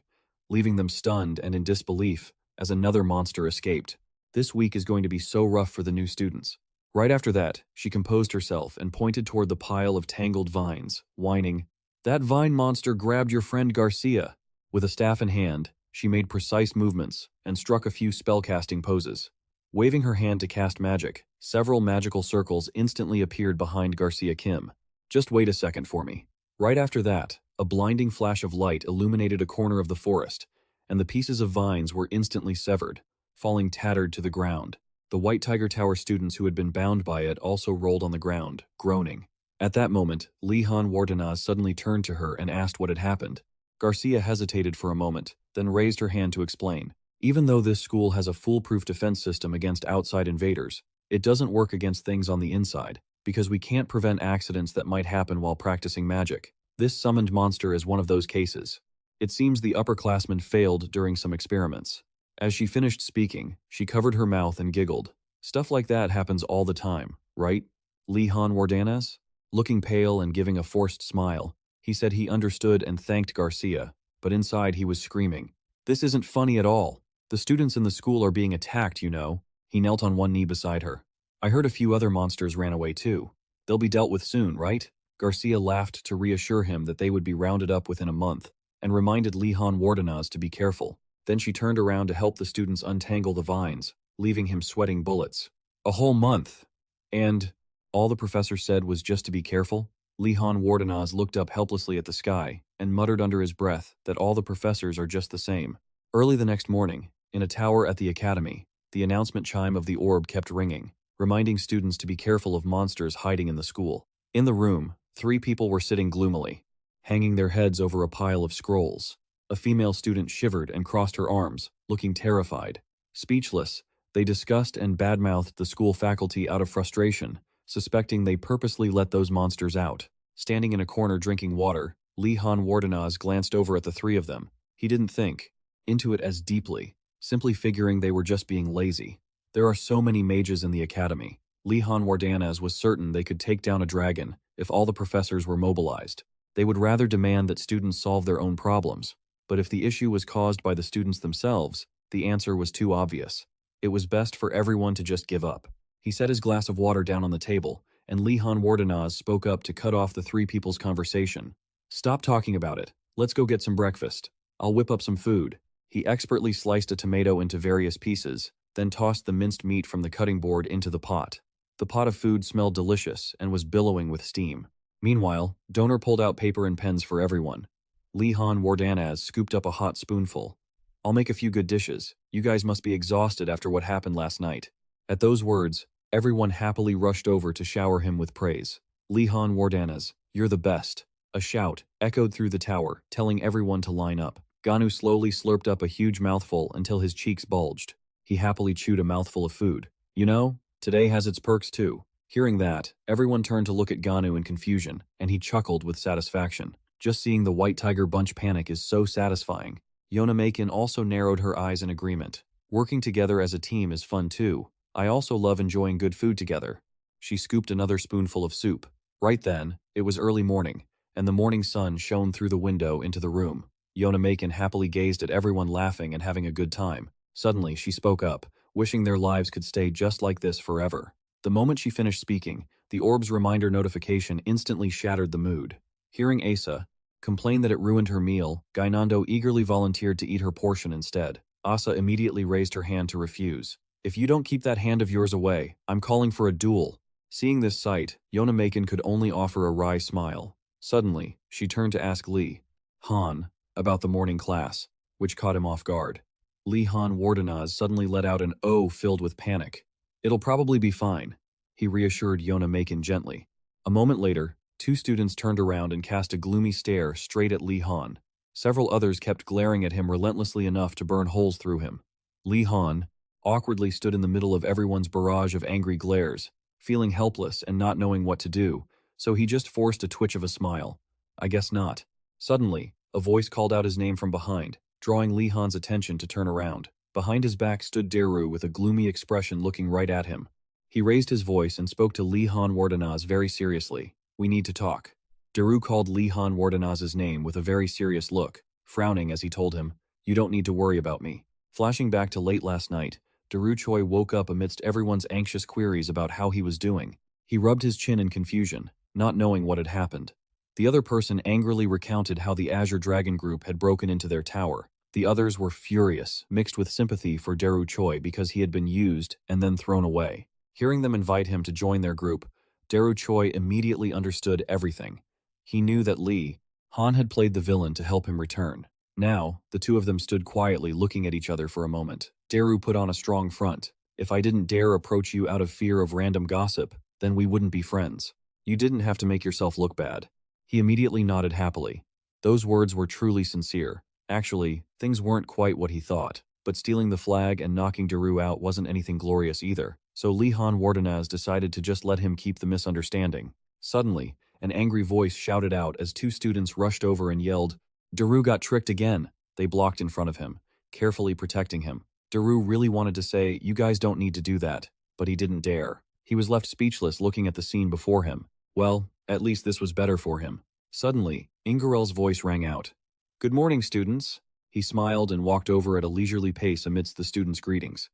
leaving them stunned and in disbelief as another monster escaped. This week is going to be so rough for the new students. Right after that, she composed herself and pointed toward the pile of tangled vines, whining, "That vine monster grabbed your friend Garcia." With a staff in hand, she made precise movements and struck a few spellcasting poses. Waving her hand to cast magic, several magical circles instantly appeared behind Garcia Kim. "Just wait a second for me." Right after that, a blinding flash of light illuminated a corner of the forest, and the pieces of vines were instantly severed, falling tattered to the ground. The White Tiger Tower students who had been bound by it also rolled on the ground, groaning. At that moment, Li Han Wardenaz suddenly turned to her and asked what had happened. Garcia hesitated for a moment, then raised her hand to explain. Even though this school has a foolproof defense system against outside invaders, it doesn't work against things on the inside, because we can't prevent accidents that might happen while practicing magic. This summoned monster is one of those cases. It seems the upperclassmen failed during some experiments. As she finished speaking, she covered her mouth and giggled. Stuff like that happens all the time, right? Li Han Wardanez? Looking pale and giving a forced smile, he said he understood and thanked Garcia, but inside he was screaming, "This isn't funny at all. The students in the school are being attacked, you know." He knelt on one knee beside her. "I heard a few other monsters ran away too. They'll be dealt with soon, right?" Garcia laughed to reassure him that they would be rounded up within a month, and reminded Li Han Wardanaz to be careful. Then she turned around to help the students untangle the vines, leaving him sweating bullets. A whole month! And all the professor said was just to be careful? Li Han Wardanaz looked up helplessly at the sky and muttered under his breath that all the professors are just the same. Early the next morning, in a tower at the academy, the announcement chime of the orb kept ringing, reminding students to be careful of monsters hiding in the school. In the room, 3 people were sitting gloomily, hanging their heads over a pile of scrolls. A female student shivered and crossed her arms, looking terrified. Speechless, they discussed and badmouthed the school faculty out of frustration, suspecting they purposely let those monsters out. Standing in a corner drinking water, Li Han Wardanaz glanced over at the 3 of them. He didn't think into it as deeply, simply figuring they were just being lazy. There are so many mages in the academy. Li Han Wardanaz was certain they could take down a dragon if all the professors were mobilized. They would rather demand that students solve their own problems. But if the issue was caused by the students themselves, the answer was too obvious. It was best for everyone to just give up. He set his glass of water down on the table, and Li Han Wardanaz spoke up to cut off the 3 people's conversation. "Stop talking about it. Let's go get some breakfast. I'll whip up some food." He expertly sliced a tomato into various pieces, then tossed the minced meat from the cutting board into the pot. The pot of food smelled delicious and was billowing with steam. Meanwhile, Donor pulled out paper and pens for everyone. Li Han Wardanaz scooped up a hot spoonful. "I'll make a few good dishes. You guys must be exhausted after what happened last night." At those words, everyone happily rushed over to shower him with praise. "Li Han Wardanaz, you're the best." A shout echoed through the tower, telling everyone to line up. Ganu slowly slurped up a huge mouthful until his cheeks bulged. He happily chewed a mouthful of food. "You know, today has its perks too." Hearing that, everyone turned to look at Ganu in confusion, and he chuckled with satisfaction. Just seeing the White Tiger bunch panic is so satisfying. Yona Makin also narrowed her eyes in agreement. "Working together as a team is fun too. I also love enjoying good food together." She scooped another spoonful of soup. Right then, it was early morning, and the morning sun shone through the window into the room. Yona Makin happily gazed at everyone laughing and having a good time. Suddenly, she spoke up, wishing their lives could stay just like this forever. The moment she finished speaking, the orb's reminder notification instantly shattered the mood. Hearing Asa, complained that it ruined her meal. Gainando eagerly volunteered to eat her portion instead. Asa immediately raised her hand to refuse. If you don't keep that hand of yours away, I'm calling for a duel. Seeing this sight, Yona Maken could only offer a wry smile. Suddenly, she turned to ask Lee Han about the morning class, which caught him off guard. Lee Han Wardenaz suddenly let out an "oh" filled with panic. It'll probably be fine, he reassured Yona Maken gently. A moment later, two students turned around and cast a gloomy stare straight at Lee Han. Several others kept glaring at him relentlessly enough to burn holes through him. Lee Han awkwardly stood in the middle of everyone's barrage of angry glares, feeling helpless and not knowing what to do, so he just forced a twitch of a smile. I guess not. Suddenly, a voice called out his name from behind, drawing Lee Han's attention to turn around. Behind his back stood Daru with a gloomy expression looking right at him. He raised his voice and spoke to Lee Han Wardenaz very seriously. We need to talk. Daru called Lee Han Wardenaz's name with a very serious look, frowning as he told him, You don't need to worry about me. Flashing back to late last night, Daru Choi woke up amidst everyone's anxious queries about how he was doing. He rubbed his chin in confusion, not knowing what had happened. The other person angrily recounted how the Azure Dragon Group had broken into their tower. The others were furious, mixed with sympathy for Daru Choi because he had been used and then thrown away. Hearing them invite him to join their group, Daru Choi immediately understood everything. He knew that Lee Han had played the villain to help him return. Now, the two of them stood quietly looking at each other for a moment. Daru put on a strong front. If I didn't dare approach you out of fear of random gossip, then we wouldn't be friends. You didn't have to make yourself look bad. He immediately nodded happily. Those words were truly sincere. Actually, things weren't quite what he thought, but stealing the flag and knocking Daru out wasn't anything glorious either, so Lee Han Wardenaz decided to just let him keep the misunderstanding. Suddenly, an angry voice shouted out as two students rushed over and yelled, Daru got tricked again. They blocked in front of him, carefully protecting him. Daru really wanted to say, You guys don't need to do that, but he didn't dare. He was left speechless looking at the scene before him. Well, at least this was better for him. Suddenly, Ingerell's voice rang out. Good morning, students. He smiled and walked over at a leisurely pace amidst the students' greetings.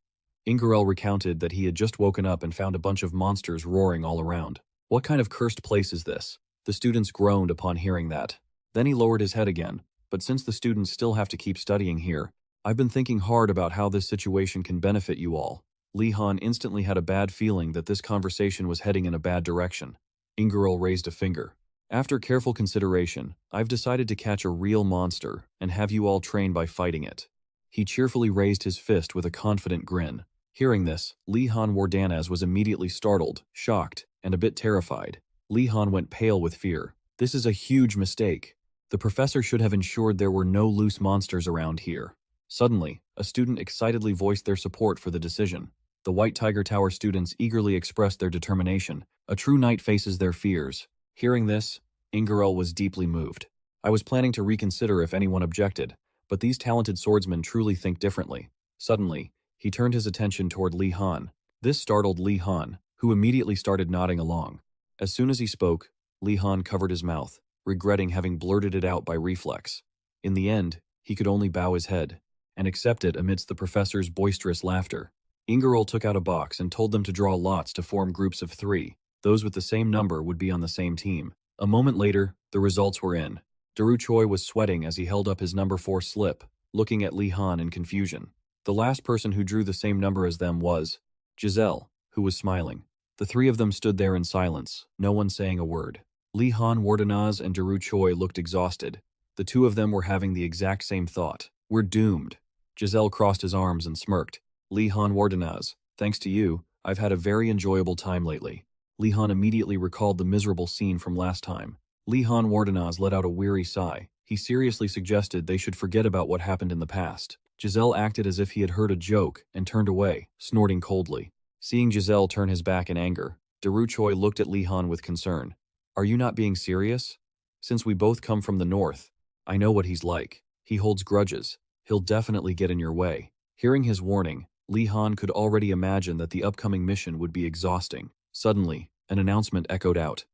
Ingerell recounted that he had just woken up and found a bunch of monsters roaring all around. What kind of cursed place is this? The students groaned upon hearing that. Then he lowered his head again. But since the students still have to keep studying here, I've been thinking hard about how this situation can benefit you all. Lee Han instantly had a bad feeling that this conversation was heading in a bad direction. Ingerell raised a finger. After careful consideration, I've decided to catch a real monster and have you all train by fighting it. He cheerfully raised his fist with a confident grin. Hearing this, Lee Han Wardanaz was immediately startled, shocked, and a bit terrified. Lee Han went pale with fear. This is a huge mistake. The professor should have ensured there were no loose monsters around here. Suddenly, a student excitedly voiced their support for the decision. The White Tiger Tower students eagerly expressed their determination. A true knight faces their fears. Hearing this, Ingerell was deeply moved. I was planning to reconsider if anyone objected, but these talented swordsmen truly think differently. Suddenly, he turned his attention toward Lee Han. This startled Lee Han, who immediately started nodding along. As soon as he spoke, Lee Han covered his mouth, regretting having blurted it out by reflex. In the end, he could only bow his head and accept it amidst the professor's boisterous laughter. Ingerell took out a box and told them to draw lots to form groups of 3. Those with the same number would be on the same team. A moment later, the results were in. Daru Choi was sweating as he held up his number 4 slip, looking at Lee Han in confusion. The last person who drew the same number as them was Giselle, who was smiling. The 3 of them stood there in silence, no one saying a word. Lee Han Wardanaz and Daru Choi looked exhausted. The 2 of them were having the exact same thought. We're doomed. Giselle crossed his arms and smirked. Lee Han Wardanaz, thanks to you, I've had a very enjoyable time lately. Lee Han immediately recalled the miserable scene from last time. Lee Han Wardanaz let out a weary sigh. He seriously suggested they should forget about what happened in the past. Giselle acted as if he had heard a joke and turned away, snorting coldly. Seeing Giselle turn his back in anger, Daru Choi looked at Lee Han with concern. Are you not being serious? Since we both come from the north, I know what he's like. He holds grudges. He'll definitely get in your way. Hearing his warning, Lee Han could already imagine that the upcoming mission would be exhausting. Suddenly, an announcement echoed out.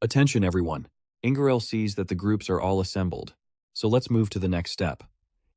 Attention everyone. Ingerell sees that the groups are all assembled. So let's move to the next step.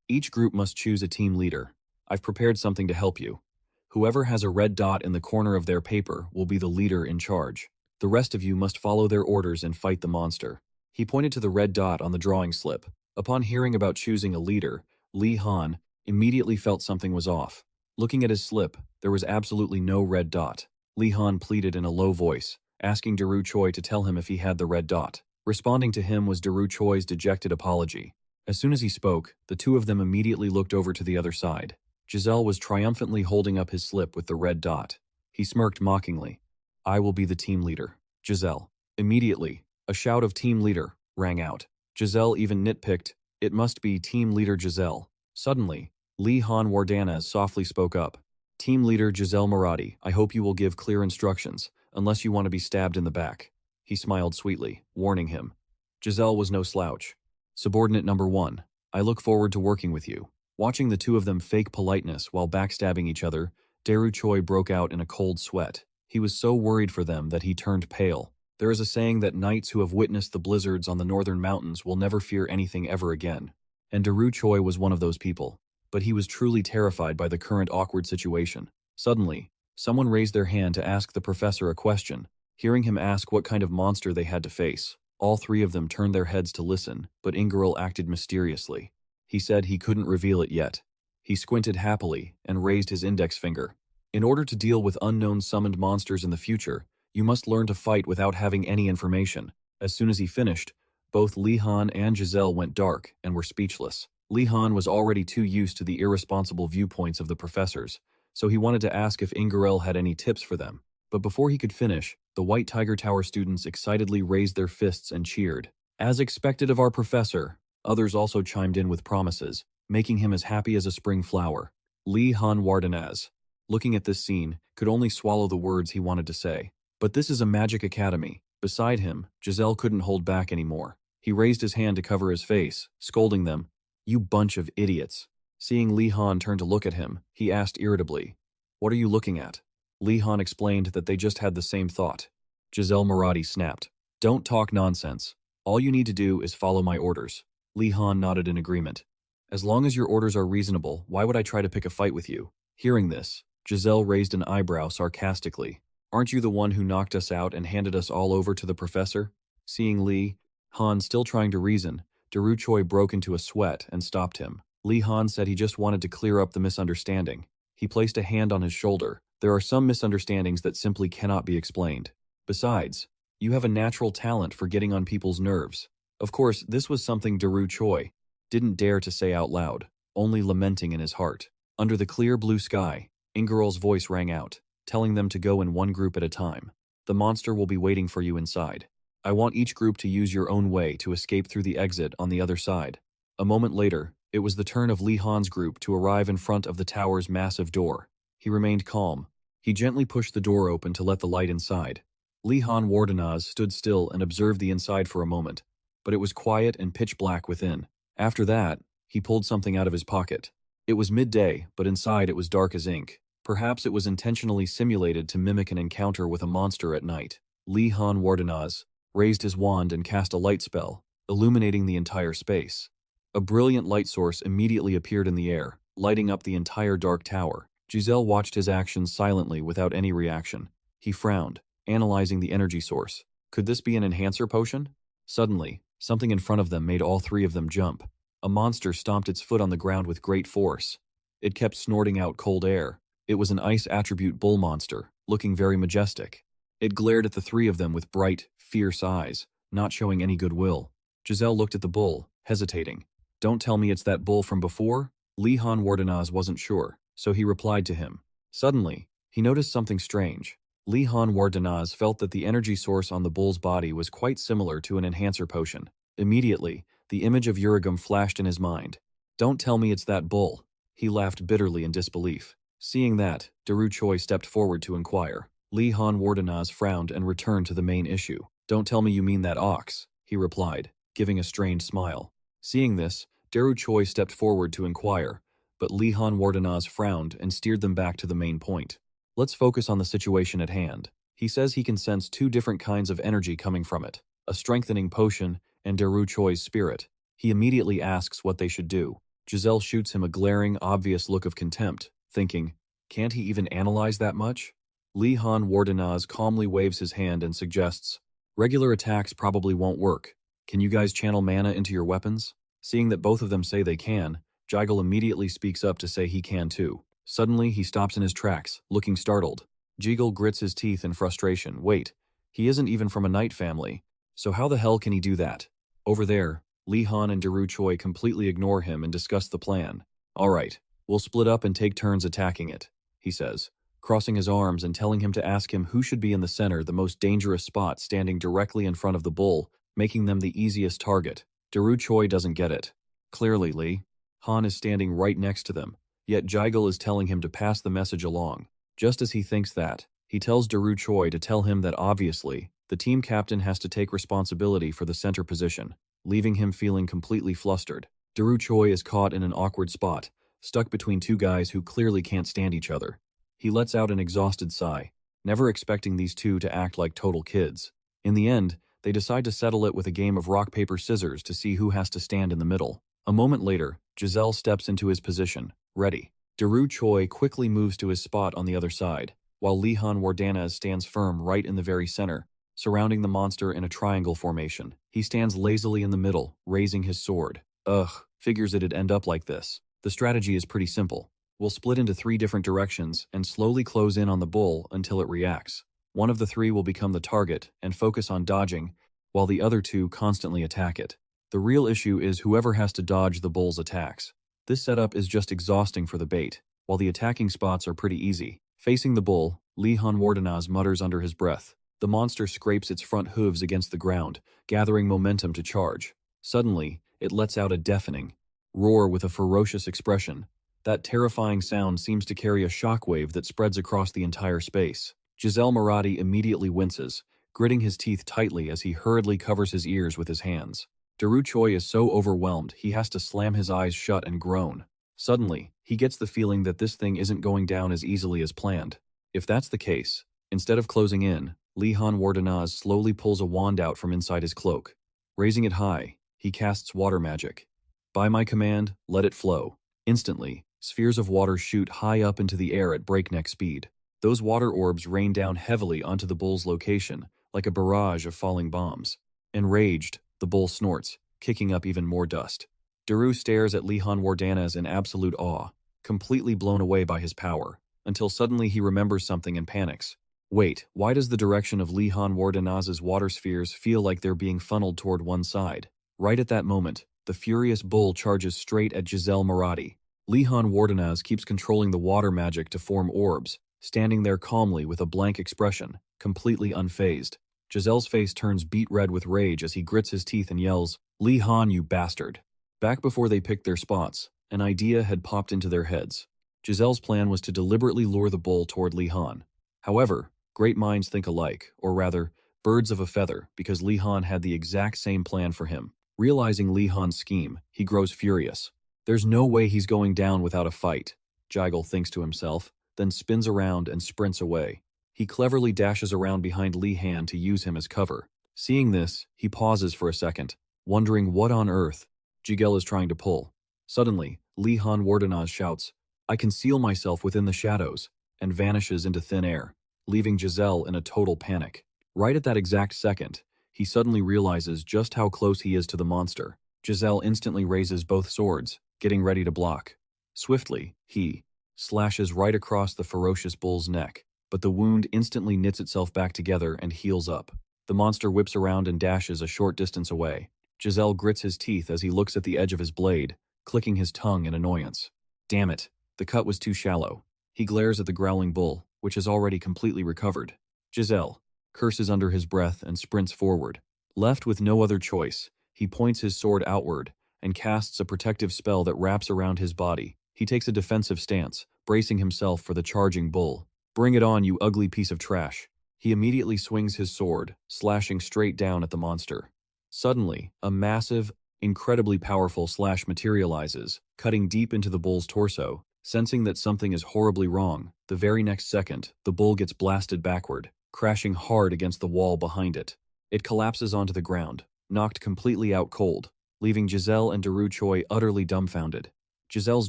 Each group must choose a team leader. I've prepared something to help you. Whoever has a red dot in the corner of their paper will be the leader in charge. The rest of you must follow their orders and fight the monster. He pointed to the red dot on the drawing slip. Upon hearing about choosing a leader, Li Han immediately felt something was off. Looking at his slip, there was absolutely no red dot. Li Han pleaded in a low voice, asking Daru Choi to tell him if he had the red dot. Responding to him was Daru Choi's dejected apology. As soon as he spoke, the two of them immediately looked over to the other side. Giselle was triumphantly holding up his slip with the red dot. He smirked mockingly. "I will be the team leader, Giselle." Immediately, a shout of "team leader" rang out. Giselle even nitpicked, "It must be team leader Giselle." Suddenly, Li Han Wardanez softly spoke up. "Team leader Giselle Marathi, I hope you will give clear instructions, unless you want to be stabbed in the back." He smiled sweetly, warning him. Giselle was no slouch. "Subordinate number 1, I look forward to working with you." Watching the two of them fake politeness while backstabbing each other, Daru Choi broke out in a cold sweat. He was so worried for them that he turned pale. There is a saying that knights who have witnessed the blizzards on the northern mountains will never fear anything ever again. And Daru Choi was one of those people. But he was truly terrified by the current awkward situation. Suddenly, someone raised their hand to ask the professor a question. Hearing him ask what kind of monster they had to face, all three of them turned their heads to listen, but Ingeril acted mysteriously. He said he couldn't reveal it yet. He squinted happily and raised his index finger. "In order to deal with unknown summoned monsters in the future, you must learn to fight without having any information." As soon as he finished, both Li Han and Giselle went dark and were speechless. Li Han was already too used to the irresponsible viewpoints of the professors, so he wanted to ask if Ingeril had any tips for them. But before he could finish, the White Tiger Tower students excitedly raised their fists and cheered. "As expected of our professor." Others also chimed in with promises, making him as happy as a spring flower. Li Han Wardanaz, looking at this scene, could only swallow the words he wanted to say. But this is a magic academy. Beside him, Giselle couldn't hold back anymore. He raised his hand to cover his face, scolding them. "You bunch of idiots." Seeing Li Han turn to look at him, he asked irritably, "What are you looking at?" Li Han explained that they just had the same thought. Giselle Marathi snapped, "Don't talk nonsense. All you need to do is follow my orders." Li Han nodded in agreement. "As long as your orders are reasonable, why would I try to pick a fight with you?" Hearing this, Giselle raised an eyebrow sarcastically. "Aren't you the one who knocked us out and handed us all over to the professor?" Seeing Li Han still trying to reason, Daru Choi broke into a sweat and stopped him. Li Han said he just wanted to clear up the misunderstanding. He placed a hand on his shoulder. "There are some misunderstandings that simply cannot be explained. Besides, you have a natural talent for getting on people's nerves." Of course, this was something Daru Choi didn't dare to say out loud, only lamenting in his heart. Under the clear blue sky, Ingeril's voice rang out, telling them to go in one group at a time. "The monster will be waiting for you inside. I want each group to use your own way to escape through the exit on the other side." A moment later, it was the turn of Li Han's group to arrive in front of the tower's massive door. He remained calm. He gently pushed the door open to let the light inside. Li Han Wardanaz stood still and observed the inside for a moment, but it was quiet and pitch black within. After that, he pulled something out of his pocket. It was midday, but inside it was dark as ink. Perhaps it was intentionally simulated to mimic an encounter with a monster at night. Li Han Wardanaz raised his wand and cast a light spell, illuminating the entire space. A brilliant light source immediately appeared in the air, lighting up the entire dark tower. Giselle watched his actions silently without any reaction. He frowned, analyzing the energy source. Could this be an enhancer potion? Suddenly, something in front of them made all three of them jump. A monster stomped its foot on the ground with great force. It kept snorting out cold air. It was an ice attribute bull monster, looking very majestic. It glared at the three of them with bright, fierce eyes, not showing any goodwill. Giselle looked at the bull, hesitating. "Don't tell me it's that bull from before?" Li Han Wardanaz wasn't sure, so he replied to him. Suddenly, he noticed something strange. Li Han Wardanaz felt that the energy source on the bull's body was quite similar to an enhancer potion. Immediately, the image of Urigum flashed in his mind. "Don't tell me it's that bull." He laughed bitterly in disbelief. Seeing that, Daru Choi stepped forward to inquire. Li Han Wardanaz frowned and returned to the main issue. "Don't tell me you mean that ox," he replied, giving a strained smile. Seeing this, Daru Choi stepped forward to inquire, but Li Han Wardanaz frowned and steered them back to the main point. "Let's focus on the situation at hand. He says he can sense two different kinds of energy coming from it, a strengthening potion and Daru Choi's spirit. He immediately asks what they should do. Giselle shoots him a glaring, obvious look of contempt, thinking, can't he even analyze that much? Li Han Wardanaz calmly waves his hand and suggests, regular attacks probably won't work. Can you guys channel mana into your weapons? Seeing that both of them say they can, Jigal immediately speaks up to say he can too. Suddenly, he stops in his tracks, looking startled. Jigal grits his teeth in frustration. Wait, he isn't even from a knight family, so how the hell can he do that? Over there, Lee Han and Daru Choi completely ignore him and discuss the plan. Alright, we'll split up and take turns attacking it, he says, crossing his arms and telling him to ask him who should be in the center, the most dangerous spot standing directly in front of the bull, making them the easiest target. Daru Choi doesn't get it. Clearly, Lee Han is standing right next to them, yet Jigal is telling him to pass the message along. Just as he thinks that, he tells Daru Choi to tell him that obviously, the team captain has to take responsibility for the center position, leaving him feeling completely flustered. Daru Choi is caught in an awkward spot, stuck between two guys who clearly can't stand each other. He lets out an exhausted sigh, never expecting these two to act like total kids. In the end, they decide to settle it with a game of rock, paper, scissors to see who has to stand in the middle. A moment later, Giselle steps into his position, ready. Daru Choi quickly moves to his spot on the other side, while Lee Han Wardanaz stands firm right in the very center, surrounding the monster in a triangle formation. He stands lazily in the middle, raising his sword. Ugh, figures it'd end up like this. The strategy is pretty simple. We'll split into 3 different directions and slowly close in on the bull until it reacts. One of the 3 will become the target and focus on dodging, while the other 2 constantly attack it. The real issue is whoever has to dodge the bull's attacks. This setup is just exhausting for the bait, while the attacking spots are pretty easy. Facing the bull, Lee Han Wardanaz mutters under his breath. The monster scrapes its front hooves against the ground, gathering momentum to charge. Suddenly, it lets out a deafening roar with a ferocious expression. That terrifying sound seems to carry a shockwave that spreads across the entire space. Giselle Marathi immediately winces, gritting his teeth tightly as he hurriedly covers his ears with his hands. Daru Choi is so overwhelmed he has to slam his eyes shut and groan. Suddenly, he gets the feeling that this thing isn't going down as easily as planned. If that's the case, instead of closing in, Lee Han Wardanaz slowly pulls a wand out from inside his cloak. Raising it high, he casts water magic. By my command, let it flow. Instantly, spheres of water shoot high up into the air at breakneck speed. Those water orbs rain down heavily onto the bull's location, like a barrage of falling bombs. Enraged, the bull snorts, kicking up even more dust. Daru stares at Lee Han Wardanaz in absolute awe, completely blown away by his power, until suddenly he remembers something and panics. Wait, why does the direction of Lee Han Wardanaz's water spheres feel like they're being funneled toward one side? Right at that moment, the furious bull charges straight at Giselle Marathi. Lee Han Wardanaz keeps controlling the water magic to form orbs, standing there calmly with a blank expression, completely unfazed. Giselle's face turns beet red with rage as he grits his teeth and yells, "Lee Han, you bastard!" Back before they picked their spots, an idea had popped into their heads. Giselle's plan was to deliberately lure the bull toward Lee Han. However, great minds think alike, or rather, birds of a feather, because Lee Han had the exact same plan for him. Realizing Lee Han's scheme, he grows furious. There's no way he's going down without a fight, Jigal thinks to himself, then spins around and sprints away. He cleverly dashes around behind Lee Han to use him as cover. Seeing this, he pauses for a second, wondering what on earth Jigal is trying to pull. Suddenly, Lee Han Wardanaz shouts, "I conceal myself within the shadows," and vanishes into thin air, leaving Giselle in a total panic. Right at that exact second, he suddenly realizes just how close he is to the monster. Giselle instantly raises both swords, getting ready to block. Swiftly, he slashes right across the ferocious bull's neck, but the wound instantly knits itself back together and heals up. The monster whips around and dashes a short distance away. Giselle grits his teeth as he looks at the edge of his blade, clicking his tongue in annoyance. Damn it, the cut was too shallow. He glares at the growling bull, which has already completely recovered. Giselle curses under his breath and sprints forward. Left with no other choice, he points his sword outward and casts a protective spell that wraps around his body. He takes a defensive stance, bracing himself for the charging bull. "Bring it on, you ugly piece of trash." He immediately swings his sword, slashing straight down at the monster. Suddenly, a massive, incredibly powerful slash materializes, cutting deep into the bull's torso. Sensing that something is horribly wrong, the very next second, the bull gets blasted backward, crashing hard against the wall behind it. It collapses onto the ground, knocked completely out cold, leaving Giselle and Daru Choi utterly dumbfounded. Giselle's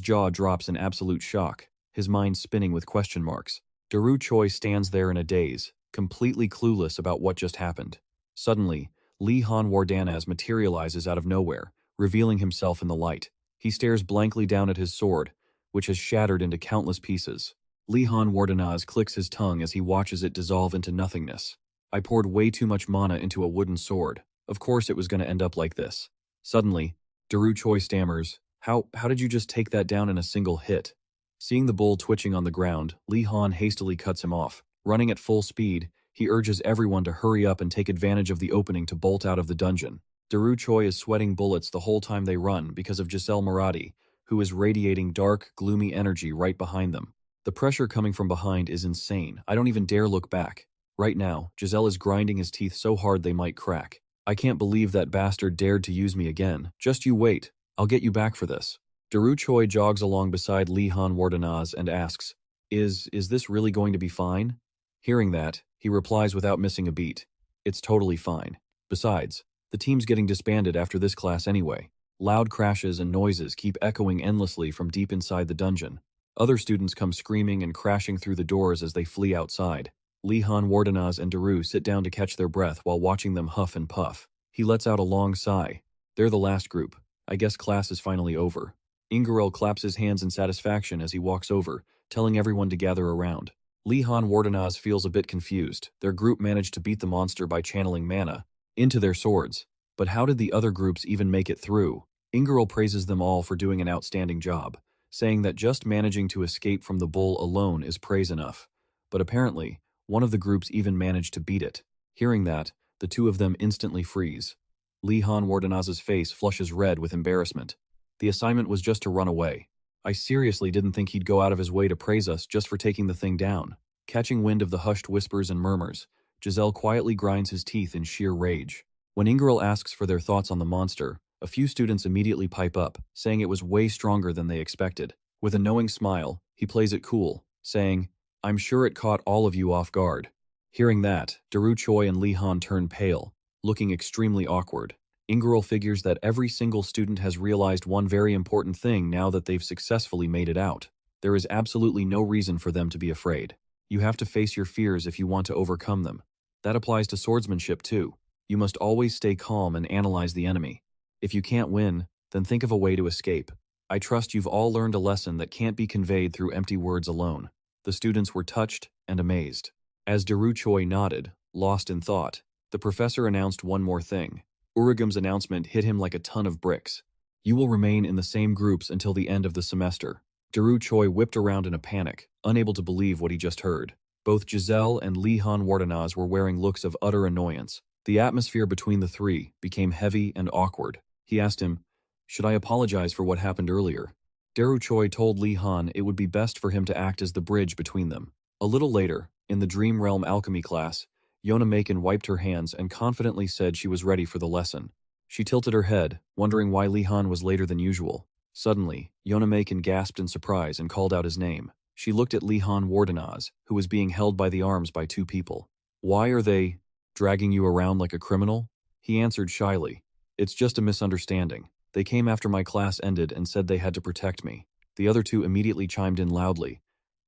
jaw drops in absolute shock, his mind spinning with question marks. Daru Choi stands there in a daze, completely clueless about what just happened. Suddenly, Li Han Wardanaz materializes out of nowhere, revealing himself in the light. He stares blankly down at his sword, which has shattered into countless pieces. Li Han Wardanaz clicks his tongue as he watches it dissolve into nothingness. I poured way too much mana into a wooden sword. Of course it was going to end up like this. Suddenly, Daru Choi stammers, How did you just take that down in a single hit? Seeing the bull twitching on the ground, Li Han hastily cuts him off. Running at full speed, he urges everyone to hurry up and take advantage of the opening to bolt out of the dungeon. Daru Choi is sweating bullets the whole time they run because of Giselle Maradi, who is radiating dark, gloomy energy right behind them. The pressure coming from behind is insane. I don't even dare look back. Right now, Giselle is grinding his teeth so hard they might crack. I can't believe that bastard dared to use me again. Just you wait. I'll get you back for this. Daru Choi jogs along beside Li Han Wardanaz and asks, Is this really going to be fine? Hearing that, he replies without missing a beat. It's totally fine. Besides, the team's getting disbanded after this class anyway. Loud crashes and noises keep echoing endlessly from deep inside the dungeon. Other students come screaming and crashing through the doors as they flee outside. Li Han Wardanaz and Daru sit down to catch their breath while watching them huff and puff. He lets out a long sigh. They're the last group. I guess class is finally over. Ingerel claps his hands in satisfaction as he walks over, telling everyone to gather around. Li Han Wardanaz feels a bit confused. Their group managed to beat the monster by channeling mana into their swords. But how did the other groups even make it through? Ingerel praises them all for doing an outstanding job, saying that just managing to escape from the bull alone is praise enough. But apparently, one of the groups even managed to beat it. Hearing that, the two of them instantly freeze. Li Han Wardanaz's face flushes red with embarrassment. The assignment was just to run away. I seriously didn't think he'd go out of his way to praise us just for taking the thing down. Catching wind of the hushed whispers and murmurs, Giselle quietly grinds his teeth in sheer rage. When Ingerel asks for their thoughts on the monster, a few students immediately pipe up, saying it was way stronger than they expected. With a knowing smile, he plays it cool, saying, I'm sure it caught all of you off guard. Hearing that, Daru Choi and Li Han turn pale, looking extremely awkward. Ingerel figures that every single student has realized one very important thing now that they've successfully made it out. There is absolutely no reason for them to be afraid. You have to face your fears if you want to overcome them. That applies to swordsmanship too. You must always stay calm and analyze the enemy. If you can't win, then think of a way to escape. I trust you've all learned a lesson that can't be conveyed through empty words alone. The students were touched and amazed. As Daru Choi nodded, lost in thought, the professor announced one more thing. Urigam's announcement hit him like a ton of bricks. You will remain in the same groups until the end of the semester. Daru Choi whipped around in a panic, unable to believe what he just heard. Both Giselle and Li Han Wardanaz were wearing looks of utter annoyance. The atmosphere between the three became heavy and awkward. He asked him, Should I apologize for what happened earlier? Daru Choi told Li Han it would be best for him to act as the bridge between them. A little later, in the Dream Realm Alchemy class, Yona Maken wiped her hands and confidently said she was ready for the lesson. She tilted her head, wondering why Li Han was later than usual. Suddenly, Yona Maken gasped in surprise and called out his name. She looked at Li Han Wardanaz, who was being held by the arms by two people. Why are they dragging you around like a criminal? He answered shyly. It's just a misunderstanding. They came after my class ended and said they had to protect me. The other two immediately chimed in loudly.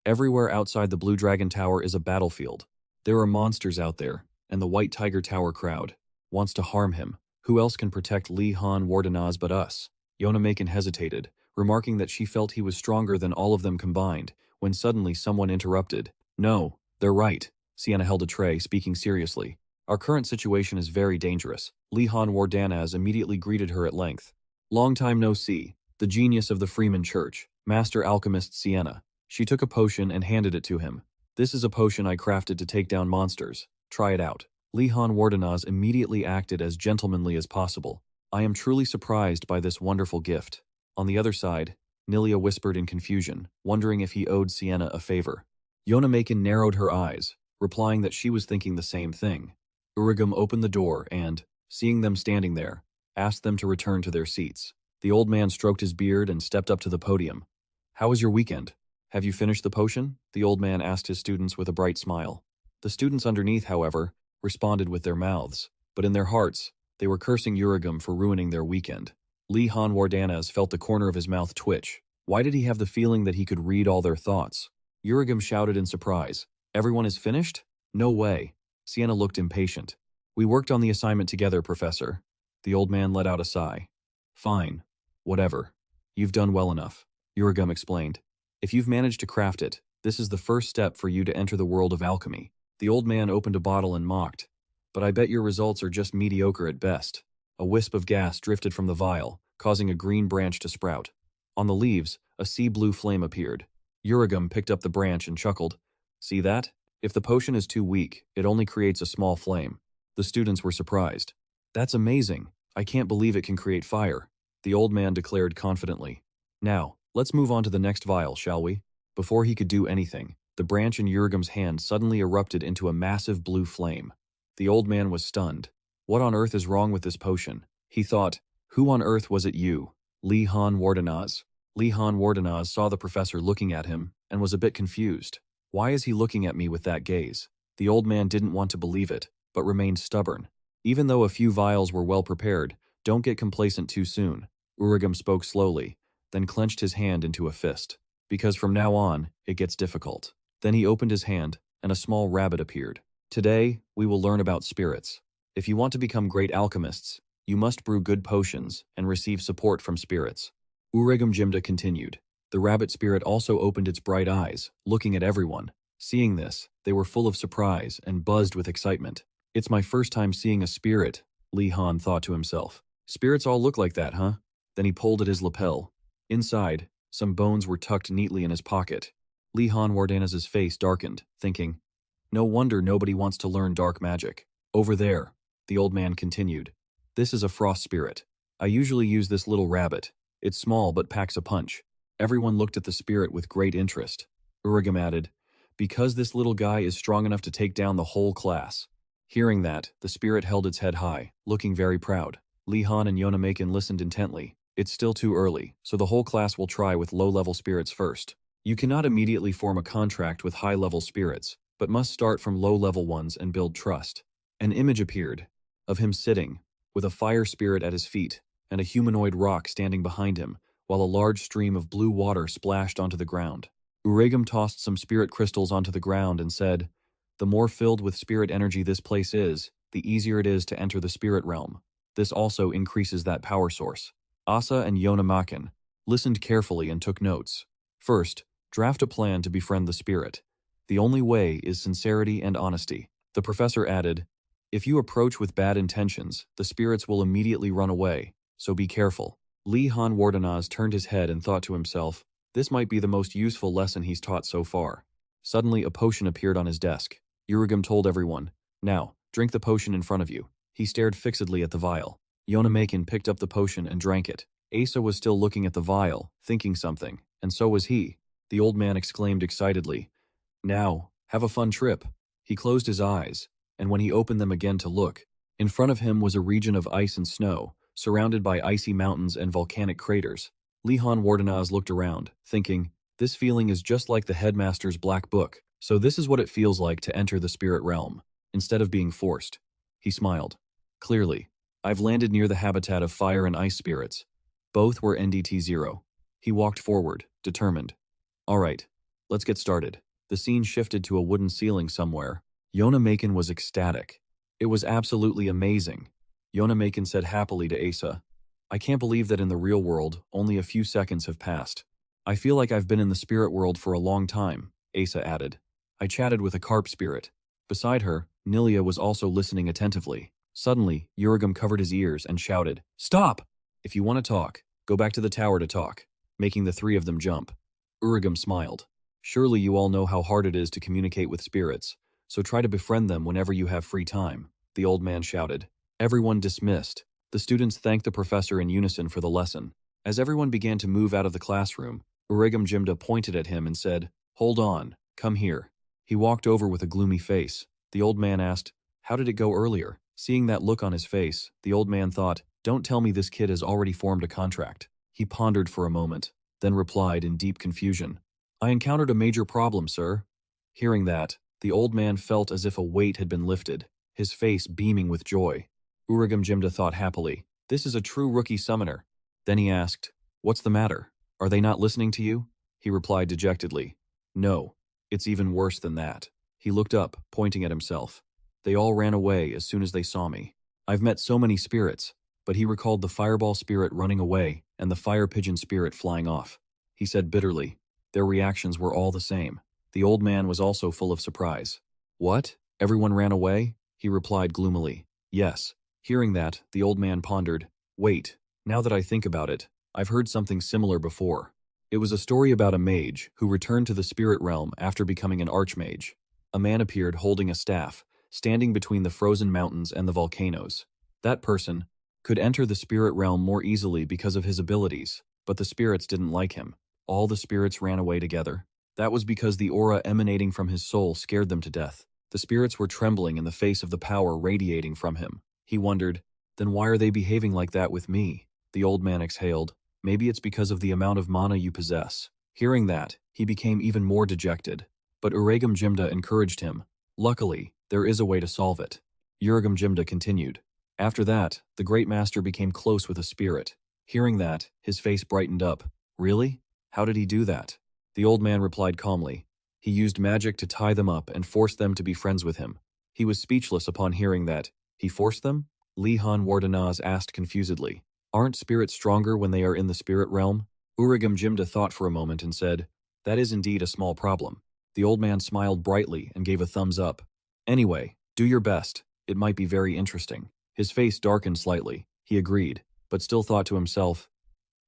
Everywhere outside the Blue Dragon Tower is a battlefield. There are monsters out there, and the White Tiger Tower crowd wants to harm him. Who else can protect Li Han Wardanaz but us? Yona Maken hesitated, remarking that she felt he was stronger than all of them combined, when suddenly someone interrupted. No, they're right. Sienna held a tray, speaking seriously. Our current situation is very dangerous. Li Han Wardanaz immediately greeted her at length. Long time no see. The genius of the Freeman Church, Master Alchemist Sienna. She took a potion and handed it to him. This is a potion I crafted to take down monsters. Try it out. Li Han Wardanaz immediately acted as gentlemanly as possible. I am truly surprised by this wonderful gift. On the other side, Nilia whispered in confusion, wondering if he owed Sienna a favor. Yona Maken narrowed her eyes, replying that she was thinking the same thing. Urigam opened the door and, seeing them standing there, asked them to return to their seats. The old man stroked his beard and stepped up to the podium. How was your weekend? Have you finished the potion? The old man asked his students with a bright smile. The students underneath, however, responded with their mouths, but in their hearts, they were cursing Urigam for ruining their weekend. Li Han Wardanaz felt the corner of his mouth twitch. Why did he have the feeling that he could read all their thoughts? Urigam shouted in surprise. Everyone is finished? No way. Sienna looked impatient. We worked on the assignment together, Professor. The old man let out a sigh. Fine. Whatever. You've done well enough, Uragum explained. If you've managed to craft it, this is the first step for you to enter the world of alchemy. The old man opened a bottle and mocked. But I bet your results are just mediocre at best. A wisp of gas drifted from the vial, causing a green branch to sprout. On the leaves, a sea blue flame appeared. Uragum picked up the branch and chuckled. See that? If the potion is too weak, it only creates a small flame. The students were surprised. That's amazing. I can't believe it can create fire, the old man declared confidently. Now, let's move on to the next vial, shall we? Before he could do anything, the branch in Uragum's hand suddenly erupted into a massive blue flame. The old man was stunned. What on earth is wrong with this potion? He thought, who on earth was it you? Li Han Wardenaz? Li Han Wardenaz saw the professor looking at him and was a bit confused. Why is he looking at me with that gaze? The old man didn't want to believe it, but remained stubborn. Even though a few vials were well prepared, don't get complacent too soon. Uragum spoke slowly, then clenched his hand into a fist. Because from now on, it gets difficult. Then he opened his hand, and a small rabbit appeared. Today, we will learn about spirits. If you want to become great alchemists, you must brew good potions and receive support from spirits. Uragum Jimda continued. The rabbit spirit also opened its bright eyes, looking at everyone. Seeing this, they were full of surprise and buzzed with excitement. It's my first time seeing a spirit, Li Han thought to himself. Spirits all look like that, huh? Then he pulled at his lapel. Inside, some bones were tucked neatly in his pocket. Li Han Wardenaz's face darkened, thinking, no wonder nobody wants to learn dark magic. Over there, the old man continued. This is a frost spirit. I usually use this little rabbit. It's small but packs a punch. Everyone looked at the spirit with great interest. Uragum added, because this little guy is strong enough to take down the whole class. Hearing that, the spirit held its head high, looking very proud. Li Han and Yonamakin listened intently. It's still too early, so the whole class will try with low-level spirits first. You cannot immediately form a contract with high-level spirits, but must start from low-level ones and build trust. An image appeared, of him sitting, with a fire spirit at his feet, and a humanoid rock standing behind him, while a large stream of blue water splashed onto the ground. Uragum tossed some spirit crystals onto the ground and said, the more filled with spirit energy this place is, the easier it is to enter the spirit realm. This also increases that power source. Asa and Yonamakin listened carefully and took notes. First, draft a plan to befriend the spirit. The only way is sincerity and honesty. The professor added, if you approach with bad intentions, the spirits will immediately run away, so be careful. Li Han Wardenaz turned his head and thought to himself, this might be the most useful lesson he's taught so far. Suddenly, a potion appeared on his desk. Uragum told everyone, now, drink the potion in front of you. He stared fixedly at the vial. Yonamakin picked up the potion and drank it. Asa was still looking at the vial, thinking something, and so was he. The old man exclaimed excitedly, now, have a fun trip. He closed his eyes, and when he opened them again to look, in front of him was a region of ice and snow, surrounded by icy mountains and volcanic craters. Li Han Wardenaz looked around, thinking, this feeling is just like the headmaster's black book, so this is what it feels like to enter the spirit realm, instead of being forced. He smiled. Clearly, I've landed near the habitat of fire and ice spirits. Both were NDT-0. He walked forward, determined. All right, let's get started. The scene shifted to a wooden ceiling somewhere. Yonamakin was ecstatic. It was absolutely amazing. Yonamakin said happily to Asa, I can't believe that in the real world, only a few seconds have passed. I feel like I've been in the spirit world for a long time, Asa added. I chatted with a carp spirit. Beside her, Nilia was also listening attentively. Suddenly, Uragum covered his ears and shouted, stop! If you want to talk, go back to the tower to talk, making the three of them jump. Uragum smiled. Surely you all know how hard it is to communicate with spirits, so try to befriend them whenever you have free time, the old man shouted. Everyone dismissed. The students thanked the professor in unison for the lesson. As everyone began to move out of the classroom, Uragum Jimda pointed at him and said, hold on, come here. He walked over with a gloomy face. The old man asked, how did it go earlier? Seeing that look on his face, the old man thought, don't tell me this kid has already formed a contract. He pondered for a moment, then replied in deep confusion, I encountered a major problem, sir. Hearing that, the old man felt as if a weight had been lifted, his face beaming with joy. Uragum Jimda thought happily, this is a true rookie summoner. Then he asked, what's the matter? Are they not listening to you? He replied dejectedly, no, it's even worse than that. He looked up, pointing at himself. They all ran away as soon as they saw me. I've met so many spirits, but he recalled the fireball spirit running away and the fire pigeon spirit flying off. He said bitterly. Their reactions were all the same. The old man was also full of surprise. What? Everyone ran away? He replied gloomily. Yes. Hearing that, the old man pondered. Wait, now that I think about it, I've heard something similar before. It was a story about a mage who returned to the spirit realm after becoming an archmage. A man appeared holding a staff, standing between the frozen mountains and the volcanoes. That person could enter the spirit realm more easily because of his abilities, but the spirits didn't like him. All the spirits ran away together. That was because the aura emanating from his soul scared them to death. The spirits were trembling in the face of the power radiating from him. He wondered, then why are they behaving like that with me? The old man exhaled. Maybe it's because of the amount of mana you possess. Hearing that, he became even more dejected. But Uragam Jimda encouraged him. Luckily, there is a way to solve it. Uragam Jimda continued. After that, the great master became close with a spirit. Hearing that, his face brightened up. Really? How did he do that? The old man replied calmly. He used magic to tie them up and force them to be friends with him. He was speechless upon hearing that. He forced them? Li Han Wardanaz asked confusedly. Aren't spirits stronger when they are in the spirit realm? Uragam Jimda thought for a moment and said, that is indeed a small problem. The old man smiled brightly and gave a thumbs up. Anyway, do your best. It might be very interesting. His face darkened slightly. He agreed, but still thought to himself,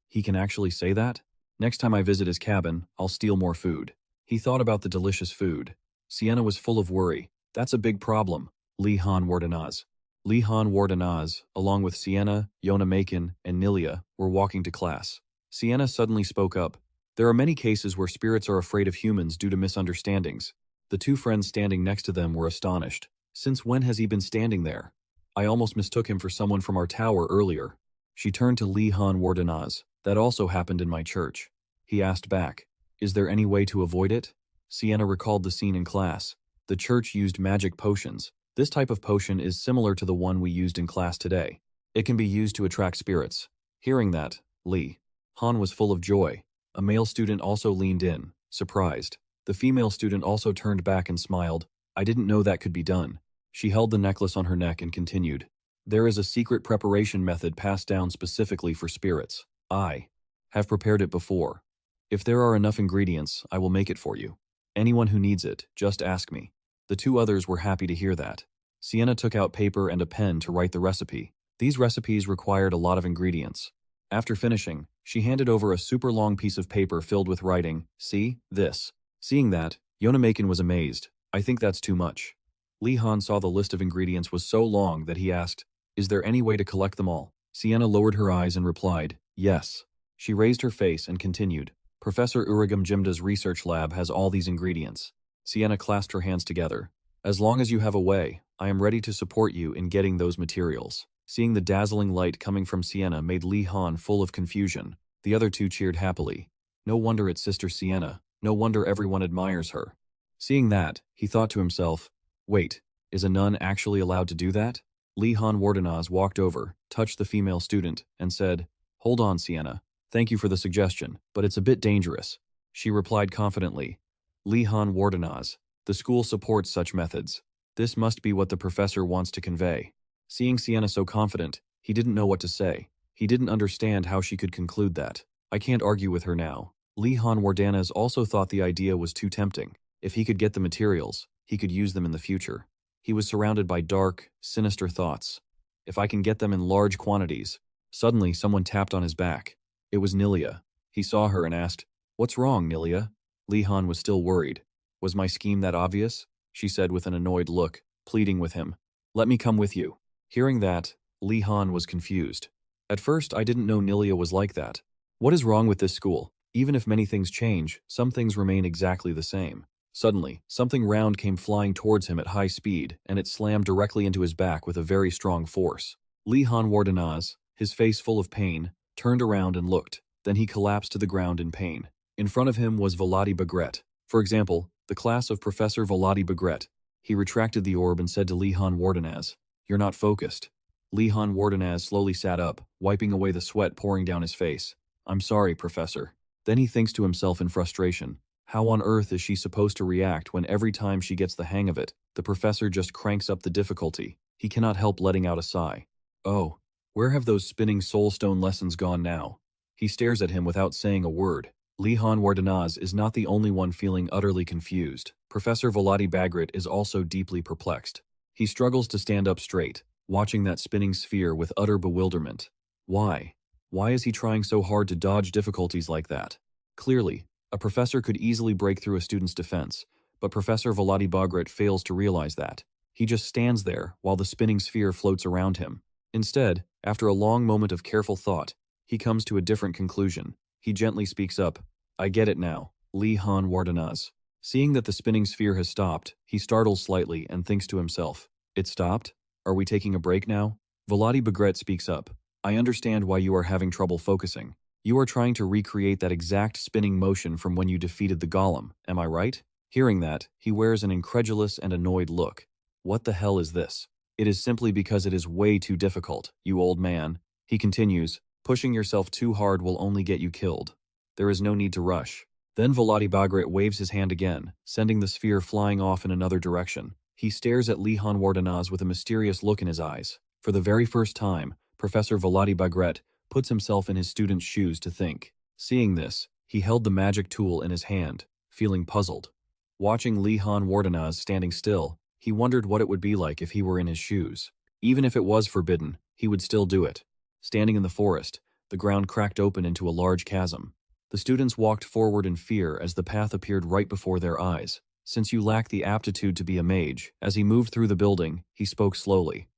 he can actually say that? Next time I visit his cabin, I'll steal more food. He thought about the delicious food. Sienna was full of worry. That's a big problem. Li Han Wardanaz. Li Han Wardanaz, along with Sienna, Yona Macon, and Nilia, were walking to class. Sienna suddenly spoke up. There are many cases where spirits are afraid of humans due to misunderstandings. The two friends standing next to them were astonished. Since when has he been standing there? I almost mistook him for someone from our tower earlier. She turned to Li Han Wardanaz. That also happened in my church. He asked back. Is there any way to avoid it? Sienna recalled the scene in class. The church used magic potions. This type of potion is similar to the one we used in class today. It can be used to attract spirits. Hearing that, Li Han was full of joy. A male student also leaned in, surprised. The female student also turned back and smiled. I didn't know that could be done. She held the necklace on her neck and continued. There is a secret preparation method passed down specifically for spirits. I have prepared it before. If there are enough ingredients, I will make it for you. Anyone who needs it, just ask me. The two others were happy to hear that. Sienna took out paper and a pen to write the recipe. These recipes required a lot of ingredients. After finishing, she handed over a super long piece of paper filled with writing, see, this. Seeing that, Yona Macon was amazed. I think that's too much. Li Han saw the list of ingredients was so long that he asked, is there any way to collect them all? Sienna lowered her eyes and replied, yes. She raised her face and continued, Professor Uragam Jimda's research lab has all these ingredients. Sienna clasped her hands together. As long as you have a way, I am ready to support you in getting those materials. Seeing the dazzling light coming from Sienna made Li Han full of confusion. The other two cheered happily. No wonder it's Sister Sienna. No wonder everyone admires her. Seeing that, he thought to himself, wait, is a nun actually allowed to do that? Li Han Wardanaz walked over, touched the female student, and said, hold on, Sienna. Thank you for the suggestion, but it's a bit dangerous. She replied confidently. Li Han Wardanaz, the school supports such methods. This must be what the professor wants to convey. Seeing Sienna so confident, he didn't know what to say. He didn't understand how she could conclude that. I can't argue with her now. Li Han Wardanaz also thought the idea was too tempting. If he could get the materials, he could use them in the future. He was surrounded by dark, sinister thoughts. If I can get them in large quantities. Suddenly, someone tapped on his back. It was Nilia. He saw her and asked, what's wrong, Nilia? Li Han was still worried. Was my scheme that obvious? She said with an annoyed look, pleading with him. Let me come with you. Hearing that, Li Han was confused. At first, I didn't know Nilia was like that. What is wrong with this school? Even if many things change, some things remain exactly the same. Suddenly, something round came flying towards him at high speed, and it slammed directly into his back with a very strong force. Li Han Wardanaz, his face full of pain, turned around and looked. Then he collapsed to the ground in pain. In front of him was Volody Bagret. For example, the class of Professor Volody Bagret. He retracted the orb and said to Li Han Wardanaz, you're not focused. Li Han Wardanaz slowly sat up, wiping away the sweat pouring down his face. I'm sorry, Professor. Then he thinks to himself in frustration, How on earth is she supposed to react when every time she gets the hang of it, the professor just cranks up the difficulty? He cannot help letting out a sigh. Oh, where have those spinning soulstone lessons gone now? He stares at him without saying a word. Lihan Wardanaz is not the only one feeling utterly confused. Professor Volody Bagrat is also deeply perplexed. He struggles to stand up straight, watching that spinning sphere with utter bewilderment. Why? Why is he trying so hard to dodge difficulties like that? Clearly, a professor could easily break through a student's defense, but Professor Volody Bagrat fails to realize that. He just stands there while the spinning sphere floats around him. Instead, after a long moment of careful thought, he comes to a different conclusion. He gently speaks up. I get it now, Lihan Wardanaz. Seeing that the spinning sphere has stopped, he startles slightly and thinks to himself, it stopped? Are we taking a break now? Volody Bagrat speaks up. I understand why you are having trouble focusing. You are trying to recreate that exact spinning motion from when you defeated the golem, am I right? Hearing that, he wears an incredulous and annoyed look. What the hell is this? It is simply because it is way too difficult, you old man. He continues, pushing yourself too hard will only get you killed. There is no need to rush. Then Volody Bagrat waves his hand again, sending the sphere flying off in another direction. He stares at Lihan Wardanaz with a mysterious look in his eyes. For the very first time, Professor Volody Bagrat puts himself in his student's shoes to think. Seeing this, he held the magic tool in his hand, feeling puzzled. Watching Lihan Wardanaz standing still, he wondered what it would be like if he were in his shoes. Even if it was forbidden, he would still do it. Standing in the forest, the ground cracked open into a large chasm. The students walked forward in fear as the path appeared right before their eyes. Since you lack the aptitude to be a mage, as he moved through the building, he spoke slowly.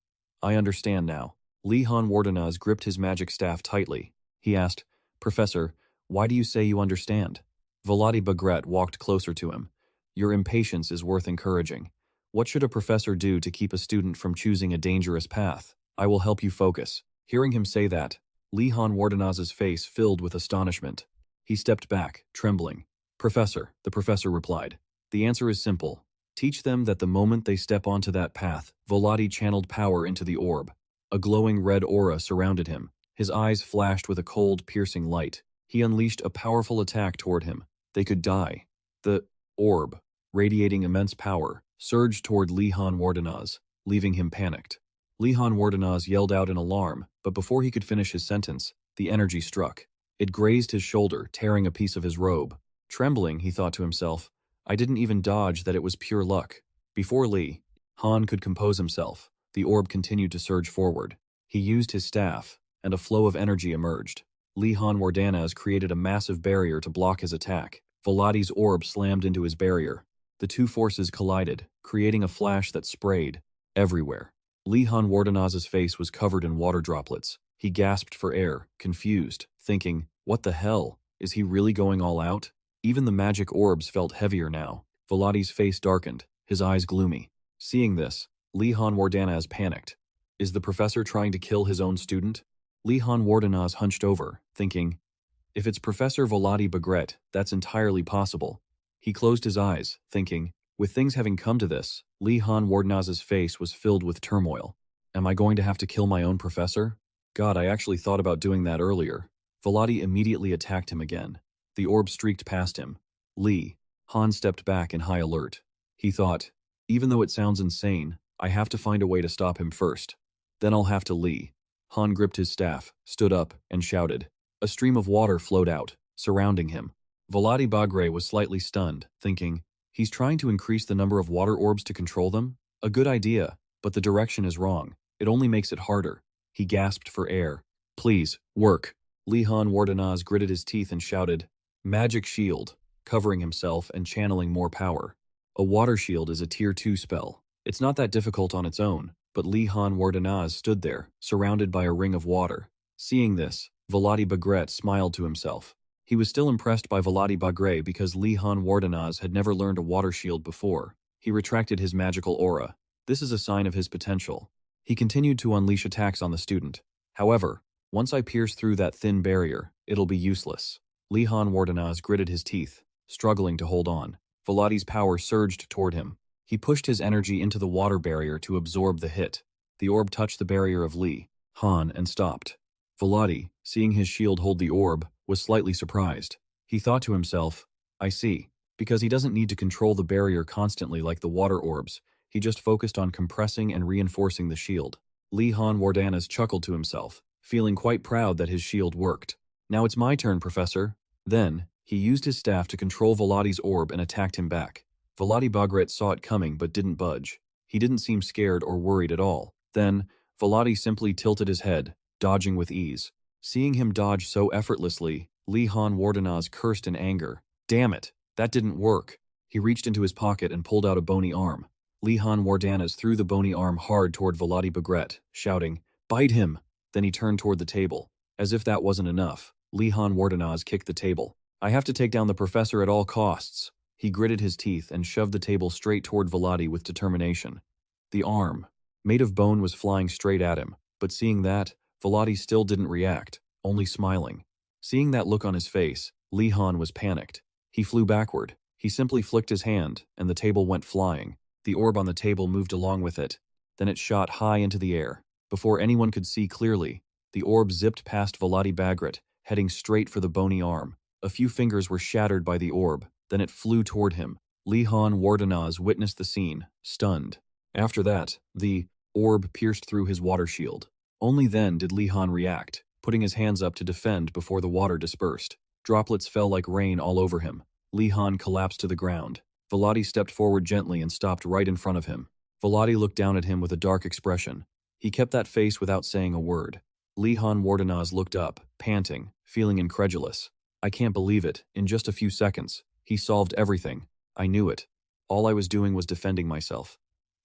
I understand now. Lihan Wardanaz gripped his magic staff tightly. He asked, Professor, why do you say you understand? Volody Bagrat walked closer to him. Your impatience is worth encouraging. What should a professor do to keep a student from choosing a dangerous path? I will help you focus. Hearing him say that, Lihan Wardanaz's face filled with astonishment. He stepped back, trembling. Professor, the professor replied. The answer is simple. Teach them that the moment they step onto that path, Volody channeled power into the orb. A glowing red aura surrounded him. His eyes flashed with a cold, piercing light. He unleashed a powerful attack toward him. They could die. The orb, radiating immense power, surged toward Lihan Wardanaz, leaving him panicked. Lihan Wardanaz yelled out in alarm, but before he could finish his sentence, the energy struck. It grazed his shoulder, tearing a piece of his robe. Trembling, he thought to himself, I didn't even dodge that it was pure luck. Before Han could compose himself, the orb continued to surge forward. He used his staff, and a flow of energy emerged. Lihan Wardanaz created a massive barrier to block his attack. Volody's orb slammed into his barrier. The two forces collided, creating a flash that sprayed everywhere. Lihan Wardanaz's face was covered in water droplets. He gasped for air, confused, thinking, what the hell? Is he really going all out? Even the magic orbs felt heavier now. Volody's face darkened, his eyes gloomy. Seeing this, Lihan Wardanaz panicked. Is the professor trying to kill his own student? Lihan Wardanaz hunched over, thinking, if it's Professor Volody Bagrat, that's entirely possible. He closed his eyes, thinking, with things having come to this, Lihan Wardanaz's face was filled with turmoil. Am I going to have to kill my own professor? God, I actually thought about doing that earlier. Volody immediately attacked him again. The orb streaked past him. Han stepped back in high alert. He thought, even though it sounds insane, I have to find a way to stop him first. Then I'll have to Han gripped his staff, stood up, and shouted. A stream of water flowed out, surrounding him. Volody Bagrat was slightly stunned, thinking, he's trying to increase the number of water orbs to control them? A good idea, but the direction is wrong. It only makes it harder. He gasped for air. Please, work. Lihan Wardanaz gritted his teeth and shouted, Magic Shield, covering himself and channeling more power. A water shield is a Tier 2 spell. It's not that difficult on its own, but Lihan Wardanaz stood there, surrounded by a ring of water. Seeing this, Volody Bagrat smiled to himself. He was still impressed by Volody Bagrat because Lihan Wardanaz had never learned a water shield before. He retracted his magical aura. This is a sign of his potential. He continued to unleash attacks on the student. However, once I pierce through that thin barrier, it'll be useless. Lihan Wardanaz gritted his teeth, struggling to hold on. Volody's power surged toward him. He pushed his energy into the water barrier to absorb the hit. The orb touched the barrier of Han and stopped. Volody, seeing his shield hold the orb, was slightly surprised. He thought to himself, I see. Because he doesn't need to control the barrier constantly like the water orbs, he just focused on compressing and reinforcing the shield. Li Han Wardanas chuckled to himself, feeling quite proud that his shield worked. Now it's my turn, Professor. Then, he used his staff to control Volati's orb and attacked him back. Volati Bagret saw it coming but didn't budge. He didn't seem scared or worried at all. Then, Volati simply tilted his head, dodging with ease. Seeing him dodge so effortlessly, Li Han Wardanas cursed in anger. Damn it, that didn't work. He reached into his pocket and pulled out a bony arm. Li Han Wardanas threw the bony arm hard toward Volati Bagret, shouting, "Bite him!" Then he turned toward the table. As if that wasn't enough, Li Han Wardanas kicked the table. I have to take down the professor at all costs. He gritted his teeth and shoved the table straight toward Volati with determination. The arm, made of bone, was flying straight at him, but seeing that, Volati still didn't react, only smiling. Seeing that look on his face, Li Han was panicked. He flew backward. He simply flicked his hand, and the table went flying. The orb on the table moved along with it. Then it shot high into the air. Before anyone could see clearly, the orb zipped past Volati Bagret, heading straight for the bony arm. A few fingers were shattered by the orb, then it flew toward him. Li Han Wardanas witnessed the scene, stunned. After that, the orb pierced through his water shield. Only then did Li Han react, putting his hands up to defend before the water dispersed. Droplets fell like rain all over him. Li Han collapsed to the ground. Volati stepped forward gently and stopped right in front of him. Volati looked down at him with a dark expression. He kept that face without saying a word. Li Han Wardanas looked up, panting, feeling incredulous. I can't believe it. In just a few seconds, he solved everything. I knew it. All I was doing was defending myself.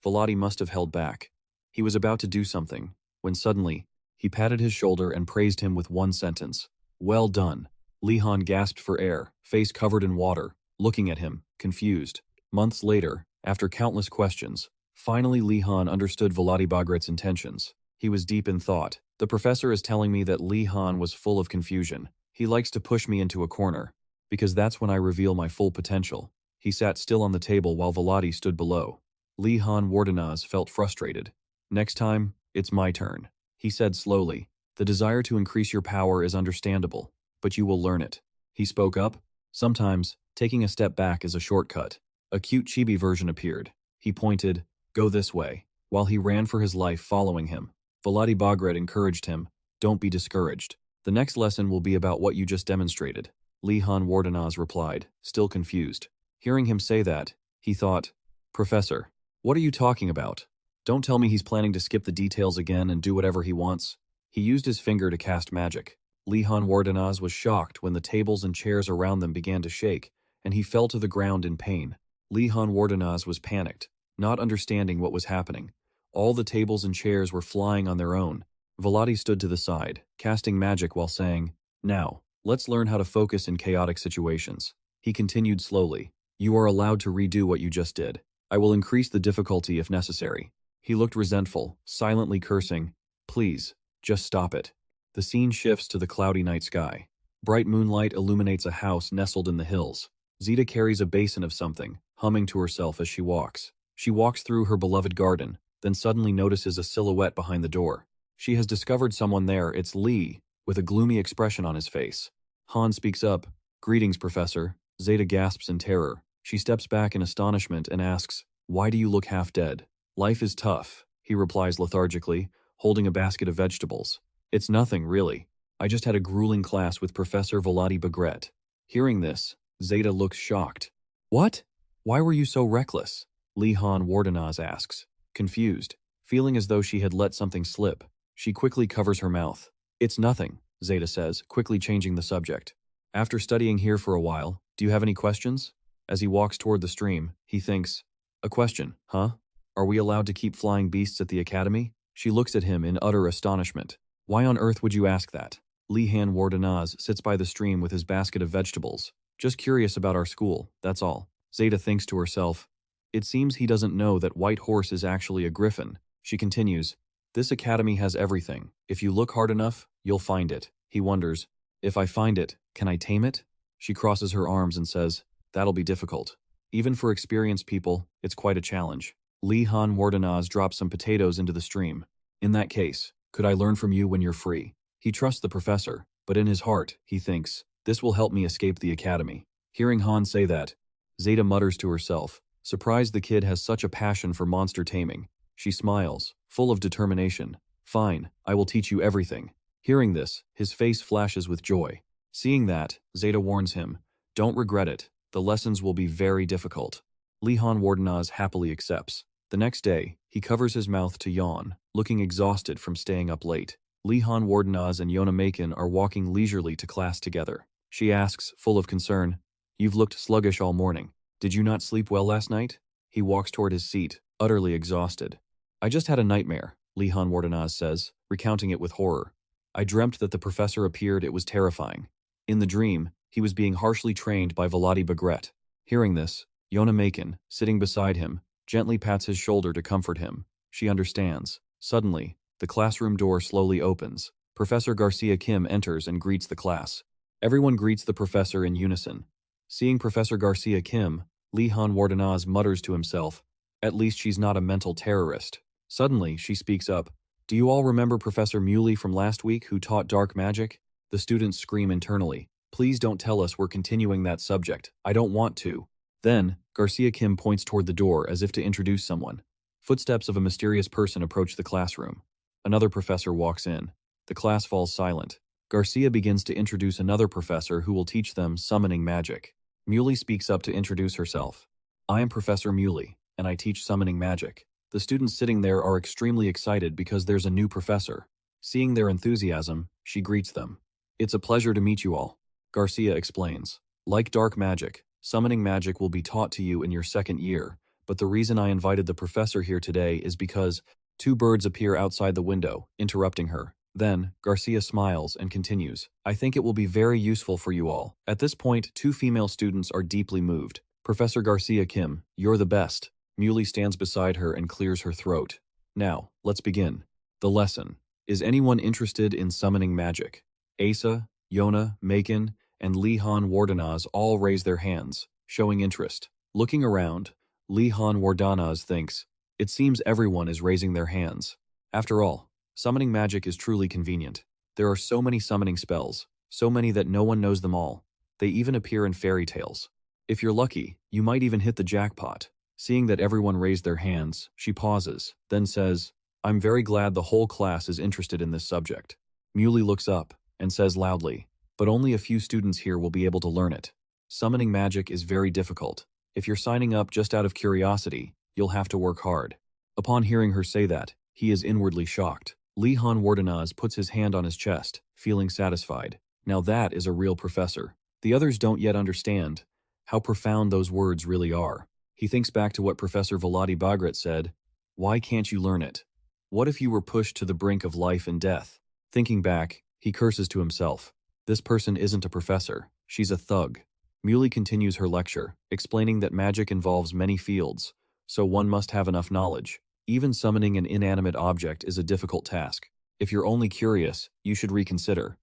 Volati must have held back. He was about to do something, when suddenly, he patted his shoulder and praised him with one sentence. Well done. Li Han gasped for air, face covered in water, looking at him, confused. Months later, after countless questions, finally Li Han understood Volati Bagret's intentions. He was deep in thought. The professor is telling me that Li Han was full of confusion. He likes to push me into a corner, because that's when I reveal my full potential. He sat still on the table while Volati stood below. Li Han Wardanas felt frustrated. Next time, it's my turn, he said slowly. The desire to increase your power is understandable, but you will learn it. He spoke up. Sometimes, taking a step back is a shortcut. A cute chibi version appeared. He pointed, go this way, while he ran for his life following him. Volati Bagret encouraged him, don't be discouraged. The next lesson will be about what you just demonstrated. Li Han Wardanas replied, still confused. Hearing him say that, he thought, Professor, what are you talking about? Don't tell me he's planning to skip the details again and do whatever he wants. He used his finger to cast magic. Li Han Wardanas was shocked when the tables and chairs around them began to shake, and he fell to the ground in pain. Li Han Wardanas was panicked, not understanding what was happening. All the tables and chairs were flying on their own. Volati stood to the side, casting magic while saying, now, let's learn how to focus in chaotic situations. He continued slowly, you are allowed to redo what you just did. I will increase the difficulty if necessary. He looked resentful, silently cursing, please, just stop it. The scene shifts to the cloudy night sky. Bright moonlight illuminates a house nestled in the hills. Zeta carries a basin of something, humming to herself as she walks. She walks through her beloved garden, then suddenly notices a silhouette behind the door. She has discovered someone there. It's Lee, with a gloomy expression on his face. Han speaks up, greetings, Professor. Zeta gasps in terror. She steps back in astonishment and asks, why do you look half dead? Life is tough, he replies lethargically, holding a basket of vegetables. It's nothing, really. I just had a grueling class with Professor Volati Bagret. Hearing this, Zeta looks shocked. What? Why were you so reckless? Li Han Wardanas asks, confused, feeling as though she had let something slip. She quickly covers her mouth. It's nothing, Zeta says, quickly changing the subject. After studying here for a while, do you have any questions? As he walks toward the stream, he thinks, a question, huh? Are we allowed to keep flying beasts at the academy? She looks at him in utter astonishment. Why on earth would you ask that? Li Han Wardanas sits by the stream with his basket of vegetables. Just curious about our school, that's all. Zeta thinks to herself, it seems he doesn't know that White Horse is actually a griffin. She continues, this academy has everything. If you look hard enough, you'll find it. He wonders, if I find it, can I tame it? She crosses her arms and says, that'll be difficult. Even for experienced people, it's quite a challenge. Li Han Wardanas drops some potatoes into the stream. In that case, could I learn from you when you're free? He trusts the professor, but in his heart, he thinks, this will help me escape the academy. Hearing Han say that, Zeta mutters to herself, surprised the kid has such a passion for monster taming. She smiles, full of determination. Fine, I will teach you everything. Hearing this, his face flashes with joy. Seeing that, Zeta warns him, don't regret it, the lessons will be very difficult. Lihan Wardenaz happily accepts. The next day, he covers his mouth to yawn, looking exhausted from staying up late. Lihan Wardenaz and Yona Makin are walking leisurely to class together. She asks, full of concern, "You've looked sluggish all morning. Did you not sleep well last night?" He walks toward his seat, utterly exhausted. "I just had a nightmare," Lihan Wardenaz says, recounting it with horror. "I dreamt that the professor appeared. It was terrifying. In the dream, he was being harshly trained by Vladi Bagret." Hearing this, Yona Makin, sitting beside him, gently pats his shoulder to comfort him. She understands. Suddenly, the classroom door slowly opens. Professor Garcia Kim enters and greets the class. Everyone greets the professor in unison. Seeing Professor Garcia Kim, Lihan Wardenaz mutters to himself, "At least she's not a mental terrorist." Suddenly, she speaks up. "Do you all remember Professor Muley from last week who taught dark magic?" The students scream internally. "Please don't tell us we're continuing that subject. I don't want to." Then, Garcia Kim points toward the door as if to introduce someone. Footsteps of a mysterious person approach the classroom. Another professor walks in. The class falls silent. Garcia begins to introduce another professor who will teach them summoning magic. Muley speaks up to introduce herself. "I am Professor Muley, and I teach summoning magic." The students sitting there are extremely excited because there's a new professor. Seeing their enthusiasm, she greets them. "It's a pleasure to meet you all," Garcia explains. "Like dark magic, summoning magic will be taught to you in your second year, but the reason I invited the professor here today is because..." Two birds appear outside the window, interrupting her. Then, Garcia smiles and continues, "I think it will be very useful for you all." At this point, two female students are deeply moved. "Professor Garcia Kim, you're the best." Muley stands beside her and clears her throat. "Now, let's begin. The lesson. Is anyone interested in summoning magic?" Asa, Yona, Makin, and Lihan Wardenaz all raise their hands, showing interest. Looking around, Lihan Wardenaz thinks, it seems everyone is raising their hands. After all, summoning magic is truly convenient. There are so many summoning spells, so many that no one knows them all. They even appear in fairy tales. If you're lucky, you might even hit the jackpot. Seeing that everyone raised their hands, she pauses, then says, "I'm very glad the whole class is interested in this subject." Muley looks up and says loudly, "But only a few students here will be able to learn it. Summoning magic is very difficult. If you're signing up just out of curiosity, you'll have to work hard." Upon hearing her say that, he is inwardly shocked. Lihan Wardenaz puts his hand on his chest, feeling satisfied. Now that is a real professor. The others don't yet understand how profound those words really are. He thinks back to what Professor Vladi Bagret said, "Why can't you learn it? What if you were pushed to the brink of life and death?" Thinking back, he curses to himself. This person isn't a professor, she's a thug. Muley continues her lecture, explaining that magic involves many fields, so one must have enough knowledge. Even summoning an inanimate object is a difficult task. If you're only curious, you should reconsider.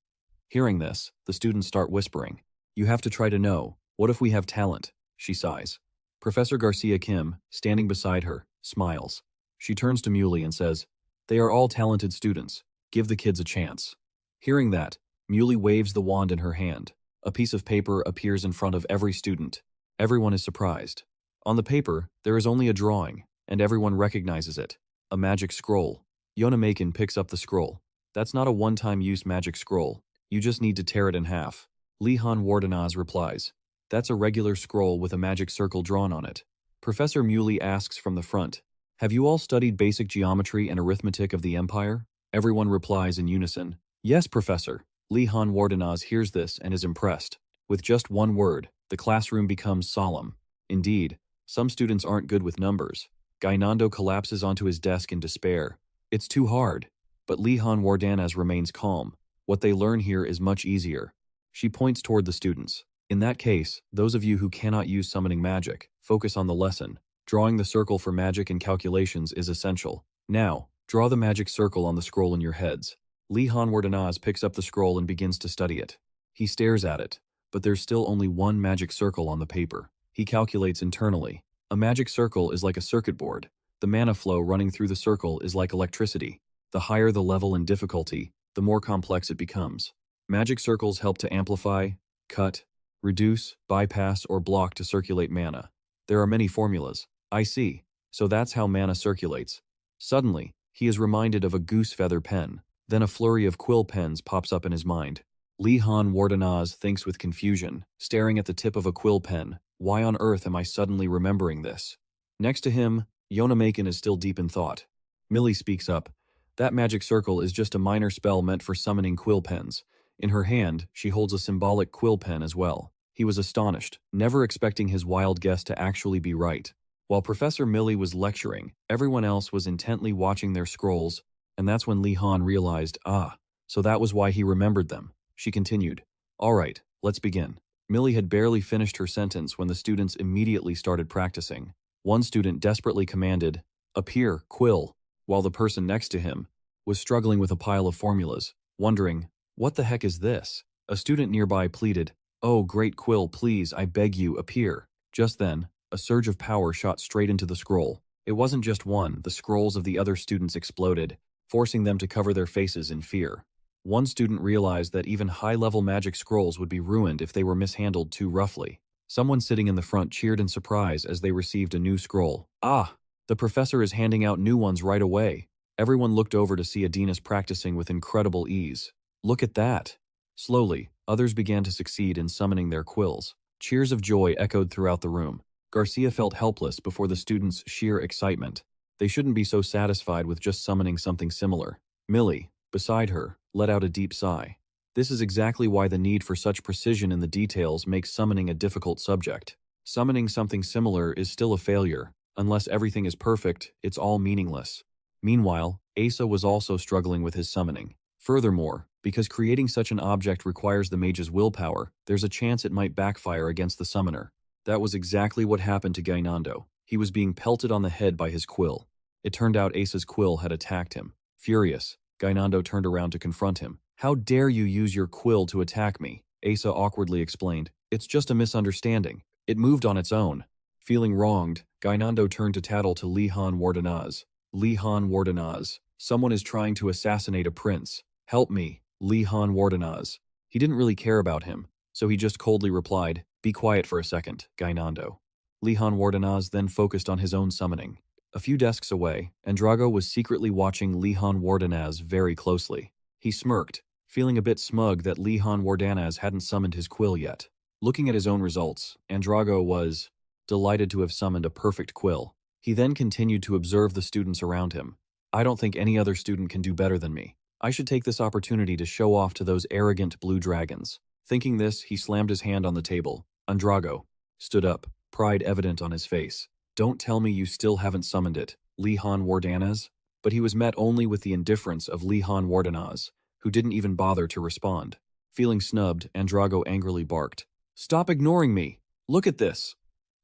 Hearing this, the students start whispering. "You have to try to know. What if we have talent?" She sighs. Professor Garcia Kim, standing beside her, smiles. She turns to Muley and says, "They are all talented students. Give the kids a chance." Hearing that, Muley waves the wand in her hand. A piece of paper appears in front of every student. Everyone is surprised. On the paper, there is only a drawing, and everyone recognizes it. A magic scroll. Yona Makin picks up the scroll. "That's not a one-time use magic scroll. You just need to tear it in half." Lihan Wardenaz replies, "That's a regular scroll with a magic circle drawn on it." Professor Muley asks from the front, "Have you all studied basic geometry and arithmetic of the Empire?" Everyone replies in unison, "Yes, Professor." Lihan Wardenaz hears this and is impressed. With just one word, the classroom becomes solemn. Indeed, some students aren't good with numbers. Gainando collapses onto his desk in despair. It's too hard. But Lihan Wardenaz remains calm. What they learn here is much easier. She points toward the students. "In that case, those of you who cannot use summoning magic, focus on the lesson. Drawing the circle for magic and calculations is essential. Now, draw the magic circle on the scroll in your heads." Lihan Wardenaz picks up the scroll and begins to study it. He stares at it, but there's still only one magic circle on the paper. He calculates internally. A magic circle is like a circuit board. The mana flow running through the circle is like electricity. The higher the level in difficulty, the more complex it becomes. Magic circles help to amplify, cut, reduce, bypass, or block to circulate mana. There are many formulas. I see. So that's how mana circulates. Suddenly, he is reminded of a goose feather pen. Then a flurry of quill pens pops up in his mind. Li Han Wardenaz thinks with confusion, staring at the tip of a quill pen. Why on earth am I suddenly remembering this? Next to him, Yona Macon is still deep in thought. Millie speaks up. That magic circle is just a minor spell meant for summoning quill pens. In her hand, she holds a symbolic quill pen as well. He was astonished, never expecting his wild guess to actually be right. While Professor Millie was lecturing, everyone else was intently watching their scrolls, and that's when Li Han realized, so that was why he remembered them. She continued, all right, let's begin. Millie had barely finished her sentence when the students immediately started practicing. One student desperately commanded, appear, quill, while the person next to him was struggling with a pile of formulas, wondering, what the heck is this? A student nearby pleaded, oh, great quill, please, I beg you, appear. Just then, a surge of power shot straight into the scroll. It wasn't just one, the scrolls of the other students exploded, forcing them to cover their faces in fear. One student realized that even high-level magic scrolls would be ruined if they were mishandled too roughly. Someone sitting in the front cheered in surprise as they received a new scroll. The professor is handing out new ones right away. Everyone looked over to see Adinas practicing with incredible ease. Look at that. Slowly, others began to succeed in summoning their quills. Cheers of joy echoed throughout the room. Garcia felt helpless before the students' sheer excitement. They shouldn't be so satisfied with just summoning something similar. Millie, beside her, let out a deep sigh. This is exactly why the need for such precision in the details makes summoning a difficult subject. Summoning something similar is still a failure. Unless everything is perfect, it's all meaningless. Meanwhile, Asa was also struggling with his summoning. Furthermore, because creating such an object requires the mage's willpower, there's a chance it might backfire against the summoner. That was exactly what happened to Gainando. He was being pelted on the head by his quill. It turned out Asa's quill had attacked him. Furious, Gainando turned around to confront him. How dare you use your quill to attack me? Asa awkwardly explained. It's just a misunderstanding. It moved on its own. Feeling wronged, Gainando turned to tattle to Li Han Wardenaz. Li Han Wardenaz. Someone is trying to assassinate a prince. Help me, Li Han Wardenaz. He didn't really care about him, so he just coldly replied, be quiet for a second, Gainando. Li Han Wardenaz then focused on his own summoning. A few desks away, Andrago was secretly watching Li Han Wardenaz very closely. He smirked, feeling a bit smug that Li Han Wardenaz hadn't summoned his quill yet. Looking at his own results, Andrago was delighted to have summoned a perfect quill. He then continued to observe the students around him. I don't think any other student can do better than me. I should take this opportunity to show off to those arrogant blue dragons. Thinking this, he slammed his hand on the table. Andrago stood up, pride evident on his face. Don't tell me you still haven't summoned it, Li Han Wardenaz? But he was met only with the indifference of Li Han Wardenaz, who didn't even bother to respond. Feeling snubbed, Andrago angrily barked. Stop ignoring me! Look at this!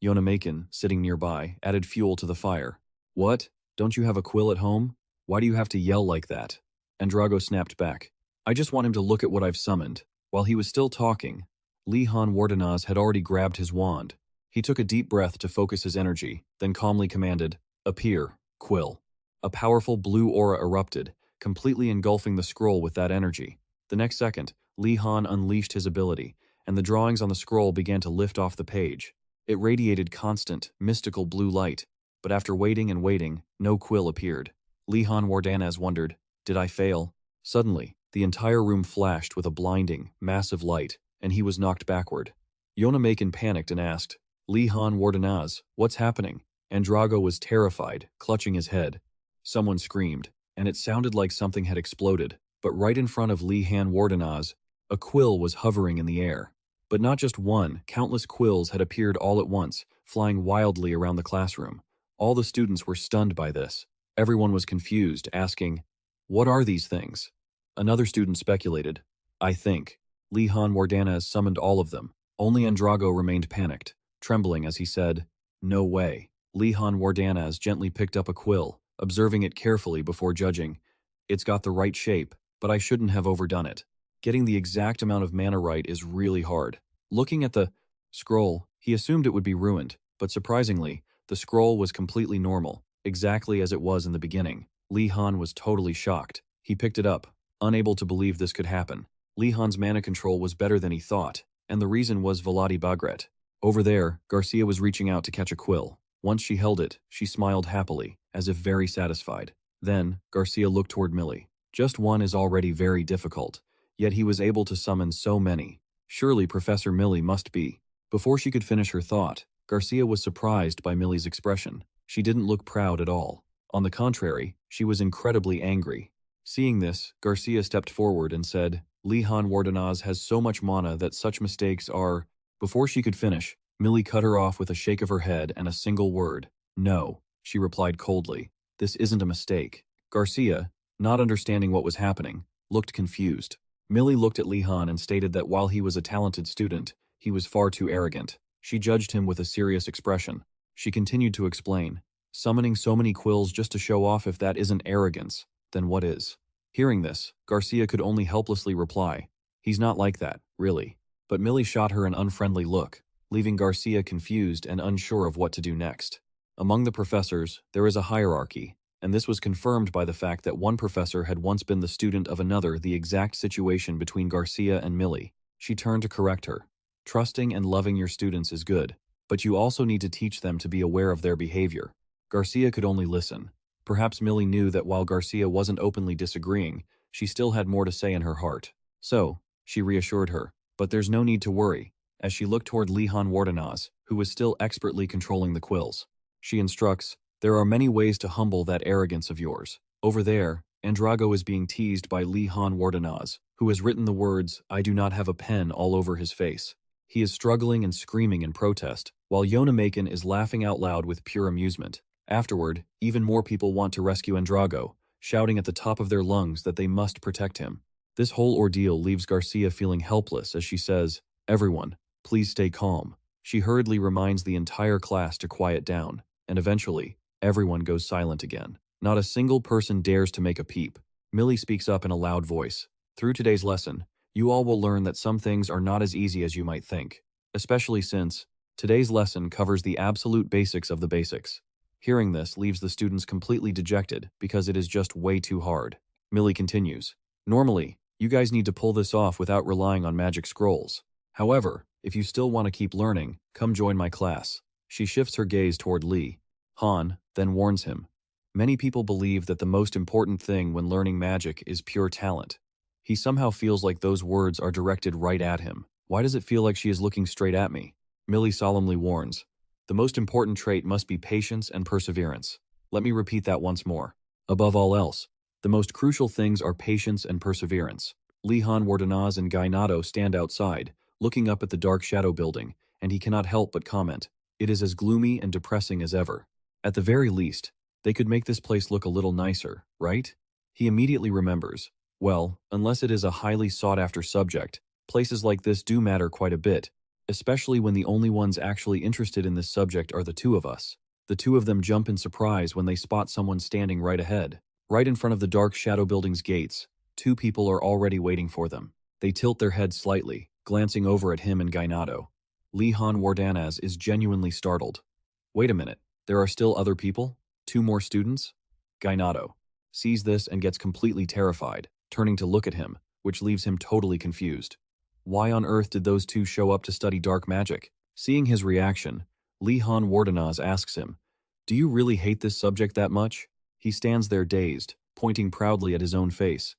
Yona Macon, sitting nearby, added fuel to the fire. What? Don't you have a quill at home? Why do you have to yell like that? Andrago snapped back. I just want him to look at what I've summoned. While he was still talking, Li Han Wardenaz had already grabbed his wand. He took a deep breath to focus his energy, then calmly commanded, appear, quill. A powerful blue aura erupted, completely engulfing the scroll with that energy. The next second, Li Han unleashed his ability, and the drawings on the scroll began to lift off the page. It radiated constant, mystical blue light, but after waiting and waiting, no quill appeared. Li Han Wardenaz wondered, did I fail? Suddenly, the entire room flashed with a blinding, massive light, and he was knocked backward. Yona Macon panicked and asked, Li Han Wardenaz, what's happening? Andrago was terrified, clutching his head. Someone screamed, and it sounded like something had exploded, but right in front of Li Han Wardenaz, a quill was hovering in the air. But not just one, countless quills had appeared all at once, flying wildly around the classroom. All the students were stunned by this. Everyone was confused, asking, what are these things? Another student speculated, I think. Li Han Wardenaz summoned all of them. Only Andrago remained panicked, trembling as he said, no way. Li Han Wardenaz gently picked up a quill, observing it carefully before judging. It's got the right shape, but I shouldn't have overdone it. Getting the exact amount of mana right is really hard. Looking at the scroll, he assumed it would be ruined, but surprisingly, the scroll was completely normal, exactly as it was in the beginning. Li Han was totally shocked. He picked it up, unable to believe this could happen. Li Han's mana control was better than he thought. and the reason was Vladi Bagret. Over there, Garcia was reaching out to catch a quill. Once she held it, she smiled happily, as if very satisfied. Then, Garcia looked toward Millie. Just one is already very difficult, yet he was able to summon so many. Surely Professor Millie must be. Before she could finish her thought, Garcia was surprised by Millie's expression. She didn't look proud at all. On the contrary, she was incredibly angry. Seeing this, Garcia stepped forward and said, Lihan Wardanaz has so much mana that such mistakes are… Before she could finish, Millie cut her off with a shake of her head and a single word. No, she replied coldly. This isn't a mistake. Garcia, not understanding what was happening, looked confused. Millie looked at Lihan and stated that while he was a talented student, he was far too arrogant. She judged him with a serious expression. She continued to explain, summoning so many quills just to show off, if that isn't arrogance, then what is? Hearing this, Garcia could only helplessly reply, he's not like that, really. But Millie shot her an unfriendly look, leaving Garcia confused and unsure of what to do next. Among the professors, there is a hierarchy, and this was confirmed by the fact that one professor had once been the student of another. The exact situation between Garcia and Millie. She turned to correct her. Trusting and loving your students is good, but you also need to teach them to be aware of their behavior. Garcia could only listen. Perhaps Millie knew that while Garcia wasn't openly disagreeing, she still had more to say in her heart. So, she reassured her, but there's no need to worry, as she looked toward Lihan Wardanaz, who was still expertly controlling the quills. She instructs, there are many ways to humble that arrogance of yours. Over there, Andrago is being teased by Lihan Wardanaz, who has written the words, I do not have a pen, all over his face. He is struggling and screaming in protest, while Yonamakin is laughing out loud with pure amusement. Afterward, even more people want to rescue Andrago, shouting at the top of their lungs that they must protect him. This whole ordeal leaves Garcia feeling helpless as she says, everyone, please stay calm. She hurriedly reminds the entire class to quiet down, and eventually, everyone goes silent again. Not a single person dares to make a peep. Millie speaks up in a loud voice. Through today's lesson, you all will learn that some things are not as easy as you might think, especially since today's lesson covers the absolute basics of the basics. Hearing this leaves the students completely dejected because it is just way too hard. Millie continues, normally, you guys need to pull this off without relying on magic scrolls. However, if you still want to keep learning, come join my class. She shifts her gaze toward Lee. Han then warns him. Many people believe that the most important thing when learning magic is pure talent. He somehow feels like those words are directed right at him. Why does it feel like she is looking straight at me? Millie solemnly warns. The most important trait must be patience and perseverance. Let me repeat that once more. Above all else, the most crucial things are patience and perseverance. Lihan Wardanaz and Gainato stand outside, looking up at the dark shadow building, and he cannot help but comment. It is as gloomy and depressing as ever. At the very least, they could make this place look a little nicer, right? He immediately remembers. Well, unless it is a highly sought-after subject, places like this do matter quite a bit, especially when the only ones actually interested in this subject are the two of us. The two of them jump in surprise when they spot someone standing right ahead. Right in front of the dark shadow building's gates, two people are already waiting for them. They tilt their heads slightly, glancing over at him and Gainato. Lihan Wardanaz is genuinely startled. Wait a minute, there are still other people? Two more students? Gainato sees this and gets completely terrified, turning to look at him, which leaves him totally confused. Why on earth did those two show up to study dark magic? Seeing his reaction, Lihan Wardanaz asks him, do you really hate this subject that much? He stands there dazed, pointing proudly at his own face.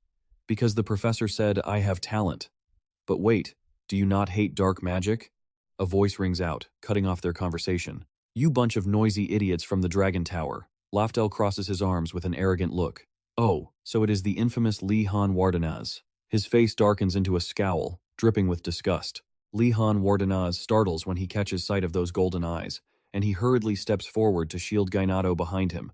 Because the professor said, I have talent. But wait, do you not hate dark magic? A voice rings out, cutting off their conversation. You bunch of noisy idiots from the Dragon Tower. Laftel crosses his arms with an arrogant look. Oh, so it is the infamous Lihan Wardanaz. His face darkens into a scowl, dripping with disgust. Lihan Wardanaz startles when he catches sight of those golden eyes, and he hurriedly steps forward to shield Gainato behind him.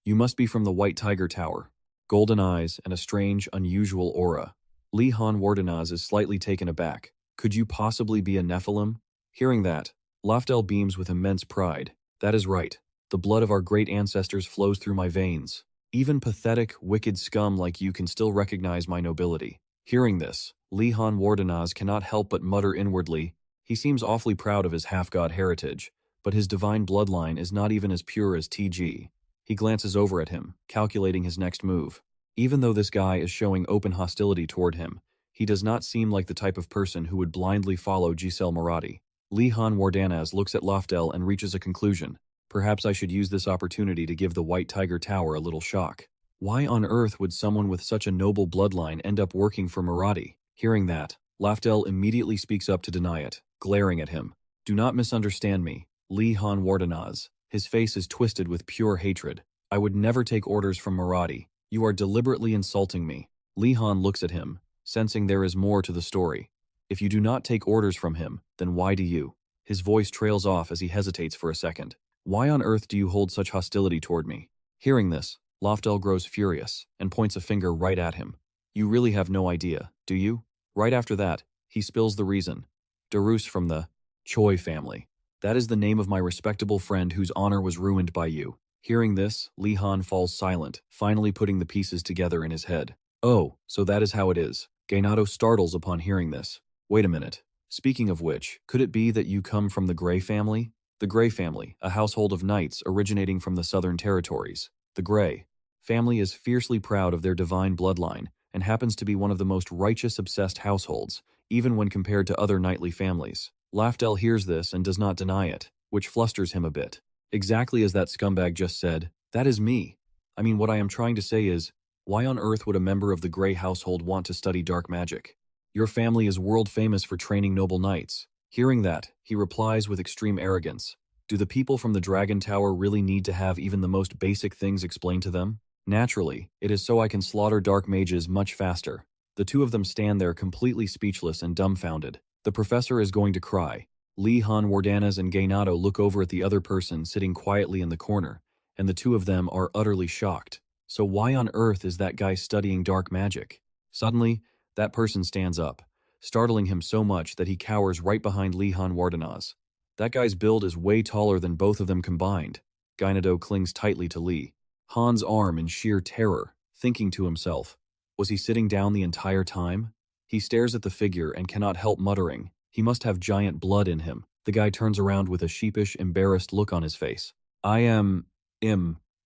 You must be from the White Tiger Tower. Golden eyes and a strange, unusual aura. Lihan Wardanaz is slightly taken aback. Could you possibly be a Nephilim? Hearing that, Laftel beams with immense pride. That is right. The blood of our great ancestors flows through my veins. Even pathetic, wicked scum like you can still recognize my nobility. Hearing this, Lihan Wardanaz cannot help but mutter inwardly. He seems awfully proud of his half-god heritage, but his divine bloodline is not even as pure as TG. He glances over at him, calculating his next move. Even though this guy is showing open hostility toward him, He does not seem like the type of person who would blindly follow Giselle Marathi. Lihan Wardanaz looks at Loftel and reaches a conclusion. Perhaps I should use this opportunity to give the White Tiger Tower a little shock. Why on earth would someone with such a noble bloodline end up working for Marathi? Hearing that, Loftel immediately speaks up to deny it, glaring at him. Do not misunderstand me, Lihan Wardanaz. His face is twisted with pure hatred. I would never take orders from Marathi. You are deliberately insulting me. Lihan looks at him, sensing there is more to the story. If you do not take orders from him, then why do you? His voice trails off as he hesitates for a second. Why on earth do you hold such hostility toward me? Hearing this, Loftel grows furious and points a finger right at him. You really have no idea, do you? Right after that, he spills the reason. Darus from the Choi family. That is the name of my respectable friend whose honor was ruined by you. Hearing this, Lihan falls silent, finally putting the pieces together in his head. Oh, so that is how it is. Gainato startles upon hearing this. Wait a minute. Speaking of which, could it be that you come from the Gray family? The Gray family, a household of knights originating from the southern territories. The Gray family is fiercely proud of their divine bloodline and happens to be one of the most righteous obsessed households, even when compared to other knightly families. Loftel hears this and does not deny it, which flusters him a bit. Exactly as that scumbag just said, that is me. I mean, what I am trying to say is, why on earth would a member of the Grey household want to study dark magic? Your family is world famous for training noble knights. Hearing that, he replies with extreme arrogance. Do the people from the Dragon Tower really need to have even the most basic things explained to them? Naturally, it is so I can slaughter dark mages much faster. The two of them stand there completely speechless and dumbfounded. The professor is going to cry. Lihan Wardanaz and Gainato look over at the other person sitting quietly in the corner, and the two of them are utterly shocked. So why on earth is that guy studying dark magic? Suddenly, that person stands up, startling him so much that he cowers right behind Lihan Wardanaz. That guy's build is way taller than both of them combined. Gainato clings tightly to Li Han's arm in sheer terror, thinking to himself, was he sitting down the entire time? He stares at the figure and cannot help muttering, he must have giant blood in him. The guy turns around with a sheepish, embarrassed look on his face. I am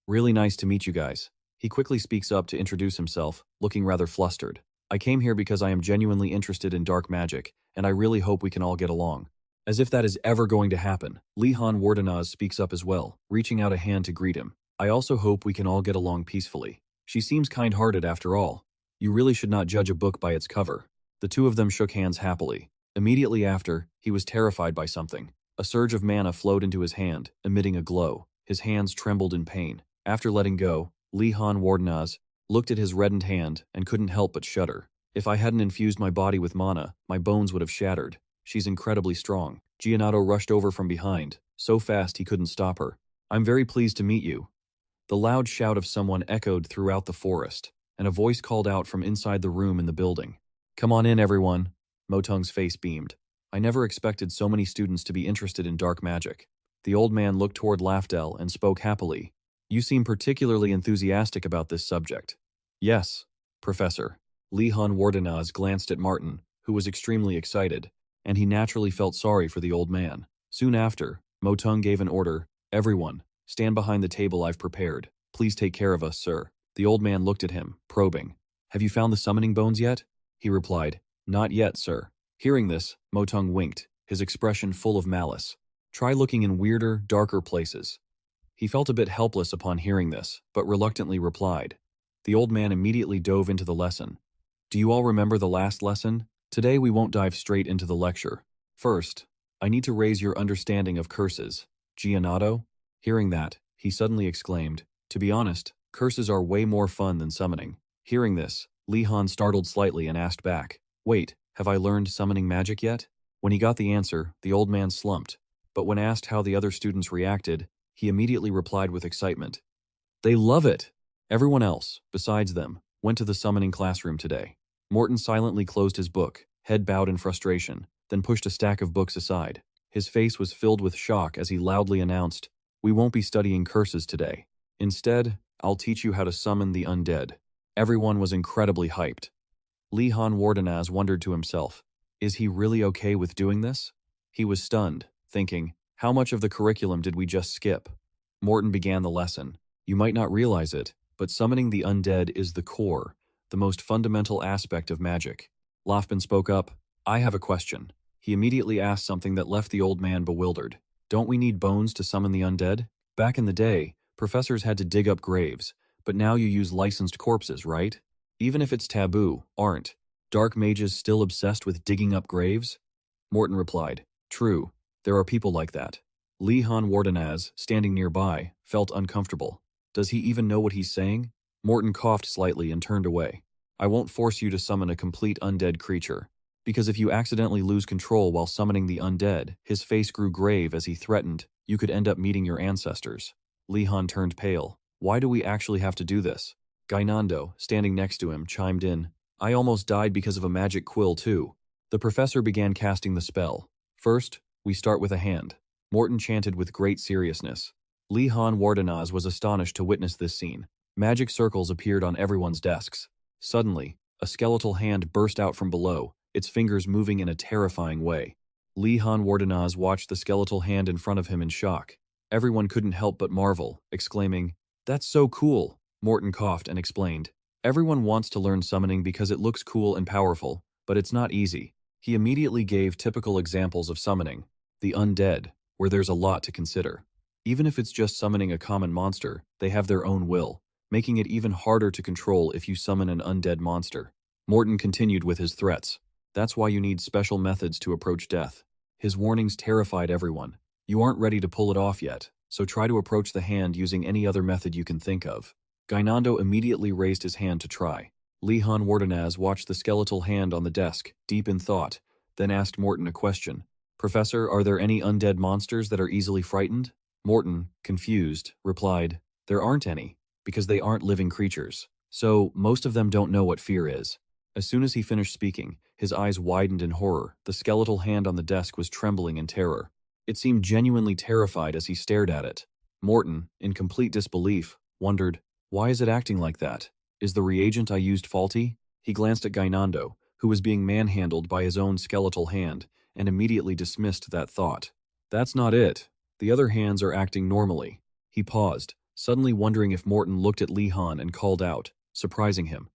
really nice to meet you guys. He quickly speaks up to introduce himself, looking rather flustered. I came here because I am genuinely interested in dark magic, and I really hope we can all get along. As if that is ever going to happen, Lihan Wardanaz speaks up as well, reaching out a hand to greet him. I also hope we can all get along peacefully. She seems kind-hearted after all. You really should not judge a book by its cover. The two of them shook hands happily. Immediately after, he was terrified by something. A surge of mana flowed into his hand, emitting a glow. His hands trembled in pain. After letting go, Lihan Wardanaz looked at his reddened hand and couldn't help but shudder. If I hadn't infused my body with mana, my bones would have shattered. She's incredibly strong. Giannato rushed over from behind, so fast he couldn't stop her. I'm very pleased to meet you. The loud shout of someone echoed throughout the forest, and a voice called out from inside the room in the building. Come on in, everyone. Motung's face beamed. I never expected so many students to be interested in dark magic. The old man looked toward Lafdell and spoke happily. You seem particularly enthusiastic about this subject. Yes, Professor. Lihan Wardanaz glanced at Martin, who was extremely excited, and he naturally felt sorry for the old man. Soon after, Motung gave an order. Everyone, stand behind the table I've prepared. Please take care of us, sir. The old man looked at him, probing. Have you found the summoning bones yet? He replied, Not yet, sir. Hearing this, Motung winked, his expression full of malice. Try looking in weirder, darker places. He felt a bit helpless upon hearing this, but reluctantly replied. The old man immediately dove into the lesson. Do you all remember the last lesson? Today we won't dive straight into the lecture. First, I need to raise your understanding of curses. Giannato? Hearing that, he suddenly exclaimed, To be honest, curses are way more fun than summoning. Hearing this, Lihan startled slightly and asked back, Wait, have I learned summoning magic yet? When he got the answer, the old man slumped, but when asked how the other students reacted, he immediately replied with excitement. They love it! Everyone else, besides them, went to the summoning classroom today. Morton silently closed his book, head bowed in frustration, then pushed a stack of books aside. His face was filled with shock as he loudly announced, We won't be studying curses today. Instead, I'll teach you how to summon the undead. Everyone was incredibly hyped. Lihan Wardanaz wondered to himself, Is he really okay with doing this? He was stunned, thinking, How much of the curriculum did we just skip? Morton began the lesson. You might not realize it, but summoning the undead is the core, the most fundamental aspect of magic. Lofben spoke up. I have a question. He immediately asked something that left the old man bewildered. Don't we need bones to summon the undead? Back in the day, professors had to dig up graves, but now you use licensed corpses, right? Even if it's taboo, aren't dark mages still obsessed with digging up graves? Morton replied, True, there are people like that. Li Han Wardenaz, standing nearby, felt uncomfortable. Does he even know what he's saying? Morton coughed slightly and turned away. I won't force you to summon a complete undead creature. Because if you accidentally lose control while summoning the undead, his face grew grave as he threatened, you could end up meeting your ancestors. Li Han turned pale. Why do we actually have to do this? Gainando, standing next to him, chimed in. I almost died because of a magic quill too. The professor began casting the spell. First, we start with a hand. Morton chanted with great seriousness. Li Han Wardenaz was astonished to witness this scene. Magic circles appeared on everyone's desks. Suddenly, a skeletal hand burst out from below, its fingers moving in a terrifying way. Li Han Wardenaz watched the skeletal hand in front of him in shock. Everyone couldn't help but marvel, exclaiming, That's so cool! Morton coughed and explained. Everyone wants to learn summoning because it looks cool and powerful, but it's not easy. He immediately gave typical examples of summoning. The undead, where there's a lot to consider. Even if it's just summoning a common monster, they have their own will, making it even harder to control if you summon an undead monster. Morton continued with his threats. That's why you need special methods to approach death. His warnings terrified everyone. You aren't ready to pull it off yet, so try to approach the hand using any other method you can think of. Gainando immediately raised his hand to try. Li Han Wardenaz watched the skeletal hand on the desk, deep in thought, then asked Morton a question. Professor, are there any undead monsters that are easily frightened? Morton, confused, replied, There aren't any, because they aren't living creatures. So, most of them don't know what fear is. As soon as he finished speaking, his eyes widened in horror. The skeletal hand on the desk was trembling in terror. It seemed genuinely terrified as he stared at it. Morton, in complete disbelief, wondered, Why is it acting like that? Is the reagent I used faulty? He glanced at Gainando, who was being manhandled by his own skeletal hand, and immediately dismissed that thought. That's not it. The other hands are acting normally. He paused, suddenly wondering if Morton looked at Li Han and called out, surprising him.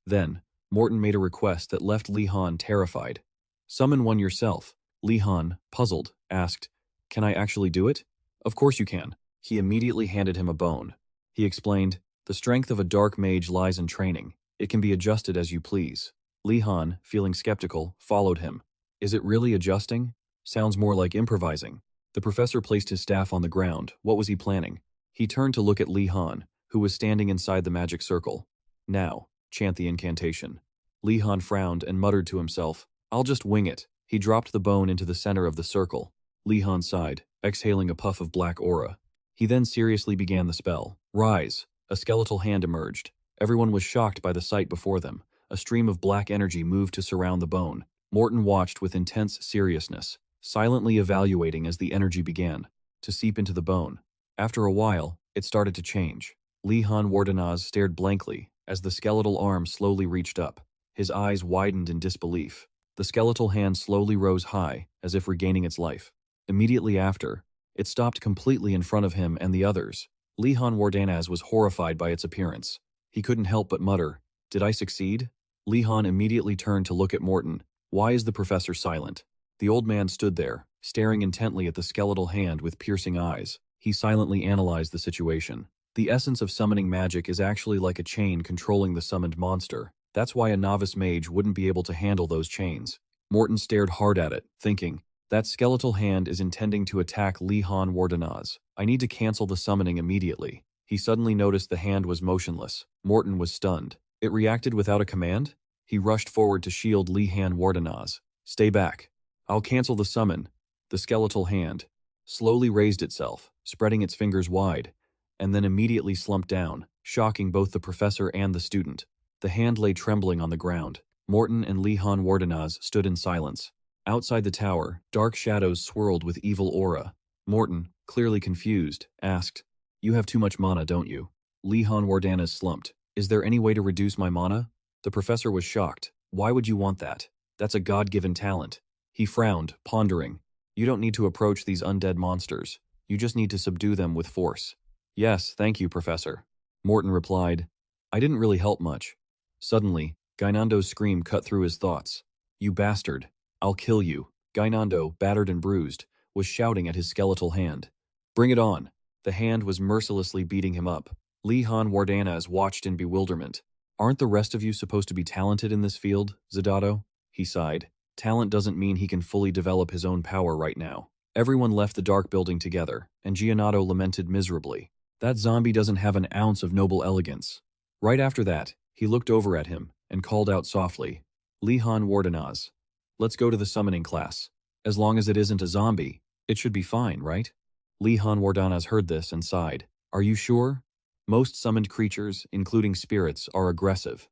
Then, Morton made a request that left Li Han terrified. Summon one yourself. Li Han, puzzled, asked, Can I actually do it? Of course you can. He immediately handed him a bone. He explained, The strength of a dark mage lies in training. It can be adjusted as you please. Li Han, feeling skeptical, followed him. Is it really adjusting? Sounds more like improvising. The professor placed his staff on the ground. What was he planning? He turned to look at Li Han, who was standing inside the magic circle. Now, chant the incantation. Li Han frowned and muttered to himself, I'll just wing it. He dropped the bone into the center of the circle. Li Han sighed, exhaling a puff of black aura. He then seriously began the spell. Rise! A skeletal hand emerged. Everyone was shocked by the sight before them. A stream of black energy moved to surround the bone. Morton watched with intense seriousness, silently evaluating as the energy began to seep into the bone. After a while, it started to change. Li Han Wardenaz stared blankly as the skeletal arm slowly reached up. His eyes widened in disbelief. The skeletal hand slowly rose high, as if regaining its life. Immediately after, it stopped completely in front of him and the others. Li Han Wardenaz was horrified by its appearance. He couldn't help but mutter, Did I succeed? Li Han immediately turned to look at Morton. Why is the professor silent? The old man stood there, staring intently at the skeletal hand with piercing eyes. He silently analyzed the situation. The essence of summoning magic is actually like a chain controlling the summoned monster. That's why a novice mage wouldn't be able to handle those chains. Morton stared hard at it, thinking, that skeletal hand is intending to attack Li Han Wardenaz. I need to cancel the summoning immediately. He suddenly noticed the hand was motionless. Morton was stunned. It reacted without a command? He rushed forward to shield Li Han Wardenaz. Stay back. I'll cancel the summon. The skeletal hand slowly raised itself, spreading its fingers wide, and then immediately slumped down, shocking both the professor and the student. The hand lay trembling on the ground. Morton and Li Han Wardenaz stood in silence. Outside the tower, dark shadows swirled with evil aura. Morton, clearly confused, asked, You have too much mana, don't you? Li Han Wardenaz slumped. Is there any way to reduce my mana? The professor was shocked. Why would you want that? That's a God-given talent. He frowned, pondering. You don't need to approach these undead monsters. You just need to subdue them with force. Yes, thank you, Professor. Morton replied. I didn't really help much. Suddenly, Gainando's scream cut through his thoughts. You bastard. I'll kill you. Gainando, battered and bruised, was shouting at his skeletal hand. Bring it on. The hand was mercilessly beating him up. Lihan Wardanas watched in bewilderment. Aren't the rest of you supposed to be talented in this field, Zadato? He sighed. Talent doesn't mean he can fully develop his own power right now. Everyone left the dark building together, and Giannato lamented miserably. That zombie doesn't have an ounce of noble elegance. Right after that, he looked over at him and called out softly, Lihan Wardanaz, let's go to the summoning class. As long as it isn't a zombie, it should be fine, right? Lihan Wardanaz heard this and sighed. Are you sure? Most summoned creatures, including spirits, are aggressive.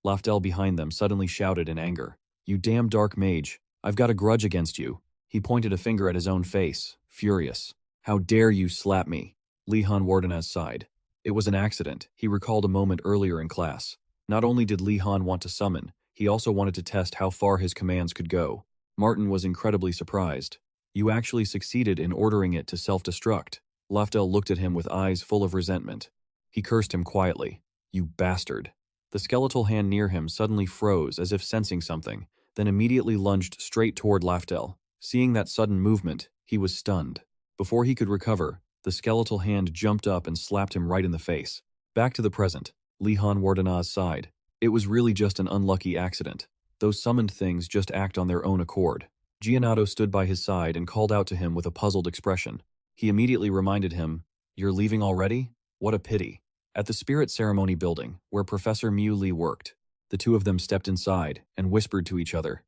Laftel behind them suddenly shouted in anger. You damn dark mage, I've got a grudge against you. He pointed a finger at his own face, furious. How dare you slap me? Lihan Wardanaz sighed. It was an accident, he recalled a moment earlier in class. Not only did Lihan want to summon, he also wanted to test how far his commands could go. Martin was incredibly surprised. You actually succeeded in ordering it to self-destruct. Laftel looked at him with eyes full of resentment. He cursed him quietly. You bastard. The skeletal hand near him suddenly froze as if sensing something, then immediately lunged straight toward Laftel. Seeing that sudden movement, he was stunned. Before he could recover, the skeletal hand jumped up and slapped him right in the face. Back to the present, Lihan Wardanaz sighed. It was really just an unlucky accident. Those summoned things just act on their own accord. Giannato stood by his side and called out to him with a puzzled expression. He immediately reminded him, You're leaving already? What a pity. At the spirit ceremony building, where Professor Mu Li worked, the two of them stepped inside and whispered to each other.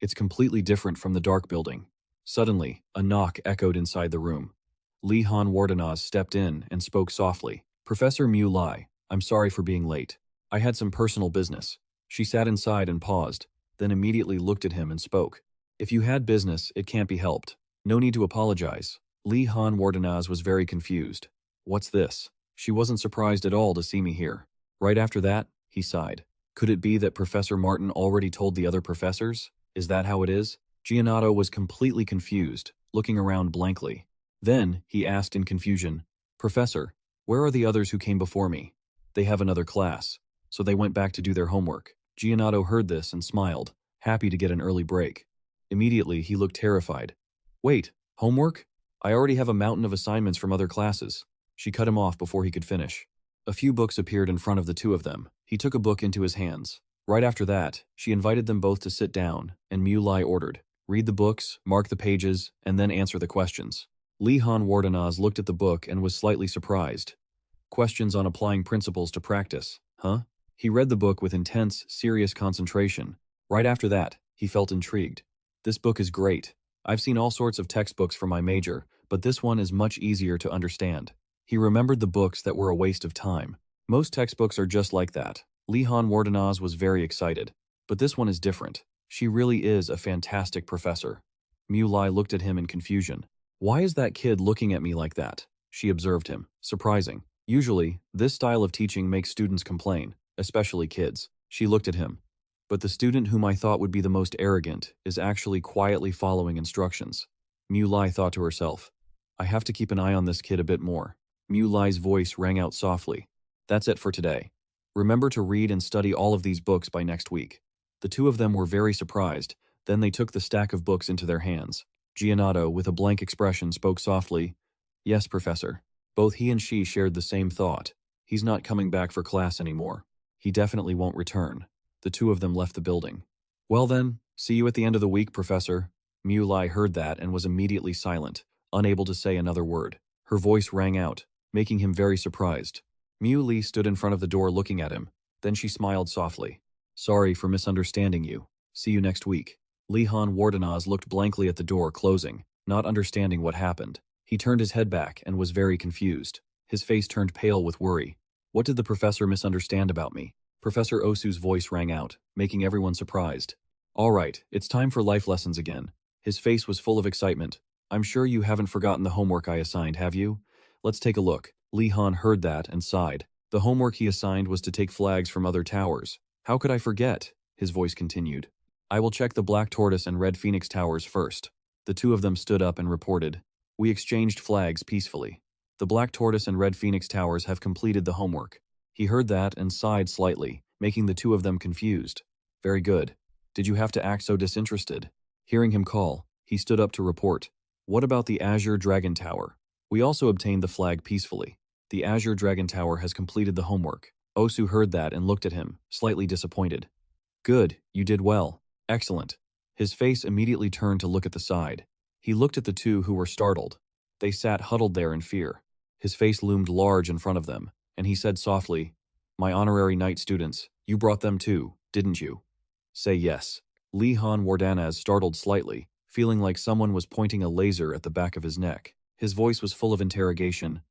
It's completely different from the dark building. Suddenly, a knock echoed inside the room. Lihan Wardanaz stepped in and spoke softly. Professor Mu Li, I'm sorry for being late. I had some personal business. She sat inside and paused, then immediately looked at him and spoke. If you had business, it can't be helped. No need to apologize. Lihan Wardanaz was very confused. What's this? She wasn't surprised at all to see me here. Right after that, he sighed. Could it be that Professor Martin already told the other professors? Is that how it is? Giannato was completely confused, looking around blankly. Then, he asked in confusion, Professor, where are the others who came before me? They have another class, so they went back to do their homework. Giannato heard this and smiled, happy to get an early break. Immediately, he looked terrified. Wait, homework? I already have a mountain of assignments from other classes. She cut him off before he could finish. A few books appeared in front of the two of them. He took a book into his hands. Right after that, she invited them both to sit down, and Mu Lai ordered, read the books, mark the pages, and then answer the questions. Lihan Wardanaz looked at the book and was slightly surprised. Questions on applying principles to practice, huh? He read the book with intense, serious concentration. Right after that, he felt intrigued. This book is great. I've seen all sorts of textbooks for my major, but this one is much easier to understand. He remembered the books that were a waste of time. Most textbooks are just like that. Lihan Wardanaz was very excited. But this one is different. She really is a fantastic professor. Mu Lai looked at him in confusion. Why is that kid looking at me like that? She observed him. Surprising. Usually, this style of teaching makes students complain, especially kids. She looked at him. But the student whom I thought would be the most arrogant is actually quietly following instructions. Mu Lai thought to herself, I have to keep an eye on this kid a bit more. Mu Lai's voice rang out softly. That's it for today. Remember to read and study all of these books by next week. The two of them were very surprised. Then they took the stack of books into their hands. Giannato, with a blank expression, spoke softly. Yes, Professor. Both he and she shared the same thought. He's not coming back for class anymore. He definitely won't return. The two of them left the building. Well then, see you at the end of the week, Professor. Mu Lai heard that and was immediately silent, unable to say another word. Her voice rang out, making him very surprised. Mu Li stood in front of the door looking at him. Then she smiled softly. Sorry for misunderstanding you. See you next week. Lihan Wardanaz looked blankly at the door closing, not understanding what happened. He turned his head back and was very confused. His face turned pale with worry. What did the professor misunderstand about me? Professor Osu's voice rang out, making everyone surprised. All right, it's time for life lessons again. His face was full of excitement. I'm sure you haven't forgotten the homework I assigned, have you? Let's take a look. Lihan heard that and sighed. The homework he assigned was to take flags from other towers. How could I forget? His voice continued. I will check the Black Tortoise and Red Phoenix towers first. The two of them stood up and reported. We exchanged flags peacefully. The Black Tortoise and Red Phoenix towers have completed the homework. He heard that and sighed slightly, making the two of them confused. Very good. Did you have to act so disinterested? Hearing him call, he stood up to report. What about the Azure Dragon Tower? We also obtained the flag peacefully. The Azure Dragon Tower has completed the homework. Osu heard that and looked at him, slightly disappointed. Good, you did well. Excellent. His face immediately turned to look at the side. He looked at the two who were startled. They sat huddled there in fear. His face loomed large in front of them, and he said softly, My honorary knight students, you brought them too, didn't you? Say yes. Li Han Wardanaz startled slightly, feeling like someone was pointing a laser at the back of his neck. His voice was full of interrogation.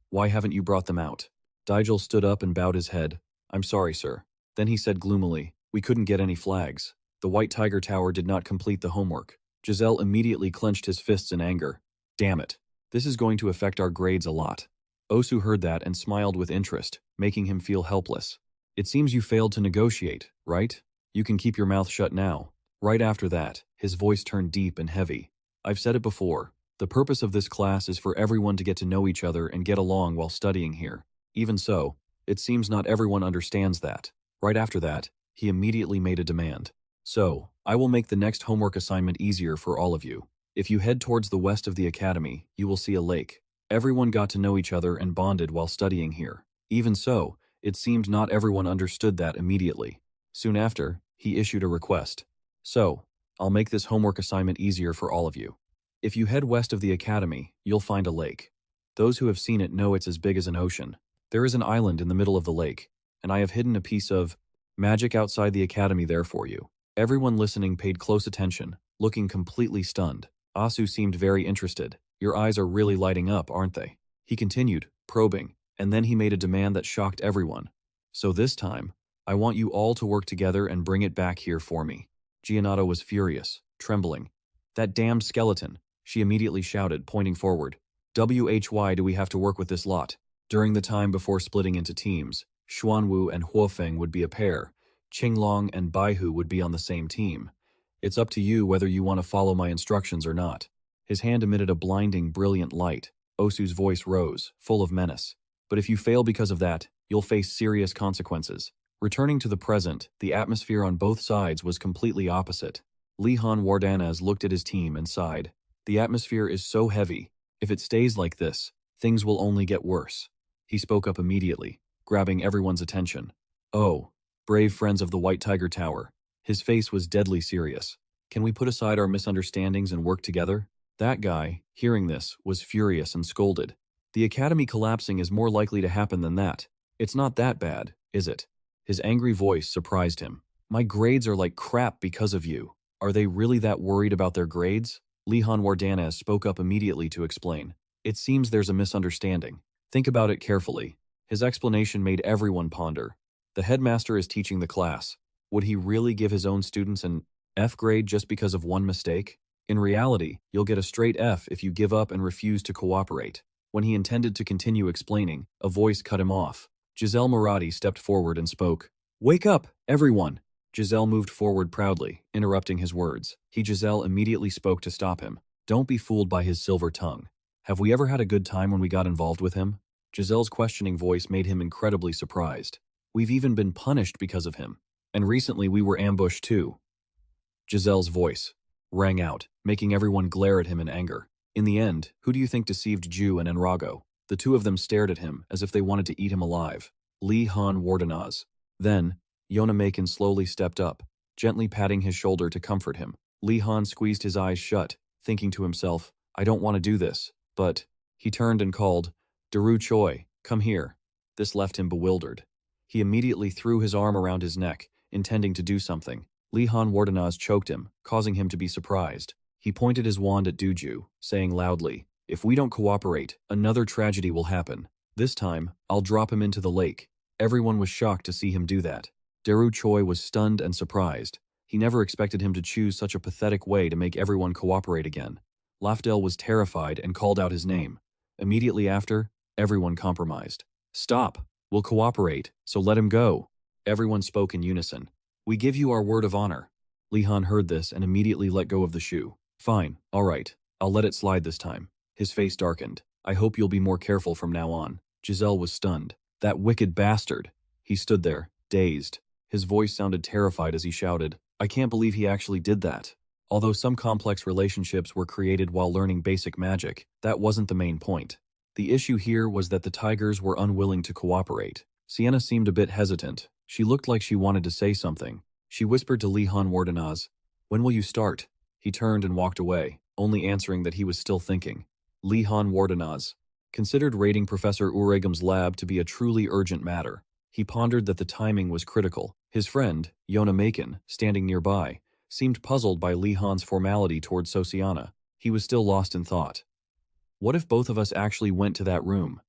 Why haven't you brought them out? Digel stood up and bowed his head. I'm sorry, sir. Then he said gloomily, We couldn't get any flags. The White Tiger Tower did not complete the homework. Giselle immediately clenched his fists in anger. Damn it. This is going to affect our grades a lot. Osu heard that and smiled with interest, making him feel helpless. It seems you failed to negotiate, right? You can keep your mouth shut now. Right after that, his voice turned deep and heavy. I've said it before. The purpose of this class is for everyone to get to know each other and get along while studying here. Even so, it seems not everyone understands that. Right after that, he immediately made a demand. So, I will make the next homework assignment easier for all of you. If you head towards the west of the academy, you will see a lake. Everyone got to know each other and bonded while studying here. Even so, it seemed not everyone understood that immediately. Soon after, he issued a request. So, I'll make this homework assignment easier for all of you. If you head west of the academy, you'll find a lake. Those who have seen it know it's as big as an ocean. There is an island in the middle of the lake, and I have hidden a piece of magic outside the academy there for you. Everyone listening paid close attention, looking completely stunned. Asu seemed very interested. Your eyes are really lighting up, aren't they? He continued, probing, and then he made a demand that shocked everyone. So this time, I want you all to work together and bring it back here for me. Giannato was furious, trembling. That damned skeleton, she immediately shouted, pointing forward. Why do we have to work with this lot? During the time before splitting into teams, Xuanwu and Huofeng would be a pair. Qinglong and Baihu would be on the same team. It's up to you whether you want to follow my instructions or not. His hand emitted a blinding, brilliant light. Osu's voice rose, full of menace. But if you fail because of that, you'll face serious consequences. Returning to the present, the atmosphere on both sides was completely opposite. Li Han Wardanaz looked at his team and sighed. The atmosphere is so heavy. If it stays like this, things will only get worse. He spoke up immediately, grabbing everyone's attention. Oh, brave friends of the White Tiger Tower. His face was deadly serious. Can we put aside our misunderstandings and work together? That guy, hearing this, was furious and scolded. The academy collapsing is more likely to happen than that. It's not that bad, is it? His angry voice surprised him. My grades are like crap because of you. Are they really that worried about their grades? Li Han Wardanaz spoke up immediately to explain. It seems there's a misunderstanding. Think about it carefully. His explanation made everyone ponder. The headmaster is teaching the class. Would he really give his own students an F grade just because of one mistake? In reality, you'll get a straight F if you give up and refuse to cooperate. When he intended to continue explaining, a voice cut him off. Giselle Murati stepped forward and spoke. Wake up, everyone! Giselle moved forward proudly, interrupting his words. Giselle immediately spoke to stop him. Don't be fooled by his silver tongue. Have we ever had a good time when we got involved with him? Giselle's questioning voice made him incredibly surprised. We've even been punished because of him. And recently we were ambushed too. Giselle's voice rang out, making everyone glare at him in anger. In the end, who do you think deceived Ju and Enrago? The two of them stared at him as if they wanted to eat him alive. Li Han Wardanaz. Then, Yona Macon slowly stepped up, gently patting his shoulder to comfort him. Li Han squeezed his eyes shut, thinking to himself, I don't want to do this, but... He turned and called, Daru Choi, come here. This left him bewildered. He immediately threw his arm around his neck, intending to do something. Li Han Wardanaz choked him, causing him to be surprised. He pointed his wand at Duju, saying loudly, If we don't cooperate, another tragedy will happen. This time, I'll drop him into the lake. Everyone was shocked to see him do that. Daru Choi was stunned and surprised. He never expected him to choose such a pathetic way to make everyone cooperate again. Lafdell was terrified and called out his name. Immediately after, everyone compromised. Stop! We'll cooperate, so let him go. Everyone spoke in unison. We give you our word of honor. Li Han heard this and immediately let go of the shoe. Fine, all right. I'll let it slide this time. His face darkened. I hope you'll be more careful from now on. Giselle was stunned. That wicked bastard! He stood there, dazed. His voice sounded terrified as he shouted, I can't believe he actually did that. Although some complex relationships were created while learning basic magic, that wasn't the main point. The issue here was that the tigers were unwilling to cooperate. Sienna seemed a bit hesitant. She looked like she wanted to say something. She whispered to Li-Han Wardenaz, "When will you start?" He turned and walked away, only answering that he was still thinking. Li-Han Wardenaz considered raiding Professor Uregam's lab to be a truly urgent matter. He pondered that the timing was critical. His friend, Yona Macon, standing nearby, seemed puzzled by Li-Han's formality towards Sociana. He was still lost in thought. What if both of us actually went to that room?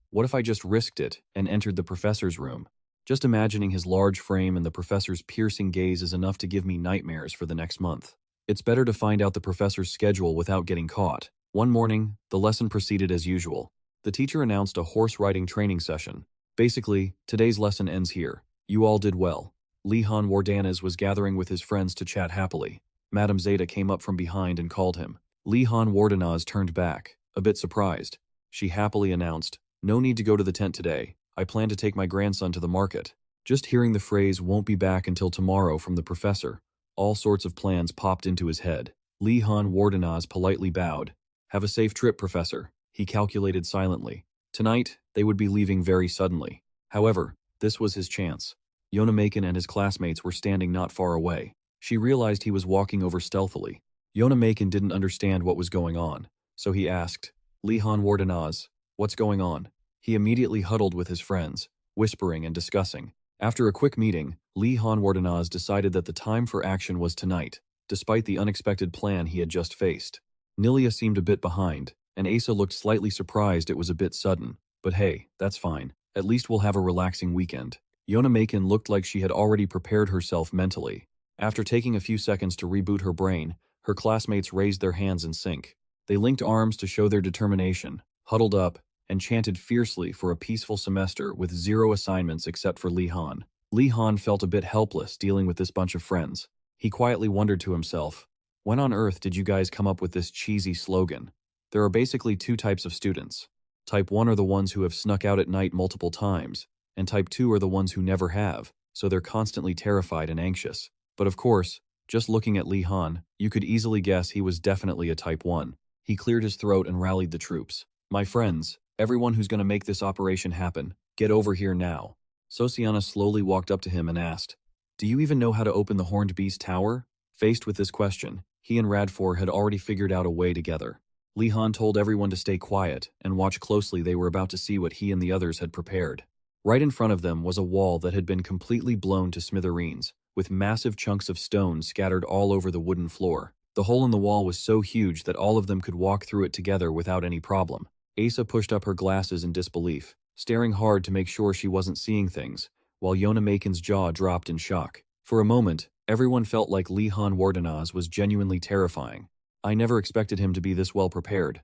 What if I just risked it and entered the professor's room? Just imagining his large frame and the professor's piercing gaze is enough to give me nightmares for the next month. It's better to find out the professor's schedule without getting caught. One morning, the lesson proceeded as usual. The teacher announced a horse riding training session. Basically, today's lesson ends here. You all did well. Li-Han Wardanez was gathering with his friends to chat happily. Madame Zeta came up from behind and called him. Li-Han Wardanaz turned back, a bit surprised. She happily announced, "No need to go to the tent today. I plan to take my grandson to the market." Just hearing the phrase "won't be back until tomorrow" from the professor, all sorts of plans popped into his head. Li-Han Wardanaz politely bowed. "Have a safe trip, Professor," he calculated silently. Tonight, they would be leaving very suddenly. However, this was his chance. Yona Macon and his classmates were standing not far away. She realized he was walking over stealthily. Yona Macon didn't understand what was going on, so he asked, "Li-Han Wardanaz, what's going on?" He immediately huddled with his friends, whispering and discussing. After a quick meeting, Li-Han Wardanaz decided that the time for action was tonight, despite the unexpected plan he had just faced. Nilia seemed a bit behind, and Asa looked slightly surprised it was a bit sudden. But hey, that's fine. At least we'll have a relaxing weekend. Yona Macon looked like she had already prepared herself mentally. After taking a few seconds to reboot her brain, her classmates raised their hands in sync. They linked arms to show their determination, huddled up, and chanted fiercely for a peaceful semester with 0 assignments except for Li-Han. Li-Han felt a bit helpless dealing with this bunch of friends. He quietly wondered to himself, when on earth did you guys come up with this cheesy slogan? There are basically 2 types of students. Type 1 are the ones who have snuck out at night multiple times, and Type 2 are the ones who never have, so they're constantly terrified and anxious. But of course, just looking at Li-Han, you could easily guess he was definitely a Type 1. He cleared his throat and rallied the troops. "My friends, everyone who's going to make this operation happen, get over here now." Sociana slowly walked up to him and asked, "Do you even know how to open the Horned Beast Tower?" Faced with this question, he and Radfor had already figured out a way together. Li-Han told everyone to stay quiet and watch closely. They were about to see what he and the others had prepared. Right in front of them was a wall that had been completely blown to smithereens, with massive chunks of stone scattered all over the wooden floor. The hole in the wall was so huge that all of them could walk through it together without any problem. Asa pushed up her glasses in disbelief, staring hard to make sure she wasn't seeing things, while Yona Macon's jaw dropped in shock. For a moment, everyone felt like Li-Han Wardanaz was genuinely terrifying. "I never expected him to be this well prepared."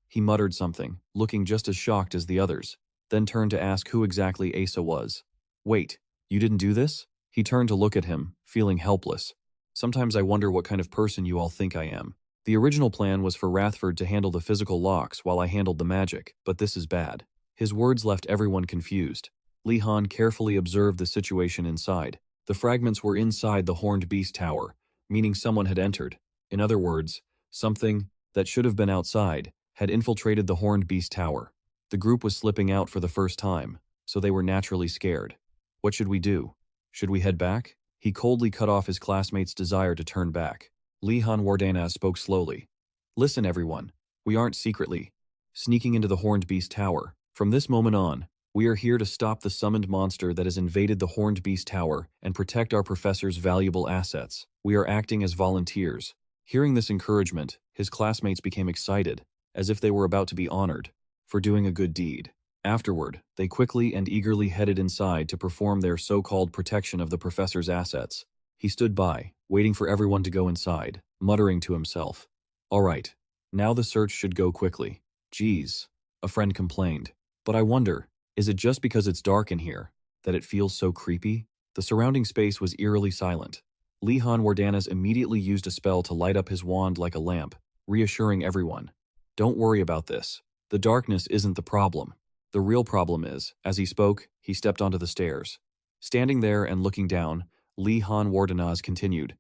He muttered something, looking just as shocked as the others, then turned to ask who exactly Asa was. "Wait, you didn't do this?" He turned to look at him, feeling helpless. "Sometimes I wonder what kind of person you all think I am. The original plan was for Rathford to handle the physical locks while I handled the magic, but this is bad." His words left everyone confused. Li-Han carefully observed the situation inside. The fragments were inside the Horned Beast Tower, meaning someone had entered. In other words, something that should have been outside had infiltrated the Horned Beast Tower. The group was slipping out for the first time, so they were naturally scared. What should we do? Should we head back? He coldly cut off his classmates' desire to turn back. Li-Han Wardanaz spoke slowly. "Listen, everyone. We aren't secretly sneaking into the Horned Beast Tower. From this moment on, we are here to stop the summoned monster that has invaded the Horned Beast Tower and protect our professor's valuable assets. We are acting as volunteers." Hearing this encouragement, his classmates became excited, as if they were about to be honored for doing a good deed. Afterward, they quickly and eagerly headed inside to perform their so-called protection of the professor's assets. He stood by, waiting for everyone to go inside, muttering to himself, "All right, now the search should go quickly." "Geez," a friend complained, "but I wonder, is it just because it's dark in here that it feels so creepy?" The surrounding space was eerily silent. Li-Han Wardanaz immediately used a spell to light up his wand like a lamp, reassuring everyone, "Don't worry about this. The darkness isn't the problem. The real problem is," as he spoke, he stepped onto the stairs. Standing there and looking down, Li-Han Wardanaz continued,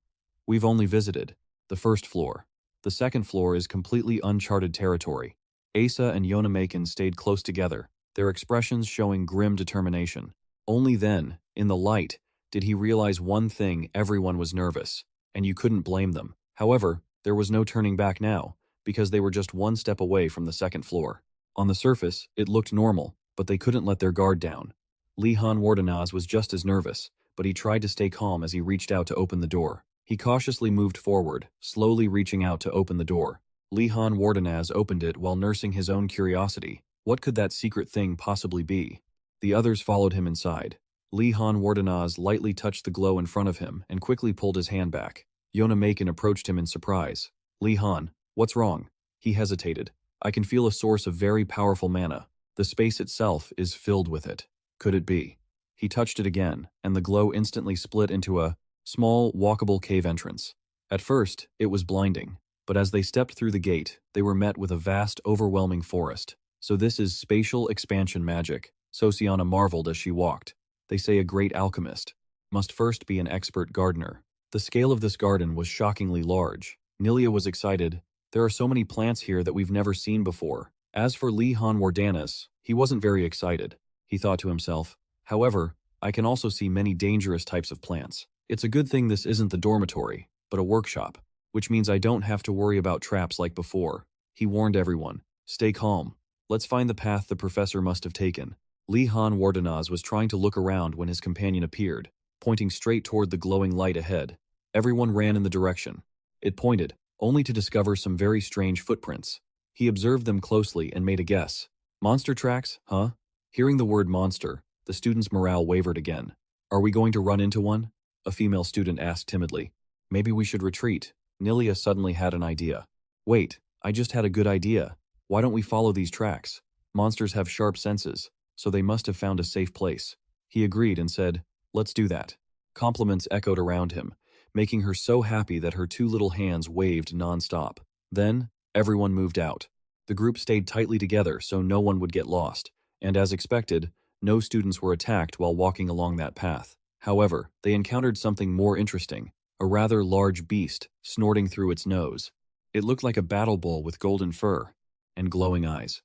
We've only visited the first floor. The second floor is completely uncharted territory. Asa and Yonamakin stayed close together, their expressions showing grim determination. Only then, in the light, did he realize one thing: everyone was nervous, and you couldn't blame them. However, there was no turning back now, because they were just one step away from the second floor. On the surface, it looked normal, but they couldn't let their guard down. Lihan Wardenaz was just as nervous, but he tried to stay calm as he reached out to open the door. He cautiously moved forward, slowly reaching out to open the door. Lihan Wardenaz opened it while nursing his own curiosity. What could that secret thing possibly be? The others followed him inside. Lihan Wardenaz lightly touched the glow in front of him and quickly pulled his hand back. Yonamakin approached him in surprise. Lihan, what's wrong? He hesitated. I can feel a source of very powerful mana. The space itself is filled with it. Could it be? He touched it again, and the glow instantly split into a small, walkable cave entrance. At first, it was blinding, but as they stepped through the gate, they were met with a vast, overwhelming forest. So this is spatial expansion magic. Sosiana marveled as she walked. They say a great alchemist must first be an expert gardener. The scale of this garden was shockingly large. Nilia was excited. There are so many plants here that we've never seen before. As for Lihan Wardanis, he wasn't very excited. He thought to himself, however, I can also see many dangerous types of plants. It's a good thing this isn't the dormitory, but a workshop, which means I don't have to worry about traps like before. He warned everyone, stay calm. Let's find the path the professor must have taken. Lihan Wardanaz was trying to look around when his companion appeared, pointing straight toward the glowing light ahead. Everyone ran in the direction. It pointed, only to discover some very strange footprints. He observed them closely and made a guess. Monster tracks, huh? Hearing the word monster, the student's morale wavered again. Are we going to run into one? A female student asked timidly. Maybe we should retreat. Nilia suddenly had an idea. Wait, I just had a good idea. Why don't we follow these tracks? Monsters have sharp senses, so they must have found a safe place. He agreed and said, let's do that. Compliments echoed around him, making her so happy that her two little hands waved nonstop. Then, everyone moved out. The group stayed tightly together so no one would get lost, and as expected, no students were attacked while walking along that path. However, they encountered something more interesting, a rather large beast snorting through its nose. It looked like a battle bull with golden fur and glowing eyes.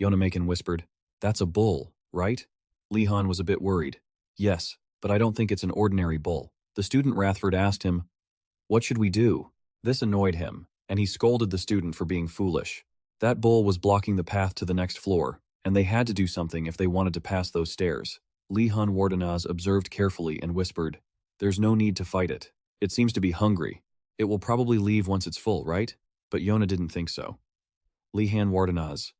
Yonamakin whispered, that's a bull, right? Lihan was a bit worried. Yes, but I don't think it's an ordinary bull. The student Rathford asked him, what should we do? This annoyed him, and he scolded the student for being foolish. That bull was blocking the path to the next floor, and they had to do something if they wanted to pass those stairs. Lihan Wardanaz observed carefully and whispered, there's no need to fight it. It seems to be hungry. It will probably leave once it's full, right? But Yona didn't think so. Lihan Wardanaz,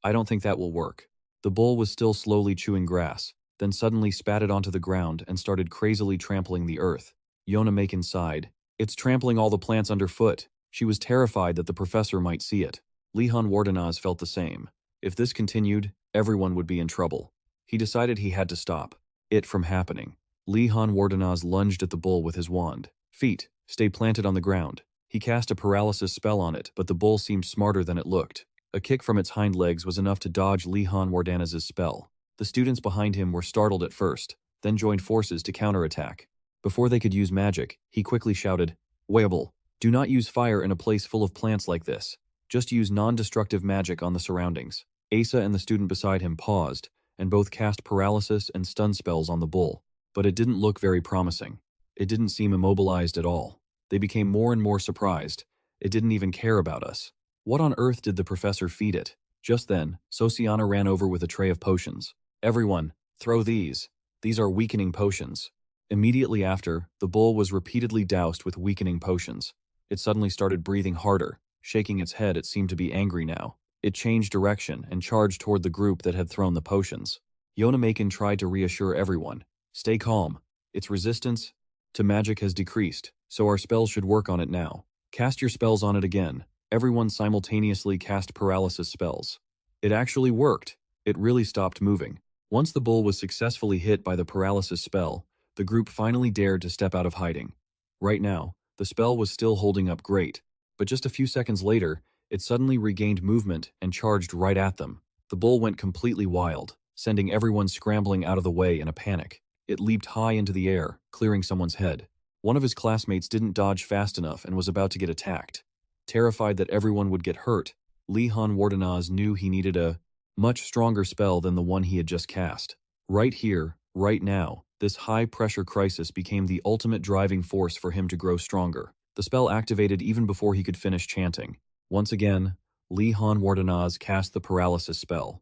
I don't think that will work. The bull was still slowly chewing grass, then suddenly spat it onto the ground and started crazily trampling the earth. Yonamakin sighed. It's trampling all the plants underfoot. She was terrified that the professor might see it. Lihan Wardanaz felt the same. If this continued, everyone would be in trouble. He decided he had to stop it from happening. Lihan Wardanaz lunged at the bull with his wand. Feet, stay planted on the ground. He cast a paralysis spell on it, but the bull seemed smarter than it looked. A kick from its hind legs was enough to dodge Lihan Wardanaz's spell. The students behind him were startled at first, then joined forces to counterattack. Before they could use magic, he quickly shouted, Weible, do not use fire in a place full of plants like this. Just use non-destructive magic on the surroundings. Asa and the student beside him paused, and both cast paralysis and stun spells on the bull. But it didn't look very promising. It didn't seem immobilized at all. They became more and more surprised. It didn't even care about us. What on earth did the professor feed it? Just then, Sosiana ran over with a tray of potions. Everyone, throw these. These are weakening potions. Immediately after, the bull was repeatedly doused with weakening potions. It suddenly started breathing harder. Shaking its head, it seemed to be angry now. It changed direction and charged toward the group that had thrown the potions. Yonamakin tried to reassure everyone. Stay calm. Its resistance to magic has decreased, so our spells should work on it now. Cast your spells on it again. Everyone simultaneously cast paralysis spells. It actually worked. It really stopped moving. Once the bull was successfully hit by the paralysis spell, the group finally dared to step out of hiding. Right now, the spell was still holding up great, but just a few seconds later, it suddenly regained movement and charged right at them. The bull went completely wild, sending everyone scrambling out of the way in a panic. It leaped high into the air, clearing someone's head. One of his classmates didn't dodge fast enough and was about to get attacked. Terrified that everyone would get hurt, Lee Han Wardenaz knew he needed a much stronger spell than the one he had just cast. Right here, right now, this high-pressure crisis became the ultimate driving force for him to grow stronger. The spell activated even before he could finish chanting. Once again, Lee Han Wardenaz cast the paralysis spell.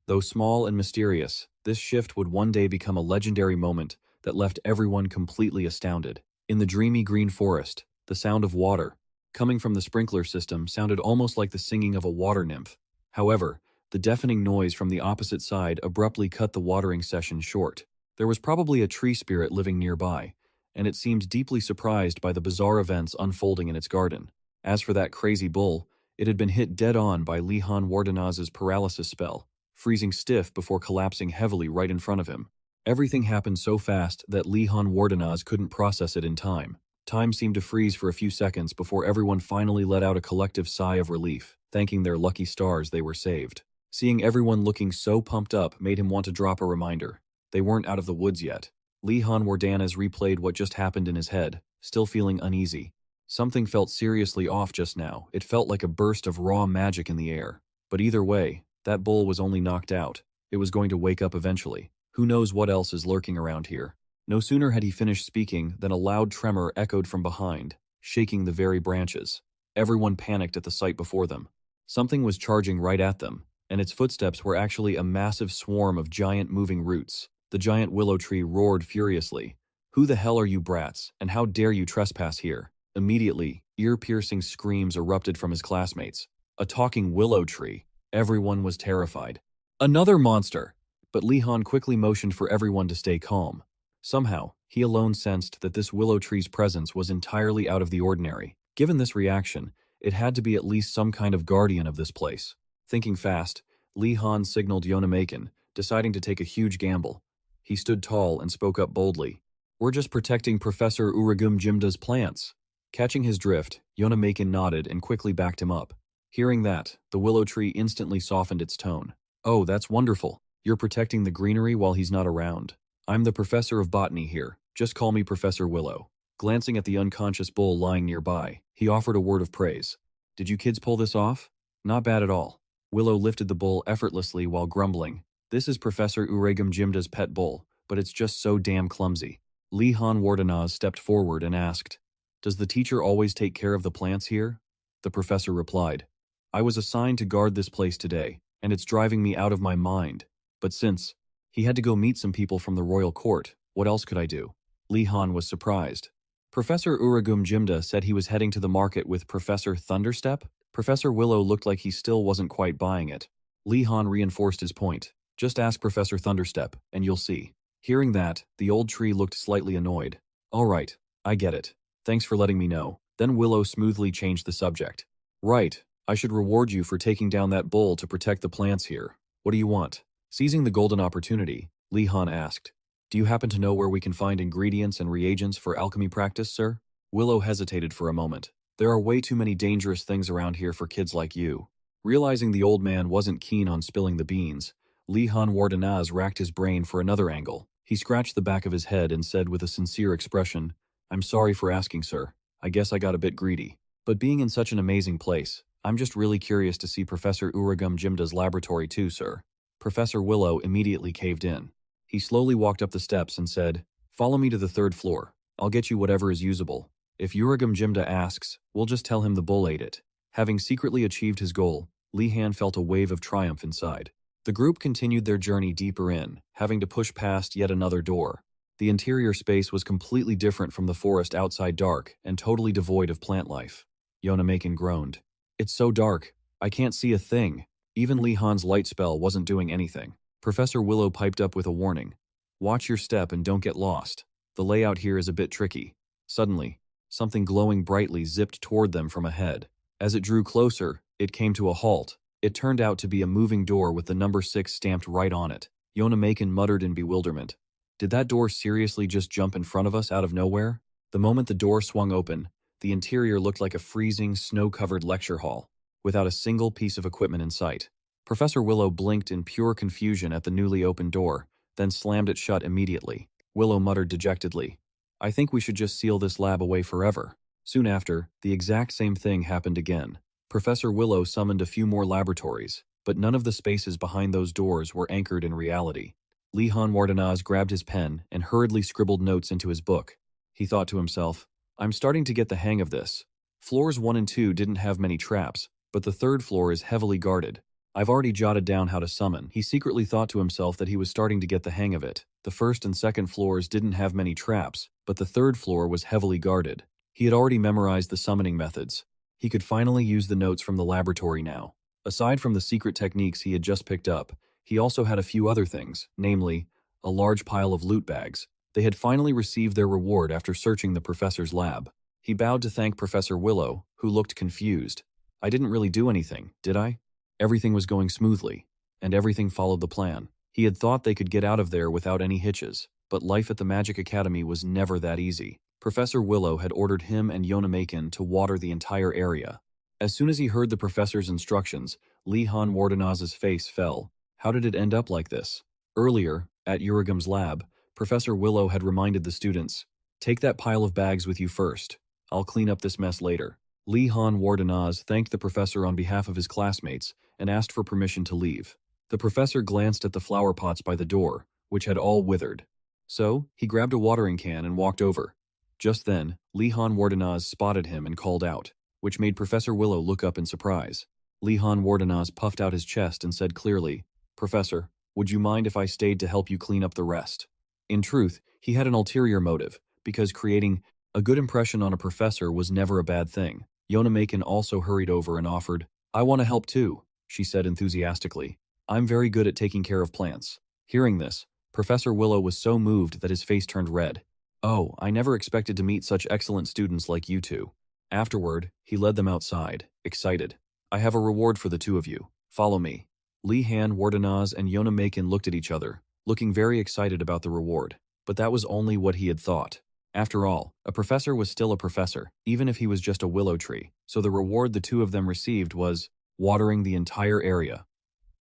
Though small and mysterious, this shift would one day become a legendary moment that left everyone completely astounded. In the dreamy green forest, the sound of water, coming from the sprinkler system, sounded almost like the singing of a water nymph. However, the deafening noise from the opposite side abruptly cut the watering session short. There was probably a tree spirit living nearby, and it seemed deeply surprised by the bizarre events unfolding in its garden. As for that crazy bull, it had been hit dead on by Lee Han Wardenaz's paralysis spell, freezing stiff before collapsing heavily right in front of him. Everything happened so fast that Lee Han Wardenaz couldn't process it in time. Time seemed to freeze for a few seconds before everyone finally let out a collective sigh of relief, thanking their lucky stars they were saved. Seeing everyone looking so pumped up made him want to drop a reminder. They weren't out of the woods yet. Lee Han Wardenaz replayed what just happened in his head, still feeling uneasy. Something felt seriously off just now. It felt like a burst of raw magic in the air. But either way, that bull was only knocked out. It was going to wake up eventually. Who knows what else is lurking around here? No sooner had he finished speaking than a loud tremor echoed from behind, shaking the very branches. Everyone panicked at the sight before them. Something was charging right at them, and its footsteps were actually a massive swarm of giant moving roots. The giant willow tree roared furiously. "Who the hell are you brats, and how dare you trespass here?" Immediately, ear-piercing screams erupted from his classmates. A talking willow tree. Everyone was terrified. Another monster! But Lee Han quickly motioned for everyone to stay calm. Somehow, he alone sensed that this willow tree's presence was entirely out of the ordinary. Given this reaction, it had to be at least some kind of guardian of this place. Thinking fast, Lee Han signaled Yonamaken, deciding to take a huge gamble. He stood tall and spoke up boldly. "We're just protecting Professor Uragum Jimda's plants." Catching his drift, Yonamaken nodded and quickly backed him up. Hearing that, the willow tree instantly softened its tone. "Oh, that's wonderful. You're protecting the greenery while he's not around. I'm the professor of botany here. Just call me Professor Willow." Glancing at the unconscious bull lying nearby, he offered a word of praise. "Did you kids pull this off?" "Not bad at all." Willow lifted the bull effortlessly while grumbling. "This is Professor Uragum Jimda's pet bull, but it's just so damn clumsy." Lee Han Wardenaz stepped forward and asked, "Does the teacher always take care of the plants here?" The professor replied, "I was assigned to guard this place today, and it's driving me out of my mind. But since he had to go meet some people from the royal court, what else could I do?" Lee Han was surprised. Professor Uragum Jimda said he was heading to the market with Professor Thunderstep? Professor Willow looked like he still wasn't quite buying it. Lee Han reinforced his point. "Just ask Professor Thunderstep, and you'll see." Hearing that, the old tree looked slightly annoyed. "All right, I get it. Thanks for letting me know." Then Willow smoothly changed the subject. "Right, I should reward you for taking down that bull to protect the plants here. What do you want?" Seizing the golden opportunity, Lee Han asked, "Do you happen to know where we can find ingredients and reagents for alchemy practice, sir?" Willow hesitated for a moment. "There are way too many dangerous things around here for kids like you." Realizing the old man wasn't keen on spilling the beans, Lee Han Wardenaz racked his brain for another angle. He scratched the back of his head and said with a sincere expression, "I'm sorry for asking, sir. I guess I got a bit greedy. But being in such an amazing place, I'm just really curious to see Professor Uragum Jimda's laboratory too, sir." Professor Willow immediately caved in. He slowly walked up the steps and said, "Follow me to the 3rd floor. I'll get you whatever is usable. If Uragum Jimda asks, we'll just tell him the bull ate it." Having secretly achieved his goal, Lee Han felt a wave of triumph inside. The group continued their journey deeper in, having to push past yet another door. The interior space was completely different from the forest outside, dark and totally devoid of plant life. Yonamaken groaned. "It's so dark. I can't see a thing." Even Lee Han's light spell wasn't doing anything. Professor Willow piped up with a warning. "Watch your step and don't get lost. The layout here is a bit tricky." Suddenly, something glowing brightly zipped toward them from ahead. As it drew closer, it came to a halt. It turned out to be a moving door with the number 6 stamped right on it. Yonamaken muttered in bewilderment. Did that door seriously just jump in front of us out of nowhere? The moment the door swung open, the interior looked like a freezing, snow-covered lecture hall, without a single piece of equipment in sight. Professor Willow blinked in pure confusion at the newly opened door, then slammed it shut immediately. Willow muttered dejectedly, I think we should just seal this lab away forever. Soon after, the exact same thing happened again. Professor Willow summoned a few more laboratories, but none of the spaces behind those doors were anchored in reality. Lihan Wardanaz grabbed his pen and hurriedly scribbled notes into his book. He thought to himself, I'm starting to get the hang of this. Floors 1 and 2 didn't have many traps, but the third floor is heavily guarded. I've already jotted down how to summon. He secretly thought to himself that he was starting to get the hang of it. The first and second floors didn't have many traps, but the third floor was heavily guarded. He had already memorized the summoning methods. He could finally use the notes from the laboratory now. Aside from the secret techniques he had just picked up, he also had a few other things, namely, a large pile of loot bags. They had finally received their reward after searching the professor's lab. He bowed to thank Professor Willow, who looked confused. I didn't really do anything, did I? Everything was going smoothly, and everything followed the plan. He had thought they could get out of there without any hitches, but life at the Magic Academy was never that easy. Professor Willow had ordered him and Yonamakin to water the entire area. As soon as he heard the professor's instructions, Lihan Wardanaz's face fell. How did it end up like this? Earlier, at Urigam's lab, Professor Willow had reminded the students, take that pile of bags with you first. I'll clean up this mess later. Lihan Wardanaz thanked the professor on behalf of his classmates and asked for permission to leave. The professor glanced at the flower pots by the door, which had all withered. So, he grabbed a watering can and walked over. Just then, Lihan Wardanaz spotted him and called out, which made Professor Willow look up in surprise. Lihan Wardanaz puffed out his chest and said clearly, Professor, would you mind if I stayed to help you clean up the rest? In truth, he had an ulterior motive, because creating a good impression on a professor was never a bad thing. Yonamakin also hurried over and offered, I want to help too, she said enthusiastically. I'm very good at taking care of plants. Hearing this, Professor Willow was so moved that his face turned red. Oh, I never expected to meet such excellent students like you two. Afterward, he led them outside, excited. I have a reward for the two of you. Follow me. Lihan Wardanaz and Yonamakin looked at each other, looking very excited about the reward. But that was only what he had thought. After all, a professor was still a professor, even if he was just a willow tree, so the reward the two of them received was watering the entire area.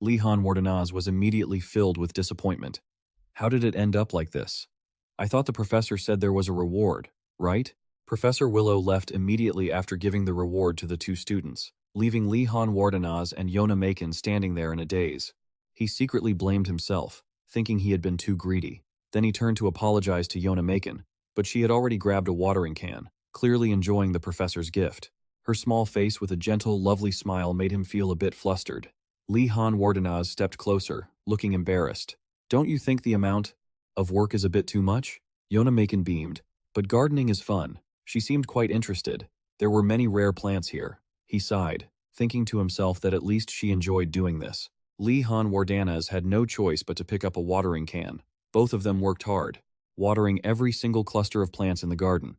Lihan Wardanaz was immediately filled with disappointment. How did it end up like this? I thought the professor said there was a reward, right? Professor Willow left immediately after giving the reward to the two students, leaving Lihan Wardanaz and Yonamakin standing there in a daze. He secretly blamed himself, thinking he had been too greedy. Then he turned to apologize to Yonamakin, but she had already grabbed a watering can, clearly enjoying the professor's gift. Her small face with a gentle, lovely smile made him feel a bit flustered. Lihan Wardanaz stepped closer, looking embarrassed. Don't you think the amount of work is a bit too much? Yonamakin beamed. But gardening is fun. She seemed quite interested. There were many rare plants here. He sighed, thinking to himself that at least she enjoyed doing this. Lihan Wardanaz had no choice but to pick up a watering can. Both of them worked hard, watering every single cluster of plants in the garden.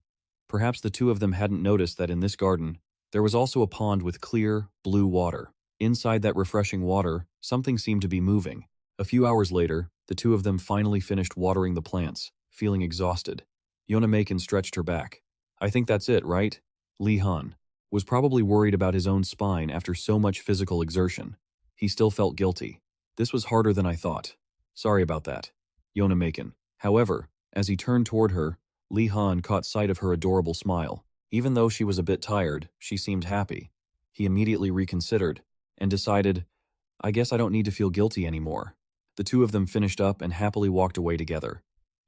Perhaps the two of them hadn't noticed that in this garden, there was also a pond with clear, blue water. Inside that refreshing water, something seemed to be moving. A few hours later, the two of them finally finished watering the plants, feeling exhausted. Yonamakin stretched her back. I think that's it, right? Lihan was probably worried about his own spine after so much physical exertion. He still felt guilty. This was harder than I thought. Sorry about that. Yonamakin. However, as he turned toward her, Lihan caught sight of her adorable smile. Even though she was a bit tired, she seemed happy. He immediately reconsidered and decided, I guess I don't need to feel guilty anymore. The two of them finished up and happily walked away together.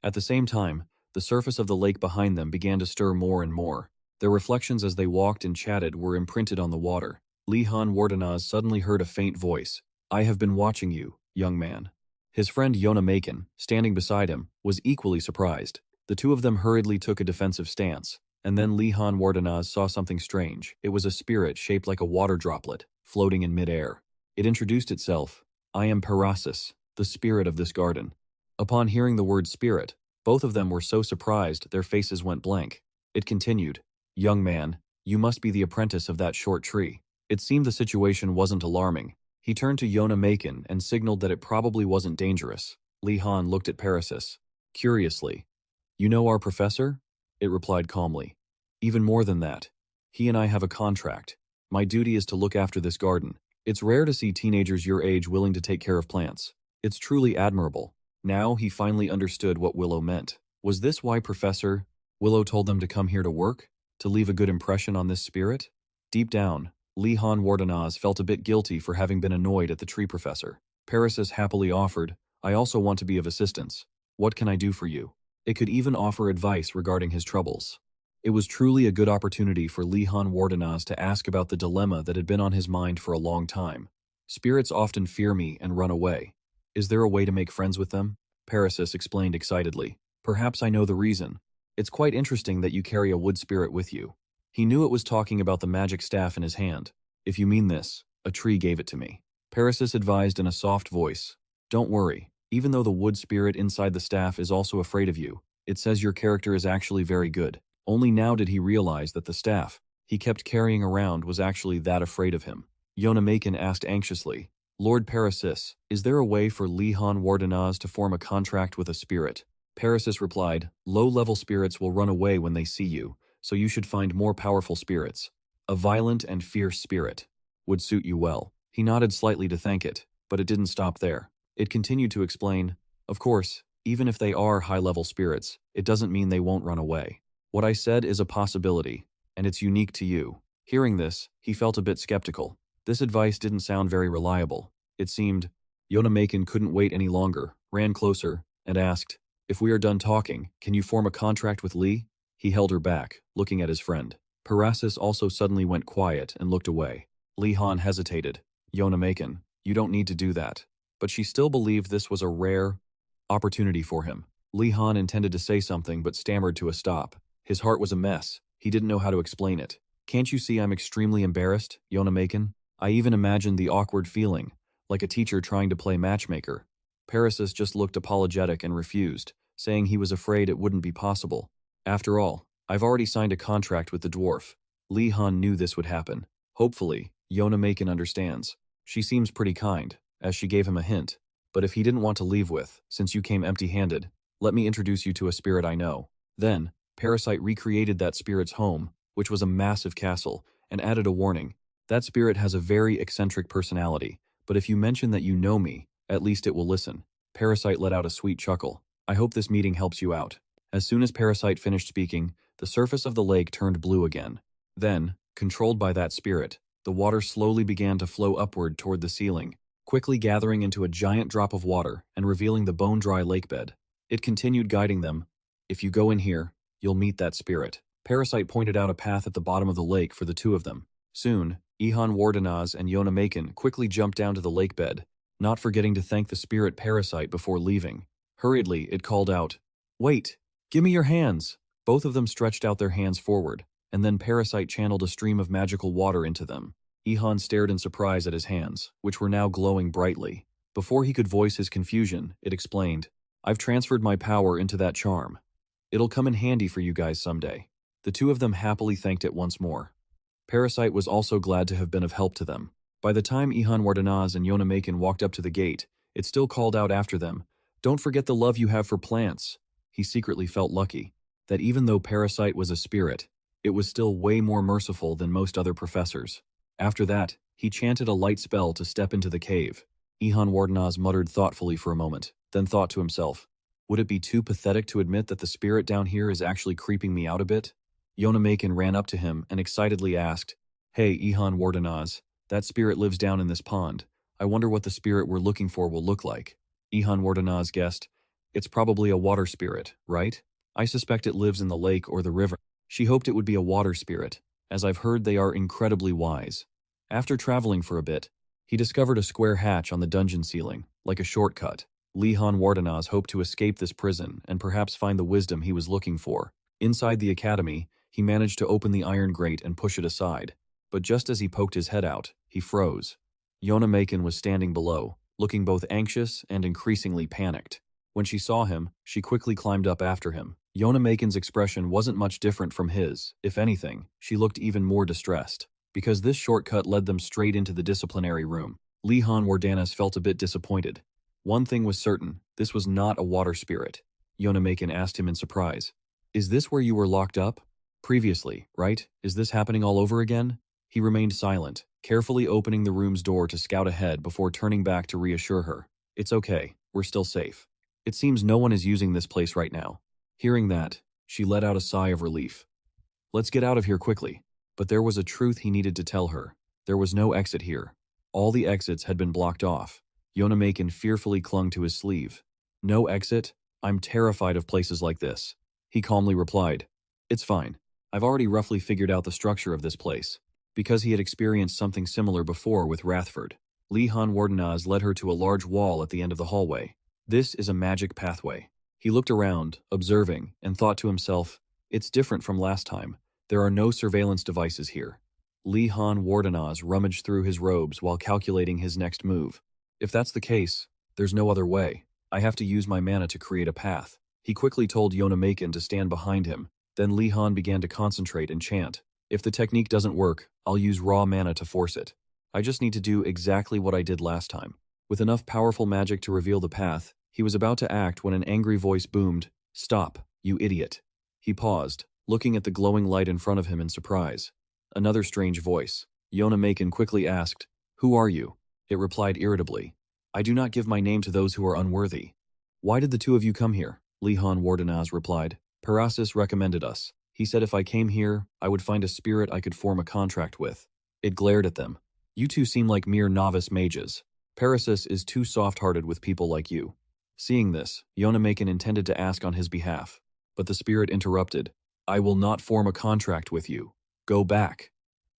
At the same time, the surface of the lake behind them began to stir more and more. Their reflections as they walked and chatted were imprinted on the water. Lihan Wardanaz suddenly heard a faint voice. I have been watching you, young man. His friend Yonamakin, standing beside him, was equally surprised. The two of them hurriedly took a defensive stance, and then Lihan Wardanaz saw something strange. It was a spirit shaped like a water droplet, floating in midair. It introduced itself. I am Parasis, the spirit of this garden. Upon hearing the word spirit, both of them were so surprised their faces went blank. It continued, young man, you must be the apprentice of that short tree. It seemed the situation wasn't alarming. He turned to Yonamakin and signaled that it probably wasn't dangerous. Lihan looked at Parasis, curiously. You know our professor? It replied calmly. Even more than that. He and I have a contract. My duty is to look after this garden. It's rare to see teenagers your age willing to take care of plants. It's truly admirable. Now he finally understood what Willow meant. Was this why Professor Willow told them to come here to work? To leave a good impression on this spirit? Deep down, Lee Han Wardenaz felt a bit guilty for having been annoyed at the tree professor. Parasis happily offered, I also want to be of assistance. What can I do for you? It could even offer advice regarding his troubles. It was truly a good opportunity for Lee Han Wardenaz to ask about the dilemma that had been on his mind for a long time. Spirits often fear me and run away. Is there a way to make friends with them? Parasis explained excitedly. Perhaps I know the reason. It's quite interesting that you carry a wood spirit with you. He knew it was talking about the magic staff in his hand. If you mean this, a tree gave it to me. Parasis advised in a soft voice. Don't worry, even though the wood spirit inside the staff is also afraid of you, it says your character is actually very good. Only now did he realize that the staff he kept carrying around was actually that afraid of him. Yonamakin asked anxiously, Lord Parasis, is there a way for Lee Han Wardenaz to form a contract with a spirit? Parasis replied, low-level spirits will run away when they see you, so you should find more powerful spirits. A violent and fierce spirit would suit you well. He nodded slightly to thank it, but it didn't stop there. It continued to explain, of course, even if they are high-level spirits, it doesn't mean they won't run away. What I said is a possibility, and it's unique to you. Hearing this, he felt a bit skeptical. This advice didn't sound very reliable. It seemed, Yonamakin couldn't wait any longer, ran closer, and asked, if we are done talking, can you form a contract with Lee? He held her back, looking at his friend. Parasis also suddenly went quiet and looked away. Lee Han hesitated. Yonamakin, you don't need to do that. But she still believed this was a rare opportunity for him. Lee Han intended to say something but stammered to a stop. His heart was a mess. He didn't know how to explain it. Can't you see I'm extremely embarrassed, Yonamakin? I even imagined the awkward feeling, like a teacher trying to play matchmaker. Parasis just looked apologetic and refused, saying he was afraid it wouldn't be possible. After all, I've already signed a contract with the dwarf. Lee Han knew this would happen. Hopefully, Yonamakin understands. She seems pretty kind, as she gave him a hint. But if he didn't want to leave with, since you came empty-handed, let me introduce you to a spirit I know. Then, Parasite recreated that spirit's home, which was a massive castle, and added a warning. That spirit has a very eccentric personality, but if you mention that you know me, at least it will listen. Parasite let out a sweet chuckle. I hope this meeting helps you out. As soon as Parasite finished speaking, the surface of the lake turned blue again. Then, controlled by that spirit, the water slowly began to flow upward toward the ceiling, quickly gathering into a giant drop of water and revealing the bone-dry lake bed. It continued guiding them. If you go in here, you'll meet that spirit. Parasite pointed out a path at the bottom of the lake for the two of them. Soon, Ihan Wardenaz and Yonamakin quickly jumped down to the lake bed, not forgetting to thank the spirit Parasite before leaving. Hurriedly, it called out, Wait! Give me your hands! Both of them stretched out their hands forward, and then Parasite channeled a stream of magical water into them. Ihan stared in surprise at his hands, which were now glowing brightly. Before he could voice his confusion, it explained, I've transferred my power into that charm. It'll come in handy for you guys someday. The two of them happily thanked it once more. Parasite was also glad to have been of help to them. By the time Ihan Wardenaz and Yonamakin walked up to the gate, it still called out after them, Don't forget the love you have for plants. He secretly felt lucky that even though Parasite was a spirit, it was still way more merciful than most other professors. After that, he chanted a light spell to step into the cave. Ihan Wardenaz muttered thoughtfully for a moment, then thought to himself, would it be too pathetic to admit that the spirit down here is actually creeping me out a bit? Yonamakin ran up to him and excitedly asked, Hey, Ihan Wardenaz, that spirit lives down in this pond. I wonder what the spirit we're looking for will look like. Ihan Wardenaz guessed, It's probably a water spirit, right? I suspect it lives in the lake or the river. She hoped it would be a water spirit, as I've heard they are incredibly wise. After traveling for a bit, he discovered a square hatch on the dungeon ceiling, like a shortcut. Ihan Wardenaz hoped to escape this prison and perhaps find the wisdom he was looking for. Inside the academy, he managed to open the iron grate and push it aside. But just as he poked his head out, he froze. Yonamakin was standing below, looking both anxious and increasingly panicked. When she saw him, she quickly climbed up after him. Yonamakin's expression wasn't much different from his. If anything, she looked even more distressed. Because this shortcut led them straight into the disciplinary room. Ihan Wardenaz felt a bit disappointed. One thing was certain, this was not a water spirit. Yonamakin asked him in surprise. Is this where you were locked up? Previously, right? Is this happening all over again? He remained silent, carefully opening the room's door to scout ahead before turning back to reassure her. It's okay, we're still safe. It seems no one is using this place right now. Hearing that, She let out a sigh of relief. Let's get out of here quickly. But there was a truth he needed to tell her. There was no exit here. All the exits had been blocked off. Yonamakin fearfully clung to his sleeve. No exit? I'm terrified of places like this. He calmly replied. It's fine. I've already roughly figured out the structure of this place. Because he had experienced something similar before with Rathford. Li-Han Wardenaz led her to a large wall at the end of the hallway. This is a magic pathway. He looked around, observing, and thought to himself, it's different from last time. There are no surveillance devices here. Li-Han Wardenaz rummaged through his robes while calculating his next move. If that's the case, there's no other way. I have to use my mana to create a path. He quickly told Yonamakin to stand behind him. Then Li-Han began to concentrate and chant. If the technique doesn't work, I'll use raw mana to force it. I just need to do exactly what I did last time. With enough powerful magic to reveal the path, he was about to act when an angry voice boomed, "Stop, you idiot." He paused, looking at the glowing light in front of him in surprise. Another strange voice. Yonamakin quickly asked, "Who are you?" It replied irritably, "I do not give my name to those who are unworthy." "Why did the two of you come here?" Li-Han Wardenaz replied. "Parasis recommended us. He said if I came here, I would find a spirit I could form a contract with." It glared at them. "You two seem like mere novice mages. Parasis is too soft-hearted with people like you." Seeing this, Yonamakin intended to ask on his behalf, but the spirit interrupted. "I will not form a contract with you. Go back."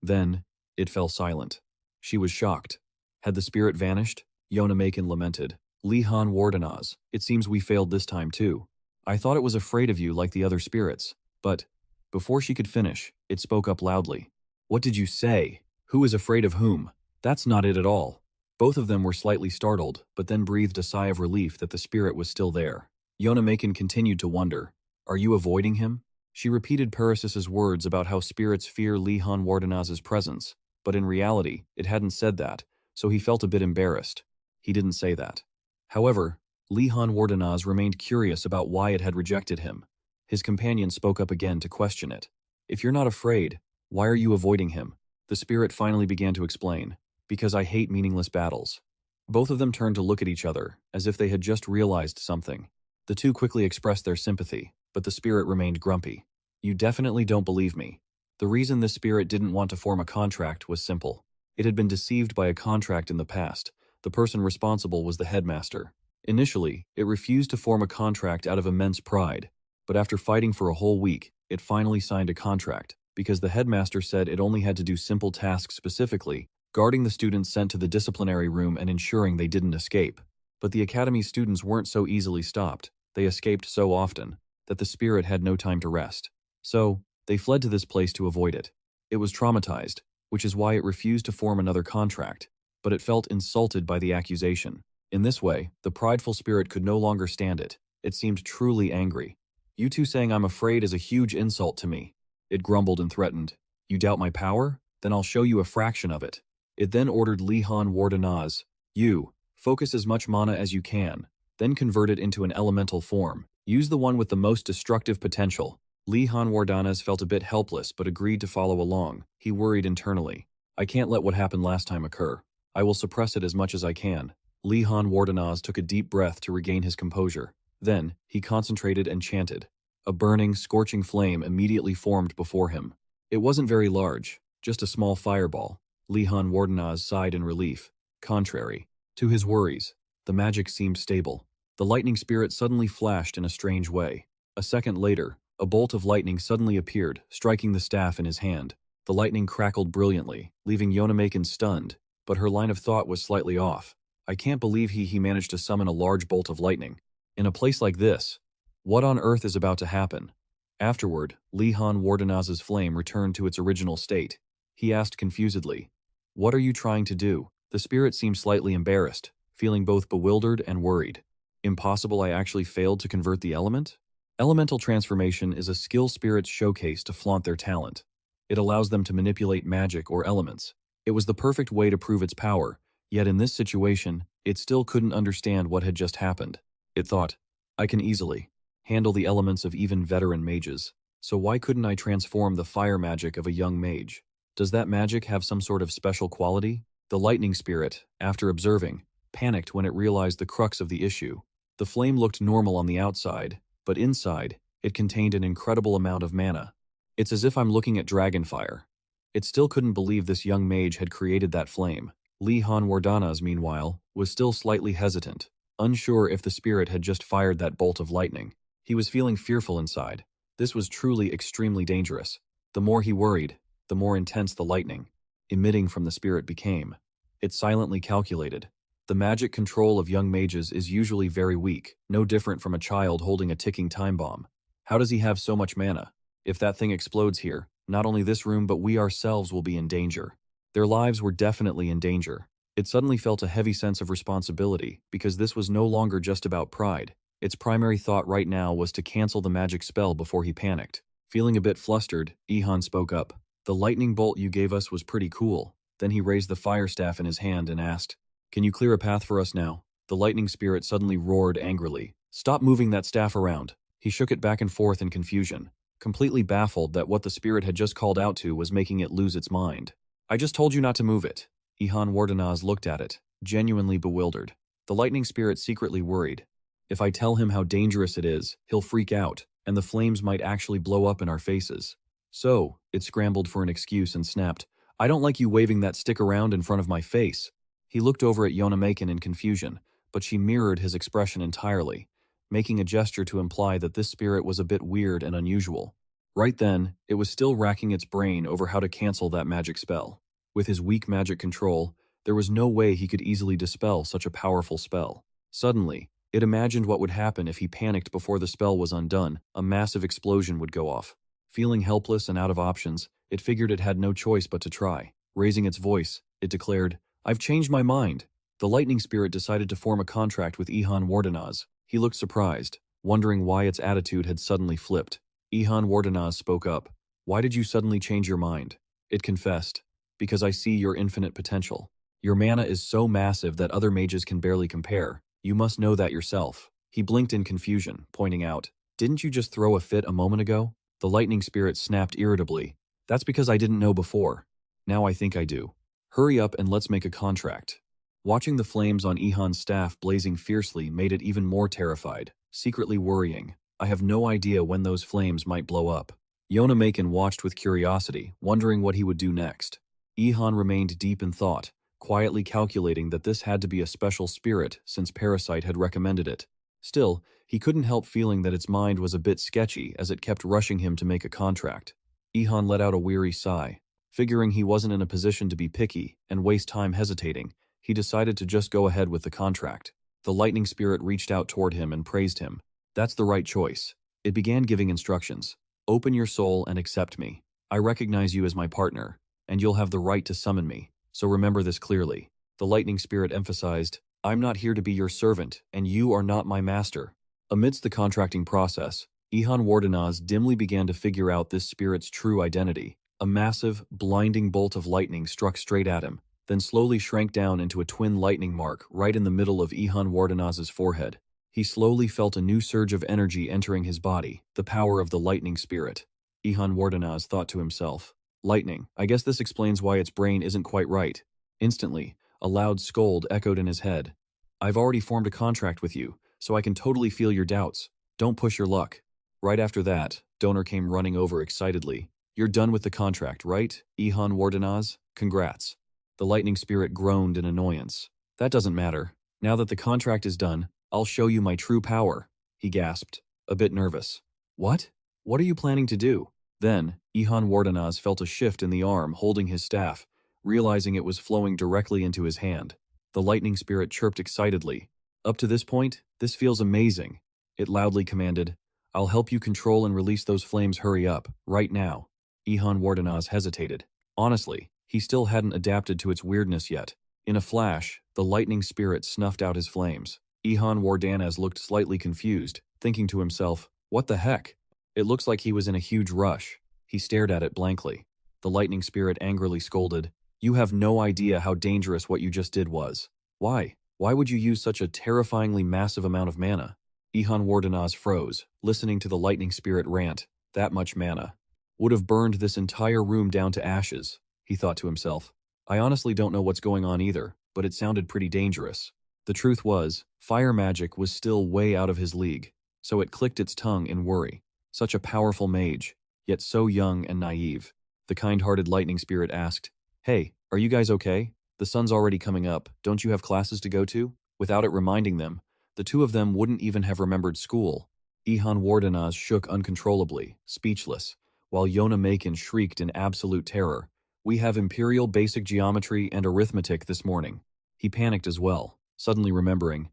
Then, it fell silent. She was shocked. Had the spirit vanished? Yonamakin lamented. "Li-Han Wardenaz, it seems we failed this time too. I thought it was afraid of you like the other spirits, but..." Before she could finish, it spoke up loudly. "What did you say? Who is afraid of whom? That's not it at all." Both of them were slightly startled, but then breathed a sigh of relief that the spirit was still there. Yonamakin continued to wonder, "Are you avoiding him?" She repeated Parasis's words about how spirits fear Li-Han Wardenaz's presence, but in reality, it hadn't said that, so he felt a bit embarrassed. He didn't say that. However, Li-Han Wardenaz remained curious about why it had rejected him. His companion spoke up again to question it. "If you're not afraid, why are you avoiding him?" The spirit finally began to explain. "Because I hate meaningless battles." Both of them turned to look at each other, as if they had just realized something. The two quickly expressed their sympathy, but the spirit remained grumpy. "You definitely don't believe me." The reason this spirit didn't want to form a contract was simple. It had been deceived by a contract in the past. The person responsible was the headmaster. Initially, it refused to form a contract out of immense pride, but after fighting for a whole week, it finally signed a contract, because the headmaster said it only had to do simple tasks specifically, guarding the students sent to the disciplinary room and ensuring they didn't escape. But the academy's students weren't so easily stopped. They escaped so often that the spirit had no time to rest. So, they fled to this place to avoid it. It was traumatized, which is why it refused to form another contract, but it felt insulted by the accusation. In this way, the prideful spirit could no longer stand it. It seemed truly angry. "You two saying I'm afraid is a huge insult to me." It grumbled and threatened. "You doubt my power? Then I'll show you a fraction of it." It then ordered Li-Han Wardenaz, "You, focus as much mana as you can, then convert it into an elemental form. Use the one with the most destructive potential." Li-Han Wardenaz felt a bit helpless but agreed to follow along. He worried internally. "I can't let what happened last time occur. I will suppress it as much as I can." Li-Han Wardenaz took a deep breath to regain his composure. Then, he concentrated and chanted. A burning, scorching flame immediately formed before him. It wasn't very large, just a small fireball. Li-Han Wardenaz sighed in relief. Contrary to his worries, the magic seemed stable. The lightning spirit suddenly flashed in a strange way. A second later, a bolt of lightning suddenly appeared, striking the staff in his hand. The lightning crackled brilliantly, leaving Yonamakin stunned, but her line of thought was slightly off. "I can't believe he managed to summon a large bolt of lightning. In a place like this, what on earth is about to happen?" Afterward, Li-Han Wardenaz's flame returned to its original state. He asked confusedly, "What are you trying to do?" The spirit seemed slightly embarrassed, feeling both bewildered and worried. "Impossible, I actually failed to convert the element?" Elemental transformation is a skill spirits showcase to flaunt their talent. It allows them to manipulate magic or elements. It was the perfect way to prove its power, yet in this situation, it still couldn't understand what had just happened. It thought, "I can easily handle the elements of even veteran mages, so why couldn't I transform the fire magic of a young mage? Does that magic have some sort of special quality?" The lightning spirit, after observing, panicked when it realized the crux of the issue. The flame looked normal on the outside, but inside, It contained an incredible amount of mana. It's as if I'm looking at dragonfire. It still couldn't believe this young mage had created that flame. Li Han Wardanas, meanwhile, was still slightly hesitant, unsure if the spirit had just fired that bolt of lightning. He was feeling fearful inside. This was truly extremely dangerous. The more he worried, the more intense the lightning emitting from the spirit became. It silently calculated. The magic control of young mages is usually very weak, no different from a child holding a ticking time bomb. How does he have so much mana? If that thing explodes here, not only this room but we ourselves will be in danger. Their lives were definitely in danger. It suddenly felt a heavy sense of responsibility, because this was no longer just about pride. Its primary thought right now was to cancel the magic spell before he panicked. Feeling a bit flustered, Ihan spoke up. "The lightning bolt you gave us was pretty cool." Then he raised the fire staff in his hand and asked, "Can you clear a path for us now?" The lightning spirit suddenly roared angrily. "Stop moving that staff around." He shook it back and forth in confusion, completely baffled that what the spirit had just called out to was making it lose its mind. "I just told you not to move it." Ihan Wardanaz looked at it, genuinely bewildered. The lightning spirit secretly worried. "If I tell him how dangerous it is, he'll freak out, and the flames might actually blow up in our faces." "So," it scrambled for an excuse and snapped, "I don't like you waving that stick around in front of my face." He looked over at Yona Maken in confusion, but she mirrored his expression entirely, making a gesture to imply that this spirit was a bit weird and unusual. Right then, it was still racking its brain over how to cancel that magic spell. With his weak magic control, there was no way he could easily dispel such a powerful spell. Suddenly, it imagined what would happen if he panicked before the spell was undone. A massive explosion would go off. Feeling helpless and out of options, it figured it had no choice but to try. Raising its voice, it declared, "I've changed my mind." The lightning spirit decided to form a contract with Ihan Wardanaz. He looked surprised, wondering why its attitude had suddenly flipped. Ihan Wardanaz spoke up. "Why did you suddenly change your mind?" It confessed, "Because I see your infinite potential. Your mana is so massive that other mages can barely compare. You must know that yourself." He blinked in confusion, pointing out, "Didn't you just throw a fit a moment ago?" The lightning spirit snapped irritably. "That's because I didn't know before. Now I think I do. Hurry up and let's make a contract." Watching the flames on Ihan's staff blazing fiercely made it even more terrified, secretly worrying. "I have no idea when those flames might blow up." Yona Maken watched with curiosity, wondering what he would do next. Ihan remained deep in thought, quietly calculating that this had to be a special spirit since Parasite had recommended it. Still, he couldn't help feeling that its mind was a bit sketchy as it kept rushing him to make a contract. Ihan let out a weary sigh. Figuring he wasn't in a position to be picky and waste time hesitating, he decided to just go ahead with the contract. The lightning spirit reached out toward him and praised him. "That's the right choice." It began giving instructions. "Open your soul and accept me. I recognize you as my partner, and you'll have the right to summon me, so remember this clearly." The lightning spirit emphasized, "I'm not here to be your servant, and you are not my master." Amidst the contracting process, Ihan Wardanaz dimly began to figure out this spirit's true identity. A massive, blinding bolt of lightning struck straight at him, then slowly shrank down into a twin lightning mark right in the middle of Ihan Wardanaz's forehead. He slowly felt a new surge of energy entering his body, the power of the lightning spirit. Ihan Wardanaz thought to himself, "Lightning, I guess this explains why its brain isn't quite right." Instantly, a loud scold echoed in his head. "I've already formed a contract with you, so I can totally feel your doubts. Don't push your luck." Right after that, Donor came running over excitedly. "You're done with the contract, right, Ihan Wardanaz? Congrats." The lightning spirit groaned in annoyance. "That doesn't matter. Now that the contract is done, I'll show you my true power," he gasped, a bit nervous. "What? What are you planning to do?" Then, Ihan Wardanaz felt a shift in the arm holding his staff, realizing it was flowing directly into his hand. The lightning spirit chirped excitedly. "Up to this point, this feels amazing." It loudly commanded, "I'll help you control and release those flames. Hurry up, right now." Ihan Wardanaz hesitated. Honestly, he still hadn't adapted to its weirdness yet. In a flash, the lightning spirit snuffed out his flames. Ihan Wardanaz looked slightly confused, thinking to himself, "What the heck?" It looks like he was in a huge rush. He stared at it blankly. The lightning spirit angrily scolded, "You have no idea how dangerous what you just did was. Why? Why would you use such a terrifyingly massive amount of mana?" Ihan Wardanaz froze, listening to the lightning spirit rant. That much mana would have burned this entire room down to ashes, he thought to himself. "I honestly don't know what's going on either, but it sounded pretty dangerous." The truth was, fire magic was still way out of his league, so it clicked its tongue in worry. Such a powerful mage, yet so young and naive. The kind-hearted lightning spirit asked, "Hey, are you guys okay? The sun's already coming up, don't you have classes to go to?" Without it reminding them, the two of them wouldn't even have remembered school. Ihan Wardenaz shook uncontrollably, speechless, while Yona Makin shrieked in absolute terror. "We have Imperial Basic Geometry and Arithmetic this morning." He panicked as well, suddenly remembering.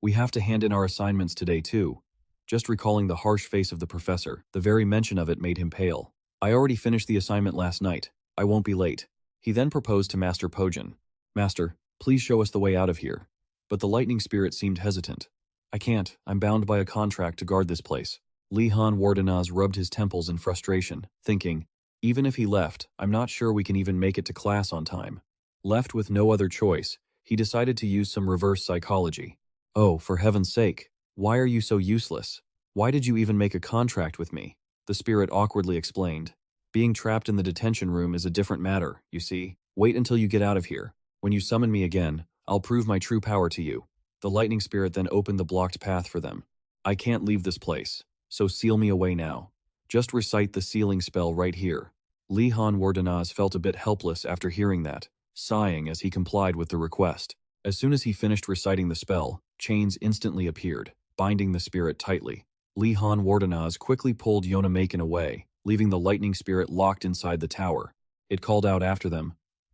"We have to hand in our assignments today too." Just recalling the harsh face of the professor, the very mention of it made him pale. "I already finished the assignment last night. I won't be late." He then proposed to Master Pojin. "Master, please show us the way out of here." But the lightning spirit seemed hesitant. "I can't. I'm bound by a contract to guard this place." Lihan Wardenaz rubbed his temples in frustration, thinking, "Even if he left, I'm not sure we can even make it to class on time." Left with no other choice, he decided to use some reverse psychology. "Oh, for heaven's sake, why are you so useless? Why did you even make a contract with me?" The spirit awkwardly explained. "Being trapped in the detention room is a different matter, you see. Wait until you get out of here. When you summon me again, I'll prove my true power to you." The lightning spirit then opened the blocked path for them. "I can't leave this place, so seal me away now. Just recite the sealing spell right here." Lihan Wardenaz felt a bit helpless after hearing that, sighing as he complied with the request. As soon as he finished reciting the spell, chains instantly appeared, binding the spirit tightly. Lihan Wardenaz quickly pulled Yona Makin away, leaving the lightning spirit locked inside the tower. It called out after them,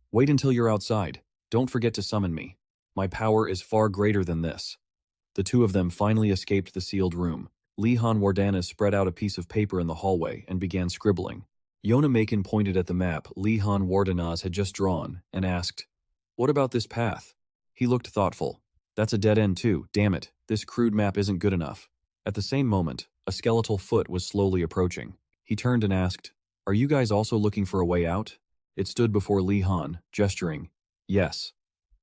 "Wait until you're outside. Don't forget to summon me. My power is far greater than this." The two of them finally escaped the sealed room. Lihan Wardenaz spread out a piece of paper in the hallway and began scribbling. Yona Makin pointed at the map Lihan Wardenaz had just drawn and asked, "What about this path?" He looked thoughtful. "That's a dead end too, damn it. This crude map isn't good enough." At the same moment, a skeletal foot was slowly approaching. He turned and asked, "Are you guys also looking for a way out?" It stood before Lihan, gesturing, "Yes."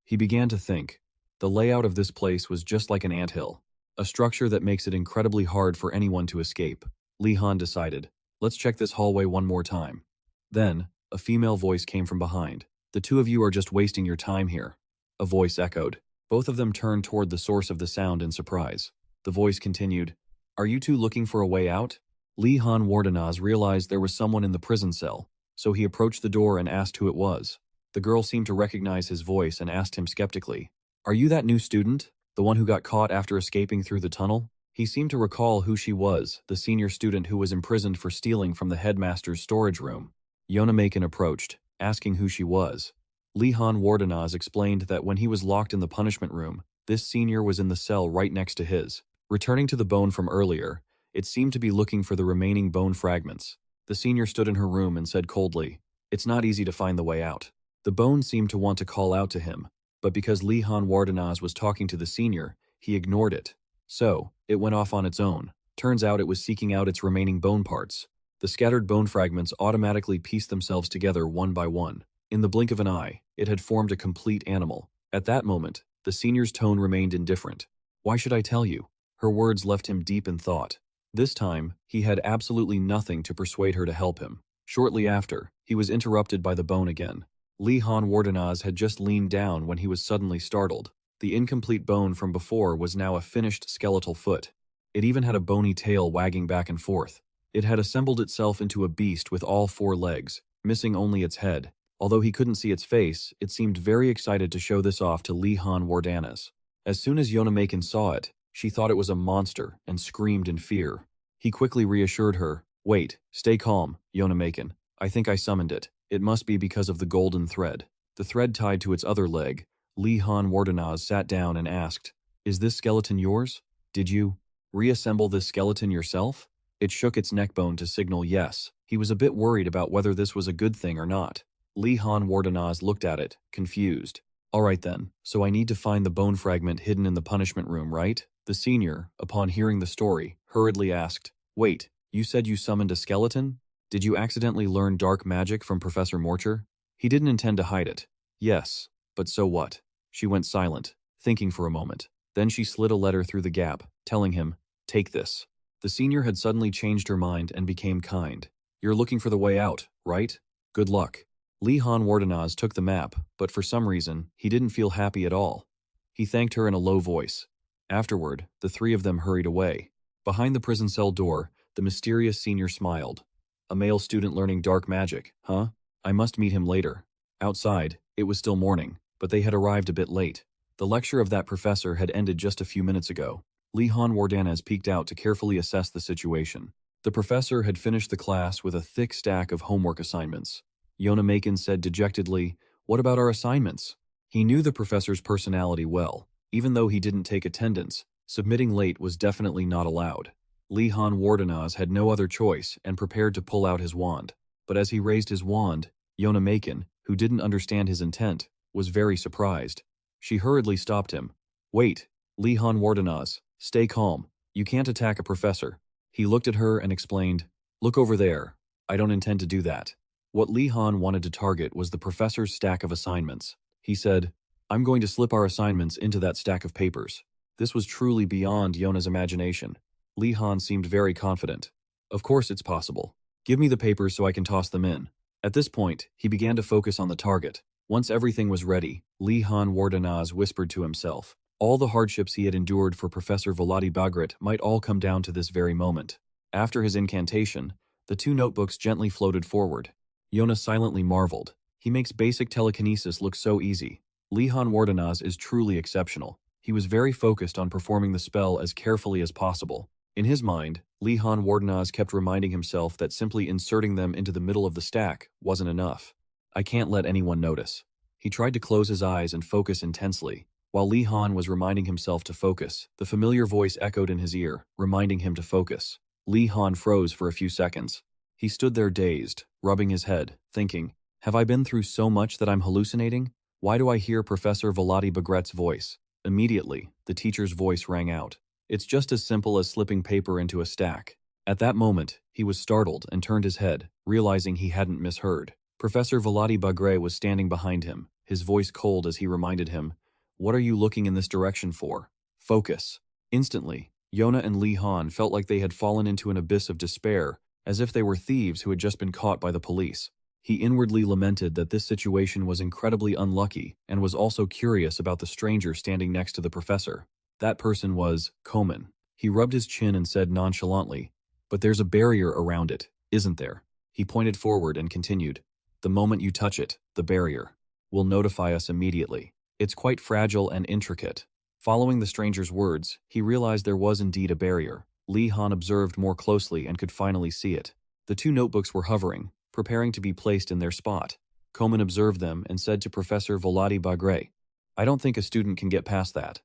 He began to think. The layout of this place was just like an anthill, a structure that makes it incredibly hard for anyone to escape. Lihan decided, "Let's check this hallway one more time." Then, a female voice came from behind. "The two of you are just wasting your time here." A voice echoed. Both of them turned toward the source of the sound in surprise. The voice continued, "Are you two looking for a way out?" Lihan Wardenaz realized there was someone in the prison cell, so he approached the door and asked who it was. The girl seemed to recognize his voice and asked him skeptically, "Are you that new student? The one who got caught after escaping through the tunnel?" He seemed to recall who she was, the senior student who was imprisoned for stealing from the headmaster's storage room. Yona Makin approached, asking who she was. Lihan Wardenaz explained that when he was locked in the punishment room, this senior was in the cell right next to his. Returning to the bone from earlier, it seemed to be looking for the remaining bone fragments. The senior stood in her room and said coldly, "It's not easy to find the way out." The bone seemed to want to call out to him, but because Lihan Wardenaz was talking to the senior, he ignored it. So, it went off on its own. Turns out it was seeking out its remaining bone parts. The scattered bone fragments automatically pieced themselves together one by one. In the blink of an eye, it had formed a complete animal. At that moment, the senior's tone remained indifferent. "Why should I tell you?" Her words left him deep in thought. This time, he had absolutely nothing to persuade her to help him. Shortly after, he was interrupted by the bone again. Lihan Wardenaz had just leaned down when he was suddenly startled. The incomplete bone from before was now a finished skeletal foot. It even had a bony tail wagging back and forth. It had assembled itself into a beast with all four legs, missing only its head. Although he couldn't see its face, it seemed very excited to show this off to Lihan Wardenaz. As soon as Yona Makin saw it, she thought it was a monster and screamed in fear. He quickly reassured her, "Wait, stay calm, Yona Makin. I think I summoned it. It must be because of the golden thread." The thread tied to its other leg, Lihan Wardenaz sat down and asked, "Is this skeleton yours? Did you reassemble this skeleton yourself?" It shook its neck bone to signal yes. He was a bit worried about whether this was a good thing or not. Lihan Wardenaz looked at it, confused. "All right then, so I need to find the bone fragment hidden in the punishment room, right?" The senior, upon hearing the story, hurriedly asked, "Wait, you said you summoned a skeleton? Did you accidentally learn dark magic from Professor Morcher?" He didn't intend to hide it. "Yes, but so what?" She went silent, thinking for a moment. Then she slid a letter through the gap, telling him, "Take this." The senior had suddenly changed her mind and became kind. "You're looking for the way out, right? Good luck." Lihan Wardenaz took the map, but for some reason, he didn't feel happy at all. He thanked her in a low voice. Afterward, the three of them hurried away. Behind the prison cell door, the The mysterious senior smiled. A male student learning dark magic, huh? I must meet him later. Outside, it was still morning, but they had arrived a bit late. The lecture of that professor had ended just a few minutes ago. Li-Han Wardanaz peeked out to carefully assess the situation. The professor had finished the class with a thick stack of homework assignments. Yona Makin said dejectedly, "What about our assignments?" He knew the professor's personality well. Even though he didn't take attendance, submitting late was definitely not allowed. Li-Han Wardanaz had no other choice and prepared to pull out his wand. But as he raised his wand, Yona Makin, who didn't understand his intent, was very surprised. She hurriedly stopped him. "Wait, Li-Han Wardanaz, stay calm. You can't attack a professor." He looked at her and explained, "Look over there. I don't intend to do that." What Li-Han wanted to target was the professor's stack of assignments. He said, "I'm going to slip our assignments into that stack of papers." This was truly beyond Yona's imagination. Li-Han seemed very confident. "Of course it's possible. Give me the papers so I can toss them in." At this point, he began to focus on the target. Once everything was ready, Li-Han Wardanaz whispered to himself. All the hardships he had endured for Professor Volody Bagrat might all come down to this very moment. After his incantation, the two notebooks gently floated forward. Yona silently marveled. He makes basic telekinesis look so easy. Li-Han Wardanaz is truly exceptional. He was very focused on performing the spell as carefully as possible. In his mind, Li-Han Wardanaz kept reminding himself that simply inserting them into the middle of the stack wasn't enough. "I can't let anyone notice." He tried to close his eyes and focus intensely. While Li-Han was reminding himself to focus, the familiar voice echoed in his ear, reminding him to focus. Li-Han froze for a few seconds. He stood there dazed, rubbing his head, thinking, "Have I been through so much that I'm hallucinating? Why do I hear Professor Volody Bagrat's voice?" Immediately, the teacher's voice rang out. "It's just as simple as slipping paper into a stack." At that moment, he was startled and turned his head, realizing he hadn't misheard. Professor Volody Bagrat was standing behind him, his voice cold as he reminded him, "What are you looking in this direction for? Focus." Instantly, Yona and Li-Han felt like they had fallen into an abyss of despair, as if they were thieves who had just been caught by the police. He inwardly lamented that this situation was incredibly unlucky and was also curious about the stranger standing next to the professor. That person was Komen. He rubbed his chin and said nonchalantly, "But there's a barrier around it, isn't there?" He pointed forward and continued, "The moment you touch it, the barrier will notify us immediately. It's quite fragile and intricate." Following the stranger's words, he realized there was indeed a barrier. Li-Han observed more closely and could finally see it. The two notebooks were hovering, preparing to be placed in their spot. Komen observed them and said to Professor Volody Bagrat, "I don't think a student can get past that."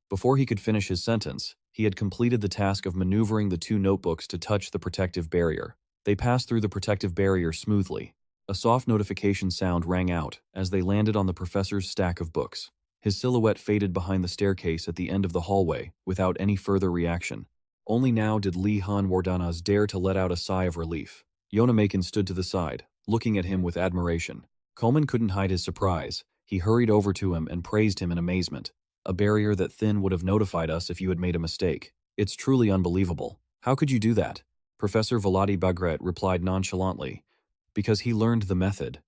Before he could finish his sentence, he had completed the task of maneuvering the two notebooks to touch the protective barrier. They passed through the protective barrier smoothly. A soft notification sound rang out as they landed on the professor's stack of books. His silhouette faded behind the staircase at the end of the hallway without any further reaction. Only now did Li-Han Wardanaz dare to let out a sigh of relief. Yona Makin stood to the side, looking at him with admiration. Coleman couldn't hide his surprise. He hurried over to him and praised him in amazement. "A barrier that thin would have notified us if you had made a mistake. It's truly unbelievable. How could you do that?" Professor Volody Bagrat replied nonchalantly, "Because he learned the method."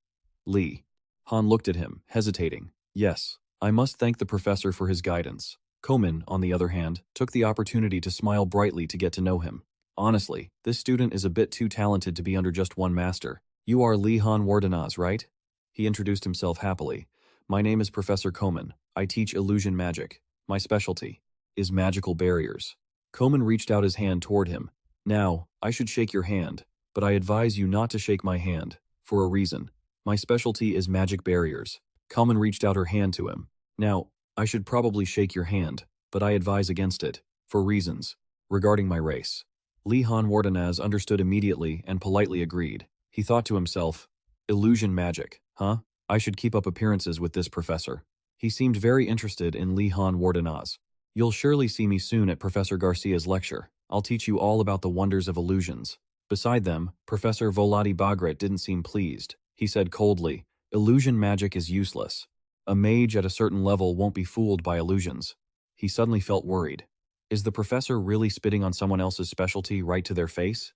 Li-Han looked at him, hesitating. "Yes, I must thank the professor for his guidance." Komen, on the other hand, took the opportunity to smile brightly to get to know him. "Honestly, this student is a bit too talented to be under just one master. You are Li-Han Wardanaz, right?" He introduced himself happily. "My name is Professor Komen. I teach illusion magic. My specialty is magical barriers." Komen reached out his hand toward him. "Now, I should shake your hand, but I advise you not to shake my hand, for a reason. My specialty is magic barriers." Komen reached out her hand to him. "Now, I should probably shake your hand, but I advise against it, for reasons regarding my race." Li-Han Wardanaz understood immediately and politely agreed. He thought to himself, "Illusion magic, huh? I should keep up appearances with this professor." He seemed very interested in Li-Han Wardanaz. "You'll surely see me soon at Professor Garcia's lecture. I'll teach you all about the wonders of illusions." Beside them, Professor Volody Bagrat didn't seem pleased. He said coldly, "Illusion magic is useless. A mage at a certain level won't be fooled by illusions." He suddenly felt worried. Is the professor really spitting on someone else's specialty right to their face?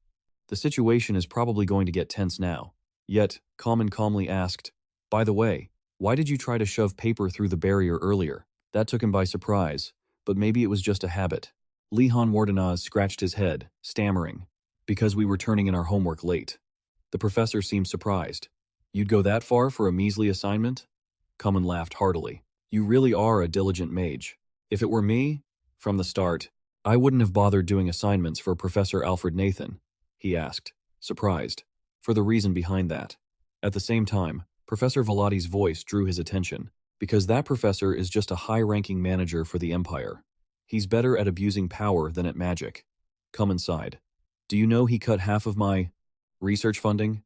The situation is probably going to get tense now. Yet, Komen calmly asked, "By the way, why did you try to shove paper through the barrier earlier?" That took him by surprise, but maybe it was just a habit. Li-Han Wardanaz scratched his head, stammering, Because we were turning in our homework late. The professor seemed surprised. You'd go that far for a measly assignment? Common laughed heartily. You really are a diligent mage. If it were me, from the start, I wouldn't have bothered doing assignments for Professor Alfred Nathan, he asked, surprised, for the reason behind that. At the same time, Professor Velati's voice drew his attention, because that professor is just a high-ranking manager for the Empire. He's better at abusing power than at magic. Come inside. Do you know he cut half of my research funding?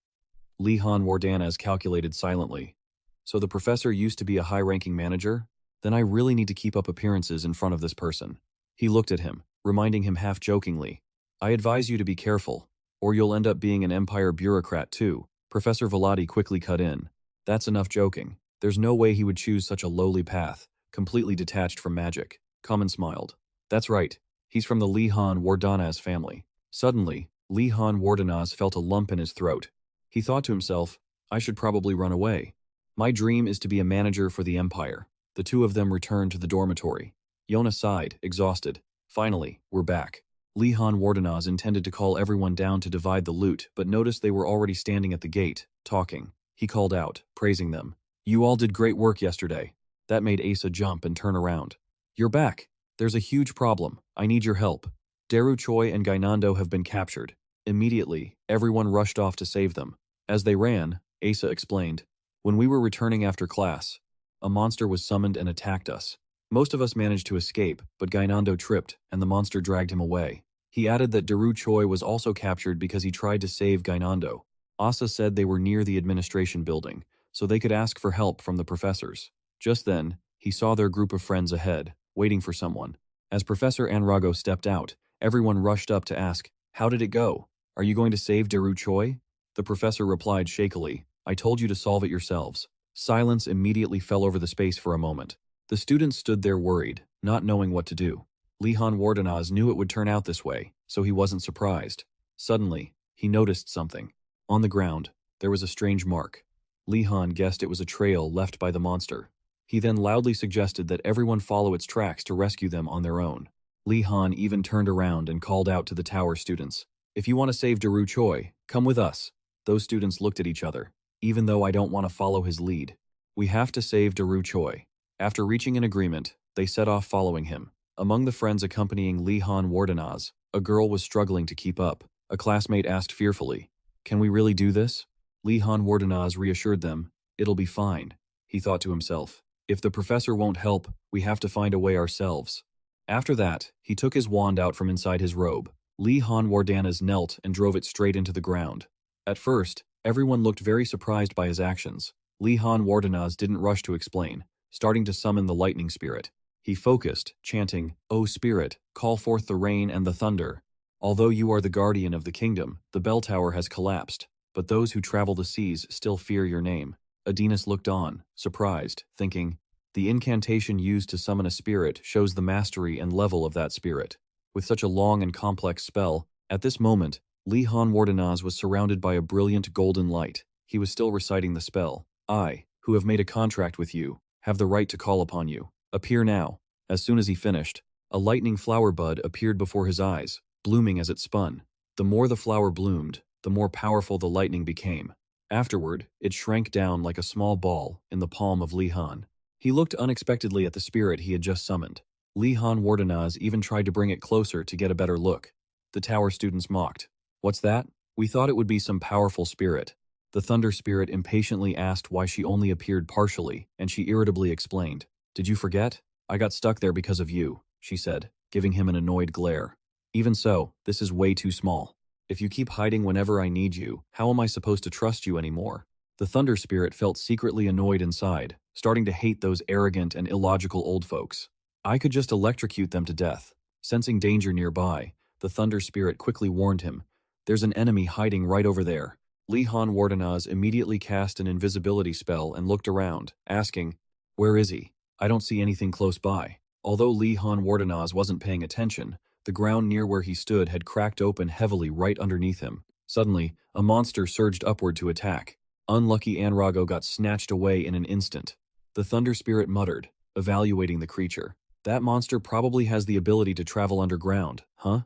Lihan Wardanaz calculated silently. So the professor used to be a high-ranking manager? Then I really need to keep up appearances in front of this person. He looked at him, reminding him half-jokingly, I advise you to be careful, or you'll end up being an Empire bureaucrat too. Professor Velati quickly cut in. That's enough joking. There's no way he would choose such a lowly path, completely detached from magic. Common smiled. That's right. He's from the Lihan Wardanaz family. Suddenly, Lihan Wardanaz felt a lump in his throat. He thought to himself, I should probably run away. My dream is to be a manager for the Empire. The two of them returned to the dormitory. Yona sighed, exhausted. Finally, we're back. Lihan Wardanaz intended to call everyone down to divide the loot, but noticed they were already standing at the gate, talking. He called out, praising them. You all did great work yesterday. That made Asa jump and turn around. You're back. There's a huge problem. I need your help. Daru Choi and Gainando have been captured. Immediately, everyone rushed off to save them. As they ran, Asa explained, when we were returning after class, a monster was summoned and attacked us. Most of us managed to escape, but Gainando tripped, and the monster dragged him away. He added that Daru Choi was also captured because he tried to save Gainando. Asa said they were near the administration building, so they could ask for help from the professors. Just then, he saw their group of friends ahead, waiting for someone. As Professor Anrago stepped out, everyone rushed up to ask, how did it go? Are you going to save Daru Choi? The professor replied shakily, I told you to solve it yourselves. Silence immediately fell over the space for a moment. The students stood there worried, not knowing what to do. Lihan Wardanaz knew it would turn out this way, so he wasn't surprised. Suddenly, he noticed something. On the ground, there was a strange mark. Lihan guessed it was a trail left by the monster. He then loudly suggested that everyone follow its tracks to rescue them on their own. Lihan even turned around and called out to the tower students, if you want to save Daru Choi, come with us. Those students looked at each other. Even though I don't want to follow his lead. We have to save Daru Choi. After reaching an agreement, they set off following him. Among the friends accompanying Lihan Wardanaz, a girl was struggling to keep up. A classmate asked fearfully, can we really do this? Lihan Wardanaz reassured them, it'll be fine. He thought to himself, if the professor won't help, we have to find a way ourselves. After that, he took his wand out from inside his robe. Lihan Wardanaz knelt and drove it straight into the ground. At first, everyone looked very surprised by his actions. Lihan Wardanaz didn't rush to explain, starting to summon the lightning spirit. He focused, chanting, O spirit, call forth the rain and the thunder. Although you are the guardian of the kingdom, the bell tower has collapsed, but those who travel the seas still fear your name. Adinas looked on, surprised, thinking, the incantation used to summon a spirit shows the mastery and level of that spirit. With such a long and complex spell, at this moment, Lihan Wardanaz was surrounded by a brilliant golden light. He was still reciting the spell. I, who have made a contract with you, have the right to call upon you. Appear now. As soon as he finished, a lightning flower bud appeared before his eyes, blooming as it spun. The more the flower bloomed, the more powerful the lightning became. Afterward, it shrank down like a small ball in the palm of Lihan. He looked unexpectedly at the spirit he had just summoned. Lihan Wardanaz even tried to bring it closer to get a better look. The tower students mocked. What's that? We thought it would be some powerful spirit. The thunder spirit impatiently asked why she only appeared partially, and she irritably explained. Did you forget? I got stuck there because of you, she said, giving him an annoyed glare. Even so, this is way too small. If you keep hiding whenever I need you, how am I supposed to trust you anymore? The thunder spirit felt secretly annoyed inside, starting to hate those arrogant and illogical old folks. I could just electrocute them to death. Sensing danger nearby, the thunder spirit quickly warned him. There's an enemy hiding right over there. Lihan Wardanaz immediately cast an invisibility spell and looked around, asking, where is he? I don't see anything close by. Although Lihan Wardanaz wasn't paying attention, the ground near where he stood had cracked open heavily right underneath him. Suddenly, a monster surged upward to attack. Unlucky Anrago got snatched away in an instant. The thunder spirit muttered, evaluating the creature. That monster probably has the ability to travel underground, huh?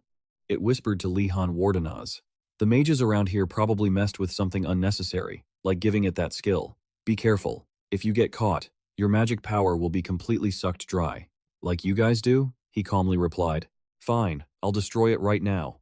It whispered to Lihan Wardanaz. The mages around here probably messed with something unnecessary, like giving it that skill. Be careful. If you get caught, your magic power will be completely sucked dry. Like you guys do? He calmly replied. Fine, I'll destroy it right now.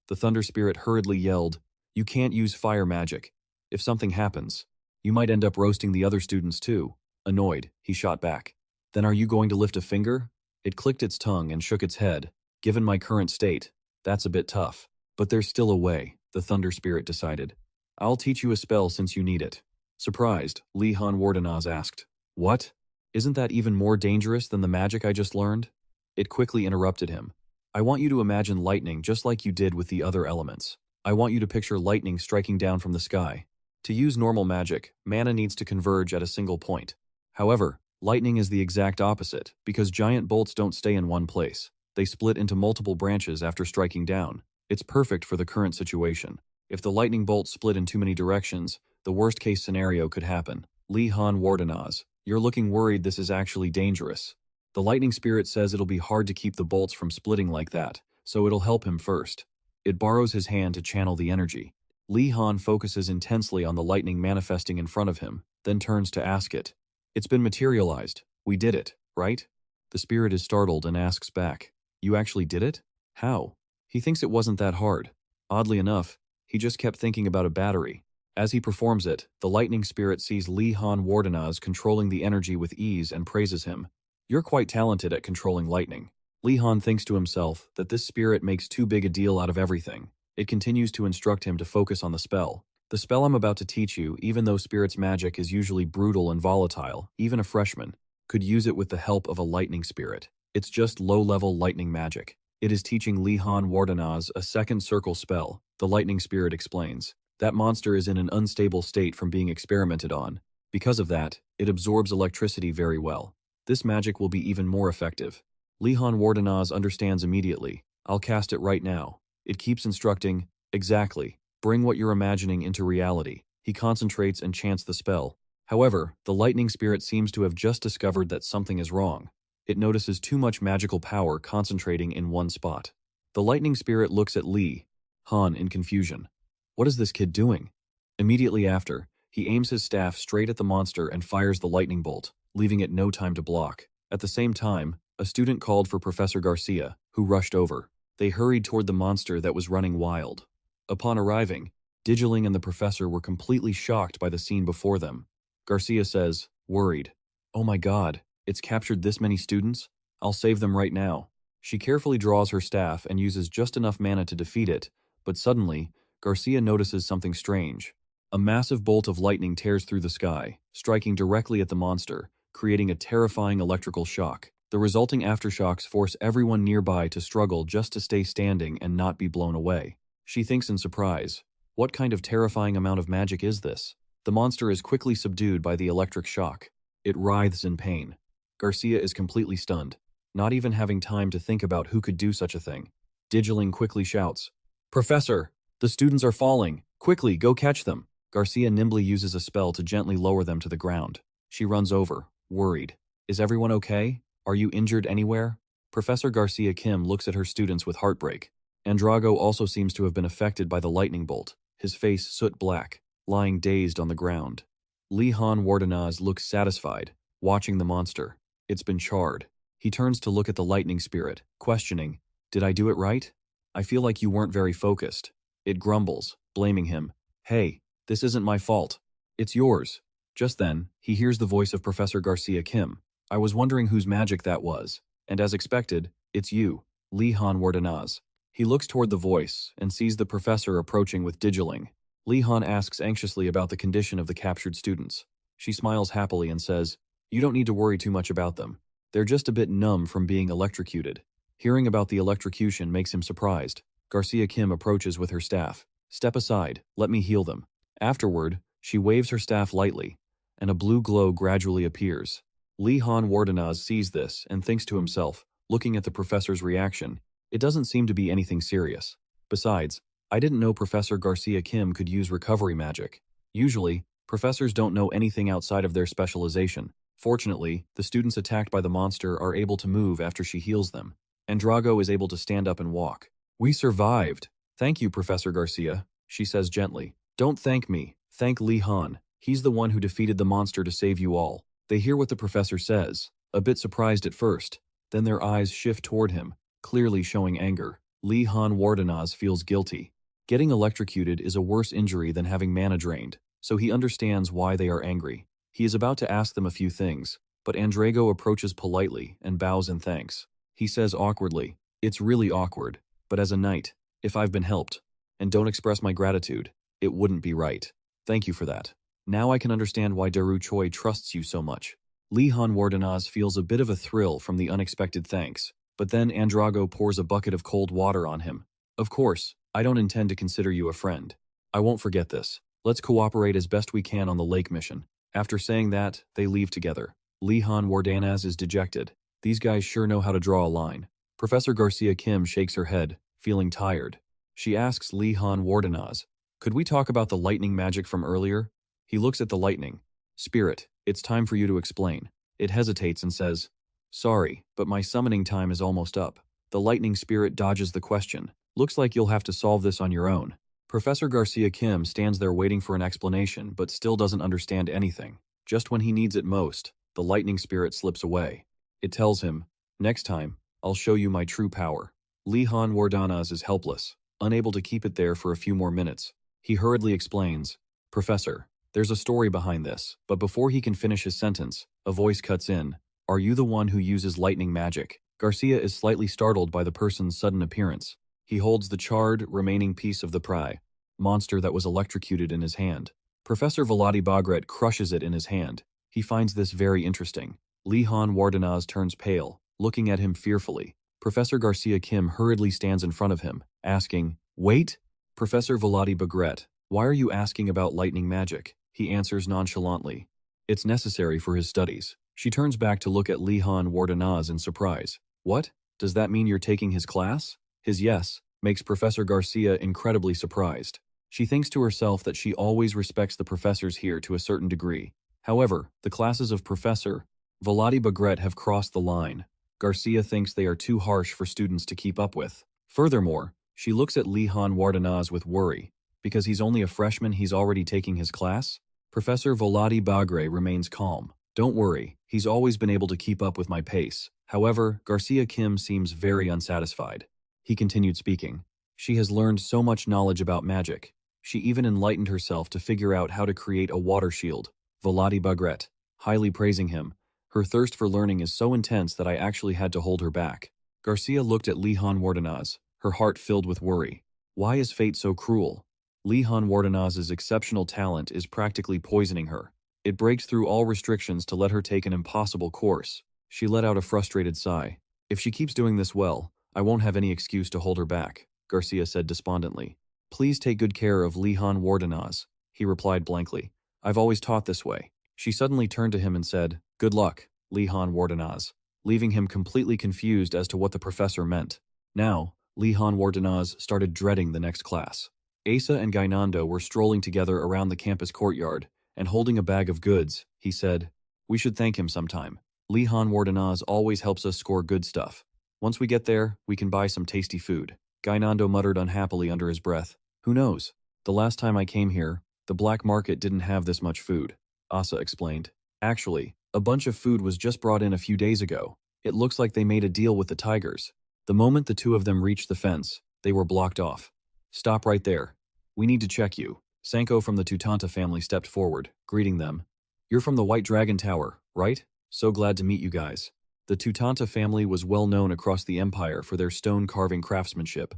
The Thunder Spirit hurriedly yelled, You can't use fire magic. If something happens, you might end up roasting the other students too. Annoyed, he shot back. Then are you going to lift a finger? It clicked its tongue and shook its head. Given my current state, that's a bit tough. But there's still a way, the Thunder Spirit decided. I'll teach you a spell since you need it. Surprised, Li Han Wardenaz asked. What? Isn't that even more dangerous than the magic I just learned? It quickly interrupted him. I want you to imagine lightning just like you did with the other elements. I want you to picture lightning striking down from the sky. To use normal magic, mana needs to converge at a single point. However, lightning is the exact opposite, because giant bolts don't stay in one place. They split into multiple branches after striking down. It's perfect for the current situation. If the lightning bolt split in too many directions, the worst-case scenario could happen. Li Han Wardenaz, you're looking worried this is actually dangerous. The lightning spirit says it'll be hard to keep the bolts from splitting like that, so it'll help him first. It borrows his hand to channel the energy. Li Han focuses intensely on the lightning manifesting in front of him, then turns to ask it. It's been materialized. We did it, right? The spirit is startled and asks back. You actually did it? How? He thinks it wasn't that hard. Oddly enough, he just kept thinking about a battery. As he performs it, the lightning spirit sees Li Han Wardenaz controlling the energy with ease and praises him. You're quite talented at controlling lightning. Li Han thinks to himself that this spirit makes too big a deal out of everything. It continues to instruct him to focus on the spell. The spell I'm about to teach you, even though spirit's magic is usually brutal and volatile, even a freshman could use it with the help of a lightning spirit. It's just low-level lightning magic. It is teaching Li Han Wardenaz a second circle spell, the lightning spirit explains. That monster is in an unstable state from being experimented on. Because of that, it absorbs electricity very well. This magic will be even more effective. Li Han Wardenaz understands immediately. I'll cast it right now. It keeps instructing, exactly, bring what you're imagining into reality. He concentrates and chants the spell. However, the lightning spirit seems to have just discovered that something is wrong. It notices too much magical power concentrating in one spot. The lightning spirit looks at Li Han in confusion. What is this kid doing? Immediately after, he aims his staff straight at the monster and fires the lightning bolt, leaving it no time to block. At the same time, a student called for Professor Garcia, who rushed over. They hurried toward the monster that was running wild. Upon arriving, Digiling and the professor were completely shocked by the scene before them. Garcia says, worried, "Oh my God, it's captured this many students? I'll save them right now." She carefully draws her staff and uses just enough mana to defeat it, but suddenly, Garcia notices something strange. A massive bolt of lightning tears through the sky, striking directly at the monster, creating a terrifying electrical shock. The resulting aftershocks force everyone nearby to struggle just to stay standing and not be blown away. She thinks in surprise, what kind of terrifying amount of magic is this? The monster is quickly subdued by the electric shock. It writhes in pain. Garcia is completely stunned, not even having time to think about who could do such a thing. Digiling quickly shouts, "Professor, the students are falling. Quickly, go catch them." Garcia nimbly uses a spell to gently lower them to the ground. She runs over, worried. "Is everyone okay? Are you injured anywhere?" Professor Garcia Kim looks at her students with heartbreak. Andrago also seems to have been affected by the lightning bolt, his face soot black, lying dazed on the ground. Li Han Wardenaz looks satisfied, watching the monster. It's been charred. He turns to look at the lightning spirit, questioning, "Did I do it right? I feel like you weren't very focused." It grumbles, blaming him. "Hey, this isn't my fault. It's yours." Just then, he hears the voice of Professor Garcia Kim. "I was wondering whose magic that was, and as expected, it's you, Li Han Wardenaz." He looks toward the voice and sees the professor approaching with Digiling. Li Han asks anxiously about the condition of the captured students. She smiles happily and says, "You don't need to worry too much about them. They're just a bit numb from being electrocuted." Hearing about the electrocution makes him surprised. Garcia Kim approaches with her staff. "Step aside, let me heal them." Afterward, she waves her staff lightly, and a blue glow gradually appears. Li Han Wardenaz sees this and thinks to himself, looking at the professor's reaction, it doesn't seem to be anything serious. Besides, I didn't know Professor Garcia Kim could use recovery magic. Usually, professors don't know anything outside of their specialization. Fortunately, the students attacked by the monster are able to move after she heals them. Andrago is able to stand up and walk. "We survived. Thank you, Professor Garcia." she says gently. Don't thank me. Thank Li Han. He's the one who defeated the monster to save you all. They hear what the professor says, a bit surprised at first. Then their eyes shift toward him, clearly showing anger. Li Han Wardenaz feels guilty. Getting electrocuted is a worse injury than having mana drained, so he understands why they are angry. He is about to ask them a few things, but Andrago approaches politely and bows in thanks. He says awkwardly, "It's really awkward, but as a knight, if I've been helped, and don't express my gratitude, it wouldn't be right. Thank you for that. Now I can understand why Daru Choi trusts you so much." Li Han Wardenaz feels a bit of a thrill from the unexpected thanks, but then Andrago pours a bucket of cold water on him. "Of course, I don't intend to consider you a friend. I won't forget this. Let's cooperate as best we can on the lake mission." After saying that, they leave together. Li Han Wardenaz is dejected. These guys sure know how to draw a line. Professor Garcia Kim shakes her head, feeling tired. She asks Li Han Wardenaz, "Could we talk about the lightning magic from earlier?" He looks at the lightning. "Spirit, it's time for you to explain." It hesitates and says, "Sorry, but my summoning time is almost up." The lightning spirit dodges the question. "Looks like you'll have to solve this on your own." Professor Garcia Kim stands there waiting for an explanation but still doesn't understand anything. Just when he needs it most, the lightning spirit slips away. It tells him, "Next time, I'll show you my true power." Li Han Wardanaz is helpless, unable to keep it there for a few more minutes. He hurriedly explains, "Professor, there's a story behind this," but before he can finish his sentence, a voice cuts in. "Are you the one who uses lightning magic?" Garcia is slightly startled by the person's sudden appearance. He holds the charred, remaining piece of the pry monster that was electrocuted in his hand. Professor Vladi Bagret crushes it in his hand. He finds this very interesting. Li Han Wardanaz turns pale, looking at him fearfully. Professor Garcia Kim hurriedly stands in front of him, asking, "Wait!" Professor Vladi Bagret, "Why are you asking about lightning magic?" He answers nonchalantly, "It's necessary for his studies." She turns back to look at Li Han Wardanaz in surprise. "What? Does that mean you're taking his class?" His yes makes Professor Garcia incredibly surprised. She thinks to herself that she always respects the professors here to a certain degree. However, the classes of Professor Vladi Bagret have crossed the line. Garcia thinks they are too harsh for students to keep up with. Furthermore, she looks at Li Han Wardanaz with worry. Because he's only a freshman, he's already taking his class? Professor Vladi Bagre remains calm. "Don't worry, he's always been able to keep up with my pace." However, Garcia Kim seems very unsatisfied. He continued speaking. "She has learned so much knowledge about magic. She even enlightened herself to figure out how to create a water shield." Vladi Bagret, highly praising him. "Her thirst for learning is so intense that I actually had to hold her back." Garcia looked at Li Han Wardanaz, her heart filled with worry. Why is fate so cruel? Li Han Wardanaz's exceptional talent is practically poisoning her. It breaks through all restrictions to let her take an impossible course. She let out a frustrated sigh. "If she keeps doing this well, I won't have any excuse to hold her back," Garcia said despondently. "Please take good care of Li Han Wardanaz," he replied blankly. "I've always taught this way." She suddenly turned to him and said, "Good luck, Li Han Wardanaz," leaving him completely confused as to what the professor meant. Now, Li Han Wardanaz started dreading the next class. Asa and Gainando were strolling together around the campus courtyard, and holding a bag of goods, he said, "We should thank him sometime. Li Han Wardanaz always helps us score good stuff. Once we get there, we can buy some tasty food." Gainando muttered unhappily under his breath. "Who knows? The last time I came here, the black market didn't have this much food," Asa explained. "Actually, a bunch of food was just brought in a few days ago. It looks like they made a deal with the tigers." The moment the two of them reached the fence, they were blocked off. "Stop right there. We need to check you." Sanko from the Tutanta family stepped forward, greeting them. "You're from the White Dragon Tower, right? So glad to meet you guys." The Tutanta family was well known across the empire for their stone carving craftsmanship.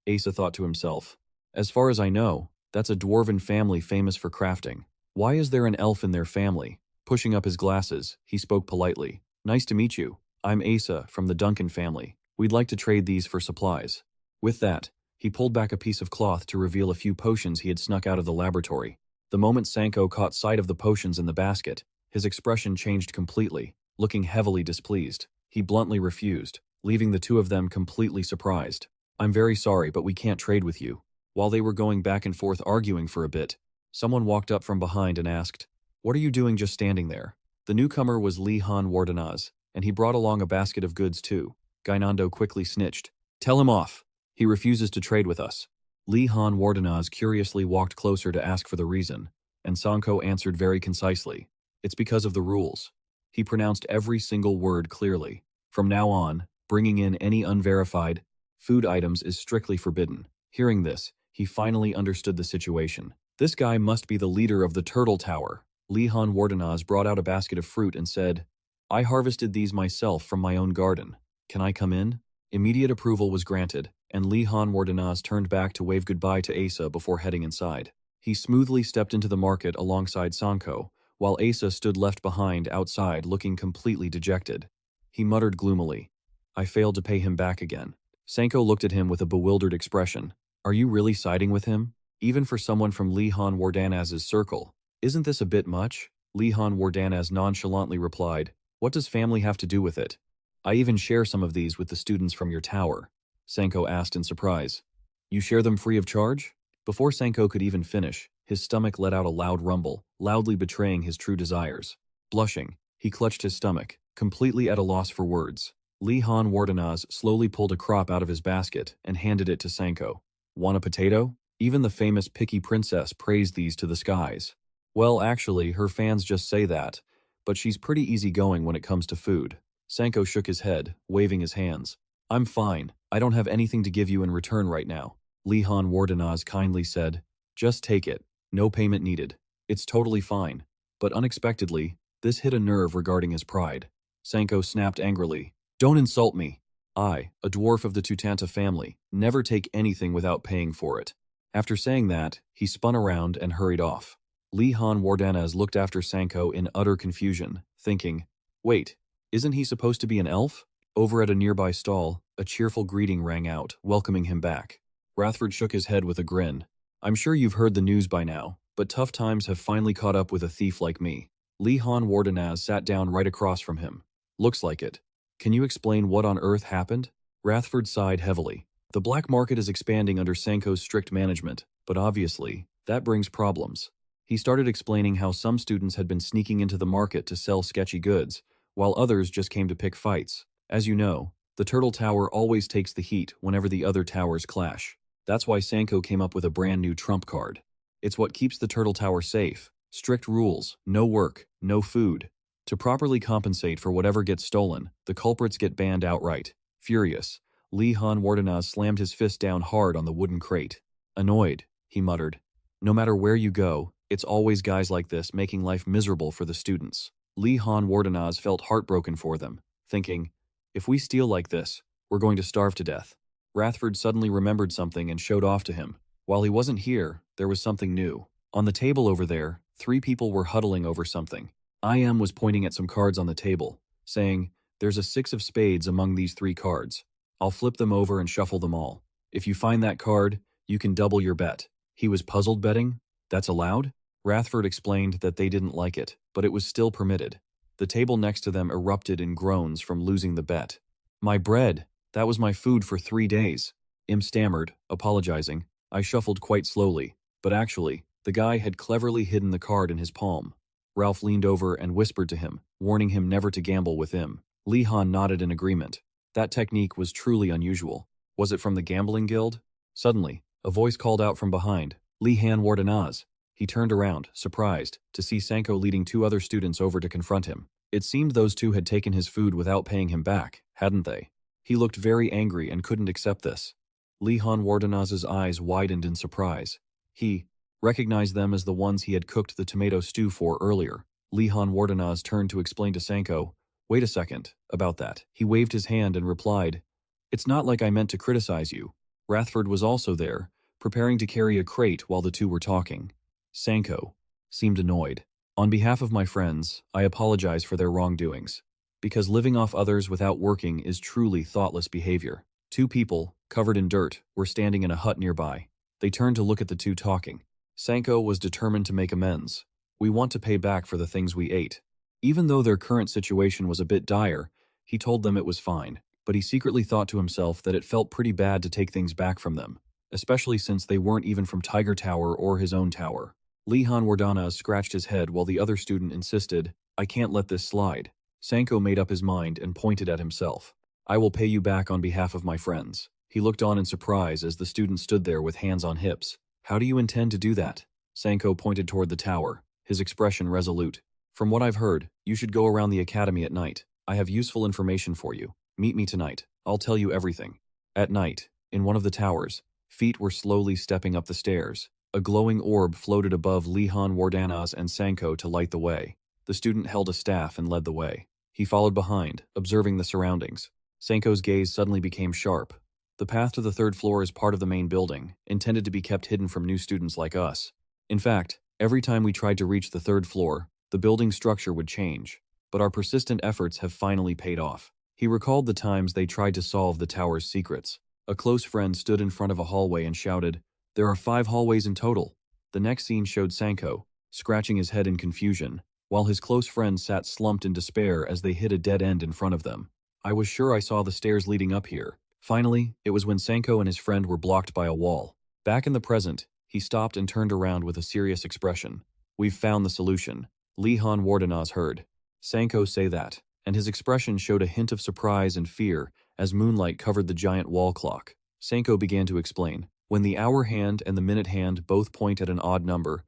Asa thought to himself, "As far as I know, that's a dwarven family famous for crafting. Why is there an elf in their family?" Pushing up his glasses, he spoke politely. "Nice to meet you. I'm Asa from the Duncan family. We'd like to trade these for supplies." With that, he pulled back a piece of cloth to reveal a few potions he had snuck out of the laboratory. The moment Sanko caught sight of the potions in the basket, his expression changed completely. Looking heavily displeased, he bluntly refused, leaving the two of them completely surprised. "I'm very sorry, but we can't trade with you." While they were going back and forth arguing for a bit, someone walked up from behind and asked, "What are you doing just standing there?" The newcomer was Li Han Wardanaz, and he brought along a basket of goods too. Gainando quickly snitched, "Tell him off. He refuses to trade with us." Li Han Wardenaz curiously walked closer to ask for the reason, and Sanko answered very concisely. It's because of the rules. He pronounced every single word clearly. From now on, bringing in any unverified food items is strictly forbidden. Hearing this, he finally understood the situation. This guy must be the leader of the Turtle Tower. Li Han Wardenaz brought out a basket of fruit and said, I harvested these myself from my own garden. Can I come in? Immediate approval was granted, and Li Han Wardenaz turned back to wave goodbye to Asa before heading inside. He smoothly stepped into the market alongside Sanko, while Asa stood left behind outside looking completely dejected. He muttered gloomily, I failed to pay him back again. Sanko looked at him with a bewildered expression. Are you really siding with him? Even for someone from Li Han Wardanaz's circle. Isn't this a bit much? Li Han Wardanaz nonchalantly replied, What does family have to do with it? I even share some of these with the students from your tower. Sanko asked in surprise. You share them free of charge? Before Sanko could even finish, his stomach let out a loud rumble, loudly betraying his true desires. Blushing, he clutched his stomach, completely at a loss for words. Li Han Wardenaz slowly pulled a crop out of his basket and handed it to Sanko. Want a potato? Even the famous picky princess praised these to the skies. Well, actually, her fans just say that, but she's pretty easygoing when it comes to food. Sanko shook his head, waving his hands. I'm fine. I don't have anything to give you in return right now. Li Han Wardenaz kindly said, Just take it. No payment needed. It's totally fine. But unexpectedly, this hit a nerve regarding his pride. Sanko snapped angrily. Don't insult me. I, a dwarf of the Tutanta family, never take anything without paying for it. After saying that, he spun around and hurried off. Li Han Wardanaz looked after Sanko in utter confusion, thinking, Wait, isn't he supposed to be an elf? Over at a nearby stall, a cheerful greeting rang out, welcoming him back. Rathford shook his head with a grin. I'm sure you've heard the news by now, but tough times have finally caught up with a thief like me. Li Han Wardanaz sat down right across from him. Looks like it. Can you explain what on earth happened? Rathford sighed heavily. The black market is expanding under Sanko's strict management, but obviously, that brings problems. He started explaining how some students had been sneaking into the market to sell sketchy goods, while others just came to pick fights. As you know, the Turtle Tower always takes the heat whenever the other towers clash. That's why Sanko came up with a brand new trump card. It's what keeps the Turtle Tower safe. Strict rules, no work, no food. To properly compensate for whatever gets stolen, the culprits get banned outright. Furious, Li Han Wardanaz slammed his fist down hard on the wooden crate. Annoyed, he muttered. No matter where you go, it's always guys like this making life miserable for the students. Li Han Wardanaz felt heartbroken for them, thinking, if we steal like this, we're going to starve to death. Rathford suddenly remembered something and showed off to him. While he wasn't here, there was something new. On the table over there, 3 people were huddling over something. IM was pointing at some cards on the table, saying, There's a 6 of spades among these 3 cards. I'll flip them over and shuffle them all. If you find that card, you can double your bet. He was puzzled betting? That's allowed? Rathford explained that they didn't like it, but it was still permitted. The table next to them erupted in groans from losing the bet. My bread! That was my food for 3 days. Im stammered, apologizing. I shuffled quite slowly, but actually, the guy had cleverly hidden the card in his palm. Ralph leaned over and whispered to him, warning him never to gamble with Im. Li Han nodded in agreement. That technique was truly unusual. Was it from the gambling guild? Suddenly, a voice called out from behind, Li Han Wardanaz. He turned around, surprised, to see Sanko leading 2 other students over to confront him. It seemed those 2 had taken his food without paying him back, hadn't they? He looked very angry and couldn't accept this. Li Han Wardanaz's eyes widened in surprise. He recognized them as the ones he had cooked the tomato stew for earlier. Li Han Wardanaz turned to explain to Sanko, Wait a second, about that. He waved his hand and replied, It's not like I meant to criticize you. Rathford was also there, preparing to carry a crate while the 2 were talking. Sanko seemed annoyed. On behalf of my friends, I apologize for their wrongdoings. Because living off others without working is truly thoughtless behavior. 2 people, covered in dirt, were standing in a hut nearby. They turned to look at the 2 talking. Sanko was determined to make amends. We want to pay back for the things we ate. Even though their current situation was a bit dire, he told them it was fine, but he secretly thought to himself that it felt pretty bad to take things back from them, especially since they weren't even from Tiger Tower or his own tower. Li Han Wardanaz scratched his head while the other student insisted, I can't let this slide. Sanko made up his mind and pointed at himself. I will pay you back on behalf of my friends. He looked on in surprise as the student stood there with hands on hips. How do you intend to do that? Sanko pointed toward the tower, his expression resolute. From what I've heard, you should go around the academy at night. I have useful information for you. Meet me tonight. I'll tell you everything. At night, in one of the towers, feet were slowly stepping up the stairs. A glowing orb floated above Lihan Wardanaz and Sanko to light the way. The student held a staff and led the way. He followed behind, observing the surroundings. Sanko's gaze suddenly became sharp. The path to the third floor is part of the main building, intended to be kept hidden from new students like us. In fact, every time we tried to reach the third floor, the building structure would change. But our persistent efforts have finally paid off. He recalled the times they tried to solve the tower's secrets. A close friend stood in front of a hallway and shouted, "There are 5 hallways in total." The next scene showed Sanko, scratching his head in confusion, while his close friend sat slumped in despair as they hit a dead end in front of them. I was sure I saw the stairs leading up here. Finally, it was when Sanko and his friend were blocked by a wall. Back in the present, he stopped and turned around with a serious expression. We've found the solution. Lihan Wardanaz heard Sanko say that, and his expression showed a hint of surprise and fear as moonlight covered the giant wall clock. Sanko began to explain. When the hour hand and the minute hand both point at an odd number,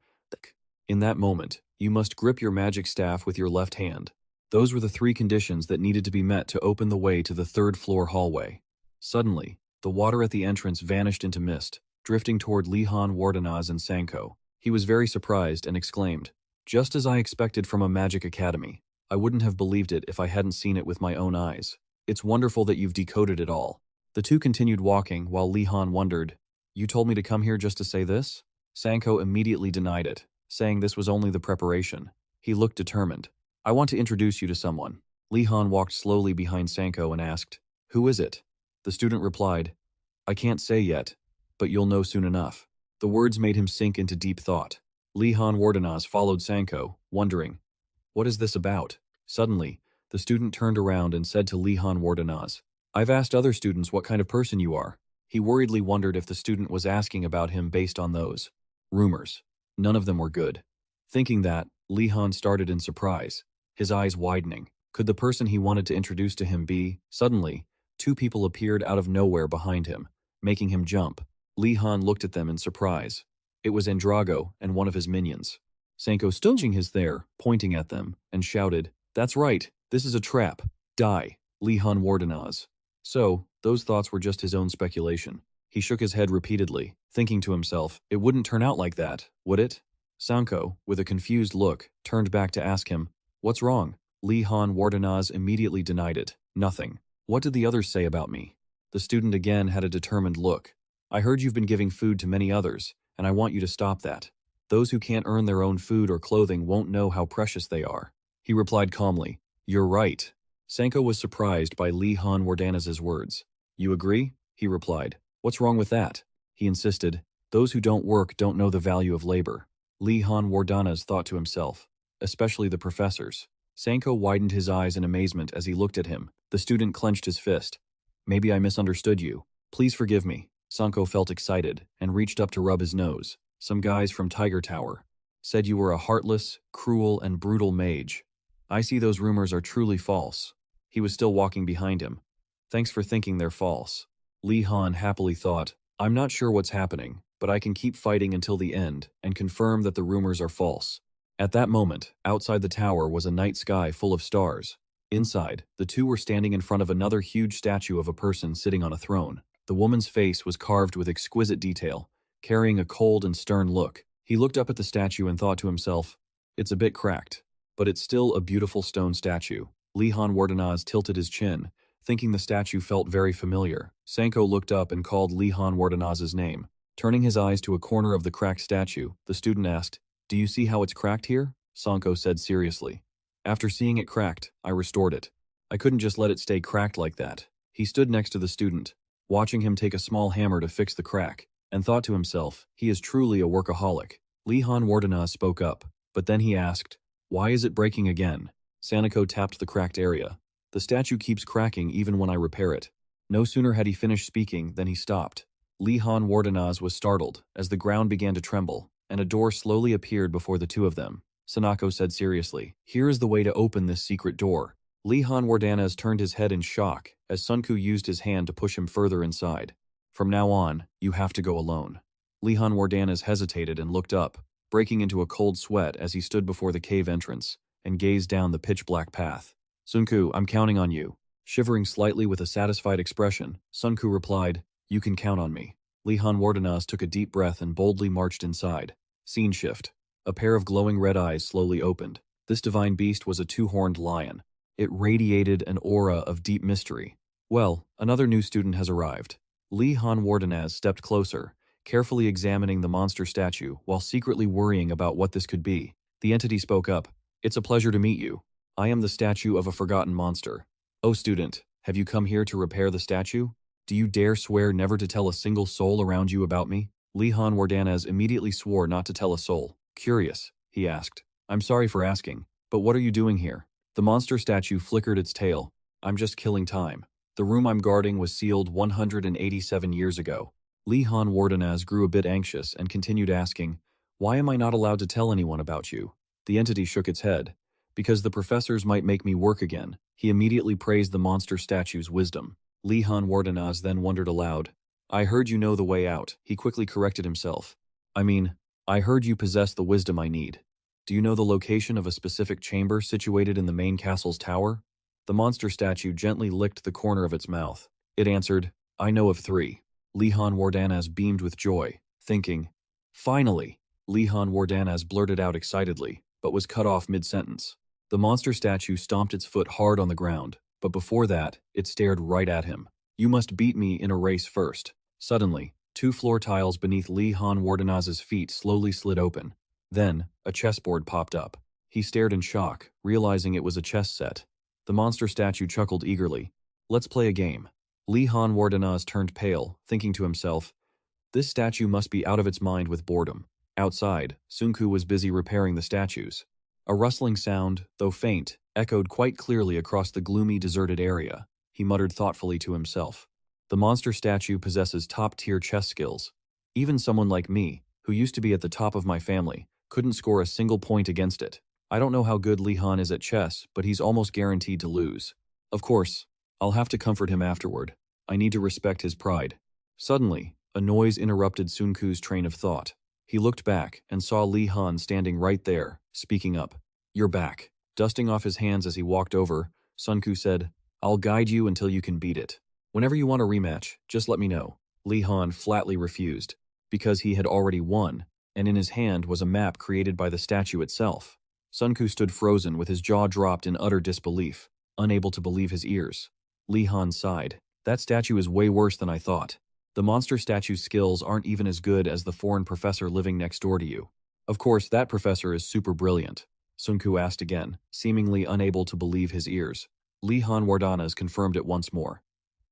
in that moment, you must grip your magic staff with your left hand. Those were the 3 conditions that needed to be met to open the way to the third floor hallway. Suddenly, the water at the entrance vanished into mist, drifting toward Lihan Wardanaz and Sanko. He was very surprised and exclaimed, "Just as I expected from a magic academy. I wouldn't have believed it if I hadn't seen it with my own eyes. It's wonderful that you've decoded it all." The two continued walking while Lihan wondered, "You told me to come here just to say this?" Sanko immediately denied it, saying this was only the preparation. He looked determined. "I want to introduce you to someone." Lihan walked slowly behind Sanko and asked, "Who is it?" The student replied, "I can't say yet, but you'll know soon enough." The words made him sink into deep thought. Lihan Wardanaz followed Sanko, wondering, "What is this about?" Suddenly, the student turned around and said to Lihan Wardanaz, "I've asked other students what kind of person you are." He worriedly wondered if the student was asking about him based on those rumors. None of them were good. Thinking that, Lihan started in surprise, his eyes widening. Could the person he wanted to introduce to him be? Suddenly, 2 people appeared out of nowhere behind him, making him jump. Lihan looked at them in surprise. It was Andrago and one of his minions. Sanko stood his there, pointing at them, and shouted, "That's right, this is a trap. Die, Lihan Wardanaz." So, those thoughts were just his own speculation. He shook his head repeatedly, thinking to himself, it wouldn't turn out like that, would it? Sanko, with a confused look, turned back to ask him, "What's wrong?" Lihan Wardanaz immediately denied it. "Nothing." "What did the others say about me?" The student again had a determined look. "I heard you've been giving food to many others, and I want you to stop that. Those who can't earn their own food or clothing won't know how precious they are." He replied calmly, "You're right." Sanko was surprised by Lihan Wardanaz's words. "You agree?" he replied. "What's wrong with that?" He insisted, "Those who don't work don't know the value of labor." Lihan Wardanaz thought to himself, "Especially the professors." Sanko widened his eyes in amazement as he looked at him. The student clenched his fist. "Maybe I misunderstood you. Please forgive me." Sanko felt excited and reached up to rub his nose. "Some guys from Tiger Tower said you were a heartless, cruel, and brutal mage. I see those rumors are truly false." He was still walking behind him. "Thanks for thinking they're false." Lihan happily thought, "I'm not sure what's happening, but I can keep fighting until the end and confirm that the rumors are false." At that moment, outside the tower was a night sky full of stars. Inside, the two were standing in front of another huge statue of a person sitting on a throne. The woman's face was carved with exquisite detail, carrying a cold and stern look. He looked up at the statue and thought to himself, "It's a bit cracked, but it's still a beautiful stone statue." Lihan Wardanaz tilted his chin, thinking the statue felt very familiar. Sanko looked up and called Lihan Wardanaz's name. Turning his eyes to a corner of the cracked statue, the student asked, "Do you see how it's cracked here?" Sanko said seriously, "After seeing it cracked, I restored it. I couldn't just let it stay cracked like that." He stood next to the student, watching him take a small hammer to fix the crack, and thought to himself, he is truly a workaholic. Lihan Wardanaz spoke up, but then he asked, "Why is it breaking again?" Sanko tapped the cracked area. "The statue keeps cracking even when I repair it." No sooner had he finished speaking than he stopped. Lihan Wardanaz was startled as the ground began to tremble, and a door slowly appeared before the two of them. Sanako said seriously, "Here is the way to open this secret door." Lihan Wardanaz turned his head in shock as Sunku used his hand to push him further inside. From now on, you have to go alone. Li Han Wardanas hesitated and looked up, breaking into a cold sweat as he stood before the cave entrance and gazed down the pitch-black path. Sunku, I'm counting on you. Shivering slightly with a satisfied expression, Sunku replied, You can count on me. Li Han Wardanas took a deep breath and boldly marched inside. Scene shift. A pair of glowing red eyes slowly opened. This divine beast was a two-horned lion. It radiated an aura of deep mystery. Well, another new student has arrived. Li Han Wardanas stepped closer, carefully examining the monster statue while secretly worrying about what this could be. The entity spoke up. It's a pleasure to meet you. I am the statue of a forgotten monster. Oh student, have you come here to repair the statue? Do you dare swear never to tell a single soul around you about me? Li Han Wardanas immediately swore not to tell a soul. Curious, he asked. I'm sorry for asking, but what are you doing here? The monster statue flickered its tail. I'm just killing time. The room I'm guarding was sealed 187 years ago. Li Han Wardanas grew a bit anxious and continued asking, Why am I not allowed to tell anyone about you? The entity shook its head. Because the professors might make me work again. He immediately praised the monster statue's wisdom. Li Han Wardanas then wondered aloud. I heard you know the way out. He quickly corrected himself. I heard you possess the wisdom I need. Do you know the location of a specific chamber situated in the main castle's tower? The monster statue gently licked the corner of its mouth. It answered, I know of 3. Li Han Wardanas beamed with joy, thinking, Finally! Li Han Wardanas blurted out excitedly, but was cut off mid-sentence. The monster statue stomped its foot hard on the ground, but before that, it stared right at him. You must beat me in a race first. Suddenly, 2 floor tiles beneath Li Han Wardanas's feet slowly slid open. Then, a chessboard popped up. He stared in shock, realizing it was a chess set. The monster statue chuckled eagerly. Let's play a game. Li Han Wardanas turned pale, thinking to himself, This statue must be out of its mind with boredom. Outside, Sunku was busy repairing the statues. A rustling sound, though faint, echoed quite clearly across the gloomy, deserted area. He muttered thoughtfully to himself. The monster statue possesses top-tier chess skills. Even someone like me, who used to be at the top of my family, couldn't score a single point against it. I don't know how good Li Han is at chess, but he's almost guaranteed to lose. Of course, I'll have to comfort him afterward. I need to respect his pride. Suddenly, a noise interrupted Sunku's train of thought. He looked back and saw Li Han standing right there, speaking up. You're back. Dusting off his hands as he walked over, Sunku said, I'll guide you until you can beat it. Whenever you want a rematch, just let me know. Li Han flatly refused, because he had already won, and in his hand was a map created by the statue itself. Sunku stood frozen with his jaw dropped in utter disbelief, unable to believe his ears. Li Han sighed. That statue is way worse than I thought. The monster statue's skills aren't even as good as the foreign professor living next door to you. Of course, that professor is super brilliant. Sunku asked again, seemingly unable to believe his ears. Li Han Wardanas confirmed it once more.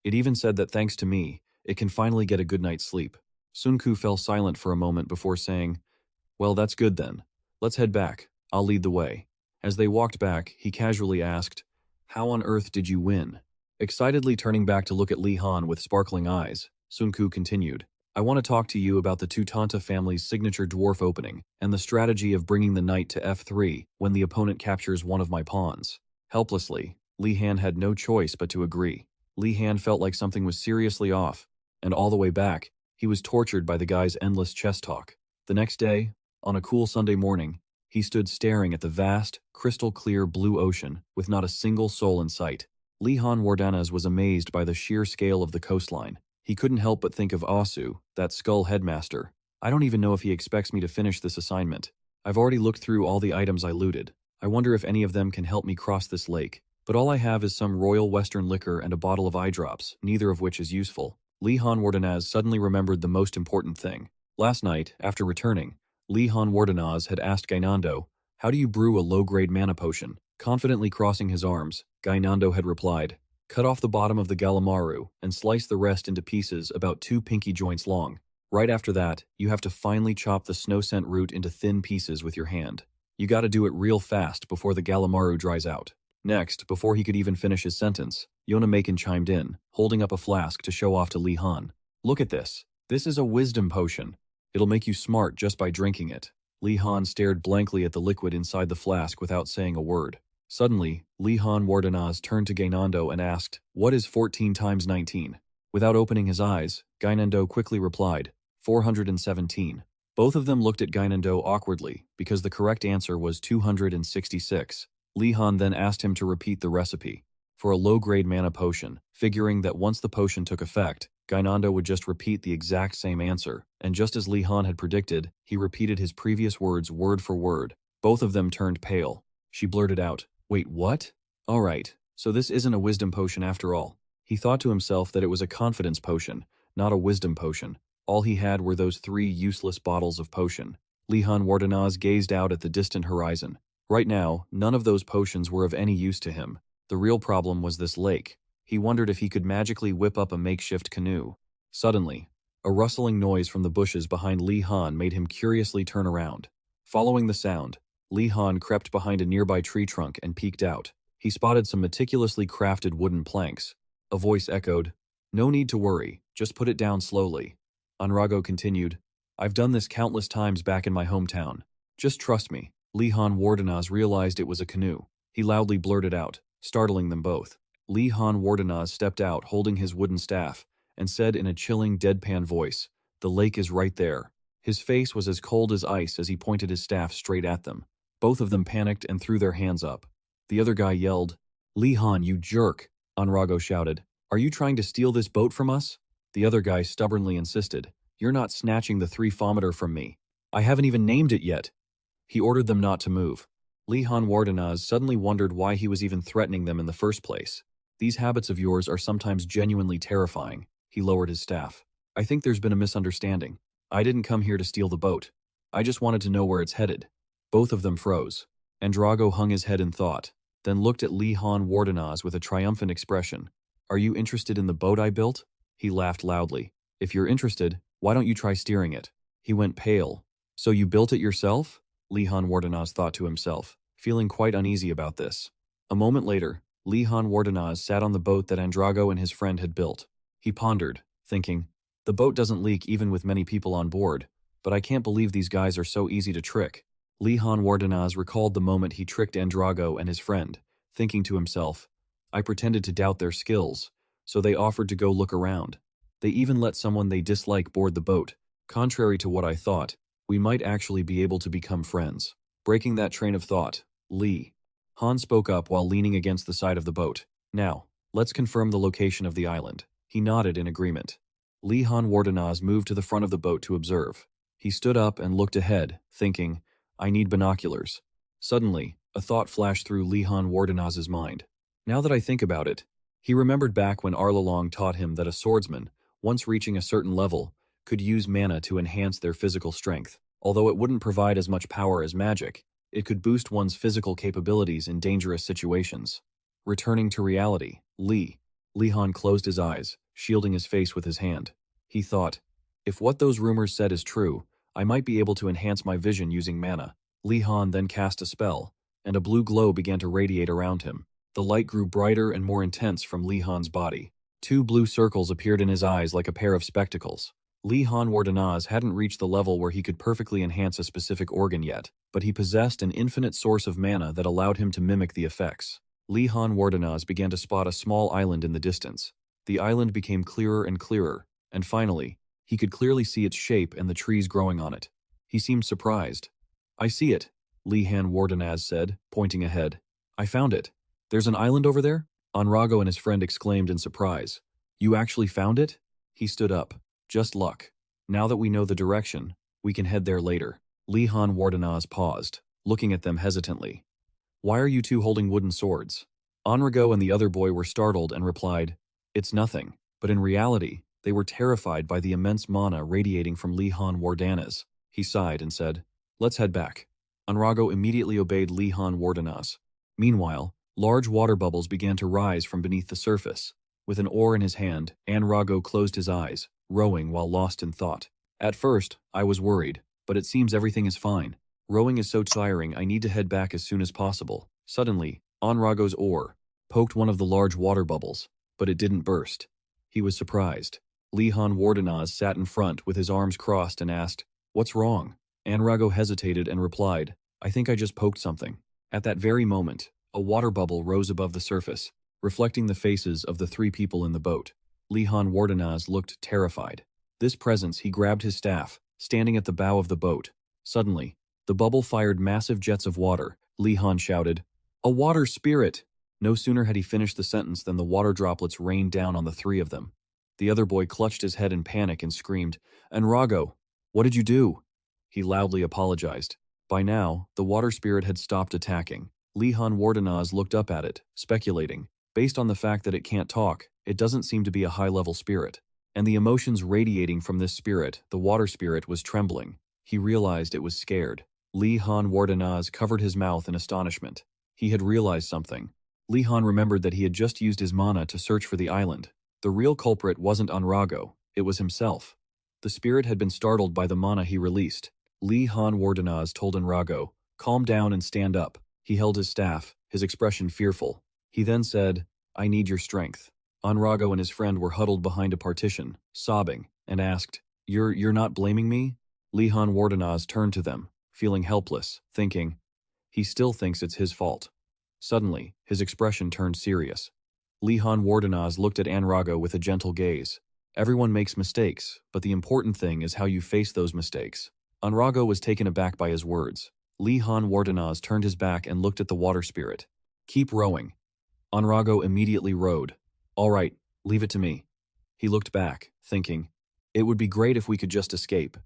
It even said that thanks to me, it can finally get a good night's sleep. Sunku fell silent for a moment before saying, Well, that's good then. Let's head back. I'll lead the way. As they walked back, he casually asked, How on earth did you win? Excitedly turning back to look at Li Han with sparkling eyes, Sunku continued, I want to talk to you about the Tutanta family's signature dwarf opening and the strategy of bringing the knight to f3 when the opponent captures one of my pawns. Helplessly, Li Han had no choice but to agree. Li Han felt like something was seriously off, and all the way back, he was tortured by the guy's endless chess talk. The next day, on a cool Sunday morning, he stood staring at the vast, crystal-clear blue ocean with not a single soul in sight. Li Han Wardanas was amazed by the sheer scale of the coastline. He couldn't help but think of Asu, that skull headmaster. I don't even know if he expects me to finish this assignment. I've already looked through all the items I looted. I wonder if any of them can help me cross this lake. But all I have is some royal western liquor and a bottle of eye drops, neither of which is useful. Li Han Wardanas suddenly remembered the most important thing. Last night, after returning, Li Han Wardanas had asked Gainando, How do you brew a low-grade mana potion? Confidently crossing his arms, Gainando had replied, Cut off the bottom of the Galamaru and slice the rest into pieces about 2 pinky joints long. Right after that, you have to finely chop the snow scent root into thin pieces with your hand. You gotta do it real fast before the Galamaru dries out. Next, before he could even finish his sentence, Yona Maken chimed in, holding up a flask to show off to Li Han. Look at this. This is a wisdom potion. It'll make you smart just by drinking it. Li Han stared blankly at the liquid inside the flask without saying a word. Suddenly, Li Han Wardanas turned to Gainando and asked, What is 14 times 19? Without opening his eyes, Gainendo quickly replied, 417. Both of them looked at Gainendo awkwardly, because the correct answer was 266. Li Han then asked him to repeat the recipe for a low-grade mana potion, figuring that once the potion took effect, Gainando would just repeat the exact same answer, and just as Li Han had predicted, he repeated his previous words word for word. Both of them turned pale. She blurted out, "Wait, what? Alright, so this isn't a wisdom potion after all." He thought to himself that it was a confidence potion, not a wisdom potion. All he had were those 3 useless bottles of potion. Li Han Wardenaz gazed out at the distant horizon. Right now, none of those potions were of any use to him. The real problem was this lake. He wondered if he could magically whip up a makeshift canoe. Suddenly, a rustling noise from the bushes behind Li Han made him curiously turn around. Following the sound, Li Han crept behind a nearby tree trunk and peeked out. He spotted some meticulously crafted wooden planks. A voice echoed, "No need to worry, just put it down slowly." Anrago continued, "I've done this countless times back in my hometown. Just trust me." Li Han Wardenaz realized it was a canoe. He loudly blurted out, startling them both. Li Han Wardenaz stepped out holding his wooden staff and said in a chilling, deadpan voice, "The lake is right there." His face was as cold as ice as he pointed his staff straight at them. Both of them panicked and threw their hands up. The other guy yelled, "Li Han, you jerk!" Anrago shouted, "Are you trying to steal this boat from us?" The other guy stubbornly insisted, "You're not snatching the 3-fometer from me. I haven't even named it yet." He ordered them not to move. Li Han Wardenaz suddenly wondered why he was even threatening them in the first place. "These habits of yours are sometimes genuinely terrifying." He lowered his staff. "I think there's been a misunderstanding. I didn't come here to steal the boat. I just wanted to know where it's headed." Both of them froze. Andrago hung his head in thought, then looked at Li Han Wardenaz with a triumphant expression. "Are you interested in the boat I built?" He laughed loudly. "If you're interested, why don't you try steering it?" He went pale. "So you built it yourself?" Li Han Wardenaz thought to himself, feeling quite uneasy about this. A moment later, Li Han Wardenaz sat on the boat that Andrago and his friend had built. He pondered, thinking, "The boat doesn't leak even with many people on board, but I can't believe these guys are so easy to trick." Li Han Wardenaz recalled the moment he tricked Andrago and his friend, thinking to himself, "I pretended to doubt their skills, so they offered to go look around. They even let someone they dislike board the boat. Contrary to what I thought, we might actually be able to become friends." Breaking that train of thought, Li Han spoke up while leaning against the side of the boat. "Now, let's confirm the location of the island." He nodded in agreement. Li Han Wardenaz moved to the front of the boat to observe. He stood up and looked ahead, thinking, "I need binoculars." Suddenly, a thought flashed through Li Han Wardenaz's mind. Now that I think about it, he remembered back when Arlalong taught him that a swordsman, once reaching a certain level, could use mana to enhance their physical strength. Although it wouldn't provide as much power as magic, it could boost one's physical capabilities in dangerous situations. Returning to reality, Li Han closed his eyes, shielding his face with his hand. He thought, "If what those rumors said is true, I might be able to enhance my vision using mana." Li Han then cast a spell, and a blue glow began to radiate around him. The light grew brighter and more intense from Li Han's body. 2 blue circles appeared in his eyes like a pair of spectacles. Li Han Wardenaz hadn't reached the level where he could perfectly enhance a specific organ yet, but he possessed an infinite source of mana that allowed him to mimic the effects. Li Han Wardenaz began to spot a small island in the distance. The island became clearer and clearer, and finally, he could clearly see its shape and the trees growing on it. He seemed surprised. "I see it," Li Han Wardenaz said, pointing ahead. "I found it. There's an island over there?" Anrago and his friend exclaimed in surprise. "You actually found it?" He stood up. "Just luck. Now that we know the direction, we can head there later." Li Han Wardenaz paused, looking at them hesitantly. "Why are you two holding wooden swords?" Anrago and the other boy were startled and replied, "It's nothing," but in reality, they were terrified by the immense mana radiating from Li Han Wardenaz. He sighed and said, "Let's head back." Anrago immediately obeyed Li Han Wardenaz. Meanwhile, large water bubbles began to rise from beneath the surface. With an oar in his hand, Anrago closed his eyes, rowing while lost in thought. "At first, I was worried, but it seems everything is fine. Rowing is so tiring I need to head back as soon as possible." Suddenly, Anrago's oar poked one of the large water bubbles, but it didn't burst. He was surprised. Li Han Wardenaz sat in front with his arms crossed and asked, "What's wrong?" Anrago hesitated and replied, "I think I just poked something." At that very moment, a water bubble rose above the surface, reflecting the faces of the 3 people in the boat. Li-Han Wardenaz looked terrified. This presence, he grabbed his staff, standing at the bow of the boat. Suddenly, the bubble fired massive jets of water. Li-Han shouted, "A water spirit!" No sooner had he finished the sentence than the water droplets rained down on the three of them. The other boy clutched his head in panic and screamed, "Enrago, what did you do?" He loudly apologized. By now, the water spirit had stopped attacking. Li-Han Wardenaz looked up at it, speculating. Based on the fact that it can't talk, it doesn't seem to be a high-level spirit. And the emotions radiating from this spirit, the water spirit, was trembling. He realized it was scared. Li-Han Wardenaz covered his mouth in astonishment. He had realized something. Li-Han remembered that he had just used his mana to search for the island. The real culprit wasn't Enrago, it was himself. The spirit had been startled by the mana he released. Li-Han Wardenaz told Enrago, "Calm down and stand up." He held his staff, his expression fearful. He then said, "I need your strength." Enrago and his friend were huddled behind a partition, sobbing, and asked, You're not blaming me?" Li-Han Wardenaz turned to them, feeling helpless, thinking, he still thinks it's his fault. Suddenly, his expression turned serious. Li-Han Wardenaz looked at Enrago with a gentle gaze. Everyone makes mistakes, but the important thing is how you face those mistakes. Enrago was taken aback by his words. Li-Han Wardenaz turned his back and looked at the water spirit. "Keep rowing." Enrago immediately rowed. "All right, leave it to me." He looked back, thinking, it would be great if we could just escape.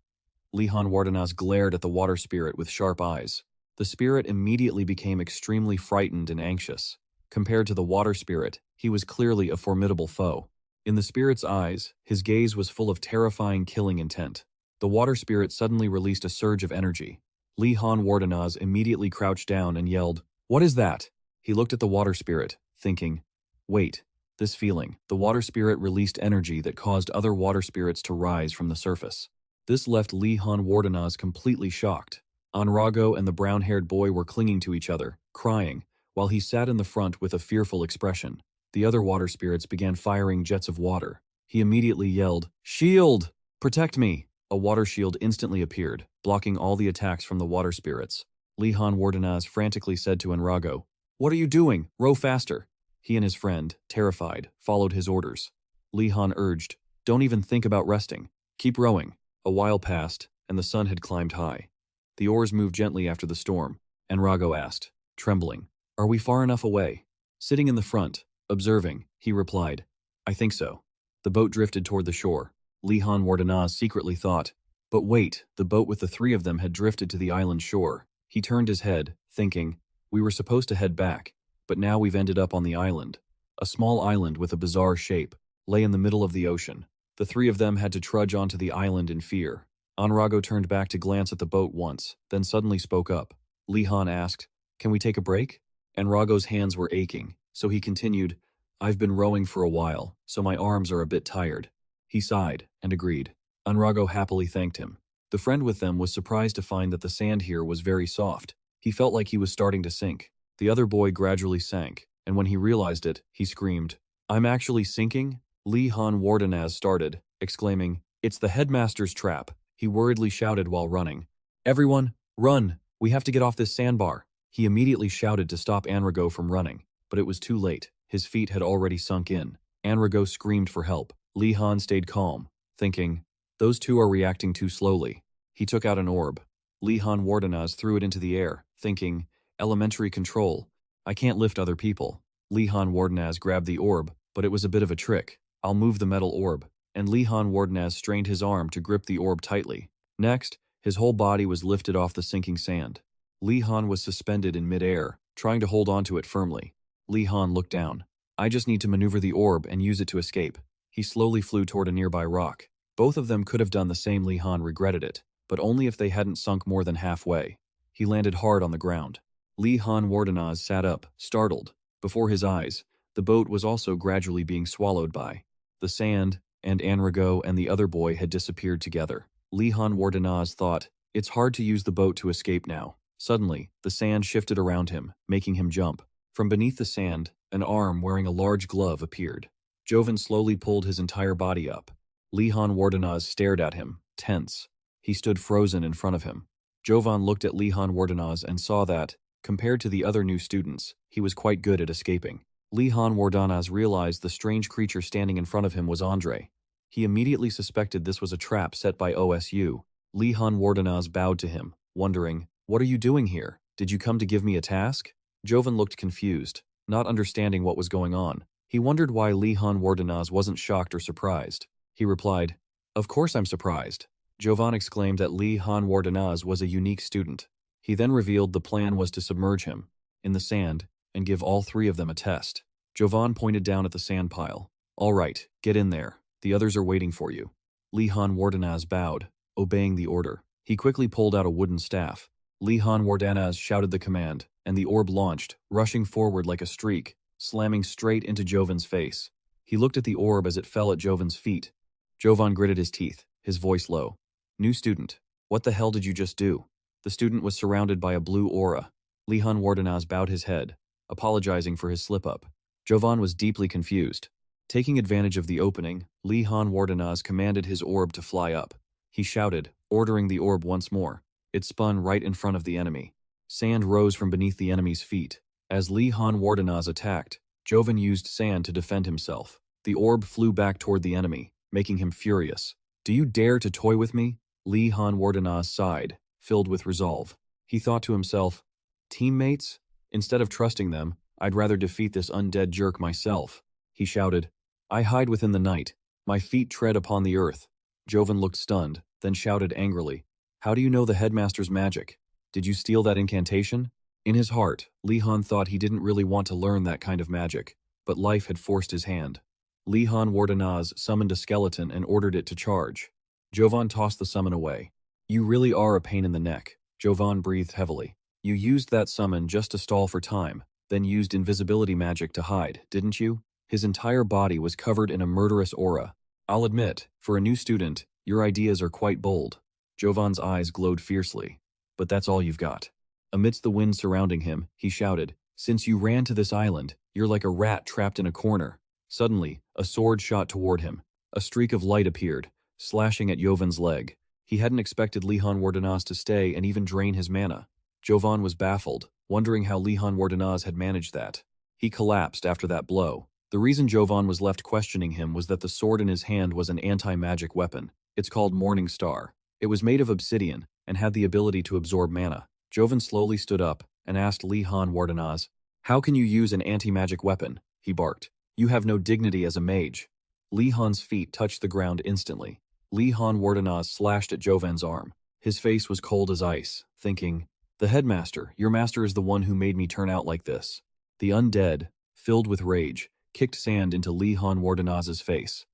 Li-Han Wardenaz glared at the water spirit with sharp eyes. The spirit immediately became extremely frightened and anxious. Compared to the water spirit, he was clearly a formidable foe. In the spirit's eyes, his gaze was full of terrifying killing intent. The water spirit suddenly released a surge of energy. Li-Han Wardenaz immediately crouched down and yelled, "What is that?" He looked at the water spirit, thinking, wait, this feeling. The water spirit released energy that caused other water spirits to rise from the surface. This left Li-Han Wardenaz completely shocked. Enrago and the brown-haired boy were clinging to each other, crying, while he sat in the front with a fearful expression. The other water spirits began firing jets of water. He immediately yelled, "Shield! Protect me!" A water shield instantly appeared, blocking all the attacks from the water spirits. Li-Han Wardenaz frantically said to Enrago, "What are you doing? Row faster!" He and his friend, terrified, followed his orders. Li-Han urged, "Don't even think about resting. Keep rowing." A while passed, and the sun had climbed high. The oars moved gently after the storm. Enrago asked, trembling, "Are we far enough away?" Sitting in the front, observing, he replied, "I think so." The boat drifted toward the shore. Li-Han Wardenaz secretly thought, but wait, the boat with the three of them had drifted to the island shore. He turned his head, thinking, we were supposed to head back, but now we've ended up on the island. A small island with a bizarre shape lay in the middle of the ocean. The three of them had to trudge onto the island in fear. Enrago turned back to glance at the boat once, then suddenly spoke up. Li-Han asked, "Can we take a break?" Enrago's hands were aching, so he continued, "I've been rowing for a while, so my arms are a bit tired." He sighed and agreed. Enrago happily thanked him. The friend with them was surprised to find that the sand here was very soft. He felt like he was starting to sink. The other boy gradually sank, and when he realized it, he screamed, "I'm actually sinking?" Li-Han Wardenaz started, exclaiming, "It's the headmaster's trap." He worriedly shouted while running, "Everyone, run! We have to get off this sandbar." He immediately shouted to stop Enrago from running, but it was too late. His feet had already sunk in. Enrago screamed for help. Li-Han stayed calm, thinking, those two are reacting too slowly. He took out an orb. Li-Han Wardenaz threw it into the air, thinking, elementary control. I can't lift other people. Li-Han Wardenaz grabbed the orb, but it was a bit of a trick. I'll move the metal orb. And Li-Han Wardenaz strained his arm to grip the orb tightly. Next, his whole body was lifted off the sinking sand. Li-Han was suspended in mid-air, trying to hold onto it firmly. Li-Han looked down. I just need to maneuver the orb and use it to escape. He slowly flew toward a nearby rock. Both of them could have done the same. Li-Han regretted it, but only if they hadn't sunk more than halfway. He landed hard on the ground. Li-Han Wardenaz sat up, startled. Before his eyes, the boat was also gradually being swallowed by the sand, and Enrago and the other boy had disappeared together. Li-Han Wardenaz thought, it's hard to use the boat to escape now. Suddenly, the sand shifted around him, making him jump. From beneath the sand, an arm wearing a large glove appeared. Jovan slowly pulled his entire body up. Li-Han Wardenaz stared at him, tense. He stood frozen in front of him. Jovan looked at Li-Han Wardenaz and saw that, compared to the other new students, he was quite good at escaping. Li Han Wardanaz realized the strange creature standing in front of him was Andre. He immediately suspected this was a trap set by OSU. Li Han Wardanaz bowed to him, wondering, "What are you doing here? Did you come to give me a task?" Jovan looked confused, not understanding what was going on. He wondered why Li Han Wardanaz wasn't shocked or surprised. He replied, "Of course I'm surprised." Jovan exclaimed that Li Han Wardanaz was a unique student. He then revealed the plan was to submerge him in the sand and give all three of them a test. Jovan pointed down at the sand pile. "All right, get in there. The others are waiting for you." Li Han Wardanaz bowed, obeying the order. He quickly pulled out a wooden staff. Li Han Wardanaz shouted the command, and the orb launched, rushing forward like a streak, slamming straight into Jovan's face. He looked at the orb as it fell at Jovan's feet. Jovan gritted his teeth, his voice low. "New student, what the hell did you just do?" The student was surrounded by a blue aura. Li Han Wardanaz bowed his head, apologizing for his slip-up. Jovan was deeply confused. Taking advantage of the opening, Li Han Wardanaz commanded his orb to fly up. He shouted, ordering the orb once more. It spun right in front of the enemy. Sand rose from beneath the enemy's feet. As Li Han Wardanaz attacked, Jovan used sand to defend himself. The orb flew back toward the enemy, making him furious. "Do you dare to toy with me?" Li Han Wardanaz sighed, filled with resolve. He thought to himself, "Teammates? Instead of trusting them, I'd rather defeat this undead jerk myself." He shouted, "I hide within the night. My feet tread upon the earth." Jovan looked stunned, then shouted angrily, "How do you know the headmaster's magic? Did you steal that incantation?" In his heart, Li Han thought he didn't really want to learn that kind of magic, but life had forced his hand. Li Han Wardanaz summoned a skeleton and ordered it to charge. Jovan tossed the summon away. "You really are a pain in the neck." Jovan breathed heavily. "You used that summon just to stall for time, then used invisibility magic to hide, didn't you?" His entire body was covered in a murderous aura. "I'll admit, for a new student, your ideas are quite bold." Jovan's eyes glowed fiercely. "But that's all you've got." Amidst the wind surrounding him, he shouted, "Since you ran to this island, you're like a rat trapped in a corner." Suddenly, a sword shot toward him. A streak of light appeared, slashing at Jovan's leg. He hadn't expected Li Han Wardanaz to stay and even drain his mana. Jovan was baffled, wondering how Li Han Wardanaz had managed that. He collapsed after that blow. The reason Jovan was left questioning him was that the sword in his hand was an anti-magic weapon. It's called Morning Star. It was made of obsidian and had the ability to absorb mana. Jovan slowly stood up and asked Li Han Wardanaz, "How can you use an anti-magic weapon?" He barked. "You have no dignity as a mage." Li Han's feet touched the ground instantly. Li Han Wardanaz slashed at Jovan's arm. His face was cold as ice, thinking, "The headmaster, your master is the one who made me turn out like this." The undead, filled with rage, kicked sand into Li Han Wardanaz's face.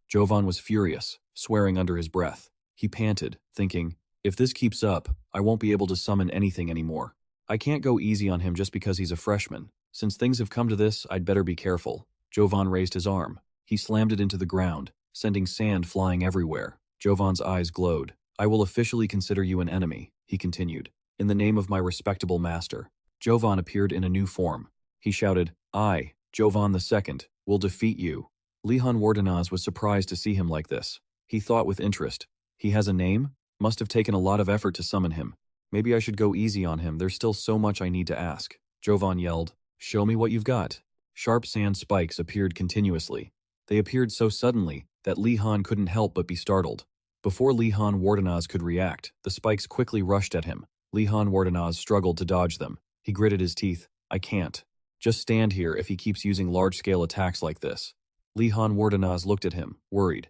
Jovan was furious, swearing under his breath. He panted, thinking, "If this keeps up, I won't be able to summon anything anymore. I can't go easy on him just because he's a freshman. Since things have come to this, I'd better be careful." Jovan raised his arm. He slammed it into the ground, sending sand flying everywhere. Jovan's eyes glowed. "I will officially consider you an enemy," he continued, "in the name of my respectable master." Jovan appeared in a new form. He shouted, "I, Jovan II, will defeat you." Li Han Wardanaz was surprised to see him like this. He thought with interest, "He has a name? Must have taken a lot of effort to summon him. Maybe I should go easy on him, there's still so much I need to ask." Jovan yelled, "Show me what you've got." Sharp sand spikes appeared continuously. They appeared so suddenly that Li Han couldn't help but be startled. Before Li Han Wardanaz could react, the spikes quickly rushed at him. Li Han Wardanaz struggled to dodge them. He gritted his teeth. "I can't. Just stand here if he keeps using large-scale attacks like this." Li Han Wardanaz looked at him, worried.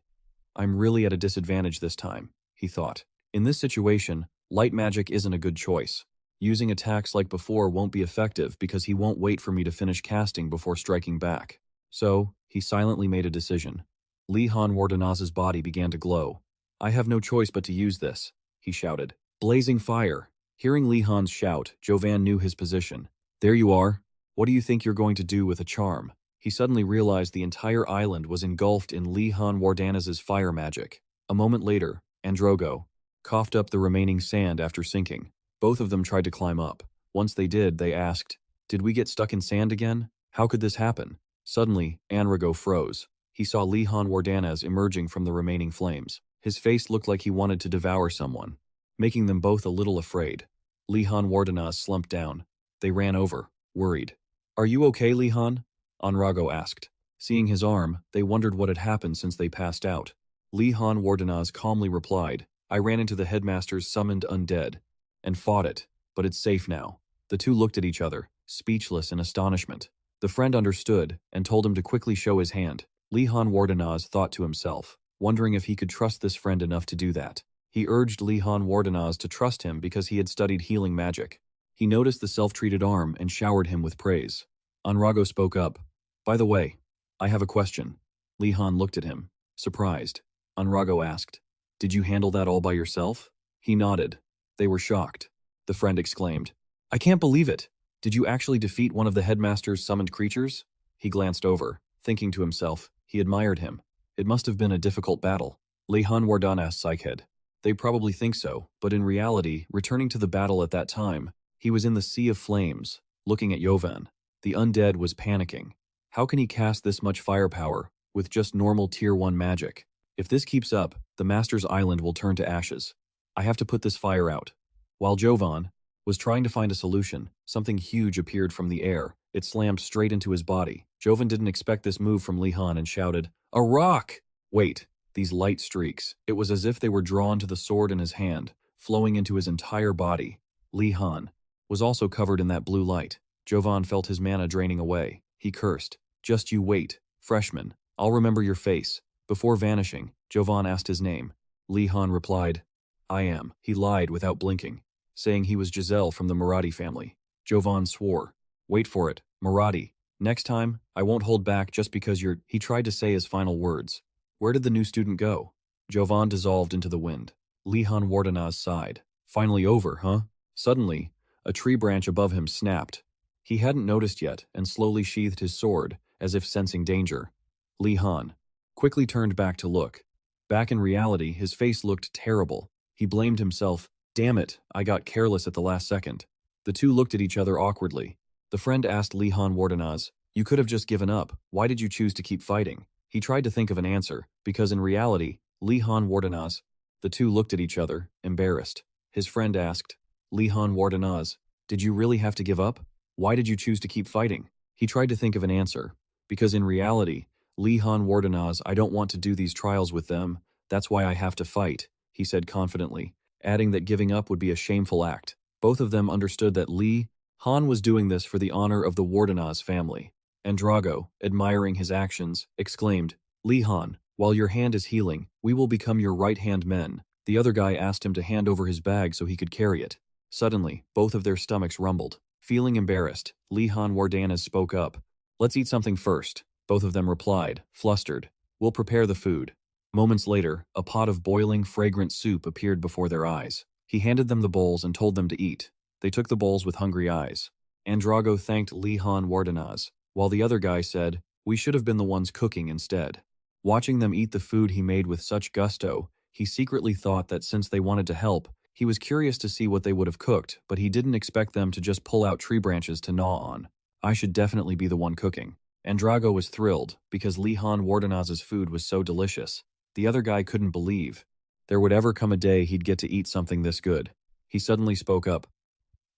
"I'm really at a disadvantage this time," he thought. "In this situation, light magic isn't a good choice. Using attacks like before won't be effective because he won't wait for me to finish casting before striking back." So, he silently made a decision. Li Han Wardanaz's body began to glow. "I have no choice but to use this," he shouted. "Blazing fire!" Hearing Li Han's shout, Jovan knew his position. "There you are. What do you think you're going to do with a charm?" He suddenly realized the entire island was engulfed in Li Han Wardanaz's fire magic. A moment later, Androgo coughed up the remaining sand after sinking. Both of them tried to climb up. Once they did, they asked, "Did we get stuck in sand again? How could this happen?" Suddenly, Androgo froze. He saw Li Han Wardanaz emerging from the remaining flames. His face looked like he wanted to devour someone, making them both a little afraid. Li Han Wardanaz slumped down. They ran over, worried. "Are you okay, Li Han?" Anrago asked. Seeing his arm, they wondered what had happened since they passed out. Li Han Wardenaz calmly replied, I ran into the headmaster's summoned undead and fought it, but it's safe now. The two looked at each other, speechless in astonishment. The friend understood and told him to quickly show his hand. Li Han Wardenaz thought to himself, wondering if he could trust this friend enough to do that. He urged Li Han Wardenaz to trust him because he had studied healing magic. He noticed the self-treated arm and showered him with praise. Anrago spoke up. By the way, I have a question. Li Han looked at him, surprised. Anrago asked, Did you handle that all by yourself? He nodded. They were shocked. The friend exclaimed, I can't believe it. Did you actually defeat one of the headmaster's summoned creatures? He glanced over, thinking to himself. He admired him. It must have been a difficult battle. Li Han Wardenaz Psychead. They probably think so, but in reality, returning to the battle at that time, he was in the sea of flames, looking at Yovan. The undead was panicking. How can he cast this much firepower with just normal Tier 1 magic? If this keeps up, the Master's Island will turn to ashes. I have to put this fire out. While Jovan was trying to find a solution, something huge appeared from the air. It slammed straight into his body. Jovan didn't expect this move from Li Han and shouted, A rock! Wait, these light streaks. It was as if they were drawn to the sword in his hand, flowing into his entire body. Li Han was also covered in that blue light. Jovan felt his mana draining away. He cursed, Just you wait, freshman. I'll remember your face. Before vanishing, Jovan asked his name. Li Han replied, I am. He lied without blinking, saying he was Giselle from the Marathi family. Jovan swore, Wait for it, Marathi. Next time, I won't hold back just because you're… He tried to say his final words. Where did the new student go? Jovan dissolved into the wind. Li Han Wardenaz sighed. Finally over, huh? Suddenly, a tree branch above him snapped. He hadn't noticed yet and slowly sheathed his sword, as if sensing danger. Li Han quickly turned back to look. Back in reality, his face looked terrible. He blamed himself. Damn it, I got careless at the last second. The two looked at each other awkwardly. The friend asked Li Han Wardenaz, You could have just given up. Why did you choose to keep fighting? He tried to think of an answer, because in reality, Li Han Wardenaz. The two looked at each other, embarrassed. His friend asked, Li Han Wardenaz, did you really have to give up? Why did you choose to keep fighting? He tried to think of an answer, because in reality, Li Han Wardenaz, I don't want to do these trials with them. That's why I have to fight, he said confidently, adding that giving up would be a shameful act. Both of them understood that Li Han was doing this for the honor of the Wardenaz family. Andrago, admiring his actions, exclaimed, Li Han, while your hand is healing, we will become your right-hand men. The other guy asked him to hand over his bag so he could carry it. Suddenly, both of their stomachs rumbled. Feeling embarrassed, Li Han Wardenaz spoke up. Let's eat something first. Both of them replied, flustered. We'll prepare the food. Moments later, a pot of boiling, fragrant soup appeared before their eyes. He handed them the bowls and told them to eat. They took the bowls with hungry eyes. Andrago thanked Li Han Wardenaz, while the other guy said, We should have been the ones cooking instead. Watching them eat the food he made with such gusto, he secretly thought that since they wanted to help, he was curious to see what they would have cooked, but he didn't expect them to just pull out tree branches to gnaw on. I should definitely be the one cooking. Andrago was thrilled, because Li Han Wardenaz's food was so delicious. The other guy couldn't believe there would ever come a day he'd get to eat something this good. He suddenly spoke up.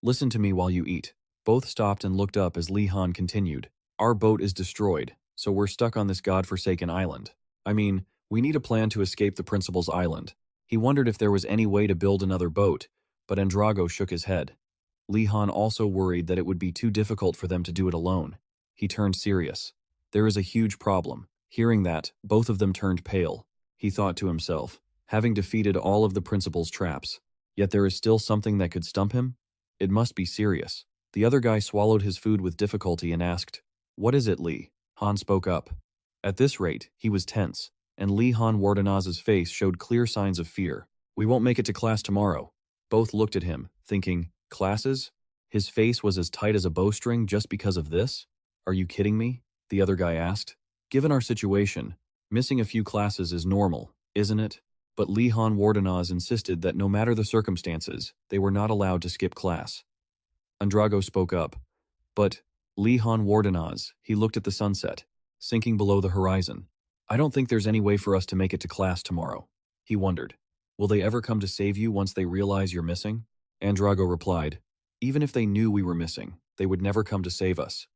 Listen to me while you eat. Both stopped and looked up as Li Han continued. Our boat is destroyed, so we're stuck on this godforsaken island. I mean, we need a plan to escape the principal's island. He wondered if there was any way to build another boat, but Andrago shook his head. Li Han also worried that it would be too difficult for them to do it alone. He turned serious. There is a huge problem. Hearing that, both of them turned pale. He thought to himself, having defeated all of the principal's traps, yet there is still something that could stump him? It must be serious. The other guy swallowed his food with difficulty and asked, What is it, Li? Han spoke up. At this rate, he was tense, and Li Han Wardenaz's face showed clear signs of fear. We won't make it to class tomorrow. Both looked at him, thinking, Classes? His face was as tight as a bowstring just because of this? Are you kidding me? The other guy asked. Given our situation, missing a few classes is normal, isn't it? But Li Han Wardenaz insisted that no matter the circumstances, they were not allowed to skip class. Andrago spoke up. But, Li Han Wardenaz, he looked at the sunset, sinking below the horizon. I don't think there's any way for us to make it to class tomorrow. He wondered. Will they ever come to save you once they realize you're missing? Andrago replied. Even if they knew we were missing, they would never come to save us.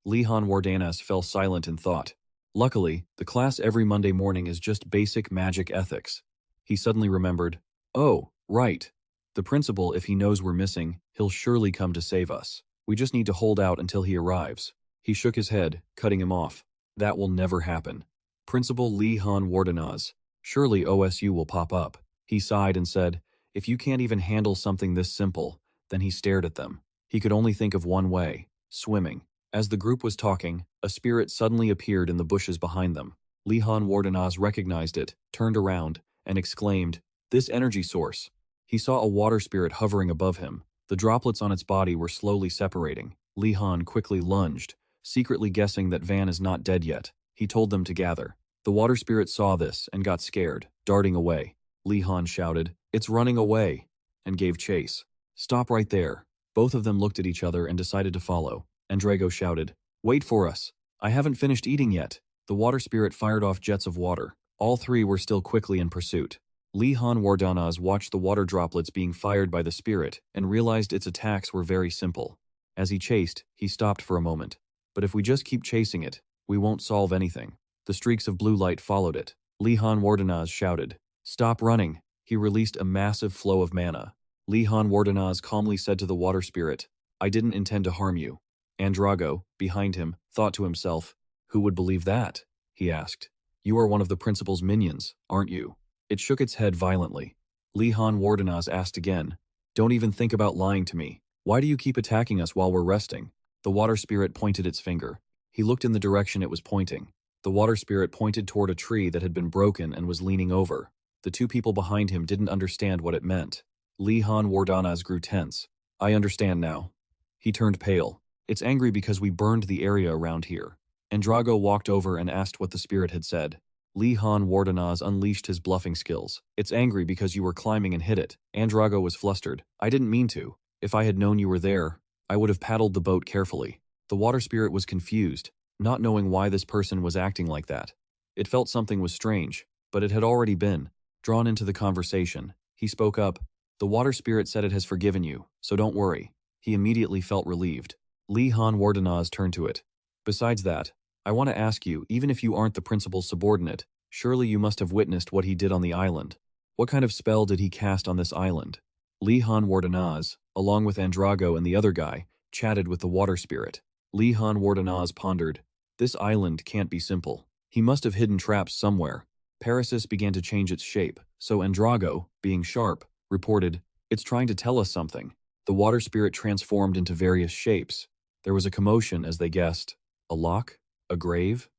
Lihan Wardanas fell silent in thought. Luckily, the class every Monday morning is just basic magic ethics. He suddenly remembered, oh, right. The principal, if he knows we're missing, he'll surely come to save us. We just need to hold out until he arrives. He shook his head, cutting him off. That will never happen. Principal Lihan Wardanas, surely OSU will pop up. He sighed and said, if you can't even handle something this simple, then he stared at them. He could only think of one way, swimming. As the group was talking, a spirit suddenly appeared in the bushes behind them. Lihan Wardanas recognized it, turned around, and exclaimed, this energy source. He saw a water spirit hovering above him. The droplets on its body were slowly separating. Lihan quickly lunged, secretly guessing that Van is not dead yet. He told them to gather. The water spirit saw this and got scared, darting away. Lihan shouted, it's running away, and gave chase. Stop right there. Both of them looked at each other and decided to follow. Andrego shouted, wait for us. I haven't finished eating yet. The water spirit fired off jets of water. All three were still quickly in pursuit. Lihan Wardanas watched the water droplets being fired by the spirit and realized its attacks were very simple. As he chased, he stopped for a moment. But if we just keep chasing it, we won't solve anything. The streaks of blue light followed it. Lihan Wardanas shouted, stop running. He released a massive flow of mana. Lihan Wardanas calmly said to the water spirit, I didn't intend to harm you. Andrago, behind him, thought to himself, who would believe that? He asked. You are one of the principal's minions, aren't you? It shook its head violently. Lihan Wardanas asked again, don't even think about lying to me. Why do you keep attacking us while we're resting? The water spirit pointed its finger. He looked in the direction it was pointing. The water spirit pointed toward a tree that had been broken and was leaning over. The two people behind him didn't understand what it meant. Lihan Wardanas grew tense. I understand now. He turned pale. It's angry because we burned the area around here. Andrago walked over and asked what the spirit had said. Lihan Wardanas unleashed his bluffing skills. It's angry because you were climbing and hit it. Andrago was flustered. I didn't mean to. If I had known you were there, I would have paddled the boat carefully. The water spirit was confused, not knowing why this person was acting like that. It felt something was strange, but it had already been. Drawn into the conversation, he spoke up. The water spirit said it has forgiven you, so don't worry. He immediately felt relieved. Lihan Wardanas turned to it. Besides that, I want to ask you, even if you aren't the principal's subordinate, surely you must have witnessed what he did on the island. What kind of spell did he cast on this island? Lihan Wardanas, along with Andrago and the other guy, chatted with the water spirit. Lihan Wardanas pondered. This island can't be simple. He must have hidden traps somewhere. Parasis began to change its shape, so Andrago, being sharp, reported, it's trying to tell us something. The water spirit transformed into various shapes. There was a commotion as they guessed. A lock? A grave?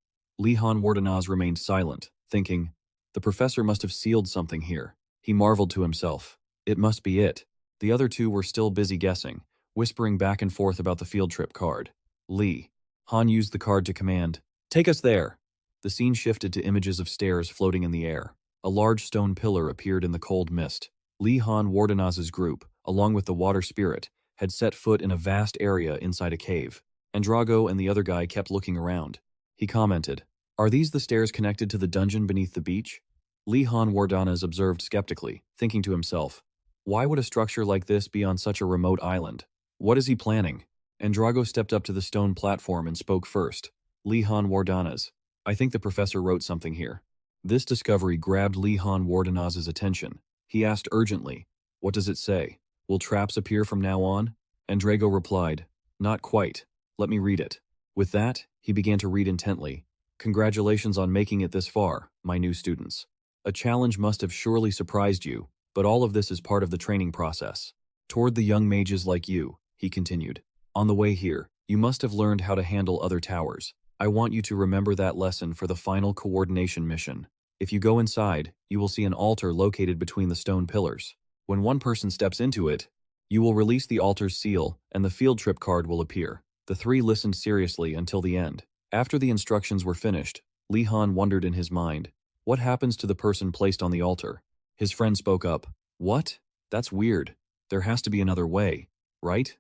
Lihan Wardanas remained silent, thinking, the professor must have sealed something here. He marveled to himself. It must be it. The other two were still busy guessing, whispering back and forth about the field trip card. Han used the card to command, take us there. The scene shifted to images of stairs floating in the air. A large stone pillar appeared in the cold mist. Lihan Wardanas's group, along with the water spirit, had set foot in a vast area inside a cave. Andrago and the other guy kept looking around. He commented, are these the stairs connected to the dungeon beneath the beach? Lihan Wardanas observed skeptically, thinking to himself, why would a structure like this be on such a remote island? What is he planning? Andrago stepped up to the stone platform and spoke first. Lihan Wardanas, I think the professor wrote something here. This discovery grabbed Lihan Wardanas's attention. He asked urgently, what does it say? Will traps appear from now on? Andrago replied, not quite. Let me read it. With that, he began to read intently. Congratulations on making it this far, my new students. A challenge must have surely surprised you, but all of this is part of the training process. Toward the young mages like you, he continued. On the way here, you must have learned how to handle other towers. I want you to remember that lesson for the final coordination mission. If you go inside, you will see an altar located between the stone pillars. When one person steps into it, you will release the altar's seal and the field trip card will appear. The three listened seriously until the end. After the instructions were finished, Lihan wondered in his mind, what happens to the person placed on the altar? His friend spoke up, what? That's weird. There has to be another way, right?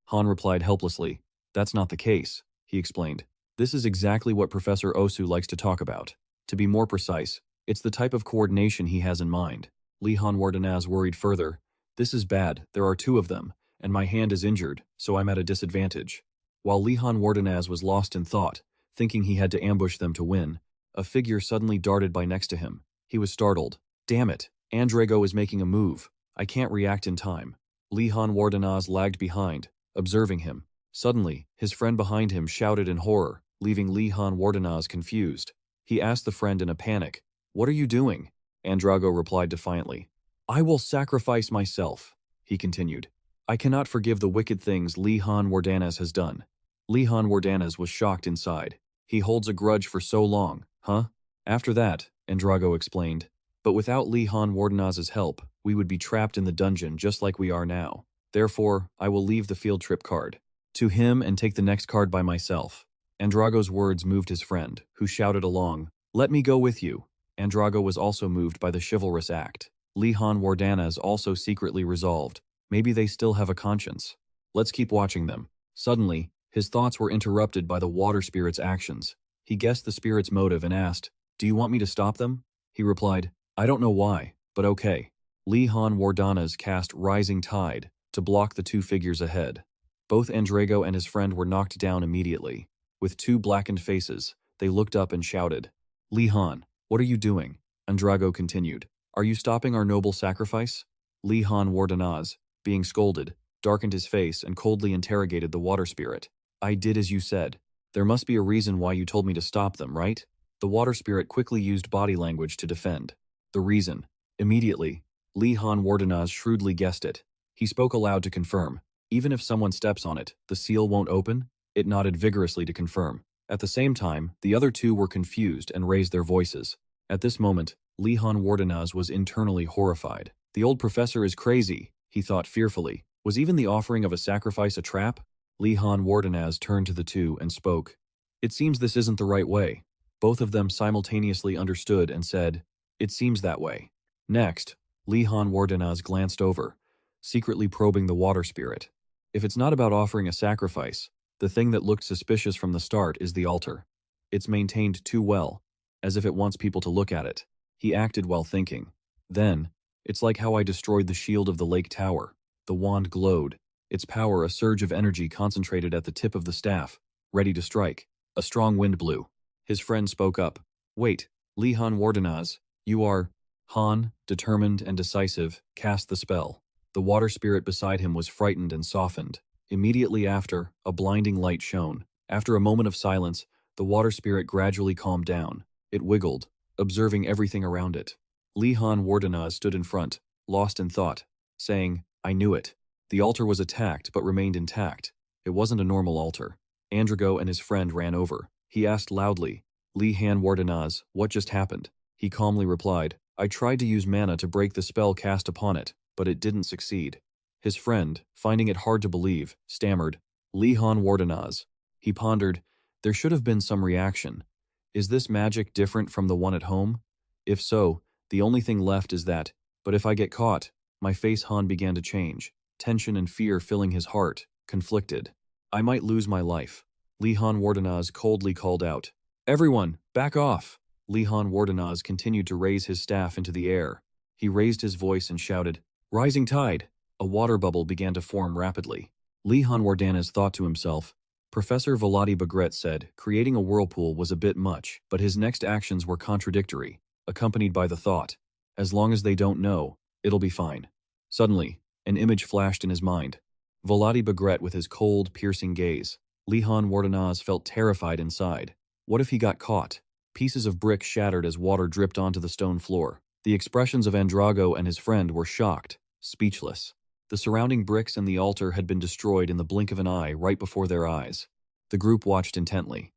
Han replied helplessly, that's not the case, he explained. This is exactly what Professor Osu likes to talk about. To be more precise, it's the type of coordination he has in mind. Lihan Wardanaz worried further, this is bad, there are two of them, and my hand is injured, so I'm at a disadvantage. While Lihan Wardenaz was lost in thought, thinking he had to ambush them to win, a figure suddenly darted by next to him. He was startled. Damn it, Andrego is making a move. I can't react in time. Lihan Wardenaz lagged behind, observing him. Suddenly, his friend behind him shouted in horror, leaving Lihan Wardenaz confused. He asked the friend in a panic, "What are you doing?" Andrago replied defiantly, "I will sacrifice myself," he continued. "I cannot forgive the wicked things Lihan Wardanaz has done." Lihan Wardanaz was shocked inside. He holds a grudge for so long, huh? After that, Andrago explained, but without Lihan Wardanaz's help, we would be trapped in the dungeon just like we are now. Therefore, I will leave the field trip card to him and take the next card by myself. Andrago's words moved his friend, who shouted along, "Let me go with you." Andrago was also moved by the chivalrous act. Lihan Wardanaz also secretly resolved, maybe they still have a conscience. Let's keep watching them. Suddenly, his thoughts were interrupted by the water spirit's actions. He guessed the spirit's motive and asked, "Do you want me to stop them?" He replied, "I don't know why, but okay." Lihan Wardanaz cast Rising Tide to block the two figures ahead. Both Andrego and his friend were knocked down immediately. With two blackened faces, they looked up and shouted, "Lihan, what are you doing?" Andrago continued, "Are you stopping our noble sacrifice?" Lihan Wardanaz, being scolded, darkened his face and coldly interrogated the water spirit. "I did as you said. There must be a reason why you told me to stop them, right?" The water spirit quickly used body language to defend. The reason. Immediately, Lihan Wardanaz shrewdly guessed it. He spoke aloud to confirm. "Even if someone steps on it, the seal won't open?" It nodded vigorously to confirm. At the same time, the other two were confused and raised their voices. At this moment, Lihan Wardanaz was internally horrified. The old professor is crazy, he thought fearfully. Was even the offering of a sacrifice a trap? Lihan Wardanaz turned to the two and spoke. "It seems this isn't the right way." Both of them simultaneously understood and said, "It seems that way." Next, Lihan Wardanaz glanced over, secretly probing the water spirit. If it's not about offering a sacrifice, the thing that looked suspicious from the start is the altar. It's maintained too well, as if it wants people to look at it. He acted while thinking. Then, it's like how I destroyed the shield of the lake tower. The wand glowed, its power a surge of energy concentrated at the tip of the staff, ready to strike. A strong wind blew. His friend spoke up. "Wait, Lihan Wardanaz, you are..." Han, determined and decisive, cast the spell. The water spirit beside him was frightened and softened. Immediately after, a blinding light shone. After a moment of silence, the water spirit gradually calmed down. It wiggled, observing everything around it. Lihan Wardanaz stood in front, lost in thought, saying, "I knew it." The altar was attacked but remained intact. It wasn't a normal altar. Andrego and his friend ran over. He asked loudly, "Lihan Wardanaz, what just happened?" He calmly replied, "I tried to use mana to break the spell cast upon it, but it didn't succeed." His friend, finding it hard to believe, stammered, "Lihan Wardanaz." He pondered, there should have been some reaction. Is this magic different from the one at home? If so, the only thing left is that, but if I get caught, my face. Han began to change, tension and fear filling his heart, conflicted. I might lose my life. Lihan Wardanaz coldly called out, "Everyone, back off!" Lihan Wardanaz continued to raise his staff into the air. He raised his voice and shouted, "Rising tide!" A water bubble began to form rapidly. Lihan Wardanaz thought to himself. Professor Vladi Bagret said creating a whirlpool was a bit much, but his next actions were contradictory, accompanied by the thought, as long as they don't know, it'll be fine. Suddenly, an image flashed in his mind. Vladi Bagret with his cold, piercing gaze. Lihan Wardanaz felt terrified inside. What if he got caught? Pieces of brick shattered as water dripped onto the stone floor. The expressions of Andrago and his friend were shocked, speechless. The surrounding bricks and the altar had been destroyed in the blink of an eye right before their eyes. The group watched intently.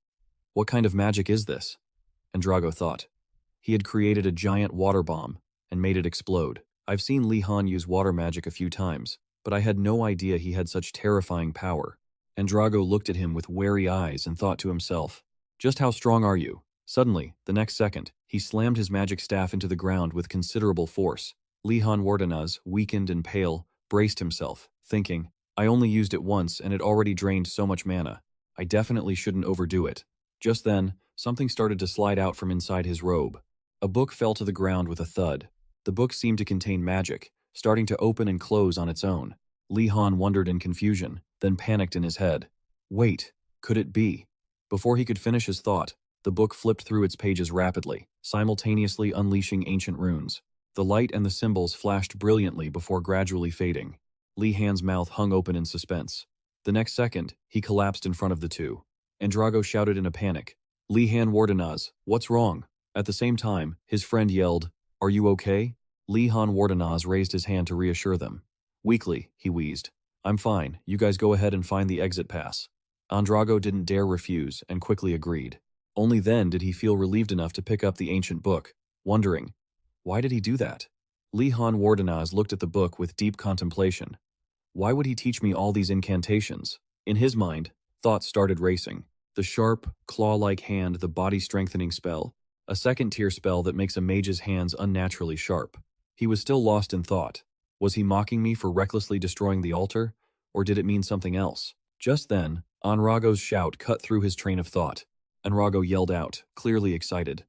What kind of magic is this? Andrago thought. He had created a giant water bomb and made it explode. I've seen Lihan use water magic a few times, but I had no idea he had such terrifying power. Andrago looked at him with wary eyes and thought to himself, just how strong are you? Suddenly, the next second, he slammed his magic staff into the ground with considerable force. Lihan Wardanaz, weakened and pale, braced himself, thinking, I only used it once and it already drained so much mana. I definitely shouldn't overdo it. Just then, something started to slide out from inside his robe. A book fell to the ground with a thud. The book seemed to contain magic, starting to open and close on its own. Lihan wondered in confusion, then panicked in his head. Wait, Could it be? Before he could finish his thought, the book flipped through its pages rapidly, simultaneously unleashing ancient runes. The light and the symbols flashed brilliantly before gradually fading. Li Han's mouth hung open in suspense. The next second, he collapsed in front of the two. Andrago shouted in a panic, "Li Han Wardenaz, what's wrong?" At the same time, his friend yelled, "Are you okay?" Li Han Wardenaz raised his hand to reassure them. Weakly, he wheezed, "I'm fine, you guys go ahead and find the exit pass." Andrago didn't dare refuse and quickly agreed. Only then did he feel relieved enough to pick up the ancient book, wondering, why did he do that? Li Han Wardenaz looked at the book with deep contemplation. Why would he teach me all these incantations? In his mind, thoughts started racing. The sharp, claw-like hand, the body-strengthening spell, a second-tier spell that makes a mage's hands unnaturally sharp. He was still lost in thought. Was he mocking me for recklessly destroying the altar, or did it mean something else? Just then, Anrago's shout cut through his train of thought. Anrago yelled out, clearly excited.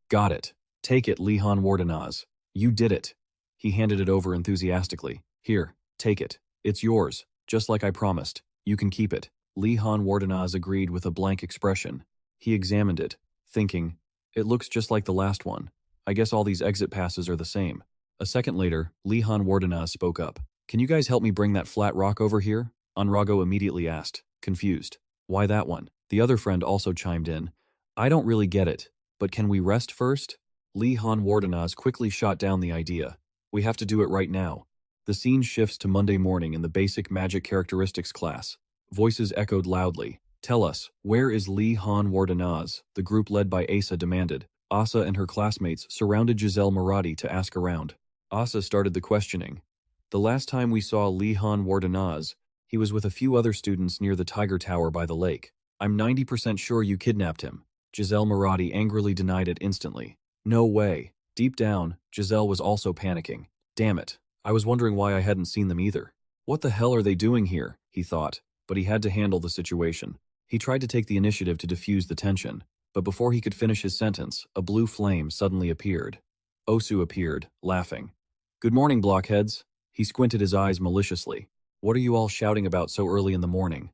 "Got it. Take it, Li Han Wardenaz. You did it." He handed it over enthusiastically. "Here, take it. It's yours, just like I promised. You can keep it." Li Han Wardenaz agreed with a blank expression. He examined it, thinking, "It looks just like the last one. I guess all these exit passes are the same." A second later, Li Han Wardenaz spoke up. "Can you guys help me bring that flat rock over here?" Anrago immediately asked, confused. "Why that one?" The other friend also chimed in. "I don't really get it, but can we rest first?" Li Han Wardenaz quickly shot down the idea. "We have to do it right now." The scene shifts to Monday morning in the basic magic characteristics class. Voices echoed loudly. "Tell us, where is Li Han Wardenaz?" The group led by Asa demanded. Asa and her classmates surrounded Giselle Maradi to ask around. Asa started the questioning. "The last time we saw Li Han Wardenaz, he was with a few other students near the Tiger Tower by the lake. I'm 90% sure you kidnapped him." Giselle Maradi angrily denied it instantly. "No way." Deep down, Giselle was also panicking. "Damn it. I was wondering why I hadn't seen them either. What the hell are they doing here?" he thought, but he had to handle the situation. He tried to take the initiative to diffuse the tension, but before he could finish his sentence, a blue flame suddenly appeared. Osu appeared, laughing. "Good morning, blockheads." He squinted his eyes maliciously. "What are you all shouting about so early in the morning?"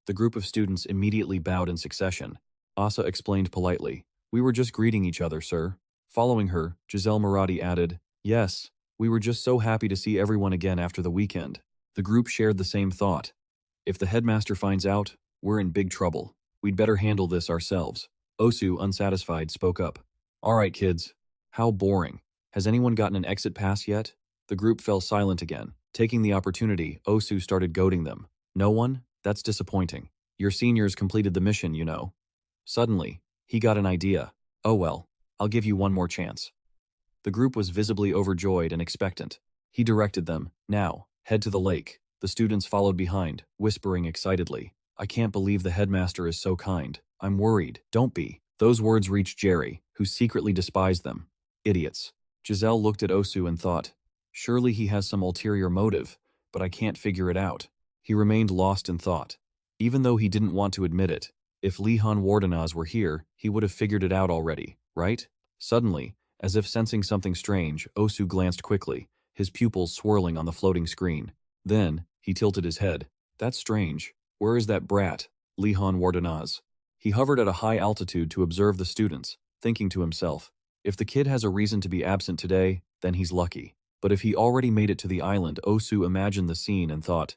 The group of students immediately bowed in succession. Asa explained politely, "We were just greeting each other, sir." Following her, Giselle Maradi added, "Yes, we were just so happy to see everyone again after the weekend." The group shared the same thought. "If the headmaster finds out, we're in big trouble. We'd better handle this ourselves." Osu, unsatisfied, spoke up. "All right, kids. How boring. Has anyone gotten an exit pass yet?" The group fell silent again. Taking the opportunity, Osu started goading them. "No one? That's disappointing. Your seniors completed the mission, you know." Suddenly, he got an idea. "Oh well, I'll give you one more chance." The group was visibly overjoyed and expectant. He directed them, "Now, head to the lake." The students followed behind, whispering excitedly, "I can't believe the headmaster is so kind. I'm worried." "Don't be." Those words reached Jerry, who secretly despised them. "Idiots." Giselle looked at Osu and thought, "Surely he has some ulterior motive, but I can't figure it out." He remained lost in thought. Even though he didn't want to admit it, if Li Han Wardenaz were here, he would have figured it out already, right? Suddenly, as if sensing something strange, Osu glanced quickly, his pupils swirling on the floating screen. Then, he tilted his head. "That's strange. Where is that brat, Li Han Wardenaz?" He hovered at a high altitude to observe the students, thinking to himself, if the kid has a reason to be absent today, then he's lucky. But if he already made it to the island, Osu imagined the scene and thought,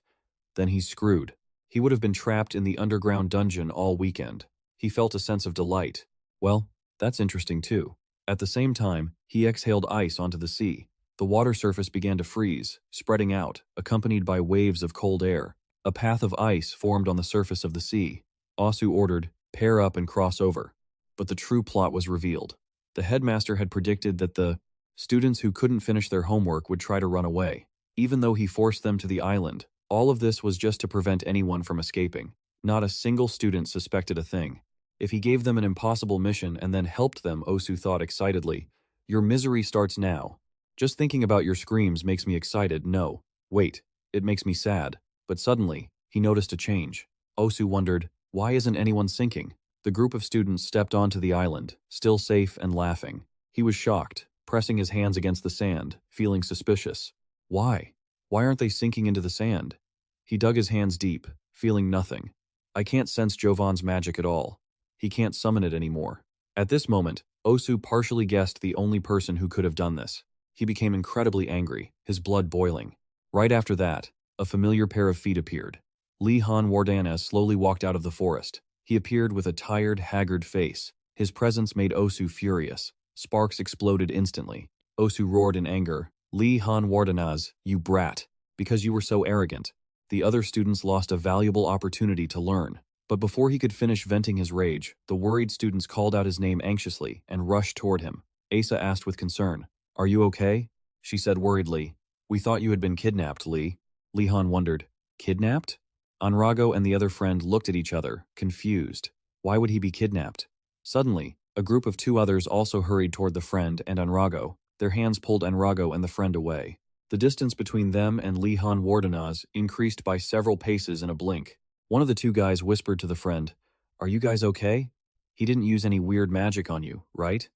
then he's screwed. He would have been trapped in the underground dungeon all weekend. He felt a sense of delight. Well, that's interesting too. At the same time, he exhaled ice onto the sea. The water surface began to freeze, spreading out, accompanied by waves of cold air. A path of ice formed on the surface of the sea. Osu ordered, "Pair up and cross over." But the true plot was revealed. The headmaster had predicted that the students who couldn't finish their homework would try to run away. Even though he forced them to the island, all of this was just to prevent anyone from escaping. Not a single student suspected a thing. If he gave them an impossible mission and then helped them, Osu thought excitedly, "Your misery starts now. Just thinking about your screams makes me excited. No, wait, it makes me sad." But suddenly, he noticed a change. Osu wondered, why isn't anyone sinking? The group of students stepped onto the island, still safe and laughing. He was shocked, pressing his hands against the sand, feeling suspicious. Why? Why aren't they sinking into the sand? He dug his hands deep, feeling nothing. I can't sense Jovan's magic at all. He can't summon it anymore. At this moment, Osu partially guessed the only person who could have done this. He became incredibly angry, his blood boiling. Right after that, a familiar pair of feet appeared. Li Han Wardanaz slowly walked out of the forest. He appeared with a tired, haggard face. His presence made Osu furious. Sparks exploded instantly. Osu roared in anger, "Li Han Wardanaz, you brat! Because you were so arrogant." The other students lost a valuable opportunity to learn. But before he could finish venting his rage, the worried students called out his name anxiously and rushed toward him. Asa asked with concern, "Are you okay?" She said worriedly, "We thought you had been kidnapped, Li." Li Han wondered, "Kidnapped?" Anrago and the other friend looked at each other, confused. Why would he be kidnapped? Suddenly, a group of two others also hurried toward the friend and Anrago. Their hands pulled Anrago and the friend away. The distance between them and Li Han Wardanaz increased by several paces in a blink. One of the two guys whispered to the friend, "Are you guys okay? He didn't use any weird magic on you, right?"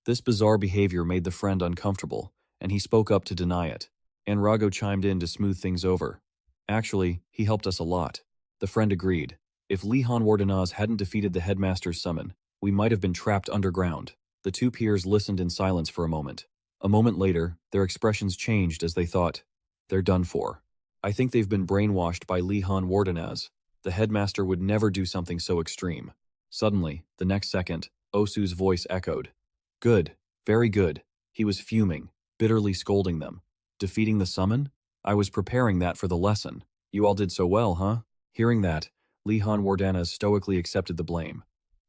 This bizarre behavior made the friend uncomfortable, and he spoke up to deny it. Anrago chimed in to smooth things over. "Actually, he helped us a lot." The friend agreed. If Li Han Wardanaz hadn't defeated the headmaster's summon, we might have been trapped underground. The two peers listened in silence for a moment. A moment later, their expressions changed as they thought, "They're done for. I think they've been brainwashed by Li Han Wardanaz. The headmaster would never do something so extreme." Suddenly, the next second, Osu's voice echoed. "Good, very good." He was fuming, bitterly scolding them. "Defeating the summon? I was preparing that for the lesson. You all did so well, huh?" Hearing that, Li Han Wardanaz stoically accepted the blame.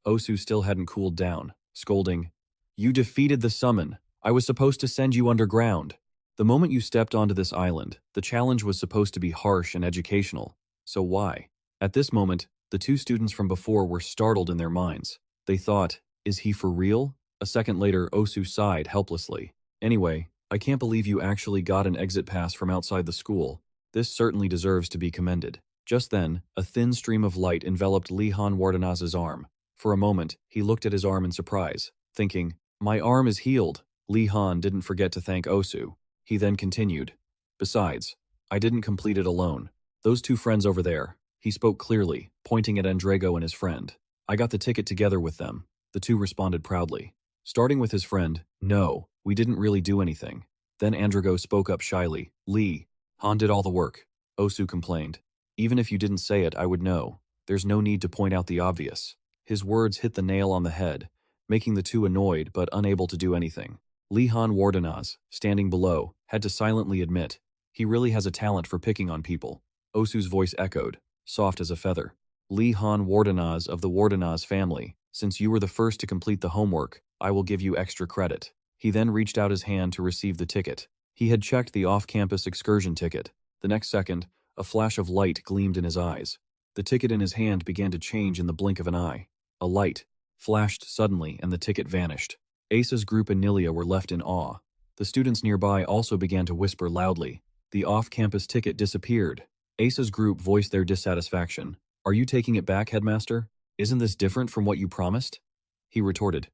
Osu still hadn't cooled down, scolding, "You defeated the summon. I was supposed to send you underground. The moment you stepped onto this island, the challenge was supposed to be harsh and educational. So why?" At this moment, the two students from before were startled in their minds. They thought, "Is he for real?" A second later, Osu sighed helplessly. "Anyway, I can't believe you actually got an exit pass from outside the school. This certainly deserves to be commended." Just then, a thin stream of light enveloped Li Han Wardanaz's arm. For a moment, he looked at his arm in surprise, thinking, "My arm is healed." Li Han didn't forget to thank Osu. He then continued, "Besides, I didn't complete it alone. Those two friends over there." He spoke clearly, pointing at Andrego and his friend. "I got the ticket together with them." The two responded proudly. Starting with his friend, "No, we didn't really do anything." Then Andrego spoke up shyly, "Li Han did all the work." Osu complained, "Even if you didn't say it, I would know. There's no need to point out the obvious." His words hit the nail on the head, making the two annoyed but unable to do anything. Li Han Wardanaz, standing below, had to silently admit, he really has a talent for picking on people. Osu's voice echoed, soft as a feather. "Li Han Wardanaz of the Wardanaz family, since you were the first to complete the homework, I will give you extra credit." He then reached out his hand to receive the ticket. He had checked the off-campus excursion ticket. The next second, a flash of light gleamed in his eyes. The ticket in his hand began to change in the blink of an eye. A light flashed suddenly and the ticket vanished. Asa's group and Nilia were left in awe. The students nearby also began to whisper loudly. The off-campus ticket disappeared. Asa's group voiced their dissatisfaction. "Are you taking it back, headmaster? Isn't this different from what you promised?" He retorted,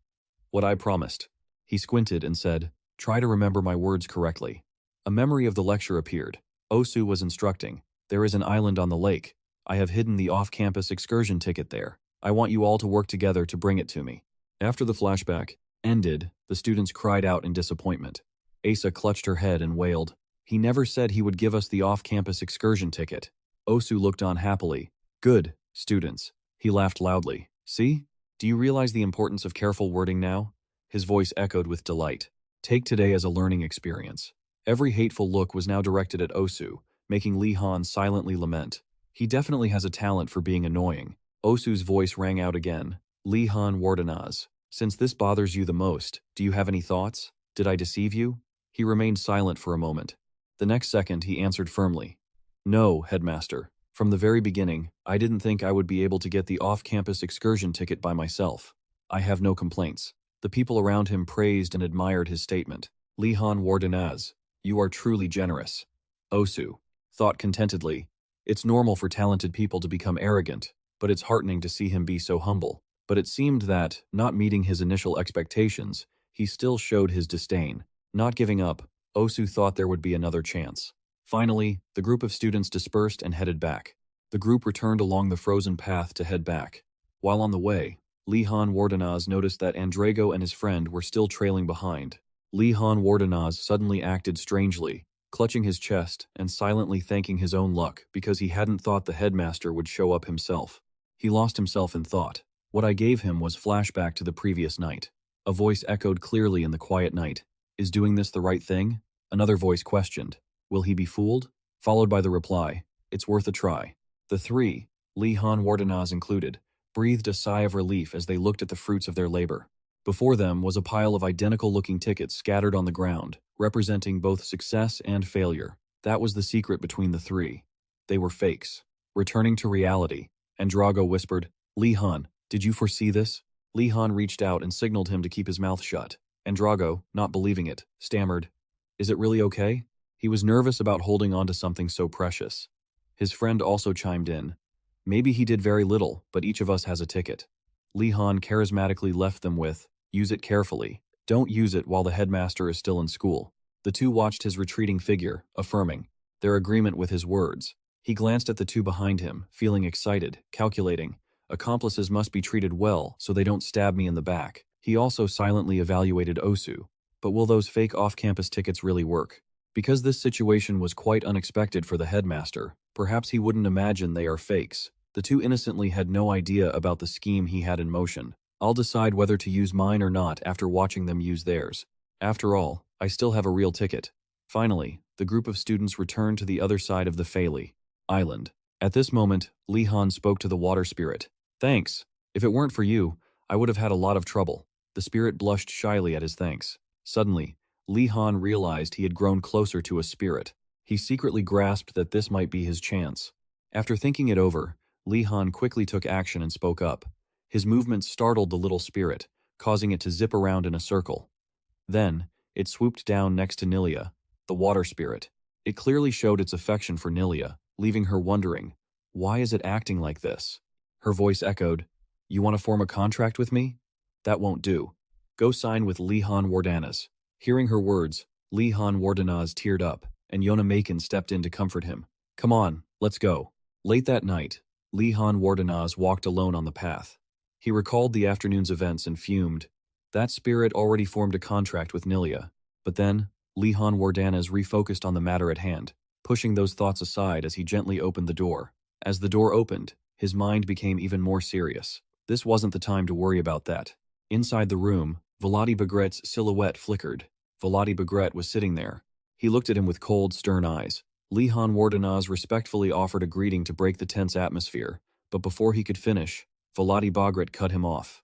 "What I promised." He squinted and said, "Try to remember my words correctly." A memory of the lecture appeared. Osu was instructing, "There is an island on the lake. I have hidden the off-campus excursion ticket there. I want you all to work together to bring it to me." After the flashback ended, the students cried out in disappointment. Asa clutched her head and wailed, "He never said he would give us the off-campus excursion ticket." Osu looked on happily. "Good, students." He laughed loudly. "See? Do you realize the importance of careful wording now?" His voice echoed with delight. "Take today as a learning experience." Every hateful look was now directed at Osu, making Li Han silently lament. He definitely has a talent for being annoying. Osu's voice rang out again. "Li Han Wardanaz, since this bothers you the most, do you have any thoughts? Did I deceive you?" He remained silent for a moment. The next second, he answered firmly, "No, headmaster. From the very beginning, I didn't think I would be able to get the off-campus excursion ticket by myself. I have no complaints." The people around him praised and admired his statement. "Li Han Wardanaz, you are truly generous." Osu thought contentedly, "It's normal for talented people to become arrogant, but it's heartening to see him be so humble." But it seemed that, not meeting his initial expectations, he still showed his disdain. Not giving up, Osu thought there would be another chance. Finally, the group of students dispersed and headed back. The group returned along the frozen path to head back. While on the way, Lihan Wardenaz noticed that Andrago and his friend were still trailing behind. Lihan Wardenaz suddenly acted strangely, clutching his chest and silently thanking his own luck because he hadn't thought the headmaster would show up himself. He lost himself in thought. What I gave him was flashback to the previous night. A voice echoed clearly in the quiet night. Is doing this the right thing? Another voice questioned. Will he be fooled? Followed by the reply. It's worth a try. The three, Lihan Wardenaz included, breathed a sigh of relief as they looked at the fruits of their labor. Before them was a pile of identical-looking tickets scattered on the ground, representing both success and failure. That was the secret between the three. They were fakes. Returning to reality, Andrago whispered, Lihan, did you foresee this? Lihan reached out and signaled him to keep his mouth shut. Andrago, not believing it, stammered, Is it really okay? He was nervous about holding on to something so precious. His friend also chimed in. Maybe he did very little, but each of us has a ticket. Lihan charismatically left them with, use it carefully. Don't use it while the headmaster is still in school. The two watched his retreating figure, affirming their agreement with his words. He glanced at the two behind him, feeling excited, calculating, accomplices must be treated well so they don't stab me in the back. He also silently evaluated Osu. But will those fake off-campus tickets really work? Because this situation was quite unexpected for the headmaster, perhaps he wouldn't imagine they are fakes. The two innocently had no idea about the scheme he had in motion. I'll decide whether to use mine or not after watching them use theirs. After all, I still have a real ticket. Finally, the group of students returned to the other side of the Faili Island. At this moment, Lihan spoke to the water spirit. Thanks. If it weren't for you, I would have had a lot of trouble. The spirit blushed shyly at his thanks. Suddenly, Lihan realized he had grown closer to a spirit. He secretly grasped that this might be his chance. After thinking it over, Lihan quickly took action and spoke up. His movements startled the little spirit, causing it to zip around in a circle. Then, it swooped down next to Nilia, the water spirit. It clearly showed its affection for Nilia, leaving her wondering, why is it acting like this? Her voice echoed, You want to form a contract with me? That won't do. Go sign with Lihan Wardenaz. Hearing her words, Lihan Wardenaz teared up, and Yona Macon stepped in to comfort him. Come on, let's go. Late that night, Lihan Wardenaz walked alone on the path. He recalled the afternoon's events and fumed. That spirit already formed a contract with Nilia. But then, Lihan Wardenaz refocused on the matter at hand, pushing those thoughts aside as he gently opened the door. As the door opened, his mind became even more serious. This wasn't the time to worry about that. Inside the room, Vladi Bagret's silhouette flickered. Vladi Bagret was sitting there. He looked at him with cold, stern eyes. Lihan Wardenaz respectfully offered a greeting to break the tense atmosphere, but before he could finish, Vladi Bagret cut him off.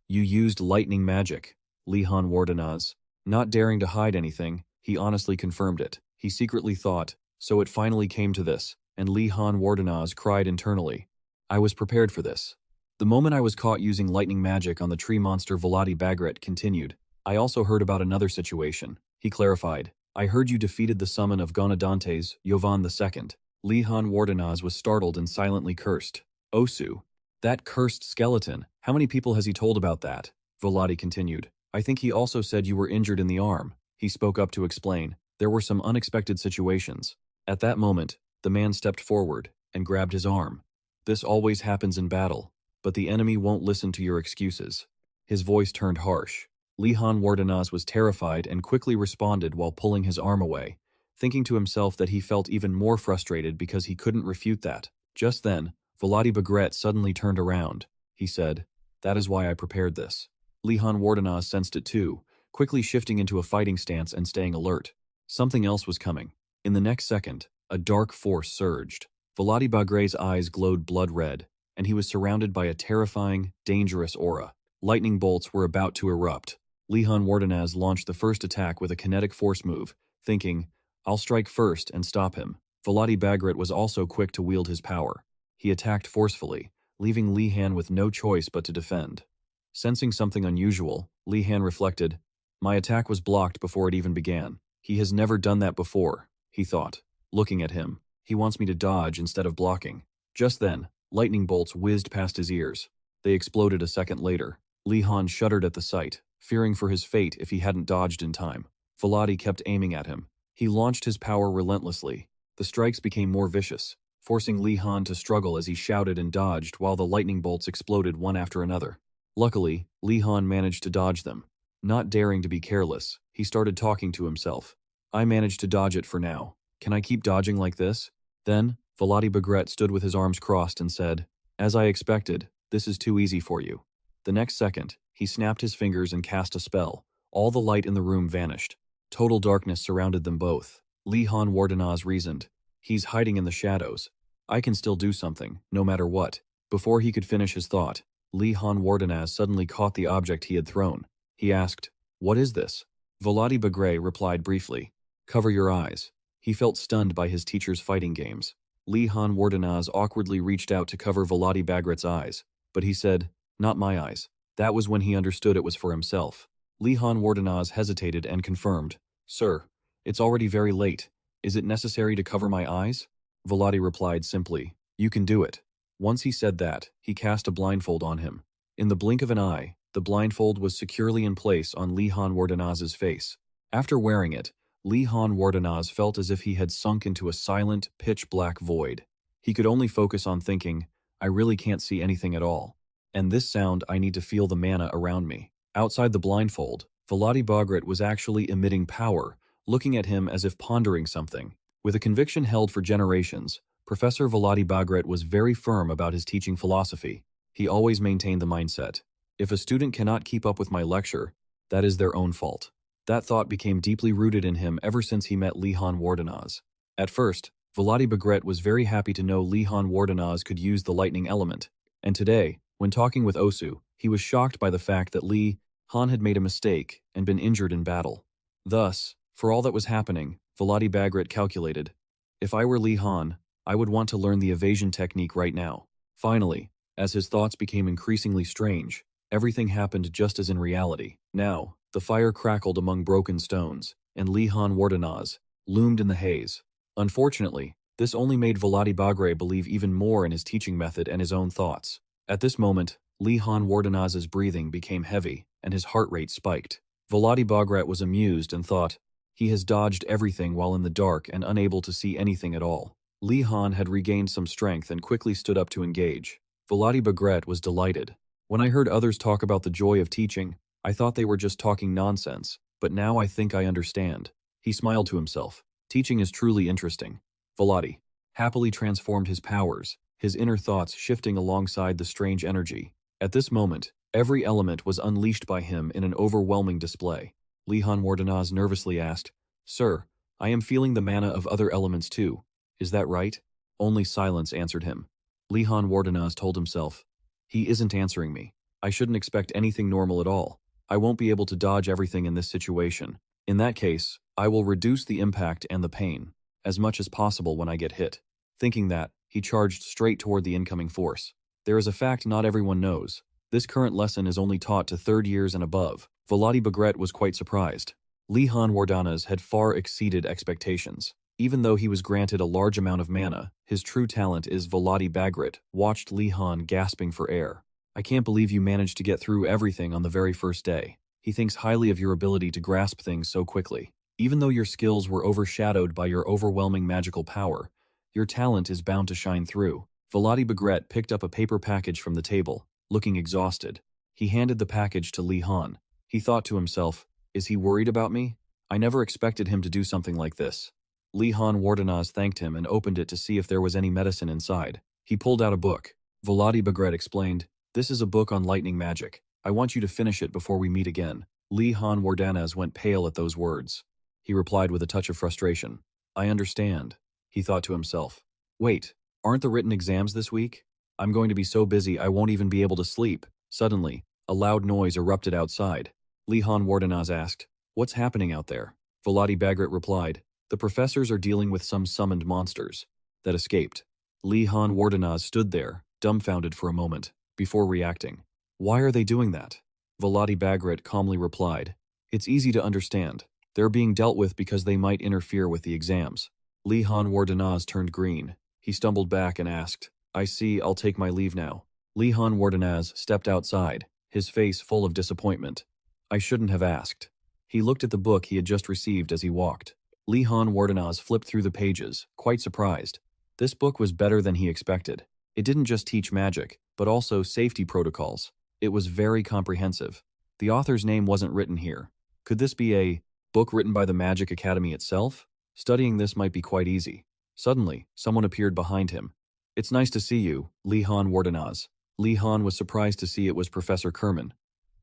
You used lightning magic, Lihan Wardenaz. Not daring to hide anything, he honestly confirmed it. He secretly thought, so it finally came to this, and Lihan Wardenaz cried internally. I was prepared for this. The moment I was caught using lightning magic on the tree monster Vladi Bagret continued. I also heard about another situation. He clarified. I heard you defeated the summon of Gonadante's Yovan II. Lihan Wardenaz was startled and silently cursed. Osu. That cursed skeleton. How many people has he told about that? Vladi continued. I think he also said you were injured in the arm. He spoke up to explain. There were some unexpected situations. At that moment, the man stepped forward and grabbed his arm. This always happens in battle, but the enemy won't listen to your excuses. His voice turned harsh. Lihan Wardenaz was terrified and quickly responded while pulling his arm away, thinking to himself that he felt even more frustrated because he couldn't refute that. Just then, Vladi Bagret suddenly turned around. He said, That is why I prepared this. Lihan Wardenaz sensed it too, quickly shifting into a fighting stance and staying alert. Something else was coming. In the next second, a dark force surged. Vladi Bagret's eyes glowed blood red, and he was surrounded by a terrifying, dangerous aura. Lightning bolts were about to erupt. Lihan Wardenaz launched the first attack with a kinetic force move, thinking, I'll strike first and stop him. Vladi Bagret was also quick to wield his power. He attacked forcefully, leaving Lihan with no choice but to defend. Sensing something unusual, Lihan reflected, My attack was blocked before it even began. He has never done that before, he thought. Looking at him, he wants me to dodge instead of blocking. Just then, lightning bolts whizzed past his ears. They exploded a second later. Lihan shuddered at the sight, fearing for his fate if he hadn't dodged in time. Vladi kept aiming at him. He launched his power relentlessly. The strikes became more vicious. forcing Li Han to struggle as he shouted and dodged while the lightning bolts exploded one after another. Luckily, Li Han managed to dodge them. Not daring to be careless, he started talking to himself. I managed to dodge it for now. Can I keep dodging like this? Then, Volody Bagret stood with his arms crossed and said, "As I expected, this is too easy for you." The next second, he snapped his fingers and cast a spell. All the light in the room vanished. Total darkness surrounded them both. Li Han Wardenaz reasoned, "He's hiding in the shadows. I can still do something, no matter what." Before he could finish his thought, Li Han Wardenaz suddenly caught the object he had thrown. He asked, "What is this?" Volody Bagret replied briefly, "Cover your eyes." He felt stunned by his teacher's fighting games. Li Han Wardenaz awkwardly reached out to cover Volody Bagret's eyes, but he said, "Not my eyes." That was when he understood it was for himself. Li Han Wardenaz hesitated and confirmed, "Sir, it's already very late. Is it necessary to cover my eyes?" Volody replied simply, "You can do it." Once he said that, he cast a blindfold on him. In the blink of an eye, the blindfold was securely in place on Li Han Wardenaz's face. After wearing it, Li Han Wardenaz felt as if he had sunk into a silent, pitch-black void. He could only focus on thinking, "I really can't see anything at all. And this sound, I need to feel the mana around me." Outside the blindfold, Volody Bagret was actually emitting power, looking at him as if pondering something. With a conviction held for generations, Professor Volody Bagret was very firm about his teaching philosophy. He always maintained the mindset, "If a student cannot keep up with my lecture, that is their own fault." That thought became deeply rooted in him ever since he met Li Han Wardenaz. At first, Volody Bagret was very happy to know Li Han Wardenaz could use the lightning element, and today, when talking with Osu, he was shocked by the fact that Li Han had made a mistake and been injured in battle. Thus, for all that was happening, Volody Bagret calculated, "If I were Li Han, I would want to learn the evasion technique right now." Finally, as his thoughts became increasingly strange, everything happened just as in reality. Now, the fire crackled among broken stones, and Li Han Wardenaz loomed in the haze. Unfortunately, this only made Volody Bagret believe even more in his teaching method and his own thoughts. At this moment, Li Han Wardenaz's breathing became heavy, and his heart rate spiked. Volody Bagret was amused and thought, "He has dodged everything while in the dark and unable to see anything at all." Li Han had regained some strength and quickly stood up to engage. Volody Bagret was delighted. "When I heard others talk about the joy of teaching, I thought they were just talking nonsense, but now I think I understand." He smiled to himself. Teaching is truly interesting. Volody happily transformed his powers, his inner thoughts shifting alongside the strange energy. At this moment, every element was unleashed by him in an overwhelming display. Li Han Wardenaz nervously asked, "Sir, I am feeling the mana of other elements too. Is that right?" Only silence answered him. Li Han Wardenaz told himself, "He isn't answering me. I shouldn't expect anything normal at all. I won't be able to dodge everything in this situation. In that case, I will reduce the impact and the pain as much as possible when I get hit." Thinking that, he charged straight toward the incoming force. There is a fact not everyone knows. This current lesson is only taught to third years and above. Volody Bagret was quite surprised. Li Han Wardenaz had far exceeded expectations. Even though he was granted a large amount of mana, his true talent is Volody Bagret watched Li Han gasping for air. "I can't believe you managed to get through everything on the very first day." He thinks highly of your ability to grasp things so quickly. Even though your skills were overshadowed by your overwhelming magical power, your talent is bound to shine through. Volody Bagret picked up a paper package from the table, looking exhausted. He handed the package to Li Han. He thought to himself, "Is he worried about me? I never expected him to do something like this." Li Han Wardenaz thanked him and opened it to see if there was any medicine inside. He pulled out a book. Volody Bagret explained, "This is a book on lightning magic. I want you to finish it before we meet again." Li Han Wardenaz went pale at those words. He replied with a touch of frustration, "I understand," he thought to himself. "Wait, aren't the written exams this week? I'm going to be so busy I won't even be able to sleep." Suddenly, a loud noise erupted outside. Li Han Wardenaz asked, "What's happening out there?" Volody Bagret replied, "The professors are dealing with some summoned monsters that escaped." Li Han Wardenaz stood there, dumbfounded for a moment, before reacting. "Why are they doing that?" Volody Bagret calmly replied, "It's easy to understand. They're being dealt with because they might interfere with the exams." Li Han Wardenaz turned green. He stumbled back and asked, "I see, I'll take my leave now." Li Han Wardenaz stepped outside, his face full of disappointment. "I shouldn't have asked." He looked at the book he had just received as he walked. Li Han Wardenaz flipped through the pages, quite surprised. This book was better than he expected. It didn't just teach magic, but also safety protocols. It was very comprehensive. The author's name wasn't written here. Could this be a book written by the Magic Academy itself? Studying this might be quite easy. Suddenly, someone appeared behind him. "It's nice to see you, Li Han Wardenaz." Li Han was surprised to see it was Professor Kerman.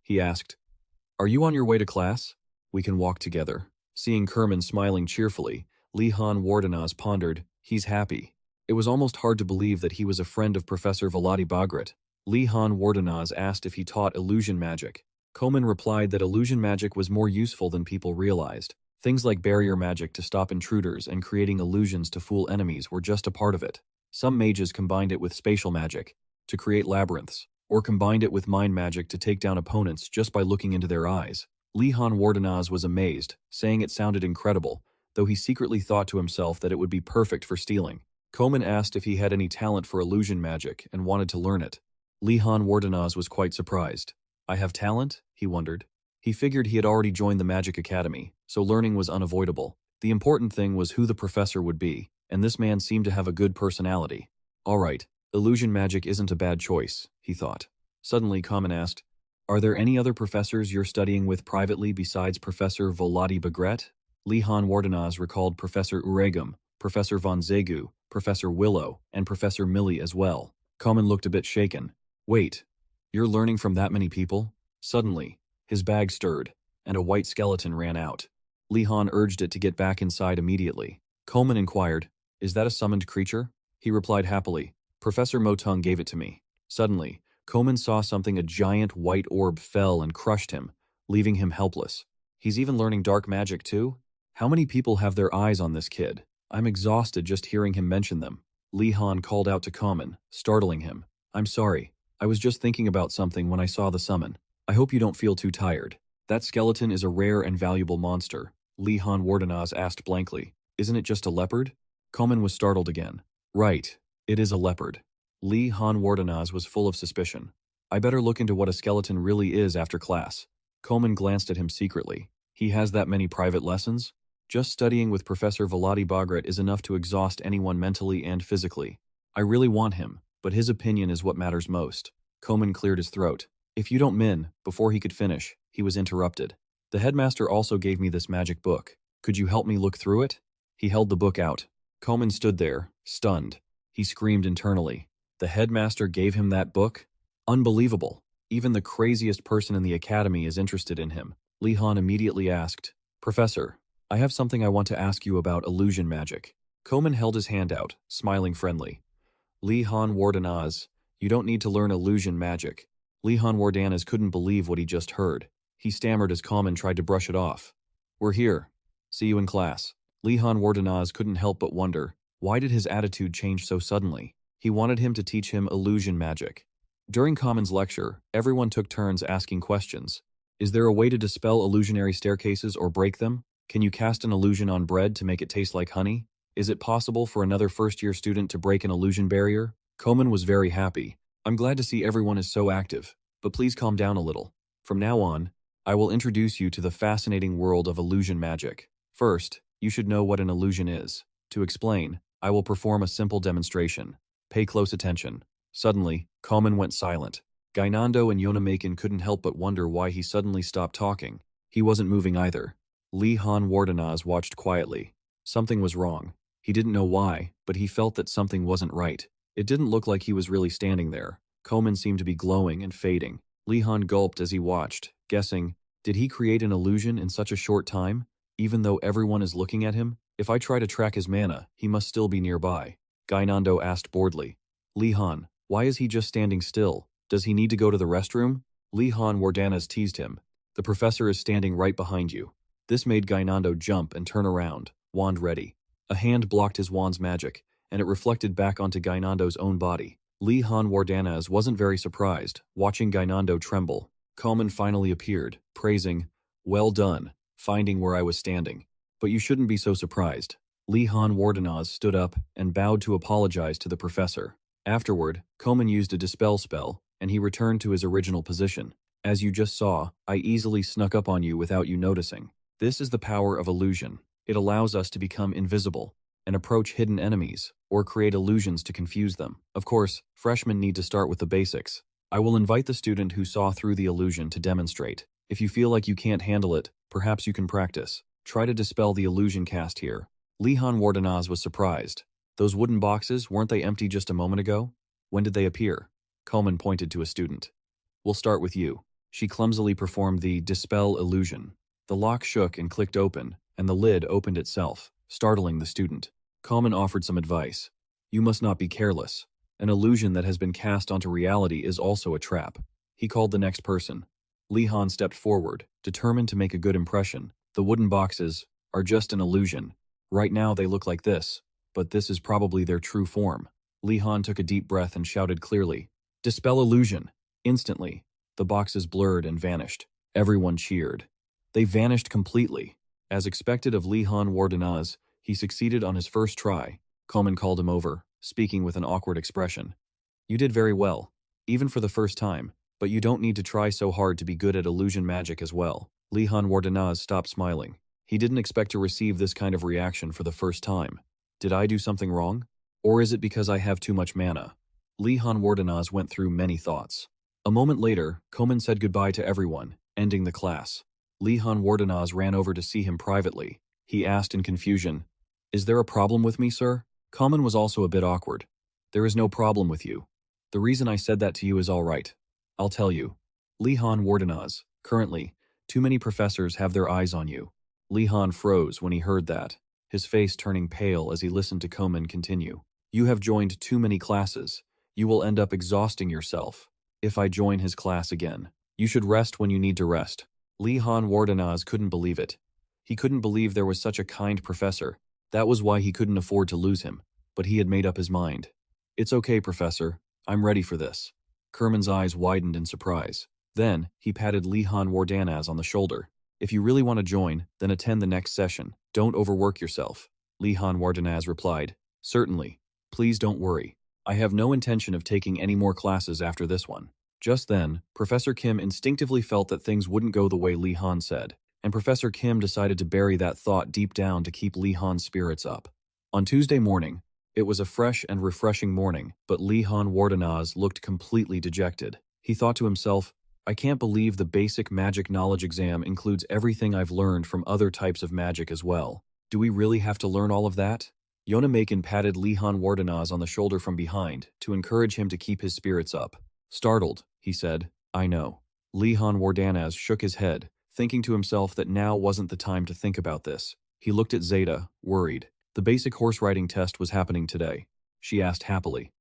He asked, "Are you on your way to class? We can walk together." Seeing Kerman smiling cheerfully, Li Han Wardenaz pondered, "He's happy." It was almost hard to believe that he was a friend of Professor Vladi Bagrat. Li Han Wardenaz asked if he taught illusion magic. Kerman replied that illusion magic was more useful than people realized. Things like barrier magic to stop intruders and creating illusions to fool enemies were just a part of it. Some mages combined it with spatial magic to create labyrinths, or combined it with mind magic to take down opponents just by looking into their eyes. Li Han Wardenaz was amazed, saying it sounded incredible, though he secretly thought to himself that it would be perfect for stealing. Kerman asked if he had any talent for illusion magic and wanted to learn it. Li Han Wardenaz was quite surprised. "I have talent?" he wondered. He figured he had already joined the Magic Academy, so learning was unavoidable. The important thing was who the professor would be, and this man seemed to have a good personality. "All right, illusion magic isn't a bad choice," he thought. Suddenly, Kerman asked, "Are there any other professors you're studying with privately besides Professor Vladi Bagrat?" Li Han Wardenaz recalled Professor Uregum, Professor von Zegu, Professor Willow, and Professor Millie as well. Kerman looked a bit shaken. "Wait, you're learning from that many people?" Suddenly, his bag stirred, and a white skeleton ran out. Li Han urged it to get back inside immediately. Kerman inquired, "Is that a summoned creature?" He replied happily, "Professor Motung gave it to me." Suddenly, Kerman saw something. A giant white orb fell and crushed him, leaving him helpless. "He's even learning dark magic too? How many people have their eyes on this kid? I'm exhausted just hearing him mention them." Li Han called out to Kerman, startling him. "I'm sorry. I was just thinking about something when I saw the summon. I hope you don't feel too tired." "That skeleton is a rare and valuable monster," Li Han Wardenaz asked blankly. "Isn't it just a leopard?" Kerman was startled again. "Right, it is a leopard." Li Han Wardenaz was full of suspicion. "I better look into what a skeleton really is after class." Kerman glanced at him secretly. "He has that many private lessons?" "Just studying with Professor Vladi Bagrat is enough to exhaust anyone mentally and physically. I really want him, but his opinion is what matters most." Kerman cleared his throat. "If you don't min," before he could finish, he was interrupted. "The headmaster also gave me this magic book. Could you help me look through it?" He held the book out. Kerman stood there, stunned. He screamed internally. The headmaster gave him that book? Unbelievable. Even the craziest person in the academy is interested in him. Li Han immediately asked, "Professor, I have something I want to ask you about illusion magic." Kerman held his hand out, smiling friendly. "Li Han Wardenaz, you don't need to learn illusion magic." Li Han Wardenaz couldn't believe what he just heard. He stammered as Kerman tried to brush it off. "We're here. See you in class." Li Han Wardenaz couldn't help but wonder, why did his attitude change so suddenly? He wanted him to teach him illusion magic. During Kerman's lecture, everyone took turns asking questions. "Is there a way to dispel illusionary staircases or break them? Can you cast an illusion on bread to make it taste like honey? Is it possible for another first-year student to break an illusion barrier?" Kerman was very happy. "I'm glad to see everyone is so active, but please calm down a little. From now on, I will introduce you to the fascinating world of illusion magic. First, you should know what an illusion is. To explain, I will perform a simple demonstration. Pay close attention." Suddenly, Kerman went silent. Gainando and Yonamakin couldn't help but wonder why he suddenly stopped talking. He wasn't moving either. Li Han Wardenaz watched quietly. Something was wrong. He didn't know why, but he felt that something wasn't right. It didn't look like he was really standing there. Kerman seemed to be glowing and fading. Li Han gulped as he watched, guessing, did he create an illusion in such a short time? Even though everyone is looking at him? If I try to track his mana, he must still be nearby. Gainando asked boredly. "Li Han, why is he just standing still? Does he need to go to the restroom?" Li Han Wardenaz teased him. "The professor is standing right behind you." This made Gainando jump and turn around, wand ready. A hand blocked his wand's magic, and it reflected back onto Gainando's own body. Li Han Wardenaz wasn't very surprised, watching Gainando tremble. Kerman finally appeared, praising, "Well done, finding where I was standing. But you shouldn't be so surprised." Li Han Wardenaz stood up and bowed to apologize to the professor. Afterward, Kerman used a dispel spell, and he returned to his original position. "As you just saw, I easily snuck up on you without you noticing. This is the power of illusion. It allows us to become invisible. and approach hidden enemies, or create illusions to confuse them. Of course, freshmen need to start with the basics. I will invite the student who saw through the illusion to demonstrate. If you feel like you can't handle it, perhaps you can practice. Try to dispel the illusion cast here. Lihan Wardenaz was surprised. Those wooden boxes, weren't they empty just a moment ago? When did they appear? Coleman pointed to a student. We'll start with you. She clumsily performed the dispel illusion. The lock shook and clicked open, and the lid opened itself, startling the student. Coleman offered some advice. You must not be careless. An illusion that has been cast onto reality is also a trap. He called the next person. Lihan stepped forward, determined to make a good impression. The wooden boxes are just an illusion. Right now they look like this, but this is probably their true form. Lihan took a deep breath and shouted clearly, "Dispel illusion!" Instantly, the boxes blurred and vanished. Everyone cheered. They vanished completely. As expected of Lihan Wardenaz, he succeeded on his first try. Coleman called him over, speaking with an awkward expression. You did very well, even for the first time, but you don't need to try so hard to be good at illusion magic as well. Lihan Wardenaz stopped smiling. He didn't expect to receive this kind of reaction for the first time. Did I do something wrong? Or is it because I have too much mana? Lihan Wardenaz went through many thoughts. A moment later, Coleman said goodbye to everyone, ending the class. Lihan Wardenaz ran over to see him privately. He asked in confusion, "Is there a problem with me, sir?" Coleman was also a bit awkward. "There is no problem with you. The reason I said that to you is all right. I'll tell you. Lihan Wardenaz, currently, too many professors have their eyes on you." Lihan froze when he heard that, his face turning pale as he listened to Coleman continue. "You have joined too many classes. You will end up exhausting yourself. If I join his class again, you should rest when you need to rest." Lihan Wardenaz couldn't believe it. He couldn't believe there was such a kind professor. That was why he couldn't afford to lose him, but he had made up his mind. "It's okay, Professor. I'm ready for this." Kerman's eyes widened in surprise. Then, he patted Lihan Wardenaz on the shoulder. "If you really want to join, then attend the next session. Don't overwork yourself." Lihan Wardenaz replied, "Certainly. Please don't worry. I have no intention of taking any more classes after this one." Just then, Professor Kim instinctively felt that things wouldn't go the way Lihan said, and Professor Kim decided to bury that thought deep down to keep Lihan's spirits up. On Tuesday morning, it was a fresh and refreshing morning, but Lihan Wardenaz looked completely dejected. He thought to himself, "I can't believe the basic magic knowledge exam includes everything I've learned from other types of magic as well. Do we really have to learn all of that?" Yona Macon patted Lihan Wardenaz on the shoulder from behind to encourage him to keep his spirits up. Startled, he said, "I know." Lihan Wardenaz shook his head, thinking to himself that now wasn't the time to think about this. He looked at Zeta, worried. The basic horse riding test was happening today. She asked happily,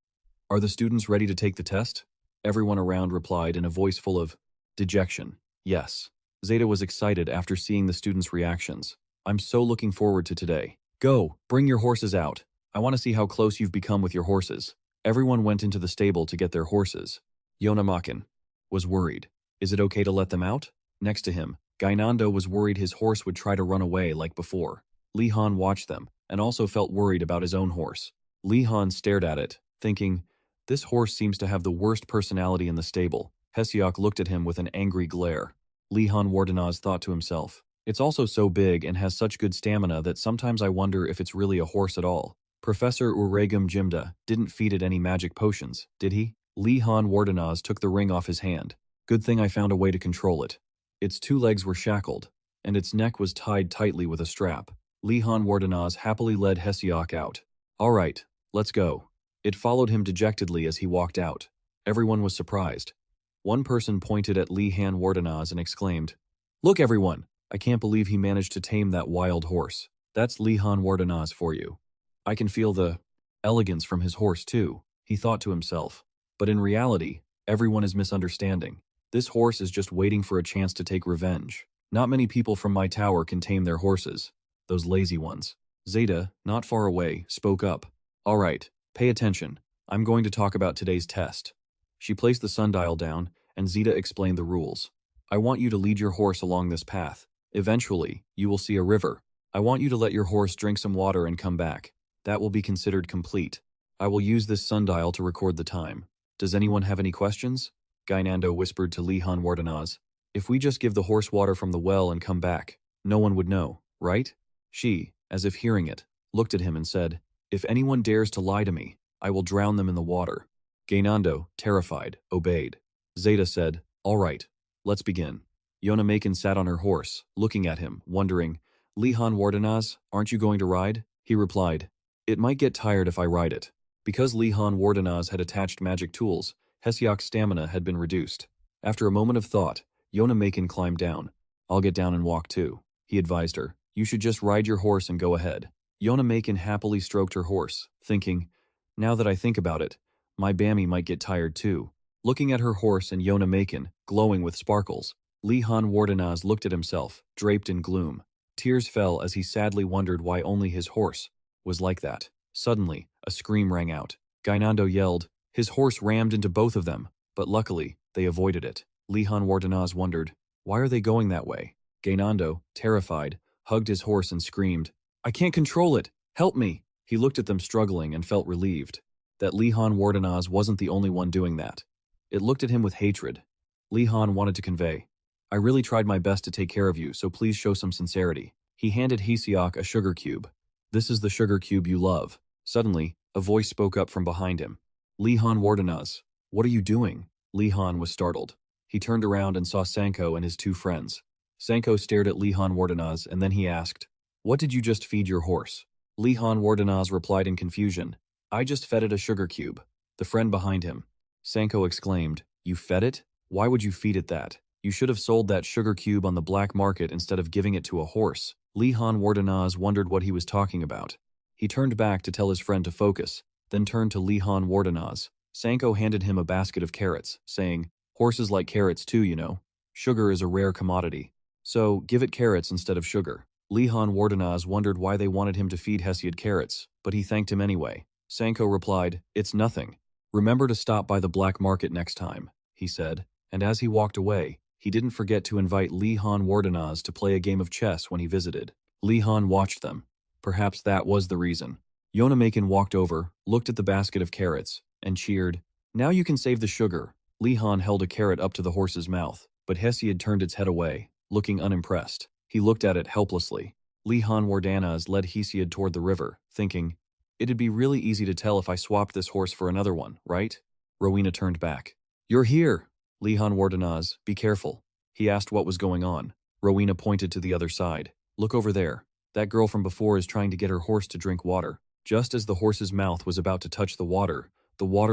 "Are the students ready to take the test?" Everyone around replied in a voice full of dejection, "Yes." Zeta was excited after seeing the students' reactions. "I'm so looking forward to today. Go, bring your horses out. I want to see how close you've become with your horses." Everyone went into the stable to get their horses. Yona Macon was worried. Is it okay to let them out? Next to him, Gainando was worried his horse would try to run away like before. Lihan watched them, and also felt worried about his own horse. Lihan stared at it, thinking, this horse seems to have the worst personality in the stable. Hesiok looked at him with an angry glare. Lihan Wardenaz thought to himself, it's also so big and has such good stamina that sometimes I wonder if it's really a horse at all. Professor Uregum Jimda didn't feed it any magic potions, did he? Lihan Wardenaz took the ring off his hand. Good thing I found a way to control it. Its 2 legs were shackled, and its neck was tied tightly with a strap. Lihan Wardenaz happily led Hesiok out. All right, let's go. It followed him dejectedly as he walked out. Everyone was surprised. One person pointed at Lihan Wardenaz and exclaimed, "Look everyone, I can't believe he managed to tame that wild horse. That's Lihan Wardenaz for you. I can feel the elegance from his horse too," he thought to himself. But in reality, everyone is misunderstanding. This horse is just waiting for a chance to take revenge. Not many people from my tower can tame their horses. Those lazy ones. Zeta, not far away, spoke up. All right, pay attention. I'm going to talk about today's test. She placed the sundial down, and Zeta explained the rules. I want you to lead your horse along this path. Eventually, you will see a river. I want you to let your horse drink some water and come back. That will be considered complete. I will use this sundial to record the time. Does anyone have any questions? Gainando whispered to Lihan Wardenaz. If we just give the horse water from the well and come back, no one would know, right? She, as if hearing it, looked at him and said, "If anyone dares to lie to me, I will drown them in the water." Gainando, terrified, obeyed. Zeta said, "All right, let's begin." Yonamakin sat on her horse, looking at him, wondering, "Lihan Wardenaz, aren't you going to ride?" He replied, "It might get tired if I ride it." Because Lihan Wardenaz had attached magic tools, Hesiok's stamina had been reduced. After a moment of thought, Yonamakin climbed down. "I'll get down and walk too," he advised her. "You should just ride your horse and go ahead." Yonamakin happily stroked her horse, thinking, "Now that I think about it, my Bammy might get tired too." Looking at her horse and Yonamakin, glowing with sparkles, Lihan Wardenaz looked at himself, draped in gloom. Tears fell as he sadly wondered why only his horse was like that. Suddenly, a scream rang out. Gainando yelled. His horse rammed into both of them, but luckily, they avoided it. Lihan Wardenaz wondered, why are they going that way? Gainando, terrified, hugged his horse and screamed, "I can't control it! Help me!" He looked at them struggling and felt relieved that Lihan Wardenaz wasn't the only one doing that. It looked at him with hatred. Lihan wanted to convey, "I really tried my best to take care of you, so please show some sincerity." He handed Hesiok a sugar cube. "This is the sugar cube you love." Suddenly, a voice spoke up from behind him. "Lihan Wardenaz, what are you doing?" Lihan was startled. He turned around and saw Sanko and his two friends. Sanko stared at Lihan Wardenaz and then he asked, "What did you just feed your horse?" Lihan Wardenaz replied in confusion, "I just fed it a sugar cube." The friend behind him. Sanko exclaimed, "You fed it? Why would you feed it that? You should have sold that sugar cube on the black market instead of giving it to a horse." Lihan Wardenaz wondered what he was talking about. He turned back to tell his friend to focus, then turned to Lihan Wardenaz. Sanko handed him a basket of carrots, saying, "Horses like carrots too, you know. Sugar is a rare commodity. So, give it carrots instead of sugar." Lihan Wardenaz wondered why they wanted him to feed Hesiod carrots, but he thanked him anyway. Sanko replied, "It's nothing. Remember to stop by the black market next time," he said, and as he walked away, he didn't forget to invite Lihan Wardenaz to play a game of chess when he visited. Lihan watched them. Perhaps that was the reason. Yonamakin walked over, looked at the basket of carrots, and cheered, "Now you can save the sugar." Lihan held a carrot up to the horse's mouth, but Hesiod turned its head away, looking unimpressed. He looked at it helplessly. Lihan Wardanaz led Hesiod toward the river, thinking, "It'd be really easy to tell if I swapped this horse for another one, right?" Rowena turned back. "You're here!" Lihan Wardanaz, "Be careful." He asked what was going on. Rowena pointed to the other side. "Look over there. That girl from before is trying to get her horse to drink water." Just as the horse's mouth was about to touch the water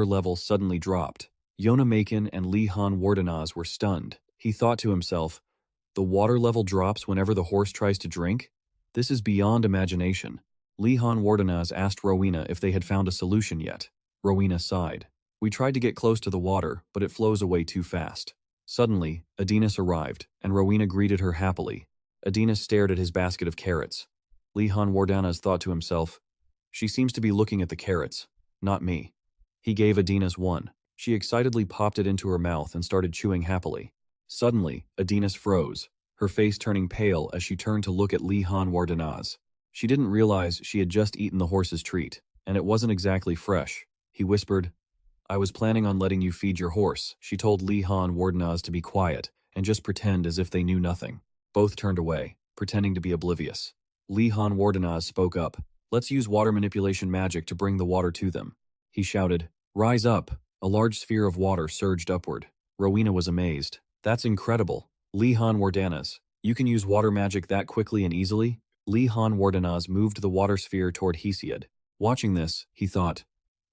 level suddenly dropped. Yonamakin and Lihan Wardanaz were stunned. He thought to himself, the water level drops whenever the horse tries to drink? This is beyond imagination. Lihan Wardanaz asked Rowena if they had found a solution yet. Rowena sighed. "We tried to get close to the water, but it flows away too fast." Suddenly, Adinas arrived, and Rowena greeted her happily. Adinas stared at his basket of carrots. Lihan Wardanaz thought to himself, "She seems to be looking at the carrots, not me." He gave Adinas one. She excitedly popped it into her mouth and started chewing happily. Suddenly, Adinas froze, her face turning pale as she turned to look at Lihan Wardanaz. She didn't realize she had just eaten the horse's treat, and it wasn't exactly fresh. He whispered, "I was planning on letting you feed your horse." She told Lihan Wardanaz to be quiet and just pretend as if they knew nothing. Both turned away, pretending to be oblivious. Lihan Wardanaz spoke up, "Let's use water manipulation magic to bring the water to them." He shouted, "Rise up." A large sphere of water surged upward. Rowena was amazed. "That's incredible. Lihan Wardanaz, you can use water magic that quickly and easily?" Lihan Wardanaz moved the water sphere toward Hesiod. Watching this, he thought,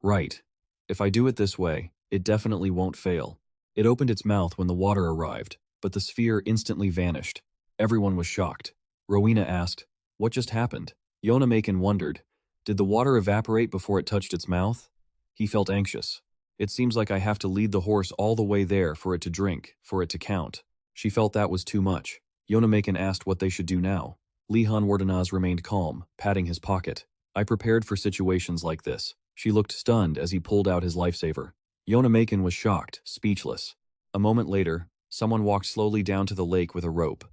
"Right. If I do it this way, it definitely won't fail." It opened its mouth when the water arrived, but the sphere instantly vanished. Everyone was shocked. Rowena asked, "What just happened?" Yonamakin wondered, "Did the water evaporate before it touched its mouth?" He felt anxious. "It seems like I have to lead the horse all the way there for it to drink, for it to count." She felt that was too much. Yonamakin asked what they should do now. Lihan Wardanaz remained calm, patting his pocket. "I prepared for situations like this." She looked stunned as he pulled out his lifesaver. Yonamakin was shocked, speechless. A moment later, someone walked slowly down to the lake with a rope.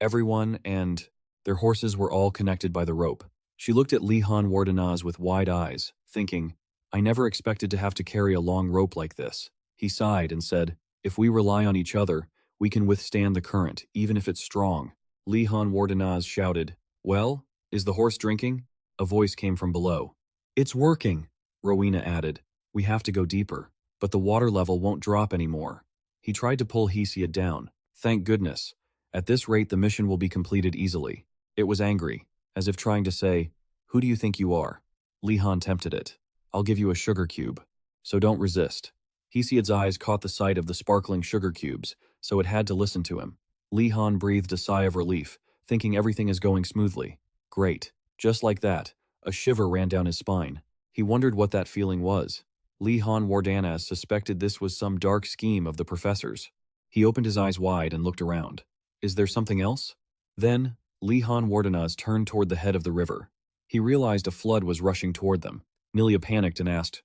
Everyone and their horses were all connected by the rope. She looked at Lihan Wardanaz with wide eyes, thinking, "I never expected to have to carry a long rope like this." He sighed and said, "If we rely on each other, we can withstand the current, even if it's strong." Lihan Wardanaz shouted, "Well, is the horse drinking?" A voice came from below. It's working, Rowena added. We have to go deeper. But the water level won't drop anymore. He tried to pull Hesiod down. Thank goodness. At this rate the mission will be completed easily. It was angry, as if trying to say, who do you think you are? Lihan tempted it. I'll give you a sugar cube. So don't resist. Hesiod's eyes caught the sight of the sparkling sugar cubes, so it had to listen to him. Lihan breathed a sigh of relief, thinking everything is going smoothly. Great. Just like that, a shiver ran down his spine. He wondered what that feeling was. Lihan Wardanas suspected this was some dark scheme of the professor's. He opened his eyes wide and looked around. Is there something else? Then, Lihan Wardanas turned toward the head of the river. He realized a flood was rushing toward them. Nilia panicked and asked,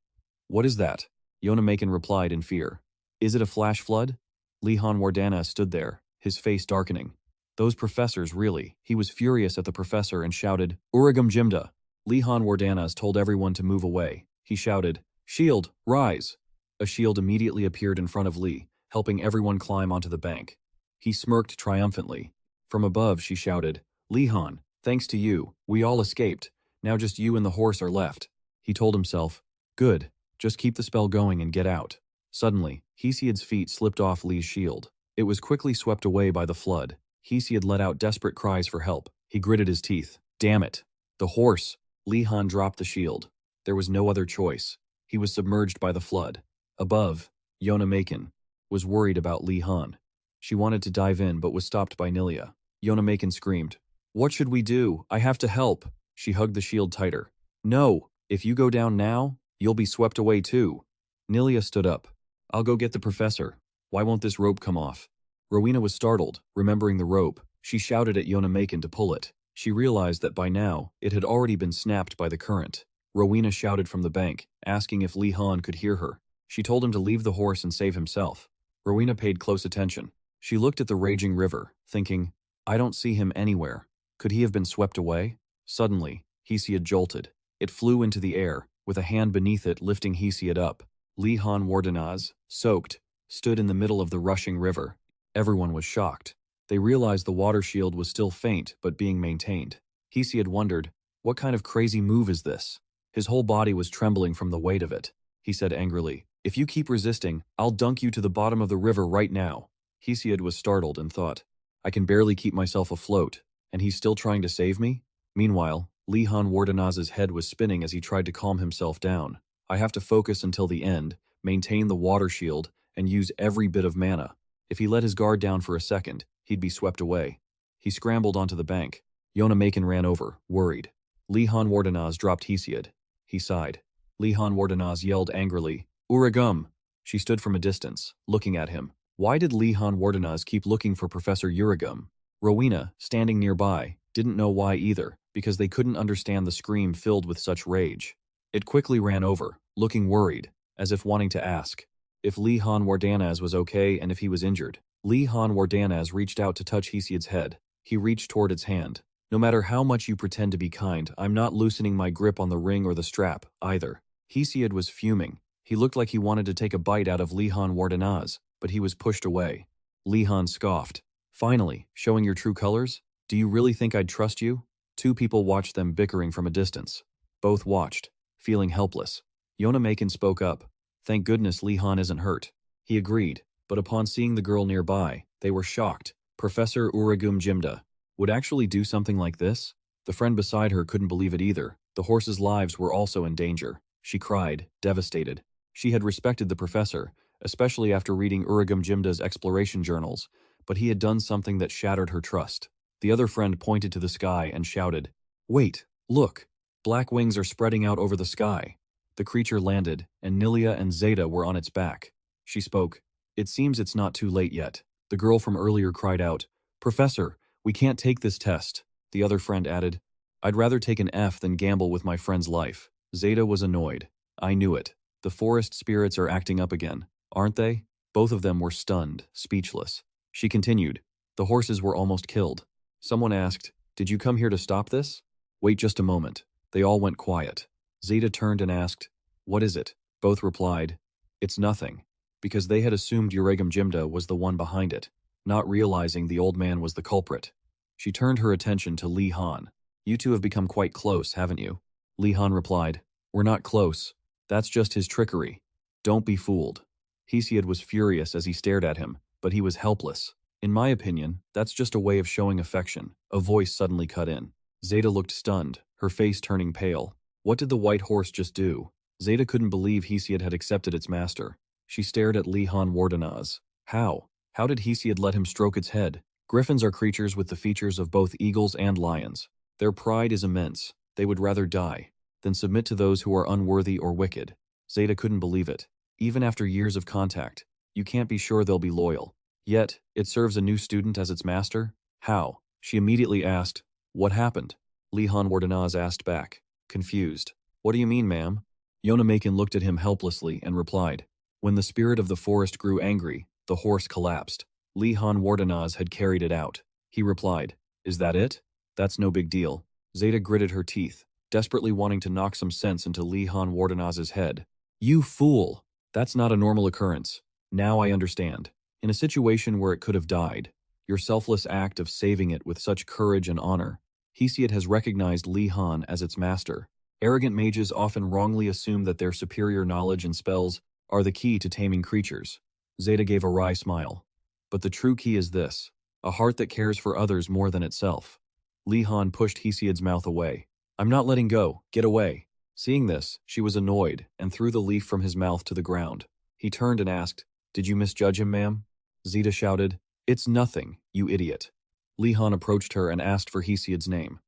What is that? Yonamakin replied in fear. Is it a flash flood? Lihan Wardanas stood there, his face darkening. Those professors, really. He was furious at the professor and shouted, Uragam Jimda. Lihan Wardanas told everyone to move away. He shouted, Shield, rise! A shield immediately appeared in front of Li, helping everyone climb onto the bank. He smirked triumphantly. From above, she shouted, Lihan, thanks to you, we all escaped. Now just you and the horse are left. He told himself, Good, just keep the spell going and get out. Suddenly, Hesiod's feet slipped off Li's shield. It was quickly swept away by the flood. Hesiod let out desperate cries for help. He gritted his teeth. Damn it! The horse! Lihan dropped the shield. There was no other choice. He was submerged by the flood. Above, Yonamakin was worried about Lihan. She wanted to dive in but was stopped by Nilia. Yonamakin screamed, What should we do? I have to help. She hugged the shield tighter. No, if you go down now, you'll be swept away too. Nilia stood up. I'll go get the professor. Why won't this rope come off? Rowena was startled, remembering the rope. She shouted at Yonamakin to pull it. She realized that by now, it had already been snapped by the current. Rowena shouted from the bank, asking if Lihan could hear her. She told him to leave the horse and save himself. Rowena paid close attention. She looked at the raging river, thinking, I don't see him anywhere. Could he have been swept away? Suddenly, Hesiod jolted. It flew into the air, with a hand beneath it lifting Hesiod up. Lihan Wardanas, soaked, stood in the middle of the rushing river. Everyone was shocked. They realized the water shield was still faint but being maintained. Hesiod wondered, what kind of crazy move is this? His whole body was trembling from the weight of it. He said angrily, If you keep resisting, I'll dunk you to the bottom of the river right now. Hesiod was startled and thought, I can barely keep myself afloat, and he's still trying to save me? Meanwhile, Lihan Wardanaz's head was spinning as he tried to calm himself down. I have to focus until the end, maintain the water shield, and use every bit of mana. If he let his guard down for a second, he'd be swept away. He scrambled onto the bank. Yonamakin ran over, worried. Lihan Wardanaz dropped Hesiod. He sighed. Lihan Wardanaz yelled angrily, Uragum! She stood from a distance, looking at him. Why did Lihan Wardanaz keep looking for Professor Uragum? Rowena, standing nearby, didn't know why either, because they couldn't understand the scream filled with such rage. It quickly ran over, looking worried, as if wanting to ask if Lihan Wardanaz was okay and if he was injured. Lihan Wardanaz reached out to touch Hesiod's head. He reached toward its hand. No matter how much you pretend to be kind, I'm not loosening my grip on the ring or the strap, either. Hesiod was fuming. He looked like he wanted to take a bite out of Lihan Wardanaz, but he was pushed away. Lihan scoffed. Finally, showing your true colors? Do you really think I'd trust you? Two people watched them bickering from a distance. Both watched, feeling helpless. Yonamakin spoke up. Thank goodness Lihan isn't hurt. He agreed, but upon seeing the girl nearby, they were shocked. Professor Uragum Jimda would actually do something like this? The friend beside her couldn't believe it either. The horses' lives were also in danger. She cried, devastated. She had respected the professor, especially after reading Uragum Jimda's exploration journals, but he had done something that shattered her trust. The other friend pointed to the sky and shouted, Wait, look! Black wings are spreading out over the sky. The creature landed, and Nilia and Zeta were on its back. She spoke, It seems it's not too late yet. The girl from earlier cried out, Professor, we can't take this test. The other friend added, I'd rather take an F than gamble with my friend's life. Zeta was annoyed. I knew it. The forest spirits are acting up again, aren't they? Both of them were stunned, speechless. She continued, The horses were almost killed. Someone asked, Did you come here to stop this? Wait just a moment. They all went quiet. Zeta turned and asked, What is it? Both replied, It's nothing, because they had assumed Uragum Jimda was the one behind it, not realizing the old man was the culprit. She turned her attention to Lihan. You two have become quite close, haven't you? Li Han replied. We're not close. That's just his trickery. Don't be fooled. Hesiod was furious as he stared at him, but he was helpless. In my opinion, that's just a way of showing affection. A voice suddenly cut in. Zeta looked stunned, her face turning pale. What did the white horse just do? Zeta couldn't believe Hesiod had accepted its master. She stared at Li Han Wardenaz. How? How did Hesiod let him stroke its head? Griffins are creatures with the features of both eagles and lions. Their pride is immense. They would rather die than submit to those who are unworthy or wicked. Zeta couldn't believe it. Even after years of contact, you can't be sure they'll be loyal. Yet, it serves a new student as its master? How? She immediately asked, what happened? Li Han Wardenaz asked back, confused. What do you mean, ma'am? Yonamakin looked at him helplessly and replied, when the spirit of the forest grew angry, the horse collapsed. Li Han Wardenaz had carried it out. He replied, is that it? That's no big deal. Zeta gritted her teeth, desperately wanting to knock some sense into Li Han Wardenaz's head. You fool! That's not a normal occurrence. Now I understand. In a situation where it could have died, your selfless act of saving it with such courage and honor, Hesiod has recognized Li Han as its master. Arrogant mages often wrongly assume that their superior knowledge and spells are the key to taming creatures. Zeta gave a wry smile. But the true key is this, a heart that cares for others more than itself. Li Han pushed Hesiod's mouth away. I'm not letting go. Get away. Seeing this, she was annoyed and threw the leaf from his mouth to the ground. He turned and asked, did you misjudge him, ma'am? Zeta shouted, it's nothing, you idiot. Li Han approached her and asked for Hesiod's name.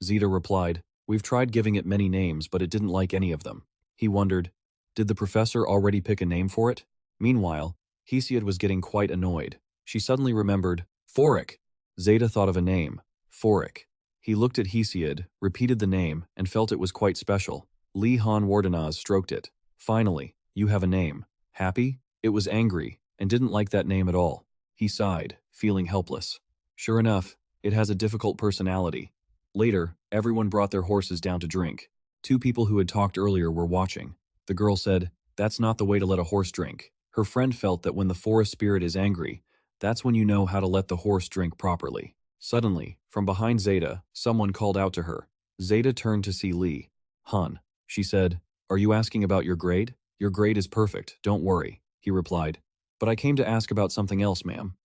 Zeta replied, we've tried giving it many names, but it didn't like any of them. He wondered, did the professor already pick a name for it? Meanwhile, Hesiod was getting quite annoyed. She suddenly remembered, Foric. Zeta thought of a name, Foric. He looked at Hesiod, repeated the name, and felt it was quite special. Li Han Wardenaz stroked it. Finally, you have a name. Happy? It was angry, and didn't like that name at all. He sighed, feeling helpless. Sure enough, it has a difficult personality. Later, everyone brought their horses down to drink. Two people who had talked earlier were watching. The girl said, that's not the way to let a horse drink. Her friend felt that when the forest spirit is angry, that's when you know how to let the horse drink properly. Suddenly, from behind Zeta, someone called out to her. Zeta turned to see Li Han. She said, are you asking about your grade? Your grade is perfect, don't worry, he replied. But I came to ask about something else, ma'am.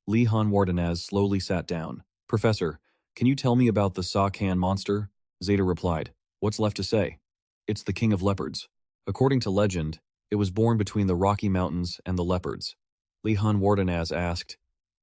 Li Han Wardenaz slowly sat down. Professor, can you tell me about the Sa-Kan monster? Zeta replied, what's left to say? It's the king of leopards. According to legend, it was born between the Rocky Mountains and the leopards. Li Han Wardenaz asked,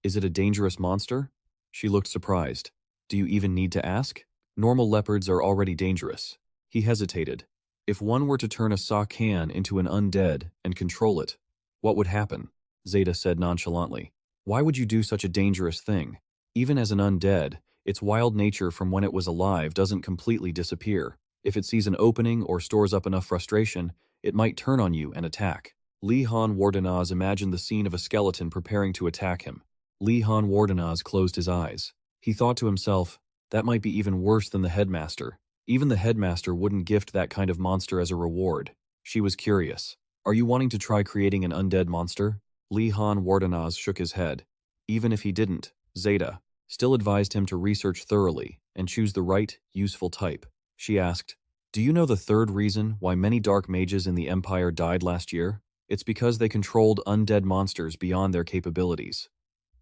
is it a dangerous monster? She looked surprised. Do you even need to ask? Normal leopards are already dangerous. He hesitated. If one were to turn a Sa-Kan into an undead and control it, what would happen? Zeta said nonchalantly. Why would you do such a dangerous thing? Even as an undead, its wild nature from when it was alive doesn't completely disappear. If it sees an opening or stores up enough frustration, it might turn on you and attack. Li Han Wardenaz imagined the scene of a skeleton preparing to attack him. Li Han Wardenaz closed his eyes. He thought to himself, that might be even worse than the headmaster. Even the headmaster wouldn't gift that kind of monster as a reward. She was curious. Are you wanting to try creating an undead monster? Li Han Wardenaz shook his head. Even if he didn't, Zeta still advised him to research thoroughly and choose the right, useful type. She asked, do you know the third reason why many dark mages in the Empire died last year? It's because they controlled undead monsters beyond their capabilities.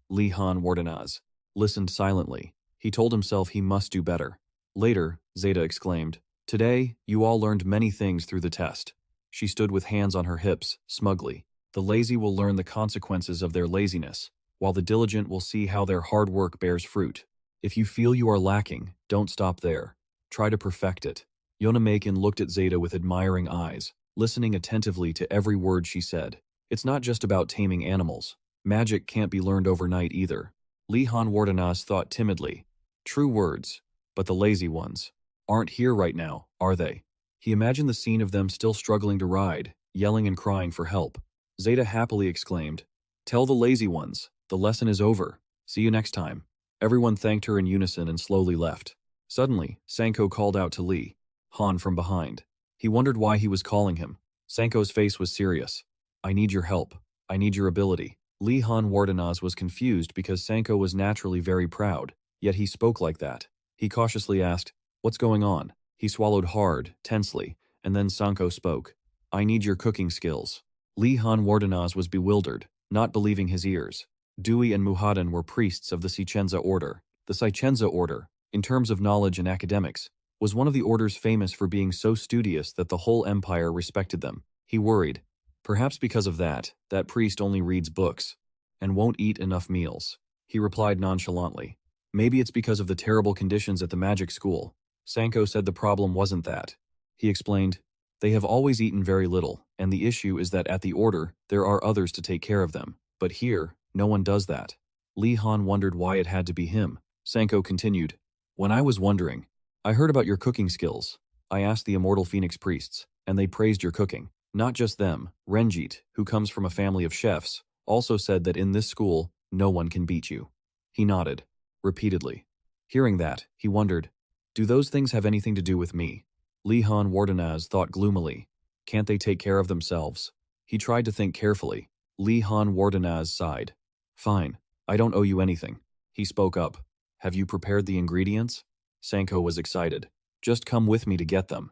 Li Han Wardenaz listened silently. He told himself he must do better. Later, Zeta exclaimed, today, you all learned many things through the test. She stood with hands on her hips, smugly. The lazy will learn the consequences of their laziness, while the diligent will see how their hard work bears fruit. If you feel you are lacking, don't stop there. Try to perfect it. Yonamakin looked at Zeta with admiring eyes, listening attentively to every word she said. It's not just about taming animals. Magic can't be learned overnight either. Li Han Wardenaz thought timidly. True words, but the lazy ones aren't here right now, are they? He imagined the scene of them still struggling to ride, yelling and crying for help. Zeta happily exclaimed, tell the lazy ones, the lesson is over. See you next time. Everyone thanked her in unison and slowly left. Suddenly, Sanko called out to Li Han from behind. He wondered why he was calling him. Sanko's face was serious. I need your help. I need your ability. Li Han Wardenaz was confused because Sanko was naturally very proud, yet he spoke like that. He cautiously asked, what's going on? He swallowed hard, tensely, and then Sanko spoke. I need your cooking skills. Li Han Wardenaz was bewildered, not believing his ears. Dewey and Muhadan were priests of the Sichenza order. The Sichenza order, in terms of knowledge and academics, was one of the orders famous for being so studious that the whole empire respected them. He worried. Perhaps because of that priest only reads books and won't eat enough meals. He replied nonchalantly. Maybe it's because of the terrible conditions at the magic school. Sanko said the problem wasn't that. He explained, they have always eaten very little, and the issue is that at the order, there are others to take care of them. But here, no one does that. Li Han wondered why it had to be him. Sanko continued, when I was wondering, I heard about your cooking skills. I asked the immortal Phoenix priests, and they praised your cooking. Not just them, Renjit, who comes from a family of chefs, also said that in this school, no one can beat you. He nodded, repeatedly. Hearing that, he wondered, do those things have anything to do with me? Li Han Wardenaz thought gloomily. Can't they take care of themselves? He tried to think carefully. Li Han Wardenaz sighed. Fine, I don't owe you anything. He spoke up. Have you prepared the ingredients? Sanko was excited. Just come with me to get them.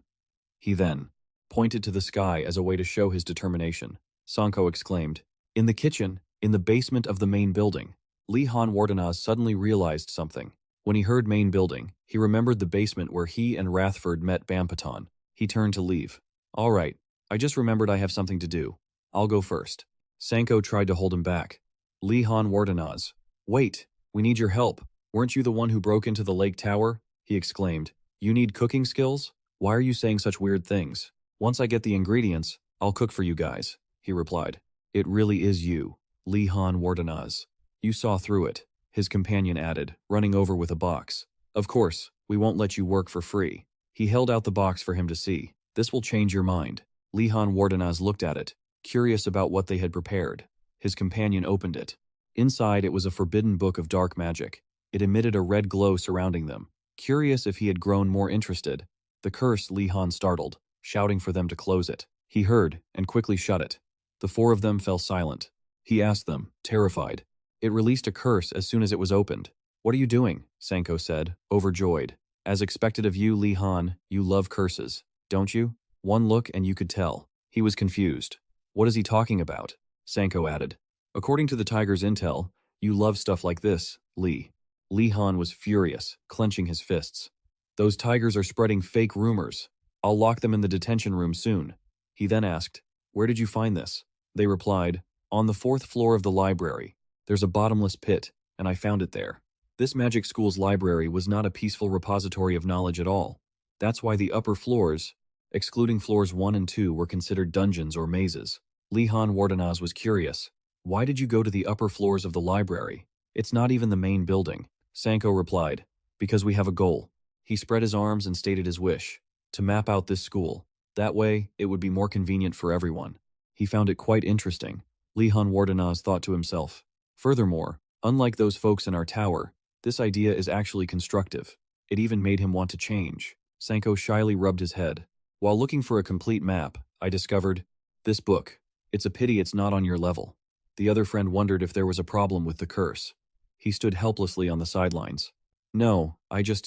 He then pointed to the sky as a way to show his determination. Sanko exclaimed, in the kitchen, in the basement of the main building. Li Han Wardenaz suddenly realized something. When he heard main building, he remembered the basement where he and Rathford met Bampatan. He turned to leave. All right, I just remembered I have something to do. I'll go first. Sanko tried to hold him back. Li Han Wardenaz. Wait, we need your help. Weren't you the one who broke into the lake tower? He exclaimed. You need cooking skills? Why are you saying such weird things? Once I get the ingredients, I'll cook for you guys, he replied. It really is you, Li Han Wardenaz. You saw through it, his companion added, running over with a box. Of course, we won't let you work for free. He held out the box for him to see. This will change your mind. Li Han Wardenaz looked at it, curious about what they had prepared. His companion opened it. Inside it was a forbidden book of dark magic. It emitted a red glow surrounding them. Curious if he had grown more interested, the curse Li Han startled, shouting for them to close it. He heard, and quickly shut it. The four of them fell silent. He asked them, terrified. It released a curse as soon as it was opened. What are you doing? Sanko said, overjoyed. As expected of you, Li Han, you love curses, don't you? One look and you could tell. He was confused. What is he talking about? Sanko added. According to the tiger's intel, you love stuff like this, Li. Li Han was furious, clenching his fists. Those tigers are spreading fake rumors. I'll lock them in the detention room soon. He then asked, where did you find this? They replied, on the 4th floor of the library. There's a bottomless pit, and I found it there. This magic school's library was not a peaceful repository of knowledge at all. That's why the upper floors, excluding floors 1 and 2, were considered dungeons or mazes. Li Han Wardenaz was curious. Why did you go to the upper floors of the library? It's not even the main building. Sanko replied, because we have a goal. He spread his arms and stated his wish, to map out this school. That way, it would be more convenient for everyone. He found it quite interesting. Li Han Wardenaz thought to himself. Furthermore, unlike those folks in our tower, this idea is actually constructive. It even made him want to change. Sanko shyly rubbed his head. While looking for a complete map, I discovered this book. It's a pity it's not on your level. The other friend wondered if there was a problem with the curse. He stood helplessly on the sidelines. No,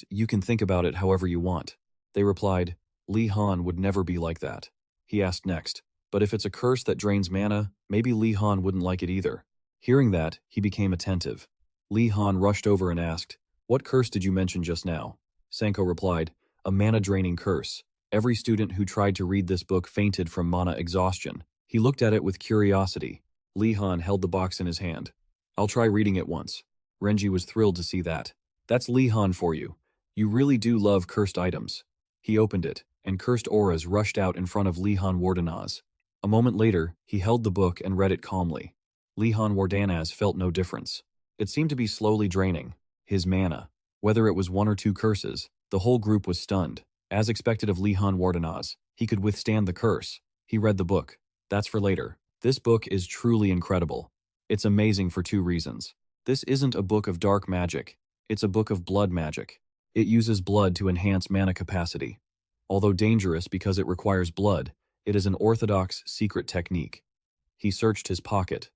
you can think about it however you want. They replied, Li Han would never be like that. He asked next, but if it's a curse that drains mana, maybe Li Han wouldn't like it either. Hearing that, he became attentive. Li Han rushed over and asked, what curse did you mention just now? Sanko replied, a mana-draining curse. Every student who tried to read this book fainted from mana exhaustion. He looked at it with curiosity. Li Han held the box in his hand. I'll try reading it once. Renji was thrilled to see that. That's Li Han for you. You really do love cursed items. He opened it, and cursed auras rushed out in front of Li Han Wardenaz. A moment later, he held the book and read it calmly. Li Han Wardenaz felt no difference. It seemed to be slowly draining his mana. Whether it was 1 or 2 curses, the whole group was stunned. As expected of Li Han Wardenaz, he could withstand the curse. He read the book. That's for later. This book is truly incredible. It's amazing for 2 reasons. This isn't a book of dark magic. It's a book of blood magic. It uses blood to enhance mana capacity. Although dangerous because it requires blood, it is an orthodox, secret technique. He searched his pocket.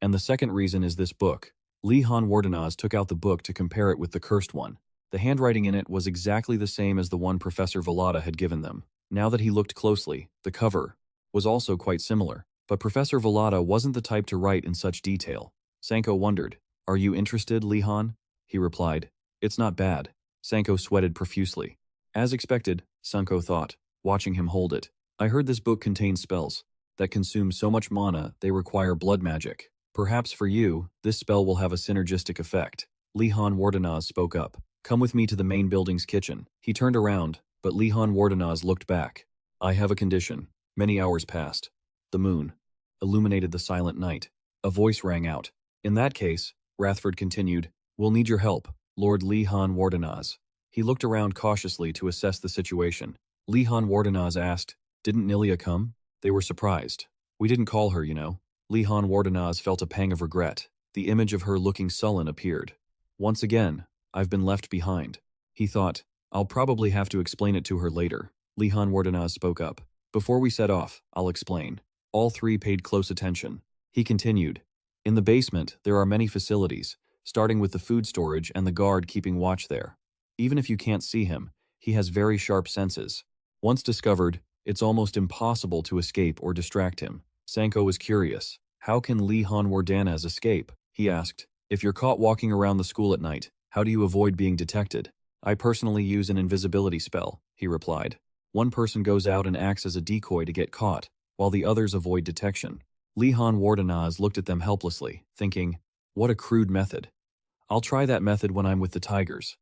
And the second reason is this book. Li Han Wardenaz took out the book to compare it with the cursed one. The handwriting in it was exactly the same as the one Professor Vallada had given them. Now that he looked closely, the cover was also quite similar. But Professor Vallada wasn't the type to write in such detail. Sanko wondered, "Are you interested, Lihan?" He replied, "It's not bad." Sanko sweated profusely. As expected, Sanko thought, watching him hold it. "I heard this book contains spells that consume so much mana they require blood magic. Perhaps for you, this spell will have a synergistic effect." Lihan Wardenaz spoke up. "Come with me to the main building's kitchen." He turned around, but Lihan Wardenaz looked back. "I have a condition." Many hours passed. The moon illuminated the silent night. A voice rang out. "In that case," Rathford continued, "we'll need your help, Lord Lihan Wardenaz." He looked around cautiously to assess the situation. Lihan Wardenaz asked, "Didn't Nilia come?" They were surprised. "We didn't call her, you know." Lihan Wardenaz felt a pang of regret. The image of her looking sullen appeared. "Once again, I've been left behind." He thought, "I'll probably have to explain it to her later." Lihan Wardenaz spoke up. "Before we set off, I'll explain." All three paid close attention. He continued, "In the basement, there are many facilities, starting with the food storage and the guard keeping watch there. Even if you can't see him, he has very sharp senses. Once discovered, it's almost impossible to escape or distract him." Sanko was curious. "How can Lihan Wardanaz escape?" he asked. "If you're caught walking around the school at night, how do you avoid being detected?" "I personally use an invisibility spell," he replied. "One person goes out and acts as a decoy to get caught, while the others avoid detection." Lihan Wardanaz looked at them helplessly, thinking, "What a crude method. I'll try that method when I'm with the tigers."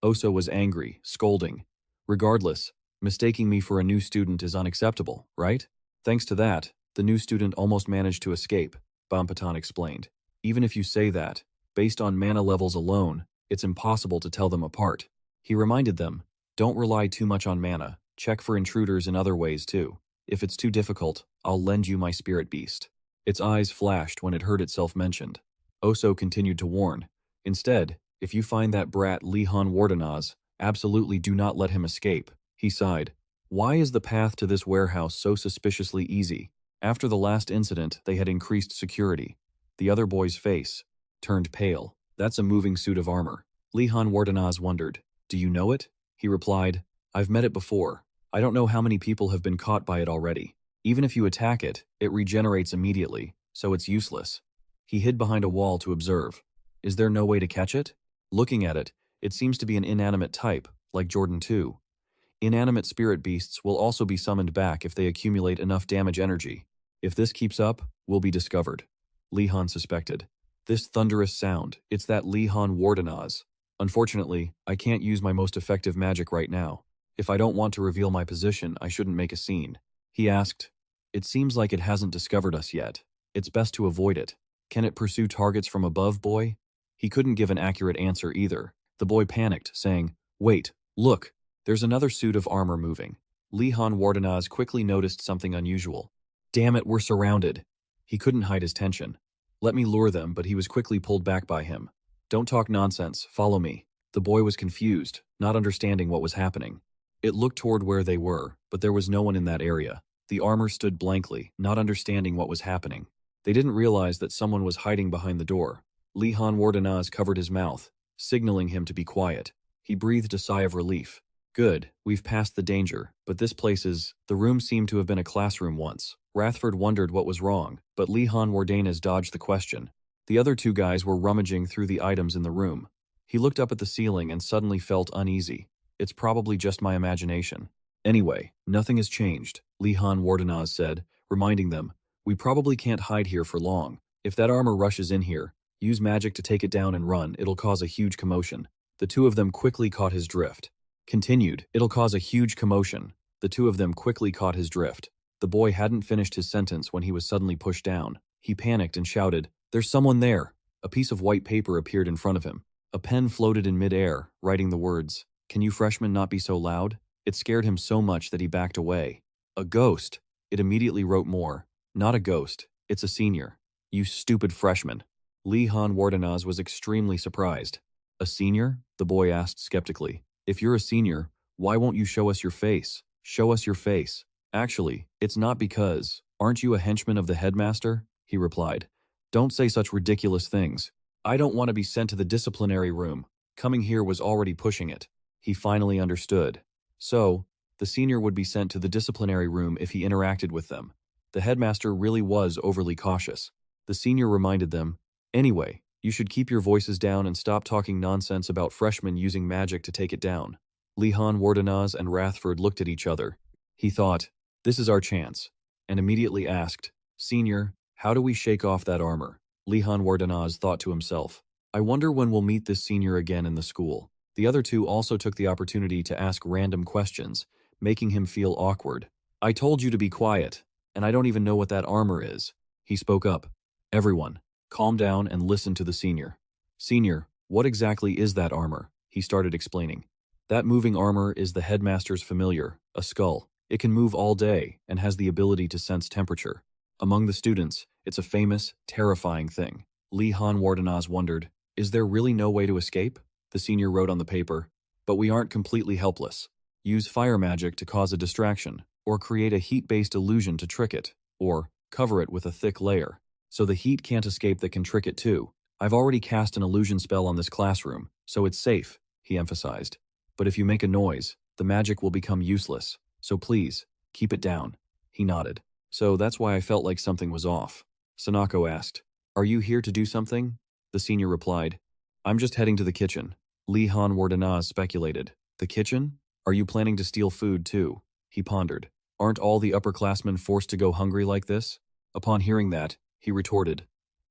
Oso was angry, scolding. "Regardless, mistaking me for a new student is unacceptable, right?" "Thanks to that, the new student almost managed to escape," Bampatan explained. "Even if you say that, based on mana levels alone, it's impossible to tell them apart." He reminded them, "Don't rely too much on mana, check for intruders in other ways too. If it's too difficult, I'll lend you my spirit beast." Its eyes flashed when it heard itself mentioned. Oso continued to warn, "Instead, if you find that brat Lihan Wardanaz, absolutely do not let him escape." He sighed. "Why is the path to this warehouse so suspiciously easy?" After the last incident, they had increased security. The other boy's face turned pale. "That's a moving suit of armor." Lihan Wardanaz wondered, "Do you know it?" He replied, "I've met it before. I don't know how many people have been caught by it already. Even if you attack it, it regenerates immediately, so it's useless." He hid behind a wall to observe. "Is there no way to catch it?" Looking at it, it seems to be an inanimate type, like Jordan 2. Inanimate spirit beasts will also be summoned back if they accumulate enough damage energy. If this keeps up, we'll be discovered. Lihan suspected. "This thunderous sound, it's that Lihan Wardanaz. Unfortunately, I can't use my most effective magic right now. If I don't want to reveal my position, I shouldn't make a scene." He asked, "It seems like it hasn't discovered us yet. It's best to avoid it. Can it pursue targets from above, boy?" He couldn't give an accurate answer either. The boy panicked, saying, "Wait, look, there's another suit of armor moving." Lihan Wardanaz quickly noticed something unusual. "Damn it, we're surrounded." He couldn't hide his tension. "Let me lure them," but he was quickly pulled back by him. "Don't talk nonsense, follow me." The boy was confused, not understanding what was happening. It looked toward where they were, but there was no one in that area. The armor stood blankly, not understanding what was happening. They didn't realize that someone was hiding behind the door. Lihan Wardanaz covered his mouth, signaling him to be quiet. He breathed a sigh of relief. "Good, we've passed the danger, but this place is..." The room seemed to have been a classroom once. Rathford wondered what was wrong, but Lihan Wardanaz dodged the question. The other two guys were rummaging through the items in the room. He looked up at the ceiling and suddenly felt uneasy. "It's probably just my imagination." "Anyway, nothing has changed," Lihan Wardanaz said, reminding them, "We probably can't hide here for long. If that armor rushes in here, use magic to take it down and run, it'll cause a huge commotion." The two of them quickly caught his drift. Continued, "It'll cause a huge commotion." The two of them quickly caught his drift. The boy hadn't finished his sentence when he was suddenly pushed down. He panicked and shouted, "There's someone there!" A piece of white paper appeared in front of him. A pen floated in midair, writing the words, "Can you freshmen not be so loud?" It scared him so much that he backed away. "A ghost!" It immediately wrote more. "Not a ghost, it's a senior. You stupid freshman." Lihan Wardanaz was extremely surprised. "A senior?" the boy asked skeptically. "If you're a senior, why won't you show us your face? Show us your face." "Actually, it's not because, aren't you a henchman of the headmaster?" he replied. "Don't say such ridiculous things. I don't want to be sent to the disciplinary room." Coming here was already pushing it. He finally understood. So, the senior would be sent to the disciplinary room if he interacted with them. The headmaster really was overly cautious. The senior reminded them, "Anyway, you should keep your voices down and stop talking nonsense about freshmen using magic to take it down." Lehan Wardenaz and Rathford looked at each other. He thought, "This is our chance," and immediately asked, "Senior, how do we shake off that armor?" Lehan Wardenaz thought to himself, "I wonder when we'll meet this senior again in the school." The other two also took the opportunity to ask random questions, making him feel awkward. "I told you to be quiet, and I don't even know what that armor is." He spoke up. "Everyone, calm down and listen to the senior." "Senior, what exactly is that armor?" He started explaining. "That moving armor is the headmaster's familiar, a skull. It can move all day and has the ability to sense temperature. Among the students, it's a famous, terrifying thing." Lehan Wardenaz wondered, "Is there really no way to escape?" The senior wrote on the paper, "But we aren't completely helpless. Use fire magic to cause a distraction, or create a heat-based illusion to trick it, or cover it with a thick layer. So the heat can't escape that can trick it too. I've already cast an illusion spell on this classroom, so it's safe," he emphasized. "But if you make a noise, the magic will become useless. So please, keep it down." He nodded. "So that's why I felt like something was off." Sanako asked, "Are you here to do something?" The senior replied, "I'm just heading to the kitchen." Lehan Wardenaz speculated, "The kitchen? Are you planning to steal food too?" He pondered, "Aren't all the upperclassmen forced to go hungry like this?" Upon hearing that, he retorted,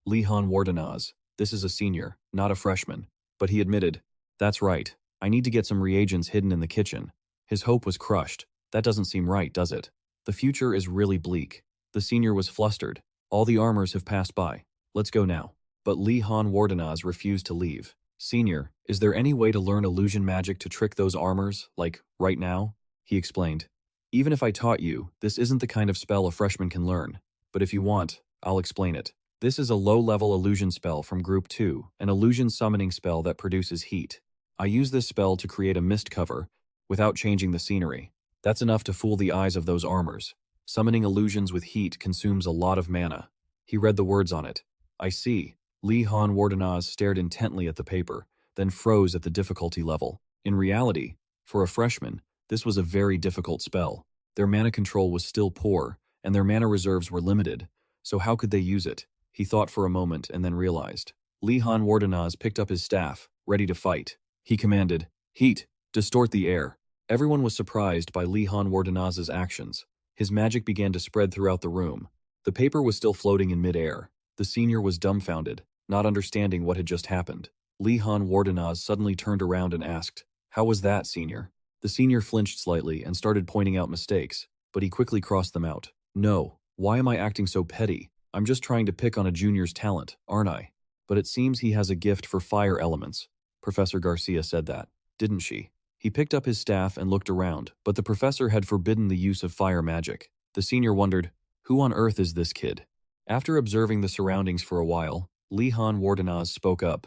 "Lehan Wardenaz, this is a senior, not a freshman." But he admitted, "That's right, I need to get some reagents hidden in the kitchen." His hope was crushed. That doesn't seem right, does it? The future is really bleak. The senior was flustered. "All the armors have passed by. Let's go now." But Lehan Wardenaz refused to leave. "Senior, is there any way to learn illusion magic to trick those armors, like, right now?" He explained. "Even if I taught you, this isn't the kind of spell a freshman can learn. But if you want, I'll explain it. This is a low-level illusion spell from Group 2, an illusion summoning spell that produces heat. I use this spell to create a mist cover, without changing the scenery. That's enough to fool the eyes of those armors. Summoning illusions with heat consumes a lot of mana." He read the words on it. "I see." Lehan Wardenaz stared intently at the paper, then froze at the difficulty level. In reality, for a freshman, this was a very difficult spell. Their mana control was still poor, and their mana reserves were limited, so how could they use it? He thought for a moment and then realized. Lehan Wardenaz picked up his staff, ready to fight. He commanded, "Heat, distort the air." Everyone was surprised by Lehan Wardenaz's actions. His magic began to spread throughout the room. The paper was still floating in midair. The senior was dumbfounded, not understanding what had just happened. Lehan Wardenaz suddenly turned around and asked, "How was that, senior?" The senior flinched slightly and started pointing out mistakes, but he quickly crossed them out. "No, why am I acting so petty? I'm just trying to pick on a junior's talent, aren't I? But it seems he has a gift for fire elements." Professor Garcia said that, didn't she? He picked up his staff and looked around, but the professor had forbidden the use of fire magic. The senior wondered, who on earth is this kid? After observing the surroundings for a while, Lehan Wardenaz spoke up.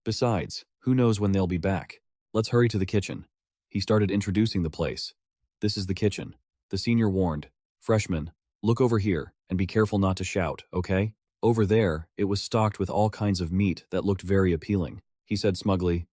"Besides, who knows when they'll be back? Let's hurry to the kitchen." He started introducing the place. "This is the kitchen." The senior warned, "Freshmen, look over here and be careful not to shout, okay?" Over there, it was stocked with all kinds of meat that looked very appealing. He said smugly,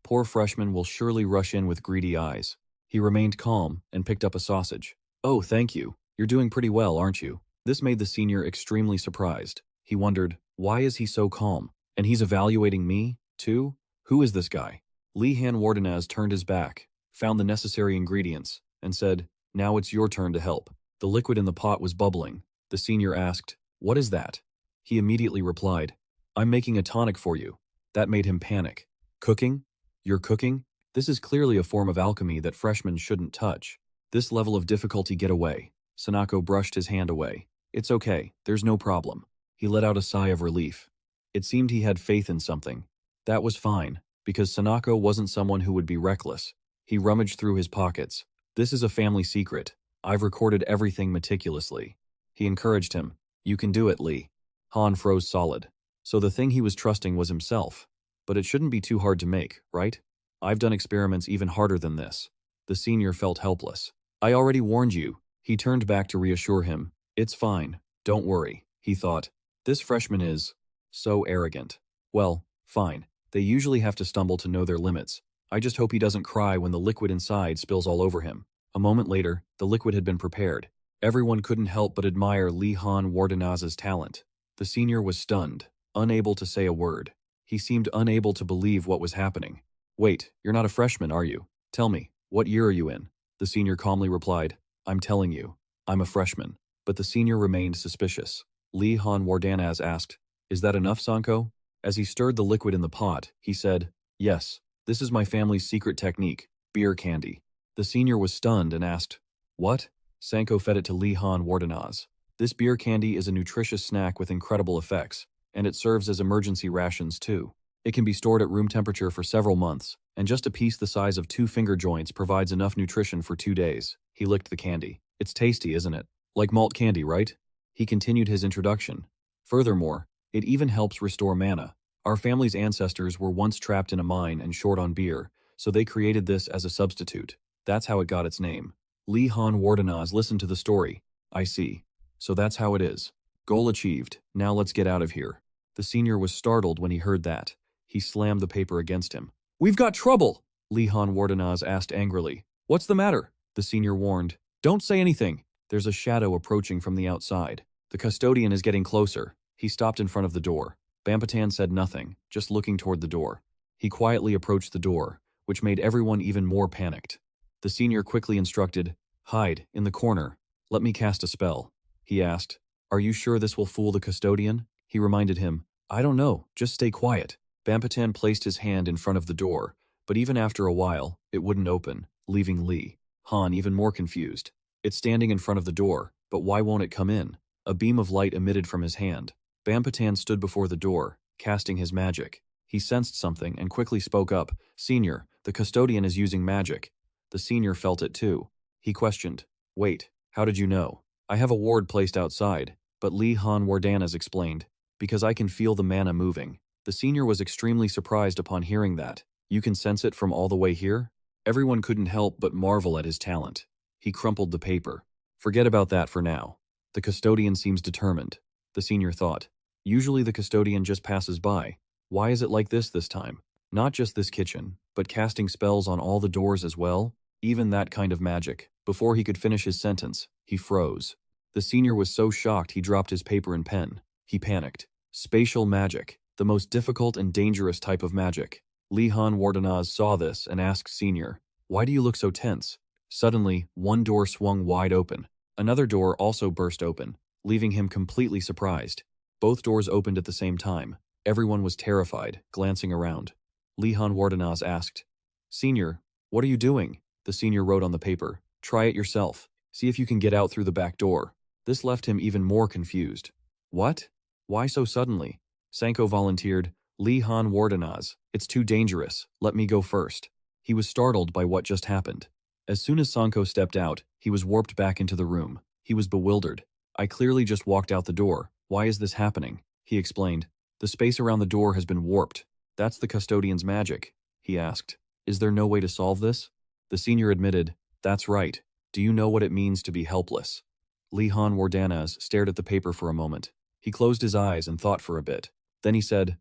"Poor freshmen will surely rush in with greedy eyes." He remained calm and picked up a sausage. "Oh, thank you. You're doing pretty well, aren't you?" This made the senior extremely surprised. He wondered, why is he so calm? And he's evaluating me, too? Who is this guy? Lehan Wardenaz turned his back, found the necessary ingredients, and said, "Now it's your turn to help." The liquid in the pot was bubbling. The senior asked, "What is that?" He immediately replied, "I'm making a tonic for you." That made him panic. "Cooking? You're cooking? This is clearly a form of alchemy that freshmen shouldn't touch. This level of difficulty, get away." Sanako brushed his hand away. "It's okay, there's no problem." He let out a sigh of relief. It seemed he had faith in something. That was fine, because Sanako wasn't someone who would be reckless. He rummaged through his pockets. "This is a family secret. I've recorded everything meticulously." He encouraged him. "You can do it, Lee." Han froze solid. So the thing he was trusting was himself. But it shouldn't be too hard to make, right? I've done experiments even harder than this. The senior felt helpless. "I already warned you." He turned back to reassure him. "It's fine. Don't worry," he thought. This freshman is so arrogant. Well, fine. They usually have to stumble to know their limits. I just hope he doesn't cry when the liquid inside spills all over him. A moment later, the liquid had been prepared. Everyone couldn't help but admire Lee Han Wardenaz's talent. The senior was stunned, unable to say a word. He seemed unable to believe what was happening. Wait, you're not a freshman, are you? Tell me, what year are you in? The senior calmly replied, I'm telling you, I'm a freshman. But the senior remained suspicious. Lee Han Wardanaz asked, Is that enough, Sanko? As he stirred the liquid in the pot, he said, Yes, this is my family's secret technique, beer candy. The senior was stunned and asked, What? Sanko fed it to Lee Han Wardanaz. This beer candy is a nutritious snack with incredible effects, and it serves as emergency rations too. It can be stored at room temperature for several months, and just a piece the size of 2 finger joints provides enough nutrition for 2 days. He licked the candy. It's tasty, isn't it? Like malt candy, right? He continued his introduction. Furthermore, it even helps restore mana. Our family's ancestors were once trapped in a mine and short on beer, so they created this as a substitute. That's how it got its name. Lee Han Wardenaz listened to the story. I see. So that's how it is. Goal achieved. Now let's get out of here. The senior was startled when he heard that. He slammed the paper against him. We've got trouble! Lee Han Wardenaz asked angrily. What's the matter? The senior warned. Don't say anything. There's a shadow approaching from the outside. The custodian is getting closer. He stopped in front of the door. Bampatan said nothing, just looking toward the door. He quietly approached the door, which made everyone even more panicked. The senior quickly instructed, Hide, in the corner. Let me cast a spell. He asked, Are you sure this will fool the custodian? He reminded him, I don't know, just stay quiet. Bampatan placed his hand in front of the door, but even after a while, it wouldn't open, leaving Lee Han even more confused. It's standing in front of the door, but why won't it come in? A beam of light emitted from his hand. Bampatan stood before the door, casting his magic. He sensed something and quickly spoke up, Senior, the custodian is using magic. The senior felt it too. He questioned, Wait, how did you know? I have a ward placed outside, but Lee Han Wardanaz explained, Because I can feel the mana moving. The senior was extremely surprised upon hearing that. You can sense it from all the way here? Everyone couldn't help but marvel at his talent. He crumpled the paper. Forget about that for now. The custodian seems determined. The senior thought. Usually the custodian just passes by. Why is it like this time? Not just this kitchen, but casting spells on all the doors as well? Even that kind of magic. Before he could finish his sentence, he froze. The senior was so shocked he dropped his paper and pen. He panicked. Spatial magic. The most difficult and dangerous type of magic. Lee Han Wardanaz saw this and asked Senior, Why do you look so tense? Suddenly, one door swung wide open. Another door also burst open, leaving him completely surprised. Both doors opened at the same time. Everyone was terrified, glancing around. Lee Han Wardanaz asked, Senior, what are you doing? The senior wrote on the paper, Try it yourself. See if you can get out through the back door. This left him even more confused. What? Why so suddenly? Sanko volunteered, Lee Han Wardanaz, it's too dangerous, let me go first. He was startled by what just happened. As soon as Sanko stepped out, he was warped back into the room. He was bewildered. I clearly just walked out the door. Why is this happening? He explained. The space around the door has been warped. That's the custodian's magic. He asked. Is there no way to solve this? The senior admitted, That's right. Do you know what it means to be helpless? Lee Han Wardanaz stared at the paper for a moment. He closed his eyes and thought for a bit. Then he said,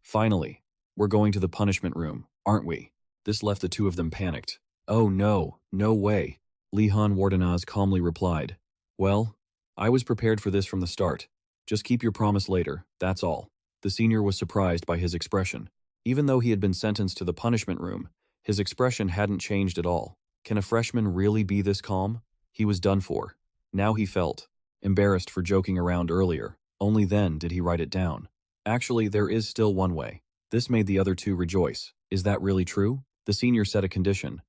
Finally, we're going to the punishment room, aren't we? This left the two of them panicked. Oh no, no way. Lee Han Wardanaz calmly replied. Well, I was prepared for this from the start. Just keep your promise later, that's all. The senior was surprised by his expression. Even though he had been sentenced to the punishment room, his expression hadn't changed at all. Can a freshman really be this calm? He was done for. Now he felt embarrassed for joking around earlier. Only then did he write it down. Actually, there is still one way. This made the other two rejoice. Is that really true? The senior set a condition.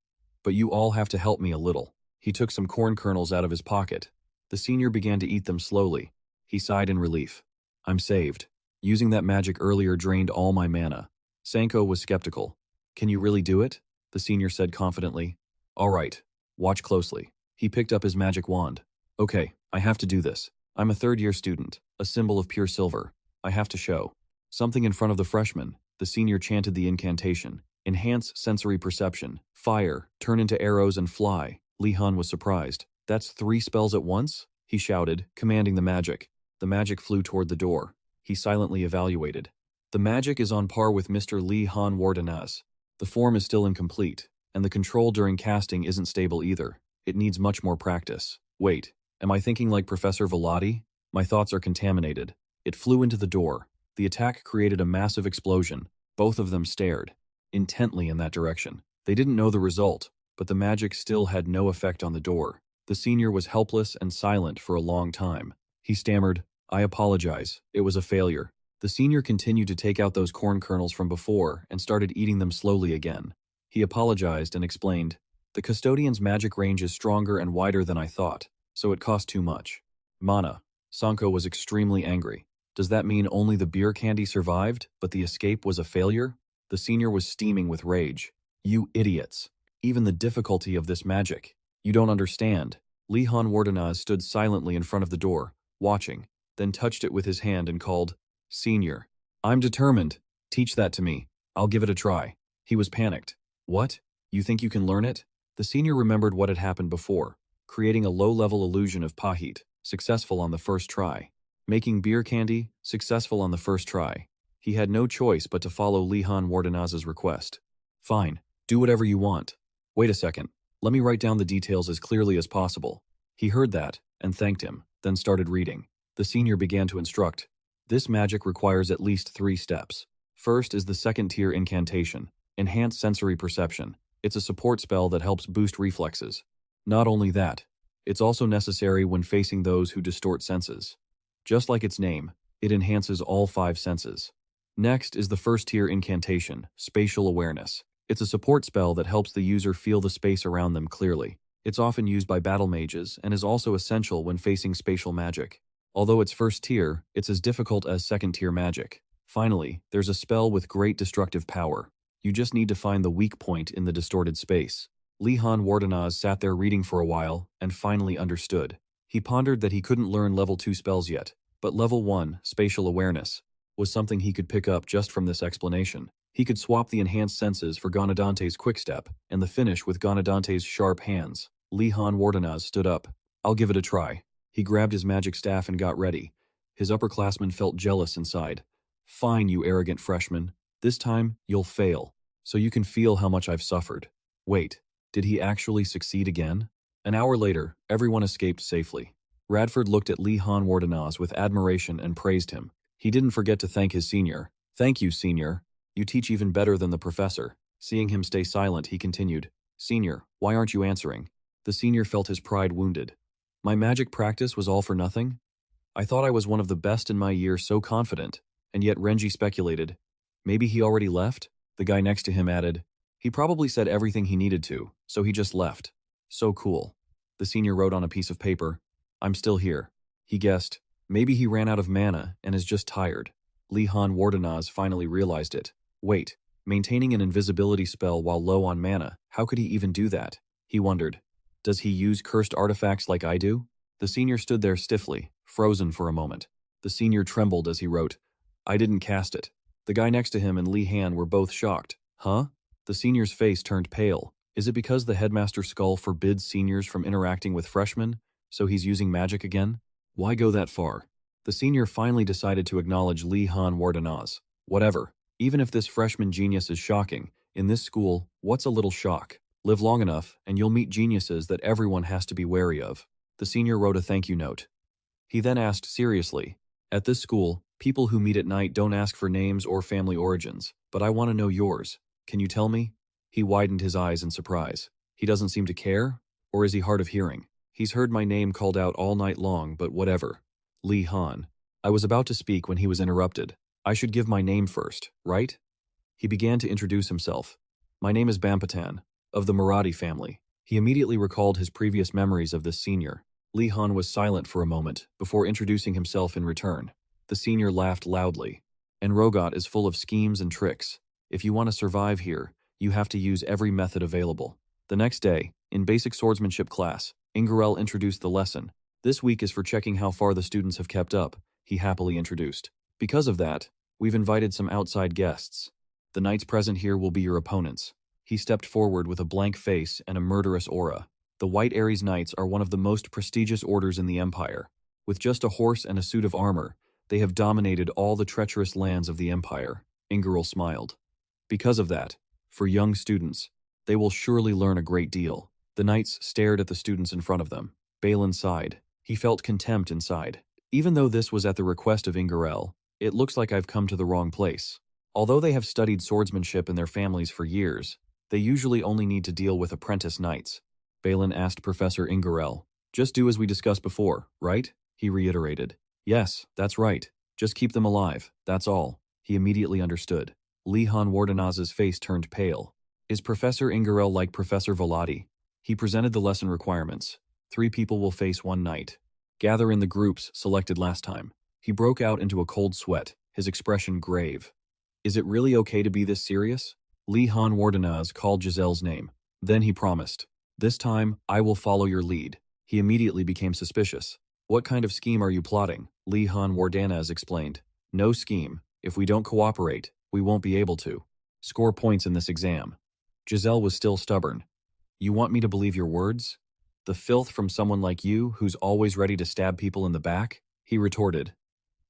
But you all have to help me a little. He took some corn kernels out of his pocket. The senior began to eat them slowly. He sighed in relief. I'm saved. Using that magic earlier drained all my mana. Sanko was skeptical. Can you really do it? The senior said confidently. All right. Watch closely. He picked up his magic wand. Okay, I have to do this. I'm a third-year student, a symbol of pure silver. I have to show. Something in front of the freshman. The senior chanted the incantation. Enhance sensory perception. Fire. Turn into arrows and fly. Lee Han was surprised. That's 3 spells at once? He shouted, commanding the magic. The magic flew toward the door. He silently evaluated. The magic is on par with Mr. Li Han Wardenaz. The form is still incomplete, and the control during casting isn't stable either. It needs much more practice. Wait, am I thinking like Professor Velati? My thoughts are contaminated. It flew into the door. The attack created a massive explosion. Both of them stared intently in that direction. They didn't know the result, but the magic still had no effect on the door. The senior was helpless and silent for a long time. He stammered, "I apologize. It was a failure." The senior continued to take out those corn kernels from before and started eating them slowly again. He apologized and explained, "The custodian's magic range is stronger and wider than I thought, so it cost too much." Mana. Sanko was extremely angry. Does that mean only the beer candy survived, but the escape was a failure? The senior was steaming with rage. "You idiots. Even the difficulty of this magic. You don't understand." Li Han Wardenaz stood silently in front of the door, watching, then touched it with his hand and called, "Senior, I'm determined. Teach that to me. I'll give it a try." He was panicked. "What? You think you can learn it?" The senior remembered what had happened before, creating a low-level illusion of pahit, successful on the first try. Making beer candy, successful on the first try. He had no choice but to follow Li Han Wardenaz's request. "Fine, do whatever you want. Wait a second, let me write down the details as clearly as possible." He heard that, and thanked him, then started reading. The senior began to instruct. This magic requires at least 3 steps. First is the second-tier incantation, Enhanced Sensory Perception. It's a support spell that helps boost reflexes. Not only that, it's also necessary when facing those who distort senses. Just like its name, it enhances all 5 senses. Next is the first-tier incantation, Spatial Awareness. It's a support spell that helps the user feel the space around them clearly. It's often used by battle mages and is also essential when facing spatial magic. Although it's first tier, it's as difficult as second-tier magic. Finally, there's a spell with great destructive power. You just need to find the weak point in the distorted space. Li Han Wardenaz sat there reading for a while and finally understood. He pondered that he couldn't learn level 2 spells yet, but level 1, Spatial Awareness, was something he could pick up just from this explanation. He could swap the enhanced senses for Gonadante's Quickstep and the finish with Gonadante's Sharp Hands. Li Han Wardenaz stood up. "I'll give it a try." He grabbed his magic staff and got ready. His upperclassmen felt jealous inside. "Fine, you arrogant freshman. This time, you'll fail, so you can feel how much I've suffered." Wait, did he actually succeed again? An hour later, everyone escaped safely. Radford looked at Li Han Wardenaz with admiration and praised him. He didn't forget to thank his senior. "Thank you, senior. You teach even better than the professor." Seeing him stay silent, he continued, "Senior, why aren't you answering?" The senior felt his pride wounded. "My magic practice was all for nothing? I thought I was one of the best in my year, so confident." And yet Renji speculated, "Maybe he already left?" The guy next to him added, "He probably said everything he needed to, so he just left." "So cool." The senior wrote on a piece of paper, "I'm still here." He guessed, maybe he ran out of mana and is just tired. Li Han Wardenaz finally realized it. Wait, maintaining an invisibility spell while low on mana, how could he even do that? He wondered, does he use cursed artifacts like I do? The senior stood there stiffly, frozen for a moment. The senior trembled as he wrote, "I didn't cast it." The guy next to him and Li Han were both shocked. Huh? The senior's face turned pale. Is it because the headmaster's skull forbids seniors from interacting with freshmen, so he's using magic again? Why go that far? The senior finally decided to acknowledge Li Han Wardenaz. Whatever. Even if this freshman genius is shocking, in this school, what's a little shock? Live long enough, and you'll meet geniuses that everyone has to be wary of. The senior wrote a thank you note. He then asked seriously, "At this school, people who meet at night don't ask for names or family origins, but I want to know yours. Can you tell me?" He widened his eyes in surprise. He doesn't seem to care? Or is he hard of hearing? He's heard my name called out all night long, but whatever. Li Han. I was about to speak when he was interrupted. I should give my name first, right? He began to introduce himself. "My name is Bampatan, of the Marathi family." He immediately recalled his previous memories of this senior. Li Han was silent for a moment before introducing himself in return. The senior laughed loudly. "And Rogot is full of schemes and tricks. If you want to survive here, you have to use every method available." The next day, in basic swordsmanship class, Ingarel introduced the lesson. "This week is for checking how far the students have kept up," he happily introduced. "Because of that, we've invited some outside guests. The knights present here will be your opponents." He stepped forward with a blank face and a murderous aura. The White Aries Knights are one of the most prestigious orders in the Empire. With just a horse and a suit of armor, They have dominated all the treacherous lands of the Empire. Ingrid smiled. Because of that, for young students, they will surely learn a great deal. The knights stared at the students in front of them. Balin sighed. He felt contempt inside. Even though this was at the request of Ingrid, it looks like I've come to the wrong place. Although they have studied swordsmanship in their families for years, they usually only need to deal with apprentice knights. Balin asked Professor Ingrid. Just do as we discussed before, right? He reiterated. Yes, that's right. Just keep them alive, that's all. He immediately understood. Lehan Wardenaz's face turned pale. Is Professor Ingrid like Professor Volati? He presented the lesson requirements. 3 people will face 1 knight. Gather in the groups selected last time. He broke out into a cold sweat, his expression grave. Is it really okay to be this serious? Lehan Wardenaz called Giselle's name. Then he promised. This time, I will follow your lead. He immediately became suspicious. What kind of scheme are you plotting? Lehan Wardenaz explained. No scheme. If we don't cooperate, we won't be able to score points in this exam. Giselle was still stubborn. You want me to believe your words? The filth from someone like you, who's always ready to stab people in the back? He retorted.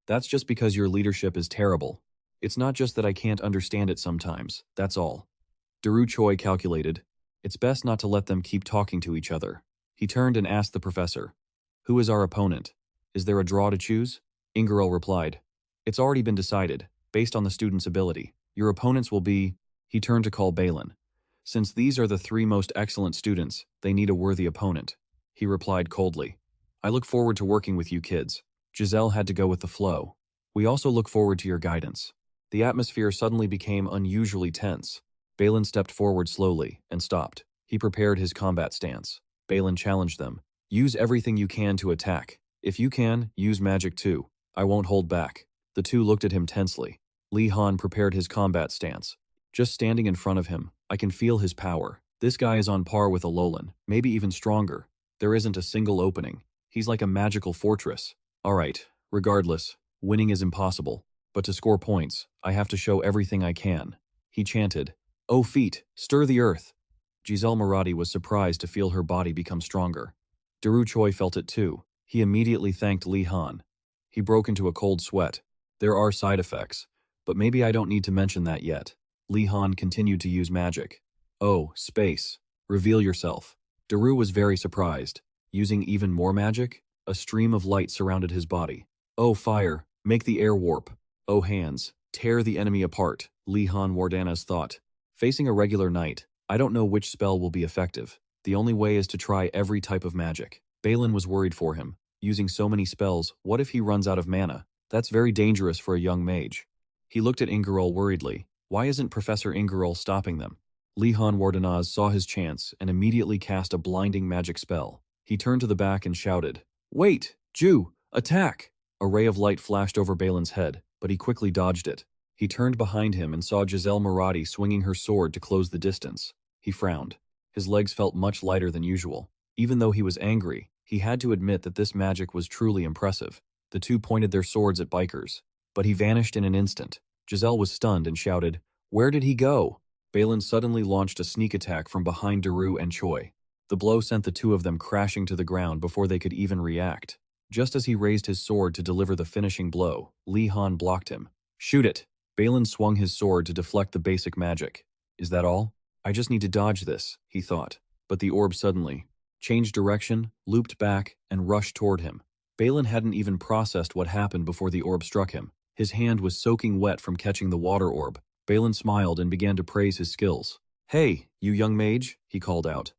That's just because your leadership is terrible. It's not just that I can't understand it sometimes, that's all. Daru Choi calculated. It's best not to let them keep talking to each other. He turned and asked the professor. Who is our opponent? Is there a draw to choose? Ingrid replied. It's already been decided, based on the student's ability. Your opponents will be… He turned to call Balin. Since these are the 3 most excellent students, they need a worthy opponent. He replied coldly. I look forward to working with you kids. Giselle had to go with the flow. We also look forward to your guidance. The atmosphere suddenly became unusually tense. Balin stepped forward slowly and stopped. He prepared his combat stance. Balin challenged them. Use everything you can to attack. If you can, use magic too. I won't hold back. The 2 looked at him tensely. Li Han prepared his combat stance. Just standing in front of him, I can feel his power. This guy is on par with Alolan, maybe even stronger. There isn't a single opening. He's like a magical fortress. Alright, regardless, winning is impossible. But to score points, I have to show everything I can. He chanted, Oh feet, stir the earth. Giselle Marathi was surprised to feel her body become stronger. Daru Choi felt it too. He immediately thanked Li Han. He broke into a cold sweat. There are side effects, but maybe I don't need to mention that yet. Li Han continued to use magic. Oh, space. Reveal yourself. Daru was very surprised. Using even more magic? A stream of light surrounded his body. Oh, fire. Make the air warp. Oh, hands. Tear the enemy apart, Li Han Wardenaz thought. Facing a regular knight, I don't know which spell will be effective. The only way is to try every type of magic. Balin was worried for him. Using so many spells, what if he runs out of mana? That's very dangerous for a young mage. He looked at Ingrid worriedly. Why isn't Professor Ingrid stopping them? Lehan Wardenaz saw his chance and immediately cast a blinding magic spell. He turned to the back and shouted, Wait! Jew! Attack! A ray of light flashed over Balin's head, but he quickly dodged it. He turned behind him and saw Giselle Marathi swinging her sword to close the distance. He frowned. His legs felt much lighter than usual. Even though he was angry, he had to admit that this magic was truly impressive. The 2 pointed their swords at bikers, but he vanished in an instant. Giselle was stunned and shouted, Where did he go? Balin suddenly launched a sneak attack from behind Daru and Choi. The blow sent the 2 of them crashing to the ground before they could even react. Just as he raised his sword to deliver the finishing blow, Li Han blocked him. Shoot it! Balin swung his sword to deflect the basic magic. Is that all? I just need to dodge this, he thought. But the orb suddenly changed direction, looped back, and rushed toward him. Balin hadn't even processed what happened before the orb struck him. His hand was soaking wet from catching the water orb. Balin smiled and began to praise his skills. Hey, you young mage, he called out.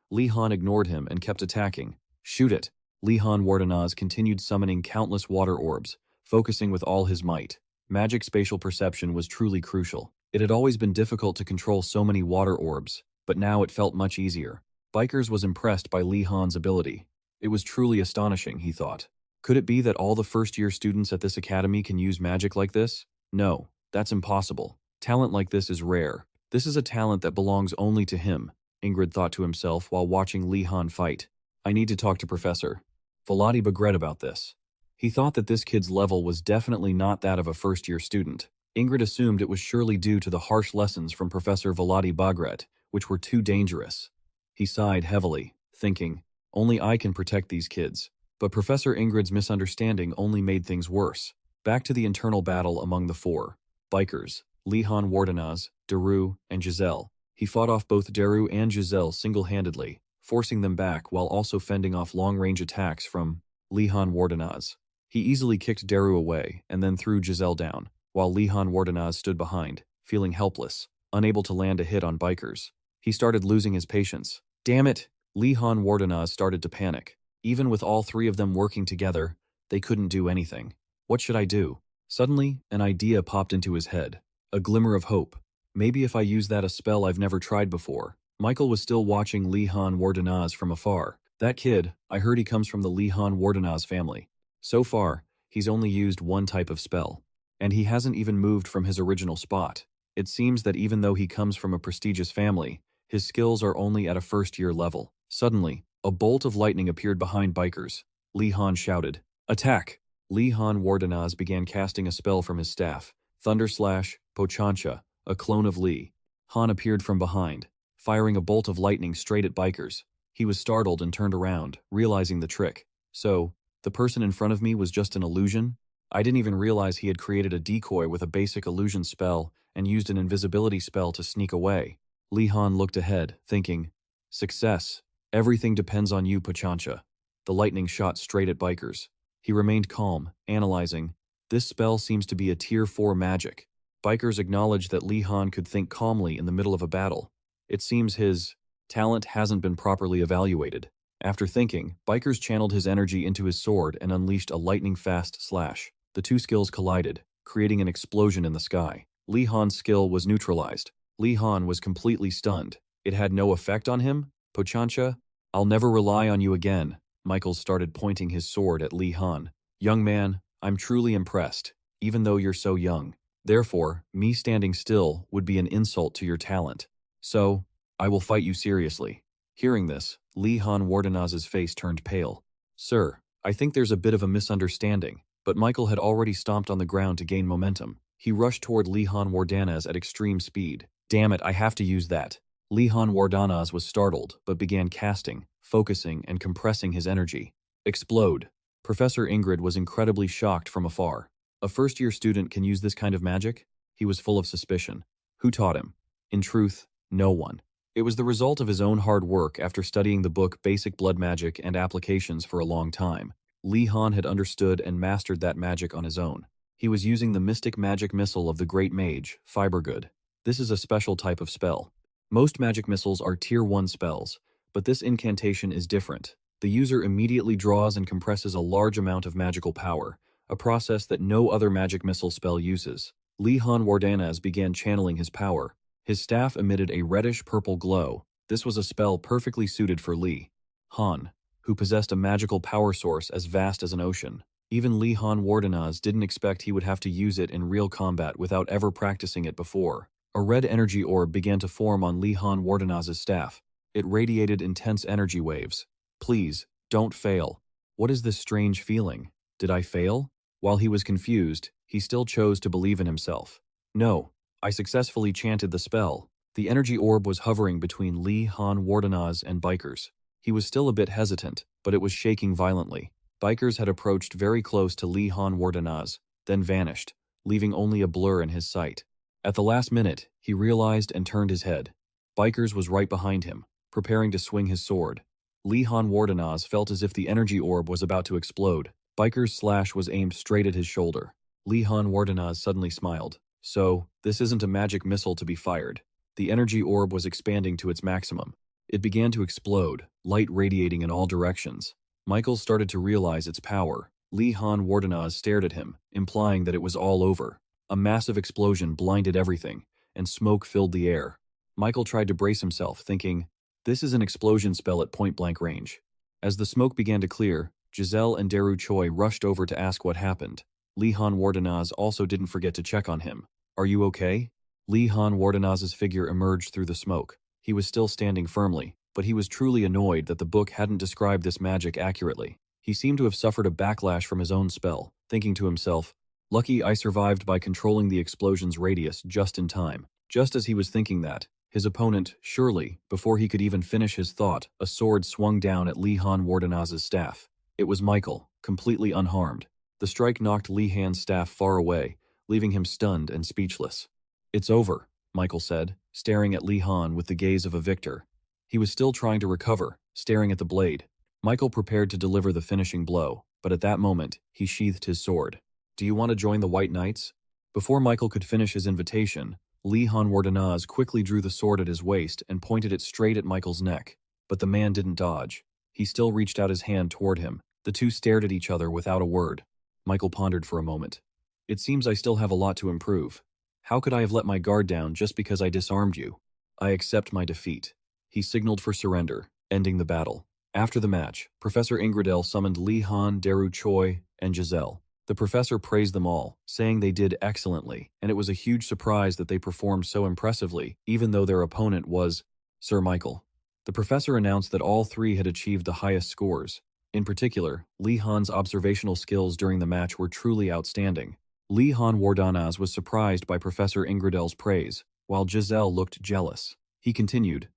Li Han ignored him and kept attacking. Shoot it! Li Han Wardenaz continued summoning countless water orbs, focusing with all his might. Magic spatial perception was truly crucial. It had always been difficult to control so many water orbs, but now it felt much easier. Bikers was impressed by Li Han's ability. It was truly astonishing, he thought. Could it be that all the first-year students at this academy can use magic like this? No, that's impossible. Talent like this is rare. This is a talent that belongs only to him, Ingrid thought to himself while watching Li Han fight. I need to talk to Professor Volati Bagret about this. He thought that this kid's level was definitely not that of a first-year student. Ingrid assumed it was surely due to the harsh lessons from Professor Volati Bagret, which were too dangerous. He sighed heavily, thinking, only I can protect these kids. But Professor Ingrid's misunderstanding only made things worse. Back to the internal battle among the four bikers, Lihan Wardanaz, Daru, and Giselle. He fought off both Daru and Giselle single-handedly, forcing them back while also fending off long-range attacks from Lihan Wardanaz. He easily kicked Daru away and then threw Giselle down, while Lihan Wardanaz stood behind, feeling helpless, unable to land a hit on bikers. He started losing his patience. Damn it! Lihan Wardanaz started to panic. Even with all three of them working together, they couldn't do anything. What should I do? Suddenly, an idea popped into his head. A glimmer of hope. Maybe if I use that a spell I've never tried before. Michael was still watching Lihan Wardanaz from afar. That kid, I heard he comes from the Lihan Wardanaz family. So far, he's only used one type of spell. And he hasn't even moved from his original spot. It seems that even though he comes from a prestigious family, his skills are only at a first-year level. Suddenly, a bolt of lightning appeared behind bikers. Lihan shouted, "Attack!" Lihan Wardanaz began casting a spell from his staff. Thunder Slash, Pochancha, a clone of Li. Han appeared from behind, firing a bolt of lightning straight at bikers. He was startled and turned around, realizing the trick. So, the person in front of me was just an illusion? I didn't even realize he had created a decoy with a basic illusion spell and used an invisibility spell to sneak away. Lihan looked ahead, thinking, "Success. Everything depends on you, Pochancha." The lightning shot straight at bikers. He remained calm, analyzing. This spell seems to be a Tier 4 magic. Bikers acknowledged that Lihan could think calmly in the middle of a battle. It seems his talent hasn't been properly evaluated. After thinking, Bikers channeled his energy into his sword and unleashed a lightning-fast slash. The two skills collided, creating an explosion in the sky. Lihan's skill was neutralized. Lihan was completely stunned. It had no effect on him? Pochancha? I'll never rely on you again. Michael started pointing his sword at Lihan. Young man, I'm truly impressed, even though you're so young. Therefore, me standing still would be an insult to your talent. So, I will fight you seriously. Hearing this, Lihan Wardanaz's face turned pale. Sir, I think there's a bit of a misunderstanding, but Michael had already stomped on the ground to gain momentum. He rushed toward Lihan Wardanaz at extreme speed. Damn it, I have to use that. Lihan Wardanaz was startled, but began casting, focusing, and compressing his energy. Explode. Professor Ingrid was incredibly shocked from afar. A first-year student can use this kind of magic? He was full of suspicion. Who taught him? In truth, no one. It was the result of his own hard work after studying the book Basic Blood Magic and Applications for a long time. Lihan had understood and mastered that magic on his own. He was using the mystic magic missile of the great mage, Fibergood. This is a special type of spell. Most magic missiles are Tier 1 spells, but this incantation is different. The user immediately draws and compresses a large amount of magical power, a process that no other magic missile spell uses. Lihan Wardanaz began channeling his power. His staff emitted a reddish-purple glow. This was a spell perfectly suited for Li Han, who possessed a magical power source as vast as an ocean. Even Lihan Wardanaz didn't expect he would have to use it in real combat without ever practicing it before. A red energy orb began to form on Lihan Wardanaz's staff. It radiated intense energy waves. Please, don't fail. What is this strange feeling? Did I fail? While he was confused, he still chose to believe in himself. No, I successfully chanted the spell. The energy orb was hovering between Lihan Wardanaz and Bikers. He was still a bit hesitant, but it was shaking violently. Bikers had approached very close to Lihan Wardanaz, then vanished, leaving only a blur in his sight. At the last minute, he realized and turned his head. Bikers was right behind him, preparing to swing his sword. Lihan Wardanaz felt as if the energy orb was about to explode. Biker's slash was aimed straight at his shoulder. Lihan Wardanaz suddenly smiled. So, this isn't a magic missile to be fired. The energy orb was expanding to its maximum. It began to explode, light radiating in all directions. Michael started to realize its power. Lihan Wardanaz stared at him, implying that it was all over. A massive explosion blinded everything, and smoke filled the air. Michael tried to brace himself, thinking, this is an explosion spell at point-blank range. As the smoke began to clear, Giselle and Daru Choi rushed over to ask what happened. Lihan Wardanaz also didn't forget to check on him. Are you okay? Lihan Wardanaz's figure emerged through the smoke. He was still standing firmly, but he was truly annoyed that the book hadn't described this magic accurately. He seemed to have suffered a backlash from his own spell, thinking to himself, lucky I survived by controlling the explosion's radius just in time. Just as he was thinking that, his opponent, surely, before he could even finish his thought, a sword swung down at Lihan Wardanaz's staff. It was Michael, completely unharmed. The strike knocked Li Han's staff far away, leaving him stunned and speechless. "It's over," Michael said, staring at Li Han with the gaze of a victor. He was still trying to recover, staring at the blade. Michael prepared to deliver the finishing blow, but at that moment, he sheathed his sword. "Do you want to join the White Knights?" Before Michael could finish his invitation, Li Han Wardenaz quickly drew the sword at his waist and pointed it straight at Michael's neck. But the man didn't dodge. He still reached out his hand toward him. The two stared at each other without a word. Michael pondered for a moment. "It seems I still have a lot to improve. How could I have let my guard down just because I disarmed you? I accept my defeat." He signaled for surrender, ending the battle. After the match, Professor Ingradel summoned Li Han, Daru Choi, and Giselle. The professor praised them all, saying they did excellently, and it was a huge surprise that they performed so impressively, even though their opponent was Sir Michael. The professor announced that all three had achieved the highest scores. In particular, Li Han's observational skills during the match were truly outstanding. Li Han Wardanaz was surprised by Professor Ingradel's praise, while Giselle looked jealous. He continued,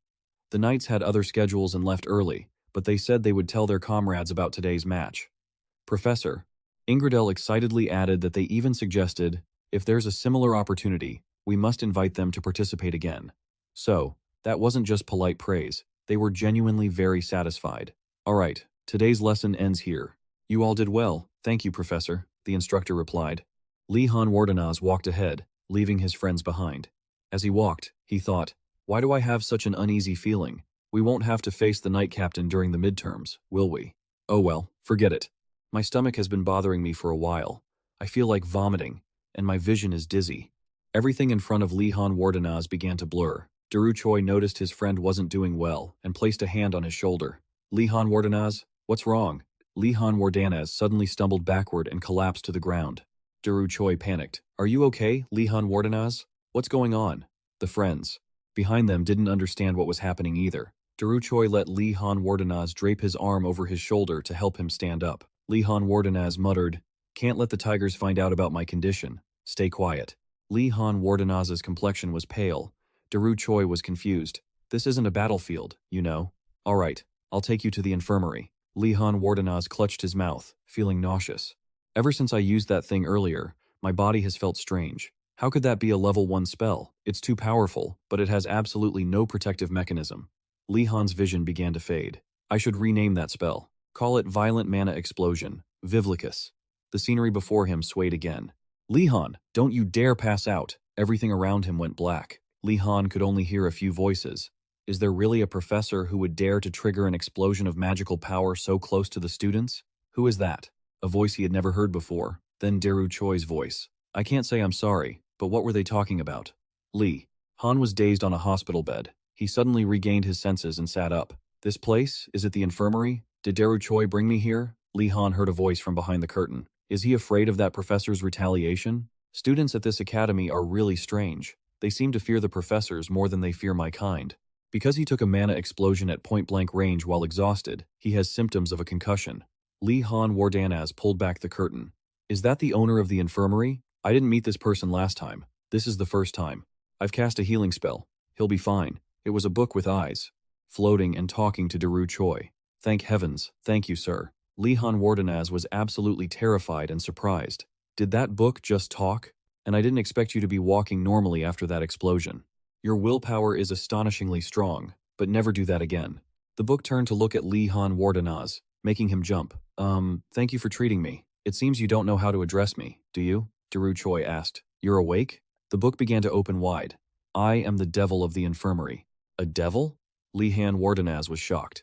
"The knights had other schedules and left early, but they said they would tell their comrades about today's match." Professor Ingradel excitedly added that they even suggested, "If there's a similar opportunity, we must invite them to participate again." So, that wasn't just polite praise. They were genuinely very satisfied. "All right, today's lesson ends here. You all did well, thank you, Professor," the instructor replied. Li Han Wardanaz walked ahead, leaving his friends behind. As he walked, he thought, "Why do I have such an uneasy feeling? We won't have to face the Knight Captain during the midterms, will we? Oh well, forget it. My stomach has been bothering me for a while. I feel like vomiting, and my vision is dizzy." Everything in front of Li Han Wardanaz began to blur. Daru Choi noticed his friend wasn't doing well and placed a hand on his shoulder. "Li Han Wardanaz, what's wrong?" Li Han Wardanaz suddenly stumbled backward and collapsed to the ground. Daru Choi panicked. "Are you okay, Li Han Wardanaz? What's going on?" The friends behind them didn't understand what was happening either. Daru Choi let Li Han Wardanaz drape his arm over his shoulder to help him stand up. Li Han Wardanaz muttered, "Can't let the tigers find out about my condition. Stay quiet." Li Han Wardanaz's complexion was pale. Daru Choi was confused. "This isn't a battlefield, you know." "All right, I'll take you to the infirmary." Li Han Wardanaz clutched his mouth, feeling nauseous. "Ever since I used that thing earlier, my body has felt strange. How could that be a level 1 spell? It's too powerful, but it has absolutely no protective mechanism." Li Han's vision began to fade. "I should rename that spell. Call it Violent Mana Explosion, Vivlicus." The scenery before him swayed again. "Li Han, don't you dare pass out." Everything around him went black. Li Han could only hear a few voices. Is there really a professor who would dare to trigger an explosion of magical power so close to the students? Who is that? A voice he had never heard before. Then Daru Choi's voice. "I can't say I'm sorry, but what were they talking about?" Li Han was dazed on a hospital bed. He suddenly regained his senses and sat up. "This place? Is it the infirmary? Did Daru Choi bring me here?" Li Han heard a voice from behind the curtain. "Is he afraid of that professor's retaliation? Students at this academy are really strange. They seem to fear the professors more than they fear my kind. Because he took a mana explosion at point-blank range while exhausted, he has symptoms of a concussion." Li Han Wardanaz pulled back the curtain. "Is that the owner of the infirmary? I didn't meet this person last time. This is the first time. I've cast a healing spell. He'll be fine." It was a book with eyes, floating and talking to Daru Choi. "Thank heavens, thank you, sir." Li Han Wardanaz was absolutely terrified and surprised. "Did that book just talk? And I didn't expect you to be walking normally after that explosion. Your willpower is astonishingly strong, but never do that again." The book turned to look at Li Han Wardanaz, making him jump. Thank you for treating me. It seems you don't know how to address me, do you?" Daru Choi asked. "You're awake?" The book began to open wide. "I am the devil of the infirmary." "A devil?" Li Han Wardanaz was shocked.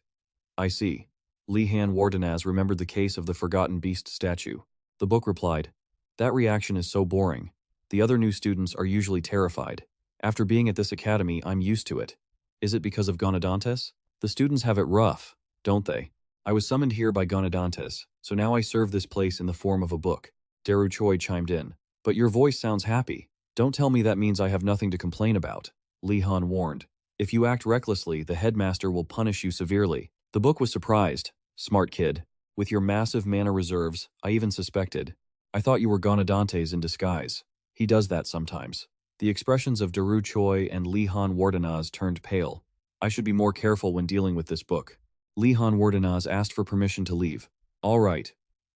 "I see." Li Han Wardanaz remembered the case of the Forgotten Beast statue. The book replied, "That reaction is so boring. The other new students are usually terrified. After being at this academy, I'm used to it. Is it because of Gonadantes? The students have it rough, don't they? I was summoned here by Gonadantes, so now I serve this place in the form of a book." Daru Choi chimed in. "But your voice sounds happy. Don't tell me that means I have nothing to complain about," Li Han warned. "If you act recklessly, the headmaster will punish you severely." The book was surprised. "Smart kid. With your massive mana reserves, I even suspected. I thought you were Gonadantes in disguise. He does that sometimes." The expressions of Daru Choi and Li Han Wardanaz turned pale. "I should be more careful when dealing with this book." Li Han Wardanaz asked for permission to leave. "All right.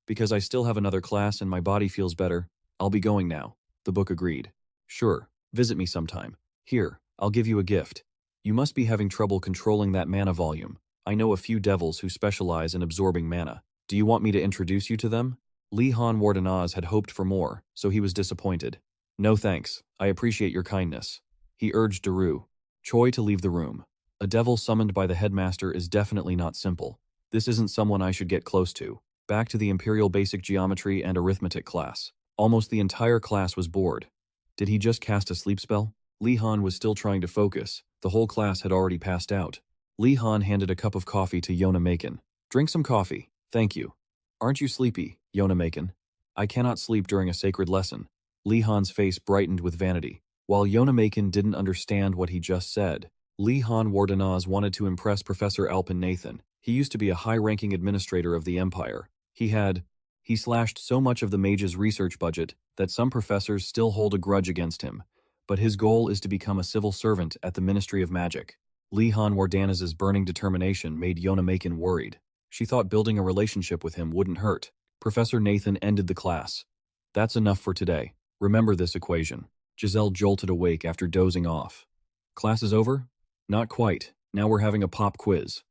Because I still have another class and my body feels better, I'll be going now. The book agreed. Sure, visit me sometime. Here, I'll give you a gift. You must be having trouble controlling that mana volume. I know a few devils who specialize in absorbing mana. Do you want me to introduce you to them? Li Han Wardenaz had hoped for more, so he was disappointed. No thanks, I appreciate your kindness. He urged Daru, Choi to leave the room. A devil summoned by the headmaster is definitely not simple. This isn't someone I should get close to. Back to the Imperial Basic Geometry and Arithmetic class. Almost the entire class was bored. Did he just cast a sleep spell? Li Han was still trying to focus. The whole class had already passed out. Li Han handed a cup of coffee to Yona Macon. Drink some coffee. Thank you. Aren't you sleepy, Yona Macon? I cannot sleep during a sacred lesson. Li Han's face brightened with vanity. While Yona Macon didn't understand what he just said, Li Han Wardenaz wanted to impress Professor Alpin Nathan. He used to be a high-ranking administrator of the Empire. He slashed so much of the mage's research budget that some professors still hold a grudge against him. But his goal is to become a civil servant at the Ministry of Magic. Li Han Wardenaz's burning determination made Yona Macon worried. She thought building a relationship with him wouldn't hurt. Professor Nathan ended the class. That's enough for today. Remember this equation. Giselle jolted awake after dozing off. Class is over? Not quite. Now we're having a pop quiz.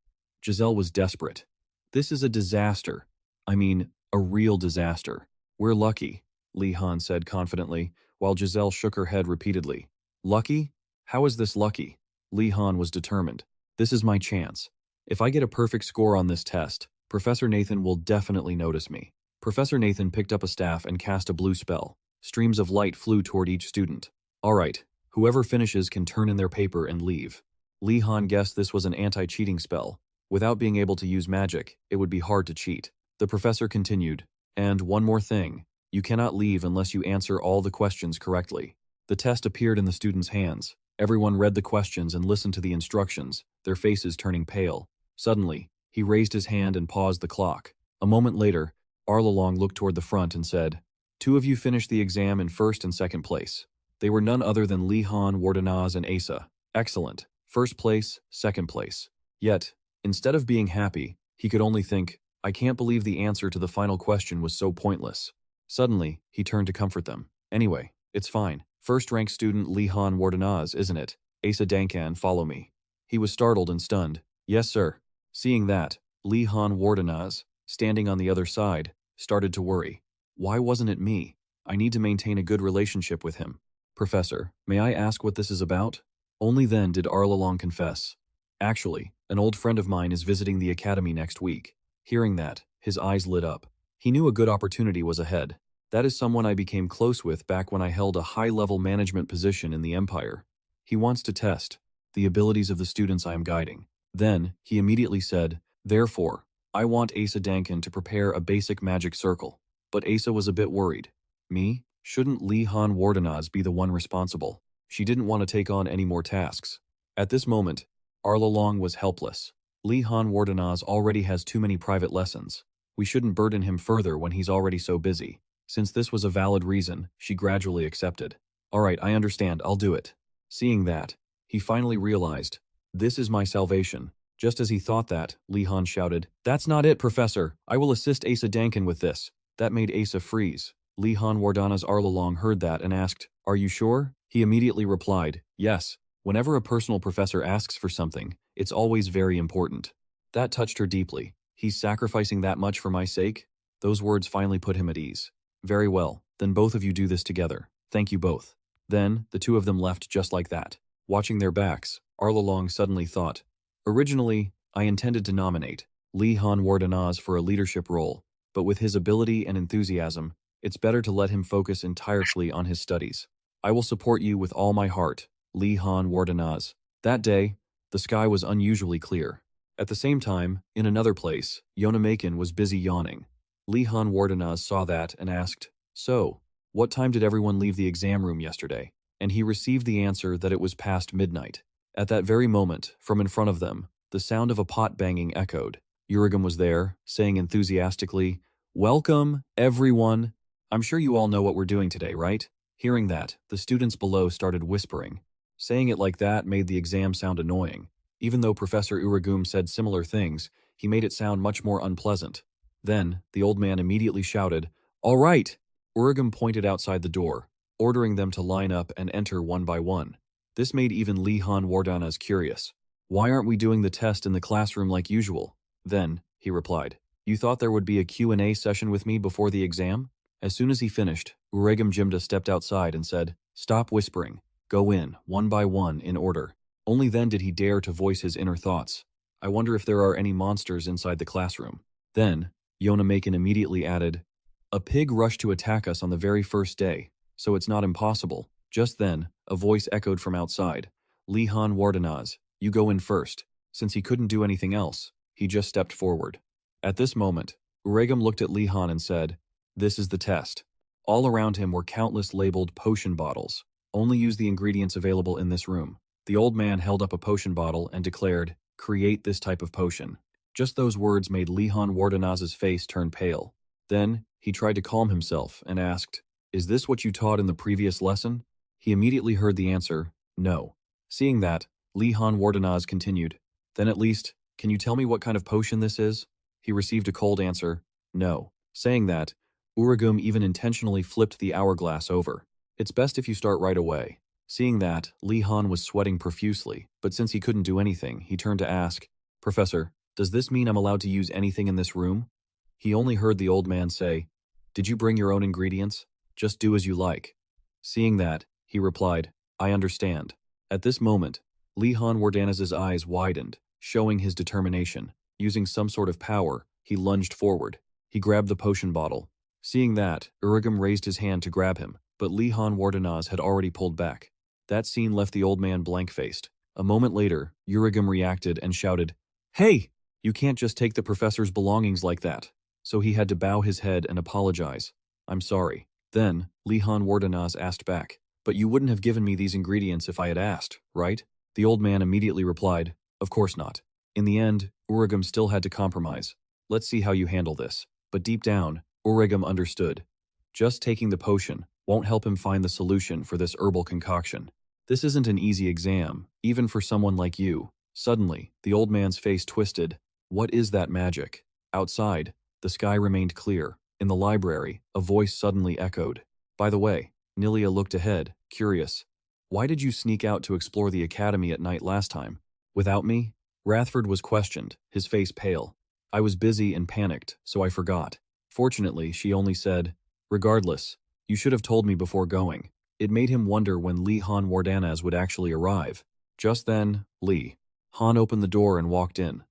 Giselle was desperate. This is a disaster. I mean, a real disaster. We're lucky, Li Han said confidently, while Giselle shook her head repeatedly. Lucky? How is this lucky? Li Han was determined. This is my chance. If I get a perfect score on this test, Professor Nathan will definitely notice me. Professor Nathan picked up a staff and cast a blue spell. Streams of light flew toward each student. All right, whoever finishes can turn in their paper and leave. Li Han guessed this was an anti-cheating spell. Without being able to use magic, it would be hard to cheat. The professor continued, and one more thing, you cannot leave unless you answer all the questions correctly. The test appeared in the students' hands. Everyone read the questions and listened to the instructions, their faces turning pale. Suddenly, he raised his hand and paused the clock. A moment later, Arlalong looked toward the front and said, 2 of you finished the exam in first and second place. They were none other than Li Han, Wardenaz, and Asa. Excellent. First place, second place. Yet, instead of being happy, he could only think, I can't believe the answer to the final question was so pointless. Suddenly, he turned to comfort them. Anyway, it's fine. First-rank student Li Han Wardenaz, isn't it? Asa Dankan, follow me. He was startled and stunned. Yes, sir. Seeing that, Li Han Wardenaz, standing on the other side, started to worry. Why wasn't it me? I need to maintain a good relationship with him. Professor, may I ask what this is about? Only then did Arlalong confess. Actually, an old friend of mine is visiting the academy next week. Hearing that, his eyes lit up. He knew a good opportunity was ahead. That is someone I became close with back when I held a high-level management position in the Empire. He wants to test the abilities of the students I am guiding. Then, he immediately said, therefore, I want Asa Dankan to prepare a basic magic circle. But Asa was a bit worried. Me? Shouldn't Li Han Wardenaz be the one responsible? She didn't want to take on any more tasks. At this moment, Arlalong was helpless. Li Han Wardenaz already has too many private lessons. We shouldn't burden him further when he's already so busy. Since this was a valid reason, she gradually accepted. All right, I understand, I'll do it. Seeing that, he finally realized, this is my salvation. Just as he thought that, Li Han shouted, that's not it, Professor. I will assist Asa Dankan with this. That made Asa freeze. Li Han Wardenaz Arlalong heard that and asked, are you sure? He immediately replied, yes. Whenever a personal professor asks for something, it's always very important. That touched her deeply. He's sacrificing that much for my sake? Those words finally put him at ease. Very well, then both of you do this together. Thank you both. Then, the two of them left just like that. Watching their backs, Arlalong suddenly thought, originally, I intended to nominate Li Han Wardenaz for a leadership role, but with his ability and enthusiasm, it's better to let him focus entirely on his studies. I will support you with all my heart, Li Han Wardenaz. That day, the sky was unusually clear. At the same time, in another place, Yona Macon was busy yawning. Li Han Wardenaz saw that and asked, so, what time did everyone leave the exam room yesterday? And he received the answer that it was past midnight. At that very moment, from in front of them, the sound of a pot banging echoed. Uragum was there, saying enthusiastically, welcome, everyone. I'm sure you all know what we're doing today, right? Hearing that, the students below started whispering. Saying it like that made the exam sound annoying. Even though Professor Uragum said similar things, he made it sound much more unpleasant. Then, the old man immediately shouted, "All right!" Uragam pointed outside the door, ordering them to line up and enter one by one. This made even Lihan Wardanas curious. "Why aren't we doing the test in the classroom like usual?" Then, he replied, "You thought there would be a Q&A session with me before the exam?" As soon as he finished, Uragam Jimda stepped outside and said, "Stop whispering. Go in, one by one, in order." Only then did he dare to voice his inner thoughts. "I wonder if there are any monsters inside the classroom." Then, Yona Macon immediately added, "A pig rushed to attack us on the very first day, so it's not impossible." Just then, a voice echoed from outside. "Lihan Wardanaz, you go in first." Since he couldn't do anything else, he just stepped forward. At this moment, Uragam looked at Lihan and said, "This is the test." All around him were countless labeled potion bottles. "Only use the ingredients available in this room." The old man held up a potion bottle and declared, "Create this type of potion." Just those words made Lihan Wardanaz's face turn pale. Then, he tried to calm himself and asked, "Is this what you taught in the previous lesson?" He immediately heard the answer, "No." Seeing that, Lihan Wardanaz continued, "Then at least, can you tell me what kind of potion this is?" He received a cold answer, "No." Saying that, Uragum even intentionally flipped the hourglass over. "It's best if you start right away." Seeing that, Lihan was sweating profusely, but since he couldn't do anything, he turned to ask, "Professor, does this mean I'm allowed to use anything in this room?" He only heard the old man say, "Did you bring your own ingredients? Just do as you like." Seeing that, he replied, "I understand." At this moment, Lihan Wardanaz's eyes widened, showing his determination. Using some sort of power, he lunged forward. He grabbed the potion bottle. Seeing that, Uragam raised his hand to grab him, but Lihan Wardanaz had already pulled back. That scene left the old man blank-faced. A moment later, Uragam reacted and shouted, "Hey! You can't just take the professor's belongings like that." So he had to bow his head and apologize. "I'm sorry." Then, Lihan Wardanaz asked back, "But you wouldn't have given me these ingredients if I had asked, right?" The old man immediately replied, "Of course not." In the end, Uragam still had to compromise. "Let's see how you handle this." But deep down, Uragam understood. Just taking the potion won't help him find the solution for this herbal concoction. This isn't an easy exam, even for someone like you. Suddenly, the old man's face twisted. What is that magic? Outside, the sky remained clear. In the library, a voice suddenly echoed. By the way, Nilia looked ahead, curious. "Why did you sneak out to explore the academy at night last time? Without me?" Rathford was questioned, his face pale. "I was busy and panicked, so I forgot." Fortunately, she only said, "Regardless, you should have told me before going." It made him wonder when Lihan Wardanaz would actually arrive. Just then, Han opened the door and walked in.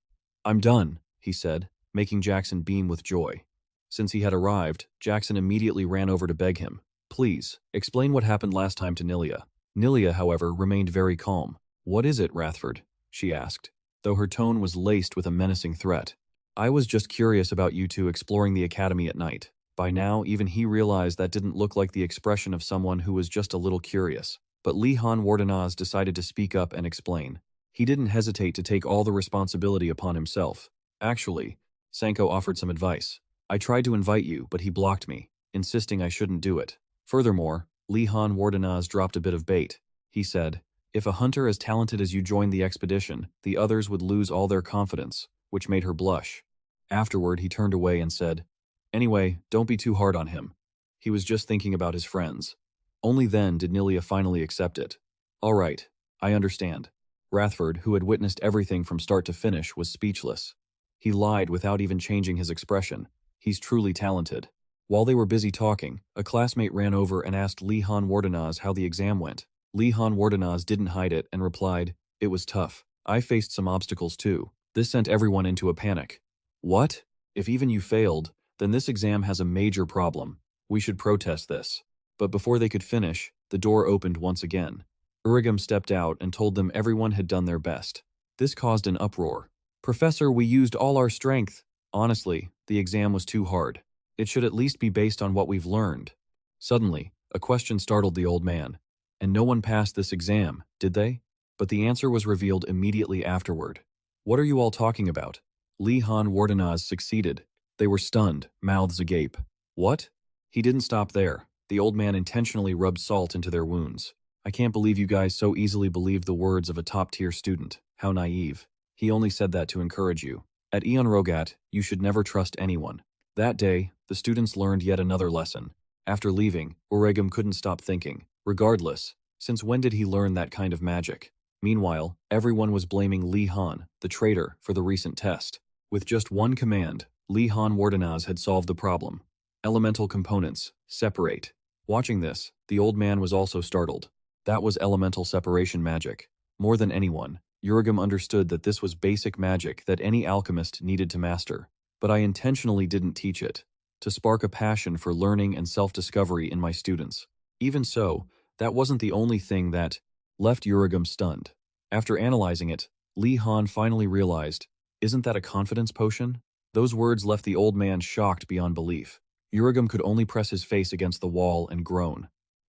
"I'm done," he said, making Jackson beam with joy. Since he had arrived, Jackson immediately ran over to beg him, "Please, explain what happened last time to Nilia." Nilia, however, remained very calm. "What is it, Rathford?" she asked, though her tone was laced with a menacing threat. "I was just curious about you two exploring the academy at night." By now, even he realized that didn't look like the expression of someone who was just a little curious. But Lihan Wardanaz decided to speak up and explain. He didn't hesitate to take all the responsibility upon himself. "Actually," Sanko offered some advice. "I tried to invite you, but he blocked me, insisting I shouldn't do it." Furthermore, Lihan Wardanaz dropped a bit of bait. He said, "If a hunter as talented as you joined the expedition, the others would lose all their confidence," which made her blush. Afterward, he turned away and said, "Anyway, don't be too hard on him. He was just thinking about his friends." Only then did Nilia finally accept it. "All right, I understand." Rathford, who had witnessed everything from start to finish, was speechless. He lied without even changing his expression. He's truly talented. While they were busy talking, a classmate ran over and asked Lihan Wardanaz how the exam went. Lihan Wardanaz didn't hide it and replied, "It was tough. I faced some obstacles too." This sent everyone into a panic. "What? If even you failed, then this exam has a major problem. We should protest this." But before they could finish, the door opened once again. Uragam stepped out and told them everyone had done their best. This caused an uproar. "Professor, we used all our strength." Honestly, the exam was too hard. It should at least be based on what we've learned. Suddenly, a question startled the old man. "And no one passed this exam, did they?" But the answer was revealed immediately afterward. "What are you all talking about?" Lihan Wardanaz succeeded. They were stunned, mouths agape. "What?" He didn't stop there. The old man intentionally rubbed salt into their wounds. "I can't believe you guys so easily believed the words of a top-tier student. How naive. He only said that to encourage you. At Eon Rogat, you should never trust anyone." That day, the students learned yet another lesson. After leaving, Oregum couldn't stop thinking. Regardless, since when did he learn that kind of magic? Meanwhile, everyone was blaming Li Han, the traitor, for the recent test. With just one command, Li Han Wardenaz had solved the problem. Elemental components, separate. Watching this, the old man was also startled. That was elemental separation magic. More than anyone, Uragam understood that this was basic magic that any alchemist needed to master. But I intentionally didn't teach it, to spark a passion for learning and self-discovery in my students. Even so, that wasn't the only thing that left Uragam stunned. After analyzing it, Li Han finally realized, isn't that a confidence potion? Those words left the old man shocked beyond belief. Uragam could only press his face against the wall and groan.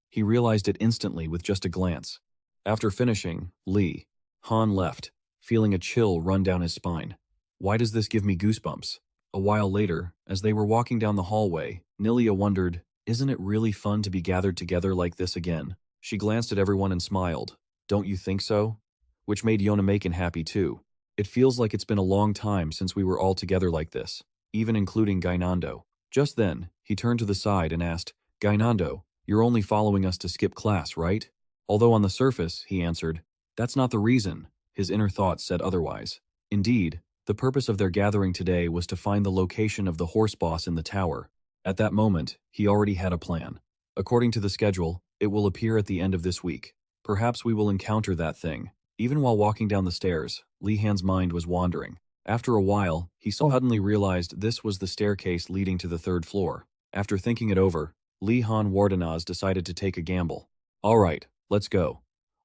He realized it instantly with just a glance. After finishing, Li Han left, feeling a chill run down his spine. Why does this give me goosebumps? A while later, as they were walking down the hallway, Nilia wondered, isn't it really fun to be gathered together like this again? She glanced at everyone and smiled. Don't you think so? Which made Yonamakin happy too. It feels like it's been a long time since we were all together like this, even including Gainando. Just then, he turned to the side and asked, Gainando, you're only following us to skip class, right? Although on the surface, he answered, that's not the reason. His inner thoughts said otherwise. Indeed, the purpose of their gathering today was to find the location of the horse boss in the tower. At that moment, he already had a plan. According to the schedule, it will appear at the end of this week. Perhaps we will encounter that thing. Even while walking down the stairs, Li Han's mind was wandering. After a while, he suddenly realized this was the staircase leading to the third floor. After thinking it over, Li Han Wardenaz decided to take a gamble. All right, let's go.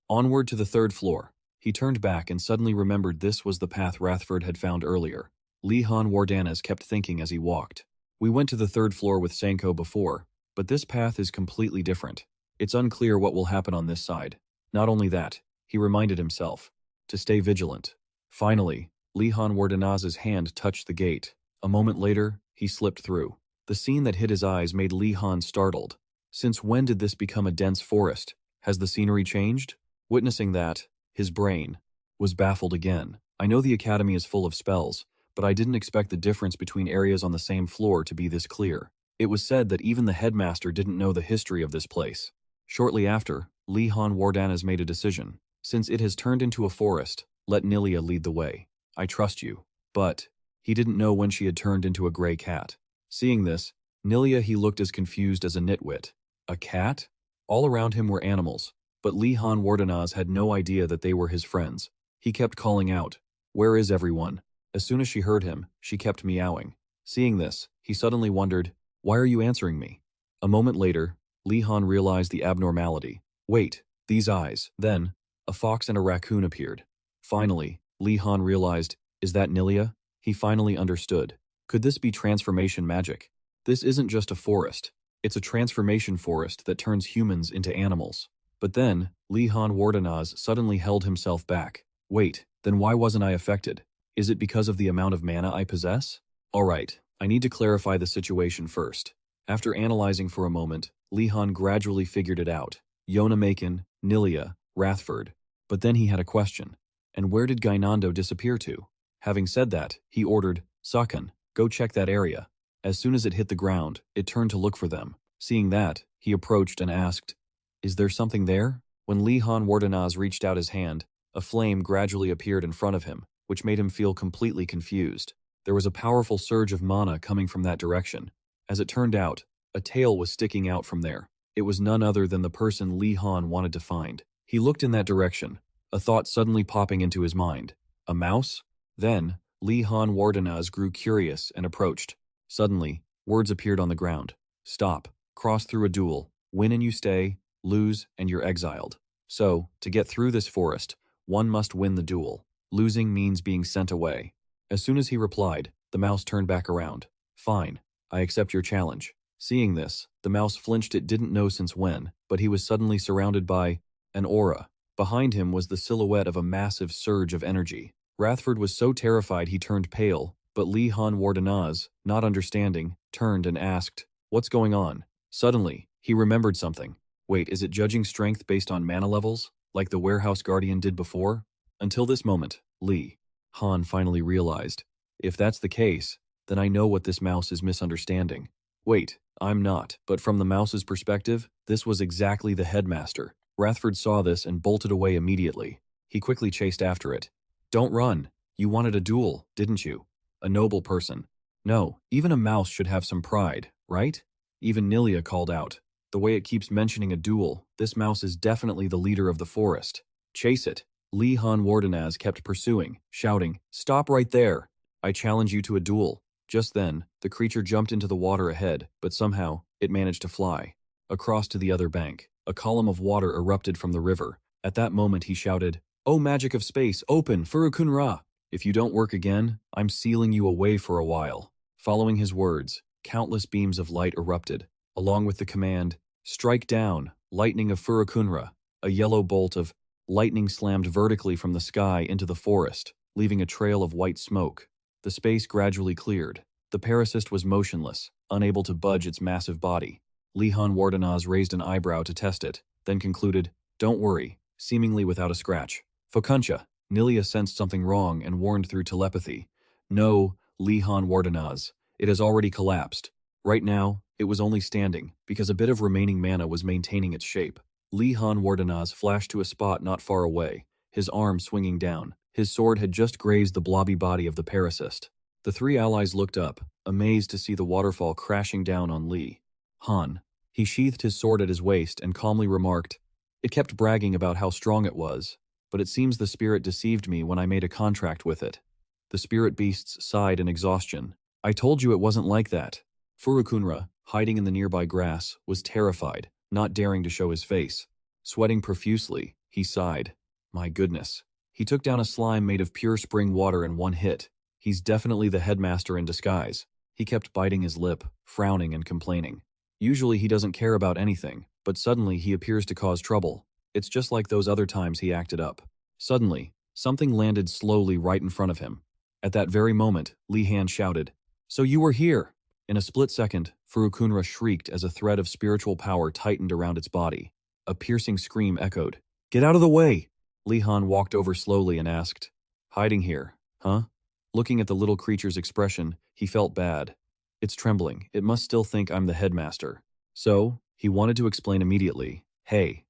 Onward to the third floor. He turned back and suddenly remembered this was the path Rathford had found earlier. Li Han Wardanaz kept thinking as he walked. We went to the third floor with Sanko before, but this path is completely different. It's unclear what will happen on this side. Not only that, he reminded himself to stay vigilant. Finally, Li Han Wardanaz's hand touched the gate. A moment later, he slipped through. The scene that hit his eyes made Li Han startled. Since when did this become a dense forest? Has the scenery changed? Witnessing that, his brain was baffled again. I know the academy is full of spells, but I didn't expect the difference between areas on the same floor to be this clear. It was said that even the headmaster didn't know the history of this place. Shortly after, Li Han Wardanaz made a decision. Since it has turned into a forest, let Nilia lead the way. I trust you. But he didn't know when she had turned into a gray cat. Seeing this, Nilia he looked as confused as a nitwit. A cat? All around him were animals, but Li Han Wardanaz had no idea that they were his friends. He kept calling out, "Where is everyone?" As soon as she heard him, she kept meowing. Seeing this, he suddenly wondered, why are you answering me? A moment later, Li Han realized the abnormality. Wait, these eyes. Then, a fox and a raccoon appeared. Finally, Li Han realized, is that Nilia? He finally understood. Could this be transformation magic? This isn't just a forest. It's a transformation forest that turns humans into animals. But then, Li Han Wardanaz suddenly held himself back. Wait, then why wasn't I affected? Is it because of the amount of mana I possess? Alright, I need to clarify the situation first. After analyzing for a moment, Li Han gradually figured it out. Yona Makin, Nilia, Rathford. But then he had a question. And where did Gainando disappear to? Having said that, he ordered, Sakan, go check that area. As soon as it hit the ground, it turned to look for them. Seeing that, he approached and asked, is there something there? When Li Han Wardanaz reached out his hand, a flame gradually appeared in front of him, which made him feel completely confused. There was a powerful surge of mana coming from that direction. As it turned out, a tail was sticking out from there. It was none other than the person Li Han wanted to find. He looked in that direction, a thought suddenly popping into his mind. A mouse? Then, Li Han Wardanaz grew curious and approached. Suddenly, words appeared on the ground. Stop, cross through a duel, win and you stay, lose and you're exiled. So, to get through this forest, one must win the duel. Losing means being sent away. As soon as he replied, the mouse turned back around. Fine, I accept your challenge. Seeing this, the mouse flinched it didn't know since when, but he was suddenly surrounded by an aura. Behind him was the silhouette of a massive surge of energy. Rathford was so terrified he turned pale, but Li Han Wardanaz, not understanding, turned and asked, what's going on? Suddenly, he remembered something. Wait, is it judging strength based on mana levels, like the warehouse guardian did before? Until this moment, Li Han finally realized. If that's the case, then I know what this mouse is misunderstanding. Wait, I'm not. But from the mouse's perspective, this was exactly the headmaster. Rathford saw this and bolted away immediately. He quickly chased after it. Don't run. You wanted a duel, didn't you? A noble person. No, even a mouse should have some pride, right? Even Nilia called out. The way it keeps mentioning a duel, this mouse is definitely the leader of the forest. Chase it. Li Han Wardenaz kept pursuing, shouting, Stop right there! I challenge you to a duel. Just then, the creature jumped into the water ahead, but somehow, it managed to fly. Across to the other bank, a column of water erupted from the river. At that moment he shouted, Oh magic of space, open, Furukunra! If you don't work again, I'm sealing you away for a while. Following his words, countless beams of light erupted, along with the command, Strike down, lightning of Furukunra. A yellow bolt of lightning slammed vertically from the sky into the forest, leaving a trail of white smoke. The space gradually cleared. The parasist was motionless, unable to budge its massive body. Li Han Wardenaz raised an eyebrow to test it, then concluded, Don't worry, seemingly without a scratch. Fokuncha, Nilia sensed something wrong and warned through telepathy. No, Li Han Wardenaz, it has already collapsed. Right now, it was only standing, because a bit of remaining mana was maintaining its shape. Li Han Wardenaz flashed to a spot not far away, his arm swinging down. His sword had just grazed the blobby body of the parasist. The three allies looked up, amazed to see the waterfall crashing down on Li Han. He sheathed his sword at his waist and calmly remarked, It kept bragging about how strong it was, but it seems the spirit deceived me when I made a contract with it. The spirit beasts sighed in exhaustion. I told you it wasn't like that. Furukunra, hiding in the nearby grass, was terrified, not daring to show his face. Sweating profusely, he sighed. My goodness. He took down a slime made of pure spring water in one hit. He's definitely the headmaster in disguise. He kept biting his lip, frowning and complaining. Usually he doesn't care about anything, but suddenly he appears to cause trouble. It's just like those other times he acted up. Suddenly, something landed slowly right in front of him. At that very moment, Li Han shouted, So you were here! In a split second, Furukunra shrieked as a thread of spiritual power tightened around its body. A piercing scream echoed. Get out of the way! Li Han walked over slowly and asked, Hiding here, huh? Looking at the little creature's expression, he felt bad. It's trembling. It must still think I'm the headmaster. So, he wanted to explain immediately. Hey,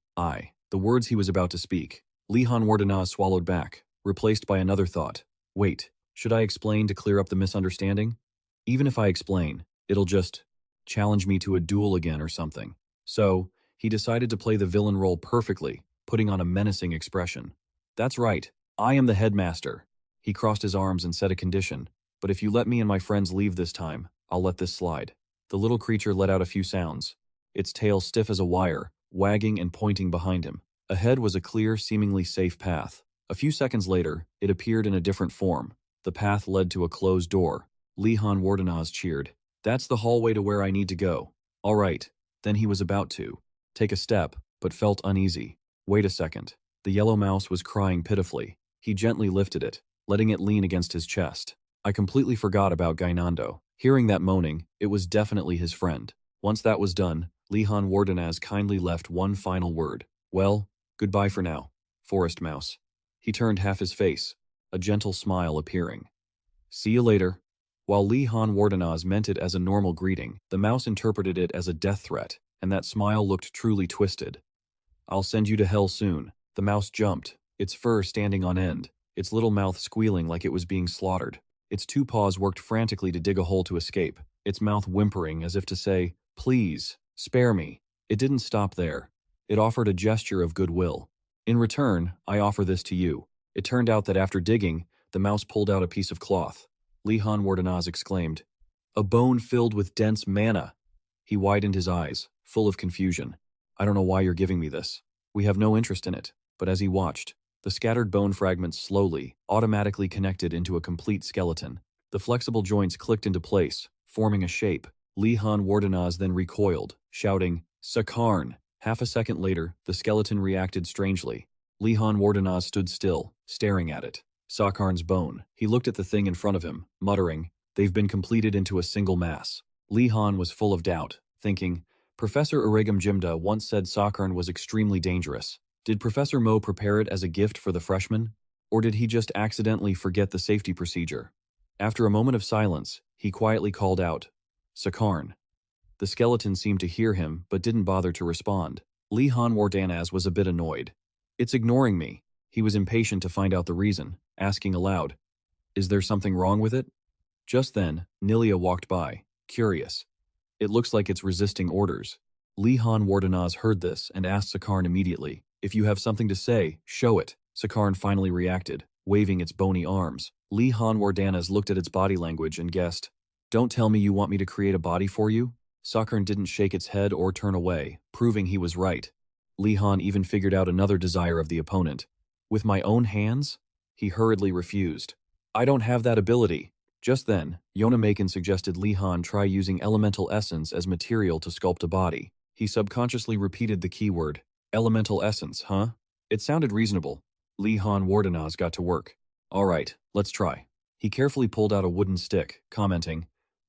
the words he was about to speak. Li Han Wardenaz swallowed back, replaced by another thought. Wait, should I explain to clear up the misunderstanding? Even if I explain, it'll just challenge me to a duel again or something. So, he decided to play the villain role perfectly, putting on a menacing expression. That's right, I am the headmaster. He crossed his arms and set a condition, but if you let me and my friends leave this time, I'll let this slide. The little creature let out a few sounds, its tail stiff as a wire, wagging and pointing behind him. Ahead was a clear, seemingly safe path. A few seconds later, it appeared in a different form. The path led to a closed door. Li Han Wardenaz cheered. That's the hallway to where I need to go. All right. Then he was about to take a step, but felt uneasy. Wait a second. The yellow mouse was crying pitifully. He gently lifted it, letting it lean against his chest. I completely forgot about Gainando. Hearing that moaning, it was definitely his friend. Once that was done, Li Han Wardenaz kindly left one final word. Well, goodbye for now, forest mouse. He turned half his face, a gentle smile appearing. See you later. While Li Han Wardenaz meant it as a normal greeting, the mouse interpreted it as a death threat, and that smile looked truly twisted. I'll send you to hell soon. The mouse jumped, its fur standing on end, its little mouth squealing like it was being slaughtered. Its two paws worked frantically to dig a hole to escape, its mouth whimpering as if to say, Please, spare me. It didn't stop there. It offered a gesture of goodwill. In return, I offer this to you. It turned out that after digging, the mouse pulled out a piece of cloth. Li Han Wardenaz exclaimed, A bone filled with dense mana. He widened his eyes, full of confusion. I don't know why you're giving me this. We have no interest in it. But as he watched, the scattered bone fragments slowly, automatically connected into a complete skeleton. The flexible joints clicked into place, forming a shape. Li Han Wardenaz then recoiled, shouting, Sakarn! Half a second later, the skeleton reacted strangely. Li Han Wardenaz stood still, staring at it. Sakarn's bone. He looked at the thing in front of him, muttering, They've been completed into a single mass. Li Han was full of doubt, thinking, Professor Irigam Jimda once said Sakarn was extremely dangerous. Did Professor Mo prepare it as a gift for the freshmen? Or did he just accidentally forget the safety procedure? After a moment of silence, he quietly called out, Sakarn. The skeleton seemed to hear him, but didn't bother to respond. Li Han Wardanaz was a bit annoyed. It's ignoring me. He was impatient to find out the reason, asking aloud, Is there something wrong with it? Just then, Nilia walked by, curious. It looks like it's resisting orders. Li Han Wardanaz heard this and asked Sakarn immediately, If you have something to say, show it. Sakarn finally reacted, waving its bony arms. Li Han Wardanaz looked at its body language and guessed, Don't tell me you want me to create a body for you? Sakarn didn't shake its head or turn away, proving he was right. Li Han even figured out another desire of the opponent. With my own hands? He hurriedly refused. I don't have that ability. Just then, Yonamakin suggested Li Han try using elemental essence as material to sculpt a body. He subconsciously repeated the keyword, elemental essence, huh? It sounded reasonable. Li Han Wardanaz got to work. All right, let's try. He carefully pulled out a wooden stick, commenting,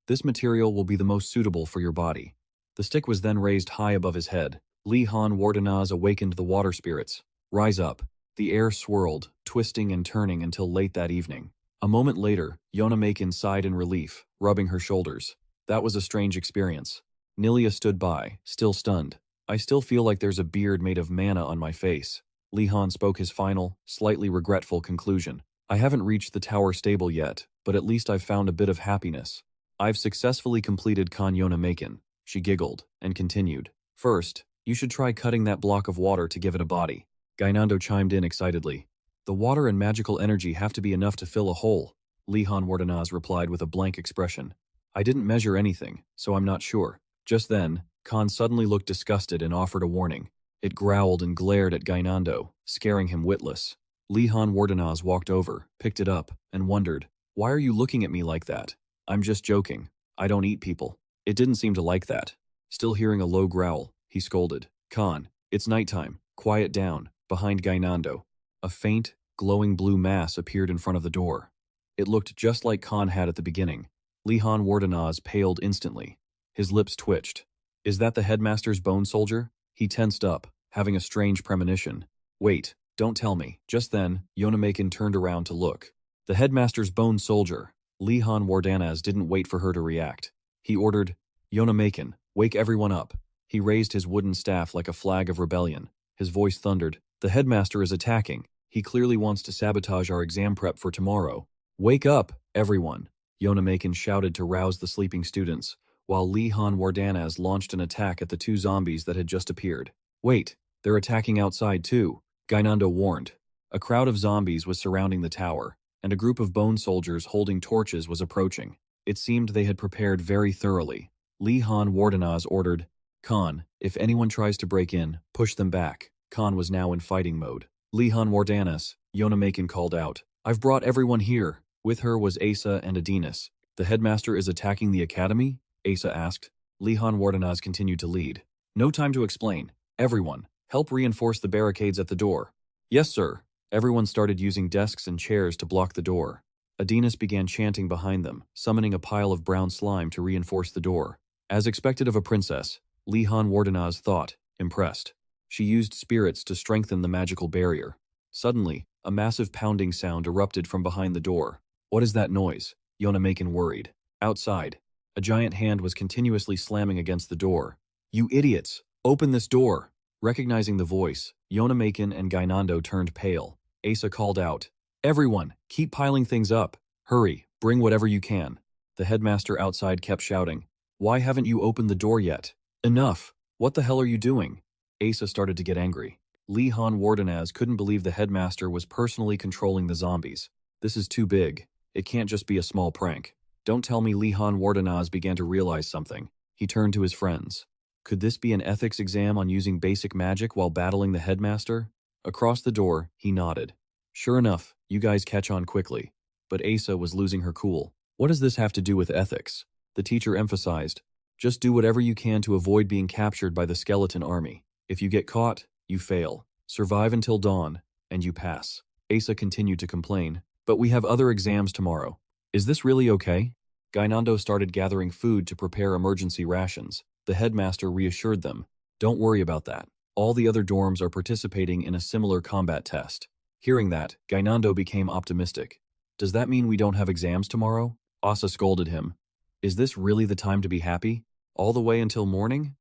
This material will be the most suitable for your body. The stick was then raised high above his head. Li Han Wardanaz awakened the water spirits. Rise up. The air swirled, twisting and turning until late that evening. A moment later, Yonamakin sighed in relief, rubbing her shoulders. That was a strange experience. Nilia stood by, still stunned. I still feel like there's a beard made of mana on my face. Li Han spoke his final, slightly regretful conclusion. I haven't reached the tower stable yet, but at least I've found a bit of happiness. I've successfully completed Kan Yonamakin. She giggled, and continued. First, you should try cutting that block of water to give it a body. Gainando chimed in excitedly. The water and magical energy have to be enough to fill a hole, Li Han Wardanaz replied with a blank expression. I didn't measure anything, so I'm not sure. Just then, Khan suddenly looked disgusted and offered a warning. It growled and glared at Gainando, scaring him witless. Li Han Wardanaz walked over, picked it up, and wondered, Why are you looking at me like that? I'm just joking. I don't eat people. It didn't seem to like that. Still hearing a low growl, he scolded. Khan, it's nighttime. Quiet down. Behind Gainando. A faint, glowing blue mass appeared in front of the door. It looked just like Khan had at the beginning. Li Han Wardanaz paled instantly. His lips twitched. Is that the headmaster's bone soldier? He tensed up, having a strange premonition. Wait, don't tell me. Just then, Yonamakin turned around to look. The headmaster's bone soldier. Li Han Wardanaz didn't wait for her to react. He ordered, Yonamakin, wake everyone up. He raised his wooden staff like a flag of rebellion. His voice thundered. The headmaster is attacking. He clearly wants to sabotage our exam prep for tomorrow. Wake up, everyone, Yonamakin shouted to rouse the sleeping students, while Li Han Wardanaz launched an attack at the two zombies that had just appeared. Wait, they're attacking outside too, Gainando warned. A crowd of zombies was surrounding the tower, and a group of bone soldiers holding torches was approaching. It seemed they had prepared very thoroughly. Li Han Wardanaz ordered, Khan, if anyone tries to break in, push them back. Khan was now in fighting mode. Li Han Wardanaz, Yonamakin called out, I've brought everyone here. With her was Asa and Adinas. The headmaster is attacking the academy? Asa asked. Li Han Wardanaz continued to lead. No time to explain. Everyone, help reinforce the barricades at the door. Yes, sir. Everyone started using desks and chairs to block the door. Adinas began chanting behind them, summoning a pile of brown slime to reinforce the door. As expected of a princess, Li Han Wardanaz thought, impressed. She used spirits to strengthen the magical barrier. Suddenly, a massive pounding sound erupted from behind the door. What is that noise? Yonamakin worried. Outside, a giant hand was continuously slamming against the door. You idiots! Open this door! Recognizing the voice, Yonamakin and Gainando turned pale. Asa called out, Everyone, keep piling things up. Hurry, bring whatever you can. The headmaster outside kept shouting, Why haven't you opened the door yet? Enough! What the hell are you doing? Asa started to get angry. Li Han Wardanaz couldn't believe the headmaster was personally controlling the zombies. This is too big. It can't just be a small prank. Don't tell me Li Han Wardanaz began to realize something. He turned to his friends. Could this be an ethics exam on using basic magic while battling the headmaster? Across the door, he nodded. Sure enough, you guys catch on quickly. But Asa was losing her cool. What does this have to do with ethics? The teacher emphasized. Just do whatever you can to avoid being captured by the skeleton army. If you get caught, you fail. Survive until dawn, and you pass. Asa continued to complain. But we have other exams tomorrow. Is this really okay? Gainando started gathering food to prepare emergency rations. The headmaster reassured them. Don't worry about that. All the other dorms are participating in a similar combat test. Hearing that, Gainando became optimistic. Does that mean we don't have exams tomorrow? Asa scolded him. Is this really the time to be happy? All the way until morning?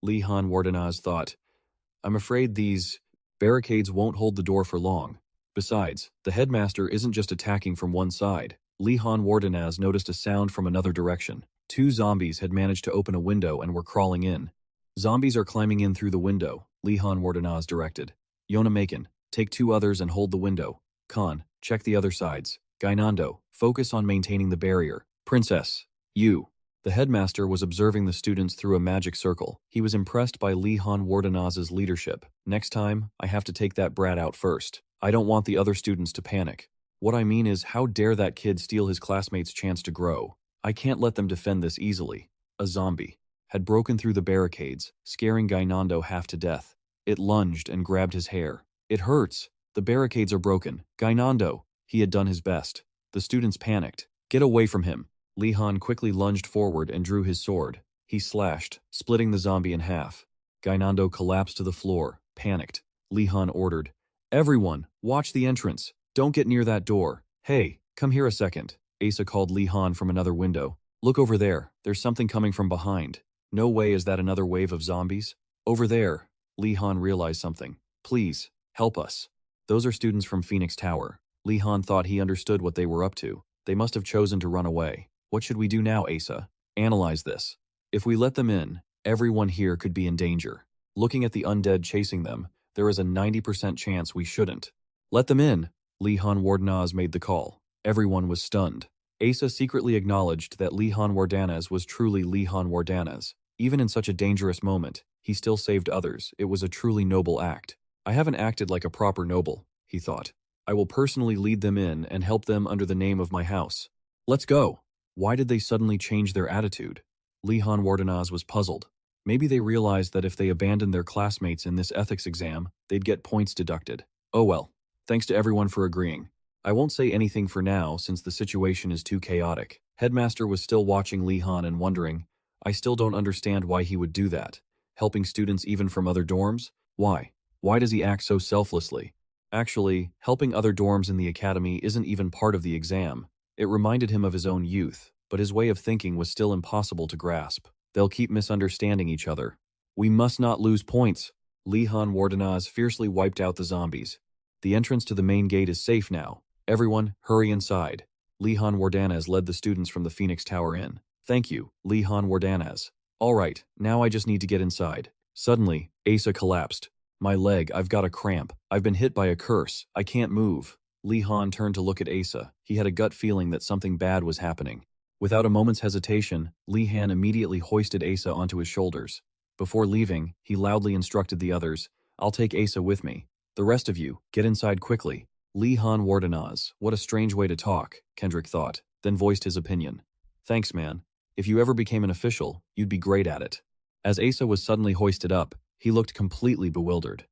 Li Han Wardenaz thought. I'm afraid these barricades won't hold the door for long. Besides, the headmaster isn't just attacking from one side. Li Han Wardenaz noticed a sound from another direction. Two zombies had managed to open a window and were crawling in. Zombies are climbing in through the window, Li Han Wardenaz directed. Yona Macon, take two others and hold the window. Khan, check the other sides. Gainando, focus on maintaining the barrier. Princess, you. The headmaster was observing the students through a magic circle. He was impressed by Li Han Wardenaz's leadership. Next time, I have to take that brat out first. I don't want the other students to panic. What I mean is, how dare that kid steal his classmates' chance to grow? I can't let them defend this easily. A zombie had broken through the barricades, scaring Gainando half to death. It lunged and grabbed his hair. It hurts. The barricades are broken. Gainando. He had done his best. The students panicked. Get away from him. Li Han quickly lunged forward and drew his sword. He slashed, splitting the zombie in half. Gainando collapsed to the floor, panicked. Li Han ordered, Everyone, watch the entrance. Don't get near that door. Hey, come here a second. Asa called Li Han from another window. Look over there. There's something coming from behind. No way is that another wave of zombies? Over there. Li Han realized something. Please, help us. Those are students from Phoenix Tower. Li Han thought he understood what they were up to. They must have chosen to run away. What should we do now, Asa? Analyze this. If we let them in, everyone here could be in danger. Looking at the undead chasing them, there is a 90% chance we shouldn't. Let them in. Li Han Wardenaz made the call. Everyone was stunned. Asa secretly acknowledged that Li Han Wardanaz was truly Li Han Wardanaz. Even in such a dangerous moment, he still saved others. It was a truly noble act. I haven't acted like a proper noble, he thought. I will personally lead them in and help them under the name of my house. Let's go. Why did they suddenly change their attitude? Li Han Wardenaz was puzzled. Maybe they realized that if they abandoned their classmates in this ethics exam, they'd get points deducted. Oh well. Thanks to everyone for agreeing. I won't say anything for now since the situation is too chaotic. Headmaster was still watching Li Han and wondering, I still don't understand why he would do that. Helping students even from other dorms? Why? Why does he act so selflessly? Actually, helping other dorms in the academy isn't even part of the exam. It reminded him of his own youth, but his way of thinking was still impossible to grasp. They'll keep misunderstanding each other. We must not lose points. Li Han Wardenaz fiercely wiped out the zombies. The entrance to the main gate is safe now. Everyone, hurry inside. Li Han Wardanaz led the students from the Phoenix Tower in. Thank you, Li Han Wardanaz. All right, now I just need to get inside. Suddenly, Asa collapsed. My leg, I've got a cramp. I've been hit by a curse. I can't move. Li Han turned to look at Asa. He had a gut feeling that something bad was happening. Without a moment's hesitation, Li Han immediately hoisted Asa onto his shoulders. Before leaving, he loudly instructed the others, I'll take Asa with me. The rest of you, get inside quickly. Li Han Wardenaz, what a strange way to talk, Kendrick thought, then voiced his opinion. Thanks, man. If you ever became an official, you'd be great at it. As Asa was suddenly hoisted up, he looked completely bewildered.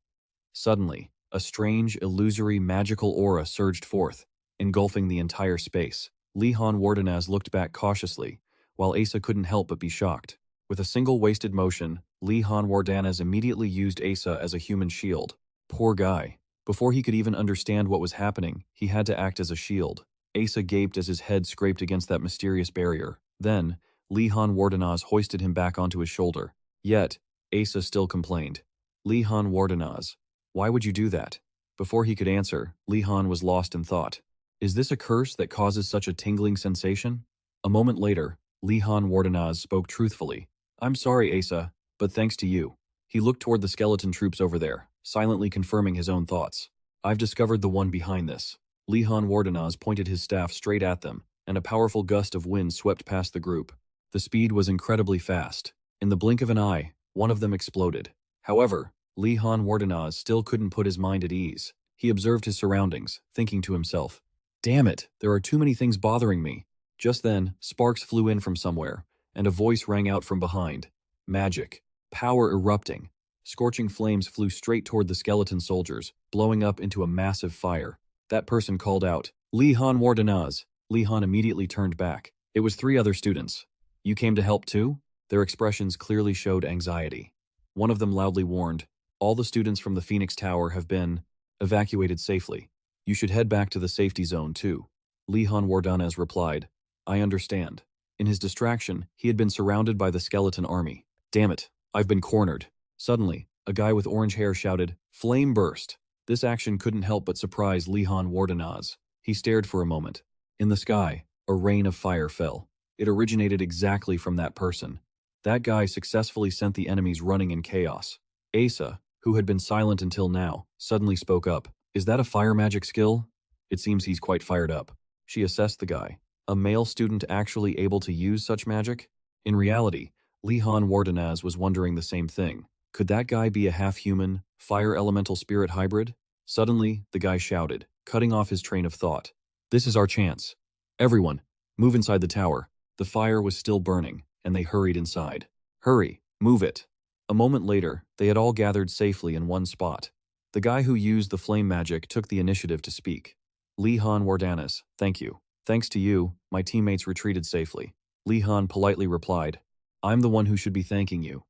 Suddenly, a strange, illusory, magical aura surged forth, engulfing the entire space. Li Han Wardenaz looked back cautiously, while Asa couldn't help but be shocked. With a single wasted motion, Li Han Wardanaz immediately used Asa as a human shield. Poor guy. Before he could even understand what was happening, he had to act as a shield. Asa gaped as his head scraped against that mysterious barrier. Then, Li Han Wardenaz hoisted him back onto his shoulder. Yet, Asa still complained. Li Han Wardenaz, why would you do that? Before he could answer, Li Han was lost in thought. Is this a curse that causes such a tingling sensation? A moment later, Li Han Wardenaz spoke truthfully. I'm sorry, Asa, but thanks to you. He looked toward the skeleton troops over there, silently confirming his own thoughts. I've discovered the one behind this. Li Han Wardenaz pointed his staff straight at them, and a powerful gust of wind swept past the group. The speed was incredibly fast. In the blink of an eye, one of them exploded. However, Li Han Wardenaz still couldn't put his mind at ease. He observed his surroundings, thinking to himself, Damn it, there are too many things bothering me. Just then, sparks flew in from somewhere, and a voice rang out from behind. Magic. Power erupting. Scorching flames flew straight toward the skeleton soldiers, blowing up into a massive fire. That person called out, Li Han Wardenaz. Li Han immediately turned back. It was 3 other students. You came to help too? Their expressions clearly showed anxiety. One of them loudly warned, all the students from the Phoenix Tower have been evacuated safely. You should head back to the safety zone too. Li Han Wardanez replied. I understand. In his distraction, he had been surrounded by the skeleton army. Damn it, I've been cornered. Suddenly, a guy with orange hair shouted, Flame burst! This action couldn't help but surprise Li Han Wardanaz. He stared for a moment. In the sky, a rain of fire fell. It originated exactly from that person. That guy successfully sent the enemies running in chaos. Asa, who had been silent until now, suddenly spoke up. Is that a fire magic skill? It seems he's quite fired up. She assessed the guy. A male student actually able to use such magic? In reality, Li Han Wardanaz was wondering the same thing. Could that guy be a half-human, fire elemental spirit hybrid? Suddenly, the guy shouted, cutting off his train of thought. This is our chance. Everyone, move inside the tower. The fire was still burning, and they hurried inside. Hurry, move it. A moment later, they had all gathered safely in one spot. The guy who used the flame magic took the initiative to speak. Li Han Wardanez, thank you. Thanks to you, my teammates retreated safely. Li Han politely replied, I'm the one who should be thanking you.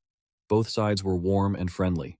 Both sides were warm and friendly.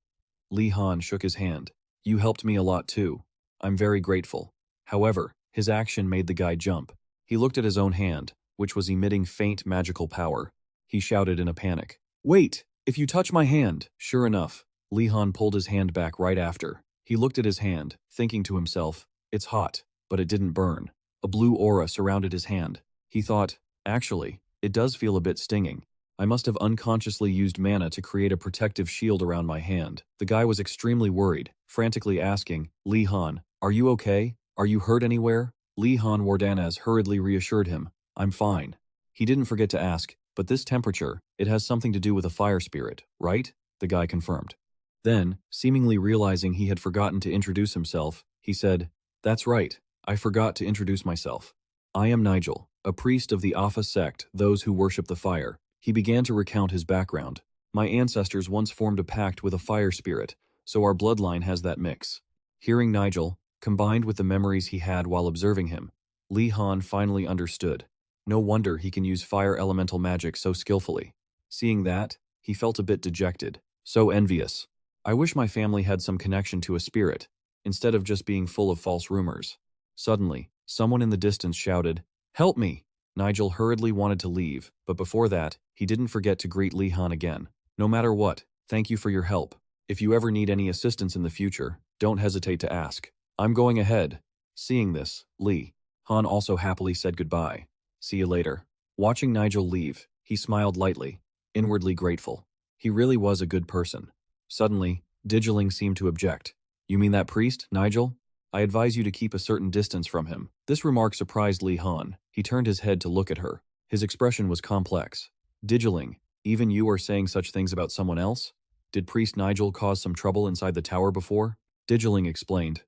Li Han shook his hand. You helped me a lot too. I'm very grateful. However, his action made the guy jump. He looked at his own hand, which was emitting faint magical power. He shouted in a panic. Wait! If you touch my hand! Sure enough, Li Han pulled his hand back right after. He looked at his hand, thinking to himself, it's hot, but it didn't burn. A blue aura surrounded his hand. He thought, actually, it does feel a bit stinging. I must have unconsciously used mana to create a protective shield around my hand. The guy was extremely worried, frantically asking, Li Han, are you okay? Are you hurt anywhere? Li Han Wardanez hurriedly reassured him, I'm fine. He didn't forget to ask, but this temperature, it has something to do with a fire spirit, right? The guy confirmed. Then, seemingly realizing he had forgotten to introduce himself, he said, that's right, I forgot to introduce myself. I am Nigel, a priest of the Alpha sect, those who worship the fire. He began to recount his background. My ancestors once formed a pact with a fire spirit, so our bloodline has that mix. Hearing Nigel, combined with the memories he had while observing him, Li Han finally understood. No wonder he can use fire elemental magic so skillfully. Seeing that, he felt a bit dejected, so envious. I wish my family had some connection to a spirit, instead of just being full of false rumors. Suddenly, someone in the distance shouted, Help me! Nigel hurriedly wanted to leave, but before that, he didn't forget to greet Li Han again. No matter what, thank you for your help. If you ever need any assistance in the future, don't hesitate to ask. I'm going ahead. Seeing this, Li Han also happily said goodbye. See you later. Watching Nigel leave, he smiled lightly, inwardly grateful. He really was a good person. Suddenly, Digiling seemed to object. You mean that priest, Nigel? I advise you to keep a certain distance from him. This remark surprised Li Han. He turned his head to look at her. His expression was complex. Digiling, even you are saying such things about someone else? Did Priest Nigel cause some trouble inside the tower before? Digiling explained.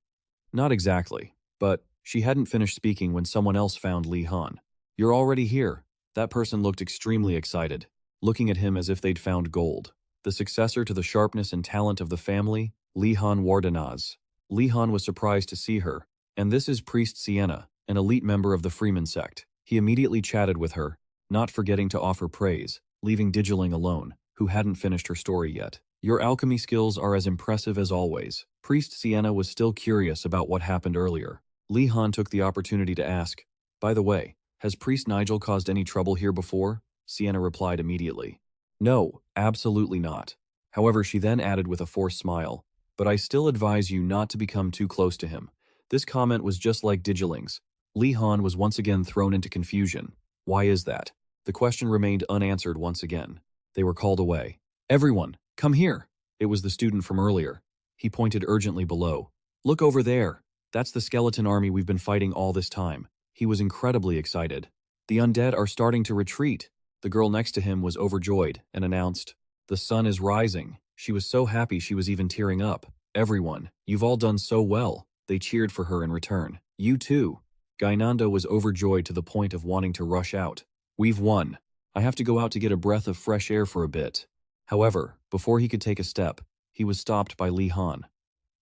Not exactly, but she hadn't finished speaking when someone else found Li Han. You're already here. That person looked extremely excited, looking at him as if they'd found gold. The successor to the sharpness and talent of the family, Li Han Wardanaz. Li Han was surprised to see her, and this is Priest Sienna, an elite member of the Freeman sect. He immediately chatted with her, not forgetting to offer praise, leaving Digiling alone, who hadn't finished her story yet. Your alchemy skills are as impressive as always. Priest Sienna was still curious about what happened earlier. Li Han took the opportunity to ask, by the way, has Priest Nigel caused any trouble here before? Sienna replied immediately. No, absolutely not. However, she then added with a forced smile, but I still advise you not to become too close to him. This comment was just like Digiling's. Li Han was once again thrown into confusion. Why is that? The question remained unanswered once again. They were called away. Everyone, come here. It was the student from earlier. He pointed urgently below. Look over there. That's the skeleton army we've been fighting all this time. He was incredibly excited. The undead are starting to retreat. The girl next to him was overjoyed and announced, the sun is rising. She was so happy she was even tearing up. Everyone, you've all done so well. They cheered for her in return. You too. Gainando was overjoyed to the point of wanting to rush out. We've won. I have to go out to get a breath of fresh air for a bit. However, before he could take a step, he was stopped by Li Han.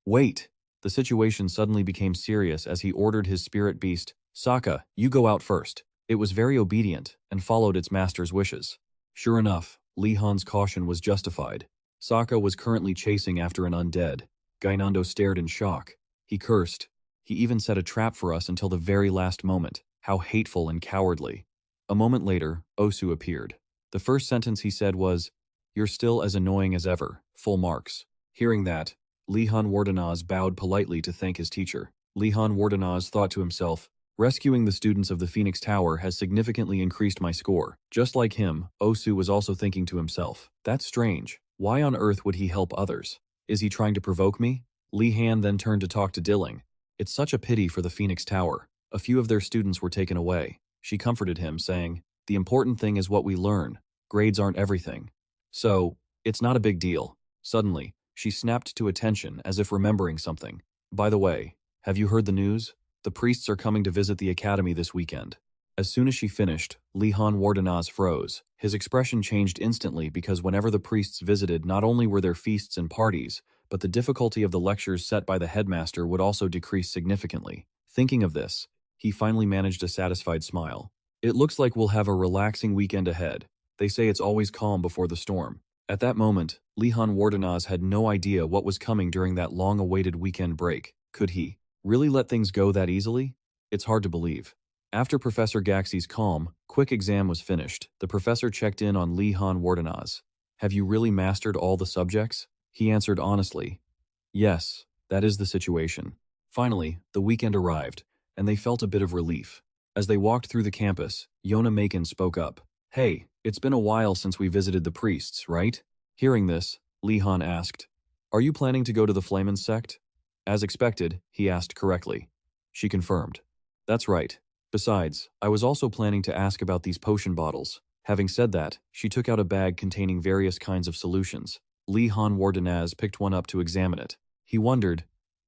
Wait! The situation suddenly became serious as he ordered his spirit beast, Sokka, you go out first. It was very obedient and followed its master's wishes. Sure enough, Li Han's caution was justified. Sokka was currently chasing after an undead. Gainando stared in shock. He cursed. He even set a trap for us until the very last moment. How hateful and cowardly. A moment later, Osu appeared. The first sentence he said was, "You're still as annoying as ever, full marks." Hearing that, Lihan Wardenaz bowed politely to thank his teacher. Lihan Wardenaz thought to himself, rescuing the students of the Phoenix Tower has significantly increased my score. Just like him, Osu was also thinking to himself, that's strange. Why on earth would he help others? Is he trying to provoke me? Li Han then turned to talk to Dilling. It's such a pity for the Phoenix Tower. A few of their students were taken away. She comforted him, saying, the important thing is what we learn. Grades aren't everything. So, it's not a big deal. Suddenly, she snapped to attention as if remembering something. By the way, have you heard the news? The priests are coming to visit the academy this weekend. As soon as she finished, Lihan Wardenaz froze. His expression changed instantly because whenever the priests visited, not only were there feasts and parties, but the difficulty of the lectures set by the headmaster would also decrease significantly. Thinking of this, he finally managed a satisfied smile. It looks like we'll have a relaxing weekend ahead. They say it's always calm before the storm. At that moment, Lihan Wardenaz had no idea what was coming during that long-awaited weekend break. Could he really let things go that easily? It's hard to believe. After Professor Gaxi's calm, quick exam was finished, the professor checked in on Lihan Wardenaz. Have you really mastered all the subjects? He answered honestly. Yes, that is the situation. Finally, the weekend arrived, and they felt a bit of relief. As they walked through the campus, Yona Macon spoke up. Hey, it's been a while since we visited the priests, right? Hearing this, Lihan asked, are you planning to go to the Flamen sect? As expected, he asked correctly. She confirmed. That's right. Besides, I was also planning to ask about these potion bottles. Having said that, she took out a bag containing various kinds of solutions. Lihan Wardenaz picked one up to examine it. He wondered,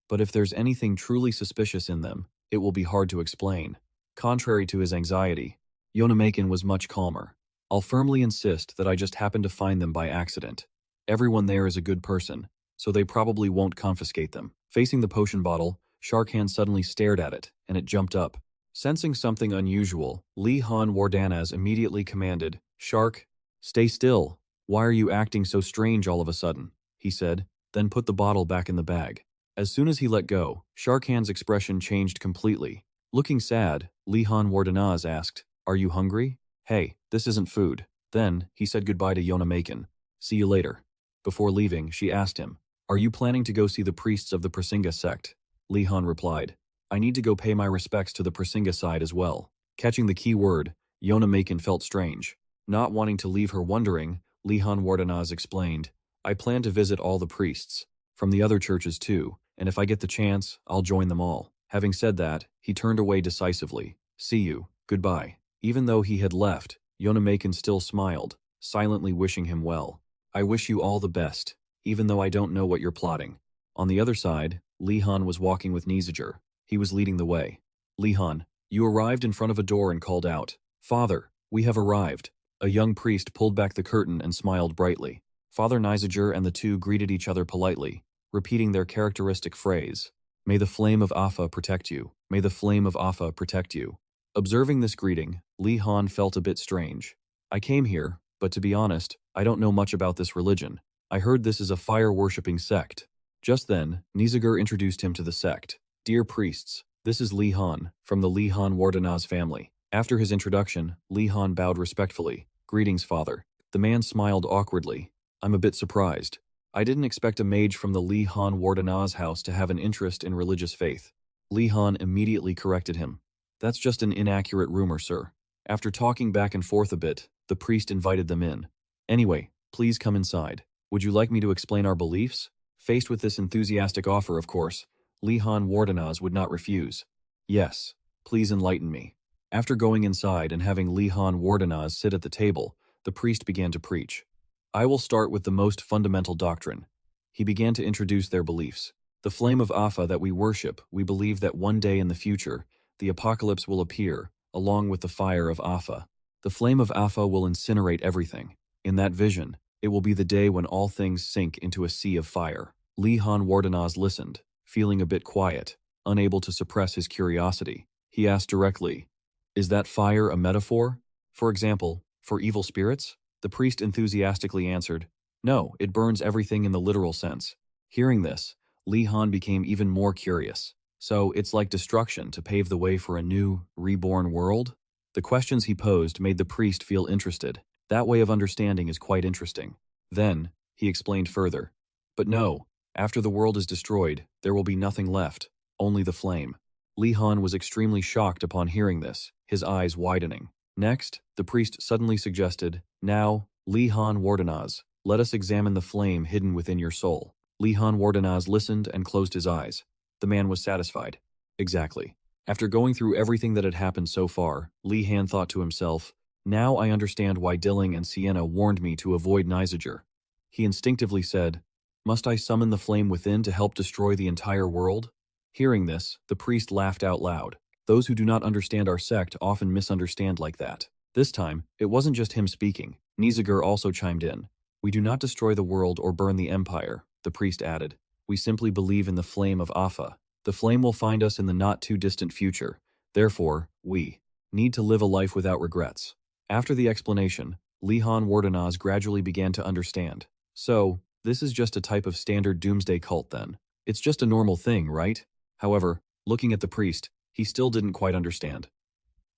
but if there's anything truly suspicious in them, it will be hard to explain. Contrary to his anxiety, Yona Macon was much calmer. I'll firmly insist that I just happened to find them by accident. Everyone there is a good person, so they probably won't confiscate them. Facing the potion bottle, Sharkhan suddenly stared at it, and it jumped up. Sensing something unusual, Lihan Wardenaz immediately commanded, Shark, stay still. Why are you acting so strange all of a sudden? He said, then put the bottle back in the bag. As soon as he let go, Sharkhan's expression changed completely. Looking sad, Lihan Wardenaz asked, are you hungry? Hey, this isn't food. Then, he said goodbye to Yona Macon. See you later. Before leaving, she asked him, are you planning to go see the priests of the Prasinga sect? Lihan replied, I need to go pay my respects to the Prasinga side as well. Catching the key word, Yona Macon felt strange. Not wanting to leave her wondering, Lihan Wardenaz explained, I plan to visit all the priests, from the other churches too, and if I get the chance, I'll join them all. Having said that, he turned away decisively. See you, goodbye. Even though he had left, Yona Macon still smiled, silently wishing him well. I wish you all the best, even though I don't know what you're plotting. On the other side, Lihan was walking with Niziger. He was leading the way. Lihan, you arrived in front of a door and called out, Father, we have arrived. A young priest pulled back the curtain and smiled brightly. Father Niziger and the two greeted each other politely, repeating their characteristic phrase, May the flame of Afa protect you. May the flame of Afa protect you. Observing this greeting, Lihan felt a bit strange. I came here, but to be honest, I don't know much about this religion. I heard this is a fire-worshipping sect. Just then, Niziger introduced him to the sect. Dear priests, this is Lihan, from the Lihan Wardenaz family. After his introduction, Lihan bowed respectfully. Greetings, father. The man smiled awkwardly. I'm a bit surprised. I didn't expect a mage from the Lihan Wardenaz house to have an interest in religious faith. Lihan immediately corrected him. That's just an inaccurate rumor, sir. After talking back and forth a bit, the priest invited them in. Anyway, please come inside. Would you like me to explain our beliefs? Faced with this enthusiastic offer, of course, Lihan Wardenaz would not refuse. Yes, please enlighten me. After going inside and having Lihan Wardenaz sit at the table, the priest began to preach. I will start with the most fundamental doctrine. He began to introduce their beliefs. The flame of Afa that we worship, we believe that one day in the future, the apocalypse will appear, along with the fire of Afa. The flame of Afa will incinerate everything. In that vision, it will be the day when all things sink into a sea of fire. Lihan Wardenaz listened, feeling a bit quiet, unable to suppress his curiosity. He asked directly, is that fire a metaphor? For example, for evil spirits? The priest enthusiastically answered, no, it burns everything in the literal sense. Hearing this, Lihan became even more curious. So it's like destruction to pave the way for a new, reborn world? The questions he posed made the priest feel interested. That way of understanding is quite interesting. Then, he explained further. But no, after the world is destroyed, there will be nothing left, only the flame. Li Han was extremely shocked upon hearing this, his eyes widening. Next, the priest suddenly suggested, "Now, Li Han Wardenaz, let us examine the flame hidden within your soul." Li Han Wardenaz listened and closed his eyes. The man was satisfied. Exactly. After going through everything that had happened so far, Li Han thought to himself, "Now I understand why Dilling and Sienna warned me to avoid Nizager." He instinctively said, "Must I summon the flame within to help destroy the entire world?" Hearing this, the priest laughed out loud. Those who do not understand our sect often misunderstand like that. This time, it wasn't just him speaking. Nizager also chimed in. "We do not destroy the world or burn the empire," the priest added. "We simply believe in the flame of Afa. The flame will find us in the not-too-distant future. Therefore, we need to live a life without regrets." After the explanation, Li Han Wardenaz gradually began to understand. So, this is just a type of standard doomsday cult then. It's just a normal thing, right? However, looking at the priest, he still didn't quite understand.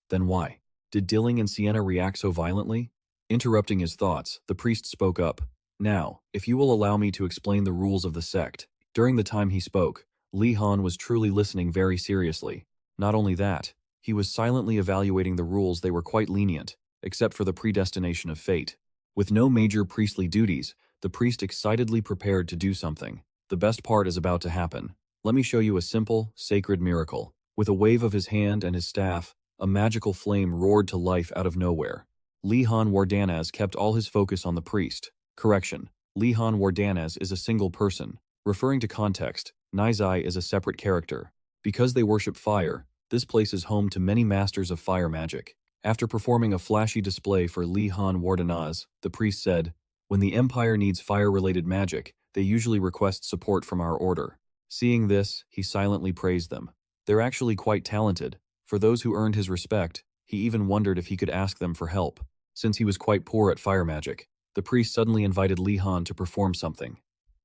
Then why did Dilling and Sienna react so violently? Interrupting his thoughts, the priest spoke up. "Now, if you will allow me to explain the rules of the sect." During the time he spoke, Li Han was truly listening very seriously. Not only that, he was silently evaluating the rules. They were quite lenient, except for the predestination of fate. With no major priestly duties, the priest excitedly prepared to do something. The best part is about to happen. Let me show you a simple, sacred miracle. With a wave of his hand and his staff, a magical flame roared to life out of nowhere. Li Han Wardanaz kept all his focus on the priest. Correction, Li Han Wardanaz is a single person. Referring to context, Nizai is a separate character. Because they worship fire, this place is home to many masters of fire magic. After performing a flashy display for Li Han Wardanaz, the priest said, "When the Empire needs fire-related magic, they usually request support from our order." Seeing this, he silently praised them. They're actually quite talented. For those who earned his respect, he even wondered if he could ask them for help. Since he was quite poor at fire magic, the priest suddenly invited Li Han to perform something.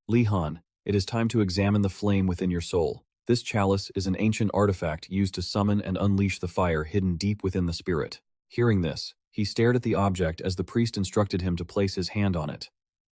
"Li Han, it is time to examine the flame within your soul. This chalice is an ancient artifact used to summon and unleash the fire hidden deep within the spirit." Hearing this, he stared at the object as the priest instructed him to place his hand on it.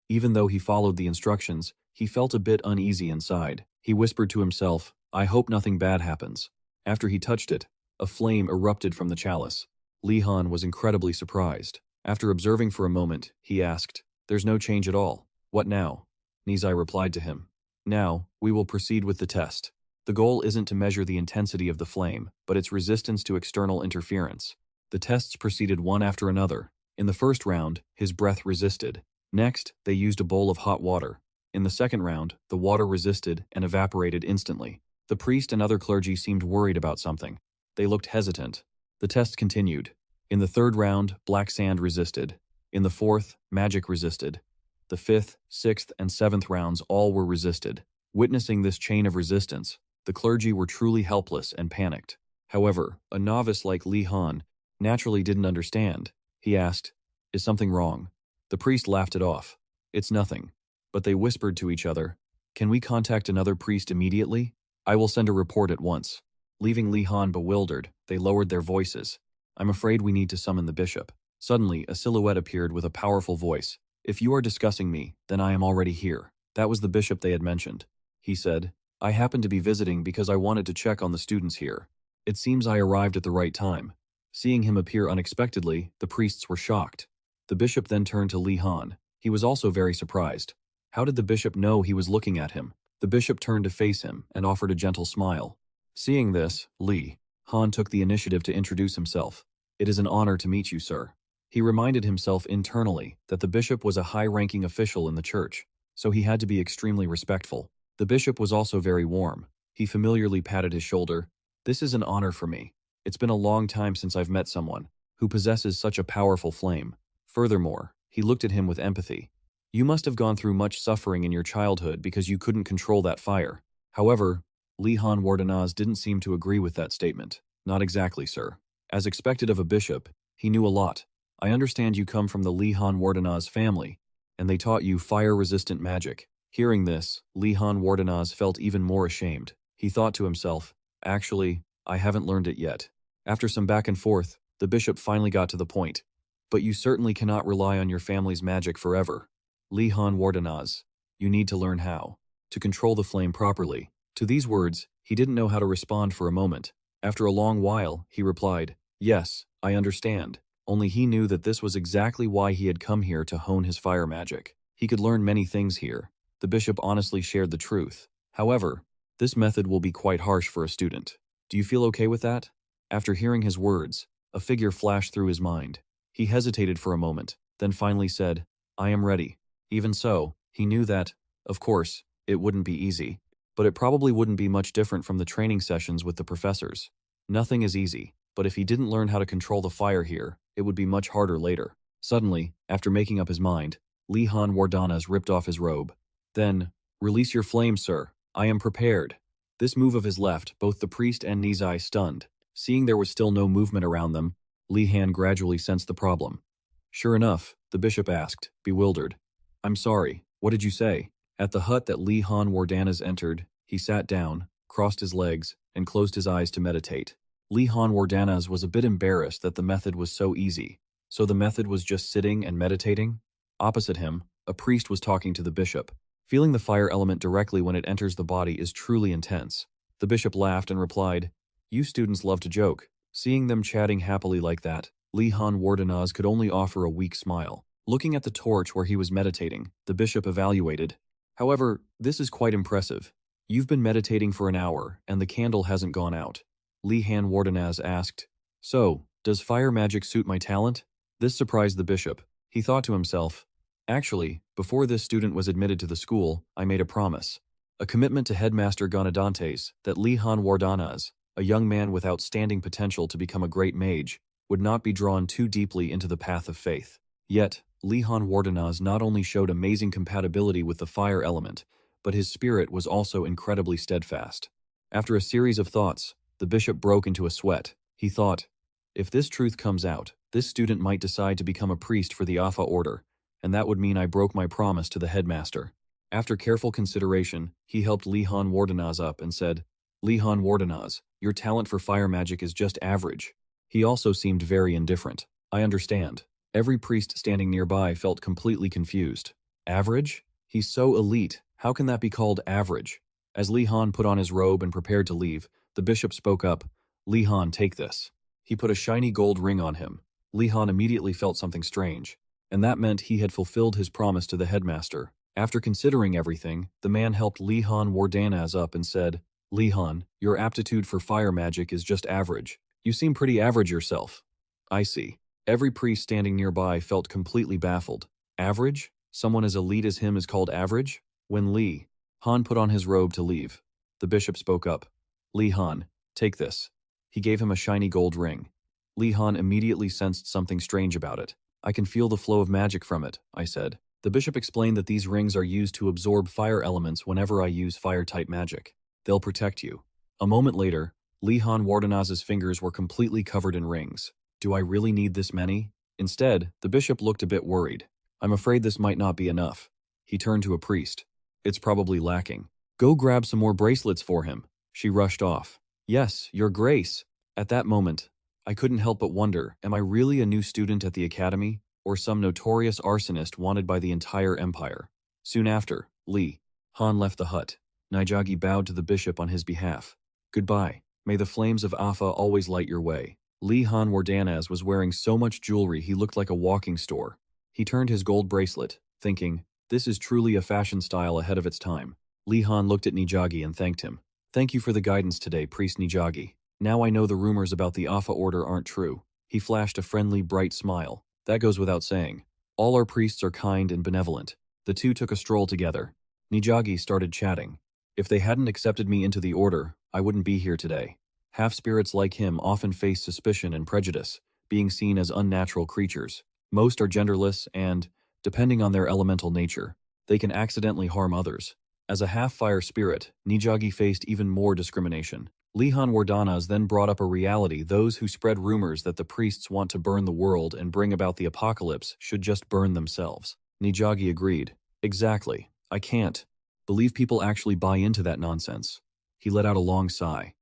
Even though he followed the instructions, he felt a bit uneasy inside. He whispered to himself, "I hope nothing bad happens." After he touched it, a flame erupted from the chalice. Li Han was incredibly surprised. After observing for a moment, he asked, "There's no change at all. What now?" Nizai replied to him, "Now, we will proceed with the test. The goal isn't to measure the intensity of the flame, but its resistance to external interference." The tests proceeded one after another. In the first round, his breath resisted. Next, they used a bowl of hot water. In the second round, the water resisted and evaporated instantly. The priest and other clergy seemed worried about something. They looked hesitant. The test continued. In the third round, black sand resisted. In the fourth, magic resisted. The fifth, sixth, and seventh rounds all were resisted. Witnessing this chain of resistance, the clergy were truly helpless and panicked. However, a novice like Li Han naturally didn't understand. He asked, "Is something wrong?" The priest laughed it off. "It's nothing." But they whispered to each other, "Can we contact another priest immediately? I will send a report at once." Leaving Li Han bewildered, they lowered their voices. "I'm afraid we need to summon the bishop." Suddenly, a silhouette appeared with a powerful voice. "If you are discussing me, then I am already here." That was the bishop they had mentioned. He said, "I happened to be visiting because I wanted to check on the students here. It seems I arrived at the right time." Seeing him appear unexpectedly, the priests were shocked. The bishop then turned to Li Han. He was also very surprised. How did the bishop know he was looking at him? The bishop turned to face him and offered a gentle smile. Seeing this, Li Han took the initiative to introduce himself. "It is an honor to meet you, sir." He reminded himself internally that the bishop was a high-ranking official in the church, so he had to be extremely respectful. The bishop was also very warm. He familiarly patted his shoulder. "This is an honor for me. It's been a long time since I've met someone who possesses such a powerful flame." Furthermore, he looked at him with empathy. "You must have gone through much suffering in your childhood because you couldn't control that fire." However, Li Han Wardanaz didn't seem to agree with that statement. "Not exactly, sir. As expected of a bishop, he knew a lot. I understand you come from the Li Han Wardanaz family, and they taught you fire-resistant magic." Hearing this, Li Han Wardanaz felt even more ashamed. He thought to himself, Actually, I haven't learned it yet. After some back and forth, the bishop finally got to the point. But you certainly cannot rely on your family's magic forever. Li Han Wardanaz, you need to learn how to control the flame properly. To these words, he didn't know how to respond for a moment. After a long while, he replied, "Yes, I understand." Only he knew that this was exactly why he had come here to hone his fire magic. He could learn many things here. The bishop honestly shared the truth. However, this method will be quite harsh for a student. Do you feel okay with that? After hearing his words, a figure flashed through his mind. He hesitated for a moment, then finally said, "I am ready." Even so, he knew that, of course, it wouldn't be easy. But it probably wouldn't be much different from the training sessions with the professors. Nothing is easy, but if he didn't learn how to control the fire here, it would be much harder later. Suddenly, after making up his mind, Li Han Wardanas ripped off his robe. Then, "Release your flame, sir. I am prepared." This move of his left both the priest and Nizai stunned. Seeing there was still no movement around them, Li Han gradually sensed the problem. Sure enough, the bishop asked, bewildered, "I'm sorry, what did you say?" At the hut that Li Han Wardanas entered, he sat down, crossed his legs, and closed his eyes to meditate. Li Han Wardanas was a bit embarrassed that the method was so easy. So the method was just sitting and meditating? Opposite him, a priest was talking to the bishop. Feeling the fire element directly when it enters the body is truly intense. The bishop laughed and replied, "You students love to joke." Seeing them chatting happily like that, Li Han Wardanas could only offer a weak smile. Looking at the torch where he was meditating, the bishop evaluated, "However, this is quite impressive. You've been meditating for an hour, and the candle hasn't gone out." Li Han Wardanaz asked, "So, does fire magic suit my talent?" This surprised the bishop. He thought to himself, "Actually, before this student was admitted to the school, I made a promise. A commitment to Headmaster Ganadantes that Li Han Wardanaz, a young man with outstanding potential to become a great mage, would not be drawn too deeply into the path of faith." Yet, Li Han Wardanaz not only showed amazing compatibility with the fire element, but his spirit was also incredibly steadfast. After a series of thoughts, the bishop broke into a sweat. He thought, if this truth comes out, this student might decide to become a priest for the Alpha Order, and that would mean I broke my promise to the headmaster. After careful consideration, he helped Li Han Wardanaz up and said, "Li Han Wardanaz, your talent for fire magic is just average." He also seemed very indifferent. "I understand." Every priest standing nearby felt completely confused. Average? He's so elite, how can that be called average? As Li Han put on his robe and prepared to leave, the bishop spoke up, "Li Han, take this." He put a shiny gold ring on him. Li Han immediately felt something strange, and that meant he had fulfilled his promise to the headmaster. After considering everything, the man helped Li Han Wardanaz up and said, "Li Han, your aptitude for fire magic is just average. You seem pretty average yourself." "I see." Every priest standing nearby felt completely baffled. Average? Someone as elite as him is called average? When Li Han put on his robe to leave, the bishop spoke up. "Li Han, take this." He gave him a shiny gold ring. Li Han immediately sensed something strange about it. "I can feel the flow of magic from it," I said. The bishop explained that these rings are used to absorb fire elements whenever I use fire-type magic. They'll protect you. A moment later, Li Han Wardanaz's fingers were completely covered in rings. Do I really need this many? Instead, the bishop looked a bit worried. "I'm afraid this might not be enough." He turned to a priest. "It's probably lacking. Go grab some more bracelets for him." She rushed off. "Yes, your grace." At that moment, I couldn't help but wonder, am I really a new student at the academy, or some notorious arsonist wanted by the entire empire? Soon after, Li Han left the hut. Nijagi bowed to the bishop on his behalf. "Goodbye. May the flames of Afa always light your way." Li Han Wardanaz was wearing so much jewelry he looked like a walking store. He turned his gold bracelet, thinking, this is truly a fashion style ahead of its time. Li Han looked at Nijagi and thanked him. "Thank you for the guidance today, Priest Nijagi. Now I know the rumors about the Alpha Order aren't true." He flashed a friendly, bright smile. "That goes without saying. All our priests are kind and benevolent." The two took a stroll together. Nijagi started chatting. "If they hadn't accepted me into the order, I wouldn't be here today. Half-spirits like him often face suspicion and prejudice, being seen as unnatural creatures. Most are genderless and, depending on their elemental nature, they can accidentally harm others. As a half-fire spirit, Nijagi faced even more discrimination. Li Han Wardanaz then brought up a reality: those who spread rumors that the priests want to burn the world and bring about the apocalypse should just burn themselves. Nijagi agreed. "Exactly. I can't believe people actually buy into that nonsense." He let out a long sigh.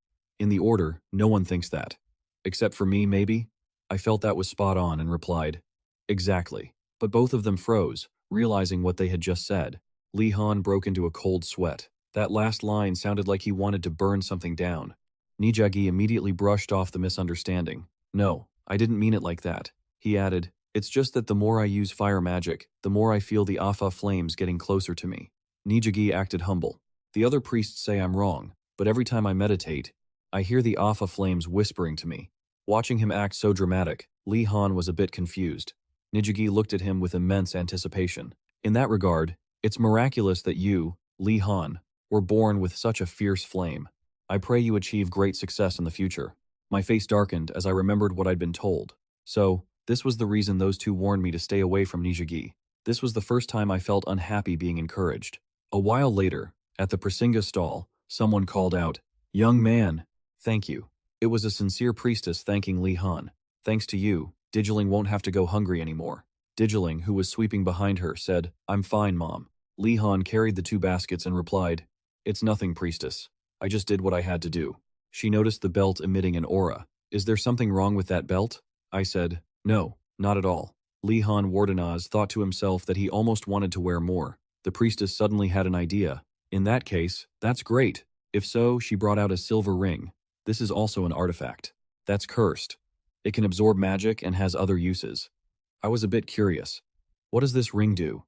In the order, no one thinks that. Except for me, maybe? I felt that was spot on and replied, exactly. But both of them froze, realizing what they had just said. Li Han broke into a cold sweat. That last line sounded like he wanted to burn something down. Nijagi immediately brushed off the misunderstanding. No, I didn't mean it like that. He added, it's just that the more I use fire magic, the more I feel the Afa flames getting closer to me. Nijagi acted humble. The other priests say I'm wrong, but every time I meditate, I hear the Afa flames whispering to me. Watching him act so dramatic, Li Han was a bit confused. Nijagi looked at him with immense anticipation. In that regard, it's miraculous that you, Li Han, were born with such a fierce flame. I pray you achieve great success in the future. My face darkened as I remembered what I'd been told. So, this was the reason those two warned me to stay away from Nijagi. This was the first time I felt unhappy being encouraged. A while later, at the Prasinga stall, someone called out, young man, thank you. It was a sincere priestess thanking Li Han. Thanks to you, Digiling won't have to go hungry anymore. Digiling, who was sweeping behind her, said, I'm fine, Mom. Li Han carried the two baskets and replied, it's nothing, priestess. I just did what I had to do. She noticed the belt emitting an aura. Is there something wrong with that belt? I said, no, not at all. Li Han Wardenaz thought to himself that he almost wanted to wear more. The priestess suddenly had an idea. In that case, that's great. If so, she brought out a silver ring. This is also an artifact. That's cursed. It can absorb magic and has other uses. I was a bit curious. What does this ring do?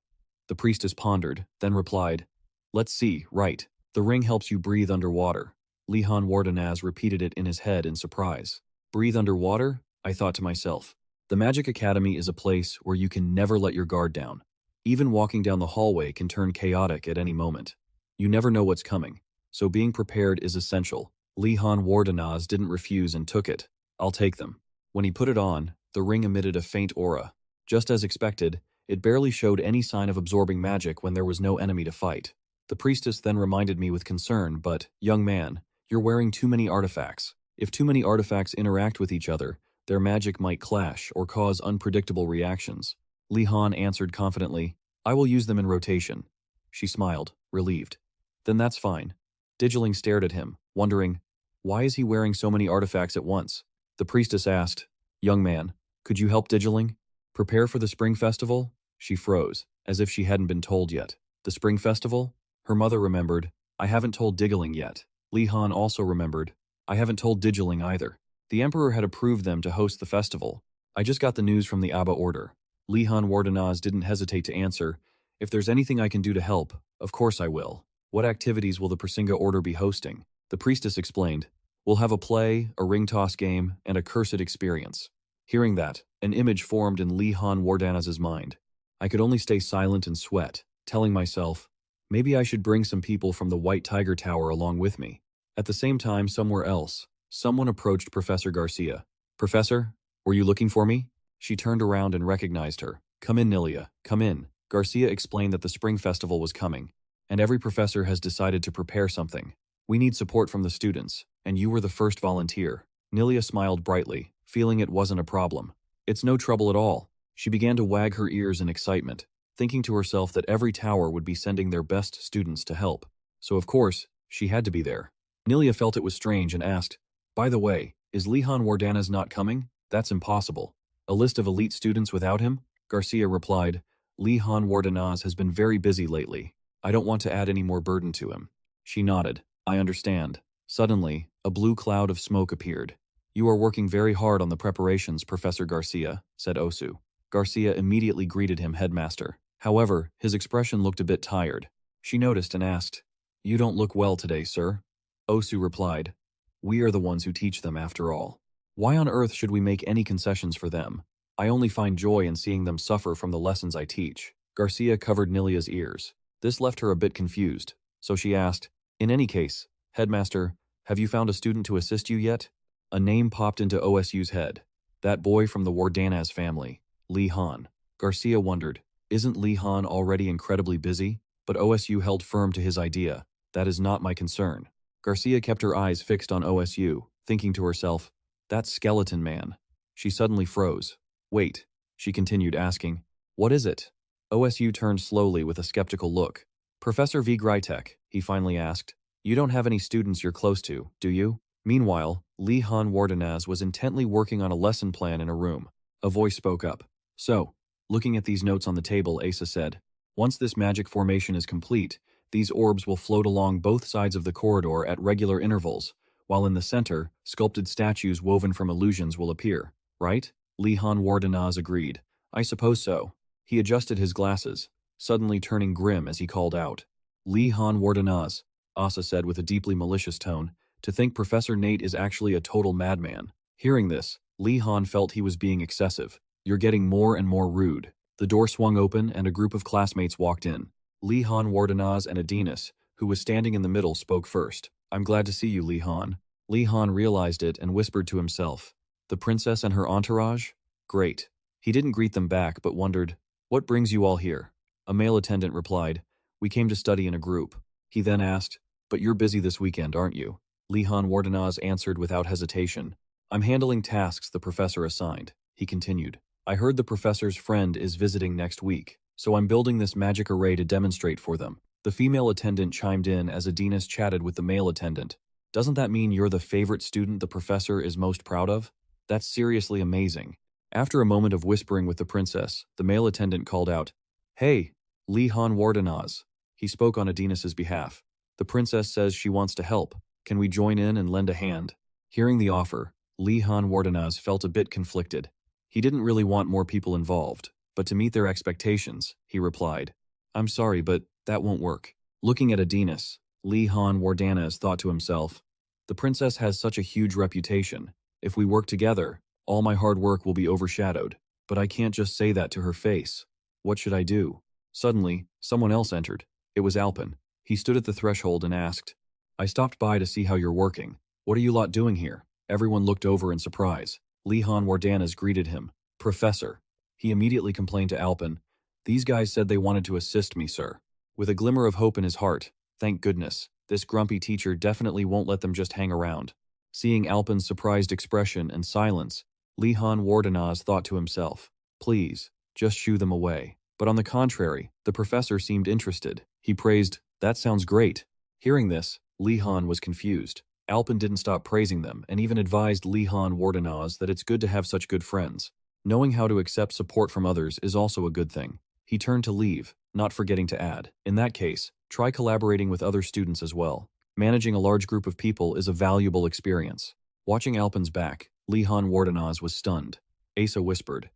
The priestess pondered, then replied, let's see, right. The ring helps you breathe underwater. Li Han Wardenaz repeated it in his head in surprise. Breathe underwater? I thought to myself. The Magic Academy is a place where you can never let your guard down. Even walking down the hallway can turn chaotic at any moment. You never know what's coming, so being prepared is essential. Li Han Wardenaz didn't refuse and took it. I'll take them. When he put it on, the ring emitted a faint aura. Just as expected, it barely showed any sign of absorbing magic when there was no enemy to fight. The priestess then reminded me with concern, but, young man, you're wearing too many artifacts. If too many artifacts interact with each other, their magic might clash or cause unpredictable reactions. Li Han answered confidently, I will use them in rotation. She smiled, relieved. Then that's fine. Digiling stared at him, wondering, why is he wearing so many artifacts at once? The priestess asked, young man, could you help Digiling prepare for the spring festival? She froze, as if she hadn't been told yet. The spring festival? Her mother remembered, I haven't told Digiling yet. Li Han also remembered, I haven't told Digiling either. The emperor had approved them to host the festival. I just got the news from the Abba order. Li Han Wardenaz didn't hesitate to answer, if there's anything I can do to help, of course I will. What activities will the Prasinga order be hosting? The priestess explained, we'll have a play, a ring toss game, and a cursed experience. Hearing that, an image formed in Li Han Wardenaz's mind. I could only stay silent and sweat, telling myself, maybe I should bring some people from the White Tiger Tower along with me. At the same time, somewhere else, someone approached Professor Garcia. Professor, were you looking for me? She turned around and recognized her. Come in, Nilia, come in. Garcia explained that the spring festival was coming, and every professor has decided to prepare something. We need support from the students, and you were the first volunteer. Nilia smiled brightly, feeling it wasn't a problem. It's no trouble at all. She began to wag her ears in excitement, thinking to herself that every tower would be sending their best students to help. So of course, she had to be there. Nilia felt it was strange and asked, by the way, is Li Han Wardenaz not coming? That's impossible. A list of elite students without him? Garcia replied, Li Han Wardenaz has been very busy lately. I don't want to add any more burden to him. She nodded. I understand. Suddenly, a blue cloud of smoke appeared. You are working very hard on the preparations, Professor Garcia, said Osu. Garcia immediately greeted him headmaster. However, his expression looked a bit tired. She noticed and asked, you don't look well today, sir. Osu replied, we are the ones who teach them after all. Why on earth should we make any concessions for them? I only find joy in seeing them suffer from the lessons I teach. Garcia covered Nilia's ears. This left her a bit confused, so she asked, in any case, Headmaster, have you found a student to assist you yet? A name popped into OSU's head. That boy from the Wardanaz family, Li Han. Garcia wondered, isn't Li Han already incredibly busy? But OSU held firm to his idea. That is not my concern. Garcia kept her eyes fixed on OSU, thinking to herself, that skeleton man. She suddenly froze. Wait, she continued asking, what is it? OSU turned slowly with a skeptical look. Professor V. Grytek, he finally asked, you don't have any students you're close to, do you? Meanwhile, Li Han Wardenaz was intently working on a lesson plan in a room. A voice spoke up. So, looking at these notes on the table, Asa said, once this magic formation is complete, these orbs will float along both sides of the corridor at regular intervals, while in the center, sculpted statues woven from illusions will appear. Right? Li Han Wardenaz agreed. I suppose so. He adjusted his glasses, suddenly turning grim as he called out. Li Han Wardenaz, Asa said with a deeply malicious tone, to think Professor Nate is actually a total madman. Hearing this, Li Han felt he was being excessive. You're getting more and more rude. The door swung open and a group of classmates walked in. Li Han Wardenaz and Adinas, who was standing in the middle, spoke first. I'm glad to see you, Li Han. Li Han realized it and whispered to himself. The princess and her entourage? Great. He didn't greet them back but wondered, what brings you all here? A male attendant replied, we came to study in a group. He then asked, but you're busy this weekend, aren't you? Li Han Wardenaz answered without hesitation. I'm handling tasks the professor assigned. He continued. I heard the professor's friend is visiting next week, so I'm building this magic array to demonstrate for them. The female attendant chimed in as Adinas chatted with the male attendant. Doesn't that mean you're the favorite student the professor is most proud of? That's seriously amazing. After a moment of whispering with the princess, the male attendant called out, Hey, Li Han Wardenaz. He spoke on Adinas's behalf. The princess says she wants to help. Can we join in and lend a hand? Hearing the offer, Li Han Wardenaz felt a bit conflicted. He didn't really want more people involved, but to meet their expectations, he replied, I'm sorry, but that won't work. Looking at Adinas, Li Han Wardenaz thought to himself, the princess has such a huge reputation. If we work together, all my hard work will be overshadowed. But I can't just say that to her face. What should I do? Suddenly, someone else entered. It was Alpin. He stood at the threshold and asked, I stopped by to see how you're working. What are you lot doing here? Everyone looked over in surprise. Li Han Wardenaz greeted him. Professor. He immediately complained to Alpin. These guys said they wanted to assist me, sir. With a glimmer of hope in his heart, thank goodness, this grumpy teacher definitely won't let them just hang around. Seeing Alpin's surprised expression and silence, Li Han Wardenaz thought to himself, please, just shoo them away. But on the contrary, the professor seemed interested. He praised, that sounds great. Hearing this, Li Han was confused. Alpin didn't stop praising them and even advised Li Han Wardenaz that it's good to have such good friends. Knowing how to accept support from others is also a good thing. He turned to leave, not forgetting to add, in that case, try collaborating with other students as well. Managing a large group of people is a valuable experience. Watching Alpin's back, Li Han Wardenaz was stunned. Asa whispered.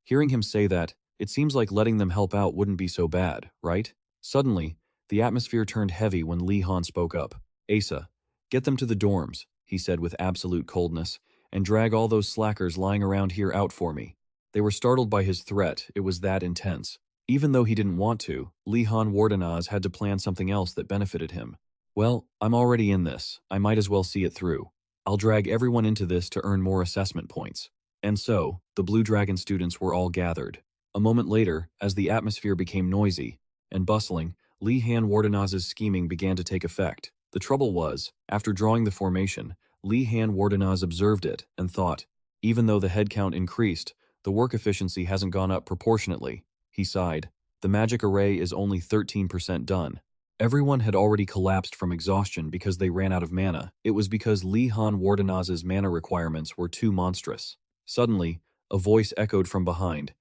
Hearing him say that, it seems like letting them help out wouldn't be so bad, right? Suddenly, the atmosphere turned heavy when Li Han spoke up. Asa, get them to the dorms, he said with absolute coldness, and drag all those slackers lying around here out for me. They were startled by his threat, it was that intense. Even though he didn't want to, Li Han Wardenaz had to plan something else that benefited him. Well, I'm already in this, I might as well see it through. I'll drag everyone into this to earn more assessment points. And so, the Blue Dragon students were all gathered. A moment later, as the atmosphere became noisy and bustling, Li Han Wardenaz's scheming began to take effect. The trouble was, after drawing the formation, Li Han Wardenaz observed it and thought, even though the headcount increased, the work efficiency hasn't gone up proportionately. He sighed. The magic array is only 13% done. Everyone had already collapsed from exhaustion because they ran out of mana. It was because Li Han Wardenaz's mana requirements were too monstrous. Suddenly, a voice echoed from behind.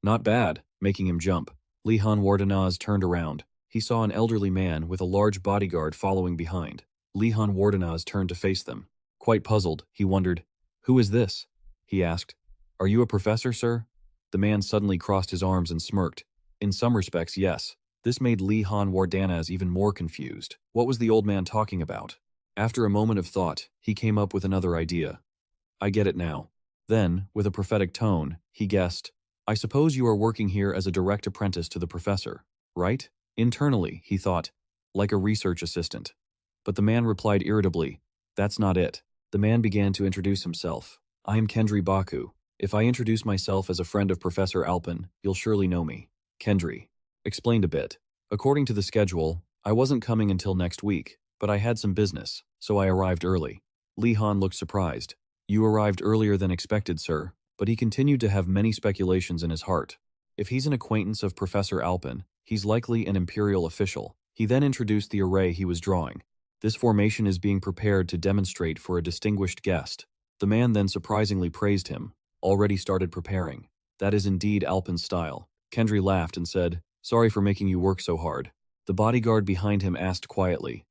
Not bad, making him jump. Li Han Wardenaz turned around. He saw an elderly man with a large bodyguard following behind. Li Han Wardenaz turned to face them. Quite puzzled, he wondered, who is this? He asked. Are you a professor, sir? The man suddenly crossed his arms and smirked. In some respects, yes. This made Li Han Wardenaz even more confused. What was the old man talking about? After a moment of thought, he came up with another idea. I get it now. Then, with a prophetic tone, he guessed, I suppose you are working here as a direct apprentice to the professor, right? Internally, he thought, like a research assistant. But the man replied irritably, that's not it. The man began to introduce himself. I am Kendry Baku. If I introduce myself as a friend of Professor Alpin, you'll surely know me. Kendry explained a bit. According to the schedule, I wasn't coming until next week, but I had some business, so I arrived early. Li Han looked surprised. You arrived earlier than expected, sir, but he continued to have many speculations in his heart. If he's an acquaintance of Professor Alpin, he's likely an imperial official. He then introduced the array he was drawing. This formation is being prepared to demonstrate for a distinguished guest. The man then surprisingly praised him. Already started preparing. That is indeed Alpen's style. Kendry laughed and said, "Sorry for making you work so hard." The bodyguard behind him asked quietly,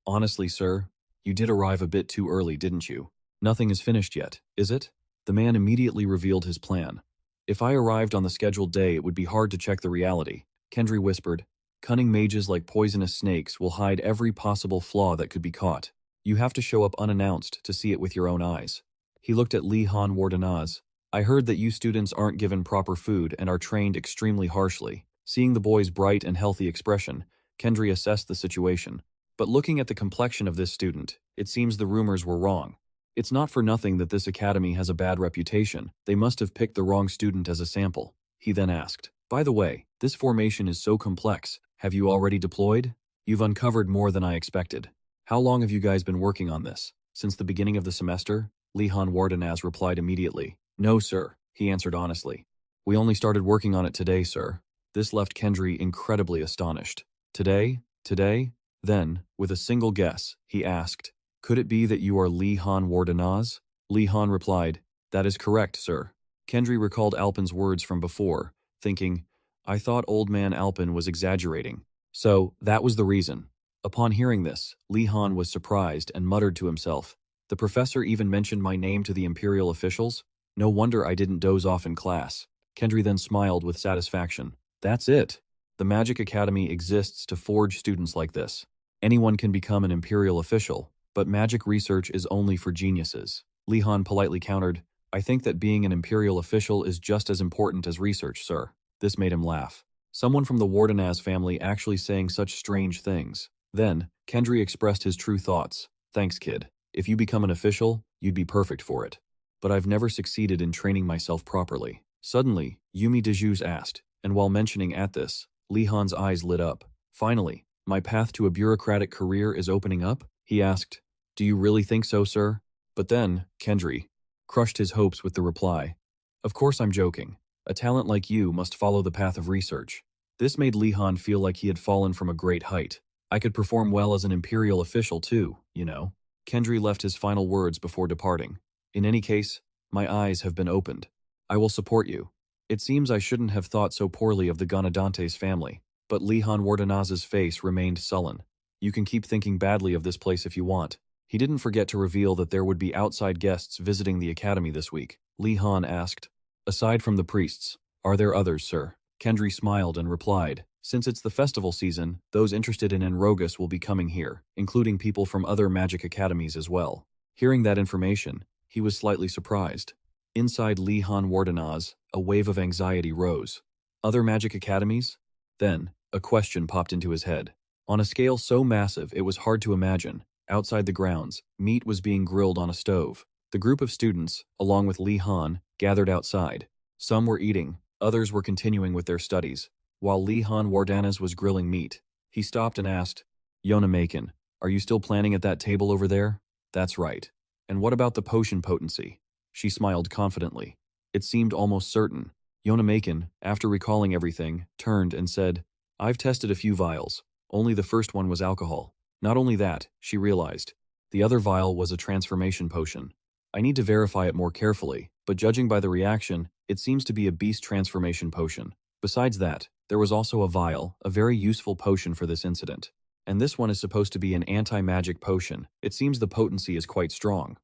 "Honestly, sir, you did arrive a bit too early, didn't you? Nothing is finished yet, is it?" The man immediately revealed his plan. "If I arrived on the scheduled day, it would be hard to check the reality," Kendry whispered. "Cunning mages like poisonous snakes will hide every possible flaw that could be caught. You have to show up unannounced to see it with your own eyes." He looked at Li Han Wardenaz. "I heard that you students aren't given proper food and are trained extremely harshly." Seeing the boy's bright and healthy expression, Kendry assessed the situation. But looking at the complexion of this student, it seems the rumors were wrong. It's not for nothing that this academy has a bad reputation. They must have picked the wrong student as a sample. He then asked, "By the way, this formation is so complex. Have you already deployed? You've uncovered more than I expected. How long have you guys been working on this? Since the beginning of the semester?" Li Han Wardenaz replied immediately. "No, sir," he answered honestly. "We only started working on it today, sir." This left Kendry incredibly astonished. Today? Today? Then, with a single guess, he asked, "Could it be that you are Li Han Wardenaz?" Li Han replied, "That is correct, sir." Kendry recalled Alpen's words from before, thinking, "I thought old man Alpen was exaggerating." So, that was the reason. Upon hearing this, Li Han was surprised and muttered to himself, "The professor even mentioned my name to the imperial officials? No wonder I didn't doze off in class." Kendry then smiled with satisfaction. That's it. The Magic Academy exists to forge students like this. Anyone can become an imperial official, but magic research is only for geniuses. Li Han politely countered, "I think that being an imperial official is just as important as research, sir." This made him laugh. Someone from the Wardenaz family actually saying such strange things. Then, Kendry expressed his true thoughts. "Thanks, kid. If you become an official, you'd be perfect for it. But I've never succeeded in training myself properly." Suddenly, Yumi Dejus asked, and while mentioning at this, Li Han's eyes lit up. "Finally, my path to a bureaucratic career is opening up?" he asked. "Do you really think so, sir?" But then, Kendry crushed his hopes with the reply, "Of course I'm joking. A talent like you must follow the path of research." This made Li Han feel like he had fallen from a great height. "I could perform well as an imperial official too, you know." Kendry left his final words before departing. "In any case, my eyes have been opened. I will support you." It seems I shouldn't have thought so poorly of the Gonadantes family, but Li Han Wardenaz's face remained sullen. "You can keep thinking badly of this place if you want." He didn't forget to reveal that there would be outside guests visiting the academy this week. Li Han asked, "Aside from the priests, are there others, sir?" Kendry smiled and replied, "Since it's the festival season, those interested in Enrogus will be coming here, including people from other magic academies as well." Hearing that information, he was slightly surprised. Inside Li Han Wardenaz, a wave of anxiety rose. Other magic academies? Then, a question popped into his head. On a scale so massive it was hard to imagine, outside the grounds, meat was being grilled on a stove. The group of students, along with Li Han, gathered outside. Some were eating, others were continuing with their studies. While Li Han Wardenaz was grilling meat, he stopped and asked, "Yona Macon, are you still planning at that table over there?" "That's right. And what about the potion potency?" She smiled confidently. It seemed almost certain. Yona Macon, after recalling everything, turned and said, "I've tested a few vials. Only the first one was alcohol. Not only that," she realized, "the other vial was a transformation potion. I need to verify it more carefully, but judging by the reaction, it seems to be a beast transformation potion. Besides that, there was also a vial, a very useful potion for this incident. And this one is supposed to be an anti-magic potion. It seems the potency is quite strong."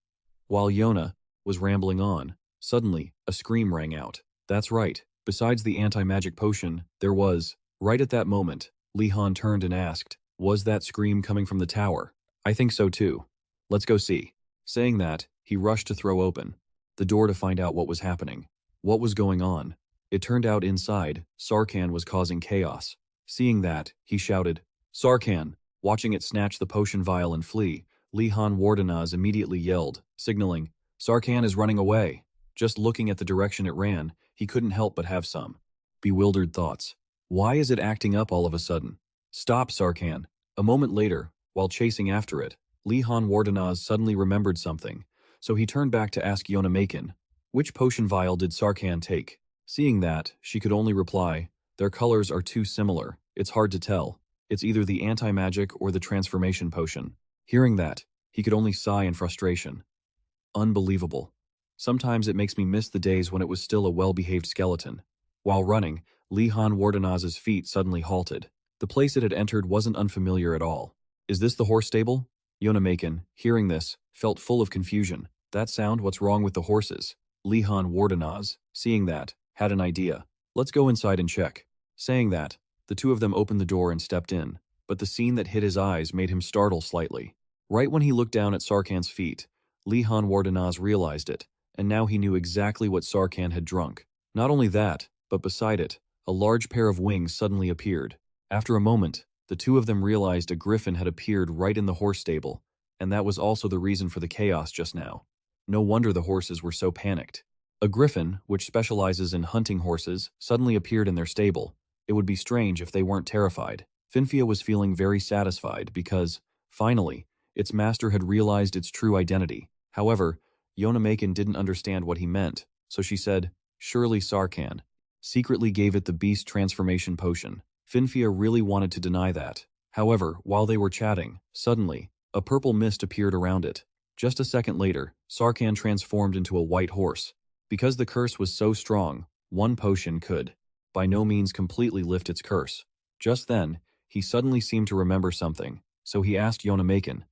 While Yona was rambling on, suddenly, a scream rang out. That's right, besides the anti-magic potion, there was. Right at that moment, Li Han turned and asked, "Was that scream coming from the tower?" "I think so too. Let's go see." Saying that, he rushed to throw open the door to find out what was happening. What was going on? It turned out inside, Sarkhan was causing chaos. Seeing that, he shouted, "Sarkhan!" Watching it snatch the potion vial and flee, Li Han Wardenaz immediately yelled, signaling, "Sarkhan is running away." Just looking at the direction it ran, he couldn't help but have some bewildered thoughts. Why is it acting up all of a sudden? "Stop, Sarkhan." A moment later, while chasing after it, Li Han Wardenaz suddenly remembered something, so he turned back to ask Yona Macon, "Which potion vial did Sarkhan take?" Seeing that, she could only reply, "Their colors are too similar, it's hard to tell. It's either the anti-magic or the transformation potion." Hearing that, he could only sigh in frustration. Unbelievable. Sometimes it makes me miss the days when it was still a well-behaved skeleton. While running, Lee Han Wardenaz's feet suddenly halted. The place it had entered wasn't unfamiliar at all. Is this the horse stable? Yonamakin, hearing this, felt full of confusion. That sound, what's wrong with the horses? Lee Han Wardenaz, seeing that, had an idea. Let's go inside and check. Saying that, the two of them opened the door and stepped in, but the scene that hit his eyes made him startle slightly. Right when he looked down at Sarkhan's feet, Lee Han Wardenaz realized it, and now he knew exactly what Sarkhan had drunk. Not only that, but beside it, a large pair of wings suddenly appeared. After a moment, the two of them realized a griffin had appeared right in the horse stable, and that was also the reason for the chaos just now. No wonder the horses were so panicked. A griffin, which specializes in hunting horses, suddenly appeared in their stable. It would be strange if they weren't terrified. Finfia was feeling very satisfied because, finally, its master had realized its true identity. However, Yonamakin didn't understand what he meant, so she said, "Surely Sarkhan," secretly gave it the beast transformation potion. Finfia really wanted to deny that. However, while they were chatting, suddenly, a purple mist appeared around it. Just a second later, Sarkhan transformed into a white horse. Because the curse was so strong, one potion could, by no means completely lift its curse. Just then, he suddenly seemed to remember something, so he asked Yonamakin,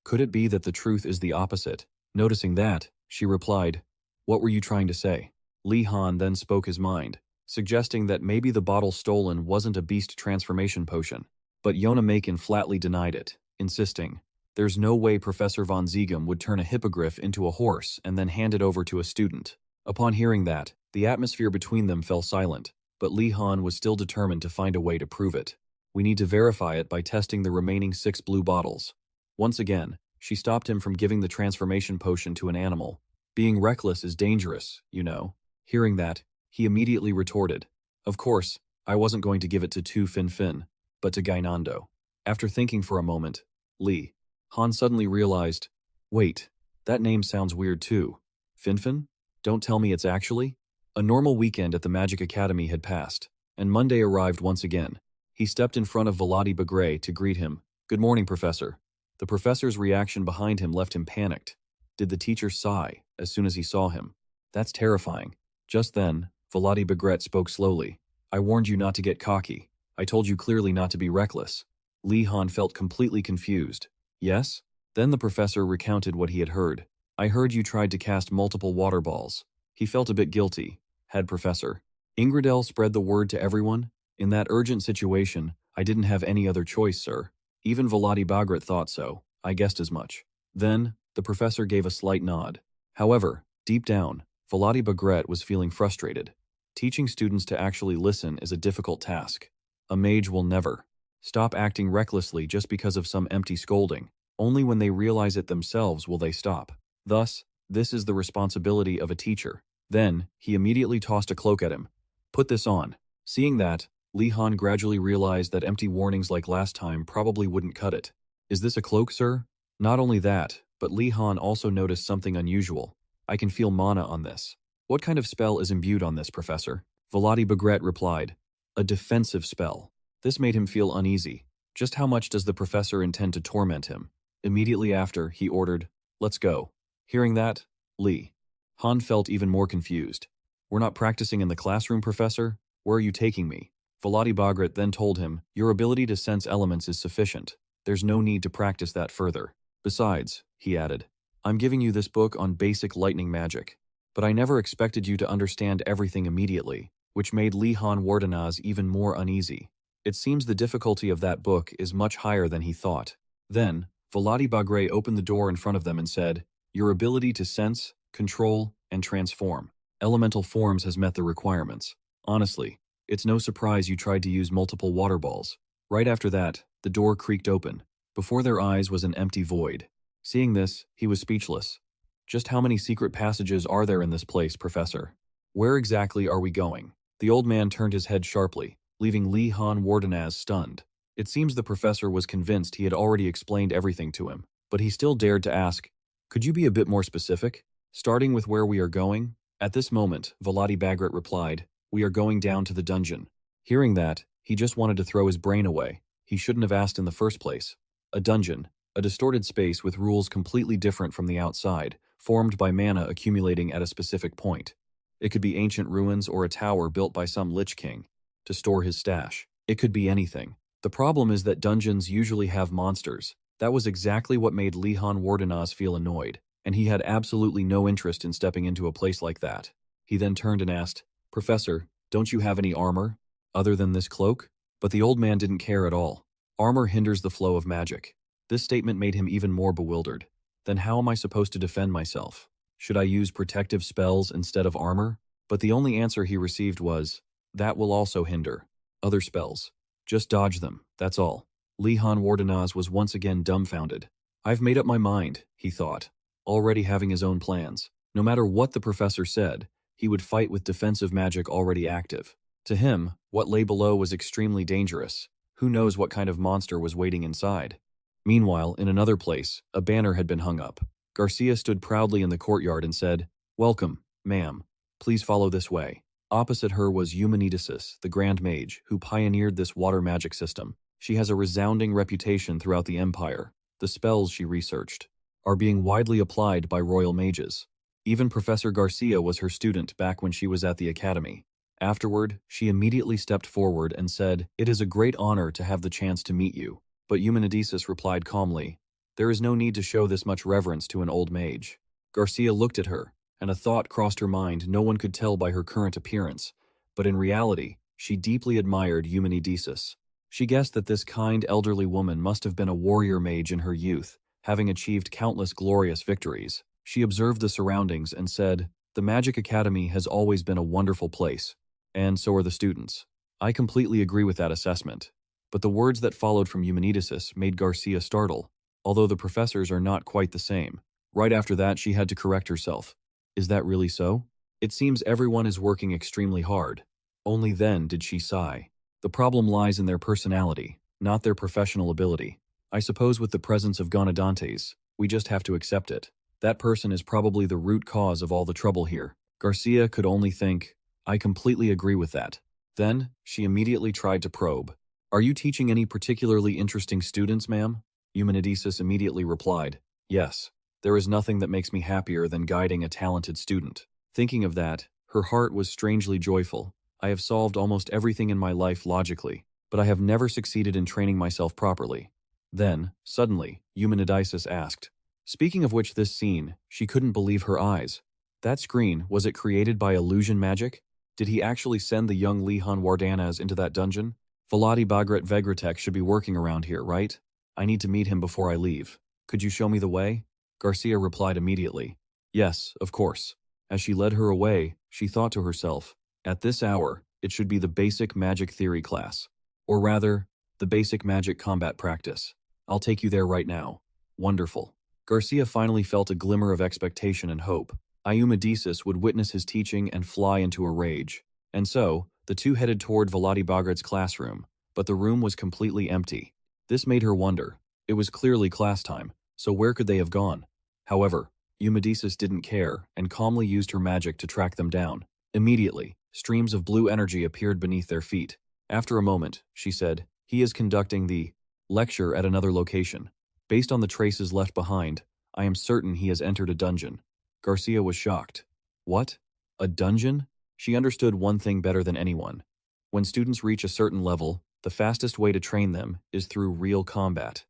"Could it be that the truth is the opposite?" Noticing that, she replied, "What were you trying to say?" Li Han then spoke his mind, suggesting that maybe the bottle stolen wasn't a beast transformation potion. But Yonamakin flatly denied it, insisting, "There's no way Professor von Ziegem would turn a hippogriff into a horse and then hand it over to a student." Upon hearing that, the atmosphere between them fell silent, but Li Han was still determined to find a way to prove it. "We need to verify it by testing the remaining 6 blue bottles." Once again, she stopped him from giving the transformation potion to an animal. "Being reckless is dangerous, you know." Hearing that, he immediately retorted, "Of course, I wasn't going to give it to Tu Fin Fin, but to Gainando." After thinking for a moment, Li Han suddenly realized, "Wait, that name sounds weird too. Finfin? Don't tell me it's actually?" A normal weekend at the Magic Academy had passed, and Monday arrived once again. He stepped in front of Vladi Bagray to greet him. "Good morning, Professor." The professor's reaction behind him left him panicked. Did the teacher sigh as soon as he saw him? That's terrifying. Just then, Vladi Bagret spoke slowly. "I warned you not to get cocky. I told you clearly not to be reckless." Li Han felt completely confused. "Yes?" Then the professor recounted what he had heard. "I heard you tried to cast multiple water balls." He felt a bit guilty. Had Professor Ingridel spread the word to everyone? "In that urgent situation, I didn't have any other choice, sir. Even Vladi Bagrat thought so. I guessed as much." Then, the professor gave a slight nod. However, deep down, Vladi Bagrat was feeling frustrated. Teaching students to actually listen is a difficult task. A mage will never stop acting recklessly just because of some empty scolding. Only when they realize it themselves will they stop. Thus, this is the responsibility of a teacher. Then, he immediately tossed a cloak at him. "Put this on." Seeing that, Li Han gradually realized that empty warnings like last time probably wouldn't cut it. "Is this a cloak, sir?" Not only that, but Li Han also noticed something unusual. "I can feel mana on this." "What kind of spell is imbued on this, Professor?" Vladi Bagret replied. "A defensive spell." This made him feel uneasy. Just how much does the professor intend to torment him? Immediately after, he ordered, "Let's go." Hearing that, Li Han felt even more confused. "We're not practicing in the classroom, Professor? Where are you taking me?" Vladi Bagrat then told him, "Your ability to sense elements is sufficient. There's no need to practice that further. Besides," he added, "I'm giving you this book on basic lightning magic. But I never expected you to understand everything immediately," which made Li Han Wardenaz even more uneasy. It seems the difficulty of that book is much higher than he thought. Then, Vladi Bagray opened the door in front of them and said, "Your ability to sense, control, and transform elemental forms has met the requirements. Honestly, it's no surprise you tried to use multiple water balls." Right after that, the door creaked open. Before their eyes was an empty void. Seeing this, he was speechless. "Just how many secret passages are there in this place, Professor? Where exactly are we going?" The old man turned his head sharply, leaving Li Han Wardenaz stunned. It seems the professor was convinced he had already explained everything to him, but he still dared to ask, "Could you be a bit more specific? Starting with where we are going?" At this moment, Vladi Bagrat replied, "We are going down to the dungeon." Hearing that, he just wanted to throw his brain away. He shouldn't have asked in the first place. A dungeon. a distorted space with rules completely different from the outside, formed by mana accumulating at a specific point. It could be ancient ruins or a tower built by some Lich King to store his stash. It could be anything. The problem is that dungeons usually have monsters. That was exactly what made Lihan Wardenaz feel annoyed, and he had absolutely no interest in stepping into a place like that. He then turned and asked, "Professor, don't you have any armor, other than this cloak?" But the old man didn't care at all. Armor hinders the flow of magic. This statement made him even more bewildered. Then how am I supposed to defend myself? Should I use protective spells instead of armor? But the only answer he received was, "That will also hinder other spells. Just dodge them, that's all." Lihan Wardenaz was once again dumbfounded. "I've made up my mind," he thought, already having his own plans. No matter what the professor said, he would fight with defensive magic already active. To him, what lay below was extremely dangerous. Who knows what kind of monster was waiting inside? Meanwhile, in another place, a banner had been hung up. Garcia stood proudly in the courtyard and said, "Welcome, ma'am. Please follow this way." Opposite her was Eumenides, the Grand Mage, who pioneered this water magic system. She has a resounding reputation throughout the Empire. The spells she researched are being widely applied by royal mages. Even Professor Garcia was her student back when she was at the academy. Afterward, she immediately stepped forward and said, "It is a great honor to have the chance to meet you." But Eumenides replied calmly, "There is no need to show this much reverence to an old mage." Garcia looked at her, and a thought crossed her mind no one could tell by her current appearance, but in reality, she deeply admired Eumenides. She guessed that this kind elderly woman must have been a warrior mage in her youth, having achieved countless glorious victories. She observed the surroundings and said, "The Magic Academy has always been a wonderful place, and so are the students." I completely agree with that assessment. But the words that followed from Eumenides made Garcia startle, although the professors are not quite the same. Right after that, she had to correct herself. Is that really so? It seems everyone is working extremely hard. Only then did she sigh. The problem lies in their personality, not their professional ability. I suppose with the presence of Gonadantes, we just have to accept it. That person is probably the root cause of all the trouble here. Garcia could only think, I completely agree with that. Then, she immediately tried to probe. Are you teaching any particularly interesting students, ma'am? Eumenides immediately replied, yes. There is nothing that makes me happier than guiding a talented student. Thinking of that, her heart was strangely joyful. I have solved almost everything in my life logically, but I have never succeeded in training myself properly. Then, suddenly, Eumenides asked. Speaking of which, this scene, she couldn't believe her eyes. That screen, was it created by illusion magic? Did he actually send the young Lihan Wardanaz into that dungeon? Vladi Bagrat Vegratek should be working around here, right? I need to meet him before I leave. Could you show me the way? Garcia replied immediately. Yes, of course. As she led her away, she thought to herself, at this hour, it should be the basic magic theory class. Or rather, the basic magic combat practice. I'll take you there right now. Wonderful. Garcia finally felt a glimmer of expectation and hope. Eumenides would witness his teaching and fly into a rage. And so, the two headed toward Vladi Bagrat's classroom, but the room was completely empty. This made her wonder. It was clearly class time, so where could they have gone? However, Eumenides didn't care and calmly used her magic to track them down. Immediately, streams of blue energy appeared beneath their feet. After a moment, she said, he is conducting the lecture at another location. Based on the traces left behind, I am certain he has entered a dungeon. Garcia was shocked. What? A dungeon? She understood one thing better than anyone. When students reach a certain level, the fastest way to train them is through real combat.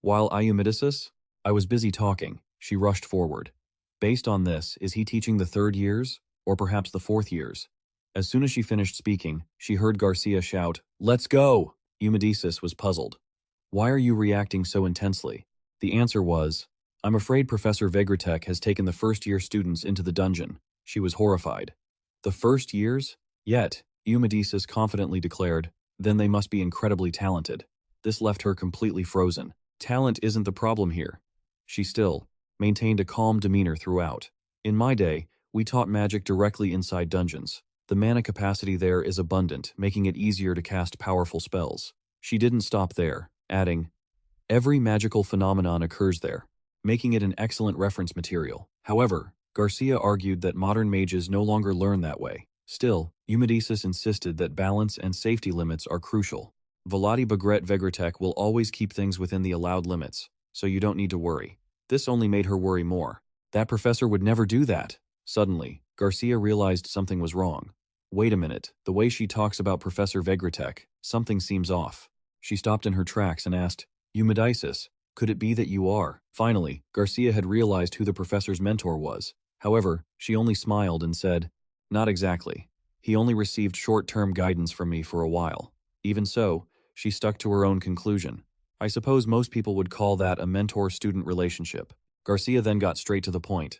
While Eumenides, I was busy talking, she rushed forward. Based on this, is he teaching the third years, or perhaps the fourth years? As soon as she finished speaking, she heard Garcia shout, "Let's go!" Eumenides was puzzled. Why are you reacting so intensely? The answer was, I'm afraid Professor Vegratek has taken the first-year students into the dungeon. She was horrified. The first years? Yet, Eumenides confidently declared, then they must be incredibly talented. This left her completely frozen. Talent isn't the problem here. She still maintained a calm demeanor throughout. In my day, we taught magic directly inside dungeons. The mana capacity there is abundant, making it easier to cast powerful spells. She didn't stop there, adding, every magical phenomenon occurs there, making it an excellent reference material. However, Garcia argued that modern mages no longer learn that way. Still, Eumenides insisted that balance and safety limits are crucial. Vladi Bagrat Vegratek will always keep things within the allowed limits, so you don't need to worry. This only made her worry more. That professor would never do that. Suddenly, Garcia realized something was wrong. Wait a minute, the way she talks about Professor Vegretek, something seems off. She stopped in her tracks and asked, Eumedices, could it be that you are? Finally, Garcia had realized who the professor's mentor was. However, she only smiled and said, not exactly. He only received short-term guidance from me for a while. Even so, she stuck to her own conclusion. I suppose most people would call that a mentor-student relationship. Garcia then got straight to the point.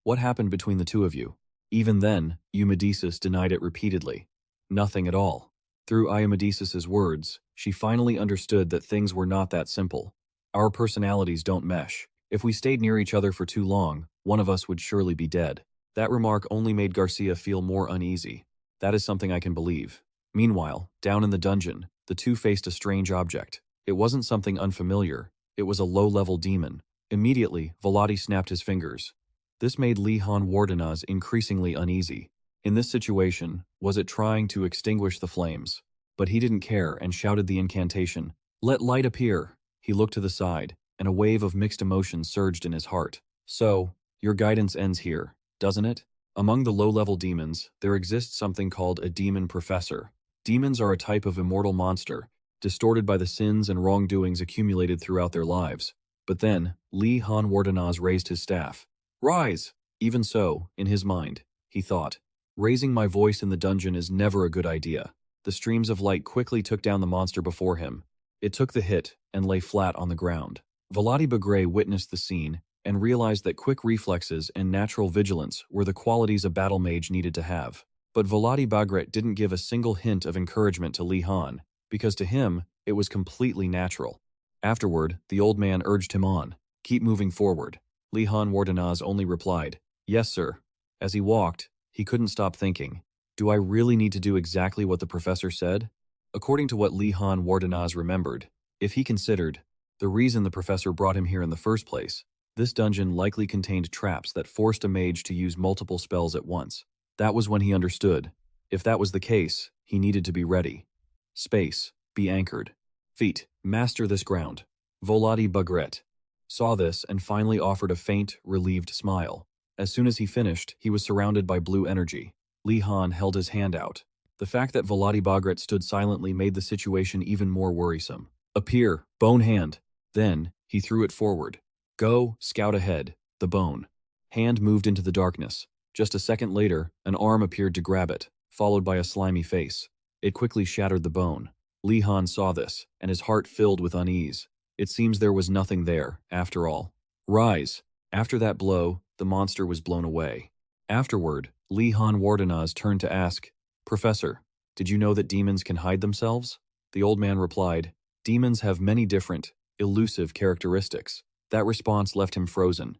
What happened between the two of you? Even then, Eumedices denied it repeatedly. Nothing at all. Through Eumedices's words, she finally understood that things were not that simple. Our personalities don't mesh. If we stayed near each other for too long, one of us would surely be dead. That remark only made Garcia feel more uneasy. That is something I can believe. Meanwhile, down in the dungeon, the two faced a strange object. It wasn't something unfamiliar. It was a low-level demon. Immediately, Volati snapped his fingers. This made Lihan Wardenaz increasingly uneasy. In this situation, was it trying to extinguish the flames? But he didn't care and shouted the incantation, "Let light appear." He looked to the side, and a wave of mixed emotions surged in his heart. So, your guidance ends here, doesn't it? Among the low-level demons, there exists something called a demon professor. Demons are a type of immortal monster, distorted by the sins and wrongdoings accumulated throughout their lives. But then, Lihan Wardenaz raised his staff. Rise! Even so, in his mind, he thought, raising my voice in the dungeon is never a good idea. The streams of light quickly took down the monster before him. It took the hit and lay flat on the ground. Volati Bagray witnessed the scene and realized that quick reflexes and natural vigilance were the qualities a battle mage needed to have. But Volati Bagret didn't give a single hint of encouragement to Lihan, because to him, it was completely natural. Afterward, the old man urged him on. Keep moving forward. Lihan Wardenaz only replied, yes, sir. As he walked, he couldn't stop thinking, do I really need to do exactly what the professor said? According to what Lihan Wardenaz remembered, if he considered the reason the professor brought him here in the first place, this dungeon likely contained traps that forced a mage to use multiple spells at once. That was when he understood. If that was the case, he needed to be ready. Space, be anchored. Feet, master this ground. Volati Bagret saw this and finally offered a faint, relieved smile. As soon as he finished, he was surrounded by blue energy. Lihan held his hand out. The fact that Volati Bagret stood silently made the situation even more worrisome. Appear, bone hand. Then, he threw it forward. Go, scout ahead, the bone. Hand moved into the darkness. Just a second later, an arm appeared to grab it, followed by a slimy face. It quickly shattered the bone. Lihan saw this, and his heart filled with unease. It seems there was nothing there, after all. Rise. After that blow, the monster was blown away. Afterward, Lihan Wardenaz turned to ask, Professor, did you know that demons can hide themselves? The old man replied, demons have many different, elusive characteristics. That response left him frozen.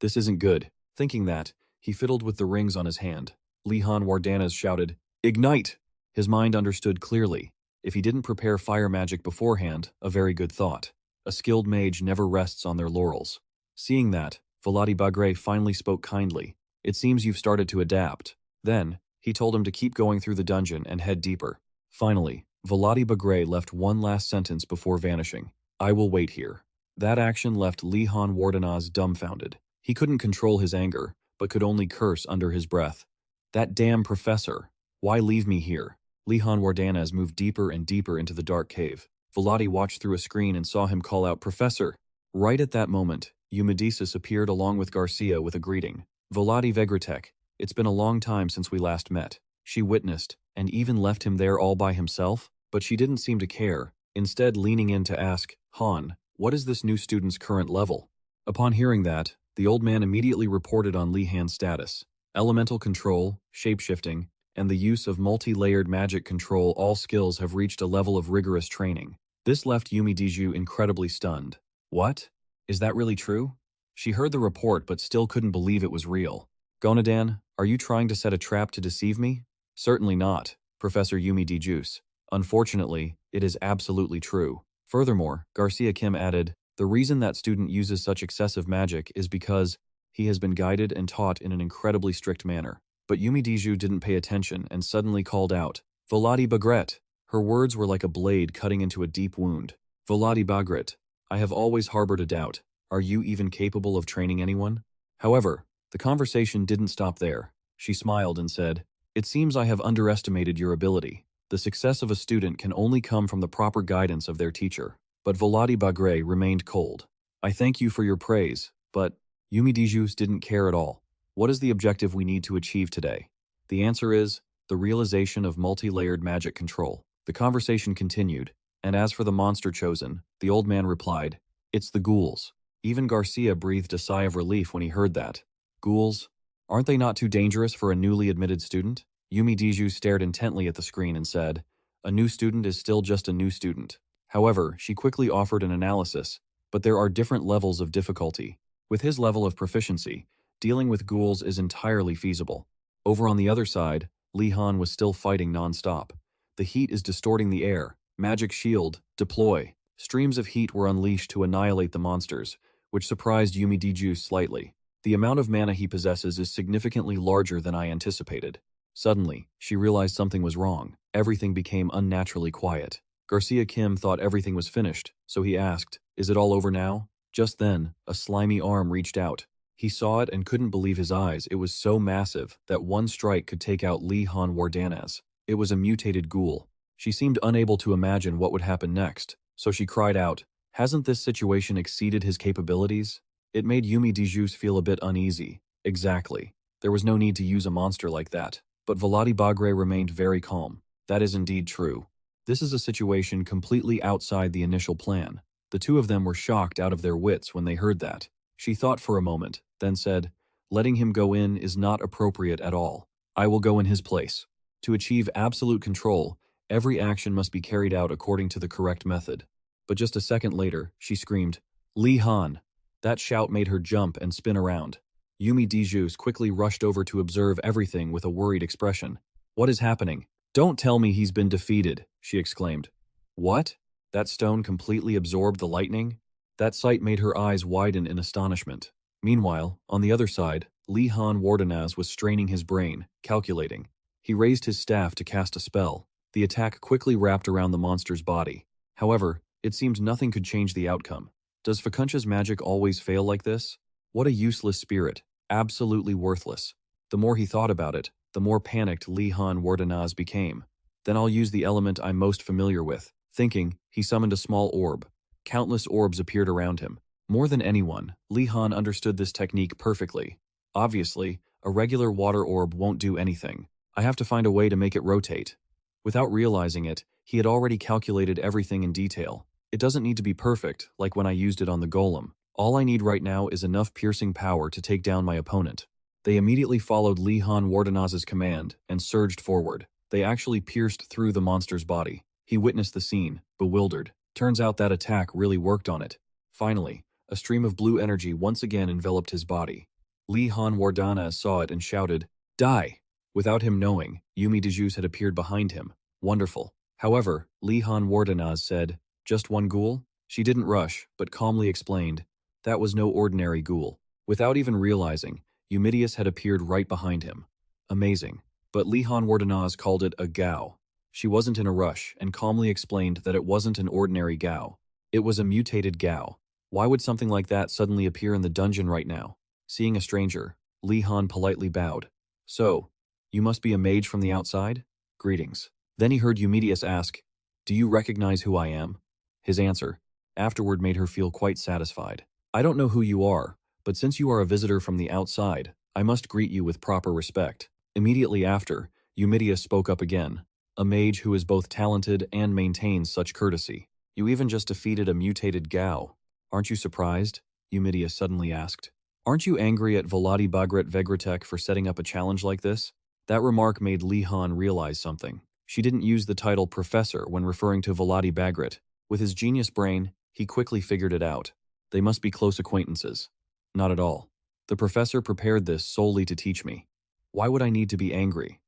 This isn't good. Thinking that, he fiddled with the rings on his hand. Lihan Wardenaz shouted, Ignite! His mind understood clearly. If he didn't prepare fire magic beforehand, a very good thought. A skilled mage never rests on their laurels. Seeing that, Volati Bagray finally spoke kindly. It seems you've started to adapt. Then, he told him to keep going through the dungeon and head deeper. Finally, Volati Bagray left one last sentence before vanishing. I will wait here. That action left Lihan Wardenaz dumbfounded. He couldn't control his anger, but could only curse under his breath. That damn professor! Why leave me here? Lihan Wardenaz moved deeper and deeper into the dark cave. Volati watched through a screen and saw him call out, Professor! Right at that moment, Eumedices appeared along with Garcia with a greeting. Volati Vegretek, it's been a long time since we last met. She witnessed, and even left him there all by himself, but she didn't seem to care, instead leaning in to ask, Han, what is this new student's current level? Upon hearing that, the old man immediately reported on Lihan's status. Elemental control, shapeshifting, and the use of multi-layered magic control, all skills have reached a level of rigorous training. This left Eumediju incredibly stunned. What? Is that really true? She heard the report but still couldn't believe it was real. Gonadan, are you trying to set a trap to deceive me? Certainly not, Professor Eumedijus. Unfortunately, it is absolutely true. Furthermore, Garcia Kim added, the reason that student uses such excessive magic is because he has been guided and taught in an incredibly strict manner. But Eumediju didn't pay attention and suddenly called out, Volati Bagret! Her words were like a blade cutting into a deep wound. Volati Bagret, I have always harbored a doubt. Are you even capable of training anyone? However, the conversation didn't stop there. She smiled and said, It seems I have underestimated your ability. The success of a student can only come from the proper guidance of their teacher. But Volody Bagre remained cold. I thank you for your praise, but Yumidijus didn't care at all. What is the objective we need to achieve today? The answer is the realization of multi-layered magic control. The conversation continued, and as for the monster chosen, the old man replied, It's the ghouls. Even Garcia breathed a sigh of relief when he heard that. Ghouls? Aren't they not too dangerous for a newly admitted student? Yumidiju stared intently at the screen and said, A new student is still just a new student. However, she quickly offered an analysis, but there are different levels of difficulty. With his level of proficiency, dealing with ghouls is entirely feasible. Over on the other side, Li Han was still fighting non-stop. The heat is distorting the air. Magic shield, deploy. Streams of heat were unleashed to annihilate the monsters, which surprised Yumidiju slightly. The amount of mana he possesses is significantly larger than I anticipated. Suddenly, she realized something was wrong. Everything became unnaturally quiet. Garcia Kim thought everything was finished, so he asked, Is it all over now? Just then, a slimy arm reached out. He saw it and couldn't believe his eyes. It was so massive that one strike could take out Li Han Wardanaz. It was a mutated ghoul. She seemed unable to imagine what would happen next, so she cried out, Hasn't this situation exceeded his capabilities? It made Yumidijus feel a bit uneasy. Exactly. There was no need to use a monster like that. But Volody Bagre remained very calm. That is indeed true. This is a situation completely outside the initial plan. The two of them were shocked out of their wits when they heard that. She thought for a moment, then said, Letting him go in is not appropriate at all. I will go in his place. To achieve absolute control, every action must be carried out according to the correct method. But just a second later, she screamed, Li Han! That shout made her jump and spin around. Yumidijus quickly rushed over to observe everything with a worried expression. What is happening? Don't tell me he's been defeated, she exclaimed. What? That stone completely absorbed the lightning? That sight made her eyes widen in astonishment. Meanwhile, on the other side, Li Han Wardanaz was straining his brain, calculating. He raised his staff to cast a spell. The attack quickly wrapped around the monster's body. However, it seemed nothing could change the outcome. Does Fakuncha's magic always fail like this? What a useless spirit. Absolutely worthless. The more he thought about it, the more panicked Li Han Wardanaz became. Then I'll use the element I'm most familiar with. Thinking, he summoned a small orb. Countless orbs appeared around him. More than anyone, Li Han understood this technique perfectly. Obviously, a regular water orb won't do anything. I have to find a way to make it rotate. Without realizing it, he had already calculated everything in detail. It doesn't need to be perfect, like when I used it on the golem. All I need right now is enough piercing power to take down my opponent. They immediately followed Li Han Wardanaz's command and surged forward. They actually pierced through the monster's body. He witnessed the scene, bewildered. Turns out that attack really worked on it. Finally, a stream of blue energy once again enveloped his body. Li Han Wardanaz saw it and shouted, Die! Without him knowing, Yumidijus had appeared behind him. Wonderful. However, Li Han Wardanaz said, Just one ghoul? She didn't rush, but calmly explained, That was no ordinary ghoul. Without even realizing, Yumidijus had appeared right behind him. Amazing. But Li Han Wardanaz called it a gao. She wasn't in a rush and calmly explained that it wasn't an ordinary gao. It was a mutated gao. Why would something like that suddenly appear in the dungeon right now? Seeing a stranger, Li Han politely bowed. So, you must be a mage from the outside? Greetings. Then he heard Yumidijus ask, Do you recognize who I am? His answer, afterward made her feel quite satisfied. I don't know who you are, but since you are a visitor from the outside, I must greet you with proper respect. Immediately after, Yumidijus spoke up again. A mage who is both talented and maintains such courtesy. You even just defeated a mutated Gao. Aren't you surprised? Yumidijus suddenly asked. Aren't you angry at Volody Bagret Vegretek for setting up a challenge like this? That remark made Li Han realize something. She didn't use the title professor when referring to Volody Bagret. With his genius brain, he quickly figured it out. They must be close acquaintances. Not at all. The professor prepared this solely to teach me. Why would I need to be angry?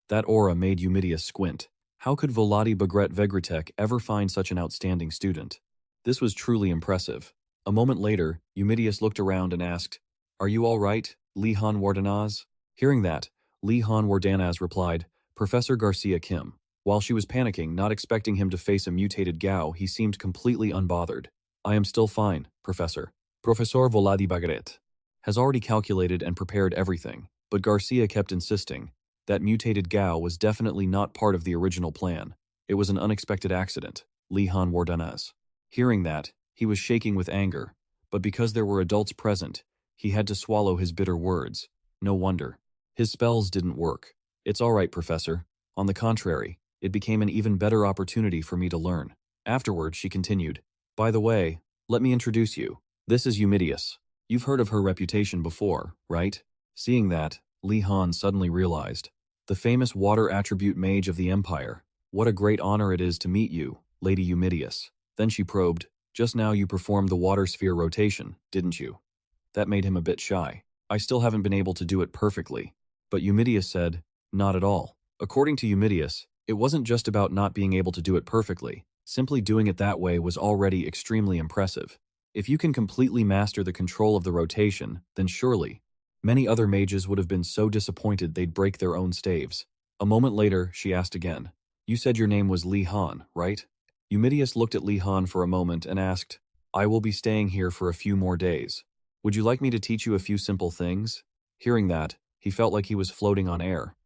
That aura made Yumidijus squint. How could Volody Bagret Vegretek ever find such an outstanding student? This was truly impressive. A moment later, Yumidijus looked around and asked, Are you all right, Li Han Wardanaz? Hearing that, Li Han Wardanaz replied, Professor Garcia Kim. While she was panicking, not expecting him to face a mutated Gao, he seemed completely unbothered. I am still fine, Professor. Professor Voladi Bagaret has already calculated and prepared everything, but Garcia kept insisting. That mutated Gao was definitely not part of the original plan. It was an unexpected accident. Li Han Wardanas. Hearing that, he was shaking with anger, but because there were adults present, he had to swallow his bitter words. No wonder. His spells didn't work. It's all right, Professor. On the contrary, it became an even better opportunity for me to learn. Afterward, she continued, by the way, let me introduce you. This is Eumidius. You've heard of her reputation before, right? Seeing that, Li Han suddenly realized. The famous water attribute mage of the Empire. What a great honor it is to meet you, Lady Eumidius. Then she probed, just now you performed the water sphere rotation, didn't you? That made him a bit shy. I still haven't been able to do it perfectly. But Eumidius said, not at all. According to Eumidius, it wasn't just about not being able to do it perfectly. Simply doing it that way was already extremely impressive. If you can completely master the control of the rotation, then surely, many other mages would have been so disappointed they'd break their own staves. A moment later, she asked again, you said your name was Li Han, right? Eumidius looked at Li Han for a moment and asked, I will be staying here for a few more days. Would you like me to teach you a few simple things? Hearing that, he felt like he was floating on air.